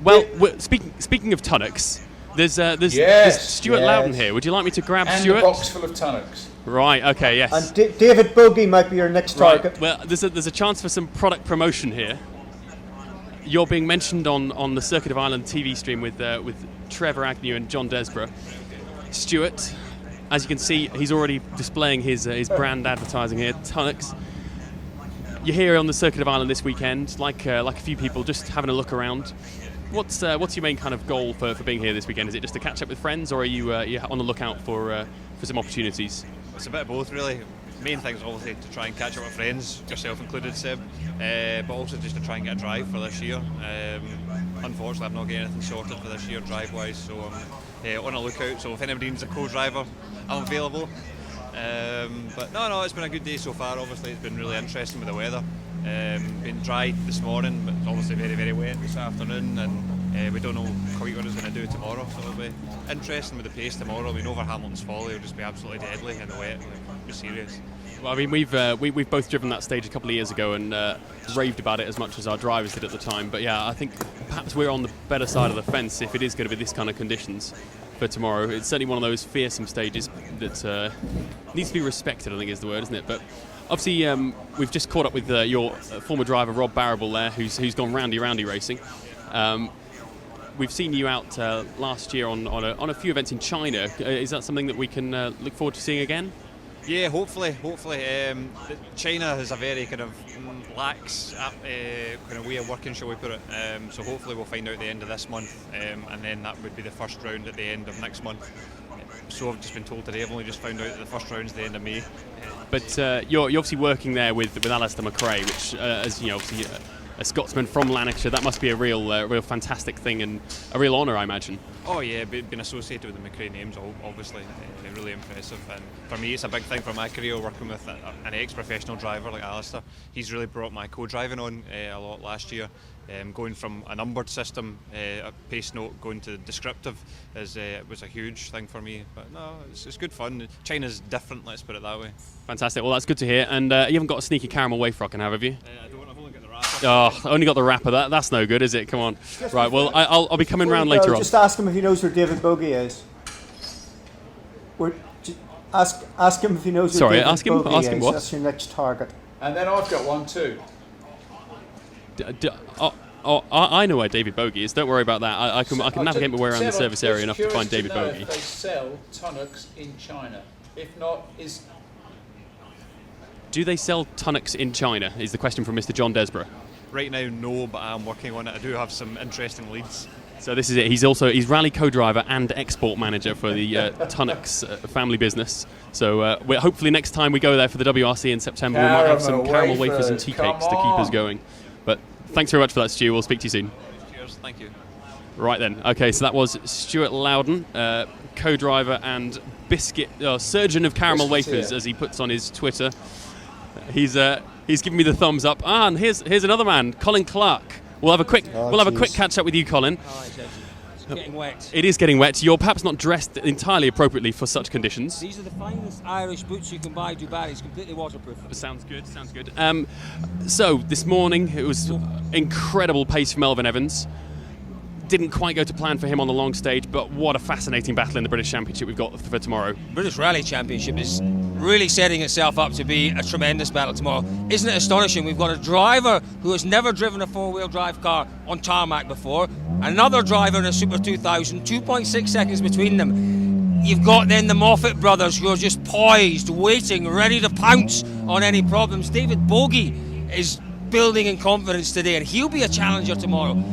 Well, speaking of tonics, there's Stuart Loudon here. Would you like me to grab And Stuart? a box full of tonics. Right. Okay. Yes. And David Bogey might be your next target. Right. Well, there's a chance for some product promotion here. You're being mentioned on the Circuit of Ireland TV stream with Trevor Agnew and John Desborough. Stuart, as you can see, he's already displaying his brand advertising here, Tonics. You're here on the Circuit of Ireland this weekend, like a few people, just having a look around. What's your main kind of goal for being here this weekend? Is it just to catch up with friends, or are you on the lookout for some opportunities? It's a bit of both, really. Main thing is obviously to try and catch up with friends, yourself included, Seb, but also just to try and get a drive for this year. Unfortunately, I've not got anything sorted for this year drive-wise, so I'm on a lookout. So if anybody needs a co-driver, I'm available. But no, it's been a good day so far. Obviously, it's been really interesting with the weather. Been dry this morning, but it's obviously very, very wet this afternoon, and we don't know quite what it's going to do tomorrow. So it'll be interesting with the pace tomorrow. I mean, over Hamilton's Folly, it'll just be absolutely deadly in the wet. Be serious. Well, I mean, we've both driven that stage a couple of years ago and raved about it as much as our drivers did at the time. But yeah, I think perhaps we're on the better side of the fence if it is going to be this kind of conditions for tomorrow. It's certainly one of those fearsome stages that needs to be respected, I think is the word, isn't it? But obviously, we've just caught up with your former driver Rob Barrable there, who's gone roundy racing. We've seen you out last year on a few events in China. Is that something that we can look forward to seeing again? Yeah, hopefully. China has a very kind of lax kind of way of working, shall we put it. So hopefully we'll find out at the end of this month, and then that would be the first round at the end of next month. So I've just been told today, I've only just found out that the first round's the end of May. But you're obviously working there with Alistair McRae, which, as you know, obviously a Scotsman from Lanarkshire, that must be a real fantastic thing and a real honour, I imagine. Oh yeah, being associated with the McRae names, obviously, really impressive. And for me, it's a big thing for my career working with an ex-professional driver like Alistair. He's really brought my co-driving on a lot last year. Going from a numbered system, a pace note, going to descriptive was a huge thing for me. But no, it's good fun. China's different, let's put it that way. Fantastic. Well, that's good to hear. And you haven't got a sneaky caramel wafer I can have you? I don't. I've only got the wrapper. Oh, only got the wrapper. That's no good, is it? Come on. Right. Well, I'll be coming round later on. Just ask him if he knows where David Bogey is. Ask him if he knows where David Bogey is. Ask him what? That's your next target. And then I've got one too. I know where David Bogey is. Don't worry about that. I can navigate my way around the service area enough to find David Bogey. If they sell tonics in China, if not, Do they sell tonics in China? Is the question from Mr. John Desborough. Right now, no, but I'm working on it. I do have some interesting leads. So this is it. He's rally co-driver and export manager for the Tonics family business. So hopefully next time we go there for the WRC in September, we might have some caramel wafers and tea cakes to keep us going. But thanks very much for that, Stu. We'll speak to you soon. Cheers. Thank you. Right then. Okay, so that was Stuart Loudon, co-driver and surgeon of caramel wafers, as he puts on his Twitter. He's giving me the thumbs up. And here's another man, Colin Clark. We'll have a quick catch up with you, Colin. It's getting wet. It is getting wet. You're perhaps not dressed entirely appropriately for such conditions. These are the finest Irish boots you can buy. Dubai. It's completely waterproof. Sounds good. So this morning it was incredible pace for Melvin Evans. Didn't quite go to plan for him on the long stage, but what a fascinating battle in the British Championship we've got for tomorrow. British Rally Championship is really setting itself up to be a tremendous battle tomorrow. Isn't it astonishing? We've got a driver who has never driven a four-wheel drive car on tarmac before, another driver in a Super 2000, 2.6 seconds between them. You've got then the Moffat brothers who are just poised, waiting, ready to pounce on any problems. David Bogey is building in confidence today, and he'll be a challenger tomorrow.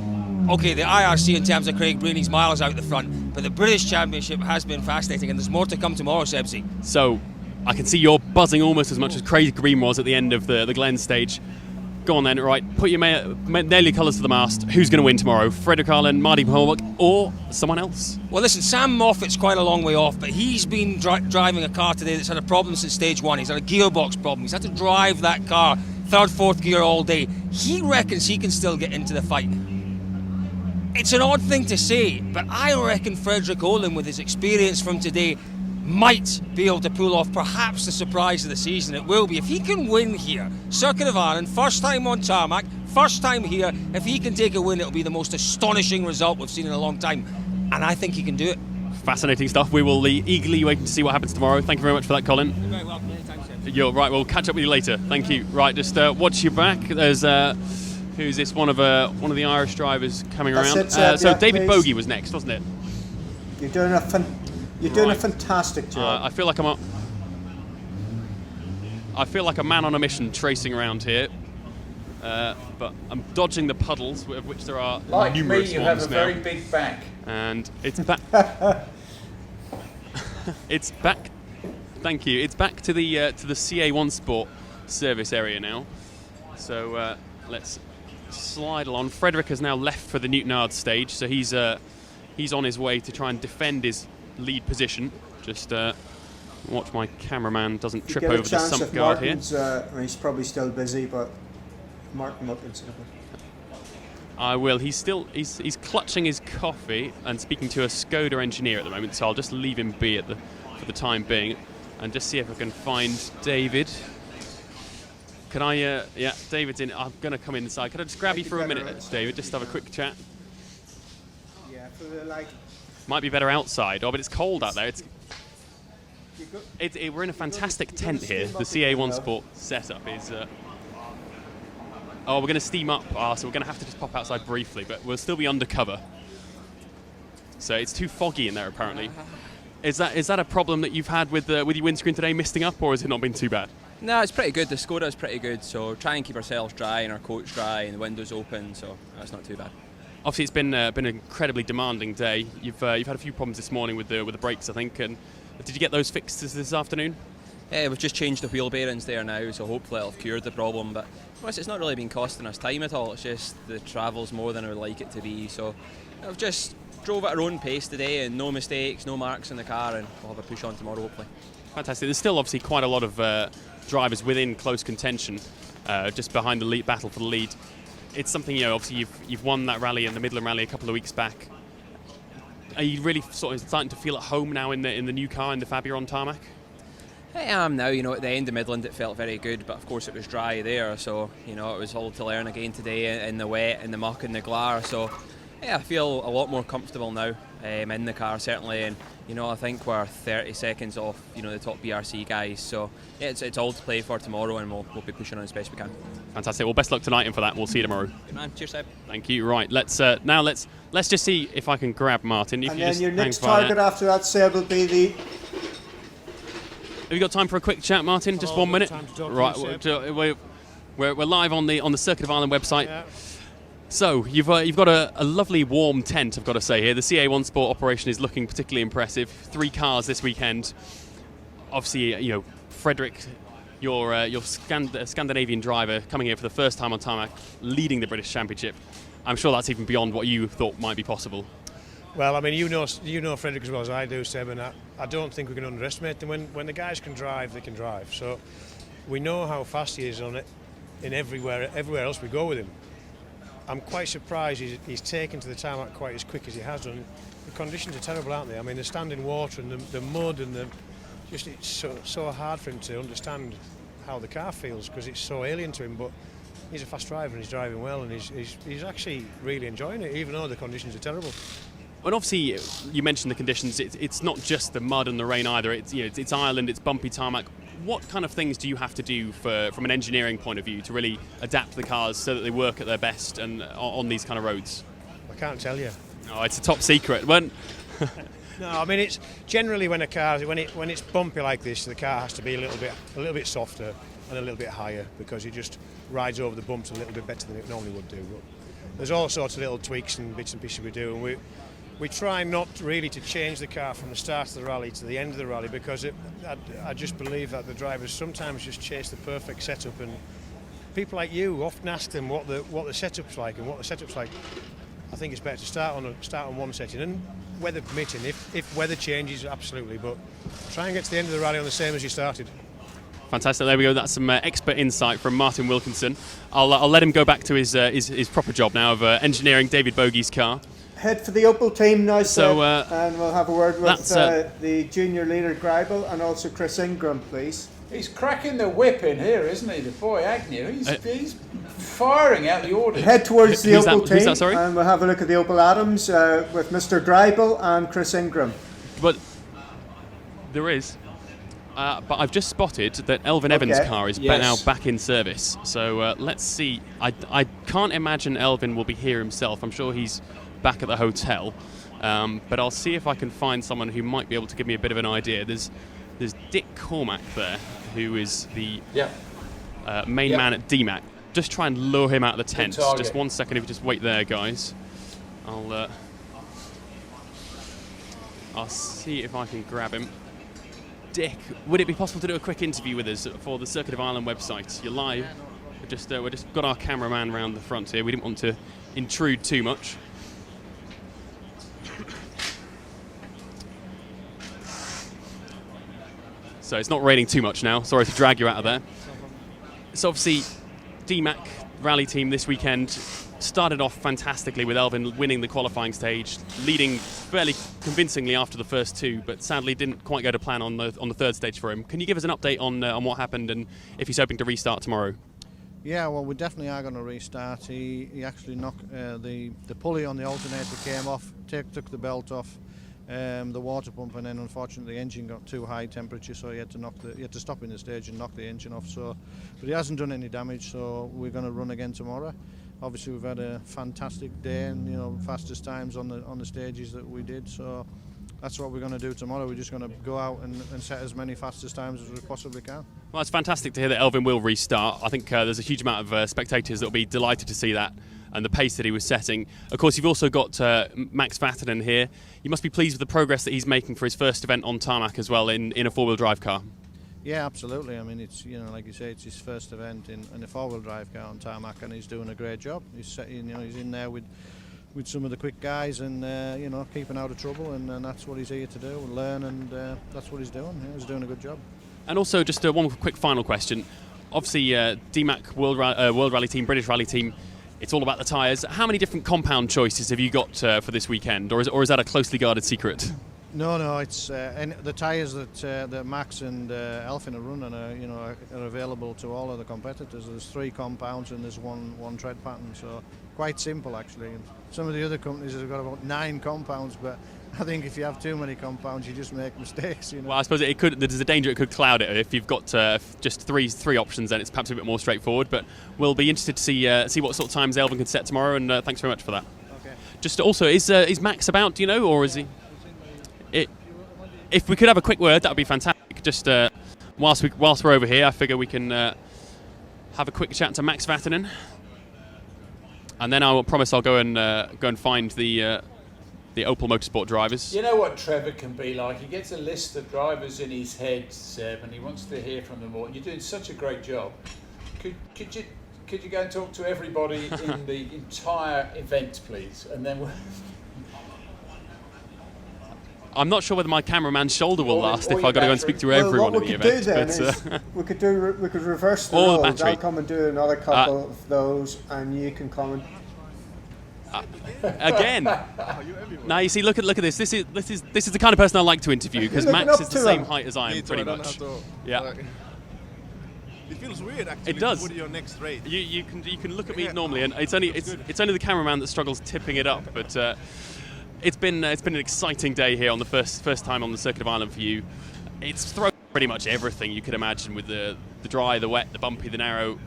Okay, the IRC in terms of Craig Breeny's miles out the front, but the British Championship has been fascinating, and there's more to come tomorrow, Sebsy. So, I can see you're buzzing almost as much as Craig Green was at the end of the Glen stage. Go on then, right, nail your colours to the mast. Who's going to win tomorrow? Frederick Ireland, Marty Pollock, or someone else? Well, listen, Sam Moffat's quite a long way off, but he's been driving a car today that's had a problem since stage one. He's had a gearbox problem. He's had to drive that car third, fourth gear all day. He reckons he can still get into the fight. It's an odd thing to say, but I reckon Frederick Olin, with his experience from today, might be able to pull off perhaps the surprise of the season. It will be. If he can win here, Circuit of Ireland, first time on tarmac, first time here, if he can take a win, it'll be the most astonishing result we've seen in a long time. And I think he can do it. Fascinating stuff. We will be eagerly waiting to see what happens tomorrow. Thank you very much for that, Colin. You're very welcome. Anytime, sir. You're right. We'll catch up with you later. Thank you. Right, just watch your back. There's who's this? One of the Irish drivers coming That's around. it, Seb, So yeah, David please. Bogey was next, wasn't it? You're doing a fantastic job. I feel like I feel like a man on a mission tracing around here, but I'm dodging the puddles, of which there are Like numerous me, you have ones a now. very big back. And it's back. It's back. Thank you. It's back to the CA1 Sport service area now. So let's slide along. Frederick has now left for the Newtonard stage, so he's on his way to try and defend his lead position. Just watch my cameraman doesn't trip over the sump guard here. He's probably still busy, but Martin Wilkinson. I will. He's clutching his coffee and speaking to a Skoda engineer at the moment, so I'll just leave him be for the time being, and just see if I can find David. Can I? Yeah, David's in. I'm going to come inside. Can I just grab you for a minute, David? Just have a quick chat. Yeah, for the like. Might be better outside. Oh, but it's cold out there. We're in a fantastic tent here. The CA1 Sport setup is. We're going to steam up, so we're going to have to just pop outside briefly, but we'll still be undercover. So it's too foggy in there, apparently. Is that a problem that you've had with your windscreen today, misting up, or has it not been too bad? No, it's pretty good. The Skoda is pretty good, so try and keep ourselves dry and our coats dry and the windows open, so that's not too bad. Obviously, it's been an incredibly demanding day. You've had a few problems this morning with the brakes, I think. And did you get those fixed this afternoon? Yeah, we've just changed the wheel bearings there now, so hopefully it'll have cured the problem. But it's not really been costing us time at all. It's just the travel's more than I would like it to be. So I've just drove at our own pace today, and no mistakes, no marks in the car, and we'll have a push on tomorrow, hopefully. Fantastic. There's still obviously quite a lot of drivers within close contention, just behind the lead battle for the lead. It's something, obviously you've won that rally in the Midland Rally a couple of weeks back. Are you really sort of starting to feel at home now in the new car, in the Fabia on tarmac? I am now. At the end of Midland it felt very good, but of course it was dry there, so it was all to learn again today in the wet, in the muck, in the glare. So yeah, I feel a lot more comfortable now in the car certainly, and I think we're 30 seconds off the top BRC guys. So yeah, it's all to play for tomorrow, and we'll be pushing on as best we can. Fantastic. Well, best luck tonight and for that. We'll see you tomorrow. Good man. Cheers, Seb. Thank you. Right, let's just see if I can grab Martin. And then your next target after that, Seb, will be the. Have you got time for a quick chat, Martin? Just 1 minute. Right, we're live on the Circuit of Ireland website. Yeah. So you've got a lovely warm tent, I've got to say here. The CA1 Sport operation is looking particularly impressive. 3 cars this weekend. Obviously, Frederick, your Scandinavian driver, coming here for the first time on tarmac, leading the British Championship. I'm sure that's even beyond what you thought might be possible. Well, I mean, you know Frederick as well as I do, Seb, and I don't think we can underestimate them. When the guys can drive, they can drive. So we know how fast he is on it in everywhere else we go with him. I'm quite surprised he's taken to the tarmac quite as quick as he has done. The conditions are terrible, aren't they? I mean, the standing water and the mud and it's so hard for him to understand how the car feels because it's so alien to him. But he's a fast driver and he's driving well, and he's actually really enjoying it, even though the conditions are terrible. And obviously, you mentioned the conditions. It's not just the mud and the rain either. It's Ireland. It's bumpy tarmac. What kind of things do you have to do from an engineering point of view to really adapt the cars so that they work at their best and on these kind of roads? I can't tell you. Oh, it's a top secret. No, I mean it's generally when it's bumpy like this, the car has to be a little bit softer and a little bit higher because it just rides over the bumps a little bit better than it normally would do. But there's all sorts of little tweaks and bits and pieces we do, and we try not really to change the car from the start of the rally to the end of the rally because I just believe that the drivers sometimes just chase the perfect setup, and people like you often ask them what the setup's like and what the setup's like. I think it's better to start on one setting, and weather permitting, if weather changes, absolutely, but try and get to the end of the rally on the same as you started. Fantastic. There we go. That's some expert insight from Martin Wilkinson. I'll let him go back to his proper job now of engineering David Bogey's car. head for the Opel team now, So, Seb, and we'll have a word with the junior leader, Greibel, and also Chris Ingram, please. He's cracking the whip in here, isn't he? The boy Agnew. He's firing out the orders. Head towards the Opel team, who's that, sorry? and we'll have a look at the Opel Adams with Mr. Greibel and Chris Ingram. But there is. But I've just spotted that Elvin Evans' car is now back in service. So let's see. I can't imagine Elvin will be here himself. I'm sure he's back at the hotel. But I'll see if I can find someone who might be able to give me a bit of an idea. There's Dick Cormack there, who is the main man at DMAC. Just try and lure him out of the tent. Just 1 second, if you just wait there, guys. I'll see if I can grab him. Dick, would it be possible to do a quick interview with us for the Circuit of Ireland website? You're live. We're just got our cameraman around the front here. We didn't want to intrude too much. So it's not raining too much now. Sorry to drag you out of there. So obviously, DMAC rally team this weekend started off fantastically with Elvin winning the qualifying stage, leading fairly convincingly after the first two, but sadly didn't quite go to plan on the third stage for him. Can you give us an update on what happened and if he's hoping to restart tomorrow? Yeah, well, we definitely are going to restart. He actually knocked the pulley on the alternator came off, took the belt off, the water pump, and then unfortunately the engine got too high temperature, so he had to stop in the stage and knock the engine off. So, but he hasn't done any damage, so we're going to run again tomorrow. Obviously, we've had a fantastic day, and fastest times on the stages that we did. So that's what we're going to do tomorrow. We're just going to go out and set as many fastest times as we possibly can. Well, it's fantastic to hear that Elvin will restart. I think there's a huge amount of spectators that will be delighted to see that and the pace that he was setting. Of course, you've also got Max Vatanen here. You must be pleased with the progress that he's making for his first event on tarmac as well in a four-wheel drive car. Yeah, absolutely. I mean, it's like you say, it's his first event in a four-wheel drive car on tarmac, and he's doing a great job. He's in there with some of the quick guys, and keeping out of trouble, and that's what he's here to do, learn, and that's what he's doing. Yeah, he's doing a good job. And also, just one quick final question. Obviously, DMAC World Rally Team, British Rally Team. It's all about the tyres. How many different compound choices have you got for this weekend, or is that a closely guarded secret? No, it's the tyres that Max and Elfin are running are available to all of the competitors. There's 3 compounds and there's one tread pattern, so quite simple actually. And some of the other companies have got about 9 compounds, but I think if you have too many compounds, you just make mistakes. Well, I suppose there's a danger it could cloud it. If you've got just three options, then it's perhaps a bit more straightforward. But we'll be interested to see what sort of times Elvin can set tomorrow, and thanks very much for that. Okay. Just also, is Max about, do you know, or is he? If we could have a quick word, that would be fantastic. Just whilst we're over here, I figure we can have a quick chat to Max Vatanen, and then I will promise I'll go and find the Opel Motorsport drivers. You know what Trevor can be like? He gets a list of drivers in his head, Seb, and he wants to hear from them all. And you're doing such a great job. Could you go and talk to everybody in the entire event, please? And then I'm not sure whether my cameraman's shoulder will last if I've got to go and speak to everyone in the event. We could reverse the roles. I'll come and do another couple of those, and you can comment. Again. Now you see, look at this. This is the kind of person I like to interview because Max is the same height as I am, pretty much. Yeah. It feels weird actually. It does. To go to your next race. You can look at me normally, and it's only the cameraman that struggles tipping it up, but. It's been an exciting day here on the first time on the Circuit of Ireland for you. It's thrown pretty much everything you could imagine with the dry, the wet, the bumpy, the narrow.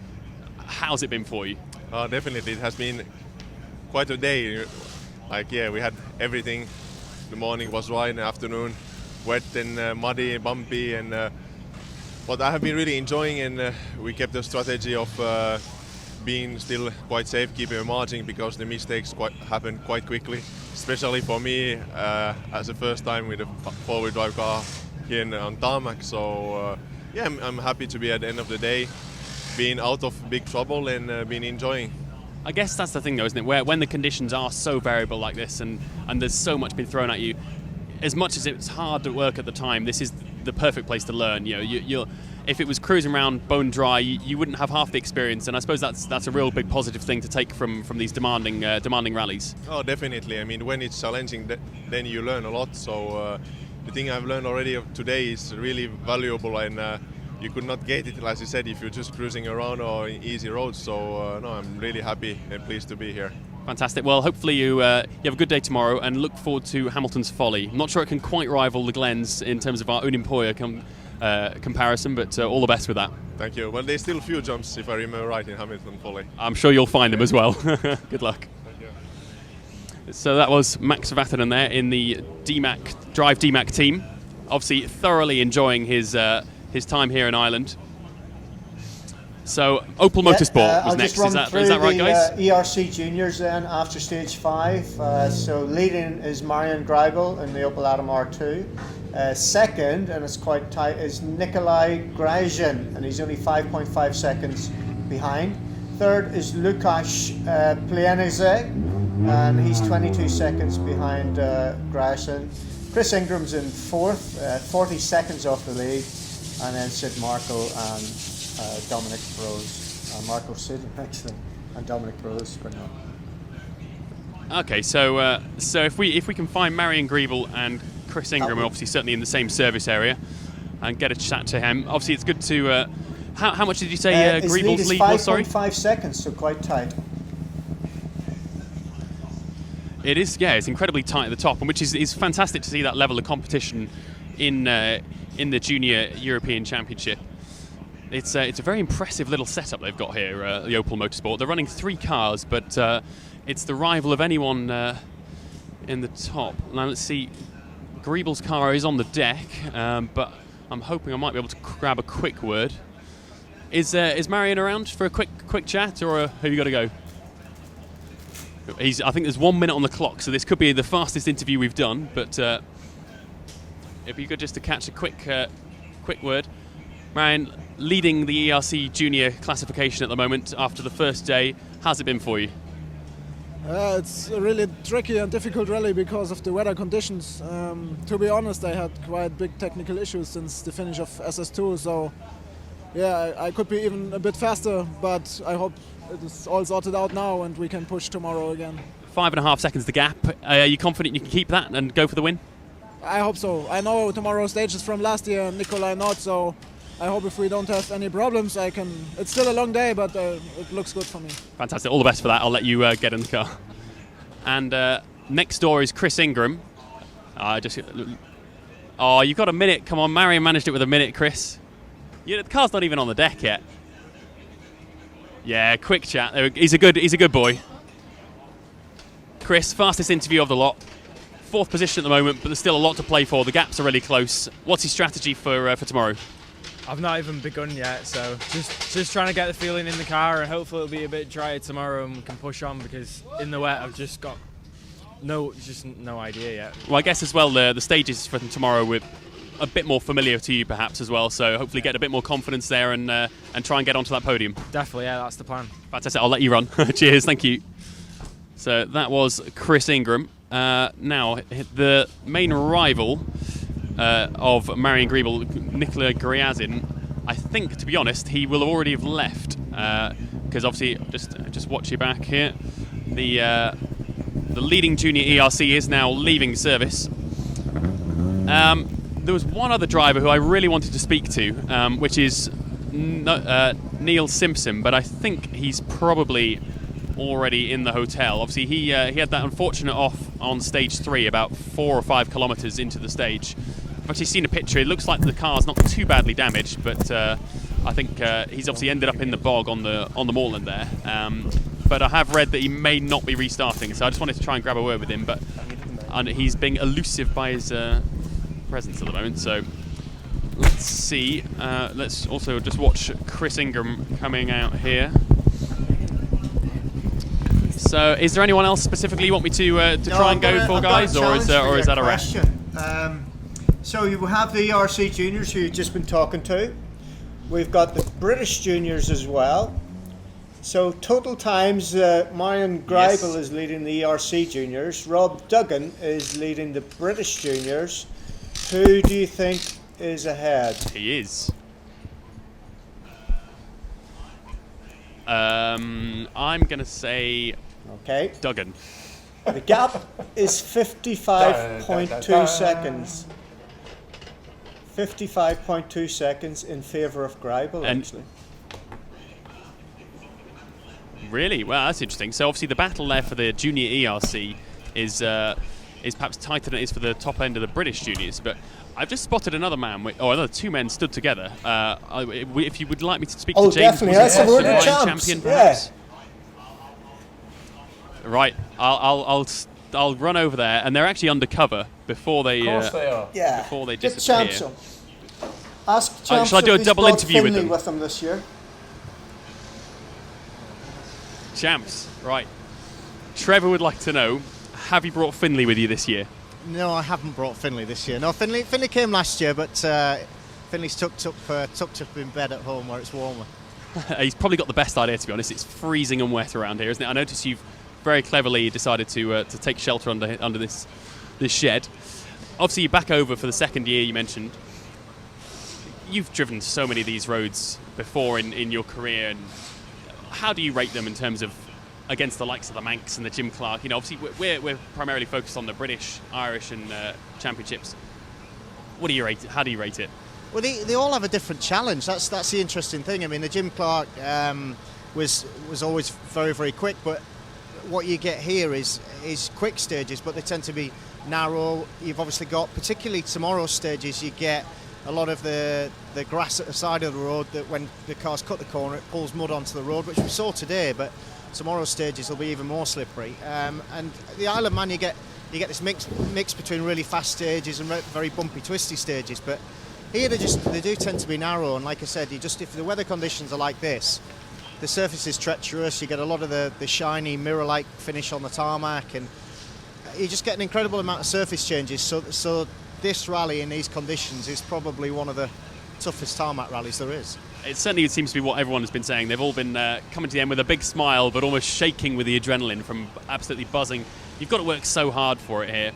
How's it been for you? Definitely, it has been quite a day. We had everything. The morning was dry, in the afternoon wet and muddy, bumpy, and what I have been really enjoying, and we kept the strategy of being still quite safe, keeping a margin, because the mistakes happen quite quickly, especially for me as a first time with a four-wheel drive car here on tarmac. So I'm happy to be at the end of the day being out of big trouble and been enjoying. I guess that's the thing though, isn't it? When the conditions are so variable like this and there's so much been thrown at you, as much as it's hard to work at the time, this is the perfect place to learn. You're if it was cruising around bone dry, you wouldn't have half the experience. And I suppose that's a real big positive thing to take from these demanding rallies. Oh, definitely. I mean, when it's challenging, then you learn a lot. So the thing I've learned already today is really valuable, and you could not get it, as you said, if you're just cruising around or in easy roads. So no, I'm really happy and pleased to be here. Fantastic. Well, hopefully you have a good day tomorrow, and look forward to Hamilton's Folly. I'm not sure it can quite rival the Glens in terms of our own comparison, but all the best with that. Thank you. Well, there's still a few jumps, if I remember right, in Hamilton Folly. I'm sure you'll find them as well. Good luck. Thank you. So that was Max Vatanen there in the Drive DMAC team. Obviously thoroughly enjoying his time here in Ireland. So Opel Motorsport was next. Is that right, guys? ERC Juniors then after stage 5. So leading is Marian Greibel in the Opel Adam R2. Second, and it's quite tight, is Nikolai Grajin, and he's only 5.5 seconds behind. Third is Lukasz Plienice, and he's 22 seconds behind Grajin. Chris Ingram's in fourth, 40 seconds off the lead, and then Sid Markle and Dominic Rose. Marco Sid, actually, and Dominic Rose. Okay, so if we can find Marian Greibel and Chris Ingram, obviously certainly in the same service area, and get a chat to him. Obviously, it's good to. How much did you say Greibel's lead was? Sorry, 5.5 seconds, so quite tight. It is, yeah. It's incredibly tight at the top, and which is fantastic to see that level of competition in the Junior European Championship. It's a very impressive little setup they've got here, the Opel Motorsport. They're running 3 cars, but it's the rival of anyone in the top. Now let's see. Greibel's car is on the deck, but I'm hoping I might be able to grab a quick word. Is Marian around for a quick chat, or have you got to go? I think there's 1 minute on the clock, so this could be the fastest interview we've done. But it'd be good just to catch a quick word. Marian, leading the ERC Junior classification at the moment after the first day. How's it been for you? It's a really tricky and difficult rally because of the weather conditions. To be honest, I had quite big technical issues since the finish of SS2, so yeah, I could be even a bit faster, but I hope it is all sorted out now and we can push tomorrow again. 5.5 seconds the gap. Are you confident you can keep that and go for the win? I hope so. I know tomorrow's stage is from last year and Nikolai not, so I hope if we don't have any problems, I can. It's still a long day, but it looks good for me. Fantastic. All the best for that. I'll let you get in the car. And next door is Chris Ingram. You've got a minute. Come on, Marian managed it with a minute, Chris. The car's not even on the deck yet. Yeah, quick chat. He's a good boy. Chris, fastest interview of the lot. 4th position at the moment, but there's still a lot to play for. The gaps are really close. What's your strategy for tomorrow? I've not even begun yet, so just trying to get the feeling in the car, and hopefully it'll be a bit drier tomorrow and we can push on, because in the wet I've just got no idea yet. Well, I guess as well the stages for tomorrow were a bit more familiar to you perhaps as well, so hopefully get a bit more confidence there and try and get onto that podium. Definitely, yeah, that's the plan. Fantastic. I'll let you run. Cheers, thank you. So that was Chris Ingram. Now the main rival of Marian Greibel, Nikolai Grajin, I think, to be honest, he will already have left, because obviously, just watch your back here, the leading junior ERC is now leaving service. There was one other driver who I really wanted to speak to, which is Neil Simpson, but I think he's probably already in the hotel. Obviously, he had that unfortunate off on stage 3 about 4 or 5 kilometres into the stage. I've actually seen a picture. It looks like the car's not too badly damaged, but I think he's obviously ended up in the bog on the moorland there. But I have read that he may not be restarting, so I just wanted to try and grab a word with him. But he's being elusive by his presence at the moment. So let's see. Let's also just watch Chris Ingram coming out here. So, is there anyone else specifically you want me to try and go for, guys, or is that a wrap? So you have the ERC juniors who you've just been talking to. We've got the British juniors as well. So total times, Marian Greibel is leading the ERC juniors. Rob Duggan is leading the British juniors. Who do you think is ahead? He is. I'm going to say Duggan. The gap is 55.2 seconds. 55.2 seconds in favour of Greibel, actually. Really? Well, that's interesting. So obviously the battle there for the junior ERC is perhaps tighter than it is for the top end of the British juniors. But I've just spotted another man, another two men stood together. If you would like me to speak to James, definitely. That's a word of champion, perhaps. Yeah. Right. I'll run over there, and they're actually undercover before they. Of course they are. Yeah. Before they Get disappear. Champs on. Ask Champs shall I do if a he's double brought interview with Finley them? this year. Champs, right. Trevor would like to know, have you brought Finley with you this year? No, I haven't brought Finley this year. No, Finley came last year, but Finley's tucked up in bed at home where it's warmer. He's probably got the best idea, to be honest. It's freezing and wet around here, isn't it? I noticed you've very cleverly decided to take shelter under this shed. Obviously, you're back over for the second year, you mentioned. You've driven so many of these roads before in your career, and how do you rate them in terms of against the likes of the Manx and the Jim Clark? You know, obviously we're primarily focused on the British, Irish, and championships. What do you rate it? How do you rate it? Well, they all have a different challenge. That's the interesting thing. I mean, the Jim Clark was always very, very quick, but what you get here is quick stages, but they tend to be narrow. You've obviously got, particularly tomorrow's stages, you get a lot of the grass at the side of the road that when the cars cut the corner, it pulls mud onto the road, which we saw today, but tomorrow's stages will be even more slippery. And the Isle of Man, you get this mix between really fast stages and very bumpy, twisty stages, but here they do tend to be narrow, and like I said, if the weather conditions are like this, the surface is treacherous, you get a lot of the shiny mirror-like finish on the tarmac, and you just get an incredible amount of surface changes. So this rally in these conditions is probably one of the toughest tarmac rallies there is. It certainly seems to be what everyone has been saying. They've all been coming to the end with a big smile, but almost shaking with the adrenaline from absolutely buzzing. You've got to work so hard for it here.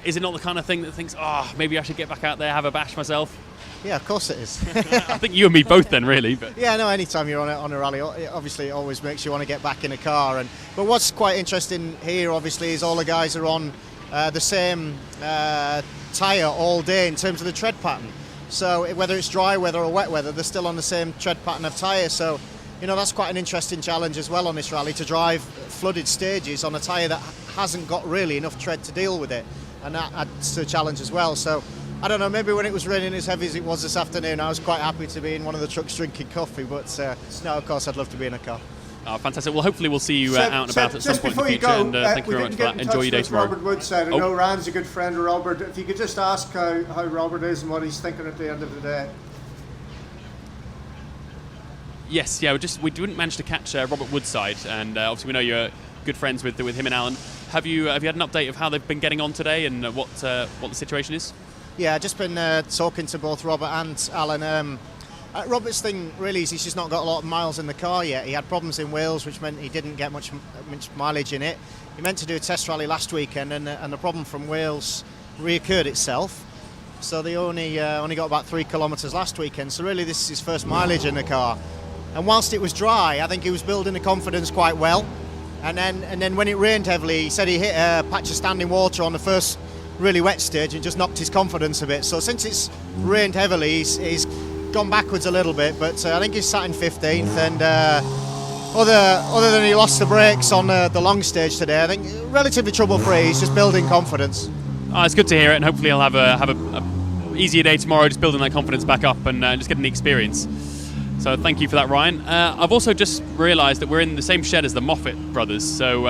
Is it not the kind of thing that thinks, maybe I should get back out there, have a bash myself? Yeah, of course it is. I think you and me both then, really. But yeah, no, anytime you're on a rally, obviously it always makes you want to get back in a car. But what's quite interesting here, obviously, is all the guys are on the same tyre all day in terms of the tread pattern. So whether it's dry weather or wet weather, they're still on the same tread pattern of tyre. So, that's quite an interesting challenge as well on this rally, to drive flooded stages on a tyre that hasn't got really enough tread to deal with it. And that adds to the challenge as well. So, I don't know, maybe when it was raining as heavy as it was this afternoon, I was quite happy to be in one of the trucks drinking coffee. But no, of course, I'd love to be in a car. Oh, fantastic. Well, hopefully we'll see you out and about at some point in the future. And thank you very much for that. Enjoy your day tomorrow. Robert Wood said, I know Rand's a good friend of Robert. If you could just ask how Robert is and what he's thinking at the end of the day. Yes, yeah, we didn't manage to catch Robert Woodside, and obviously we know you're good friends with him and Alan. Have you had an update of how they've been getting on today and what the situation is? Yeah, I've just been talking to both Robert and Alan. Robert's thing really is he's just not got a lot of miles in the car yet. He had problems in Wales, which meant he didn't get much mileage in it. He meant to do a test rally last weekend, and the problem from Wales reoccurred itself. So they only got about 3 kilometres last weekend. So really, this is his first mileage in the car. And whilst it was dry, I think he was building the confidence quite well. And then when it rained heavily, he said he hit a patch of standing water on the first really wet stage and just knocked his confidence a bit. So since it's rained heavily, he's gone backwards a little bit, but I think he's sat in 15th, and other than he lost the brakes on the long stage today, I think relatively trouble-free. He's just building confidence. Oh, it's good to hear it, and hopefully he'll have a easier day tomorrow, just building that confidence back up and just getting the experience. So thank you for that, Ryan. I've also just realised that we're in the same shed as the Moffat brothers, so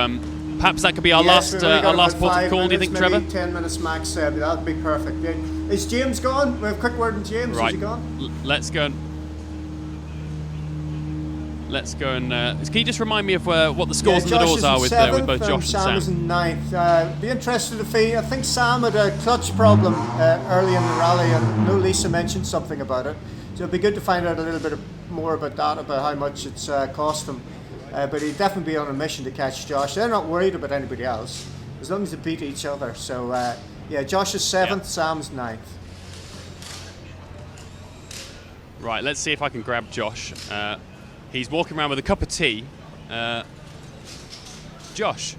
perhaps that could be our last port of call. Do you think, Trevor? 10 minutes max, that'd be perfect. Yeah. Is James gone? We have a quick word on James. Right. Is he gone? Let's go and can you just remind me of what the scores and the doors are with both Josh and Sam? Sam is in 9th. Be interested to see. I think Sam had a clutch problem early in the rally, and no, Lisa mentioned something about it. So it'd be good to find out a little bit more about that, about how much it's cost them. But he'd definitely be on a mission to catch Josh. They're not worried about anybody else, as long as they beat each other. So Josh is 7th, Sam's 9th. Right, let's see if I can grab Josh. He's walking around with a cup of tea. Josh,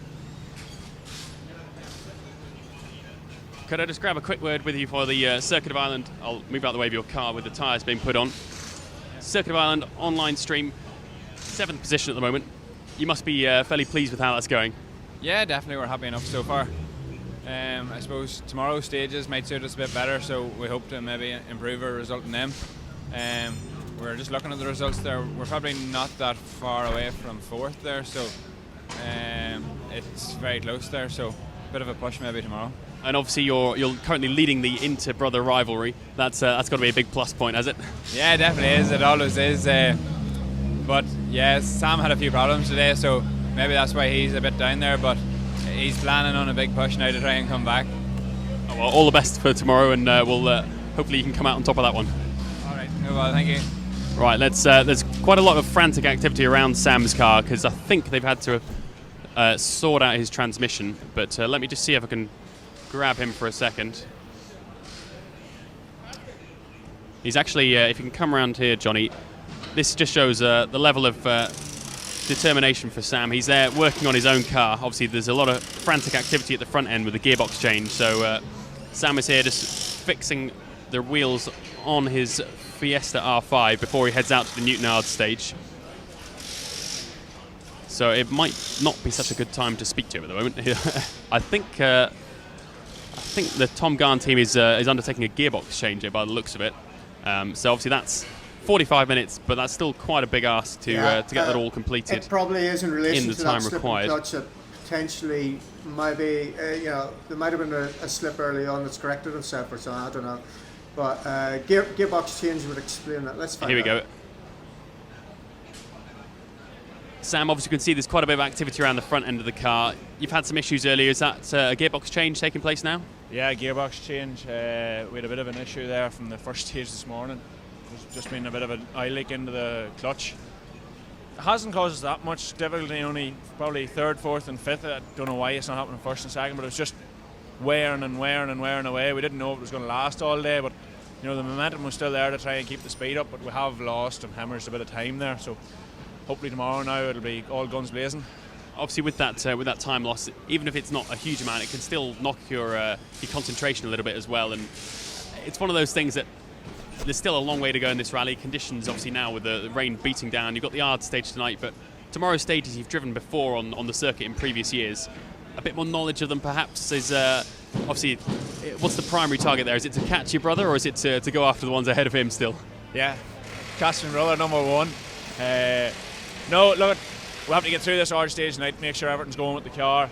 could I just grab a quick word with you for the Circuit of Ireland? I'll move out the way of your car with the tyres being put on. Circuit of Ireland online stream, 7th position at the moment. You must be fairly pleased with how that's going. Yeah, definitely. We're happy enough so far. I suppose tomorrow's stages might suit us a bit better, so we hope to maybe improve our result in them. We're just looking at the results there. We're probably not that far away from 4th there, so it's very close there. So a bit of a push maybe tomorrow. And obviously you're currently leading the inter-brother rivalry. That's got to be a big plus point, has it? Yeah, it definitely is. It always is. But yeah, Sam had a few problems today, so maybe that's why he's a bit down there. But he's planning on a big push now to try and come back. Oh, well, all the best for tomorrow, and we'll hopefully you can come out on top of that one. All right. Well, thank you. Right, there's quite a lot of frantic activity around Sam's car because I think they've had to sort out his transmission. But let me just see if I can grab him for a second. He's actually, if you can come around here, Johnny, this just shows the level of determination for Sam. He's there working on his own car. Obviously, there's a lot of frantic activity at the front end with the gearbox change. So Sam is here just fixing the wheels on his Fiesta R5 before he heads out to the Newtonard stage. So it might not be such a good time to speak to him at the moment. I think the Tom Garn team is undertaking a gearbox change here by the looks of it. So obviously that's 45 minutes, but that's still quite a big ask to get that all completed. It probably is in relation the to time that slip required. and clutch that potentially maybe there might have been a slip early on that's corrected itself or something. I don't know, but gearbox change would explain that. Let's find out. Here we go. Sam, obviously you can see there's quite a bit of activity around the front end of the car. You've had some issues earlier. Is that a gearbox change taking place now? Yeah, gearbox change. We had a bit of an issue there from the first stage this morning. There's just been a bit of an eye leak into the clutch. It hasn't caused us that much difficulty, only probably 3rd, 4th and 5th. I don't know why it's not happening 1st and 2nd, but it was just wearing and wearing and wearing away. We didn't know if it was going to last all day, but you know the momentum was still there to try and keep the speed up, but we have lost and hemorrhaged a bit of time there. So hopefully tomorrow now it'll be all guns blazing. Obviously with that time loss, even if it's not a huge amount, it can still knock your concentration a little bit as well. And it's one of those things that there's still a long way to go in this rally. Conditions obviously now with the rain beating down. You've got the hard stage tonight, but tomorrow's stages you've driven before on the circuit in previous years. A bit more knowledge of them perhaps is obviously, what's the primary target there? Is it to catch your brother or is it to go after the ones ahead of him still? Yeah, catch my brother number one. No, look, we'll have to get through this hard stage tonight, make sure everything's going with the car.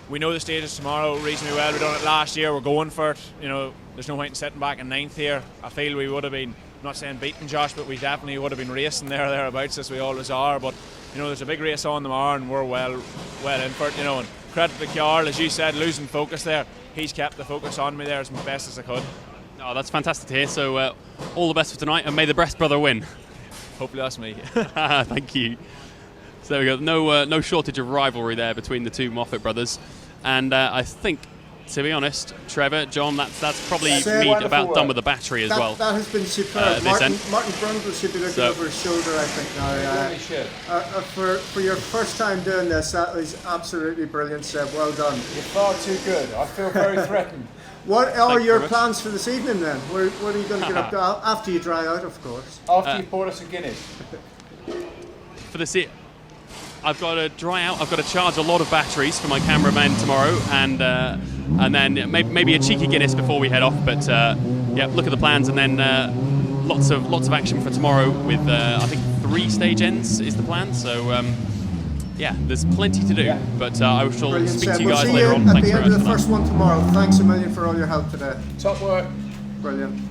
We know the stages tomorrow reasonably well. We've done it last year, we're going for it. You know, there's no point in sitting back in 9th here. I feel we would have been, I'm not saying beating Josh, but we definitely would have been racing thereabouts as we always are. But you know, there's a big race on tomorrow and we're well in for it, you know. And credit to Carl, as you said, losing focus there. He's kept the focus on me there as best as I could. Oh, that's fantastic to hear. So all the best for tonight and may the best brother win. Hopefully that's me. Thank you. So there we go. No shortage of rivalry there between the two Moffat brothers. And I think, to be honest, Trevor, John, that's probably me about done with the battery as well. That has been superb. Martin Brundle should be looking over his shoulder, I think, now. For your first time doing this, that was absolutely brilliant, Seb. Well done. You're far too good. I feel very threatened. What are your plans for this evening then? What are you going to get up to after you dry out, of course? After you poured us a Guinness. For the I've got to dry out. I've got to charge a lot of batteries for my cameraman tomorrow, and then maybe a cheeky Guinness before we head off. But yeah, look at the plans, and then lots of action for tomorrow. With I think 3 stage ends is the plan. So yeah, there's plenty to do. Yeah. But I shall speak to you guys later on. At the end of the first one tomorrow. Thanks a million for all your help today. Top work. Brilliant.